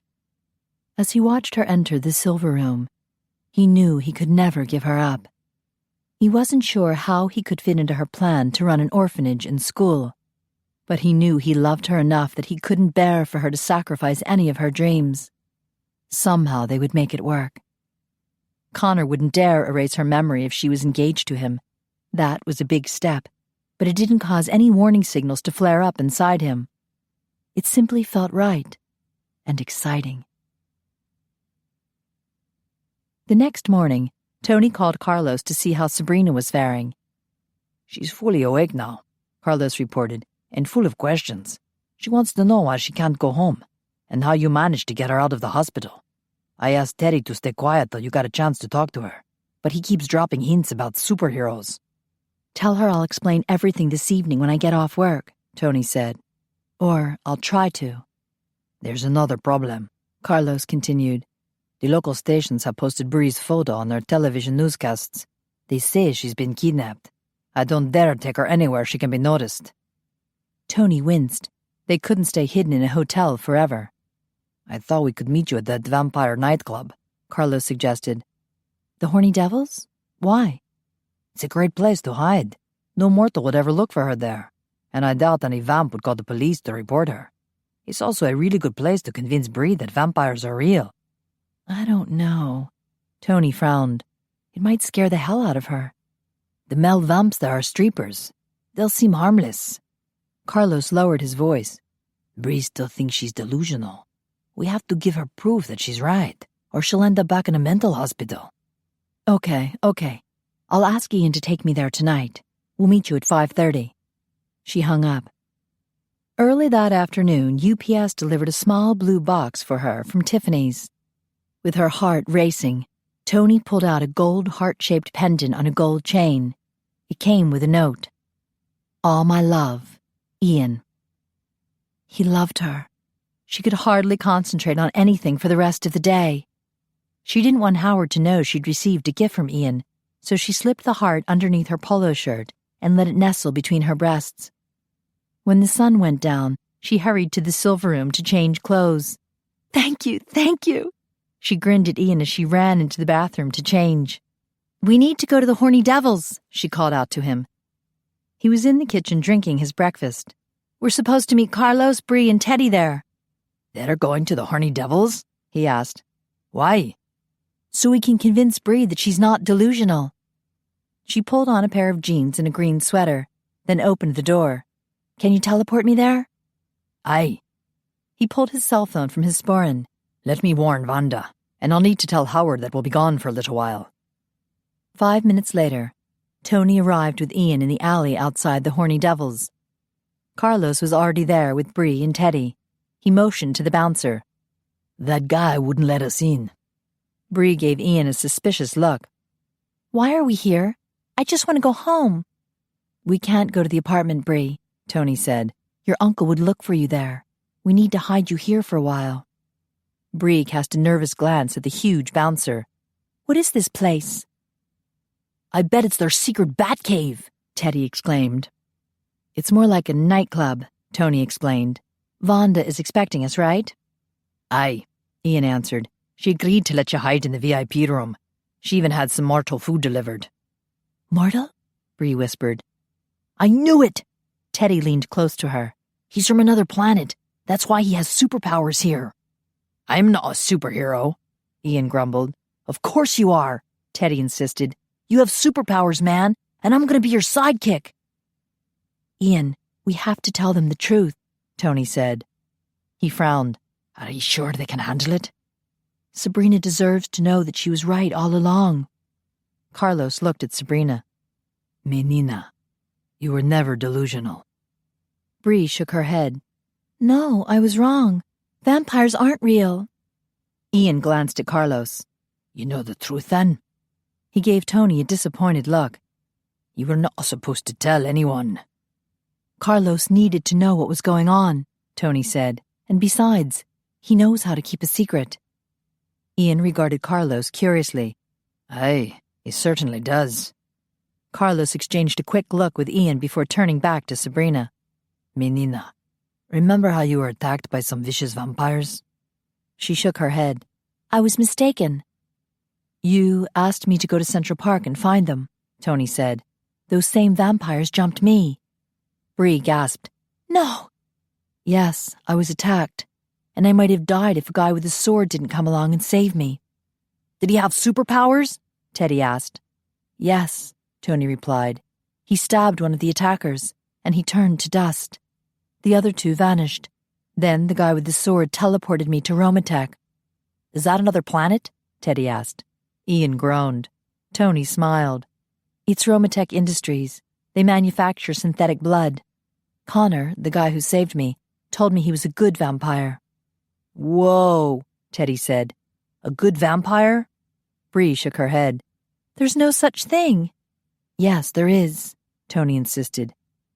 As he watched her enter the silver room, he knew he could never give her up. He wasn't sure how he could fit into her plan to run an orphanage and school, but he knew he loved her enough that he couldn't bear for her to sacrifice any of her dreams. Somehow they would make it work. Connor wouldn't dare erase her memory if she was engaged to him. That was a big step, but it didn't cause any warning signals to flare up inside him. It simply felt right and exciting. The next morning, Toni called Carlos to see how Sabrina was faring. She's fully awake now, Carlos reported, and full of questions. She wants to know why she can't go home, and how you managed to get her out of the hospital. I asked Teddy to stay quiet till you got a chance to talk to her, but he keeps dropping hints about superheroes. Tell her I'll explain everything this evening when I get off work, Toni said. Or I'll try to. There's another problem, Carlos continued. The local stations have posted Bree's photo on their television newscasts. They say she's been kidnapped. I don't dare take her anywhere she can be noticed. Toni winced. They couldn't stay hidden in a hotel forever. I thought we could meet you at that vampire nightclub, Carlos suggested. The Horny Devils? Why? It's a great place to hide. No mortal would ever look for her there, and I doubt any vamp would call the police to report her. It's also a really good place to convince Bree that vampires are real. I don't know. Toni frowned. It might scare the hell out of her. The male vamps there are streepers. They'll seem harmless. Carlos lowered his voice. Bree still thinks she's delusional. We have to give her proof that she's right, or she'll end up back in a mental hospital. Okay. I'll ask Ian to take me there tonight. We'll meet you at 5:30. She hung up. Early that afternoon, UPS delivered a small blue box for her from Tiffany's. With her heart racing, Toni pulled out a gold heart-shaped pendant on a gold chain. It came with a note. All my love, Ian. He loved her. She could hardly concentrate on anything for the rest of the day. She didn't want Howard to know she'd received a gift from Ian, so she slipped the heart underneath her polo shirt and let it nestle between her breasts. When the sun went down, she hurried to the silver room to change clothes. Thank you. She grinned at Ian as she ran into the bathroom to change. We need to go to the Horny Devils, she called out to him. He was in the kitchen drinking his breakfast. We're supposed to meet Carlos, Bree, and Teddy there. They're going to the Horny Devils? He asked. Why? So we can convince Bree that she's not delusional. She pulled on a pair of jeans and a green sweater, then opened the door. Can you teleport me there? Aye. He pulled his cell phone from his sporran. Let me warn Wanda, and I'll need to tell Howard that we'll be gone for a little while. 5 minutes later, Toni arrived with Ian in the alley outside the Horny Devils. Carlos was already there with Bree and Teddy. He motioned to the bouncer. That guy wouldn't let us in. Bree gave Ian a suspicious look. Why are we here? I just want to go home. We can't go to the apartment, Bree, Toni said. Your uncle would look for you there. We need to hide you here for a while. Bree cast a nervous glance at the huge bouncer. What is this place? I bet it's their secret bat cave, Teddy exclaimed. It's more like a nightclub, Toni explained. Wanda is expecting us, right? Aye, Ian answered. She agreed to let you hide in the VIP room. She even had some mortal food delivered. Mortal? Bree whispered. I knew it! Teddy leaned close to her. He's from another planet. That's why he has superpowers here. I'm not a superhero, Ian grumbled. Of course you are, Teddy insisted. You have superpowers, man, and I'm going to be your sidekick. Ian, we have to tell them the truth, Toni said. He frowned. Are you sure they can handle it? Sabrina deserves to know that she was right all along. Carlos looked at Sabrina. Menina, you were never delusional. Bree shook her head. No, I was wrong. Vampires aren't real. Ian glanced at Carlos. You know the truth, then? He gave Toni a disappointed look. You were not supposed to tell anyone. Carlos needed to know what was going on, Toni said, and besides, he knows how to keep a secret. Ian regarded Carlos curiously. Aye, he certainly does. Carlos exchanged a quick look with Ian before turning back to Sabrina. Menina, remember how you were attacked by some vicious vampires? She shook her head. I was mistaken. You asked me to go to Central Park and find them, Toni said. Those same vampires jumped me. Bree gasped. No. Yes, I was attacked, and I might have died if a guy with a sword didn't come along and save me. Did he have superpowers? Teddy asked. Yes, Toni replied. He stabbed one of the attackers, and he turned to dust. The other two vanished. Then the guy with the sword teleported me to Romatech. Is that another planet? Teddy asked. Ian groaned. Toni smiled. It's Romatech Industries. They manufacture synthetic blood. Connor, the guy who saved me, told me he was a good vampire. Whoa, Teddy said. A good vampire? Bree shook her head. There's no such thing. Yes, there is, Toni insisted.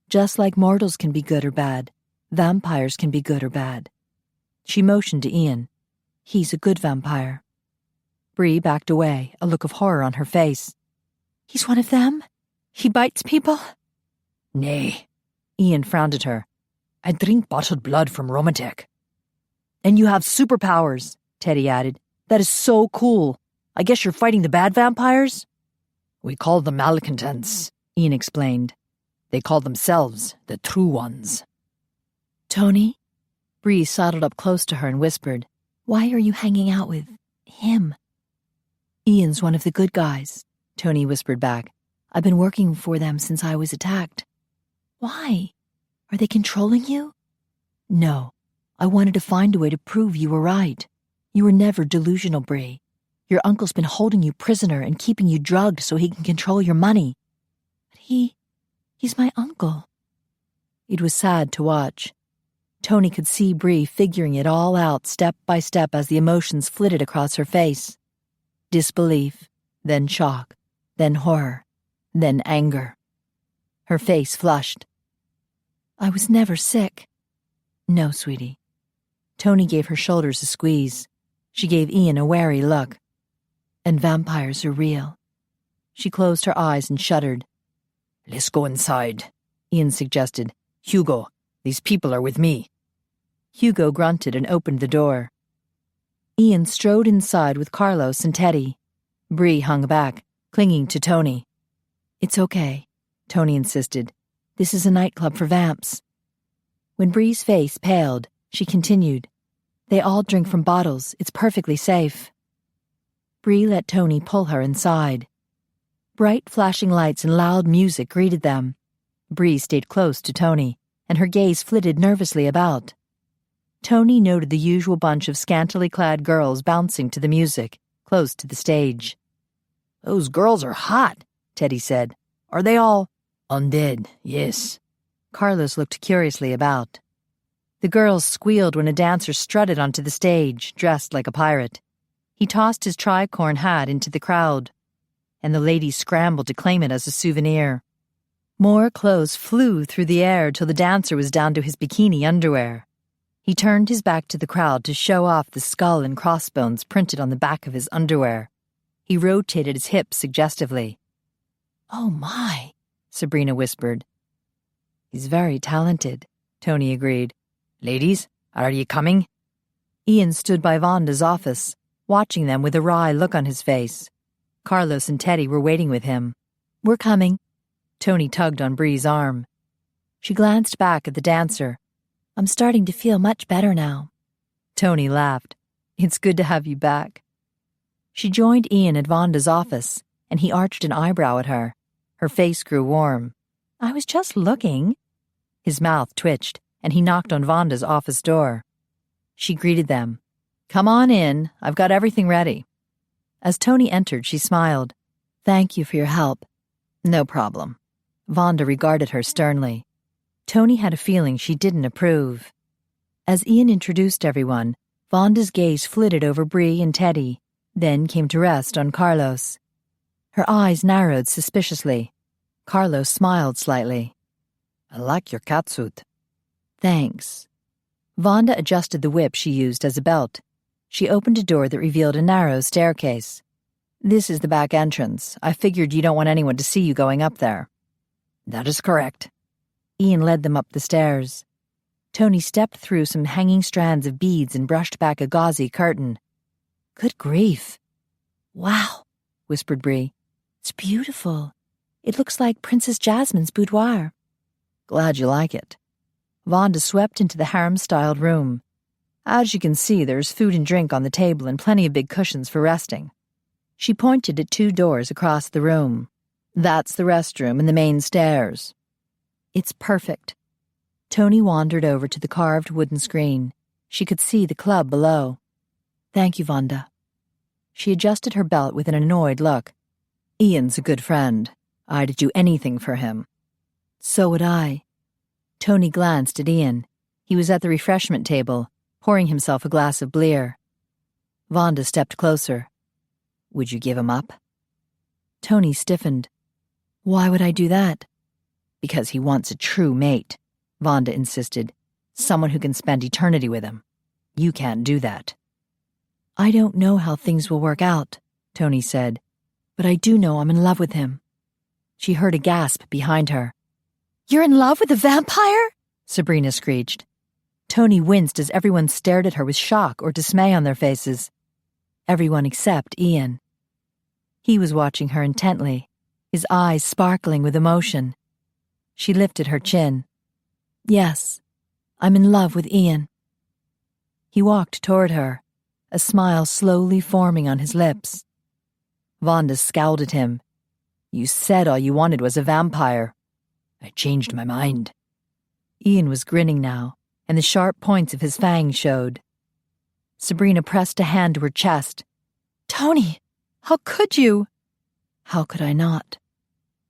Just like mortals can be good or bad, vampires can be good or bad. She motioned to Ian. He's a good vampire. Bree backed away, a look of horror on her face. He's one of them? He bites people? Nay. Ian frowned at her. I drink bottled blood from Romatech. And you have superpowers, Teddy added. That is so cool. I guess you're fighting the bad vampires? We call them malcontents, Ian explained. They call themselves the true ones. Toni? Bree sidled up close to her and whispered, Why are you hanging out with him? Ian's one of the good guys, Toni whispered back. I've been working for them since I was attacked. Why? Are they controlling you? No. I wanted to find a way to prove you were right. You were never delusional, Bree. Your uncle's been holding you prisoner and keeping you drugged so he can control your money. But he's my uncle. It was sad to watch. Toni could see Bree figuring it all out step by step as the emotions flitted across her face. Disbelief, then shock, then horror, then anger. Her face flushed. I was never sick. No, sweetie. Toni gave her shoulders a squeeze. She gave Ian a wary look. And vampires are real. She closed her eyes and shuddered. Let's go inside, Ian suggested. Hugo, these people are with me. Hugo grunted and opened the door. Ian strode inside with Carlos and Teddy. Bree hung back, clinging to Toni. It's okay, Toni insisted. This is a nightclub for vamps. When Bree's face paled, she continued. They all drink from bottles. It's perfectly safe. Bree let Toni pull her inside. Bright flashing lights and loud music greeted them. Bree stayed close to Toni, and her gaze flitted nervously about. Toni noted the usual bunch of scantily clad girls bouncing to the music, close to the stage. Those girls are hot, Teddy said. Are they all undead? Yes. Carlos looked curiously about. The girls squealed when a dancer strutted onto the stage, dressed like a pirate. He tossed his tricorn hat into the crowd, and the ladies scrambled to claim it as a souvenir. More clothes flew through the air till the dancer was down to his bikini underwear. He turned his back to the crowd to show off the skull and crossbones printed on the back of his underwear. He rotated his hips suggestively. Oh my, Sabrina whispered. He's very talented, Toni agreed. Ladies, are you coming? Ian stood by Vonda's office, watching them with a wry look on his face. Carlos and Teddy were waiting with him. We're coming. Toni tugged on Bree's arm. She glanced back at the dancer. I'm starting to feel much better now. Toni laughed. It's good to have you back. She joined Ian at Vonda's office, and he arched an eyebrow at her. Her face grew warm. I was just looking. His mouth twitched, and he knocked on Vonda's office door. She greeted them. Come on in. I've got everything ready. As Toni entered, she smiled. Thank you for your help. No problem. Vonda regarded her sternly. Toni had a feeling she didn't approve. As Ian introduced everyone, Vonda's gaze flitted over Bree and Teddy, then came to rest on Carlos. Her eyes narrowed suspiciously. Carlos smiled slightly. I like your catsuit. Thanks. Vonda adjusted the whip she used as a belt. She opened a door that revealed a narrow staircase. This is the back entrance. I figured you don't want anyone to see you going up there. That is correct. Ian led them up the stairs. Toni stepped through some hanging strands of beads and brushed back a gauzy curtain. Good grief. Wow, whispered Bree. It's beautiful. It looks like Princess Jasmine's boudoir. Glad you like it. Vonda swept into the harem-styled room. As you can see, there's food and drink on the table and plenty of big cushions for resting. She pointed at 2 doors across the room. That's the restroom and the main stairs. It's perfect. Toni wandered over to the carved wooden screen. She could see the club below. Thank you, Vonda. She adjusted her belt with an annoyed look. Ian's a good friend. I'd do anything for him. So would I. Toni glanced at Ian. He was at the refreshment table, pouring himself a glass of Bleer. Vonda stepped closer. Would you give him up? Toni stiffened. Why would I do that? Because he wants a true mate, Vonda insisted. Someone who can spend eternity with him. You can't do that. I don't know how things will work out, Toni said, but I do know I'm in love with him. She heard a gasp behind her. You're in love with a vampire? Sabrina screeched. Toni winced as everyone stared at her with shock or dismay on their faces. Everyone except Ian. He was watching her intently, his eyes sparkling with emotion. She lifted her chin. Yes, I'm in love with Ian. He walked toward her, a smile slowly forming on his lips. Vonda scowled at him. You said all you wanted was a vampire. I changed my mind. Ian was grinning now, and the sharp points of his fangs showed. Sabrina pressed a hand to her chest. Toni, how could you? How could I not?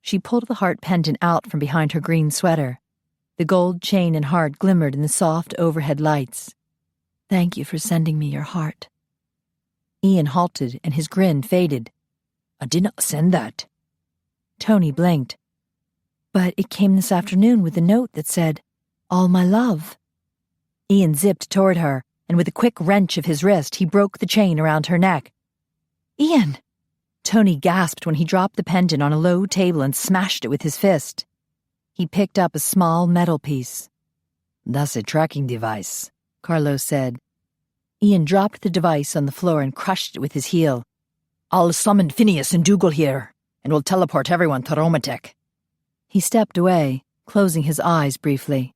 She pulled the heart pendant out from behind her green sweater. The gold chain and heart glimmered in the soft overhead lights. Thank you for sending me your heart. Ian halted, and his grin faded. I did not send that. Toni blinked. But it came this afternoon with a note that said, "All my love." Ian zipped toward her, and with a quick wrench of his wrist, he broke the chain around her neck. Ian! Toni gasped when he dropped the pendant on a low table and smashed it with his fist. He picked up a small metal piece. That's a tracking device, Carlos said. Ian dropped the device on the floor and crushed it with his heel. I'll summon Phineas and Dougal here, and we'll teleport everyone to Romatech. He stepped away, closing his eyes briefly.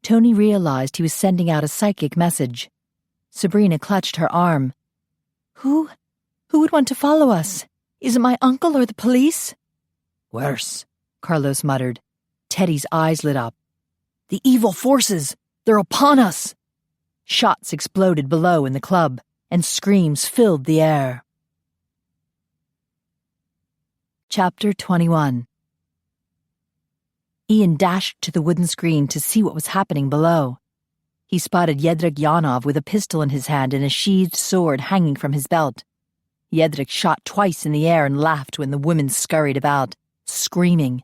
Toni realized he was sending out a psychic message. Sabrina clutched her arm. Who would want to follow us? Is it my uncle or the police? Worse, Carlos muttered. Teddy's eyes lit up. The evil forces! They're upon us! Shots exploded below in the club, and screams filled the air. Chapter 21. Ian dashed to the wooden screen to see what was happening below. He spotted Jedrzak Janov with a pistol in his hand and a sheathed sword hanging from his belt. Jedrzak shot twice in the air and laughed when the women scurried about, screaming.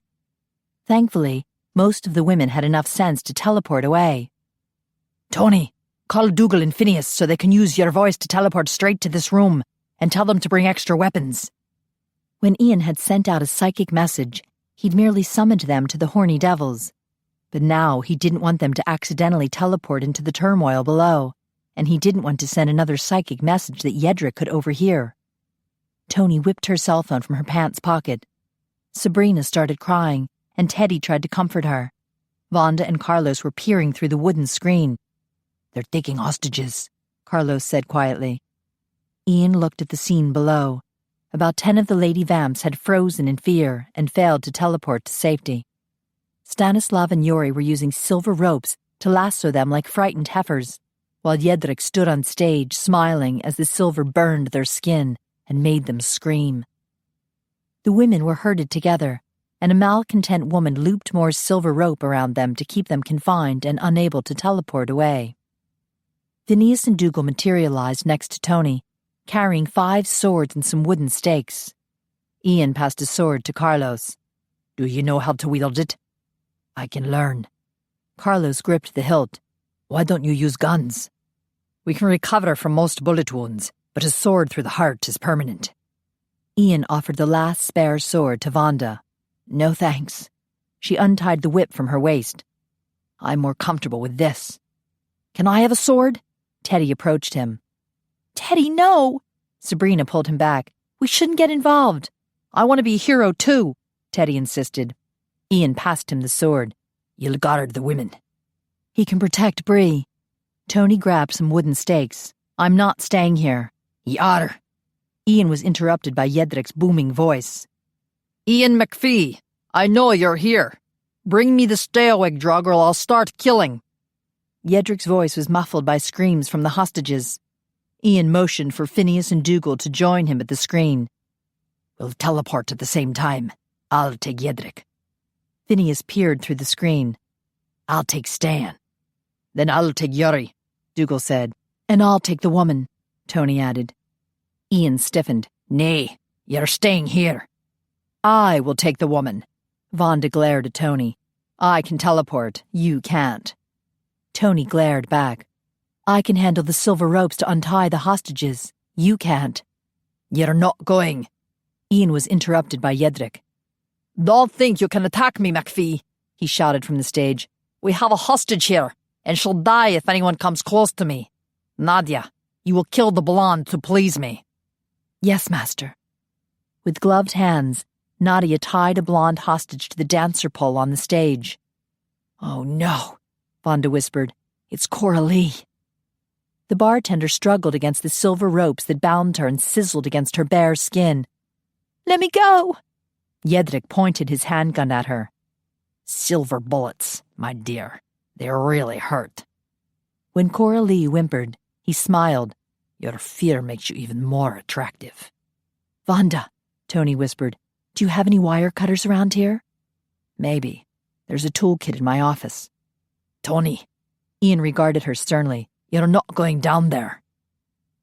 Thankfully, most of the women had enough sense to teleport away. Toni, call Dougal and Phineas so they can use your voice to teleport straight to this room, and tell them to bring extra weapons. When Ian had sent out a psychic message, he'd merely summoned them to the horny devils. But now he didn't want them to accidentally teleport into the turmoil below, and he didn't want to send another psychic message that Jedrzak could overhear. Toni whipped her cell phone from her pants pocket. Sabrina started crying, and Teddy tried to comfort her. Vonda and Carlos were peering through the wooden screen. They're taking hostages, Carlos said quietly. Ian looked at the scene below. About 10 of the lady vamps had frozen in fear and failed to teleport to safety. Stanislav and Yuri were using silver ropes to lasso them like frightened heifers, while Jedrzak stood on stage smiling as the silver burned their skin and made them scream. The women were herded together, and a malcontent woman looped more silver rope around them to keep them confined and unable to teleport away. Phineas and Dougal materialized next to Toni, carrying 5 swords and some wooden stakes. Ian passed a sword to Carlos. Do you know how to wield it? I can learn. Carlos gripped the hilt. Why don't you use guns? We can recover from most bullet wounds, but a sword through the heart is permanent. Ian offered the last spare sword to Vonda. No thanks. She untied the whip from her waist. I'm more comfortable with this. Can I have a sword? Teddy approached him. Teddy, no! Sabrina pulled him back. We shouldn't get involved. I want to be a hero too, Teddy insisted. Ian passed him the sword. You'll guard the women. He can protect Bree. Toni grabbed some wooden stakes. I'm not staying here. Yar. Ian was interrupted by Jedrzak's booming voice. Ian MacPhie, I know you're here. Bring me the stay-away drug or I'll start killing. Jedrzak's voice was muffled by screams from the hostages. Ian motioned for Phineas and Dougal to join him at the screen. We'll teleport at the same time. I'll take Jedrzak. Phineas peered through the screen. I'll take Stan. Then I'll take Yuri, Dougal said. And I'll take the woman, Toni added. Ian stiffened. Nay, you're staying here. I will take the woman. Vonda glared at Toni. I can teleport. You can't. Toni glared back. I can handle the silver ropes to untie the hostages. You can't. You're not going. Ian was interrupted by Jedrzak. Don't think you can attack me, MacPhie, he shouted from the stage. We have a hostage here, and she'll die if anyone comes close to me. Nadia, you will kill the blonde to please me. Yes, master. With gloved hands, Nadia tied a blonde hostage to the dancer pole on the stage. Oh no, Vonda whispered. It's Coralie. The bartender struggled against the silver ropes that bound her and sizzled against her bare skin. Let me go! Jedrzak pointed his handgun at her. Silver bullets, my dear. They really hurt. When Coralie whimpered, he smiled. Your fear makes you even more attractive. Vonda, Toni whispered, do you have any wire cutters around here? Maybe. There's a toolkit in my office. Toni, Ian regarded her sternly. You're not going down there.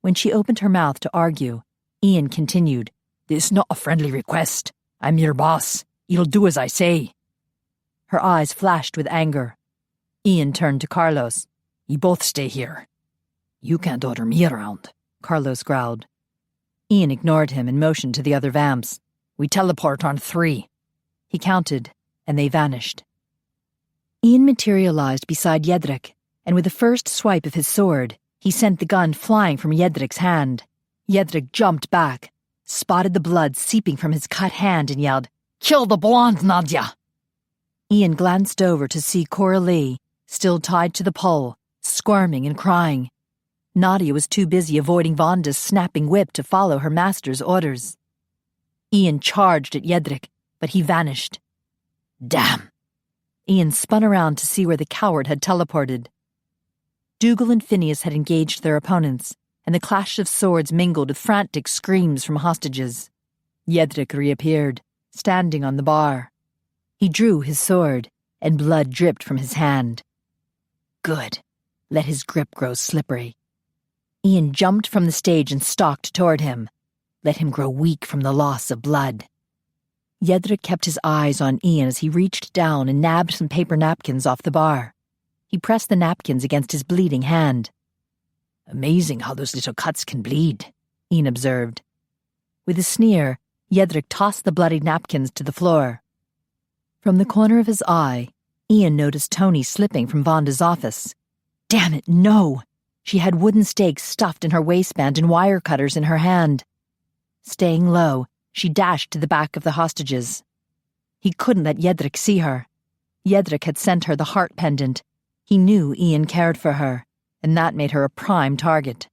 When she opened her mouth to argue, Ian continued, This is not a friendly request. I'm your boss. You'll do as I say. Her eyes flashed with anger. Ian turned to Carlos. You both stay here. You can't order me around, Carlos growled. Ian ignored him and motioned to the other vamps. We teleport on 3. He counted, and they vanished. Ian materialized beside Jedrik, and with the first swipe of his sword, he sent the gun flying from Jedrik's hand. Jedrik jumped back, spotted the blood seeping from his cut hand, and yelled, Kill the blonde, Nadia! Ian glanced over to see Coralie, still tied to the pole, squirming and crying. Nadia was too busy avoiding Vonda's snapping whip to follow her master's orders. Ian charged at Jedrik, but he vanished. Damn! Ian spun around to see where the coward had teleported. Dougal and Phineas had engaged their opponents, and the clash of swords mingled with frantic screams from hostages. Jedrik reappeared, standing on the bar. He drew his sword, and blood dripped from his hand. Good. Let his grip grow slippery. Ian jumped from the stage and stalked toward him. Let him grow weak from the loss of blood. Jedrik kept his eyes on Ian as he reached down and nabbed some paper napkins off the bar. He pressed the napkins against his bleeding hand. Amazing how those little cuts can bleed, Ian observed. With a sneer, Jedrik tossed the bloodied napkins to the floor. From the corner of his eye, Ian noticed Toni slipping from Vonda's office. Damn it, no! She had wooden stakes stuffed in her waistband and wire cutters in her hand. Staying low, she dashed to the back of the hostages. He couldn't let Jedrik see her. Jedrik had sent her the heart pendant. He knew Ian cared for her, and that made her a prime target.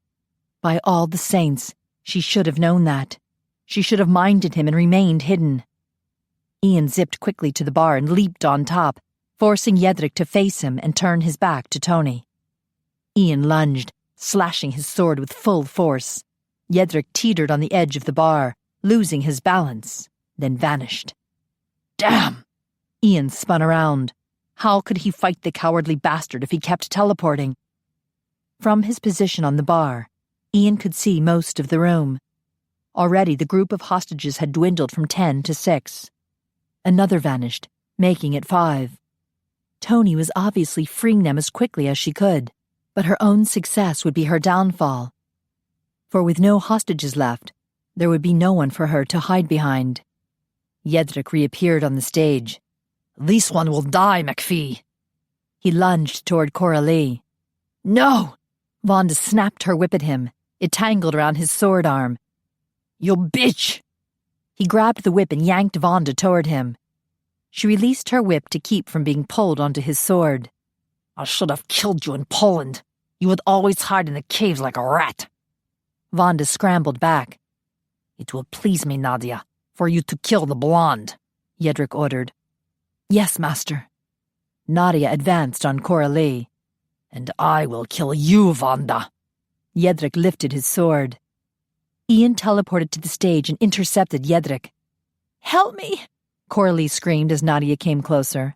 By all the saints, she should have known that. She should have minded him and remained hidden. Ian zipped quickly to the bar and leaped on top, forcing Jedrik to face him and turn his back to Toni. Ian lunged, slashing his sword with full force. Jedrik teetered on the edge of the bar, losing his balance, then vanished. Damn! Ian spun around. How could he fight the cowardly bastard if he kept teleporting? From his position on the bar, Ian could see most of the room. Already the group of hostages had dwindled from 10 to 6. Another vanished, making it 5. Toni was obviously freeing them as quickly as she could, but her own success would be her downfall. For with no hostages left, there would be no one for her to hide behind. Jedrik reappeared on the stage. This one will die, MacPhie. He lunged toward Coralie. No! Vonda snapped her whip at him. It tangled around his sword arm. You bitch! He grabbed the whip and yanked Vonda toward him. She released her whip to keep from being pulled onto his sword. I should have killed you in Poland. You would always hide in the caves like a rat. Vonda scrambled back. It will please me, Nadia, for you to kill the blonde, Jedrik ordered. Yes, master. Nadia advanced on Coralie. And I will kill you, Vonda. Jedrik lifted his sword. Ian teleported to the stage and intercepted Jedrik. Help me! Coralie screamed as Nadia came closer.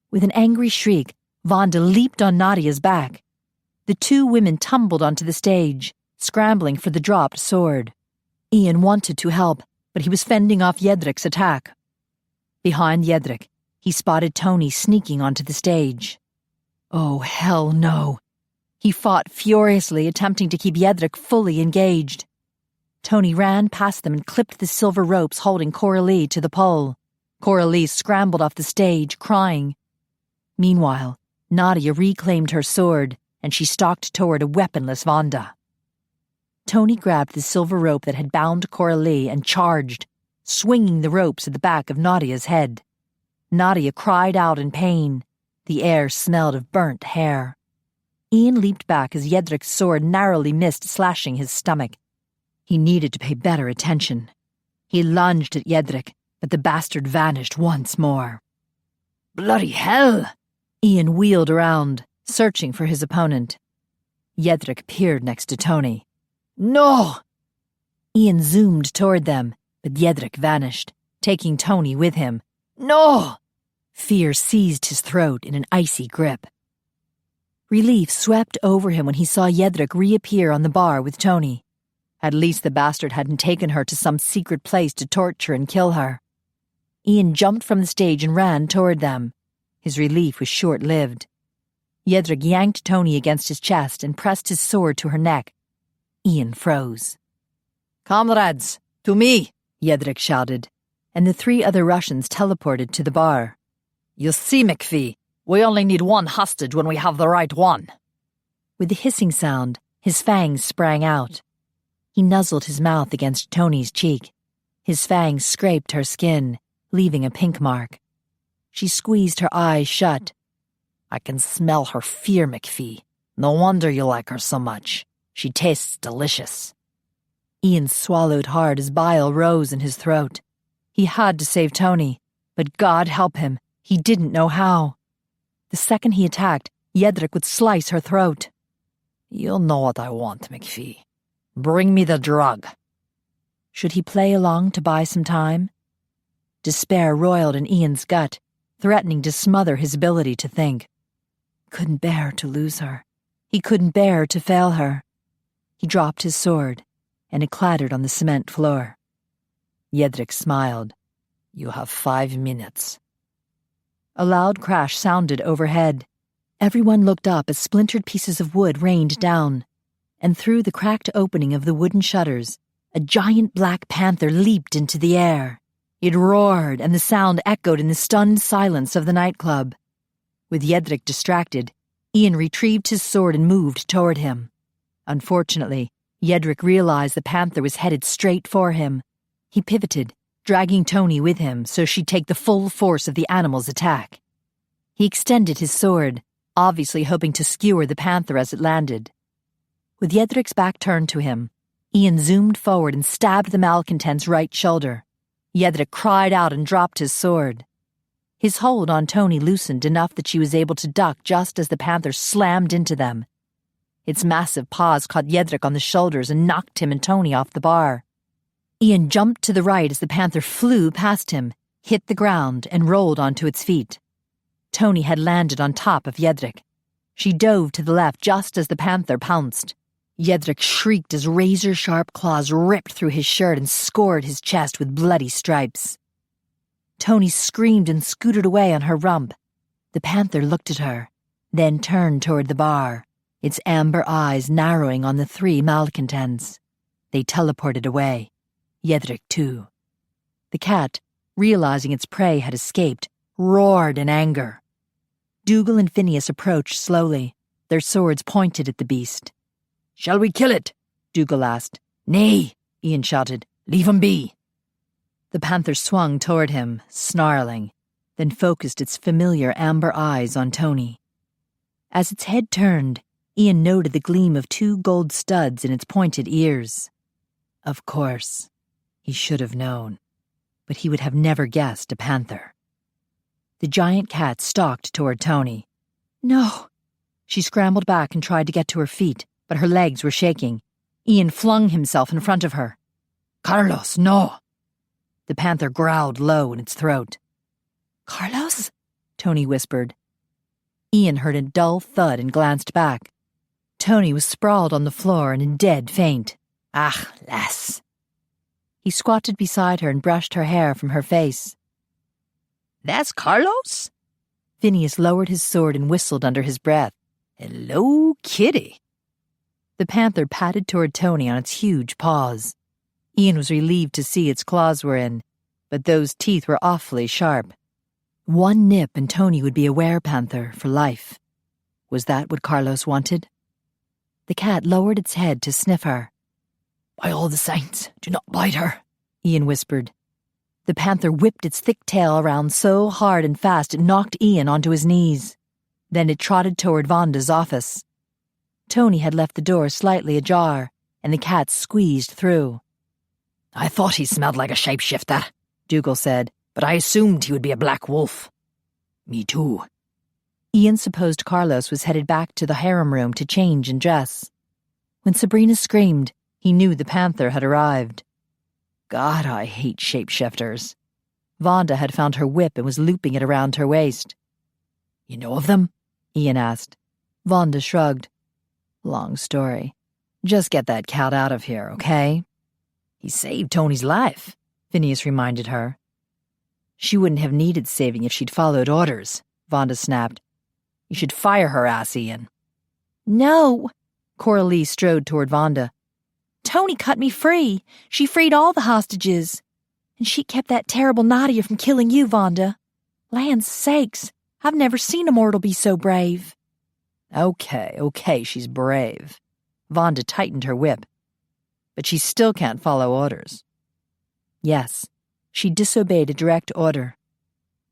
With an angry shriek, Vonda leaped on Nadia's back. The two women tumbled onto the stage, scrambling for the dropped sword. Ian wanted to help, but he was fending off Jedrik's attack. Behind Jedrik, he spotted Toni sneaking onto the stage. Oh, hell no. He fought furiously, attempting to keep Jedrik fully engaged. Toni ran past them and clipped the silver ropes holding Coralie to the pole. Coralie scrambled off the stage, crying. Meanwhile, Nadia reclaimed her sword, and she stalked toward a weaponless Vonda. Toni grabbed the silver rope that had bound Coralie and charged, swinging the ropes at the back of Nadia's head. Nadia cried out in pain. The air smelled of burnt hair. Ian leaped back as Jedrik's sword narrowly missed slashing his stomach. He needed to pay better attention. He lunged at Jedrik, but the bastard vanished once more. Bloody hell! Ian wheeled around, searching for his opponent. Jedrick appeared next to Toni. No! Ian zoomed toward them, but Jedrick vanished, taking Toni with him. No! Fear seized his throat in an icy grip. Relief swept over him when he saw Jedrick reappear on the bar with Toni. At least the bastard hadn't taken her to some secret place to torture and kill her. Ian jumped from the stage and ran toward them. His relief was short-lived. Jedrick yanked Toni against his chest and pressed his sword to her neck. Ian froze. "Comrades, to me!" Jedrick shouted, and the 3 other Russians teleported to the bar. "You see, MacPhie, we only need one hostage when we have the right one." With the hissing sound, his fangs sprang out. He nuzzled his mouth against Toni's cheek. His fangs scraped her skin, leaving a pink mark. She squeezed her eyes shut. "I can smell her fear, MacPhie. No wonder you like her so much. She tastes delicious." Ian swallowed hard as bile rose in his throat. He had to save Toni, but God help him, he didn't know how. The second he attacked, Jedrick would slice her throat. "You'll know what I want, MacPhie. Bring me the drug." Should he play along to buy some time? Despair roiled in Ian's gut, threatening to smother his ability to think. He couldn't bear to lose her. He couldn't bear to fail her. He dropped his sword, and it clattered on the cement floor. Jedrick smiled. "You have 5 minutes." A loud crash sounded overhead. Everyone looked up as splintered pieces of wood rained down, and through the cracked opening of the wooden shutters, a giant black panther leaped into the air. It roared, and the sound echoed in the stunned silence of the nightclub. With Jedrick distracted, Ian retrieved his sword and moved toward him. Unfortunately, Jedrick realized the panther was headed straight for him. He pivoted, dragging Toni with him so she'd take the full force of the animal's attack. He extended his sword, obviously hoping to skewer the panther as it landed. With Jedrick's back turned to him, Ian zoomed forward and stabbed the malcontent's right shoulder. Jedrick cried out and dropped his sword. His hold on Toni loosened enough that she was able to duck just as the panther slammed into them. Its massive paws caught Jedrick on the shoulders and knocked him and Toni off the bar. Ian jumped to the right as the panther flew past him, hit the ground, and rolled onto its feet. Toni had landed on top of Jedrick. She dove to the left just as the panther pounced. Jedrick shrieked as razor-sharp claws ripped through his shirt and scored his chest with bloody stripes. Toni screamed and scooted away on her rump. The panther looked at her, then turned toward the bar, its amber eyes narrowing on the 3 malcontents. They teleported away. Jedrick, too. The cat, realizing its prey had escaped, roared in anger. Dougal and Phineas approached slowly, their swords pointed at the beast. "Shall we kill it?" Dougal asked. "Nay," Ian shouted. "Leave him be." The panther swung toward him, snarling, then focused its familiar amber eyes on Toni. As its head turned, Ian noted the gleam of 2 gold studs in its pointed ears. Of course, he should have known, but he would have never guessed a panther. The giant cat stalked toward Toni. "No!" She scrambled back and tried to get to her feet, but her legs were shaking. Ian flung himself in front of her. "Carlos, no!" The panther growled low in its throat. "Carlos?" Toni whispered. Ian heard a dull thud and glanced back. Toni was sprawled on the floor in a dead faint. "Ah, lass." He squatted beside her and brushed her hair from her face. "That's Carlos?" Phineas lowered his sword and whistled under his breath. "Hello, kitty." The panther patted toward Toni on its huge paws. Ian was relieved to see its claws were in, but those teeth were awfully sharp. One nip and Toni would be a werepanther for life. Was that what Carlos wanted? The cat lowered its head to sniff her. "By all the saints, do not bite her," Ian whispered. The panther whipped its thick tail around so hard and fast it knocked Ian onto his knees. Then it trotted toward Vonda's office. Toni had left the door slightly ajar, and the cat squeezed through. "I thought he smelled like a shapeshifter," Dougal said, "but I assumed he would be a black wolf." Me too. Ian supposed Carlos was headed back to the harem room to change and dress. When Sabrina screamed, he knew the panther had arrived. God, I hate shapeshifters. Vonda had found her whip and was looping it around her waist. You know of them? Ian asked. Vonda shrugged. Long story. Just get that cat out of here, okay? He saved Toni's life, Phineas reminded her. She wouldn't have needed saving if she'd followed orders, Vonda snapped. You should fire her ass, Ian. No. Coralie strode toward Vonda. Toni cut me free. She freed all the hostages. And she kept that terrible Nadia from killing you, Vonda. Land's sakes, I've never seen a mortal be so brave. Okay, she's brave. Vonda tightened her whip. But she still can't follow orders. Yes, she disobeyed a direct order.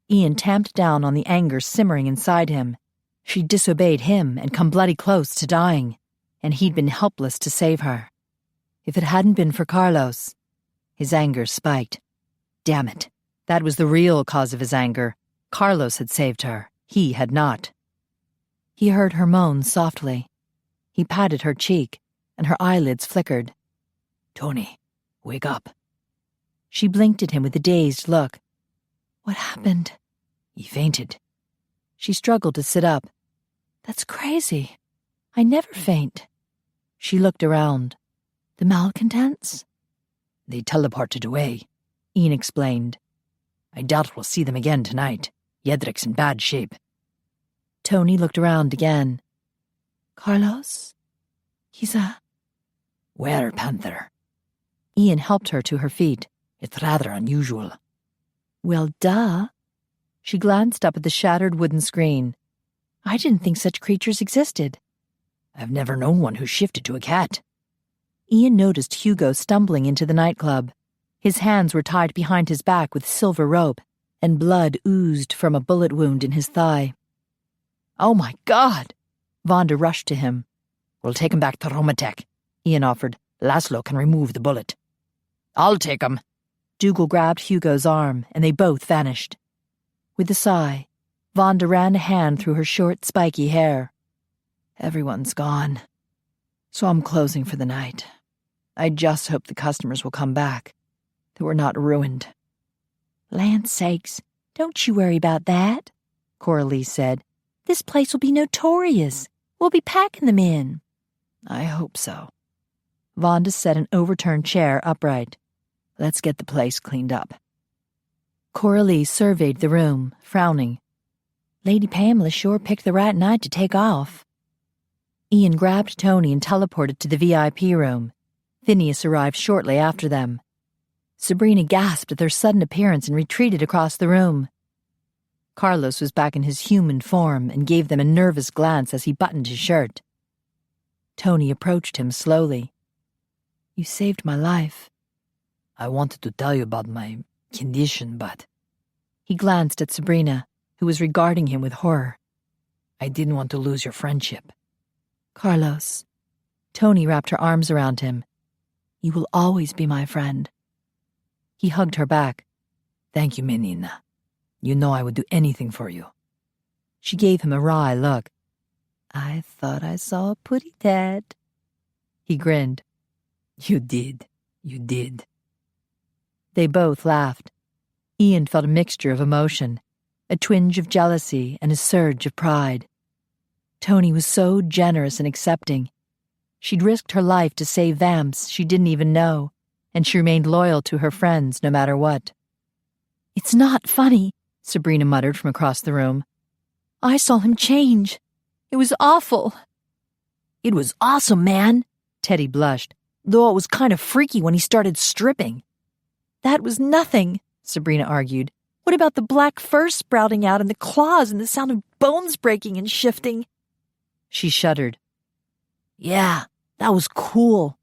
Ian tamped down on the anger simmering inside him. She disobeyed him and come bloody close to dying, and he'd been helpless to save her. If it hadn't been for Carlos, his anger spiked. Damn it, that was the real cause of his anger. Carlos had saved her. He had not. He heard her moan softly. He patted her cheek, and her eyelids flickered. Toni, wake up. She blinked at him with a dazed look. What happened? He fainted. She struggled to sit up. That's crazy. I never faint. She looked around. The malcontents? They teleported away, Ian explained. I doubt we'll see them again tonight. Jedric's in bad shape. Toni looked around again. Carlos? He's a... Were-panther. Ian helped her to her feet. It's rather unusual. Well, duh. She glanced up at the shattered wooden screen. I didn't think such creatures existed. I've never known one who shifted to a cat. Ian noticed Hugo stumbling into the nightclub. His hands were tied behind his back with silver rope, and blood oozed from a bullet wound in his thigh. Oh my God! Vonda rushed to him. We'll take him back to Romatek, Ian offered. Laszlo can remove the bullet. I'll take him. Dougal grabbed Hugo's arm, and they both vanished. With a sigh, Vonda ran a hand through her short, spiky hair. Everyone's gone. So I'm closing for the night. I just hope the customers will come back, that we're not ruined. Land's sakes, don't you worry about that, Coralie said. This place will be notorious. We'll be packing them in. I hope so. Vonda set an overturned chair upright. Let's get the place cleaned up. Coralie surveyed the room, frowning. Lady Pamela sure picked the right night to take off. Ian grabbed Toni and teleported to the VIP room. Phineas arrived shortly after them. Sabrina gasped at their sudden appearance and retreated across the room. Carlos was back in his human form and gave them a nervous glance as he buttoned his shirt. Toni approached him slowly. You saved my life. I wanted to tell you about my condition, but... He glanced at Sabrina, who was regarding him with horror. I didn't want to lose your friendship. Carlos. Toni wrapped her arms around him. You will always be my friend. He hugged her back. Thank you, Menina. You know I would do anything for you. She gave him a wry look. I thought I saw a putty dad. He grinned. You did. They both laughed. Ian felt a mixture of emotion, a twinge of jealousy and a surge of pride. Toni was so generous and accepting. She'd risked her life to save vamps she didn't even know, and she remained loyal to her friends no matter what. It's not funny, Sabrina muttered from across the room. I saw him change. It was awful. It was awesome, man, Teddy blushed. Though it was kind of freaky when he started stripping. That was nothing, Sabrina argued. What about the black fur sprouting out and the claws and the sound of bones breaking and shifting? She shuddered. Yeah, that was cool.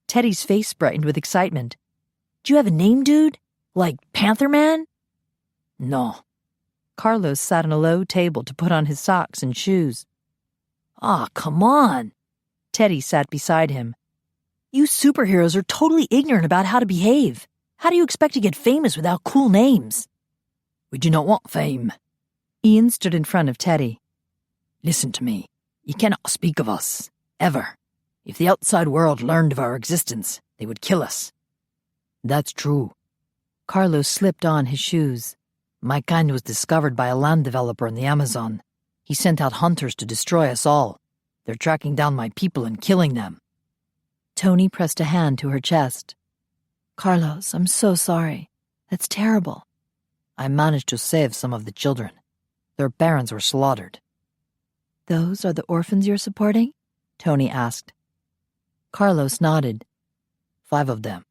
Teddy's face brightened with excitement. Do you have a name, dude? Like Panther Man? No. Carlos sat on a low table to put on his socks and shoes. Aw, come on. Teddy sat beside him. You superheroes are totally ignorant about how to behave. How do you expect to get famous without cool names? We do not want fame. Ian stood in front of Teddy. Listen to me. You cannot speak of us. Ever. If the outside world learned of our existence, they would kill us. That's true. Carlos slipped on his shoes. My kind was discovered by a land developer in the Amazon. He sent out hunters to destroy us all. They're tracking down my people and killing them. Toni pressed a hand to her chest. Carlos, I'm so sorry. That's terrible. I managed to save some of the children. Their parents were slaughtered. Those are the orphans you're supporting? Toni asked. Carlos nodded. 5 of them.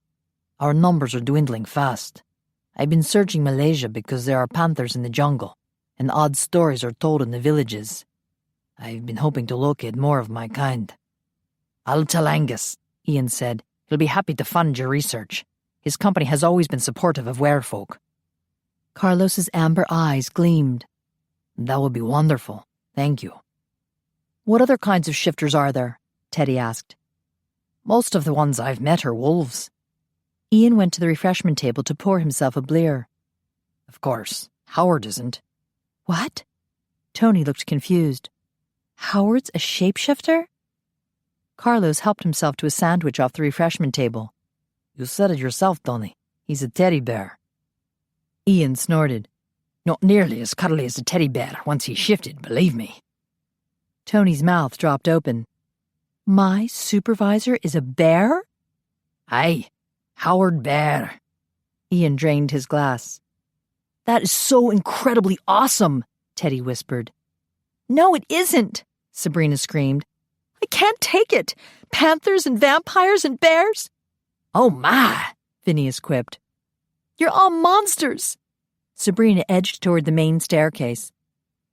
Our numbers are dwindling fast. I've been searching Malaysia because there are panthers in the jungle, and odd stories are told in the villages. I've been hoping to locate more of my kind. I'll tell Angus, Ian said. He'll be happy to fund your research. His company has always been supportive of werefolk. Carlos's amber eyes gleamed. That would be wonderful. Thank you. What other kinds of shifters are there? Teddy asked. Most of the ones I've met are wolves. Ian went to the refreshment table to pour himself a blear. Of course, Howard isn't. What? Toni looked confused. Howard's a shapeshifter? Carlos helped himself to a sandwich off the refreshment table. You said it yourself, Toni. He's a teddy bear. Ian snorted. Not nearly as cuddly as a teddy bear once he's shifted, believe me. Tony's mouth dropped open. My supervisor is a bear? Aye, Howard Bear. Ian drained his glass. That is so incredibly awesome, Teddy whispered. No, it isn't, Sabrina screamed. I can't take it. Panthers and vampires and bears. Oh my, Phineas quipped. You're all monsters. Sabrina edged toward the main staircase.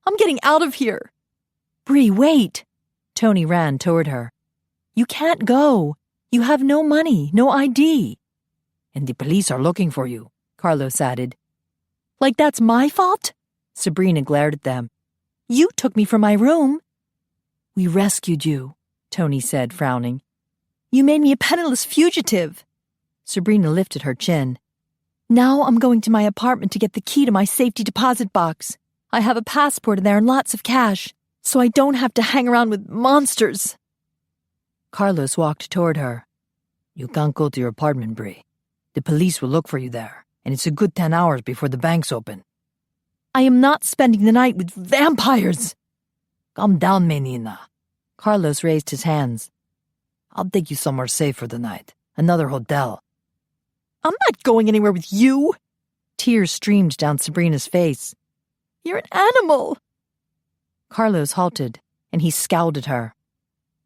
I'm getting out of here. Bree, wait. Toni ran toward her. You can't go. You have no money, no ID. And the police are looking for you, Carlos added. Like that's my fault? Sabrina glared at them. You took me from my room. We rescued you, Toni said, frowning. You made me a penniless fugitive. Sabrina lifted her chin. Now I'm going to my apartment to get the key to my safety deposit box. I have a passport in there and lots of cash, so I don't have to hang around with monsters. Carlos walked toward her. You can't go to your apartment, Bree. The police will look for you there, and it's a good 10 hours before the banks open. I am not spending the night with vampires. Calm down, Menina. Carlos raised his hands. I'll take you somewhere safe for the night. Another hotel. I'm not going anywhere with you. Tears streamed down Sabrina's face. You're an animal. Carlos halted, and he scowled at her.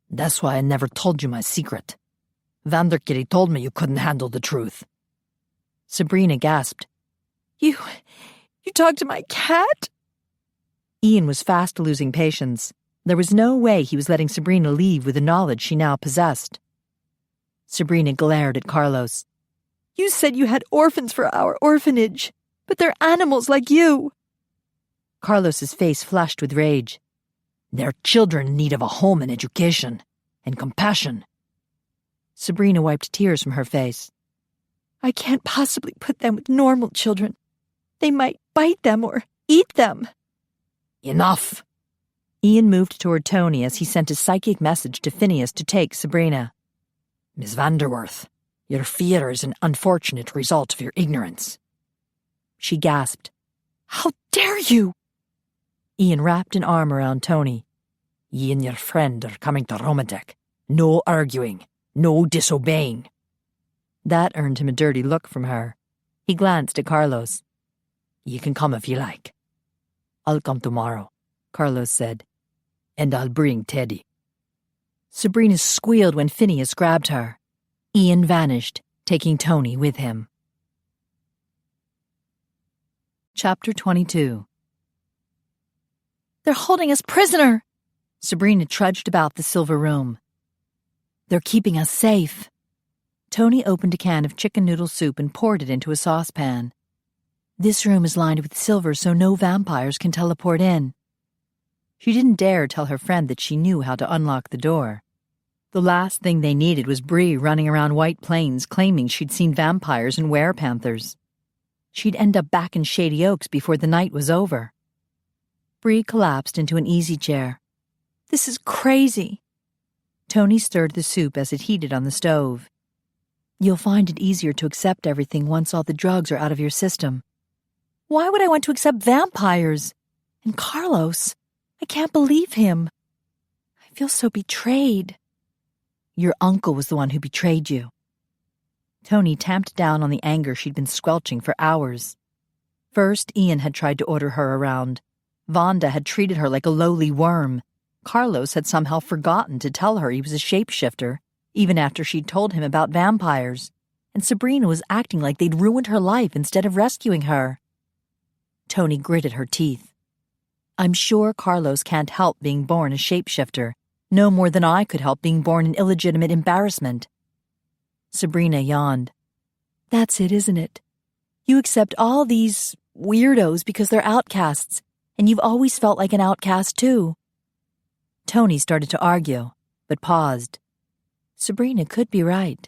That's why I never told you my secret. Vanderkitty told me you couldn't handle the truth. Sabrina gasped. You talked to my cat? Ian was fast losing patience. There was no way he was letting Sabrina leave with the knowledge she now possessed. Sabrina glared at Carlos. You said you had orphans for our orphanage, but they're animals like you. Carlos's face flushed with rage. They're children in need of a home and education, and compassion. Sabrina wiped tears from her face. I can't possibly put them with normal children. They might bite them or eat them. Enough! Ian moved toward Toni as he sent a psychic message to Phineas to take Sabrina. Miss Vanderworth, your fear is an unfortunate result of your ignorance. She gasped. How dare you! Ian wrapped an arm around Toni. Ye and your friend are coming to Romatek. No arguing. No disobeying. That earned him a dirty look from her. He glanced at Carlos. You can come if you like. I'll come tomorrow, Carlos said. And I'll bring Teddy. Sabrina squealed when Phineas grabbed her. Ian vanished, taking Toni with him. Chapter 22. They're holding us prisoner. Sabrina trudged about the silver room. They're keeping us safe. Toni opened a can of chicken noodle soup and poured it into a saucepan. This room is lined with silver so no vampires can teleport in. She didn't dare tell her friend that she knew how to unlock the door. The last thing they needed was Bree running around White Plains claiming she'd seen vampires and werepanthers. She'd end up back in Shady Oaks before the night was over. Bree collapsed into an easy chair. This is crazy. Toni stirred the soup as it heated on the stove. You'll find it easier to accept everything once all the drugs are out of your system. Why would I want to accept vampires? And Carlos, I can't believe him. I feel so betrayed. Your uncle was the one who betrayed you. Toni tamped down on the anger she'd been squelching for hours. First, Ian had tried to order her around. Vonda had treated her like a lowly worm. Carlos had somehow forgotten to tell her he was a shapeshifter, even after she'd told him about vampires. And Sabrina was acting like they'd ruined her life instead of rescuing her. Toni gritted her teeth. I'm sure Carlos can't help being born a shapeshifter, no more than I could help being born an illegitimate embarrassment. Sabrina yawned. That's it, isn't it? You accept all these weirdos because they're outcasts, and you've always felt like an outcast too. Toni started to argue, but paused. Sabrina could be right.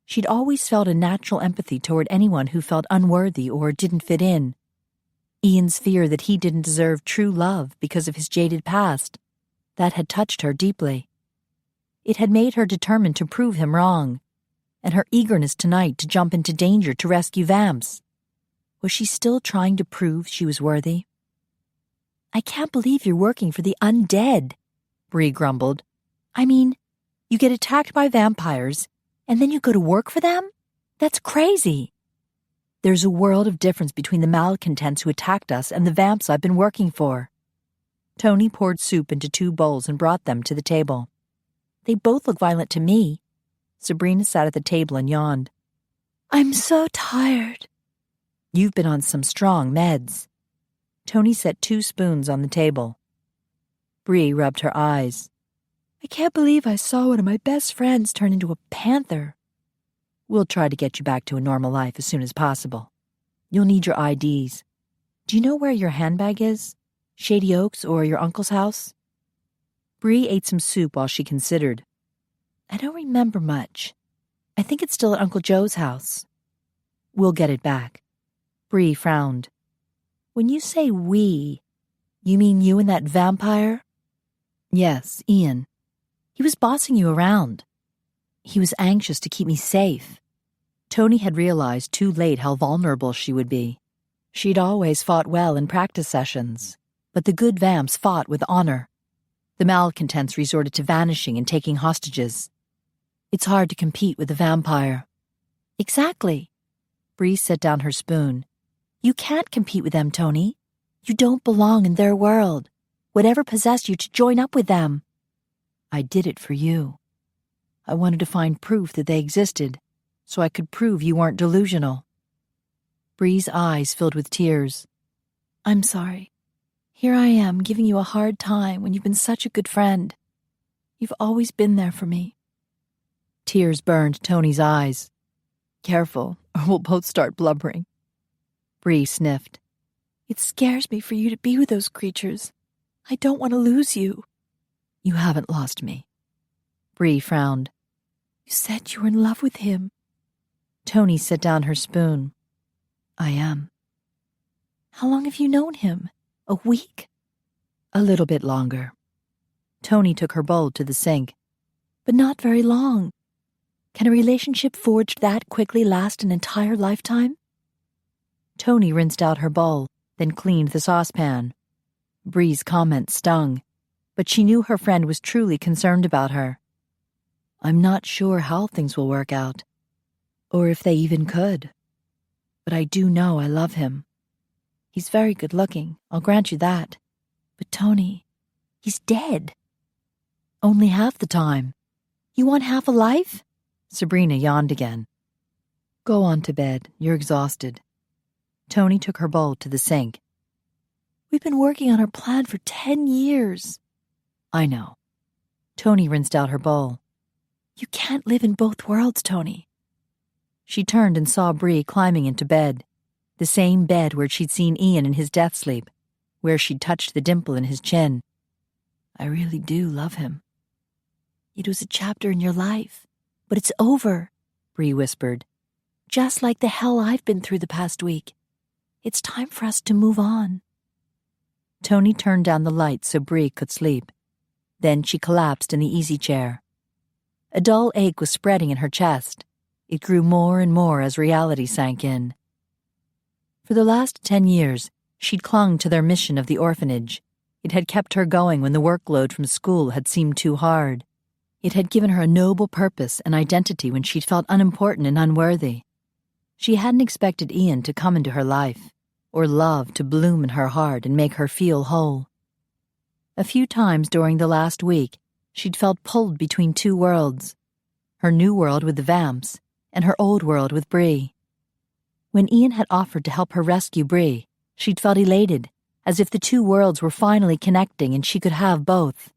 She'd always felt a natural empathy toward anyone who felt unworthy or didn't fit in. Ian's fear that he didn't deserve true love because of his jaded past, that had touched her deeply. It had made her determined to prove him wrong, and her eagerness tonight to jump into danger to rescue vamps. Was she still trying to prove she was worthy? I can't believe you're working for the Undead, Bree grumbled. I mean, you get attacked by vampires, and then you go to work for them? That's crazy. There's a world of difference between the malcontents who attacked us and the vamps I've been working for. Toni poured soup into 2 bowls and brought them to the table. They both look violent to me. Sabrina sat at the table and yawned. I'm so tired. You've been on some strong meds. Toni set 2 spoons on the table. Bree rubbed her eyes. I can't believe I saw one of my best friends turn into a panther. We'll try to get you back to a normal life as soon as possible. You'll need your IDs. Do you know where your handbag is? Shady Oaks or your uncle's house? Bree ate some soup while she considered. I don't remember much. I think it's still at Uncle Joe's house. We'll get it back. Bree frowned. When you say we, you mean you and that vampire? Yes, Ian. He was bossing you around. He was anxious to keep me safe. Toni had realized too late how vulnerable she would be. She'd always fought well in practice sessions, but the good vamps fought with honor. The malcontents resorted to vanishing and taking hostages. It's hard to compete with a vampire. Exactly. Bree set down her spoon. You can't compete with them, Toni. You don't belong in their world. Whatever possessed you to join up with them? I did it for you. I wanted to find proof that they existed, so I could prove you weren't delusional. Bree's eyes filled with tears. I'm sorry. Here I am giving you a hard time when you've been such a good friend. You've always been there for me. Tears burned Toni's eyes. Careful, or we'll both start blubbering. Bree sniffed. It scares me for you to be with those creatures. I don't want to lose you. You haven't lost me. Bree frowned. You said you were in love with him. Toni set down her spoon. I am. How long have you known him? A week? A little bit longer. Toni took her bowl to the sink. But not very long. Can a relationship forged that quickly last an entire lifetime? Toni rinsed out her bowl, then cleaned the saucepan. Bree's comment stung, but she knew her friend was truly concerned about her. I'm not sure how things will work out, or if they even could. But I do know I love him. He's very good-looking, I'll grant you that. But Toni, he's dead. Only half the time. You want half a life? Sabrina yawned again. Go on to bed, you're exhausted. Toni took her bowl to the sink. We've been working on our plan for 10 years. I know. Toni rinsed out her bowl. You can't live in both worlds, Toni. She turned and saw Bree climbing into bed, the same bed where she'd seen Ian in his death sleep, where she'd touched the dimple in his chin. I really do love him. It was a chapter in your life, but it's over, Bree whispered. Just like the hell I've been through the past week. It's time for us to move on. Toni turned down the light so Bree could sleep. Then she collapsed in the easy chair. A dull ache was spreading in her chest. It grew more and more as reality sank in. For the last 10 years, she'd clung to their mission of the orphanage. It had kept her going when the workload from school had seemed too hard. It had given her a noble purpose and identity when she'd felt unimportant and unworthy. She hadn't expected Ian to come into her life, or love to bloom in her heart and make her feel whole. A few times during the last week, she'd felt pulled between two worlds, her new world with the vamps and her old world with Bree. When Ian had offered to help her rescue Bree, she'd felt elated, as if the two worlds were finally connecting and she could have both.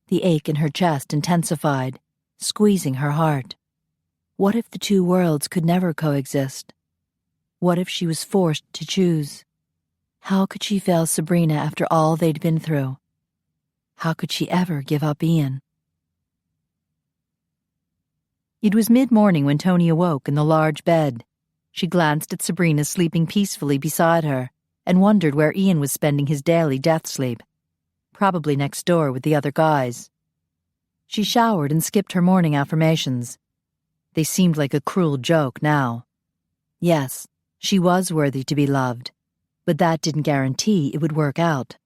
The ache in her chest intensified, squeezing her heart. What if the two worlds could never coexist? What if she was forced to choose? How could she fail Sabrina after all they'd been through? How could she ever give up Ian? It was mid-morning when Toni awoke in the large bed. She glanced at Sabrina sleeping peacefully beside her and wondered where Ian was spending his daily death sleep. Probably next door with the other guys. She showered and skipped her morning affirmations. They seemed like a cruel joke now. Yes, she was worthy to be loved, but that didn't guarantee it would work out.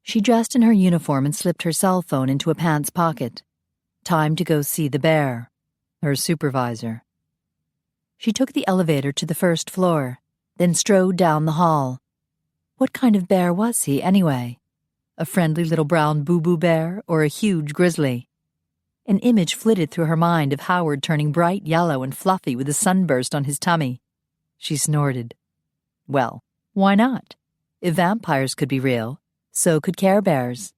She dressed in her uniform and slipped her cell phone into a pants pocket. Time to go see the bear, her supervisor. She took the elevator to the first floor, then strode down the hall. What kind of bear was he, anyway? A friendly little brown boo-boo bear or a huge grizzly? An image flitted through her mind of Howard turning bright yellow and fluffy with a sunburst on his tummy. She snorted. Well, why not? If vampires could be real, so could Care Bears.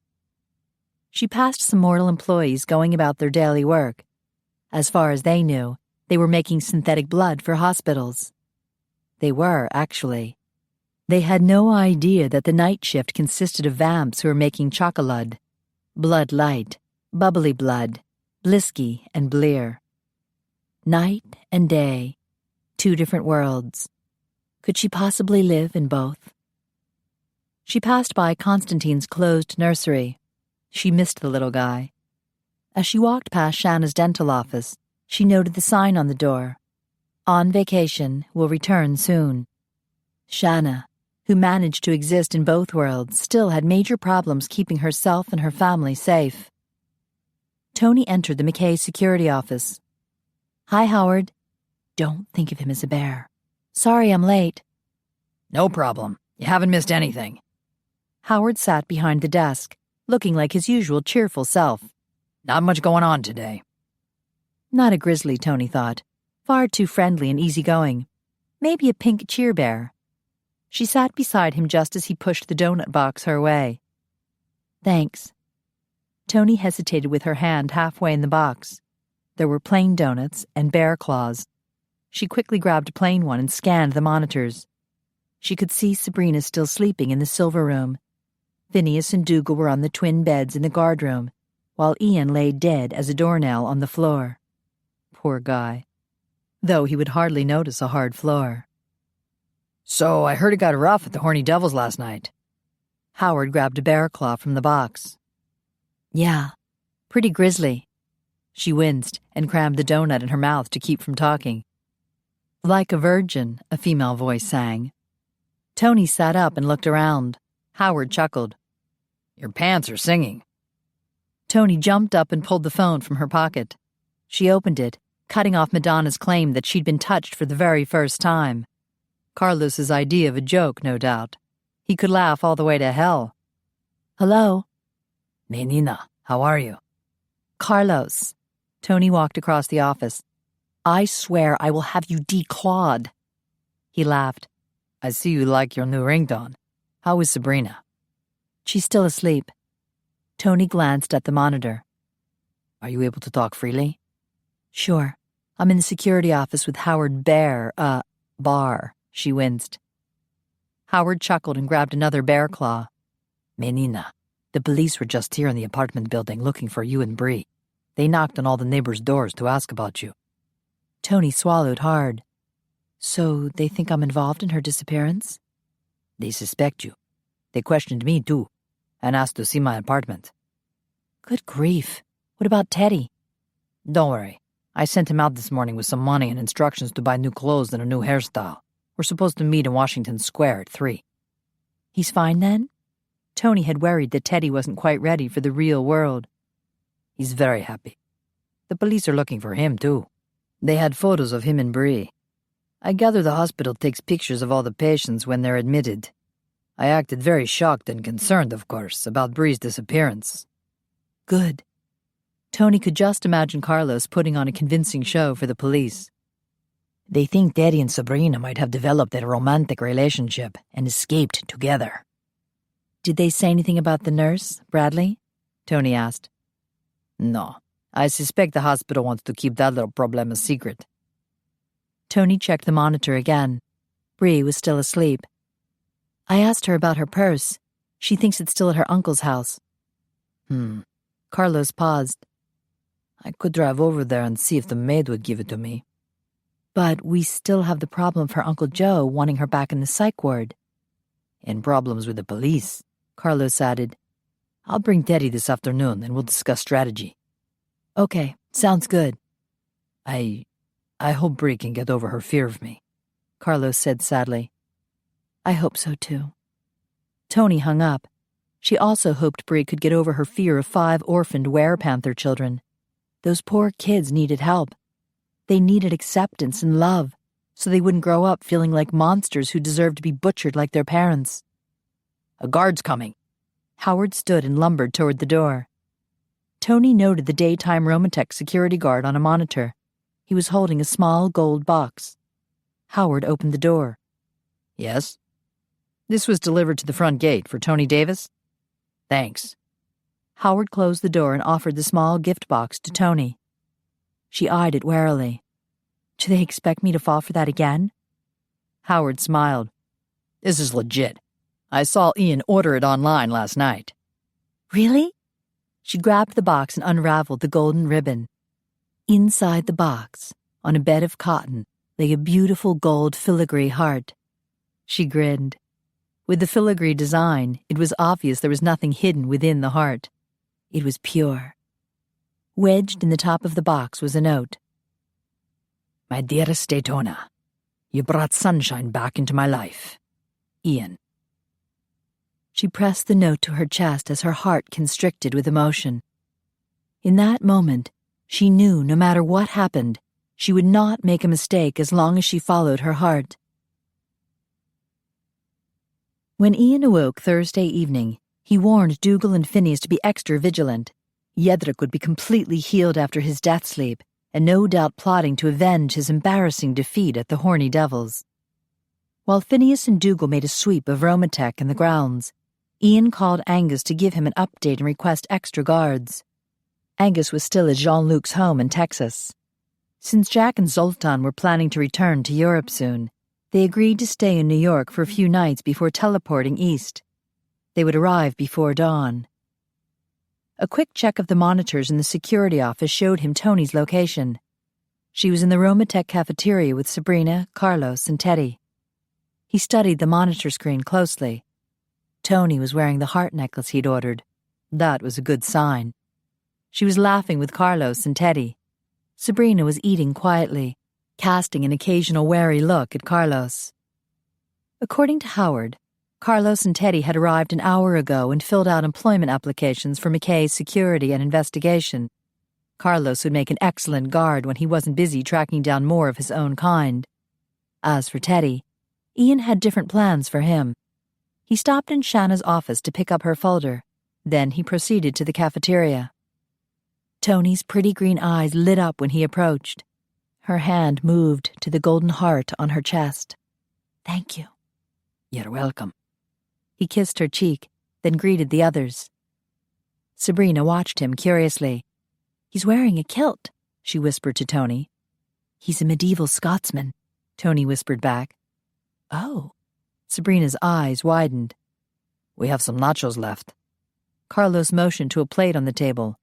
She passed some mortal employees going about their daily work. As far as they knew, they were making synthetic blood for hospitals. They were, actually. They had no idea that the night shift consisted of vamps who were making chocolate, blood light, bubbly blood, blisky and blear. Night and day, two different worlds. Could she possibly live in both? She passed by Constantine's closed nursery. She missed the little guy. As she walked past Shanna's dental office, she noted the sign on the door. On vacation, will return soon. Shanna, who managed to exist in both worlds, still had major problems keeping herself and her family safe. Toni entered the McKay security office. Hi, Howard. Don't think of him as a bear. Sorry I'm late. No problem. You haven't missed anything. Howard sat behind the desk, looking like his usual cheerful self. Not much going on today. Not a grizzly, Toni thought. Far too friendly and easygoing. Maybe a pink cheer bear. She sat beside him just as he pushed the donut box her way. Thanks. Toni hesitated with her hand halfway in the box. There were plain donuts and bear claws. She quickly grabbed a plain one and scanned the monitors. She could see Sabrina still sleeping in the silver room. Phineas and Dougal were on the twin beds in the guardroom, while Ian lay dead as a doornail on the floor. Poor guy. Though he would hardly notice a hard floor. So I heard it got rough at the Horny Devils last night. Howard grabbed a bear claw from the box. Yeah, pretty grisly. She winced and crammed the donut in her mouth to keep from talking. Like a virgin, a female voice sang. Toni sat up and looked around. Howard chuckled. Your pants are singing. Toni jumped up and pulled the phone from her pocket. She opened it, cutting off Madonna's claim that she'd been touched for the very first time. Carlos's idea of a joke, no doubt. He could laugh all the way to hell. Hello? Menina, how are you? Carlos. Toni walked across the office. I swear I will have you declawed. He laughed. I see you like your new ringtone. How is Sabrina? She's still asleep. Toni glanced at the monitor. Are you able to talk freely? Sure. I'm in the security office with Howard Barr. She winced. Howard chuckled and grabbed another bear claw. Menina, the police were just here in the apartment building looking for you and Bree. They knocked on all the neighbors' doors to ask about you. Toni swallowed hard. So they think I'm involved in her disappearance? They suspect you. They questioned me, too, and asked to see my apartment. Good grief. What about Teddy? Don't worry. I sent him out this morning with some money and instructions to buy new clothes and a new hairstyle. We're supposed to meet in Washington Square at 3. He's fine then? Toni had worried that Teddy wasn't quite ready for the real world. He's very happy. The police are looking for him, too. They had photos of him and Bree. I gather the hospital takes pictures of all the patients when they're admitted. I acted very shocked and concerned, of course, about Bree's disappearance. Good. Toni could just imagine Carlos putting on a convincing show for the police. They think Teddy and Sabrina might have developed a romantic relationship and escaped together. Did they say anything about the nurse, Bradley? Toni asked. No. I suspect the hospital wants to keep that little problem a secret. Toni checked the monitor again. Bree was still asleep. I asked her about her purse. She thinks it's still at her uncle's house. Carlos paused. I could drive over there and see if the maid would give it to me. But we still have the problem of her Uncle Joe wanting her back in the psych ward. And problems with the police, Carlos added. I'll bring Teddy this afternoon and we'll discuss strategy. Okay, sounds good. I hope Bree can get over her fear of me, Carlos said sadly. I hope so too. Toni hung up. She also hoped Bree could get over her fear of 5 orphaned werepanther children. Those poor kids needed help. They needed acceptance and love, so they wouldn't grow up feeling like monsters who deserved to be butchered like their parents. A guard's coming. Howard stood and lumbered toward the door. Toni noted the daytime Romatech security guard on a monitor. He was holding a small gold box. Howard opened the door. Yes? This was delivered to the front gate for Toni Davis? Thanks. Howard closed the door and offered the small gift box to Toni. She eyed it warily. Do they expect me to fall for that again? Howard smiled. This is legit. I saw Ian order it online last night. Really? She grabbed the box and unraveled the golden ribbon. Inside the box, on a bed of cotton, lay a beautiful gold filigree heart. She grinned. With the filigree design, it was obvious there was nothing hidden within the heart. It was pure. Wedged in the top of the box was a note. My dearest Daytona, you brought sunshine back into my life. Ian. She pressed the note to her chest as her heart constricted with emotion. In that moment, she knew no matter what happened, she would not make a mistake as long as she followed her heart. When Ian awoke Thursday evening, he warned Dougal and Phineas to be extra vigilant. Jedrick would be completely healed after his death sleep, and no doubt plotting to avenge his embarrassing defeat at the Horny Devils. While Phineas and Dougal made a sweep of Romatech and the grounds, Ian called Angus to give him an update and request extra guards. Angus was still at Jean-Luc's home in Texas. Since Jack and Zoltan were planning to return to Europe soon, they agreed to stay in New York for a few nights before teleporting east. They would arrive before dawn. A quick check of the monitors in the security office showed him Toni's location. She was in the Romatech cafeteria with Sabrina, Carlos, and Teddy. He studied the monitor screen closely. Toni was wearing the heart necklace he'd ordered. That was a good sign. She was laughing with Carlos and Teddy. Sabrina was eating quietly, casting an occasional wary look at Carlos. According to Howard, Carlos and Teddy had arrived an hour ago and filled out employment applications for McKay's security and investigation. Carlos would make an excellent guard when he wasn't busy tracking down more of his own kind. As for Teddy, Ian had different plans for him. He stopped in Shanna's office to pick up her folder. Then he proceeded to the cafeteria. Toni's pretty green eyes lit up when he approached. Her hand moved to the golden heart on her chest. Thank you. You're welcome. He kissed her cheek, then greeted the others. Sabrina watched him curiously. He's wearing a kilt, she whispered to Toni. He's a medieval Scotsman, Toni whispered back. Oh. Sabrina's eyes widened. We have some nachos left. Carlos motioned to a plate on the table.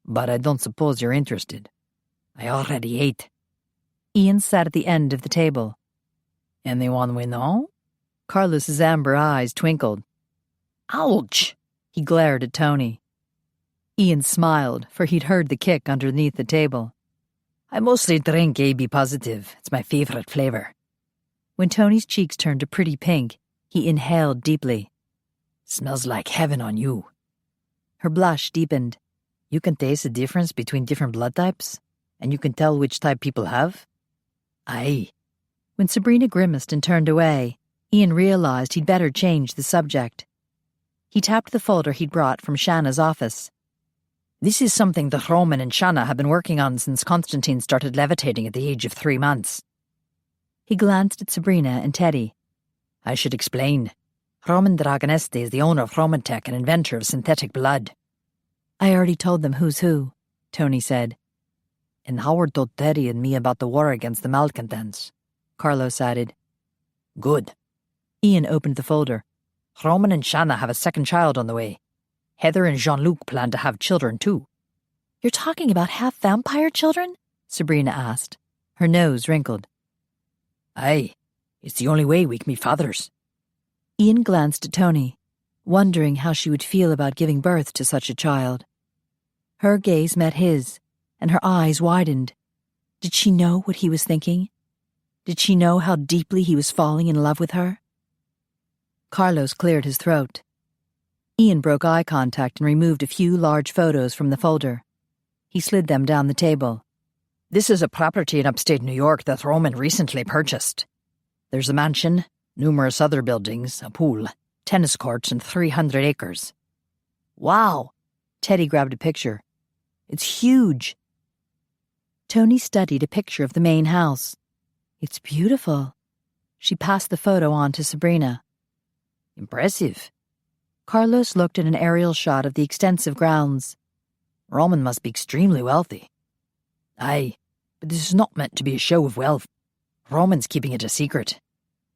But I don't suppose you're interested. I already ate. Ian sat at the end of the table. Anyone we know? Carlos's amber eyes twinkled. Ouch! He glared at Toni. Ian smiled, for he'd heard the kick underneath the table. I mostly drink AB positive. It's my favorite flavor. When Toni's cheeks turned a pretty pink, he inhaled deeply. Smells like heaven on you. Her blush deepened. You can taste the difference between different blood types? And you can tell which type people have? Aye. When Sabrina grimaced and turned away, Ian realized he'd better change the subject. He tapped the folder he'd brought from Shanna's office. This is something that Roman and Shanna have been working on since Constantine started levitating at the age of 3 months. He glanced at Sabrina and Teddy. I should explain. Roman Dragoneste is the owner of Romantech and inventor of synthetic blood. I already told them who's who, Toni said. And Howard told Teddy and me about the war against the malcontents, Carlos added. Good. Ian opened the folder. Roman and Shanna have a second child on the way. Heather and Jean-Luc plan to have children too. You're talking about half-vampire children? Sabrina asked. Her nose wrinkled. Aye, it's the only way we can be fathers. Ian glanced at Toni, wondering how she would feel about giving birth to such a child. Her gaze met his, and her eyes widened. Did she know what he was thinking? Did she know how deeply he was falling in love with her? Carlos cleared his throat. Ian broke eye contact and removed a few large photos from the folder. He slid them down the table. This is a property in upstate New York that Roman recently purchased. There's a mansion, numerous other buildings, a pool, tennis courts, and 300 acres. Wow! Teddy grabbed a picture. It's huge. Toni studied a picture of the main house. It's beautiful. She passed the photo on to Sabrina. Impressive. Carlos looked at an aerial shot of the extensive grounds. Roman must be extremely wealthy. Aye, but this is not meant to be a show of wealth. Roman's keeping it a secret.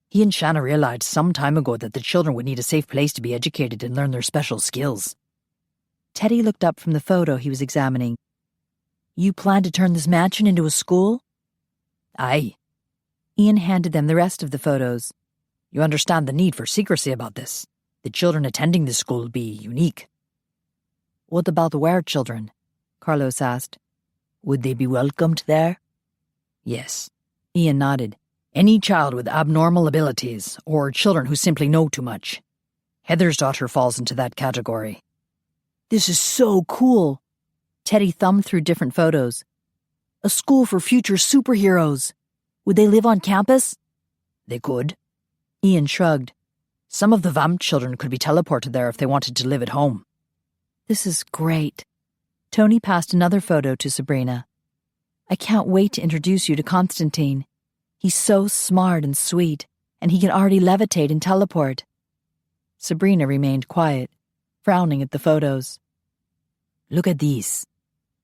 He and Shanna realized some time ago that the children would need a safe place to be educated and learn their special skills. Teddy looked up from the photo he was examining. You plan to turn this mansion into a school? Aye. Ian handed them the rest of the photos. You understand the need for secrecy about this. The children attending this school will be unique. What about the were children? Carlos asked. Would they be welcomed there? Yes. Ian nodded. Any child with abnormal abilities, or children who simply know too much. Heather's daughter falls into that category. This is so cool. Teddy thumbed through different photos. A school for future superheroes. Would they live on campus? They could. Ian shrugged. Some of the vamp children could be teleported there if they wanted to live at home. This is great. Toni passed another photo to Sabrina. I can't wait to introduce you to Constantine. He's so smart and sweet, and he can already levitate and teleport. Sabrina remained quiet, frowning at the photos. Look at these.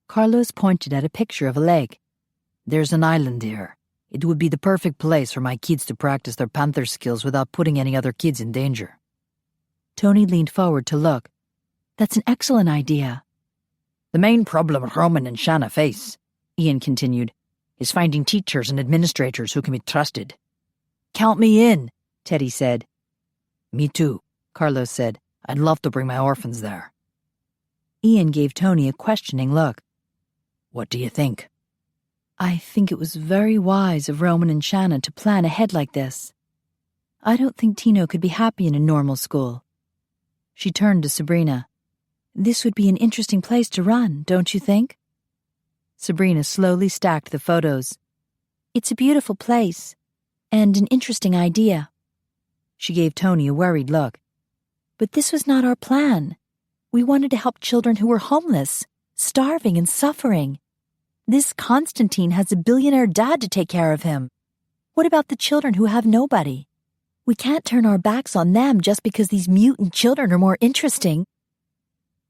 Carlos pointed at a picture of a lake. There's an island here. It would be the perfect place for my kids to practice their panther skills without putting any other kids in danger. Toni leaned forward to look. That's an excellent idea. The main problem Roman and Shanna face, Ian continued, is finding teachers and administrators who can be trusted. Count me in, Teddy said. Me too, Carlos said. I'd love to bring my orphans there. Ian gave Toni a questioning look. What do you think? I think it was very wise of Roman and Shanna to plan ahead like this. I don't think Tino could be happy in a normal school. She turned to Sabrina. This would be an interesting place to run, don't you think? Sabrina slowly stacked the photos. It's a beautiful place, and an interesting idea. She gave Toni a worried look. But this was not our plan. We wanted to help children who were homeless, starving and suffering. This Constantine has a billionaire dad to take care of him. What about the children who have nobody? We can't turn our backs on them just because these mutant children are more interesting.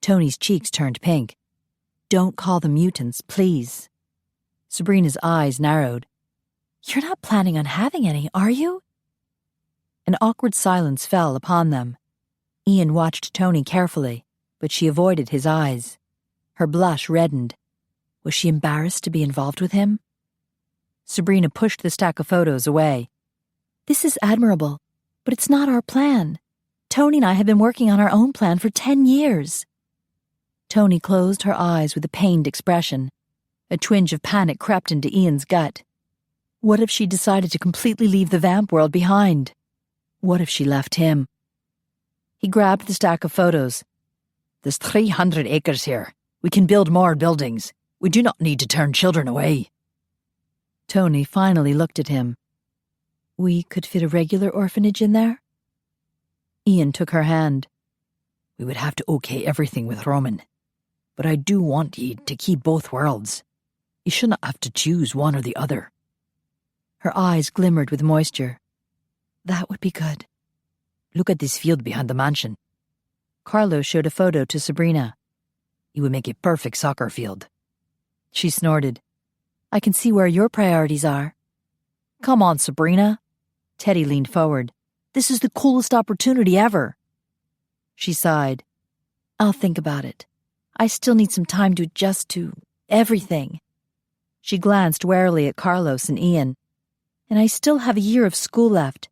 Toni's cheeks turned pink. Don't call them mutants, please. Sabrina's eyes narrowed. You're not planning on having any, are you? An awkward silence fell upon them. Ian watched Toni carefully, but she avoided his eyes. Her blush reddened. Was she embarrassed to be involved with him? Sabrina pushed the stack of photos away. This is admirable, but it's not our plan. Toni and I have been working on our own plan for 10 years. Toni closed her eyes with a pained expression. A twinge of panic crept into Ian's gut. What if she decided to completely leave the vamp world behind? What if she left him? He grabbed the stack of photos. There's 300 acres here. We can build more buildings. We do not need to turn children away. Toni finally looked at him. We could fit a regular orphanage in there? Ian took her hand. We would have to okay everything with Roman. But I do want ye to keep both worlds. You should not have to choose one or the other. Her eyes glimmered with moisture. That would be good. Look at this field behind the mansion. Carlos showed a photo to Sabrina. It would make a perfect soccer field. She snorted. I can see where your priorities are. Come on, Sabrina. Teddy leaned forward. This is the coolest opportunity ever. She sighed. I'll think about it. I still need some time to adjust to everything. She glanced warily at Carlos and Ian. And I still have a year of school left.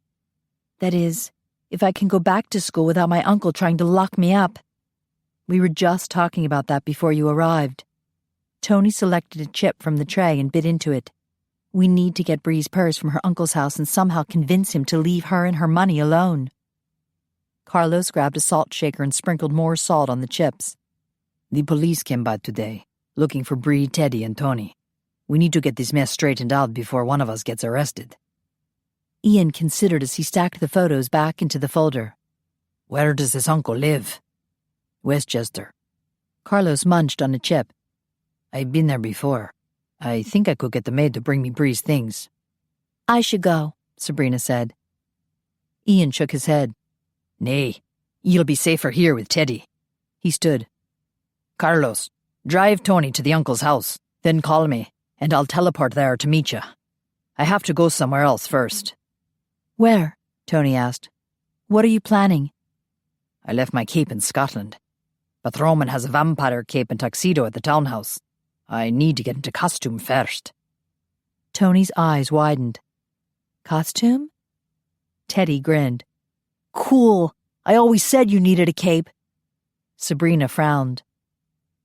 That is, if I can go back to school without my uncle trying to lock me up. We were just talking about that before you arrived. Toni selected a chip from the tray and bit into it. We need to get Bree's purse from her uncle's house and somehow convince him to leave her and her money alone. Carlos grabbed a salt shaker and sprinkled more salt on the chips. The police came by today, looking for Bree, Teddy, and Toni. We need to get this mess straightened out before one of us gets arrested. Ian considered as he stacked the photos back into the folder. Where does his uncle live? Westchester. Carlos munched on a chip. I've been there before. I think I could get the maid to bring me Bree's things. I should go, Sabrina said. Ian shook his head. Nay, you'll be safer here with Teddy. He stood. Carlos, drive Toni to the uncle's house, then call me, and I'll teleport there to meet you. I have to go somewhere else first. Where? Toni asked. What are you planning? I left my cape in Scotland, but Roman has a vampire cape and tuxedo at the townhouse. I need to get into costume first. Toni's eyes widened. Costume? Teddy grinned. Cool. I always said you needed a cape. Sabrina frowned.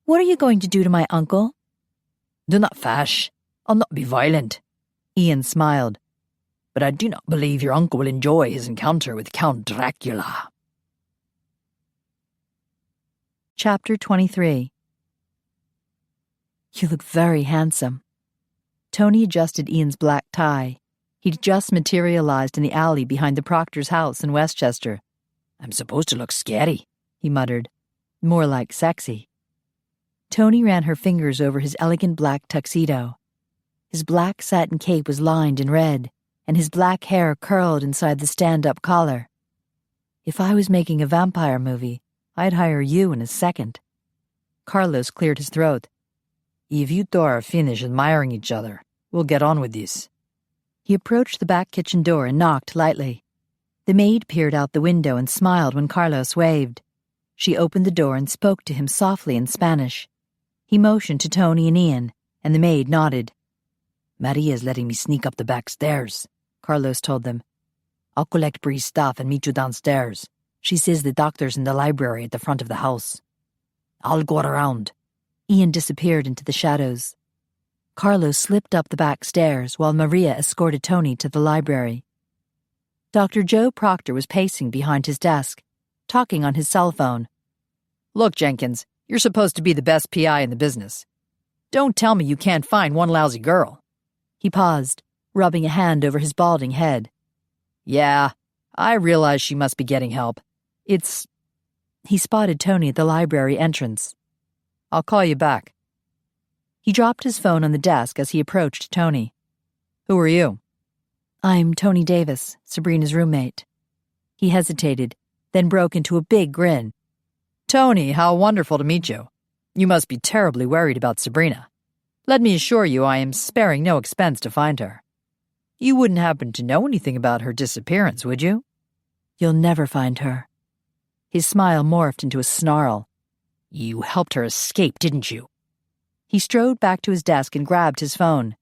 What are you going to do to my uncle? Do not fash. I'll not be violent. Ian smiled. But I do not believe your uncle will enjoy his encounter with Count Dracula. Chapter 23. You look very handsome. Toni adjusted Ian's black tie. He'd just materialized in the alley behind the Proctor's house in Westchester. I'm supposed to look scary, he muttered. More like sexy. Toni ran her fingers over his elegant black tuxedo. His black satin cape was lined in red, and his black hair curled inside the stand-up collar. If I was making a vampire movie, I'd hire you in a second. Carlos cleared his throat. If you two are finished admiring each other, we'll get on with this. He approached the back kitchen door and knocked lightly. The maid peered out the window and smiled when Carlos waved. She opened the door and spoke to him softly in Spanish. He motioned to Toni and Ian, and the maid nodded. Maria's letting me sneak up the back stairs, Carlos told them. I'll collect Bree's stuff and meet you downstairs. She says the doctor's in the library at the front of the house. I'll go around. Ian disappeared into the shadows. Carlos slipped up the back stairs while Maria escorted Toni to the library. Dr. Joe Proctor was pacing behind his desk, talking on his cell phone. Look, Jenkins, you're supposed to be the best PI in the business. Don't tell me you can't find one lousy girl. He paused, rubbing a hand over his balding head. Yeah, I realize she must be getting help. He spotted Toni at the library entrance. I'll call you back. He dropped his phone on the desk as he approached Toni. Who are you? I'm Toni Davis, Sabrina's roommate. He hesitated, then broke into a big grin. Toni, how wonderful to meet you. You must be terribly worried about Sabrina. Let me assure you I am sparing no expense to find her. You wouldn't happen to know anything about her disappearance, would you? You'll never find her. His smile morphed into a snarl. You helped her escape, didn't you? He strode back to his desk and grabbed his phone.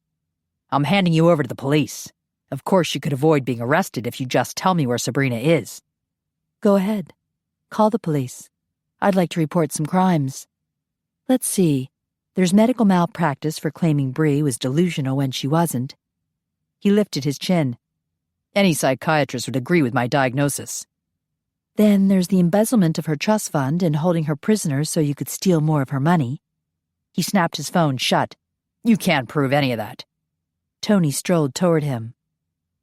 I'm handing you over to the police. Of course you could avoid being arrested if you just tell me where Sabrina is. Go ahead, Call the police. I'd like to report some crimes. Let's see. There's medical malpractice for claiming Bree was delusional when she wasn't. He lifted his chin. Any psychiatrist would agree with my diagnosis. Then there's the embezzlement of her trust fund and holding her prisoner so you could steal more of her money. He snapped his phone shut. You can't prove any of that. Toni strolled toward him.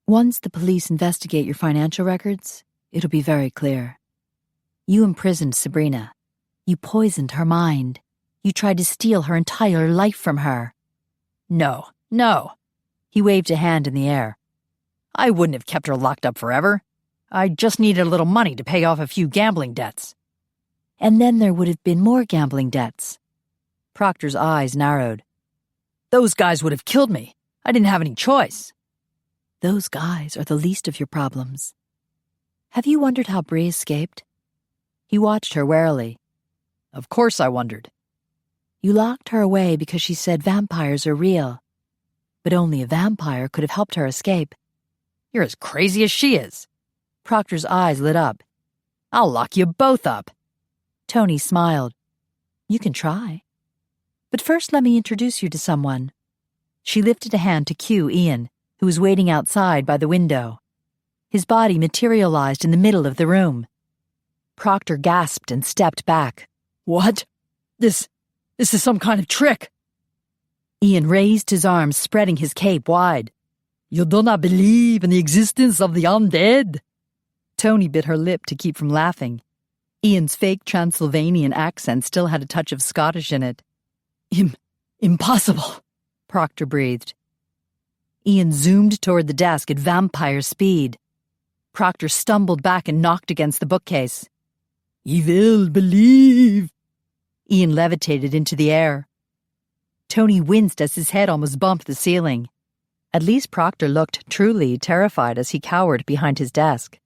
Once the police investigate your financial records, it'll be very clear. You imprisoned Sabrina. You poisoned her mind. You tried to steal her entire life from her. No. He waved a hand in the air. I wouldn't have kept her locked up forever. I just needed a little money to pay off a few gambling debts. And then there would have been more gambling debts. Proctor's eyes narrowed. Those guys would have killed me. I didn't have any choice. Those guys are the least of your problems. Have you wondered how Bree escaped? He watched her warily. Of course I wondered. You locked her away because she said vampires are real. But only a vampire could have helped her escape. You're as crazy as she is. Proctor's eyes lit up. I'll lock you both up. Toni smiled. You can try. But first let me introduce you to someone. She lifted a hand to cue Ian, who was waiting outside by the window. His body materialized in the middle of the room. Proctor gasped and stepped back. What? This is some kind of trick. Ian raised his arms, spreading his cape wide. You do not believe in the existence of the undead? Toni bit her lip to keep from laughing. Ian's fake Transylvanian accent still had a touch of Scottish in it. Impossible, Proctor breathed. Ian zoomed toward the desk at vampire speed. Proctor stumbled back and knocked against the bookcase. Ye will believe. Ian levitated into the air. Toni winced as his head almost bumped the ceiling. At least Proctor looked truly terrified as he cowered behind his desk.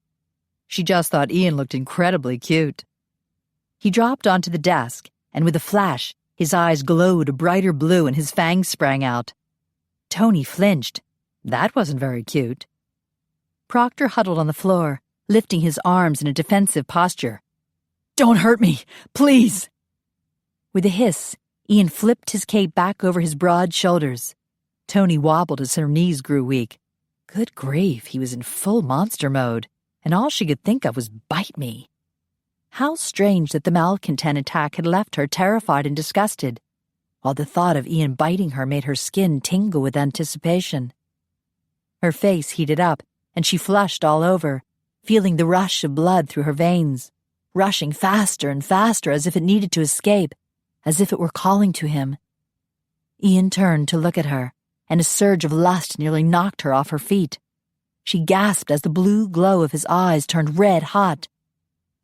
She just thought Ian looked incredibly cute. He dropped onto the desk, and with a flash, his eyes glowed a brighter blue and his fangs sprang out. Toni flinched. That wasn't very cute. Proctor huddled on the floor, lifting his arms in a defensive posture. Don't hurt me, please. With a hiss, Ian flipped his cape back over his broad shoulders. Toni wobbled as her knees grew weak. Good grief, he was in full monster mode, and all she could think of was bite me. How strange that the malcontent attack had left her terrified and disgusted, while the thought of Ian biting her made her skin tingle with anticipation. Her face heated up, and she flushed all over, feeling the rush of blood through her veins, rushing faster and faster as if it needed to escape, as if it were calling to him. Ian turned to look at her, and a surge of lust nearly knocked her off her feet. She gasped as the blue glow of his eyes turned red hot.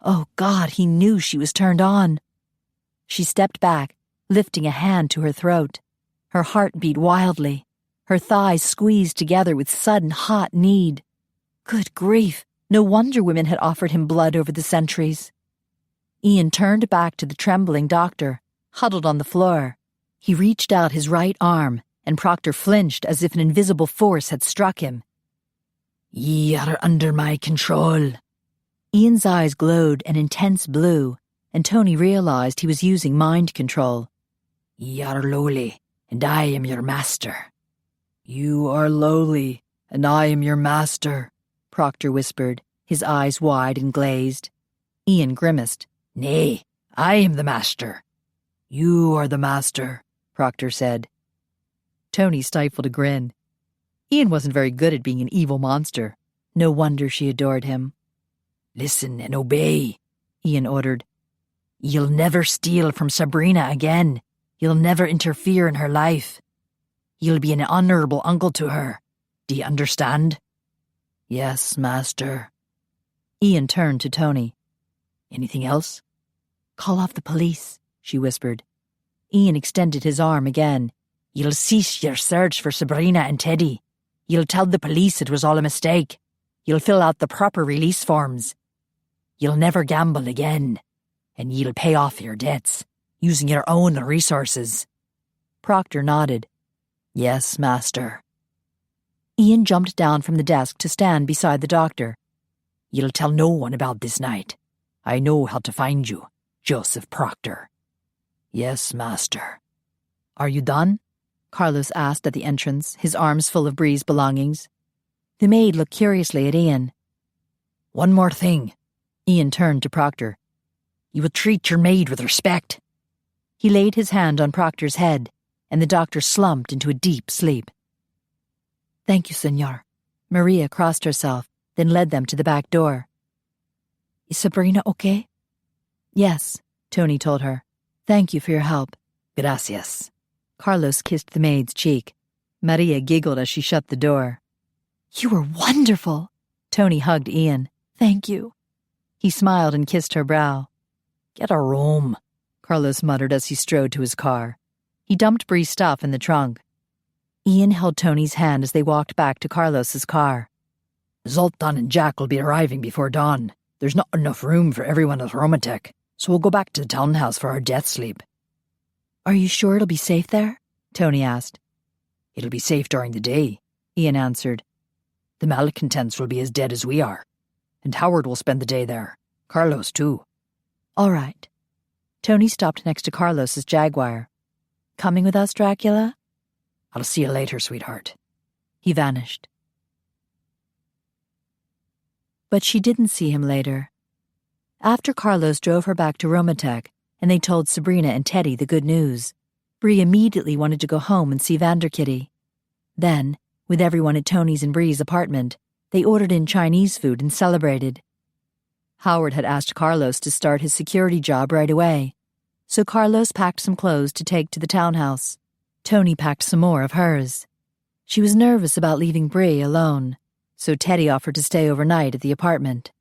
Oh God, he knew she was turned on. She stepped back, lifting a hand to her throat. Her heart beat wildly, her thighs squeezed together with sudden hot need. Good grief, no wonder women had offered him blood over the centuries. Ian turned back to the trembling doctor, huddled on the floor. He reached out his right arm, and Proctor flinched as if an invisible force had struck him. Ye are under my control. Ian's eyes glowed an intense blue, and Toni realized he was using mind control. Ye are lowly, and I am your master. You are lowly, and I am your master, Proctor whispered, his eyes wide and glazed. Ian grimaced. Nay, I am the master. You are the master, Proctor said. Toni stifled a grin. Ian wasn't very good at being an evil monster. No wonder she adored him. Listen and obey, Ian ordered. You'll never steal from Sabrina again. You'll never interfere in her life. You'll be an honorable uncle to her. Do you understand? Yes, master. Ian turned to Toni. Anything else? Call off the police, she whispered. Ian extended his arm again. You'll cease your search for Sabrina and Teddy. You'll tell the police it was all a mistake. You'll fill out the proper release forms. You'll never gamble again. And you'll pay off your debts, using your own resources. Proctor nodded. Yes, master. Ian jumped down from the desk to stand beside the doctor. You'll tell no one about this night. I know how to find you, Joseph Proctor." "Yes, master." "Are you done?" Carlos asked at the entrance, his arms full of Bree's belongings. The maid looked curiously at Ian. "One more thing." Ian turned to Proctor. "You will treat your maid with respect." He laid his hand on Proctor's head, and the doctor slumped into a deep sleep. "Thank you, senor." Maria crossed herself, then led them to the back door. "Is Sabrina okay?" "Yes," Toni told her. "Thank you for your help." "Gracias." Carlos kissed the maid's cheek. Maria giggled as she shut the door. "You were wonderful." Toni hugged Ian. "Thank you." He smiled and kissed her brow. "Get a room," Carlos muttered as he strode to his car. He dumped Bree's stuff in the trunk. Ian held Toni's hand as they walked back to Carlos's car. "Zoltan and Jack will be arriving before dawn. There's not enough room for everyone at Romatek, so we'll go back to the townhouse for our death sleep." "Are you sure it'll be safe there?" Toni asked. "It'll be safe during the day," Ian answered. "The malcontents will be as dead as we are. And Howard will spend the day there. Carlos, too." "All right." Toni stopped next to Carlos's Jaguar. "Coming with us, Dracula?" "I'll see you later, sweetheart." He vanished. But she didn't see him later. After Carlos drove her back to Romatek, and they told Sabrina and Teddy the good news, Bree immediately wanted to go home and see Vanderkitty. Then, with everyone at Toni's and Bree's apartment, they ordered in Chinese food and celebrated. Howard had asked Carlos to start his security job right away, so Carlos packed some clothes to take to the townhouse. Toni packed some more of hers. She was nervous about leaving Bree alone, so Teddy offered to stay overnight at the apartment.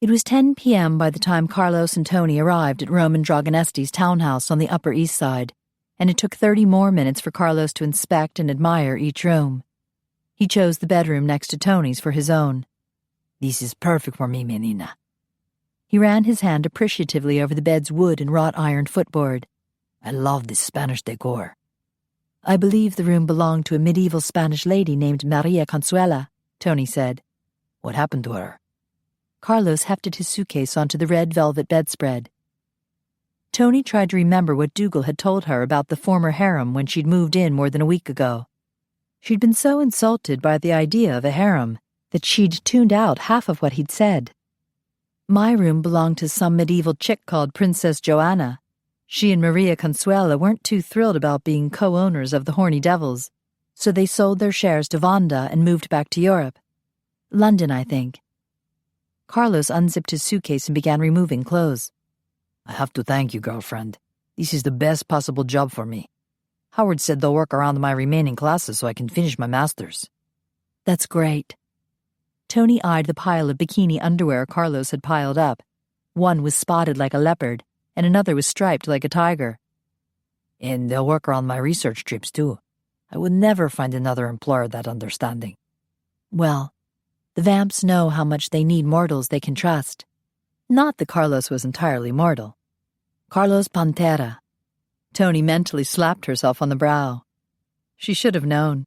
It was 10 p.m. by the time Carlos and Toni arrived at Roman Dragonesti's townhouse on the Upper East Side, and it took 30 more minutes for Carlos to inspect and admire each room. He chose the bedroom next to Toni's for his own. "This is perfect for me, menina." He ran his hand appreciatively over the bed's wood and wrought iron footboard. "I love this Spanish decor." "I believe the room belonged to a medieval Spanish lady named Maria Consuela," Toni said. "What happened to her?" Carlos hefted his suitcase onto the red velvet bedspread. Toni tried to remember what Dougal had told her about the former harem when she'd moved in more than a week ago. She'd been so insulted by the idea of a harem that she'd tuned out half of what he'd said. "My room belonged to some medieval chick called Princess Joanna. She and Maria Consuela weren't too thrilled about being co-owners of the Horny Devils, so they sold their shares to Vonda and moved back to Europe. London, I think." Carlos unzipped his suitcase and began removing clothes. "I have to thank you, girlfriend. This is the best possible job for me. Howard said they'll work around my remaining classes so I can finish my master's." "That's great." Toni eyed the pile of bikini underwear Carlos had piled up. One was spotted like a leopard, and another was striped like a tiger. "And they'll work around my research trips, too. I would never find another employer that understanding." Well, the vamps know how much they need mortals they can trust. Not that Carlos was entirely mortal. Carlos Pantera. Toni mentally slapped herself on the brow. She should have known.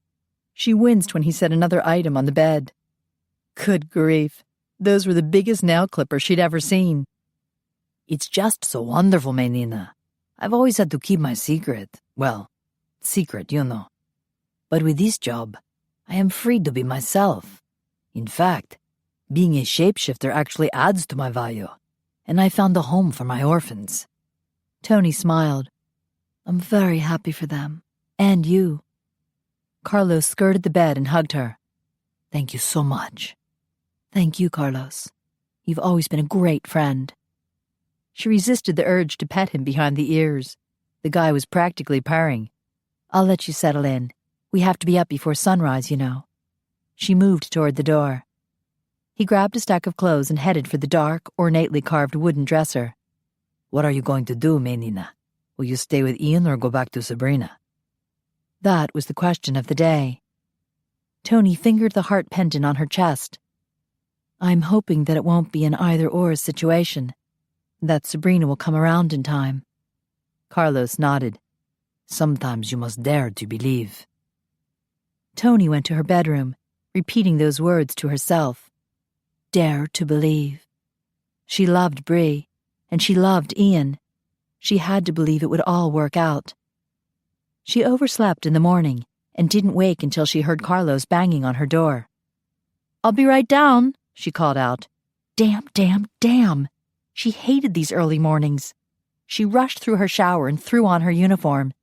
She winced when he said another item on the bed. Good grief, those were the biggest nail clippers she'd ever seen. "It's just so wonderful, menina. I've always had to keep my secret. Well, secret, you know. But with this job, I am free to be myself. In fact, being a shapeshifter actually adds to my value, and I found a home for my orphans." Toni smiled. "I'm very happy for them. "And you." Carlos skirted the bed and hugged her. "Thank you so much." "Thank you, Carlos. You've always been a great friend." She resisted the urge to pet him behind the ears. The guy was practically purring. "I'll let you settle in. We have to be up before sunrise, you know." She moved toward the door. He grabbed a stack of clothes and headed for the dark, ornately carved wooden dresser. "What are you going to do, menina? Will you stay with Ian or go back to Sabrina?" That was the question of the day. Toni fingered the heart pendant on her chest. "I'm hoping that it won't be an either-or situation, that Sabrina will come around in time." Carlos nodded. "Sometimes you must dare to believe." Toni went to her bedroom, repeating those words to herself. Dare to believe. She loved Bree, and she loved Ian. She had to believe it would all work out. She overslept in the morning and didn't wake until she heard Carlos banging on her door. "I'll be right down," she called out. Damn, damn, damn! She hated these early mornings. She rushed through her shower and threw on her uniform.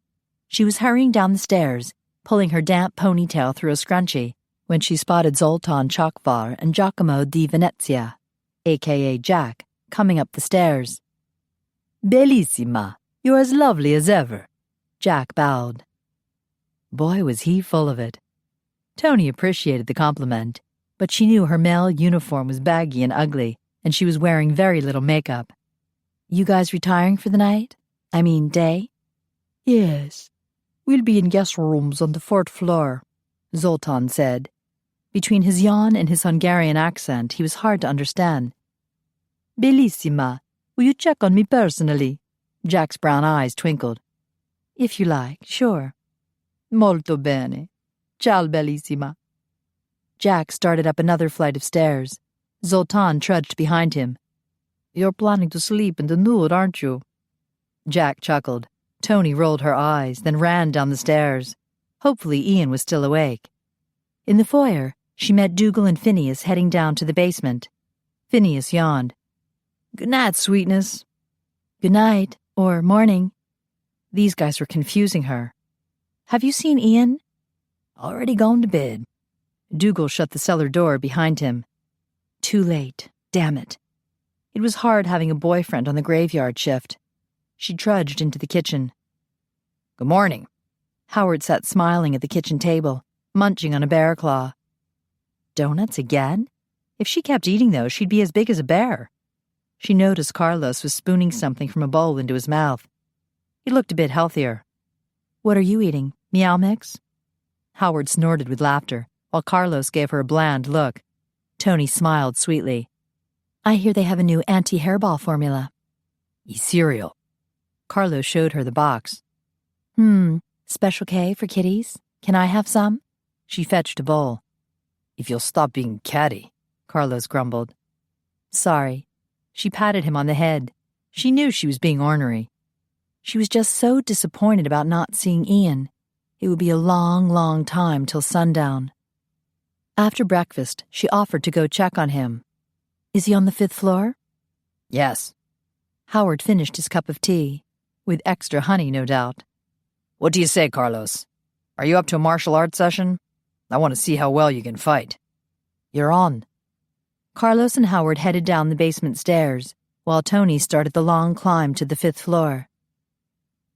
She was hurrying down the stairs, pulling her damp ponytail through a scrunchie, when she spotted Zoltan Chakvar and Giacomo di Venezia, a.k.a. Jack, coming up the stairs. "Bellissima, you're as lovely as ever." Jack bowed. Boy, was he full of it. Toni appreciated the compliment, but she knew her male uniform was baggy and ugly, and she was wearing very little makeup. "You guys retiring for the night? I mean, day?" "Yes. We'll be in guest rooms on the 4th floor," Zoltan said. Between his yawn and his Hungarian accent, he was hard to understand. "Bellissima, will you check on me personally?" Jack's brown eyes twinkled. "If you like, sure." "Molto bene. Ciao, bellissima." Jack started up another flight of stairs. Zoltan trudged behind him. "You're planning to sleep in the nude, aren't you?" Jack chuckled. Toni rolled her eyes, then ran down the stairs. Hopefully Ian was still awake. In the foyer, she met Dougal and Phineas heading down to the basement. Phineas yawned. "Good night, sweetness." "Good night, or morning." These guys were confusing her. "Have you seen Ian?" "Already gone to bed." Dougal shut the cellar door behind him. Too late. Damn it. It was hard having a boyfriend on the graveyard shift. She trudged into the kitchen. "Good morning." Howard sat smiling at the kitchen table, munching on a bear claw. Donuts again? If she kept eating those, she'd be as big as a bear. She noticed Carlos was spooning something from a bowl into his mouth. He looked a bit healthier. "What are you eating? Meow Mix?" Howard snorted with laughter, while Carlos gave her a bland look. Toni smiled sweetly. "I hear they have a new anti-hairball formula." "E-cereal." Carlos showed her the box. Special K for kitties? Can I have some?" She fetched a bowl. "If you'll stop being catty," Carlos grumbled. "Sorry." She patted him on the head. She knew she was being ornery. She was just so disappointed about not seeing Ian. It would be a long, long time till sundown. After breakfast, she offered to go check on him. "Is he on the 5th floor?" "Yes." Howard finished his cup of tea, with extra honey, no doubt. "What do you say, Carlos? Are you up to a martial arts session? I want to see how well you can fight." "You're on." Carlos and Howard headed down the basement stairs, while Toni started the long climb to the 5th floor.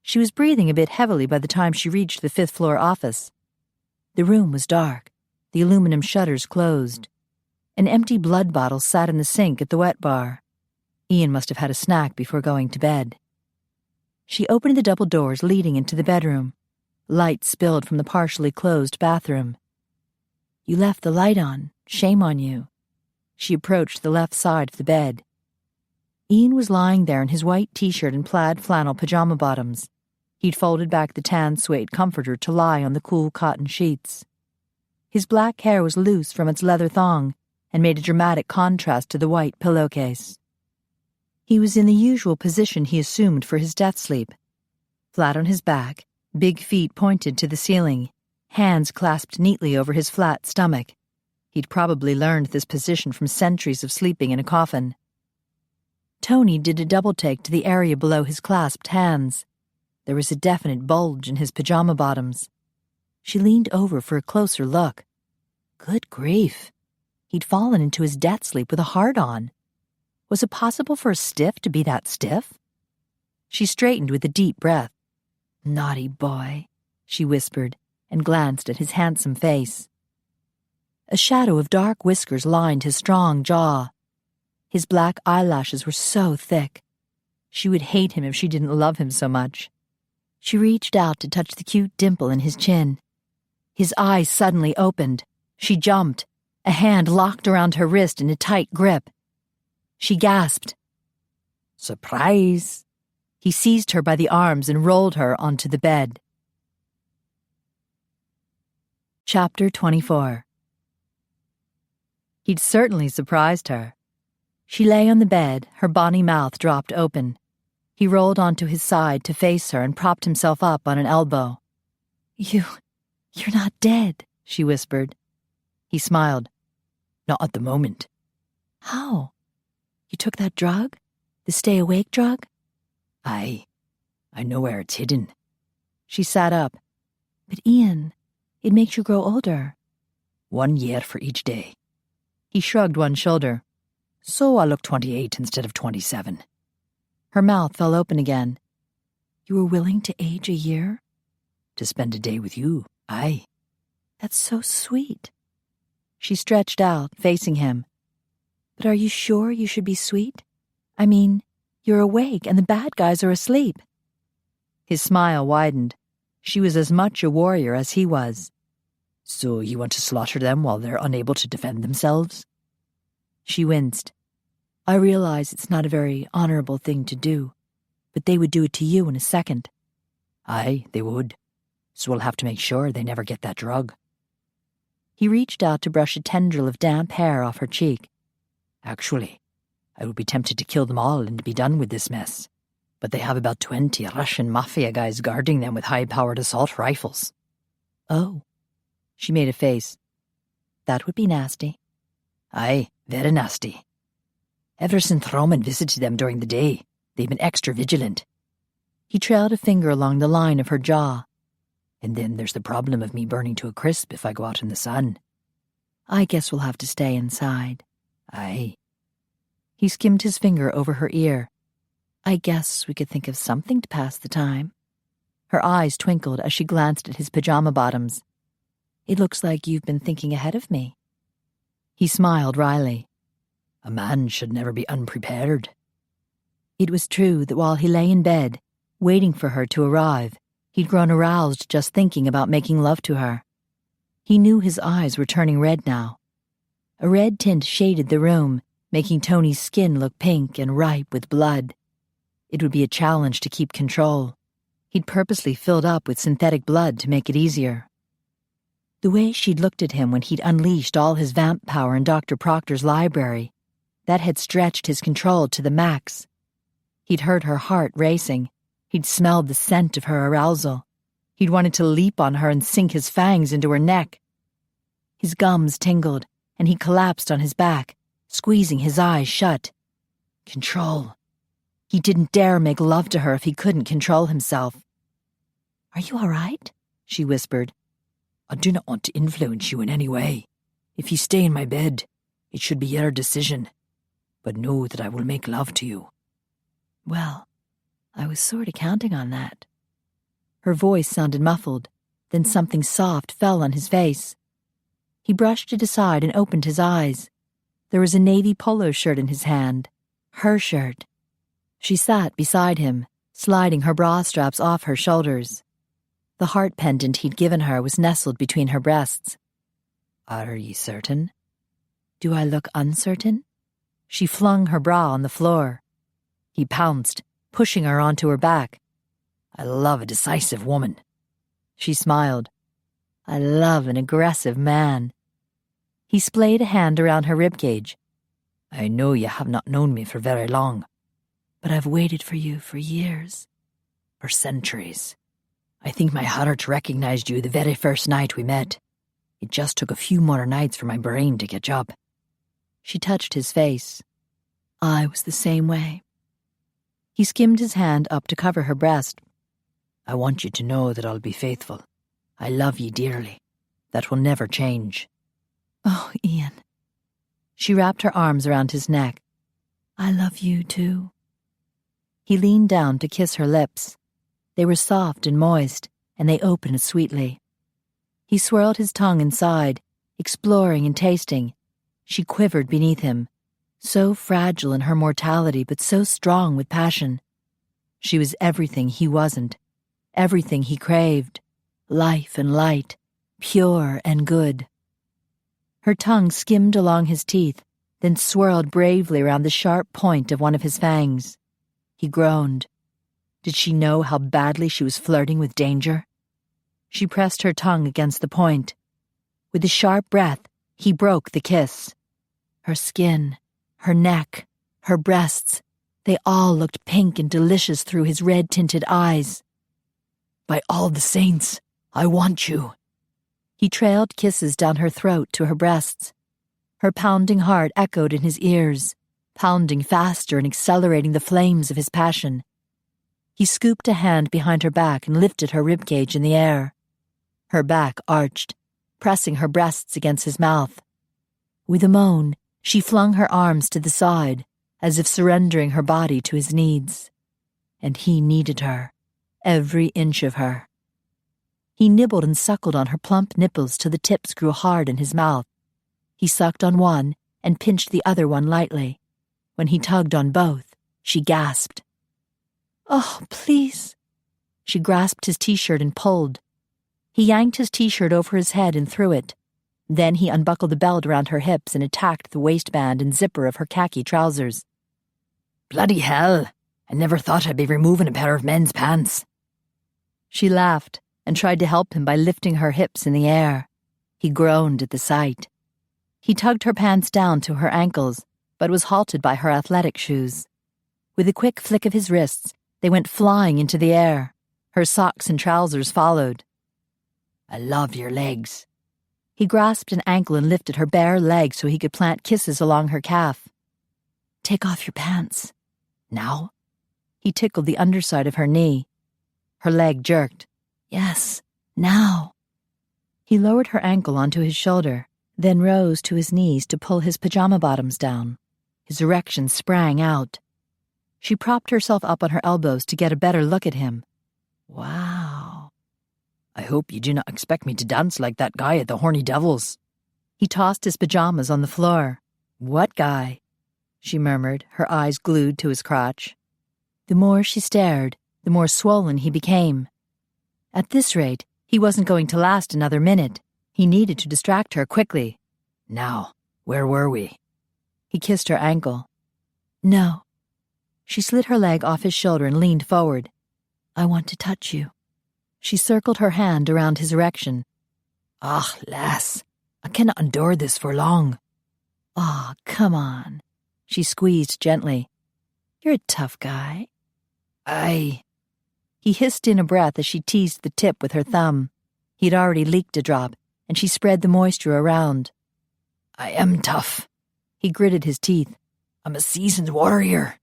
She was breathing a bit heavily by the time she reached the 5th floor office. The room was dark, the aluminum shutters closed. An empty blood bottle sat in the sink at the wet bar. Ian must have had a snack before going to bed. She opened the double doors leading into the bedroom. Light spilled from the partially closed bathroom. "You left the light on. Shame on you." She approached the left side of the bed. Ian was lying there in his white t-shirt and plaid flannel pajama bottoms. He'd folded back the tan suede comforter to lie on the cool cotton sheets. His black hair was loose from its leather thong and made a dramatic contrast to the white pillowcase. He was in the usual position he assumed for his death sleep. Flat on his back, big feet pointed to the ceiling, hands clasped neatly over his flat stomach. He'd probably learned this position from centuries of sleeping in a coffin. Toni did a double-take to the area below his clasped hands. There was a definite bulge in his pajama bottoms. She leaned over for a closer look. Good grief. He'd fallen into his death sleep with a hard-on. Was it possible for a stiff to be that stiff? She straightened with a deep breath. "Naughty boy," she whispered, and glanced at his handsome face. A shadow of dark whiskers lined his strong jaw. His black eyelashes were so thick. She would hate him if she didn't love him so much. She reached out to touch the cute dimple in his chin. His eyes suddenly opened. She jumped. A hand locked around her wrist in a tight grip. She gasped. "Surprise!" He seized her by the arms and rolled her onto the bed. Chapter 24. He'd certainly surprised her. She lay on the bed, her bonny mouth dropped open. He rolled onto his side to face her and propped himself up on an elbow. You're not dead, she whispered. He smiled. Not at the moment. How? You took that drug? The stay-awake drug? Aye. I know where it's hidden. She sat up. But Ian, it makes you grow older. 1 year for each day. He shrugged one shoulder. So I look 28 instead of 27. Her mouth fell open again. You were willing to age a year? To spend a day with you, aye. That's so sweet. She stretched out, facing him. But are you sure you should be sweet? I mean, you're awake and the bad guys are asleep. His smile widened. She was as much a warrior as he was. So you want to slaughter them while they're unable to defend themselves? She winced. I realize it's not a very honorable thing to do, but they would do it to you in a second. Aye, they would. So we'll have to make sure they never get that drug. He reached out to brush a tendril of damp hair off her cheek. Actually, I would be tempted to kill them all and to be done with this mess. But they have about 20 Russian mafia guys guarding them with high-powered assault rifles. Oh. She made a face. That would be nasty. Aye, very nasty. Ever since Roman visited them during the day, they've been extra vigilant. He trailed a finger along the line of her jaw. And then there's the problem of me burning to a crisp if I go out in the sun. I guess we'll have to stay inside. Aye. He skimmed his finger over her ear. I guess we could think of something to pass the time. Her eyes twinkled as she glanced at his pajama bottoms. It looks like you've been thinking ahead of me. He smiled wryly. A man should never be unprepared. It was true that while he lay in bed, waiting for her to arrive, he'd grown aroused just thinking about making love to her. He knew his eyes were turning red now. A red tint shaded the room, making Toni's skin look pink and ripe with blood. It would be a challenge to keep control. He'd purposely filled up with synthetic blood to make it easier. The way she'd looked at him when he'd unleashed all his vamp power in Dr. Proctor's library, that had stretched his control to the max. He'd heard her heart racing. He'd smelled the scent of her arousal. He'd wanted to leap on her and sink his fangs into her neck. His gums tingled, and he collapsed on his back, squeezing his eyes shut. Control. He didn't dare make love to her if he couldn't control himself. Are you all right? She whispered. I do not want to influence you in any way. If you stay in my bed, it should be your decision. But know that I will make love to you. Well, I was sort of counting on that. Her voice sounded muffled, then something soft fell on his face. He brushed it aside and opened his eyes. There was a navy polo shirt in his hand. Her shirt. She sat beside him, sliding her bra straps off her shoulders. The heart pendant he'd given her was nestled between her breasts. Are you certain? Do I look uncertain? She flung her bra on the floor. He pounced, pushing her onto her back. I love a decisive woman. She smiled. I love an aggressive man. He splayed a hand around her ribcage. I know you have not known me for very long. But I've waited for you for years. For centuries. I think my heart recognized you the very first night we met. It just took a few more nights for my brain to catch up. She touched his face. I was the same way. He skimmed his hand up to cover her breast. I want you to know that I'll be faithful. I love you dearly. That will never change. Oh, Ian. She wrapped her arms around his neck. I love you, too. He leaned down to kiss her lips. They were soft and moist, and they opened sweetly. He swirled his tongue inside, exploring and tasting. She quivered beneath him, so fragile in her mortality but so strong with passion. She was everything he wasn't, everything he craved, life and light, pure and good. Her tongue skimmed along his teeth, then swirled bravely around the sharp point of one of his fangs. He groaned. Did she know how badly she was flirting with danger? She pressed her tongue against the point. With a sharp breath, he broke the kiss. Her skin, her neck, Her breasts, they all looked pink and delicious through his red-tinted eyes. By all the saints, I want you. He trailed kisses down her throat to her breasts. Her pounding heart echoed in his ears, pounding faster and accelerating the flames of his passion. He scooped a hand behind her back and lifted her ribcage in the air. Her back arched, pressing her breasts against his mouth. With a moan, she flung her arms to the side, as if surrendering her body to his needs. And he needed her, every inch of her. He nibbled and suckled on her plump nipples till the tips grew hard in his mouth. He sucked on one and pinched the other one lightly. When he tugged on both, she gasped. Oh, please. She grasped his t-shirt and pulled. He yanked his t-shirt over his head and threw it. Then he unbuckled the belt around her hips and attacked the waistband and zipper of her khaki trousers. Bloody hell! I never thought I'd be removing a pair of men's pants. She laughed and tried to help him by lifting her hips in the air. He groaned at the sight. He tugged her pants down to her ankles, but was halted by her athletic shoes. With a quick flick of his wrists, they went flying into the air. Her socks and trousers followed. I love your legs. He grasped an ankle and lifted her bare leg so he could plant kisses along her calf. Take off your pants. Now? He tickled the underside of her knee. Her leg jerked. Yes, now. He lowered her ankle onto his shoulder, then rose to his knees to pull his pajama bottoms down. His erection sprang out. She propped herself up on her elbows to get a better look at him. Wow. I hope you do not expect me to dance like that guy at the Horny Devils. He tossed his pajamas on the floor. What guy? She murmured, her eyes glued to his crotch. The more she stared, the more swollen he became. At this rate, he wasn't going to last another minute. He needed to distract her quickly. Now, where were we? He kissed her ankle. No. She slid her leg off his shoulder and leaned forward. I want to touch you. She circled her hand around his erection. Ah, lass, I cannot endure this for long. Ah, come on. She squeezed gently. You're a tough guy. He hissed in a breath as she teased the tip with her thumb. He'd already leaked a drop, and she spread the moisture around. I am tough. He gritted his teeth. I'm a seasoned warrior.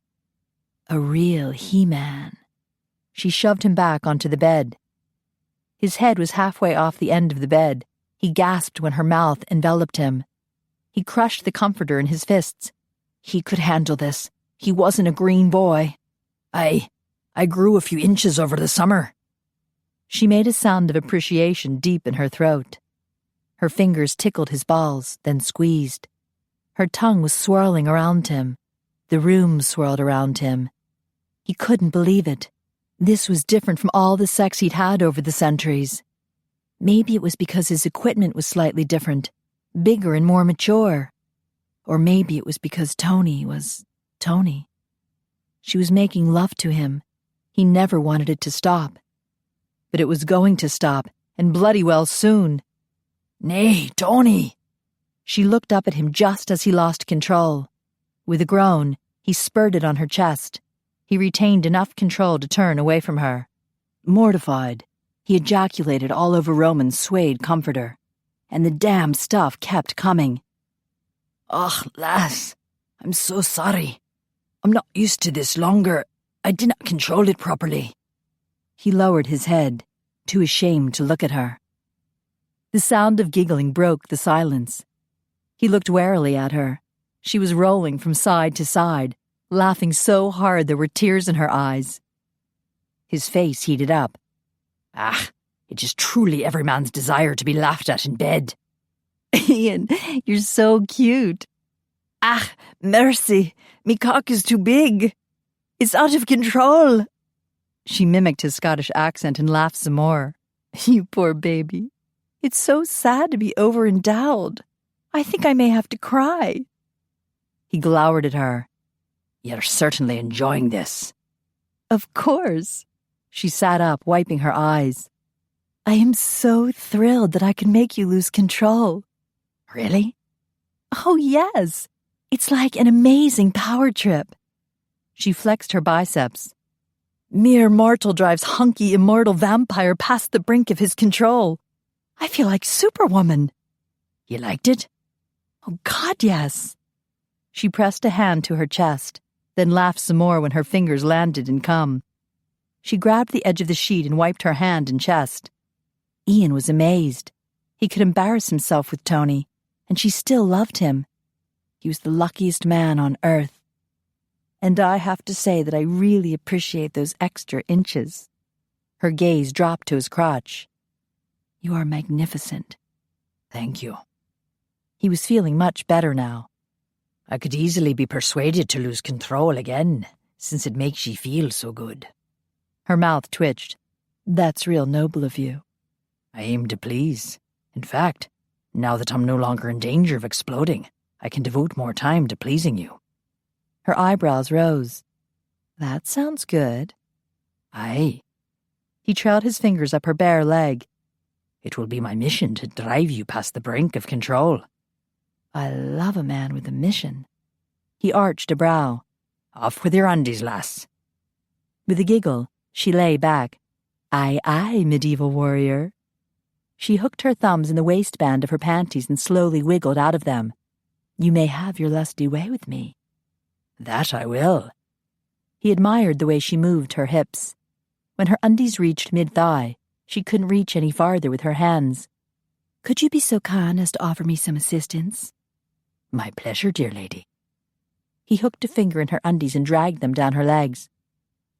A real He-Man. She shoved him back onto the bed. His head was halfway off the end of the bed. He gasped when her mouth enveloped him. He crushed the comforter in his fists. He could handle this. He wasn't a green boy. I grew a few inches over the summer. She made a sound of appreciation deep in her throat. Her fingers tickled his balls, then squeezed. Her tongue was swirling around him. The room swirled around him. He couldn't believe it. This was different from all the sex he'd had over the centuries. Maybe it was because his equipment was slightly different, bigger and more mature. Or maybe it was because Toni was Toni. She was making love to him. He never wanted it to stop. But it was going to stop, and bloody well soon. Nay, Toni! She looked up at him just as he lost control. With a groan, he spurted on her chest. He retained enough control to turn away from her. Mortified, he ejaculated all over Roman's suede comforter. And the damn stuff kept coming. Ugh, lass, I'm so sorry. I'm not used to this longer. I did not control it properly. He lowered his head, too ashamed to look at her. The sound of giggling broke the silence. He looked warily at her. She was rolling from side to side, laughing so hard there were tears in her eyes. His face heated up. Ah, it is truly every man's desire to be laughed at in bed. Ian, you're so cute. Ah, mercy, me cock is too big. It's out of control. She mimicked his Scottish accent and laughed some more. You poor baby. It's so sad to be over-endowed. I think I may have to cry. He glowered at her. You're certainly enjoying this. Of course. She sat up, wiping her eyes. I am so thrilled that I can make you lose control. Really? Oh, yes. It's like an amazing power trip. She flexed her biceps. Mere mortal drives hunky immortal vampire past the brink of his control. I feel like Superwoman. You liked it? Oh, God, yes. She pressed a hand to her chest, then laughed some more when her fingers landed in cum. She grabbed the edge of the sheet and wiped her hand and chest. Ian was amazed. He could embarrass himself with Toni, and she still loved him. He was the luckiest man on earth. And I have to say that I really appreciate those extra inches. Her gaze dropped to his crotch. You are magnificent. Thank you. He was feeling much better now. I could easily be persuaded to lose control again, since it makes you feel so good. Her mouth twitched. That's real noble of you. I aim to please. In fact, now that I'm no longer in danger of exploding, I can devote more time to pleasing you. Her eyebrows rose. That sounds good. Aye. He trailed his fingers up her bare leg. It will be my mission to drive you past the brink of control. I love a man with a mission. He arched a brow. Off with your undies, lass. With a giggle, she lay back. Aye, aye, medieval warrior. She hooked her thumbs in the waistband of her panties and slowly wiggled out of them. You may have your lusty way with me. That I will. He admired the way she moved her hips. When her undies reached mid-thigh, she couldn't reach any farther with her hands. Could you be so kind as to offer me some assistance? My pleasure, dear lady. He hooked a finger in her undies and dragged them down her legs.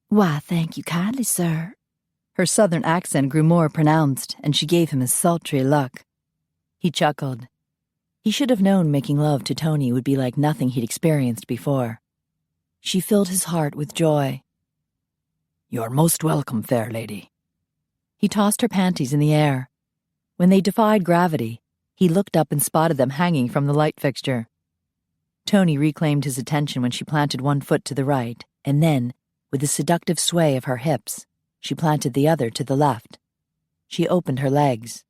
Why, thank you kindly, sir. Her southern accent grew more pronounced, and she gave him a sultry look. He chuckled. He should have known making love to Toni would be like nothing he'd experienced before. She filled his heart with joy. You're most welcome, fair lady. He tossed her panties in the air. When they defied gravity, he looked up and spotted them hanging from the light fixture. Toni reclaimed his attention when she planted one foot to the right, and then, with a seductive sway of her hips, she planted the other to the left. She opened her legs.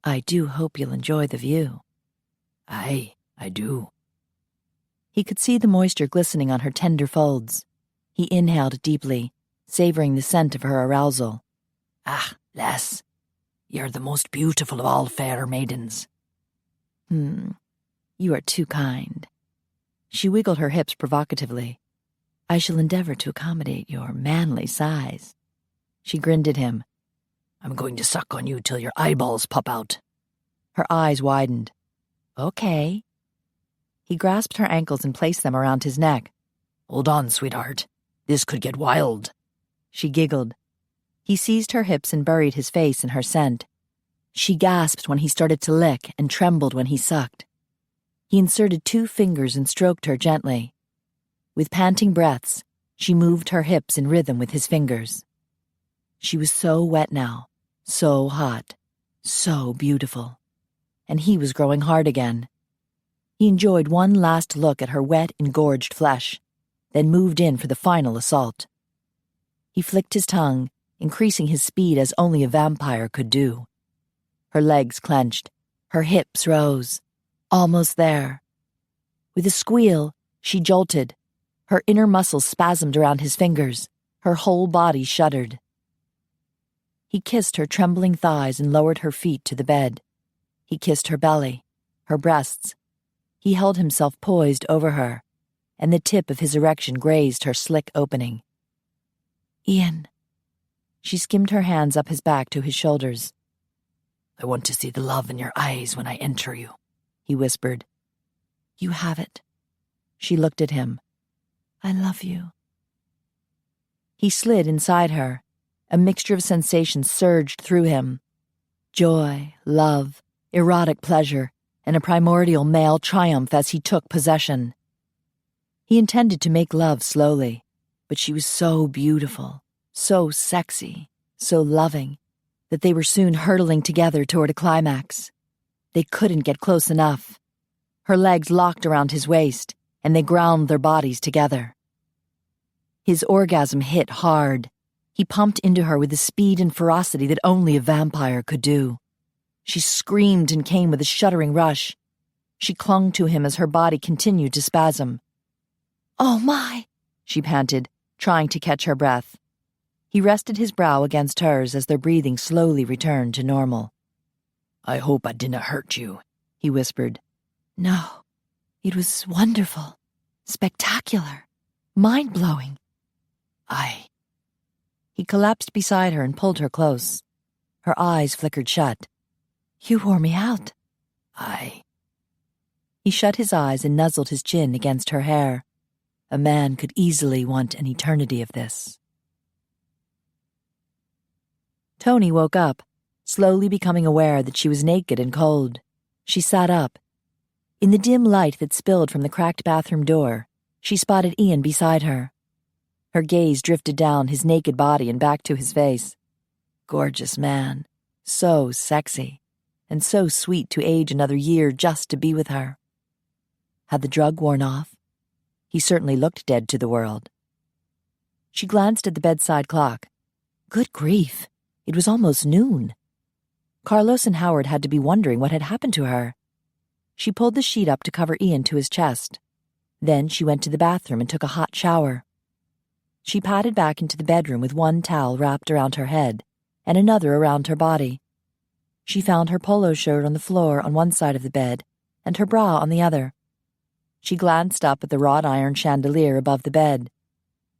I do hope you'll enjoy the view. Aye, I do. He could see the moisture glistening on her tender folds. He inhaled deeply, savoring the scent of her arousal. Ah, lass, you're the most beautiful of all fair maidens. You are too kind. She wiggled her hips provocatively. I shall endeavor to accommodate your manly size. She grinned at him. I'm going to suck on you till your eyeballs pop out. Her eyes widened. Okay. He grasped her ankles and placed them around his neck. Hold on, sweetheart. This could get wild. She giggled. He seized her hips and buried his face in her scent. She gasped when he started to lick and trembled when he sucked. He inserted 2 fingers and stroked her gently. With panting breaths, she moved her hips in rhythm with his fingers. She was so wet now, so hot, so beautiful. And he was growing hard again. He enjoyed one last look at her wet, engorged flesh, then moved in for the final assault. He flicked his tongue, increasing his speed as only a vampire could do. Her legs clenched, her hips rose, almost there. With a squeal, she jolted. Her inner muscles spasmed around his fingers, her whole body shuddered. He kissed her trembling thighs and lowered her feet to the bed. He kissed her belly, her breasts. He held himself poised over her, and the tip of his erection grazed her slick opening. Ian. She skimmed her hands up his back to his shoulders. I want to see the love in your eyes when I enter you, he whispered. You have it. She looked at him. I love you. He slid inside her. A mixture of sensations surged through him. Joy, love, erotic pleasure, and a primordial male triumph as he took possession. He intended to make love slowly, but she was so beautiful, so sexy, so loving, that they were soon hurtling together toward a climax. They couldn't get close enough. Her legs locked around his waist, and they ground their bodies together. His orgasm hit hard. He pumped into her with the speed and ferocity that only a vampire could do. She screamed and came with a shuddering rush. She clung to him as her body continued to spasm. "Oh, my," she panted, trying to catch her breath. He rested his brow against hers as their breathing slowly returned to normal. "I hope I didn't hurt you," he whispered. "No, it was wonderful, spectacular, mind-blowing." He collapsed beside her and pulled her close. Her eyes flickered shut. "You wore me out." He shut his eyes and nuzzled his chin against her hair. A man could easily want an eternity of this. Toni woke up, slowly becoming aware that she was naked and cold. She sat up. In the dim light that spilled from the cracked bathroom door, she spotted Ian beside her. Her gaze drifted down his naked body and back to his face. Gorgeous man, so sexy, and so sweet to age another year just to be with her. Had the drug worn off? He certainly looked dead to the world. She glanced at the bedside clock. Good grief, it was almost noon. Carlos and Howard had to be wondering what had happened to her. She pulled the sheet up to cover Ian to his chest. Then she went to the bathroom and took a hot shower. She padded back into the bedroom with one towel wrapped around her head and another around her body. She found her polo shirt on the floor on one side of the bed and her bra on the other. She glanced up at the wrought iron chandelier above the bed.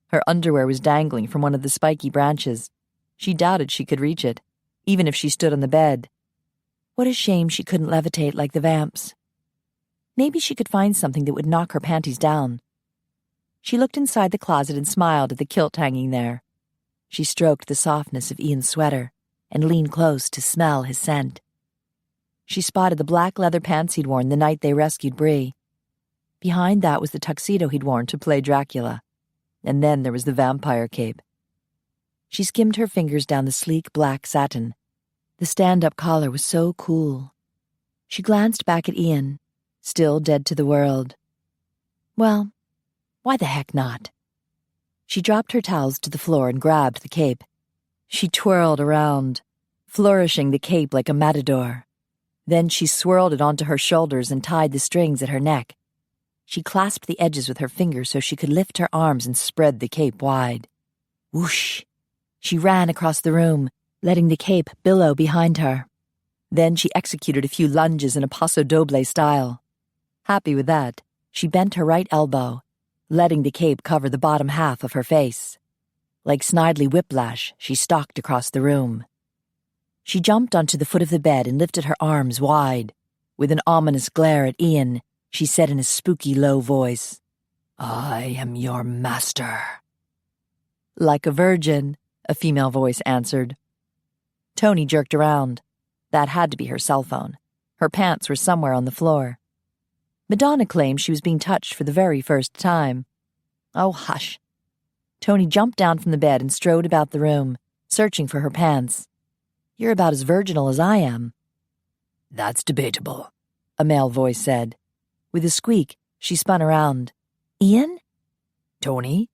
Her underwear was dangling from one of the spiky branches. She doubted she could reach it, even if she stood on the bed. What a shame she couldn't levitate like the vamps. Maybe she could find something that would knock her panties down. She looked inside the closet and smiled at the kilt hanging there. She stroked the softness of Ian's sweater and leaned close to smell his scent. She spotted the black leather pants he'd worn the night they rescued Bree. Behind that was the tuxedo he'd worn to play Dracula. And then there was the vampire cape. She skimmed her fingers down the sleek black satin. The stand-up collar was so cool. She glanced back at Ian, still dead to the world. Well, why the heck not? She dropped her towels to the floor and grabbed the cape. She twirled around, flourishing the cape like a matador. Then she swirled it onto her shoulders and tied the strings at her neck. She clasped the edges with her fingers so she could lift her arms and spread the cape wide. Whoosh! She ran across the room, letting the cape billow behind her. Then she executed a few lunges in a paso doble style. Happy with that, she bent her right elbow, letting the cape cover the bottom half of her face. Like Snidely Whiplash, she stalked across the room. She jumped onto the foot of the bed and lifted her arms wide. With an ominous glare at Ian, she said in a spooky low voice, "I am your master." Like a virgin, a female voice answered. Toni jerked around. That had to be her cell phone. Her pants were somewhere on the floor. Madonna claimed she was being touched for the very first time. Oh, hush. Toni jumped down from the bed and strode about the room, searching for her pants. You're about as virginal as I am. "That's debatable," a male voice said. With a squeak, she spun around. Ian? "Toni?"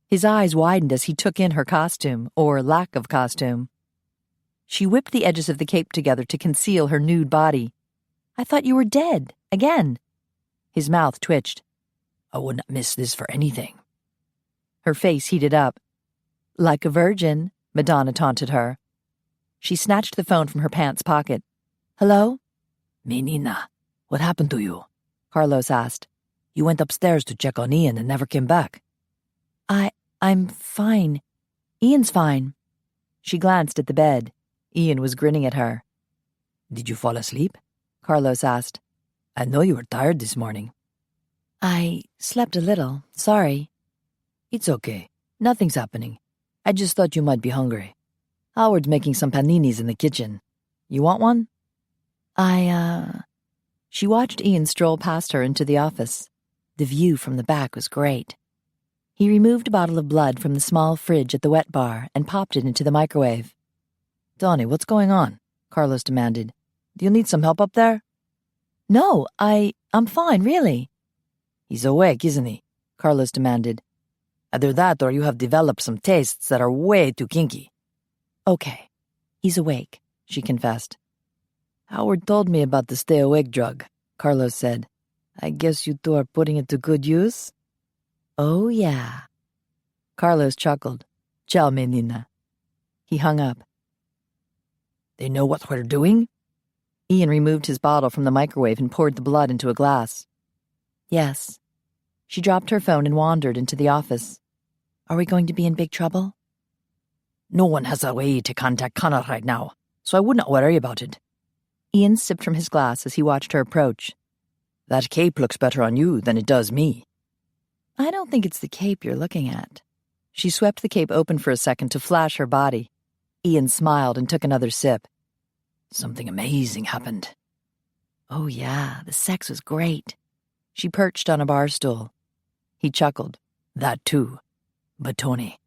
His eyes widened as he took in her costume, or lack of costume. She whipped the edges of the cape together to conceal her nude body. I thought you were dead, again. His mouth twitched. "I wouldn't miss this for anything." Her face heated up. Like a virgin, Madonna taunted her. She snatched the phone from her pants pocket. Hello? "Menina, what happened to you?" Carlos asked. "You went upstairs to check on Ian and never came back." I'm fine. Ian's fine. She glanced at the bed. Ian was grinning at her. "Did you fall asleep?" Carlos asked. "I know you were tired this morning." I slept a little. Sorry. "It's okay. Nothing's happening. I just thought you might be hungry. Howard's making some paninis in the kitchen. You want one?" She watched Ian stroll past her into the office. The view from the back was great. He removed a bottle of blood from the small fridge at the wet bar and popped it into the microwave. "Toni, what's going on?" Carlos demanded. "Do you need some help up there?" No, I'm fine, really. "He's awake, isn't he?" Carlos demanded. "Either that or you have developed some tastes that are way too kinky." Okay, he's awake, she confessed. "Howard told me about the stay-awake drug. Carlos said. I guess you two are putting it to good use? Oh, yeah. Carlos chuckled. Ciao, menina. He hung up. They know what we're doing? Ian removed his bottle from the microwave and poured the blood into a glass. Yes. She dropped her phone and wandered into the office. Are we going to be in big trouble? No one has a way to contact Connor right now, so I would not worry about it. Ian sipped from his glass as he watched her approach. That cape looks better on you than it does me. I don't think it's the cape you're looking at. She swept the cape open for a second to flash her body. Ian smiled and took another sip. Something amazing happened. Oh, yeah, the sex was great. She perched on a bar stool. He chuckled. That too. But Toni,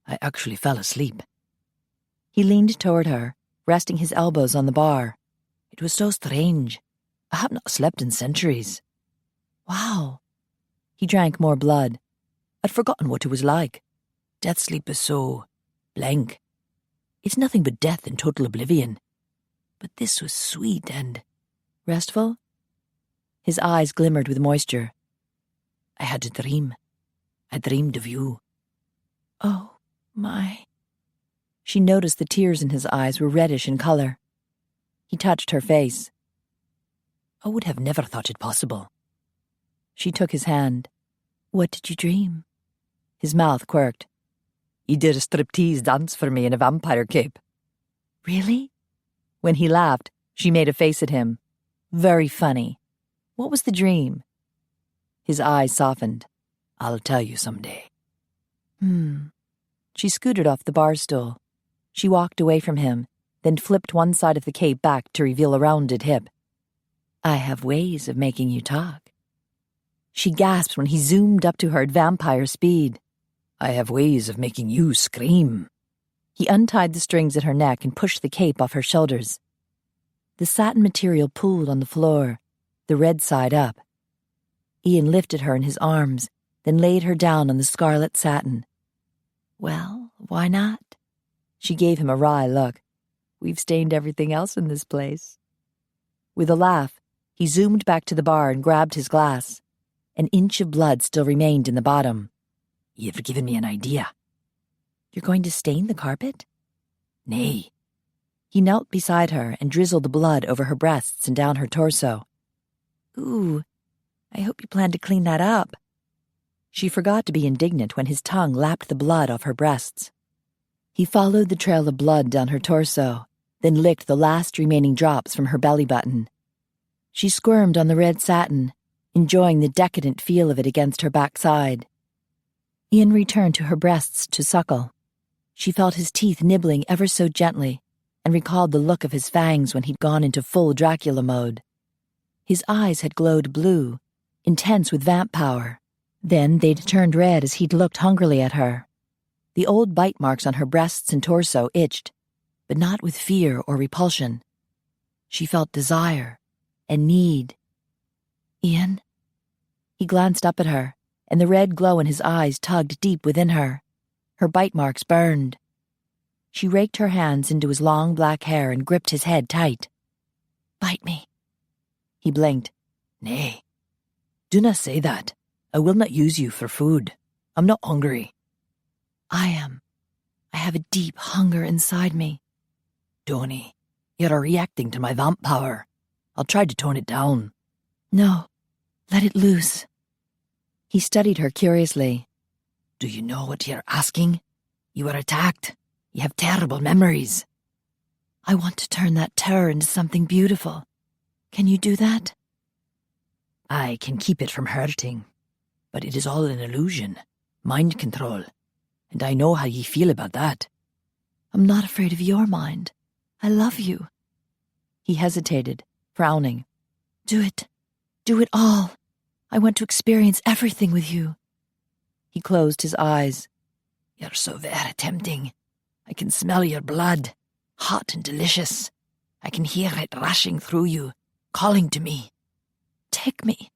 I actually fell asleep. He leaned toward her, resting his elbows on the bar. It was so strange. I have not slept in centuries. Wow. He drank more blood. I'd forgotten what it was like. Death sleep is so blank. It's nothing but death and total oblivion. But this was sweet and restful. His eyes glimmered with moisture. I had a dream. I dreamed of you. Oh, my. She noticed the tears in his eyes were reddish in color. He touched her face. I would have never thought it possible. She took his hand. What did you dream? His mouth quirked. You did a striptease dance for me in a vampire cape. Really? When he laughed, she made a face at him. Very funny. What was the dream? His eyes softened. I'll tell you someday. She scooted off the bar stool. She walked away from him, then flipped one side of the cape back to reveal a rounded hip. I have ways of making you talk. She gasped when he zoomed up to her at vampire speed. I have ways of making you scream. He untied the strings at her neck and pushed the cape off her shoulders. The satin material pooled on the floor, the red side up. Ian lifted her in his arms, then laid her down on the scarlet satin. Well, why not? She gave him a wry look. We've stained everything else in this place. With a laugh, he zoomed back to the bar and grabbed his glass. An inch of blood still remained in the bottom. You've given me an idea. You're going to stain the carpet? Nay. He knelt beside her and drizzled the blood over her breasts and down her torso. Ooh, I hope you plan to clean that up. She forgot to be indignant when his tongue lapped the blood off her breasts. He followed the trail of blood down her torso, then licked the last remaining drops from her belly button. She squirmed on the red satin, enjoying the decadent feel of it against her backside. Ian returned to her breasts to suckle. She felt his teeth nibbling ever so gently and recalled the look of his fangs when he'd gone into full Dracula mode. His eyes had glowed blue, intense with vamp power. Then they'd turned red as he'd looked hungrily at her. The old bite marks on her breasts and torso itched, but not with fear or repulsion. She felt desire and need. Ian? He glanced up at her, and the red glow in his eyes tugged deep within her. Her bite marks burned. She raked her hands into his long black hair and gripped his head tight. Bite me. He blinked. Nay. Do not say that. I will not use you for food. I'm not hungry. I am. I have a deep hunger inside me. Toni, you're reacting to my vamp power. I'll try to tone it down. No, let it loose. He studied her curiously. Do you know what you're asking? You were attacked. You have terrible memories. I want to turn that terror into something beautiful. Can you do that? I can keep it from hurting. But it is all an illusion, mind control, and I know how ye feel about that. I'm not afraid of your mind. I love you. He hesitated, frowning. Do it. Do it all. I want to experience everything with you. He closed his eyes. You're so very tempting. I can smell your blood, hot and delicious. I can hear it rushing through you, calling to me. Take me.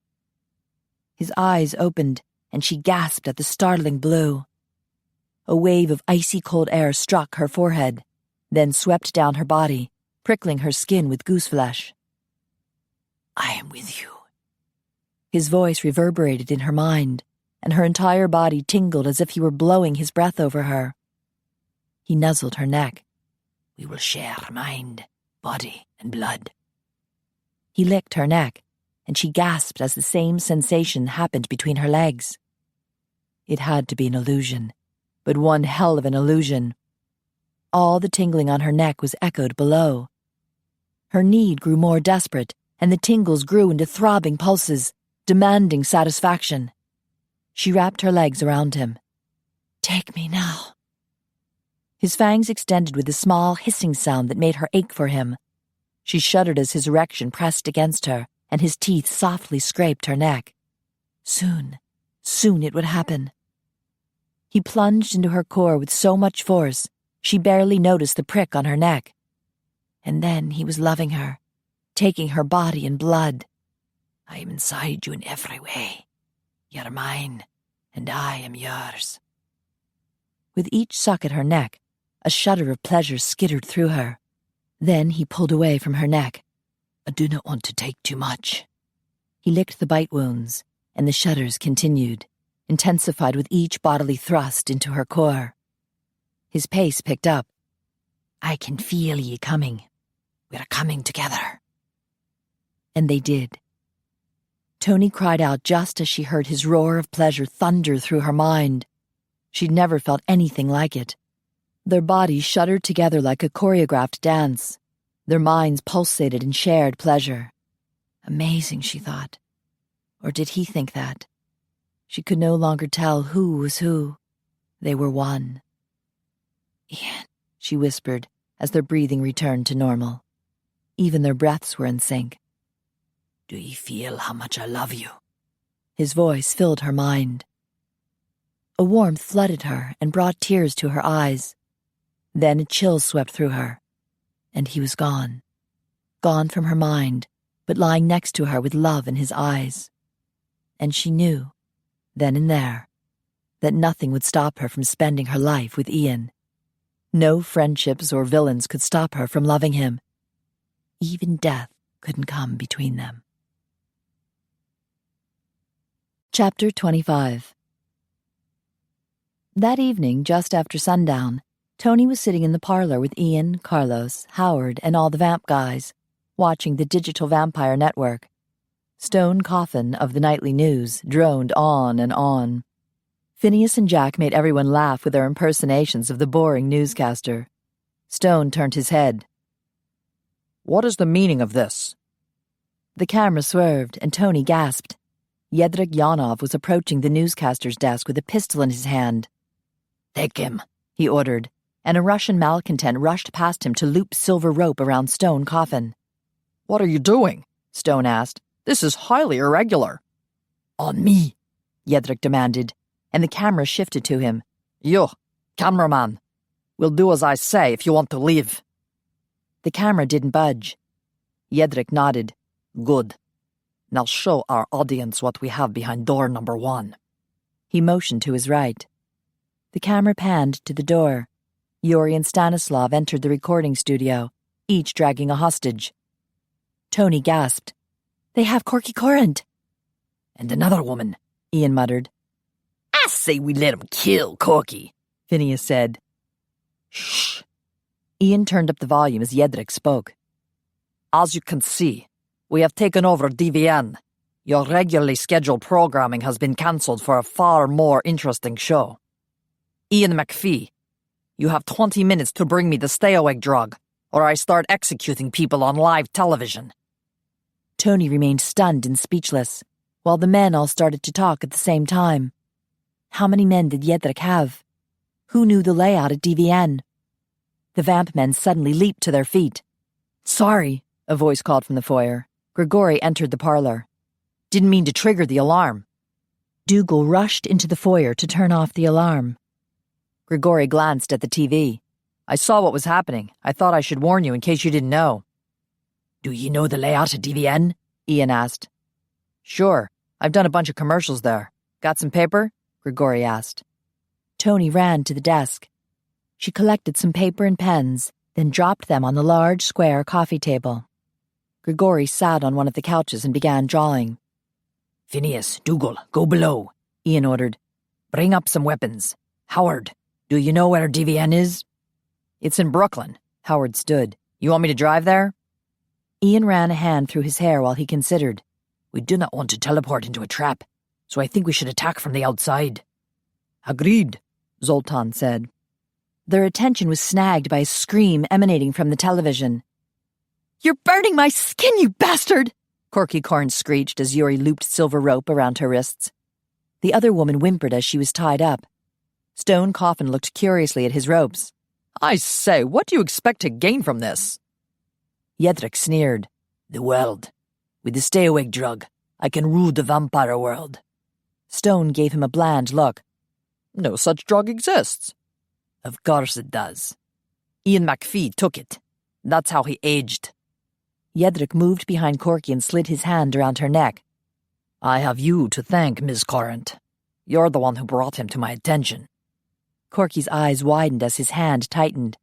His eyes opened, and she gasped at the startling blue. A wave of icy cold air struck her forehead, then swept down her body, prickling her skin with goose flesh. I am with you His voice reverberated in her mind, and her entire body tingled as if he were blowing his breath over her. He nuzzled her neck. We will share mind, body, and blood. He licked her neck, and she gasped as the same sensation happened between her legs. It had to be an illusion, but one hell of an illusion. All the tingling on her neck was echoed below. Her need grew more desperate, and the tingles grew into throbbing pulses, demanding satisfaction. She wrapped her legs around him. Take me now. His fangs extended with a small hissing sound that made her ache for him. She shuddered as his erection pressed against her, and his teeth softly scraped her neck. Soon it would happen. He plunged into her core with so much force, she barely noticed the prick on her neck. And then he was loving her, taking her body and blood. I am inside you in every way. You're mine, and I am yours. With each suck at her neck, a shudder of pleasure skittered through her. Then he pulled away from her neck. I do not want to take too much. He licked the bite wounds, and the shudders continued, intensified with each bodily thrust into her core. His pace picked up. I can feel ye coming. We're coming together. And they did. Toni cried out just as she heard his roar of pleasure thunder through her mind. She'd never felt anything like it. Their bodies shuddered together like a choreographed dance. Their minds pulsated in shared pleasure. Amazing, she thought. Or did he think that? She could no longer tell who was who. They were one. Ian, she whispered as their breathing returned to normal. Even their breaths were in sync. Do you feel how much I love you? His voice filled her mind. A warmth flooded her and brought tears to her eyes. Then a chill swept through her, and he was gone. Gone from her mind, but lying next to her with love in his eyes. And she knew, then and there, that nothing would stop her from spending her life with Ian. No friendships or villains could stop her from loving him. Even death couldn't come between them. Chapter 25. That evening, just after sundown, Toni was sitting in the parlor with Ian, Carlos, Howard, and all the vamp guys, watching the Digital Vampire Network. Stone Coffin of the Nightly News droned on and on. Phineas and Jack made everyone laugh with their impersonations of the boring newscaster. Stone turned his head. What is the meaning of this? The camera swerved, and Toni gasped. Yedrik Yanov was approaching the newscaster's desk with a pistol in his hand. Take him, he ordered, and a Russian malcontent rushed past him to loop silver rope around Stone Coffin. What are you doing? Stone asked. This is highly irregular. On me, Yedrik demanded, and the camera shifted to him. You, cameraman, will do as I say if you want to leave. The camera didn't budge. Yedrik nodded. Good. Now show our audience what we have behind door number 1. He motioned to his right. The camera panned to the door. Yuri and Stanislav entered the recording studio, each dragging a hostage. Toni gasped. They have Corky Corrent. And another woman, Ian muttered. I say we let him kill Corky, Phineas said. Shh. Ian turned up the volume as Yedrik spoke. As you can see, we have taken over DVN. Your regularly scheduled programming has been cancelled for a far more interesting show. Ian MacPhie, you have 20 minutes to bring me the stay-awake drug, or I start executing people on live television. Toni remained stunned and speechless, while the men all started to talk at the same time. How many men did Yedrik have? Who knew the layout at DVN? The vamp men suddenly leaped to their feet. Sorry, a voice called from the foyer. Grigori entered the parlor. Didn't mean to trigger the alarm. Dougal rushed into the foyer to turn off the alarm. Grigori glanced at the TV. I saw what was happening. I thought I should warn you in case you didn't know. Do you know the layout of DVN? Ian asked. Sure. I've done a bunch of commercials there. Got some paper? Grigori asked. Toni ran to the desk. She collected some paper and pens, then dropped them on the large square coffee table. Grigori sat on one of the couches and began drawing. Phineas, Dougal, go below, Ian ordered. Bring up some weapons. Howard, do you know where DVN is? It's in Brooklyn. Howard stood. You want me to drive there? Ian ran a hand through his hair while he considered. We do not want to teleport into a trap, so I think we should attack from the outside. Agreed, Zoltan said. Their attention was snagged by a scream emanating from the television. You're burning my skin, you bastard! Corky Corn screeched as Yuri looped silver rope around her wrists. The other woman whimpered as she was tied up. Stone Coffin looked curiously at his ropes. I say, what do you expect to gain from this? Yedrick sneered. The world. With the stay-awake drug, I can rule the vampire world. Stone gave him a bland look. No such drug exists. Of course it does. Ian MacPhie took it. That's how he aged. Yedrick moved behind Corky and slid his hand around her neck. I have you to thank, Miss Corrant. You're the one who brought him to my attention. Corky's eyes widened as his hand tightened.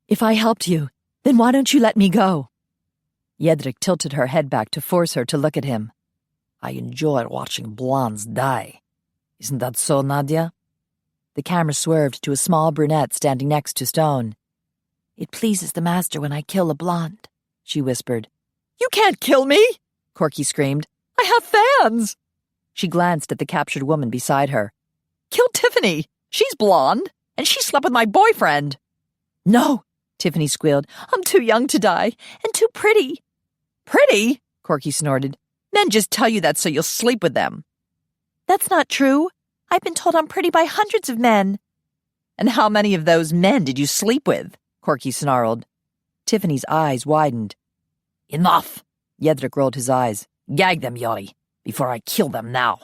If I helped you, then why don't you let me go? Yedrick tilted her head back to force her to look at him. I enjoy watching blondes die. Isn't that so, Nadia? The camera swerved to a small brunette standing next to Stone. It pleases the master when I kill a blonde, she whispered. You can't kill me! Corky screamed. I have fans! She glanced at the captured woman beside her. Kill Tiffany! She's blonde, and she slept with my boyfriend. No, Tiffany squealed. I'm too young to die, and too pretty. Pretty? Corky snorted. Men just tell you that so you'll sleep with them. That's not true. I've been told I'm pretty by hundreds of men. And how many of those men did you sleep with? Corky snarled. Tiffany's eyes widened. Enough! Yedrick rolled his eyes. Gag them, Yuri, before I kill them now.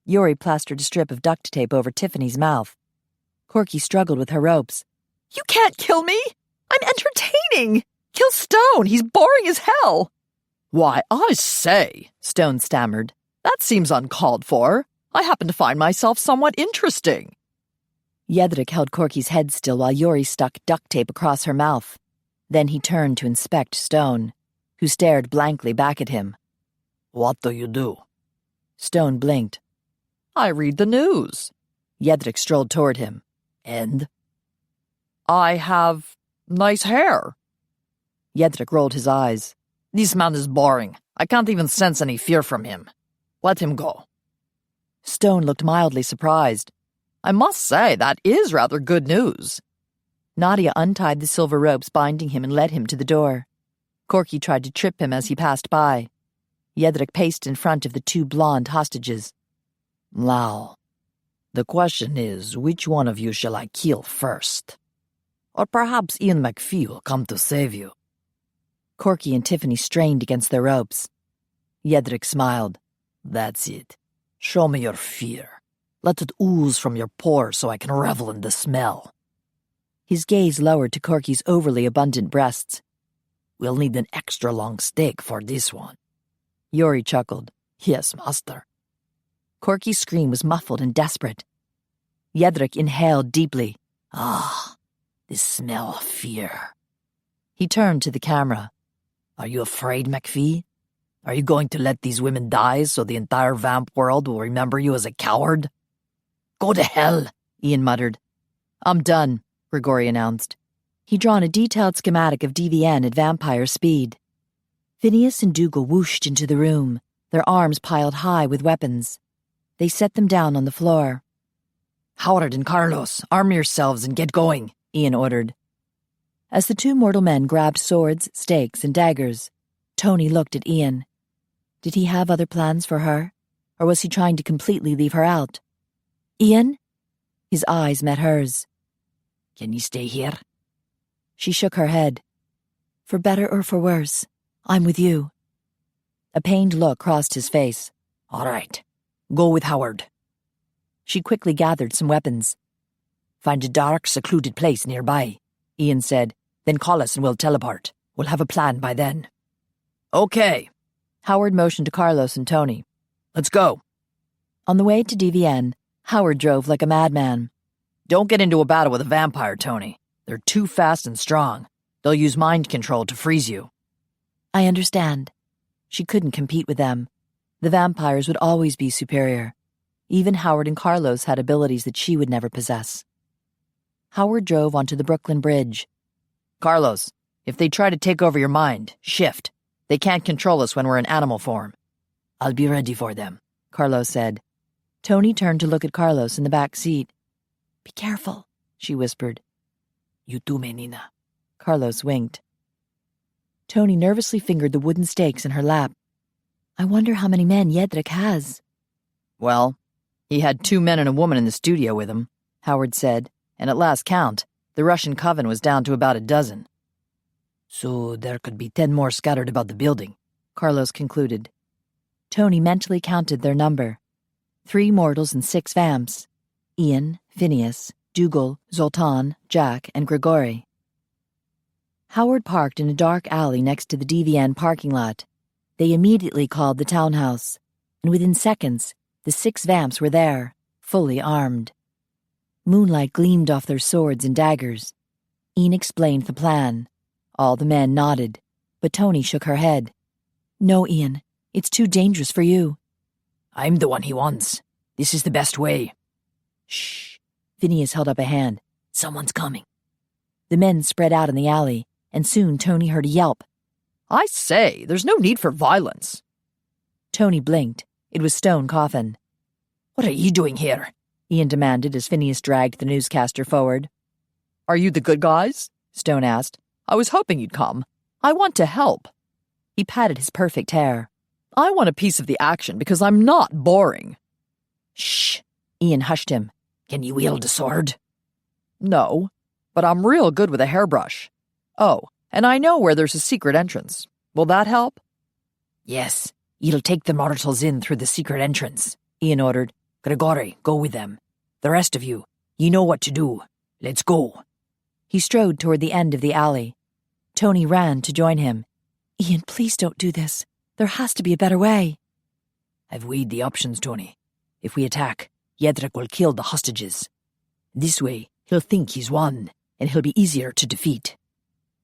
Yuri plastered a strip of duct tape over Tiffany's mouth. Corky struggled with her ropes. You can't kill me! I'm entertaining! Kill Stone! He's boring as hell! Why, I say, Stone stammered. That seems uncalled for. I happen to find myself somewhat interesting. Yedrick held Corky's head still while Yuri stuck duct tape across her mouth. Then he turned to inspect Stone, who stared blankly back at him. What do you do? Stone blinked. I read the news. Yedrick strolled toward him. And? I have nice hair. Yedrick rolled his eyes. This man is boring. I can't even sense any fear from him. Let him go. Stone looked mildly surprised. I must say, that is rather good news. Nadia untied the silver ropes binding him and led him to the door. Corky tried to trip him as he passed by. Yedrick paced in front of the two blonde hostages. Now, the question is, which one of you shall I kill first? Or perhaps Ian MacPhie will come to save you. Corky and Tiffany strained against their ropes. Yedrick smiled. That's it. Show me your fear. Let it ooze from your pores so I can revel in the smell. His gaze lowered to Corky's overly abundant breasts. We'll need an extra long steak for this one. Yuri chuckled. Yes, master. Corky's scream was muffled and desperate. Yedrick inhaled deeply. Ah, the smell of fear. He turned to the camera. Are you afraid, MacPhie? Are you going to let these women die so the entire vamp world will remember you as a coward? Go to hell, Ian muttered. I'm done, Grigori announced. He'd drawn a detailed schematic of DVN at vampire speed. Phineas and Dougal whooshed into the room, their arms piled high with weapons. They set them down on the floor. Howard and Carlos, arm yourselves and get going, Ian ordered. As the two mortal men grabbed swords, stakes, and daggers, Toni looked at Ian. Did he have other plans for her, or was he trying to completely leave her out? Ian? His eyes met hers. Can you stay here? She shook her head. For better or for worse, I'm with you. A pained look crossed his face. All right, go with Howard. She quickly gathered some weapons. Find a dark, secluded place nearby, Ian said. Then call us and we'll teleport. We'll have a plan by then. Okay. Howard motioned to Carlos and Toni. Let's go. On the way to DVN, Howard drove like a madman. Don't get into a battle with a vampire, Toni. They're too fast and strong. They'll use mind control to freeze you. I understand. She couldn't compete with them. The vampires would always be superior. Even Howard and Carlos had abilities that she would never possess. Howard drove onto the Brooklyn Bridge. Carlos, if they try to take over your mind, shift. They can't control us when we're in animal form. I'll be ready for them, Carlos said. Toni turned to look at Carlos in the back seat. Be careful, she whispered. You too, Menina. Carlos winked. Toni nervously fingered the wooden stakes in her lap. I wonder how many men Jedrick has. Well, he had 2 men and a woman in the studio with him, Howard said, and at last count, the Russian coven was down to about a dozen. So there could be 10 more scattered about the building, Carlos concluded. Toni mentally counted their number. 3 mortals and 6 vamps. Ian, Phineas, Dougal, Zoltan, Jack, and Grigori. Howard parked in a dark alley next to the DVN parking lot. They immediately called the townhouse, and within seconds, the 6 vamps were there, fully armed. Moonlight gleamed off their swords and daggers. Ian explained the plan. All the men nodded, but Toni shook her head. No, Ian, it's too dangerous for you. I'm the one he wants. This is the best way. Shh. Phineas held up a hand. Someone's coming. The men spread out in the alley, and soon Toni heard a yelp. I say, there's no need for violence. Toni blinked. It was Stone Coffin. What are you doing here? Ian demanded as Phineas dragged the newscaster forward. Are you the good guys? Stone asked. I was hoping you'd come. I want to help. He patted his perfect hair. I want a piece of the action because I'm not boring. Shh. Ian hushed him. Can you wield a sword? No, but I'm real good with a hairbrush. Oh, and I know where there's a secret entrance. Will that help? Yes, you'll take the mortals in through the secret entrance, Ian ordered. Grigori, go with them. The rest of you, you know what to do. Let's go. He strode toward the end of the alley. Toni ran to join him. Ian, please don't do this. There has to be a better way. I've weighed the options, Toni. If we attack, Jedrick will kill the hostages. This way, he'll think he's won, and he'll be easier to defeat.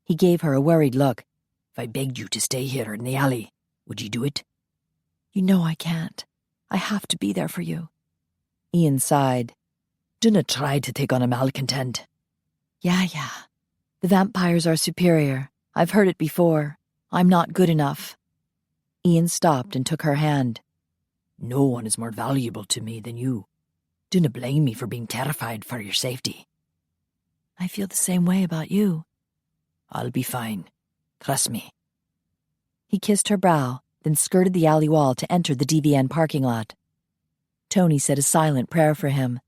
He gave her a worried look. If I begged you to stay here in the alley, would you do it? You know I can't. I have to be there for you. Ian sighed. Dinna try to take on a malcontent. Yeah. The vampires are superior. I've heard it before. I'm not good enough. Ian stopped and took her hand. No one is more valuable to me than you. Dinna blame me for being terrified for your safety. I feel the same way about you. I'll be fine. Trust me. He kissed her brow, then skirted the alley wall to enter the DVN parking lot. Toni said a silent prayer for him.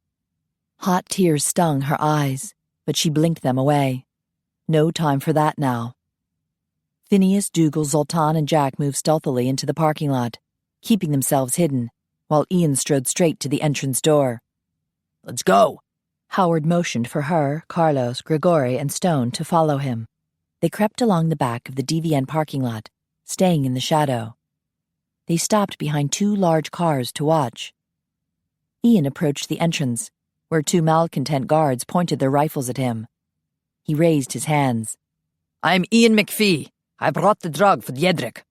Hot tears stung her eyes, but she blinked them away. No time for that now. Phineas, Dougal, Zoltan, and Jack moved stealthily into the parking lot, keeping themselves hidden, while Ian strode straight to the entrance door. Let's go. Howard motioned for her, Carlos, Grigori, and Stone to follow him. They crept along the back of the DVN parking lot, staying in the shadow. They stopped behind 2 large cars to watch. Ian approached the entrance, where 2 malcontent guards pointed their rifles at him. He raised his hands. I'm Ian MacPhie. I brought the drug for Jedrick.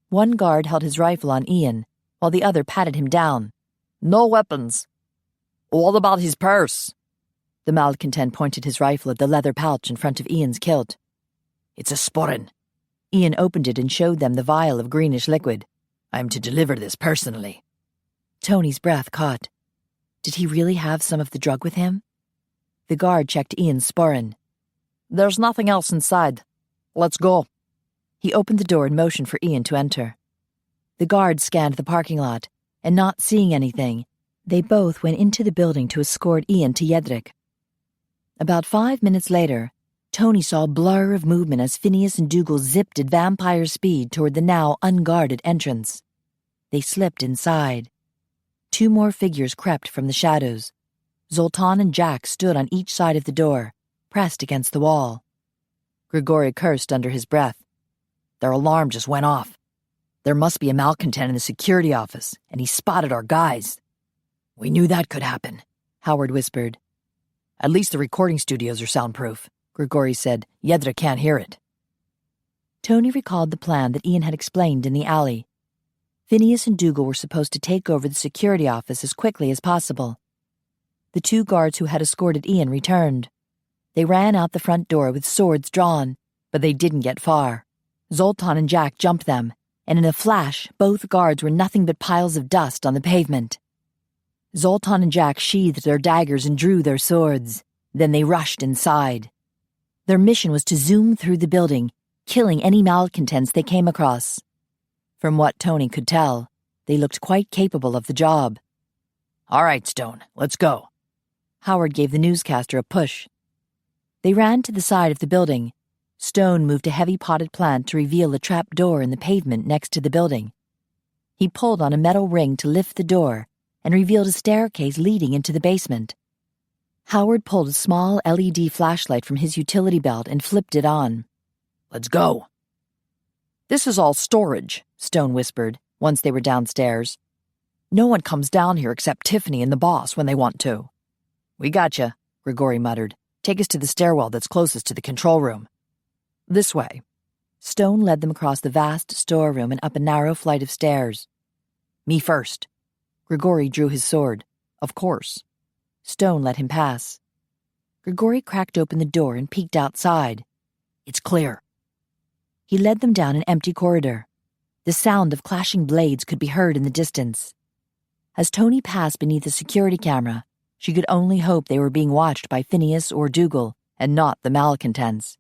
One guard held his rifle on Ian, while the other patted him down. No weapons. What about his purse? The malcontent pointed his rifle at the leather pouch in front of Ian's kilt. It's a sporran. Ian opened it and showed them the vial of greenish liquid. I'm to deliver this personally. Toni's breath caught. Did he really have some of the drug with him? The guard checked Ian's sporran. There's nothing else inside. Let's go. He opened the door and motioned for Ian to enter. The guard scanned the parking lot, and not seeing anything, they both went into the building to escort Ian to Jedrick. About 5 minutes later, Toni saw a blur of movement as Phineas and Dougal zipped at vampire speed toward the now unguarded entrance. They slipped inside. 2 more figures crept from the shadows. Zoltan and Jack stood on each side of the door, pressed against the wall. Grigori cursed under his breath. Their alarm just went off. There must be a malcontent in the security office, and he spotted our guys. We knew that could happen, Howard whispered. At least the recording studios are soundproof, Grigori said. Jedrick can't hear it. Toni recalled the plan that Ian had explained in the alley. Phineas and Dougal were supposed to take over the security office as quickly as possible. The 2 guards who had escorted Ian returned. They ran out the front door with swords drawn, but they didn't get far. Zoltan and Jack jumped them, and in a flash, both guards were nothing but piles of dust on the pavement. Zoltan and Jack sheathed their daggers and drew their swords. Then they rushed inside. Their mission was to zoom through the building, killing any malcontents they came across. From what Toni could tell, they looked quite capable of the job. All right, Stone, let's go. Howard gave the newscaster a push. They ran to the side of the building. Stone moved a heavy potted plant to reveal a trap door in the pavement next to the building. He pulled on a metal ring to lift the door and revealed a staircase leading into the basement. Howard pulled a small LED flashlight from his utility belt and flipped it on. Let's go. This is all storage, Stone whispered, once they were downstairs. No one comes down here except Tiffany and the boss when they want to. We gotcha, Grigori muttered. Take us to the stairwell that's closest to the control room. This way. Stone led them across the vast storeroom and up a narrow flight of stairs. Me first. Grigori drew his sword. Of course. Stone let him pass. Grigori cracked open the door and peeked outside. It's clear. He led them down an empty corridor. The sound of clashing blades could be heard in the distance. As Toni passed beneath the security camera, she could only hope they were being watched by Phineas or Dougal, and not the malcontents.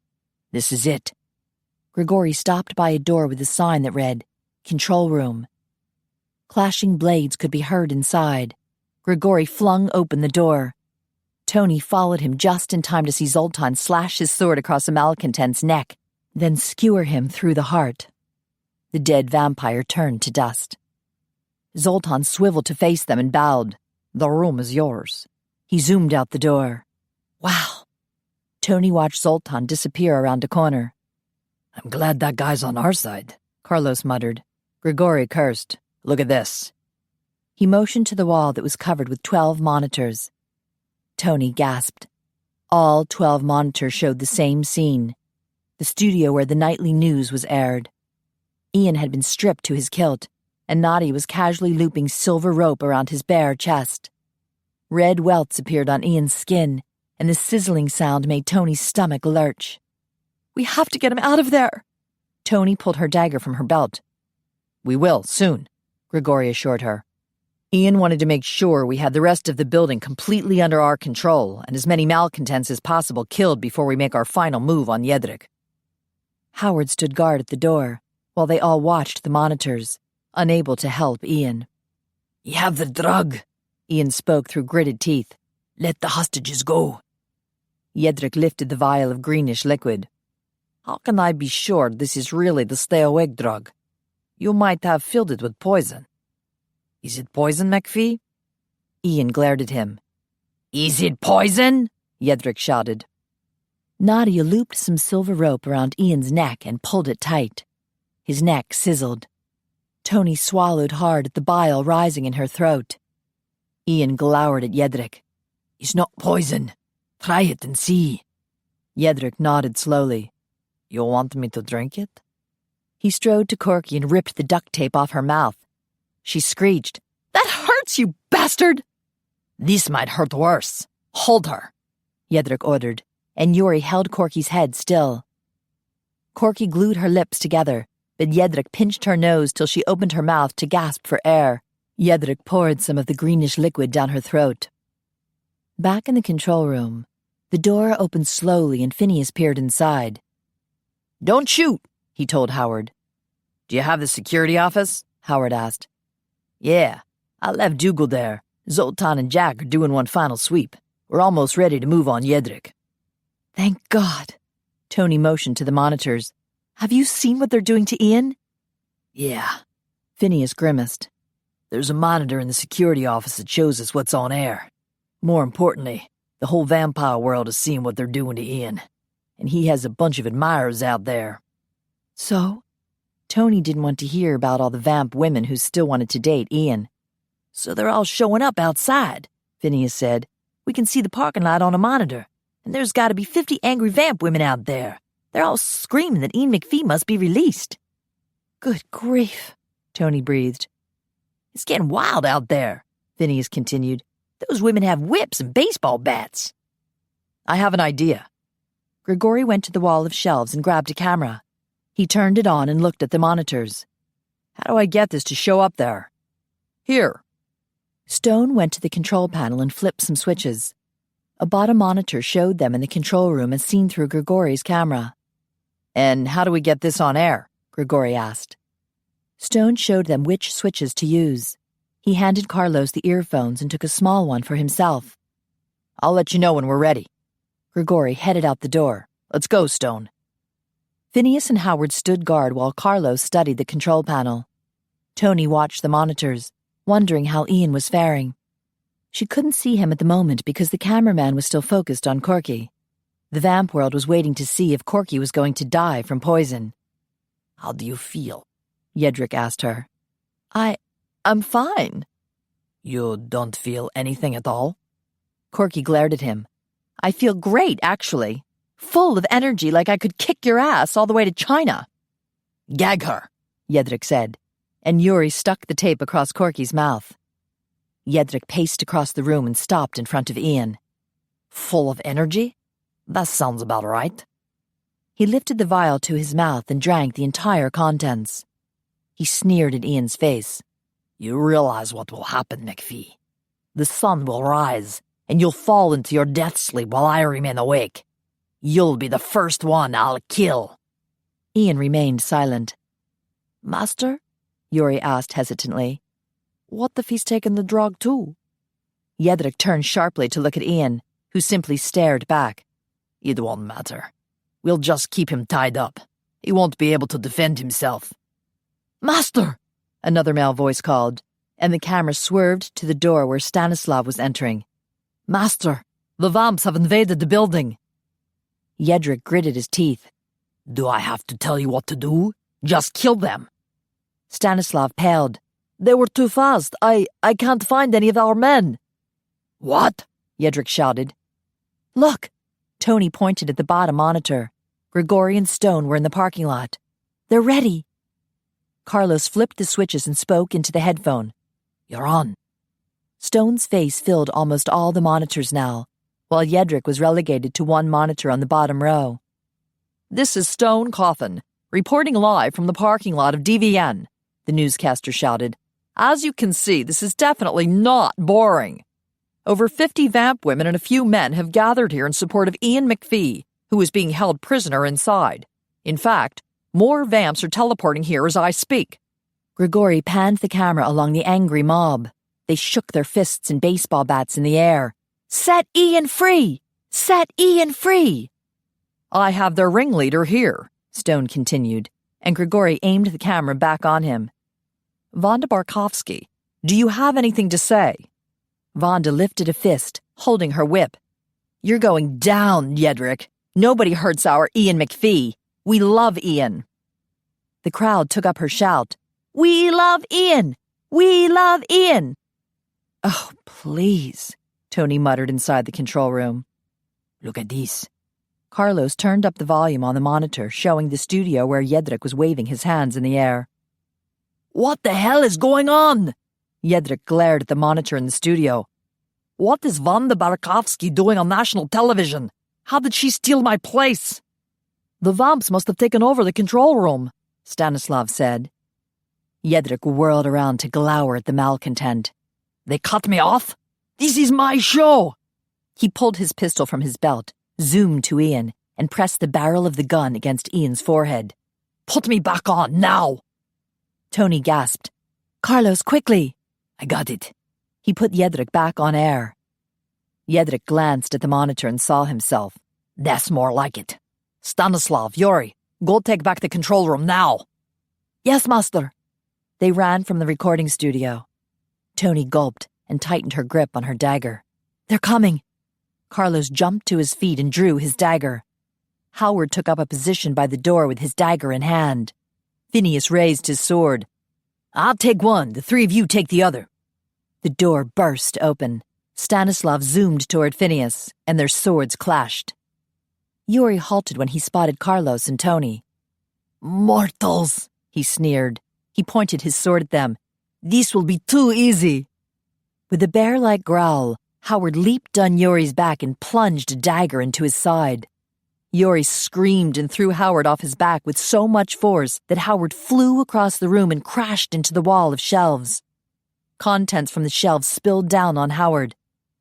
This is it. Grigori stopped by a door with a sign that read, Control Room. Clashing blades could be heard inside. Grigori flung open the door. Toni followed him just in time to see Zoltan slash his sword across a malcontent's neck, then skewer him through the heart. The dead vampire turned to dust. Zoltan swiveled to face them and bowed. The room is yours. He zoomed out the door. Wow. Toni watched Zoltan disappear around a corner. I'm glad that guy's on our side, Carlos muttered. Grigori cursed. Look at this. He motioned to the wall that was covered with 12 monitors. Toni gasped. All 12 monitors showed the same scene. The studio where the nightly news was aired. Ian had been stripped to his kilt, and Nadia was casually looping silver rope around his bare chest. Red welts appeared on Ian's skin, and the sizzling sound made Toni's stomach lurch. We have to get him out of there. Toni pulled her dagger from her belt. We will, soon, Grigori assured her. Ian wanted to make sure we had the rest of the building completely under our control and as many malcontents as possible killed before we make our final move on Jedrik. Howard stood guard at the door, while they all watched the monitors, unable to help Ian. You have the drug, Ian spoke through gritted teeth. Let the hostages go. Jedrik lifted the vial of greenish liquid. How can I be sure this is really the stay-awake drug? You might have filled it with poison. Is it poison, MacPhie? Ian glared at him. Is it poison? Jedrik shouted. Nadia looped some silver rope around Ian's neck and pulled it tight. His neck sizzled. Toni swallowed hard at the bile rising in her throat. Ian glowered at Jedrik. It's not poison. Try it and see. Jedrik nodded slowly. You want me to drink it? He strode to Corky and ripped the duct tape off her mouth. She screeched, That hurts, you bastard! This might hurt worse. Hold her, Jedrik ordered, and Yuri held Corky's head still. Corky glued her lips together, but Jedrik pinched her nose till she opened her mouth to gasp for air. Jedrik poured some of the greenish liquid down her throat. Back in the control room, the door opened slowly and Phineas peered inside. Don't shoot, he told Howard. Do you have the security office? Howard asked. Yeah, I left Dougal there. Zoltan and Jack are doing one final sweep. We're almost ready to move on Jedrik. Thank God. Toni motioned to the monitors. Have you seen what they're doing to Ian? Yeah. Phineas grimaced. There's a monitor in the security office that shows us what's on air. More importantly, the whole vampire world is seeing what they're doing to Ian. And he has a bunch of admirers out there. So? Toni didn't want to hear about all the vamp women who still wanted to date Ian. So they're all showing up outside, Phineas said. We can see the parking lot on a monitor. And there's got to be 50 angry vamp women out there. They're all screaming that Ian MacPhie must be released. Good grief, Toni breathed. It's getting wild out there, Phineas continued. Those women have whips and baseball bats. I have an idea. Grigori went to the wall of shelves and grabbed a camera. He turned it on and looked at the monitors. How do I get this to show up there? Here. Stone went to the control panel and flipped some switches. A bottom monitor showed them in the control room as seen through Grigori's camera. And how do we get this on air? Grigori asked. Stone showed them which switches to use. He handed Carlos the earphones and took a small one for himself. I'll let you know when we're ready. Grigori headed out the door. Let's go, Stone. Phineas and Howard stood guard while Carlos studied the control panel. Toni watched the monitors, wondering how Ian was faring. She couldn't see him at the moment because the cameraman was still focused on Corky. The vamp world was waiting to see if Corky was going to die from poison. How do you feel? Jedrick asked her. I'm fine. You don't feel anything at all? Corky glared at him. I feel great, actually. Full of energy, like I could kick your ass all the way to China. Gag her, Jedrick said, and Yuri stuck the tape across Corky's mouth. Jedrick paced across the room and stopped in front of Ian. Full of energy? That sounds about right. He lifted the vial to his mouth and drank the entire contents. He sneered at Ian's face. You realize what will happen, MacPhie. The sun will rise, and you'll fall into your death sleep while I remain awake. You'll be the first one I'll kill. Ian remained silent. Master? Yuri asked hesitantly. What if he's taken the drug too? Jedrick turned sharply to look at Ian, who simply stared back. It won't matter. We'll just keep him tied up. He won't be able to defend himself. Master! Another male voice called, and the camera swerved to the door where Stanislav was entering. Master! The vamps have invaded the building. Jedrick gritted his teeth. Do I have to tell you what to do? Just kill them. Stanislav paled. They were too fast. I can't find any of our men. What? Jedrick shouted. Look! Toni pointed at the bottom monitor. Grigori and Stone were in the parking lot. They're ready. Carlos flipped the switches and spoke into the headphone. You're on. Stone's face filled almost all the monitors now, while Jedrick was relegated to one monitor on the bottom row. This is Stone Coffin, reporting live from the parking lot of DVN, the newscaster shouted. As you can see, this is definitely not boring. Over 50 vamp women and a few men have gathered here in support of Ian MacPhie, who is being held prisoner inside. In fact, more vamps are teleporting here as I speak. Grigori panned the camera along the angry mob. They shook their fists and baseball bats in the air. Set Ian free! Set Ian free! I have their ringleader here, Stone continued, and Grigori aimed the camera back on him. Vonda Barkovsky, do you have anything to say? Vonda lifted a fist, holding her whip. You're going down, Jedrick. Nobody hurts our Ian MacPhie. We love Ian. The crowd took up her shout. We love Ian! We love Ian! Oh, please, Toni muttered inside the control room. Look at this. Carlos turned up the volume on the monitor, showing the studio where Jedrick was waving his hands in the air. What the hell is going on? Jedrick glared at the monitor in the studio. What is Vonda Barkovsky doing on national television? How did she steal my place? The vamps must have taken over the control room, Stanislav said. Jedrick whirled around to glower at the malcontent. They cut me off? This is my show! He pulled his pistol from his belt, zoomed to Ian, and pressed the barrel of the gun against Ian's forehead. Put me back on, now! Toni gasped. Carlos, quickly! I got it. He put Jedrick back on air. Jedrick glanced at the monitor and saw himself. That's more like it. Stanislav, Yuri, go take back the control room now. Yes, master. They ran from the recording studio. Toni gulped and tightened her grip on her dagger. They're coming. Carlos jumped to his feet and drew his dagger. Howard took up a position by the door with his dagger in hand. Phineas raised his sword. I'll take one, the three of you take the other. The door burst open. Stanislav zoomed toward Phineas, and their swords clashed. Yuri halted when he spotted Carlos and Toni. Mortals, he sneered. He pointed his sword at them. This will be too easy. With a bear-like growl, Howard leaped on Yuri's back and plunged a dagger into his side. Yuri screamed and threw Howard off his back with so much force that Howard flew across the room and crashed into the wall of shelves. Contents from the shelves spilled down on Howard.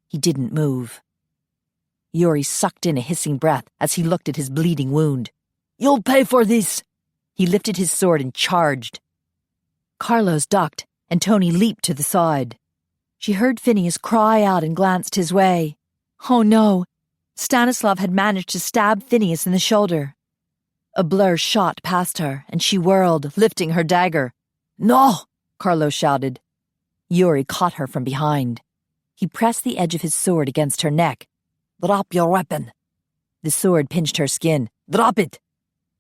He didn't move. Yuri sucked in a hissing breath as he looked at his bleeding wound. You'll pay for this! He lifted his sword and charged. Carlos ducked, and Toni leaped to the side. She heard Phineas cry out and glanced his way. Oh no! Stanislav had managed to stab Phineas in the shoulder. A blur shot past her, and she whirled, lifting her dagger. No! Carlos shouted. Yuri caught her from behind. He pressed the edge of his sword against her neck. Drop your weapon. The sword pinched her skin. Drop it!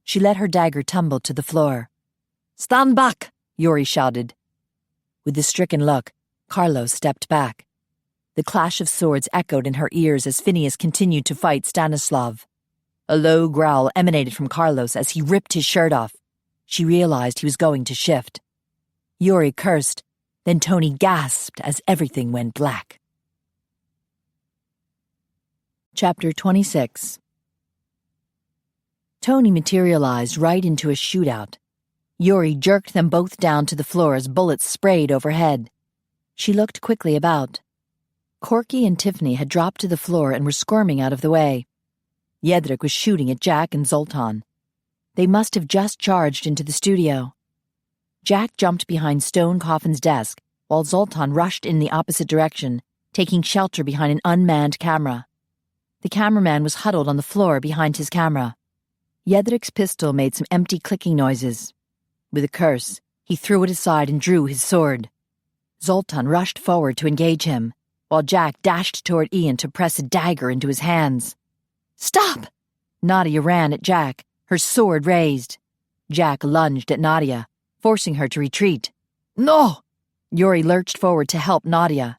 She let her dagger tumble to the floor. Stand back! Yuri shouted. With a stricken look, Carlos stepped back. The clash of swords echoed in her ears as Phineas continued to fight Stanislav. A low growl emanated from Carlos as he ripped his shirt off. She realized he was going to shift. Yuri cursed, then Toni gasped as everything went black. Chapter 26. Toni materialized right into a shootout. Yuri jerked them both down to the floor as bullets sprayed overhead. She looked quickly about. Corky and Tiffany had dropped to the floor and were squirming out of the way. Jedrik was shooting at Jack and Zoltan. They must have just charged into the studio. Jack jumped behind Stone Coffin's desk, while Zoltan rushed in the opposite direction, taking shelter behind an unmanned camera. The cameraman was huddled on the floor behind his camera. Jedrik's pistol made some empty clicking noises. With a curse, he threw it aside and drew his sword. Zoltan rushed forward to engage him, while Jack dashed toward Ian to press a dagger into his hands. Stop! Nadia ran at Jack, her sword raised. Jack lunged at Nadia, forcing her to retreat. No! Yuri lurched forward to help Nadia.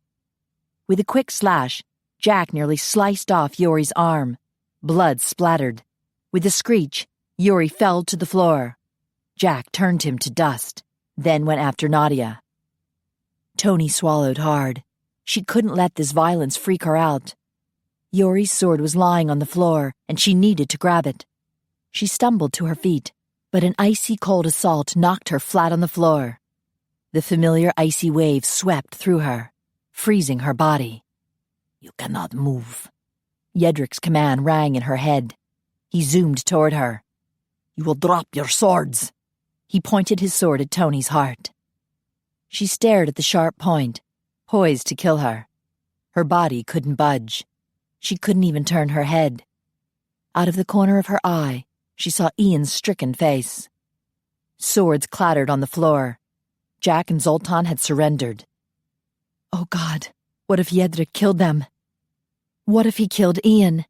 With a quick slash, Jack nearly sliced off Yuri's arm. Blood splattered. With a screech, Yuri fell to the floor. Jack turned him to dust, then went after Nadia. Toni swallowed hard. She couldn't let this violence freak her out. Yuri's sword was lying on the floor, and she needed to grab it. She stumbled to her feet, but an icy cold assault knocked her flat on the floor. The familiar icy wave swept through her, freezing her body. You cannot move. Jedrik's command rang in her head. He zoomed toward her. You will drop your swords. He pointed his sword at Toni's heart. She stared at the sharp point, poised to kill her. Her body couldn't budge. She couldn't even turn her head. Out of the corner of her eye, she saw Ian's stricken face. Swords clattered on the floor. Jack and Zoltan had surrendered. Oh God, what if Jedrik killed them? What if he killed Ian?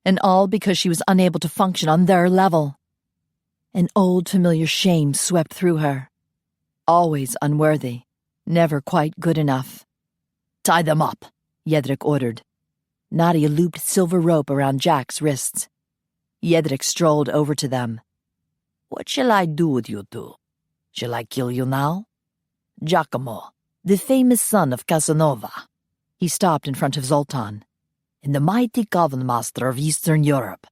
And all because she was unable to function on their level. An old familiar shame swept through her. Always unworthy, never quite good enough. Tie them up, Jedrik ordered. Nadia looped silver rope around Jack's wrists. Jedrik strolled over to them. What shall I do with you two? Shall I kill you now? Giacomo, the famous son of Casanova. He stopped in front of Zoltan. And the mighty coven master of Eastern Europe.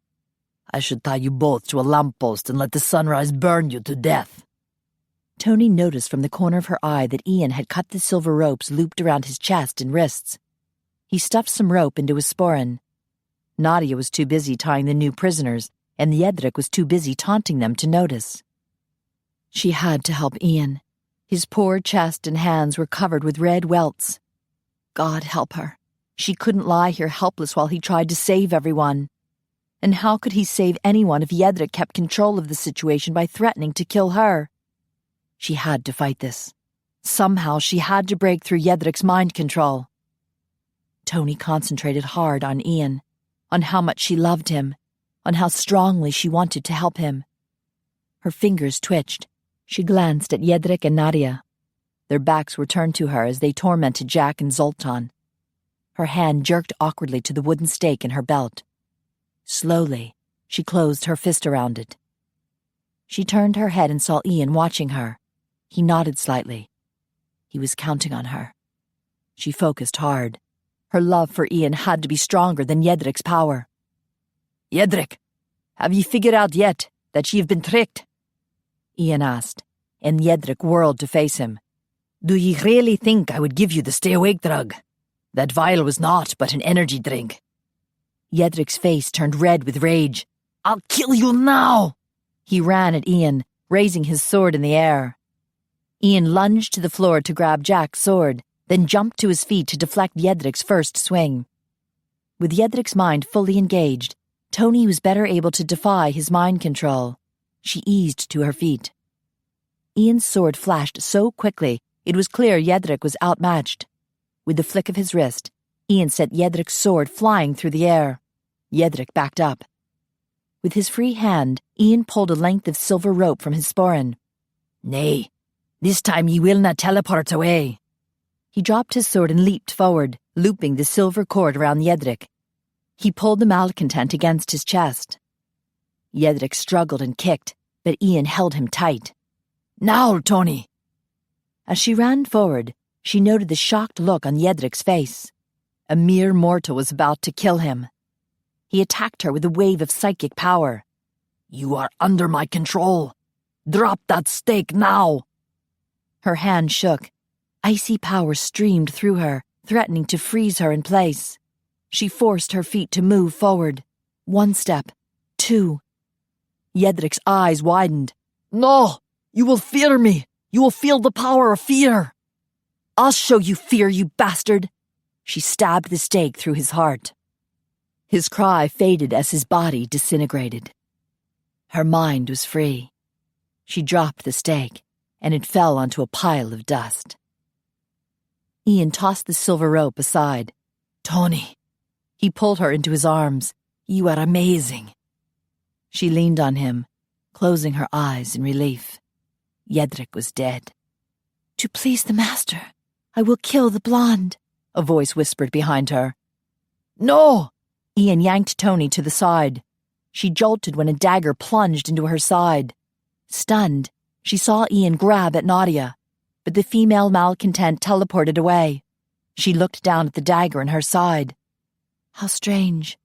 I should tie you both to a lamppost and let the sunrise burn you to death. Toni noticed from the corner of her eye that Ian had cut the silver ropes looped around his chest and wrists. He stuffed some rope into his sporran. Nadia was too busy tying the new prisoners, and Jedrik was too busy taunting them to notice. She had to help Ian. His poor chest and hands were covered with red welts. God help her. She couldn't lie here helpless while he tried to save everyone. And how could he save anyone if Jedrik kept control of the situation by threatening to kill her? She had to fight this. Somehow she had to break through Jedrik's mind control. Toni concentrated hard on Ian, on how much she loved him, on how strongly she wanted to help him. Her fingers twitched. She glanced at Jedrik and Nadia. Their backs were turned to her as they tormented Jack and Zoltan. Her hand jerked awkwardly to the wooden stake in her belt. Slowly, she closed her fist around it. She turned her head and saw Ian watching her. He nodded slightly. He was counting on her. She focused hard. Her love for Ian had to be stronger than Jedric's power. Jedric, have ye figured out yet that ye've been tricked? Ian asked, and Jedric whirled to face him. Do ye really think I would give you the stay-awake drug? That vial was naught but an energy drink. Jedric's face turned red with rage. I'll kill you now! He ran at Ian, raising his sword in the air. Ian lunged to the floor to grab Jack's sword, then jumped to his feet to deflect Jedric's first swing. With Jedric's mind fully engaged, Toni was better able to defy his mind control. She eased to her feet. Ian's sword flashed so quickly, it was clear Jedric was outmatched. With the flick of his wrist, Ian sent Jedric's sword flying through the air. Jedric backed up. With his free hand, Ian pulled a length of silver rope from his sporran. Nay, this time ye will not teleport away. He dropped his sword and leaped forward, looping the silver cord around Jedric. He pulled the malcontent against his chest. Jedric struggled and kicked, but Ian held him tight. Now, Toni! As she ran forward, she noted the shocked look on Jedric's face. A mere mortal was about to kill him. He attacked her with a wave of psychic power. You are under my control. Drop that stake now! Her hand shook. Icy power streamed through her, threatening to freeze her in place. She forced her feet to move forward. 1 step, 2. Jedric's eyes widened. No! You will fear me! You will feel the power of fear! I'll show you fear, you bastard! She stabbed the stake through his heart. His cry faded as his body disintegrated. Her mind was free. She dropped the stake, and it fell onto a pile of dust. Ian tossed the silver rope aside. Toni. He pulled her into his arms. You are amazing. She leaned on him, closing her eyes in relief. Jedric was dead. To please the master, I will kill the blonde, a voice whispered behind her. No! Ian yanked Toni to the side. She jolted when a dagger plunged into her side. Stunned, she saw Ian grab at Nadia, but the female malcontent teleported away. She looked down at the dagger in her side. How strange.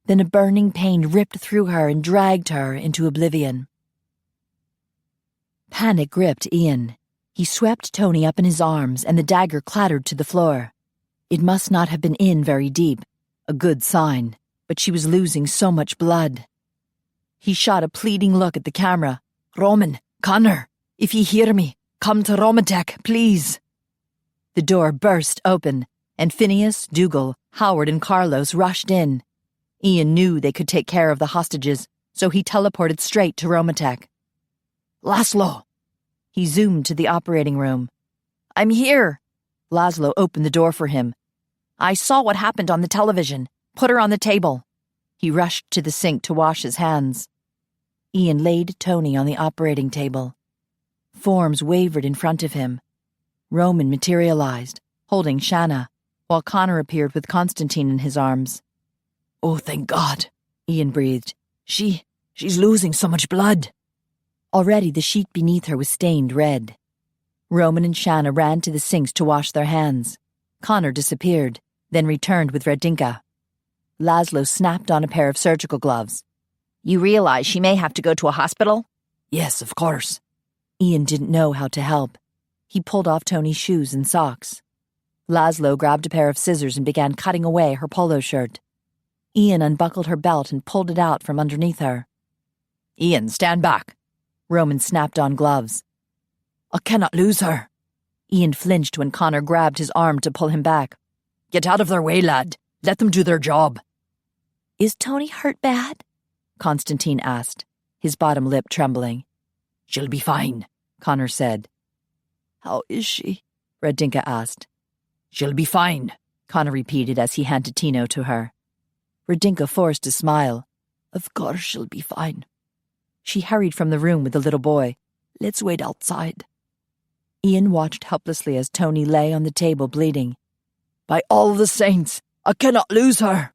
Then a burning pain ripped through her and dragged her into oblivion. Panic gripped Ian. He swept Toni up in his arms, and the dagger clattered to the floor. It must not have been in very deep. A good sign, but she was losing so much blood. He shot a pleading look at the camera. Roman, Connor, if ye hear me, come to Romatech, please. The door burst open, and Phineas, Dougal, Howard, and Carlos rushed in. Ian knew they could take care of the hostages, so he teleported straight to Romatech. Laszlo! He zoomed to the operating room. I'm here! Laszlo opened the door for him. I saw what happened on the television. Put her on the table. He rushed to the sink to wash his hands. Ian laid Toni on the operating table. Forms wavered in front of him. Roman materialized, holding Shanna, while Connor appeared with Constantine in his arms. Oh, thank God, Ian breathed. She's losing so much blood. Already the sheet beneath her was stained red. Roman and Shanna ran to the sinks to wash their hands. Connor disappeared, then returned with Radinka. Laszlo snapped on a pair of surgical gloves. You realize she may have to go to a hospital? Yes, of course. Ian didn't know how to help. He pulled off Toni's shoes and socks. Laszlo grabbed a pair of scissors and began cutting away her polo shirt. Ian unbuckled her belt and pulled it out from underneath her. Ian, stand back. Roman snapped on gloves. I cannot lose her. Ian flinched when Connor grabbed his arm to pull him back. Get out of their way, lad. Let them do their job. Is Toni hurt bad? Constantine asked, his bottom lip trembling. She'll be fine, Connor said. How is she? Radinka asked. She'll be fine, Connor repeated as he handed Tino to her. Radinka forced a smile. Of course she'll be fine. She hurried from the room with the little boy. Let's wait outside. Ian watched helplessly as Toni lay on the table bleeding. By all the saints, I cannot lose her.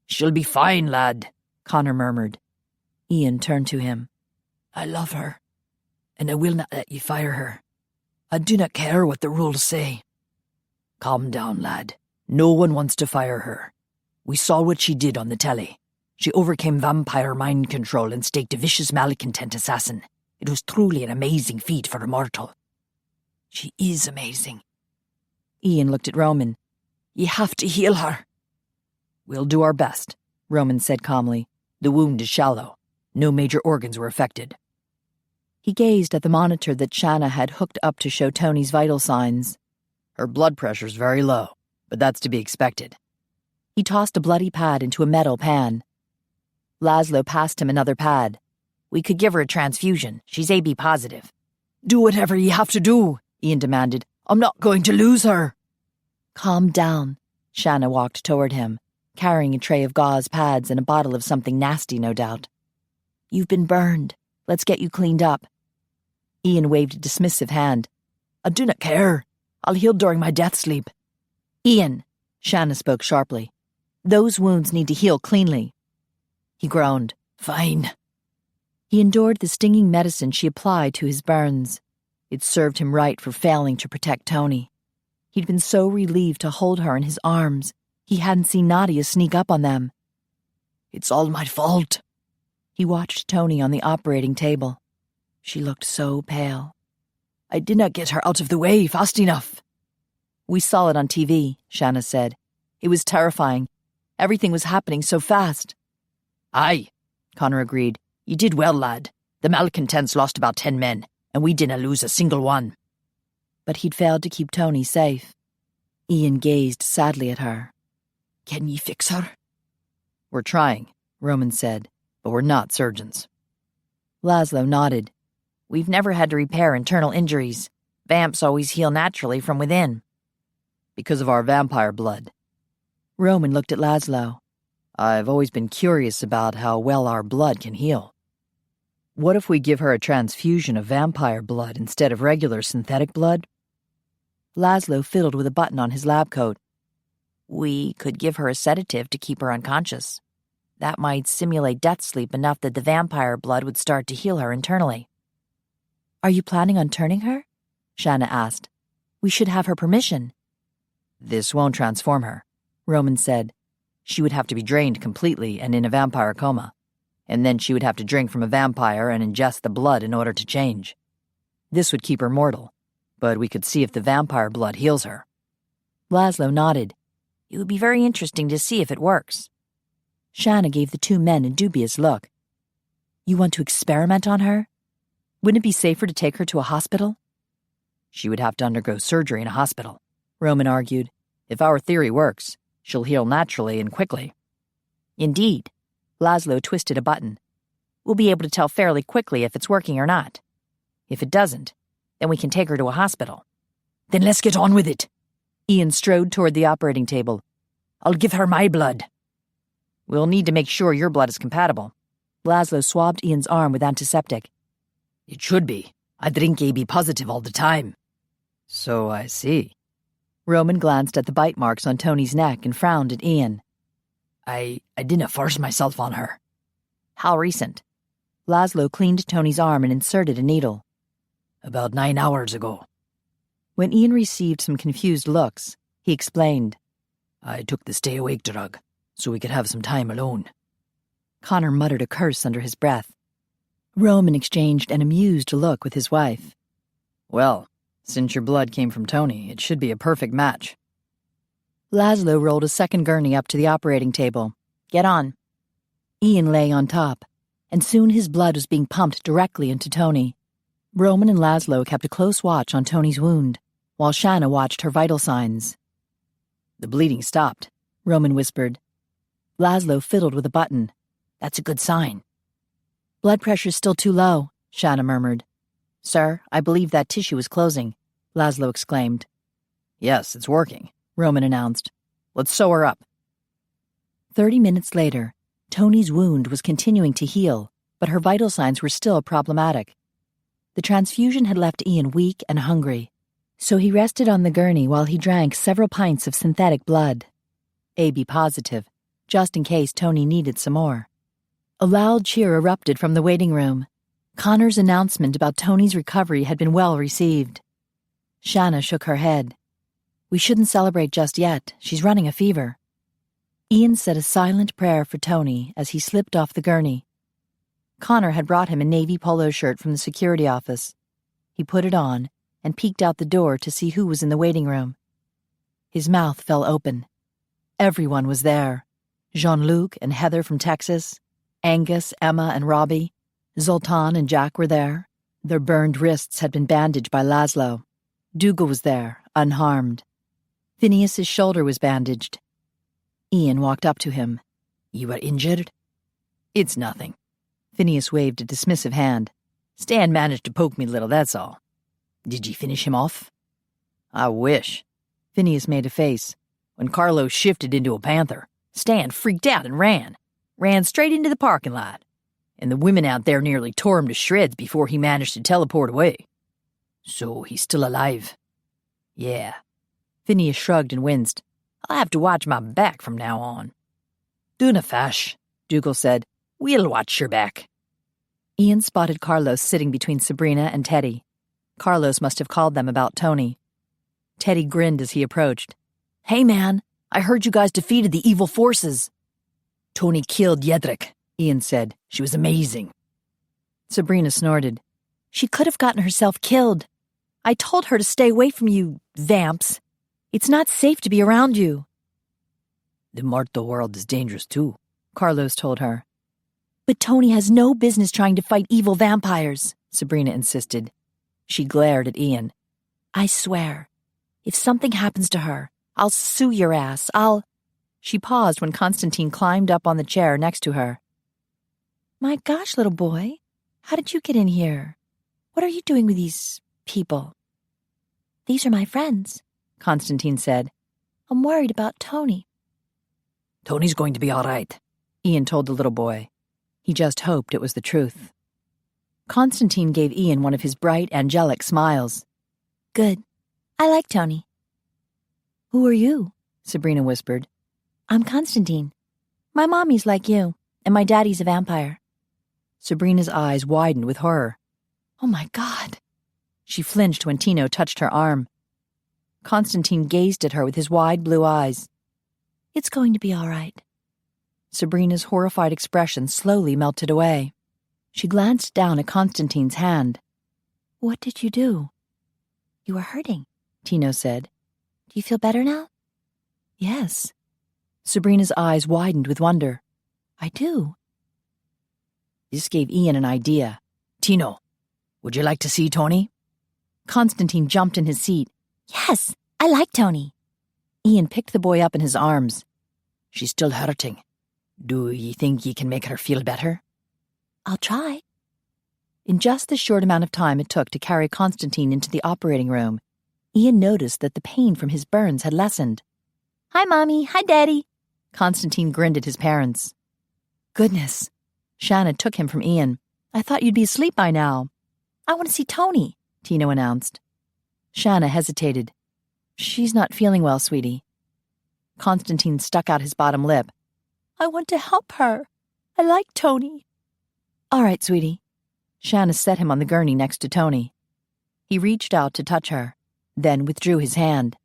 She'll be fine, lad, Connor murmured. Ian turned to him. I love her, and I will not let you fire her. I do not care what the rules say. Calm down, lad. No one wants to fire her. We saw what she did on the telly. She overcame vampire mind control and staked a vicious malcontent assassin. It was truly an amazing feat for a mortal. She is amazing. Ian looked at Roman. You have to heal her. We'll do our best, Roman said calmly. The wound is shallow. No major organs were affected. He gazed at the monitor that Shanna had hooked up to show Toni's vital signs. Her blood pressure's very low, but that's to be expected. He tossed a bloody pad into a metal pan. Laszlo passed him another pad. We could give her a transfusion. She's AB positive. Do whatever you have to do, Ian demanded. I'm not going to lose her. Calm down. Shanna walked toward him, carrying a tray of gauze pads and a bottle of something nasty, no doubt. You've been burned. Let's get you cleaned up. Ian waved a dismissive hand. I do not care. I'll heal during my death sleep. Ian, Shanna spoke sharply. Those wounds need to heal cleanly. He groaned. Fine. He endured the stinging medicine she applied to his burns. It served him right for failing to protect Toni. He'd been so relieved to hold her in his arms. He hadn't seen Nadia sneak up on them. It's all my fault. He watched Toni on the operating table. She looked so pale. I did not get her out of the way fast enough. We saw it on TV, Shanna said. It was terrifying. Everything was happening so fast. Aye, Connor agreed. You did well, lad. The malcontents lost about 10 men, and we didn't lose a single one. But he'd failed to keep Toni safe. Ian gazed sadly at her. Can ye fix her? We're trying, Roman said, but we're not surgeons. Laszlo nodded. We've never had to repair internal injuries. Vamps always heal naturally from within. Because of our vampire blood. Roman looked at Laszlo. I've always been curious about how well our blood can heal. What if we give her a transfusion of vampire blood instead of regular synthetic blood? Laszlo fiddled with a button on his lab coat. We could give her a sedative to keep her unconscious. That might simulate death sleep enough that the vampire blood would start to heal her internally. Are you planning on turning her? Shanna asked. We should have her permission. This won't transform her, Roman said. She would have to be drained completely and in a vampire coma. And then she would have to drink from a vampire and ingest the blood in order to change. This would keep her mortal, but we could see if the vampire blood heals her. Laszlo nodded. It would be very interesting to see if it works. Shanna gave the two men a dubious look. You want to experiment on her? Wouldn't it be safer to take her to a hospital? She would have to undergo surgery in a hospital, Roman argued. If our theory works, she'll heal naturally and quickly. Indeed. Laszlo twisted a button. We'll be able to tell fairly quickly if it's working or not. If it doesn't, then we can take her to a hospital. Then let's get on with it. Ian strode toward the operating table. I'll give her my blood. We'll need to make sure your blood is compatible. Laszlo swabbed Ian's arm with antiseptic. It should be. I drink AB positive all the time. So I see. Roman glanced at the bite marks on Toni's neck and frowned at Ian. I didn't force myself on her. How recent? Laszlo cleaned Toni's arm and inserted a needle. About 9 hours ago. When Ian received some confused looks, he explained. I took the stay-awake drug, so we could have some time alone. Connor muttered a curse under his breath. Roman exchanged an amused look with his wife. Well, since your blood came from Toni, it should be a perfect match. Laszlo rolled a second gurney up to the operating table. Get on. Ian lay on top, and soon his blood was being pumped directly into Toni. Roman and Laszlo kept a close watch on Toni's wound, while Shanna watched her vital signs. The bleeding stopped, Roman whispered. Laszlo fiddled with a button. That's a good sign. Blood pressure's still too low, Shanna murmured. Sir, I believe that tissue is closing, Laszlo exclaimed. Yes, it's working, Roman announced. Let's sew her up. 30 minutes later, Toni's wound was continuing to heal, but her vital signs were still problematic. The transfusion had left Ian weak and hungry, so he rested on the gurney while he drank several pints of synthetic blood. AB positive, just in case Toni needed some more. A loud cheer erupted from the waiting room. Connor's announcement about Toni's recovery had been well received. Shanna shook her head. We shouldn't celebrate just yet. She's running a fever. Ian said a silent prayer for Toni as he slipped off the gurney. Connor had brought him a navy polo shirt from the security office. He put it on and peeked out the door to see who was in the waiting room. His mouth fell open. Everyone was there. Jean-Luc and Heather from Texas, Angus, Emma, and Robbie. Zoltan and Jack were there. Their burned wrists had been bandaged by Laszlo. Dougal was there, unharmed. Phineas's shoulder was bandaged. Ian walked up to him. You are injured? It's nothing. Phineas waved a dismissive hand. Stan managed to poke me a little, that's all. Did you finish him off? I wish. Phineas made a face. When Carlos shifted into a panther, Stan freaked out and ran. Ran straight into the parking lot. And the women out there nearly tore him to shreds before he managed to teleport away. So he's still alive? Yeah. Phineas shrugged and winced. I'll have to watch my back from now on. Duna fash, Dougal said. We'll watch your back. Ian spotted Carlos sitting between Sabrina and Teddy. Carlos must have called them about Toni. Teddy grinned as he approached. Hey, man, I heard you guys defeated the evil forces. Toni killed Jedrick, Ian said. She was amazing. Sabrina snorted. She could have gotten herself killed. I told her to stay away from you, vamps. It's not safe to be around you. The mortal world is dangerous too, Carlos told her. But Toni has no business trying to fight evil vampires, Sabrina insisted. She glared at Ian. I swear, if something happens to her, I'll sue your ass. She paused when Constantine climbed up on the chair next to her. My gosh, little boy, how did you get in here? What are you doing with these people? These are my friends, Constantine said. I'm worried about Toni. Toni's going to be all right, Ian told the little boy. He just hoped it was the truth. Constantine gave Ian one of his bright, angelic smiles. Good. I like Toni. Who are you? Sabrina whispered. I'm Constantine. My mommy's like you, and my daddy's a vampire. Sabrina's eyes widened with horror. Oh my God. She flinched when Tino touched her arm. Constantine gazed at her with his wide blue eyes. It's going to be all right. Sabrina's horrified expression slowly melted away. She glanced down at Constantine's hand. What did you do? You were hurting, Tino said. Do you feel better now? Yes. Sabrina's eyes widened with wonder. I do. This gave Ian an idea. Tino, would you like to see Toni? Constantine jumped in his seat. Yes, I like Toni. Ian picked the boy up in his arms. She's still hurting. Do you think you can make her feel better? I'll try. In just the short amount of time it took to carry Constantine into the operating room, Ian noticed that the pain from his burns had lessened. Hi, Mommy. Hi, Daddy. Constantine grinned at his parents. Goodness. Shanna took him from Ian. I thought you'd be asleep by now. I want to see Toni, Tino announced. Shanna hesitated. She's not feeling well, sweetie. Constantine stuck out his bottom lip. I want to help her. I like Toni. All right, sweetie. Shanna set him on the gurney next to Toni. He reached out to touch her, then withdrew his hand.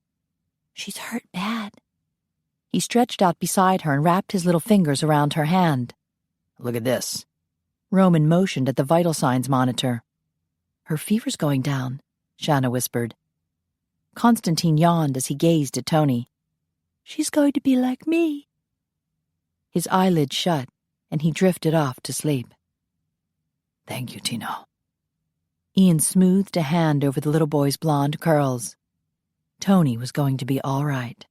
She's hurt bad. He stretched out beside her and wrapped his little fingers around her hand. Look at this. Roman motioned at the vital signs monitor. Her fever's going down, Shanna whispered. Constantine yawned as he gazed at Toni. She's going to be like me. His eyelids shut, and he drifted off to sleep. Thank you, Tino. Ian smoothed a hand over the little boy's blonde curls. Toni was going to be all right.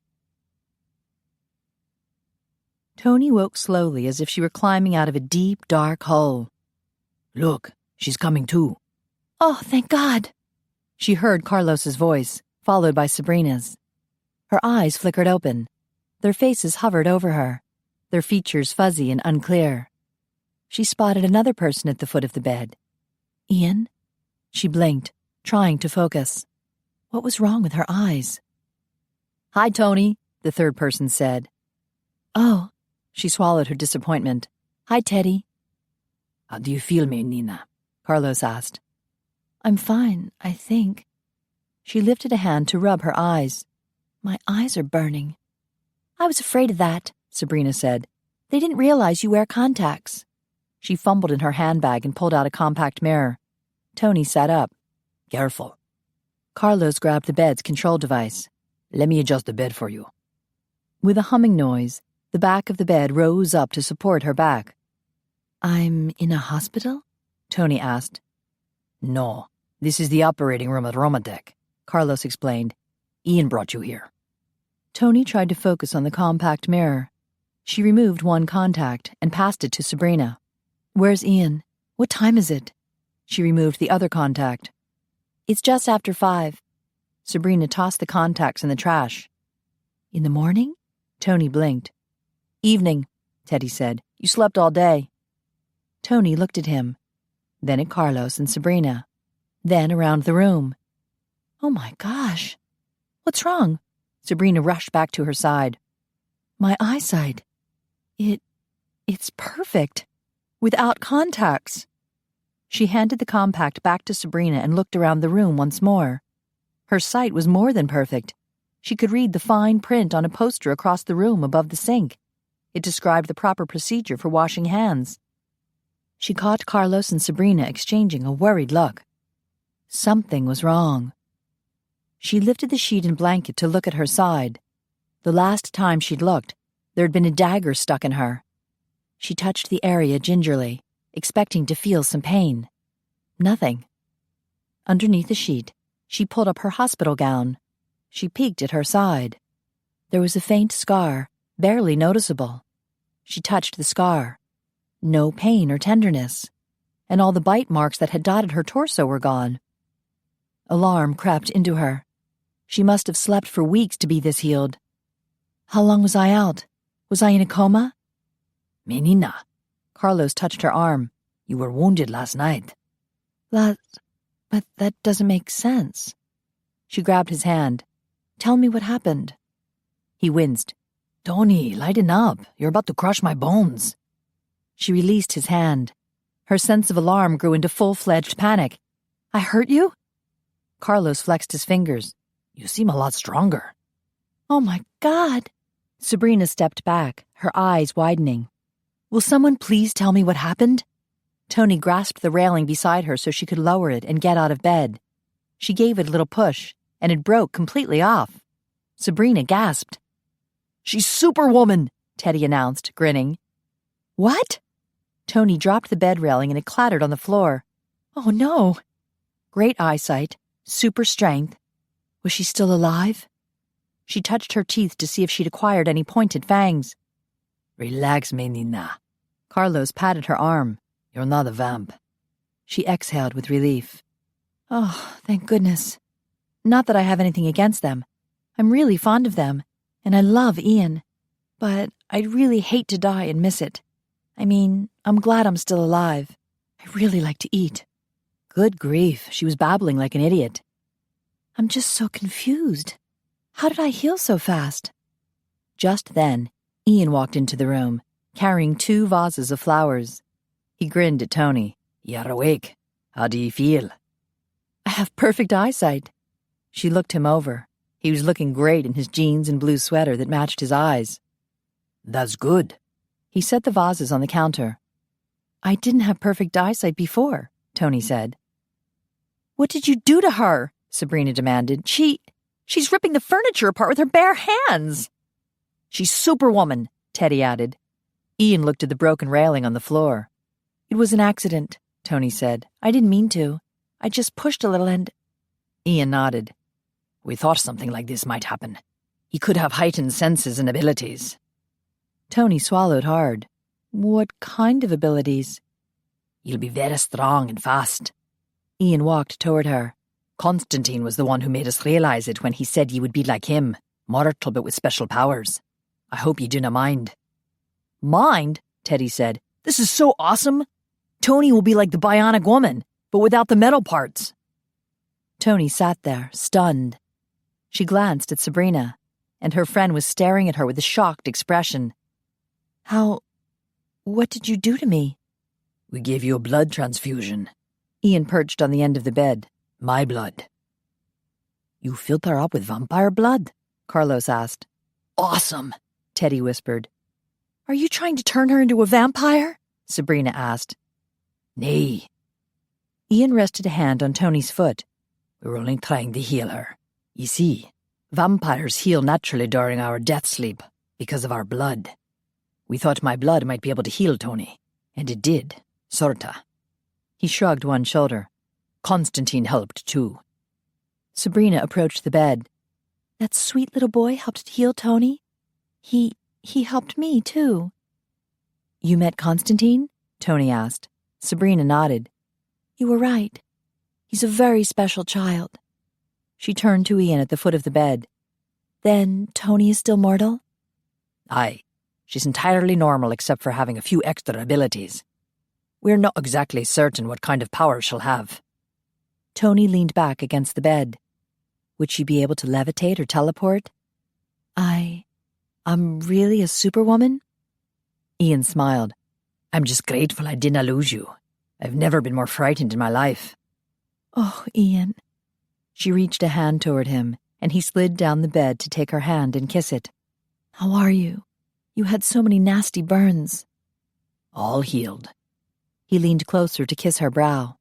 Toni woke slowly as if she were climbing out of a deep, dark hole. Look, she's coming too. Oh, thank God. She heard Carlos's voice, followed by Sabrina's. Her eyes flickered open. Their faces hovered over her, their features fuzzy and unclear. She spotted another person at the foot of the bed. Ian? She blinked, trying to focus. What was wrong with her eyes? Hi, Toni, the third person said. Oh, she swallowed her disappointment. Hi, Teddy. How do you feel, me, Nina? Carlos asked. I'm fine, I think. She lifted a hand to rub her eyes. My eyes are burning. I was afraid of that, Sabrina said. They didn't realize you wear contacts. She fumbled in her handbag and pulled out a compact mirror. Toni sat up. Careful. Carlos grabbed the bed's control device. Let me adjust the bed for you. With a humming noise, the back of the bed rose up to support her back. I'm in a hospital? Toni asked. No, this is the operating room at Romatech, Carlos explained. Ian brought you here. Toni tried to focus on the compact mirror. She removed one contact and passed it to Sabrina. Where's Ian? What time is it? She removed the other contact. It's just after 5. Sabrina tossed the contacts in the trash. In the morning? Toni blinked. Evening, Teddy said. You slept all day. Toni looked at him, then at Carlos and Sabrina, then around the room. Oh my gosh. What's wrong? Sabrina rushed back to her side. My eyesight. It's perfect. Without contacts. She handed the compact back to Sabrina and looked around the room once more. Her sight was more than perfect. She could read the fine print on a poster across the room above the sink. It described the proper procedure for washing hands. She caught Carlos and Sabrina exchanging a worried look. Something was wrong. She lifted the sheet and blanket to look at her side. The last time she'd looked, there had been a dagger stuck in her. She touched the area gingerly, expecting to feel some pain. Nothing. Underneath the sheet, she pulled up her hospital gown. She peeked at her side. There was a faint scar, barely noticeable. She touched the scar. No pain or tenderness, and all the bite marks that had dotted her torso were gone. Alarm crept into her. She must have slept for weeks to be this healed. How long was I out? Was I in a coma? Menina. Carlos touched her arm. You were wounded last night. But that doesn't make sense. She grabbed his hand. Tell me what happened. He winced. Toni, lighten up. You're about to crush my bones. She released his hand. Her sense of alarm grew into full-fledged panic. I hurt you? Carlos flexed his fingers. You seem a lot stronger. Oh my God. Sabrina stepped back, her eyes widening. Will someone please tell me what happened? Toni grasped the railing beside her so she could lower it and get out of bed. She gave it a little push, and it broke completely off. Sabrina gasped. She's Superwoman, Teddy announced, grinning. What? Toni dropped the bed railing and it clattered on the floor. Oh no. Great eyesight, super strength. Was she still alive? She touched her teeth to see if she'd acquired any pointed fangs. Relax, menina. Carlos patted her arm. You're not a vamp. She exhaled with relief. Oh, thank goodness. Not that I have anything against them. I'm really fond of them, and I love Ian. But I'd really hate to die and miss it. I mean, I'm glad I'm still alive. I really like to eat. Good grief, she was babbling like an idiot. I'm just so confused. How did I heal so fast? Just then, Ian walked into the room, carrying 2 vases of flowers. He grinned at Toni. You're awake. How do you feel? I have perfect eyesight. She looked him over. He was looking great in his jeans and blue sweater that matched his eyes. That's good. He set the vases on the counter. I didn't have perfect eyesight before, Toni said. What did you do to her? Sabrina demanded. She's ripping the furniture apart with her bare hands. She's Superwoman, Teddy added. Ian looked at the broken railing on the floor. It was an accident, Toni said. I didn't mean to. I just pushed a little and... Ian nodded. We thought something like this might happen. He could have heightened senses and abilities. Toni swallowed hard. What kind of abilities? You'll be very strong and fast. Ian walked toward her. Constantine was the one who made us realize it when he said you would be like him, mortal but with special powers. I hope you do not mind. Mind? Teddy said. This is so awesome. Toni will be like the bionic woman, but without the metal parts. Toni sat there, stunned. She glanced at Sabrina, and her friend was staring at her with a shocked expression. What did you do to me? We gave you a blood transfusion. Ian perched on the end of the bed. My blood. You filled her up with vampire blood? Carlos asked. Awesome, Teddy whispered. Are you trying to turn her into a vampire? Sabrina asked. Nay. Ian rested a hand on Toni's foot. We're only trying to heal her. You see, vampires heal naturally during our death sleep because of our blood. We thought my blood might be able to heal Toni, and it did, sorta. He shrugged one shoulder. Constantine helped too. Sabrina approached the bed. That sweet little boy helped heal Toni? He helped me, too. You met Constantine? Toni asked. Sabrina nodded. You were right. He's a very special child. She turned to Ian at the foot of the bed. Then Toni is still mortal? Aye. She's entirely normal except for having a few extra abilities. We're not exactly certain what kind of power she'll have. Toni leaned back against the bed. Would she be able to levitate or teleport? I'm really a superwoman? Ian smiled. I'm just grateful I didn't lose you. I've never been more frightened in my life. Oh, Ian. She reached a hand toward him, and he slid down the bed to take her hand and kiss it. How are you? You had so many nasty burns. All healed. He leaned closer to kiss her brow.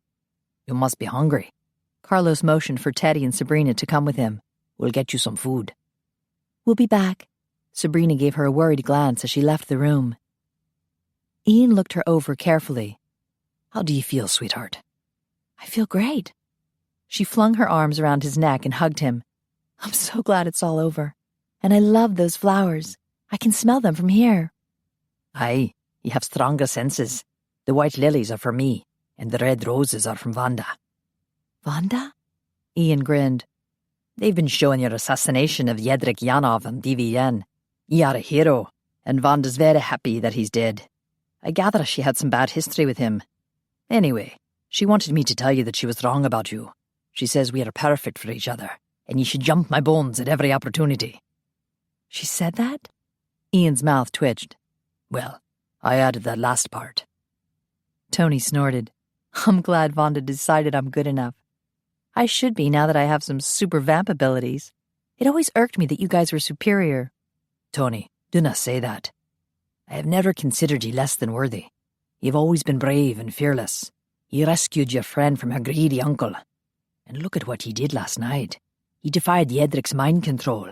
You must be hungry. Carlos motioned for Teddy and Sabrina to come with him. We'll get you some food. We'll be back. Sabrina gave her a worried glance as she left the room. Ian looked her over carefully. How do you feel, sweetheart? I feel great. She flung her arms around his neck and hugged him. I'm so glad it's all over. And I love those flowers. I can smell them from here. Aye, you have stronger senses. The white lilies are for me, and the red roses are from Vanda. Vanda? Ian grinned. They've been showing your assassination of Jedrik Yanov on DVN. You are a hero, and Vanda's very happy that he's dead. I gather she had some bad history with him. Anyway, she wanted me to tell you that she was wrong about you. She says we are perfect for each other, and you should jump my bones at every opportunity. She said that? Ian's mouth twitched. Well, I added that last part. Toni snorted. I'm glad Vanda decided I'm good enough. I should be now that I have some super vamp abilities. It always irked me that you guys were superior. Toni, do not say that. I have never considered you less than worthy. You've always been brave and fearless. You rescued your friend from her greedy uncle. And look at what he did last night. He defied Jedrik's mind control.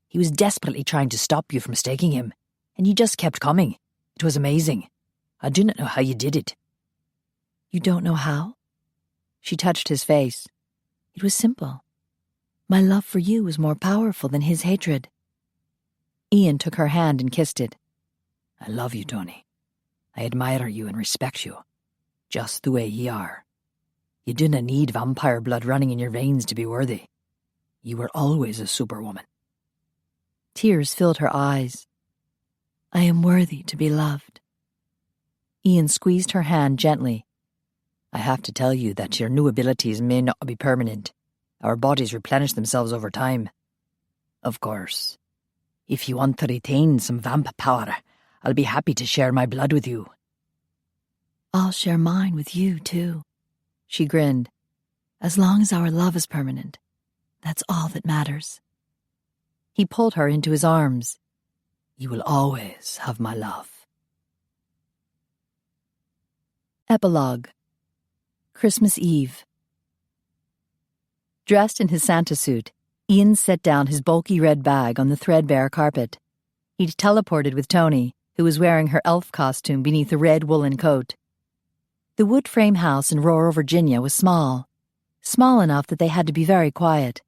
He was desperately trying to stop you from staking him, and you just kept coming. It was amazing. I do not know how you did it. You don't know how? She touched his face. It was simple. My love for you was more powerful than his hatred. Ian took her hand and kissed it. I love you, Toni. I admire you and respect you, just the way you are. You do not need vampire blood running in your veins to be worthy. You were always a superwoman. Tears filled her eyes. I am worthy to be loved. Ian squeezed her hand gently. I have to tell you that your new abilities may not be permanent. Our bodies replenish themselves over time. Of course, if you want to retain some vamp power, I'll be happy to share my blood with you. I'll share mine with you, too. She grinned. As long as our love is permanent, that's all that matters. He pulled her into his arms. You will always have my love. Epilogue. Christmas Eve. Dressed in his Santa suit, Ian set down his bulky red bag on the threadbare carpet. He'd teleported with Toni, who was wearing her elf costume beneath a red woolen coat. The wood frame house in Aurora, Virginia was small enough that they had to be very quiet.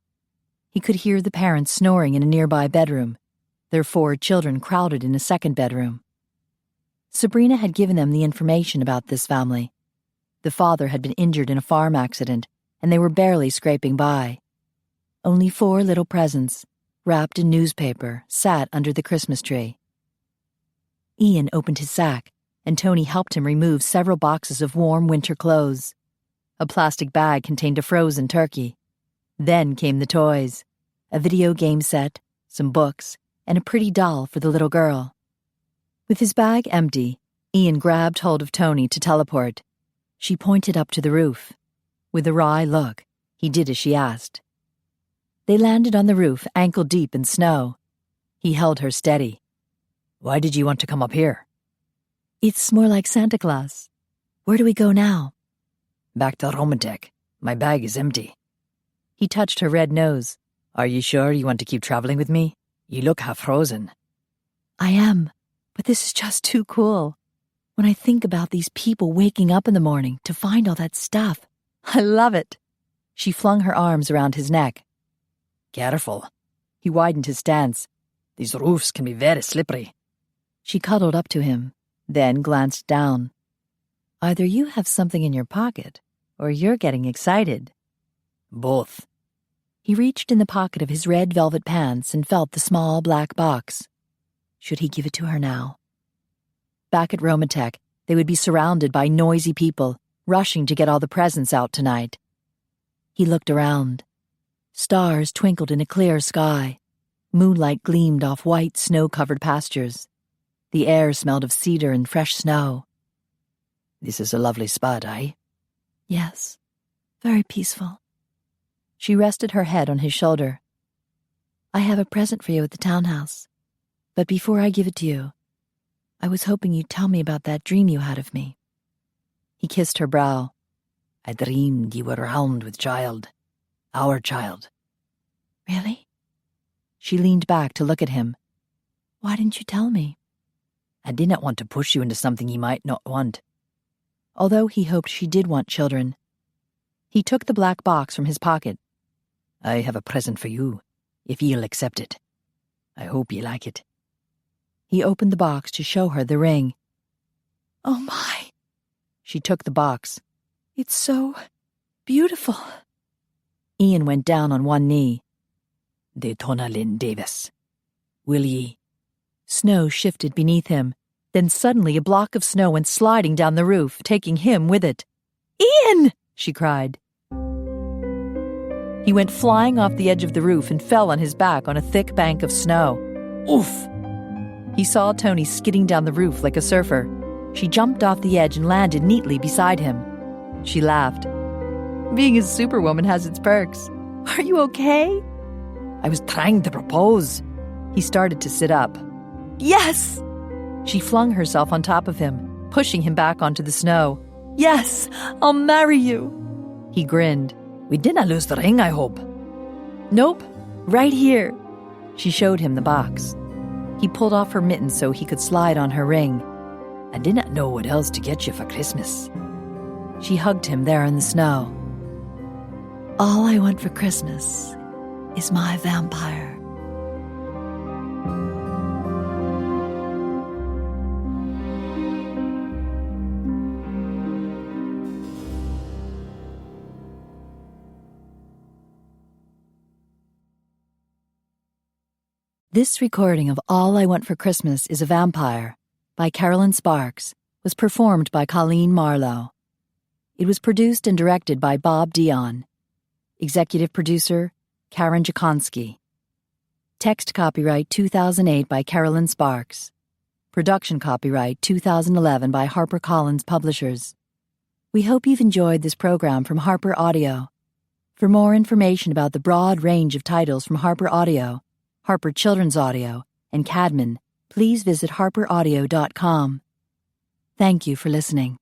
He could hear the parents snoring in a nearby bedroom, their 4 children crowded in a second bedroom. Sabrina had given them the information about this family. The father had been injured in a farm accident, and they were barely scraping by. Only 4 little presents, wrapped in newspaper, sat under the Christmas tree. Ian opened his sack, and Toni helped him remove several boxes of warm winter clothes. A plastic bag contained a frozen turkey. Then came the toys, a video game set, some books, and a pretty doll for the little girl. With his bag empty, Ian grabbed hold of Toni to teleport. She pointed up to the roof. With a wry look, he did as she asked. They landed on the roof, ankle deep in snow. He held her steady. Why did you want to come up here? It's more like Santa Claus. Where do we go now? Back to Romantek. My bag is empty. He touched her red nose. Are you sure you want to keep traveling with me? You look half frozen. I am, but this is just too cool. When I think about these people waking up in the morning to find all that stuff, I love it. She flung her arms around his neck. Careful. He widened his stance. These roofs can be very slippery. She cuddled up to him, then glanced down. Either you have something in your pocket, or you're getting excited. Both. He reached in the pocket of his red velvet pants and felt the small black box. Should he give it to her now? Back at Romantek, they would be surrounded by noisy people, rushing to get all the presents out tonight. He looked around. Stars twinkled in a clear sky. Moonlight gleamed off white, snow-covered pastures. The air smelled of cedar and fresh snow. This is a lovely spot, eh? Yes, very peaceful. She rested her head on his shoulder. I have a present for you at the townhouse. But before I give it to you, I was hoping you'd tell me about that dream you had of me. He kissed her brow. I dreamed you were round with child. Our child. Really? She leaned back to look at him. Why didn't you tell me? I did not want to push you into something you might not want. Although he hoped she did want children. He took the black box from his pocket. I have a present for you, if you'll accept it. I hope you like it. He opened the box to show her the ring. Oh my! She took the box. It's so beautiful. Ian went down on one knee. De Tonalyn Davis. Will ye? Snow shifted beneath him. Then suddenly a block of snow went sliding down the roof, taking him with it. Ian! She cried. He went flying off the edge of the roof and fell on his back on a thick bank of snow. Oof! He saw Toni skidding down the roof like a surfer. She jumped off the edge and landed neatly beside him. She laughed. Being a superwoman has its perks. Are you okay? I was trying to propose. He started to sit up. Yes! She flung herself on top of him, pushing him back onto the snow. Yes, I'll marry you. He grinned. We didn't lose the ring, I hope. Nope, right here. She showed him the box. He pulled off her mittens so he could slide on her ring. I didn't know what else to get you for Christmas. She hugged him there in the snow. All I want for Christmas is my vampire. This recording of All I Want for Christmas is a Vampire by Kerrelyn Sparks was performed by Colleen Marlowe. It was produced and directed by Bob Dion. Executive producer, Karen Jakonski. Text copyright 2008 by Kerrelyn Sparks. Production copyright 2011 by HarperCollins Publishers. We hope you've enjoyed this program from Harper Audio. For more information about the broad range of titles from Harper Audio, Harper Children's Audio, and Cadman, please visit harperaudio.com. Thank you for listening.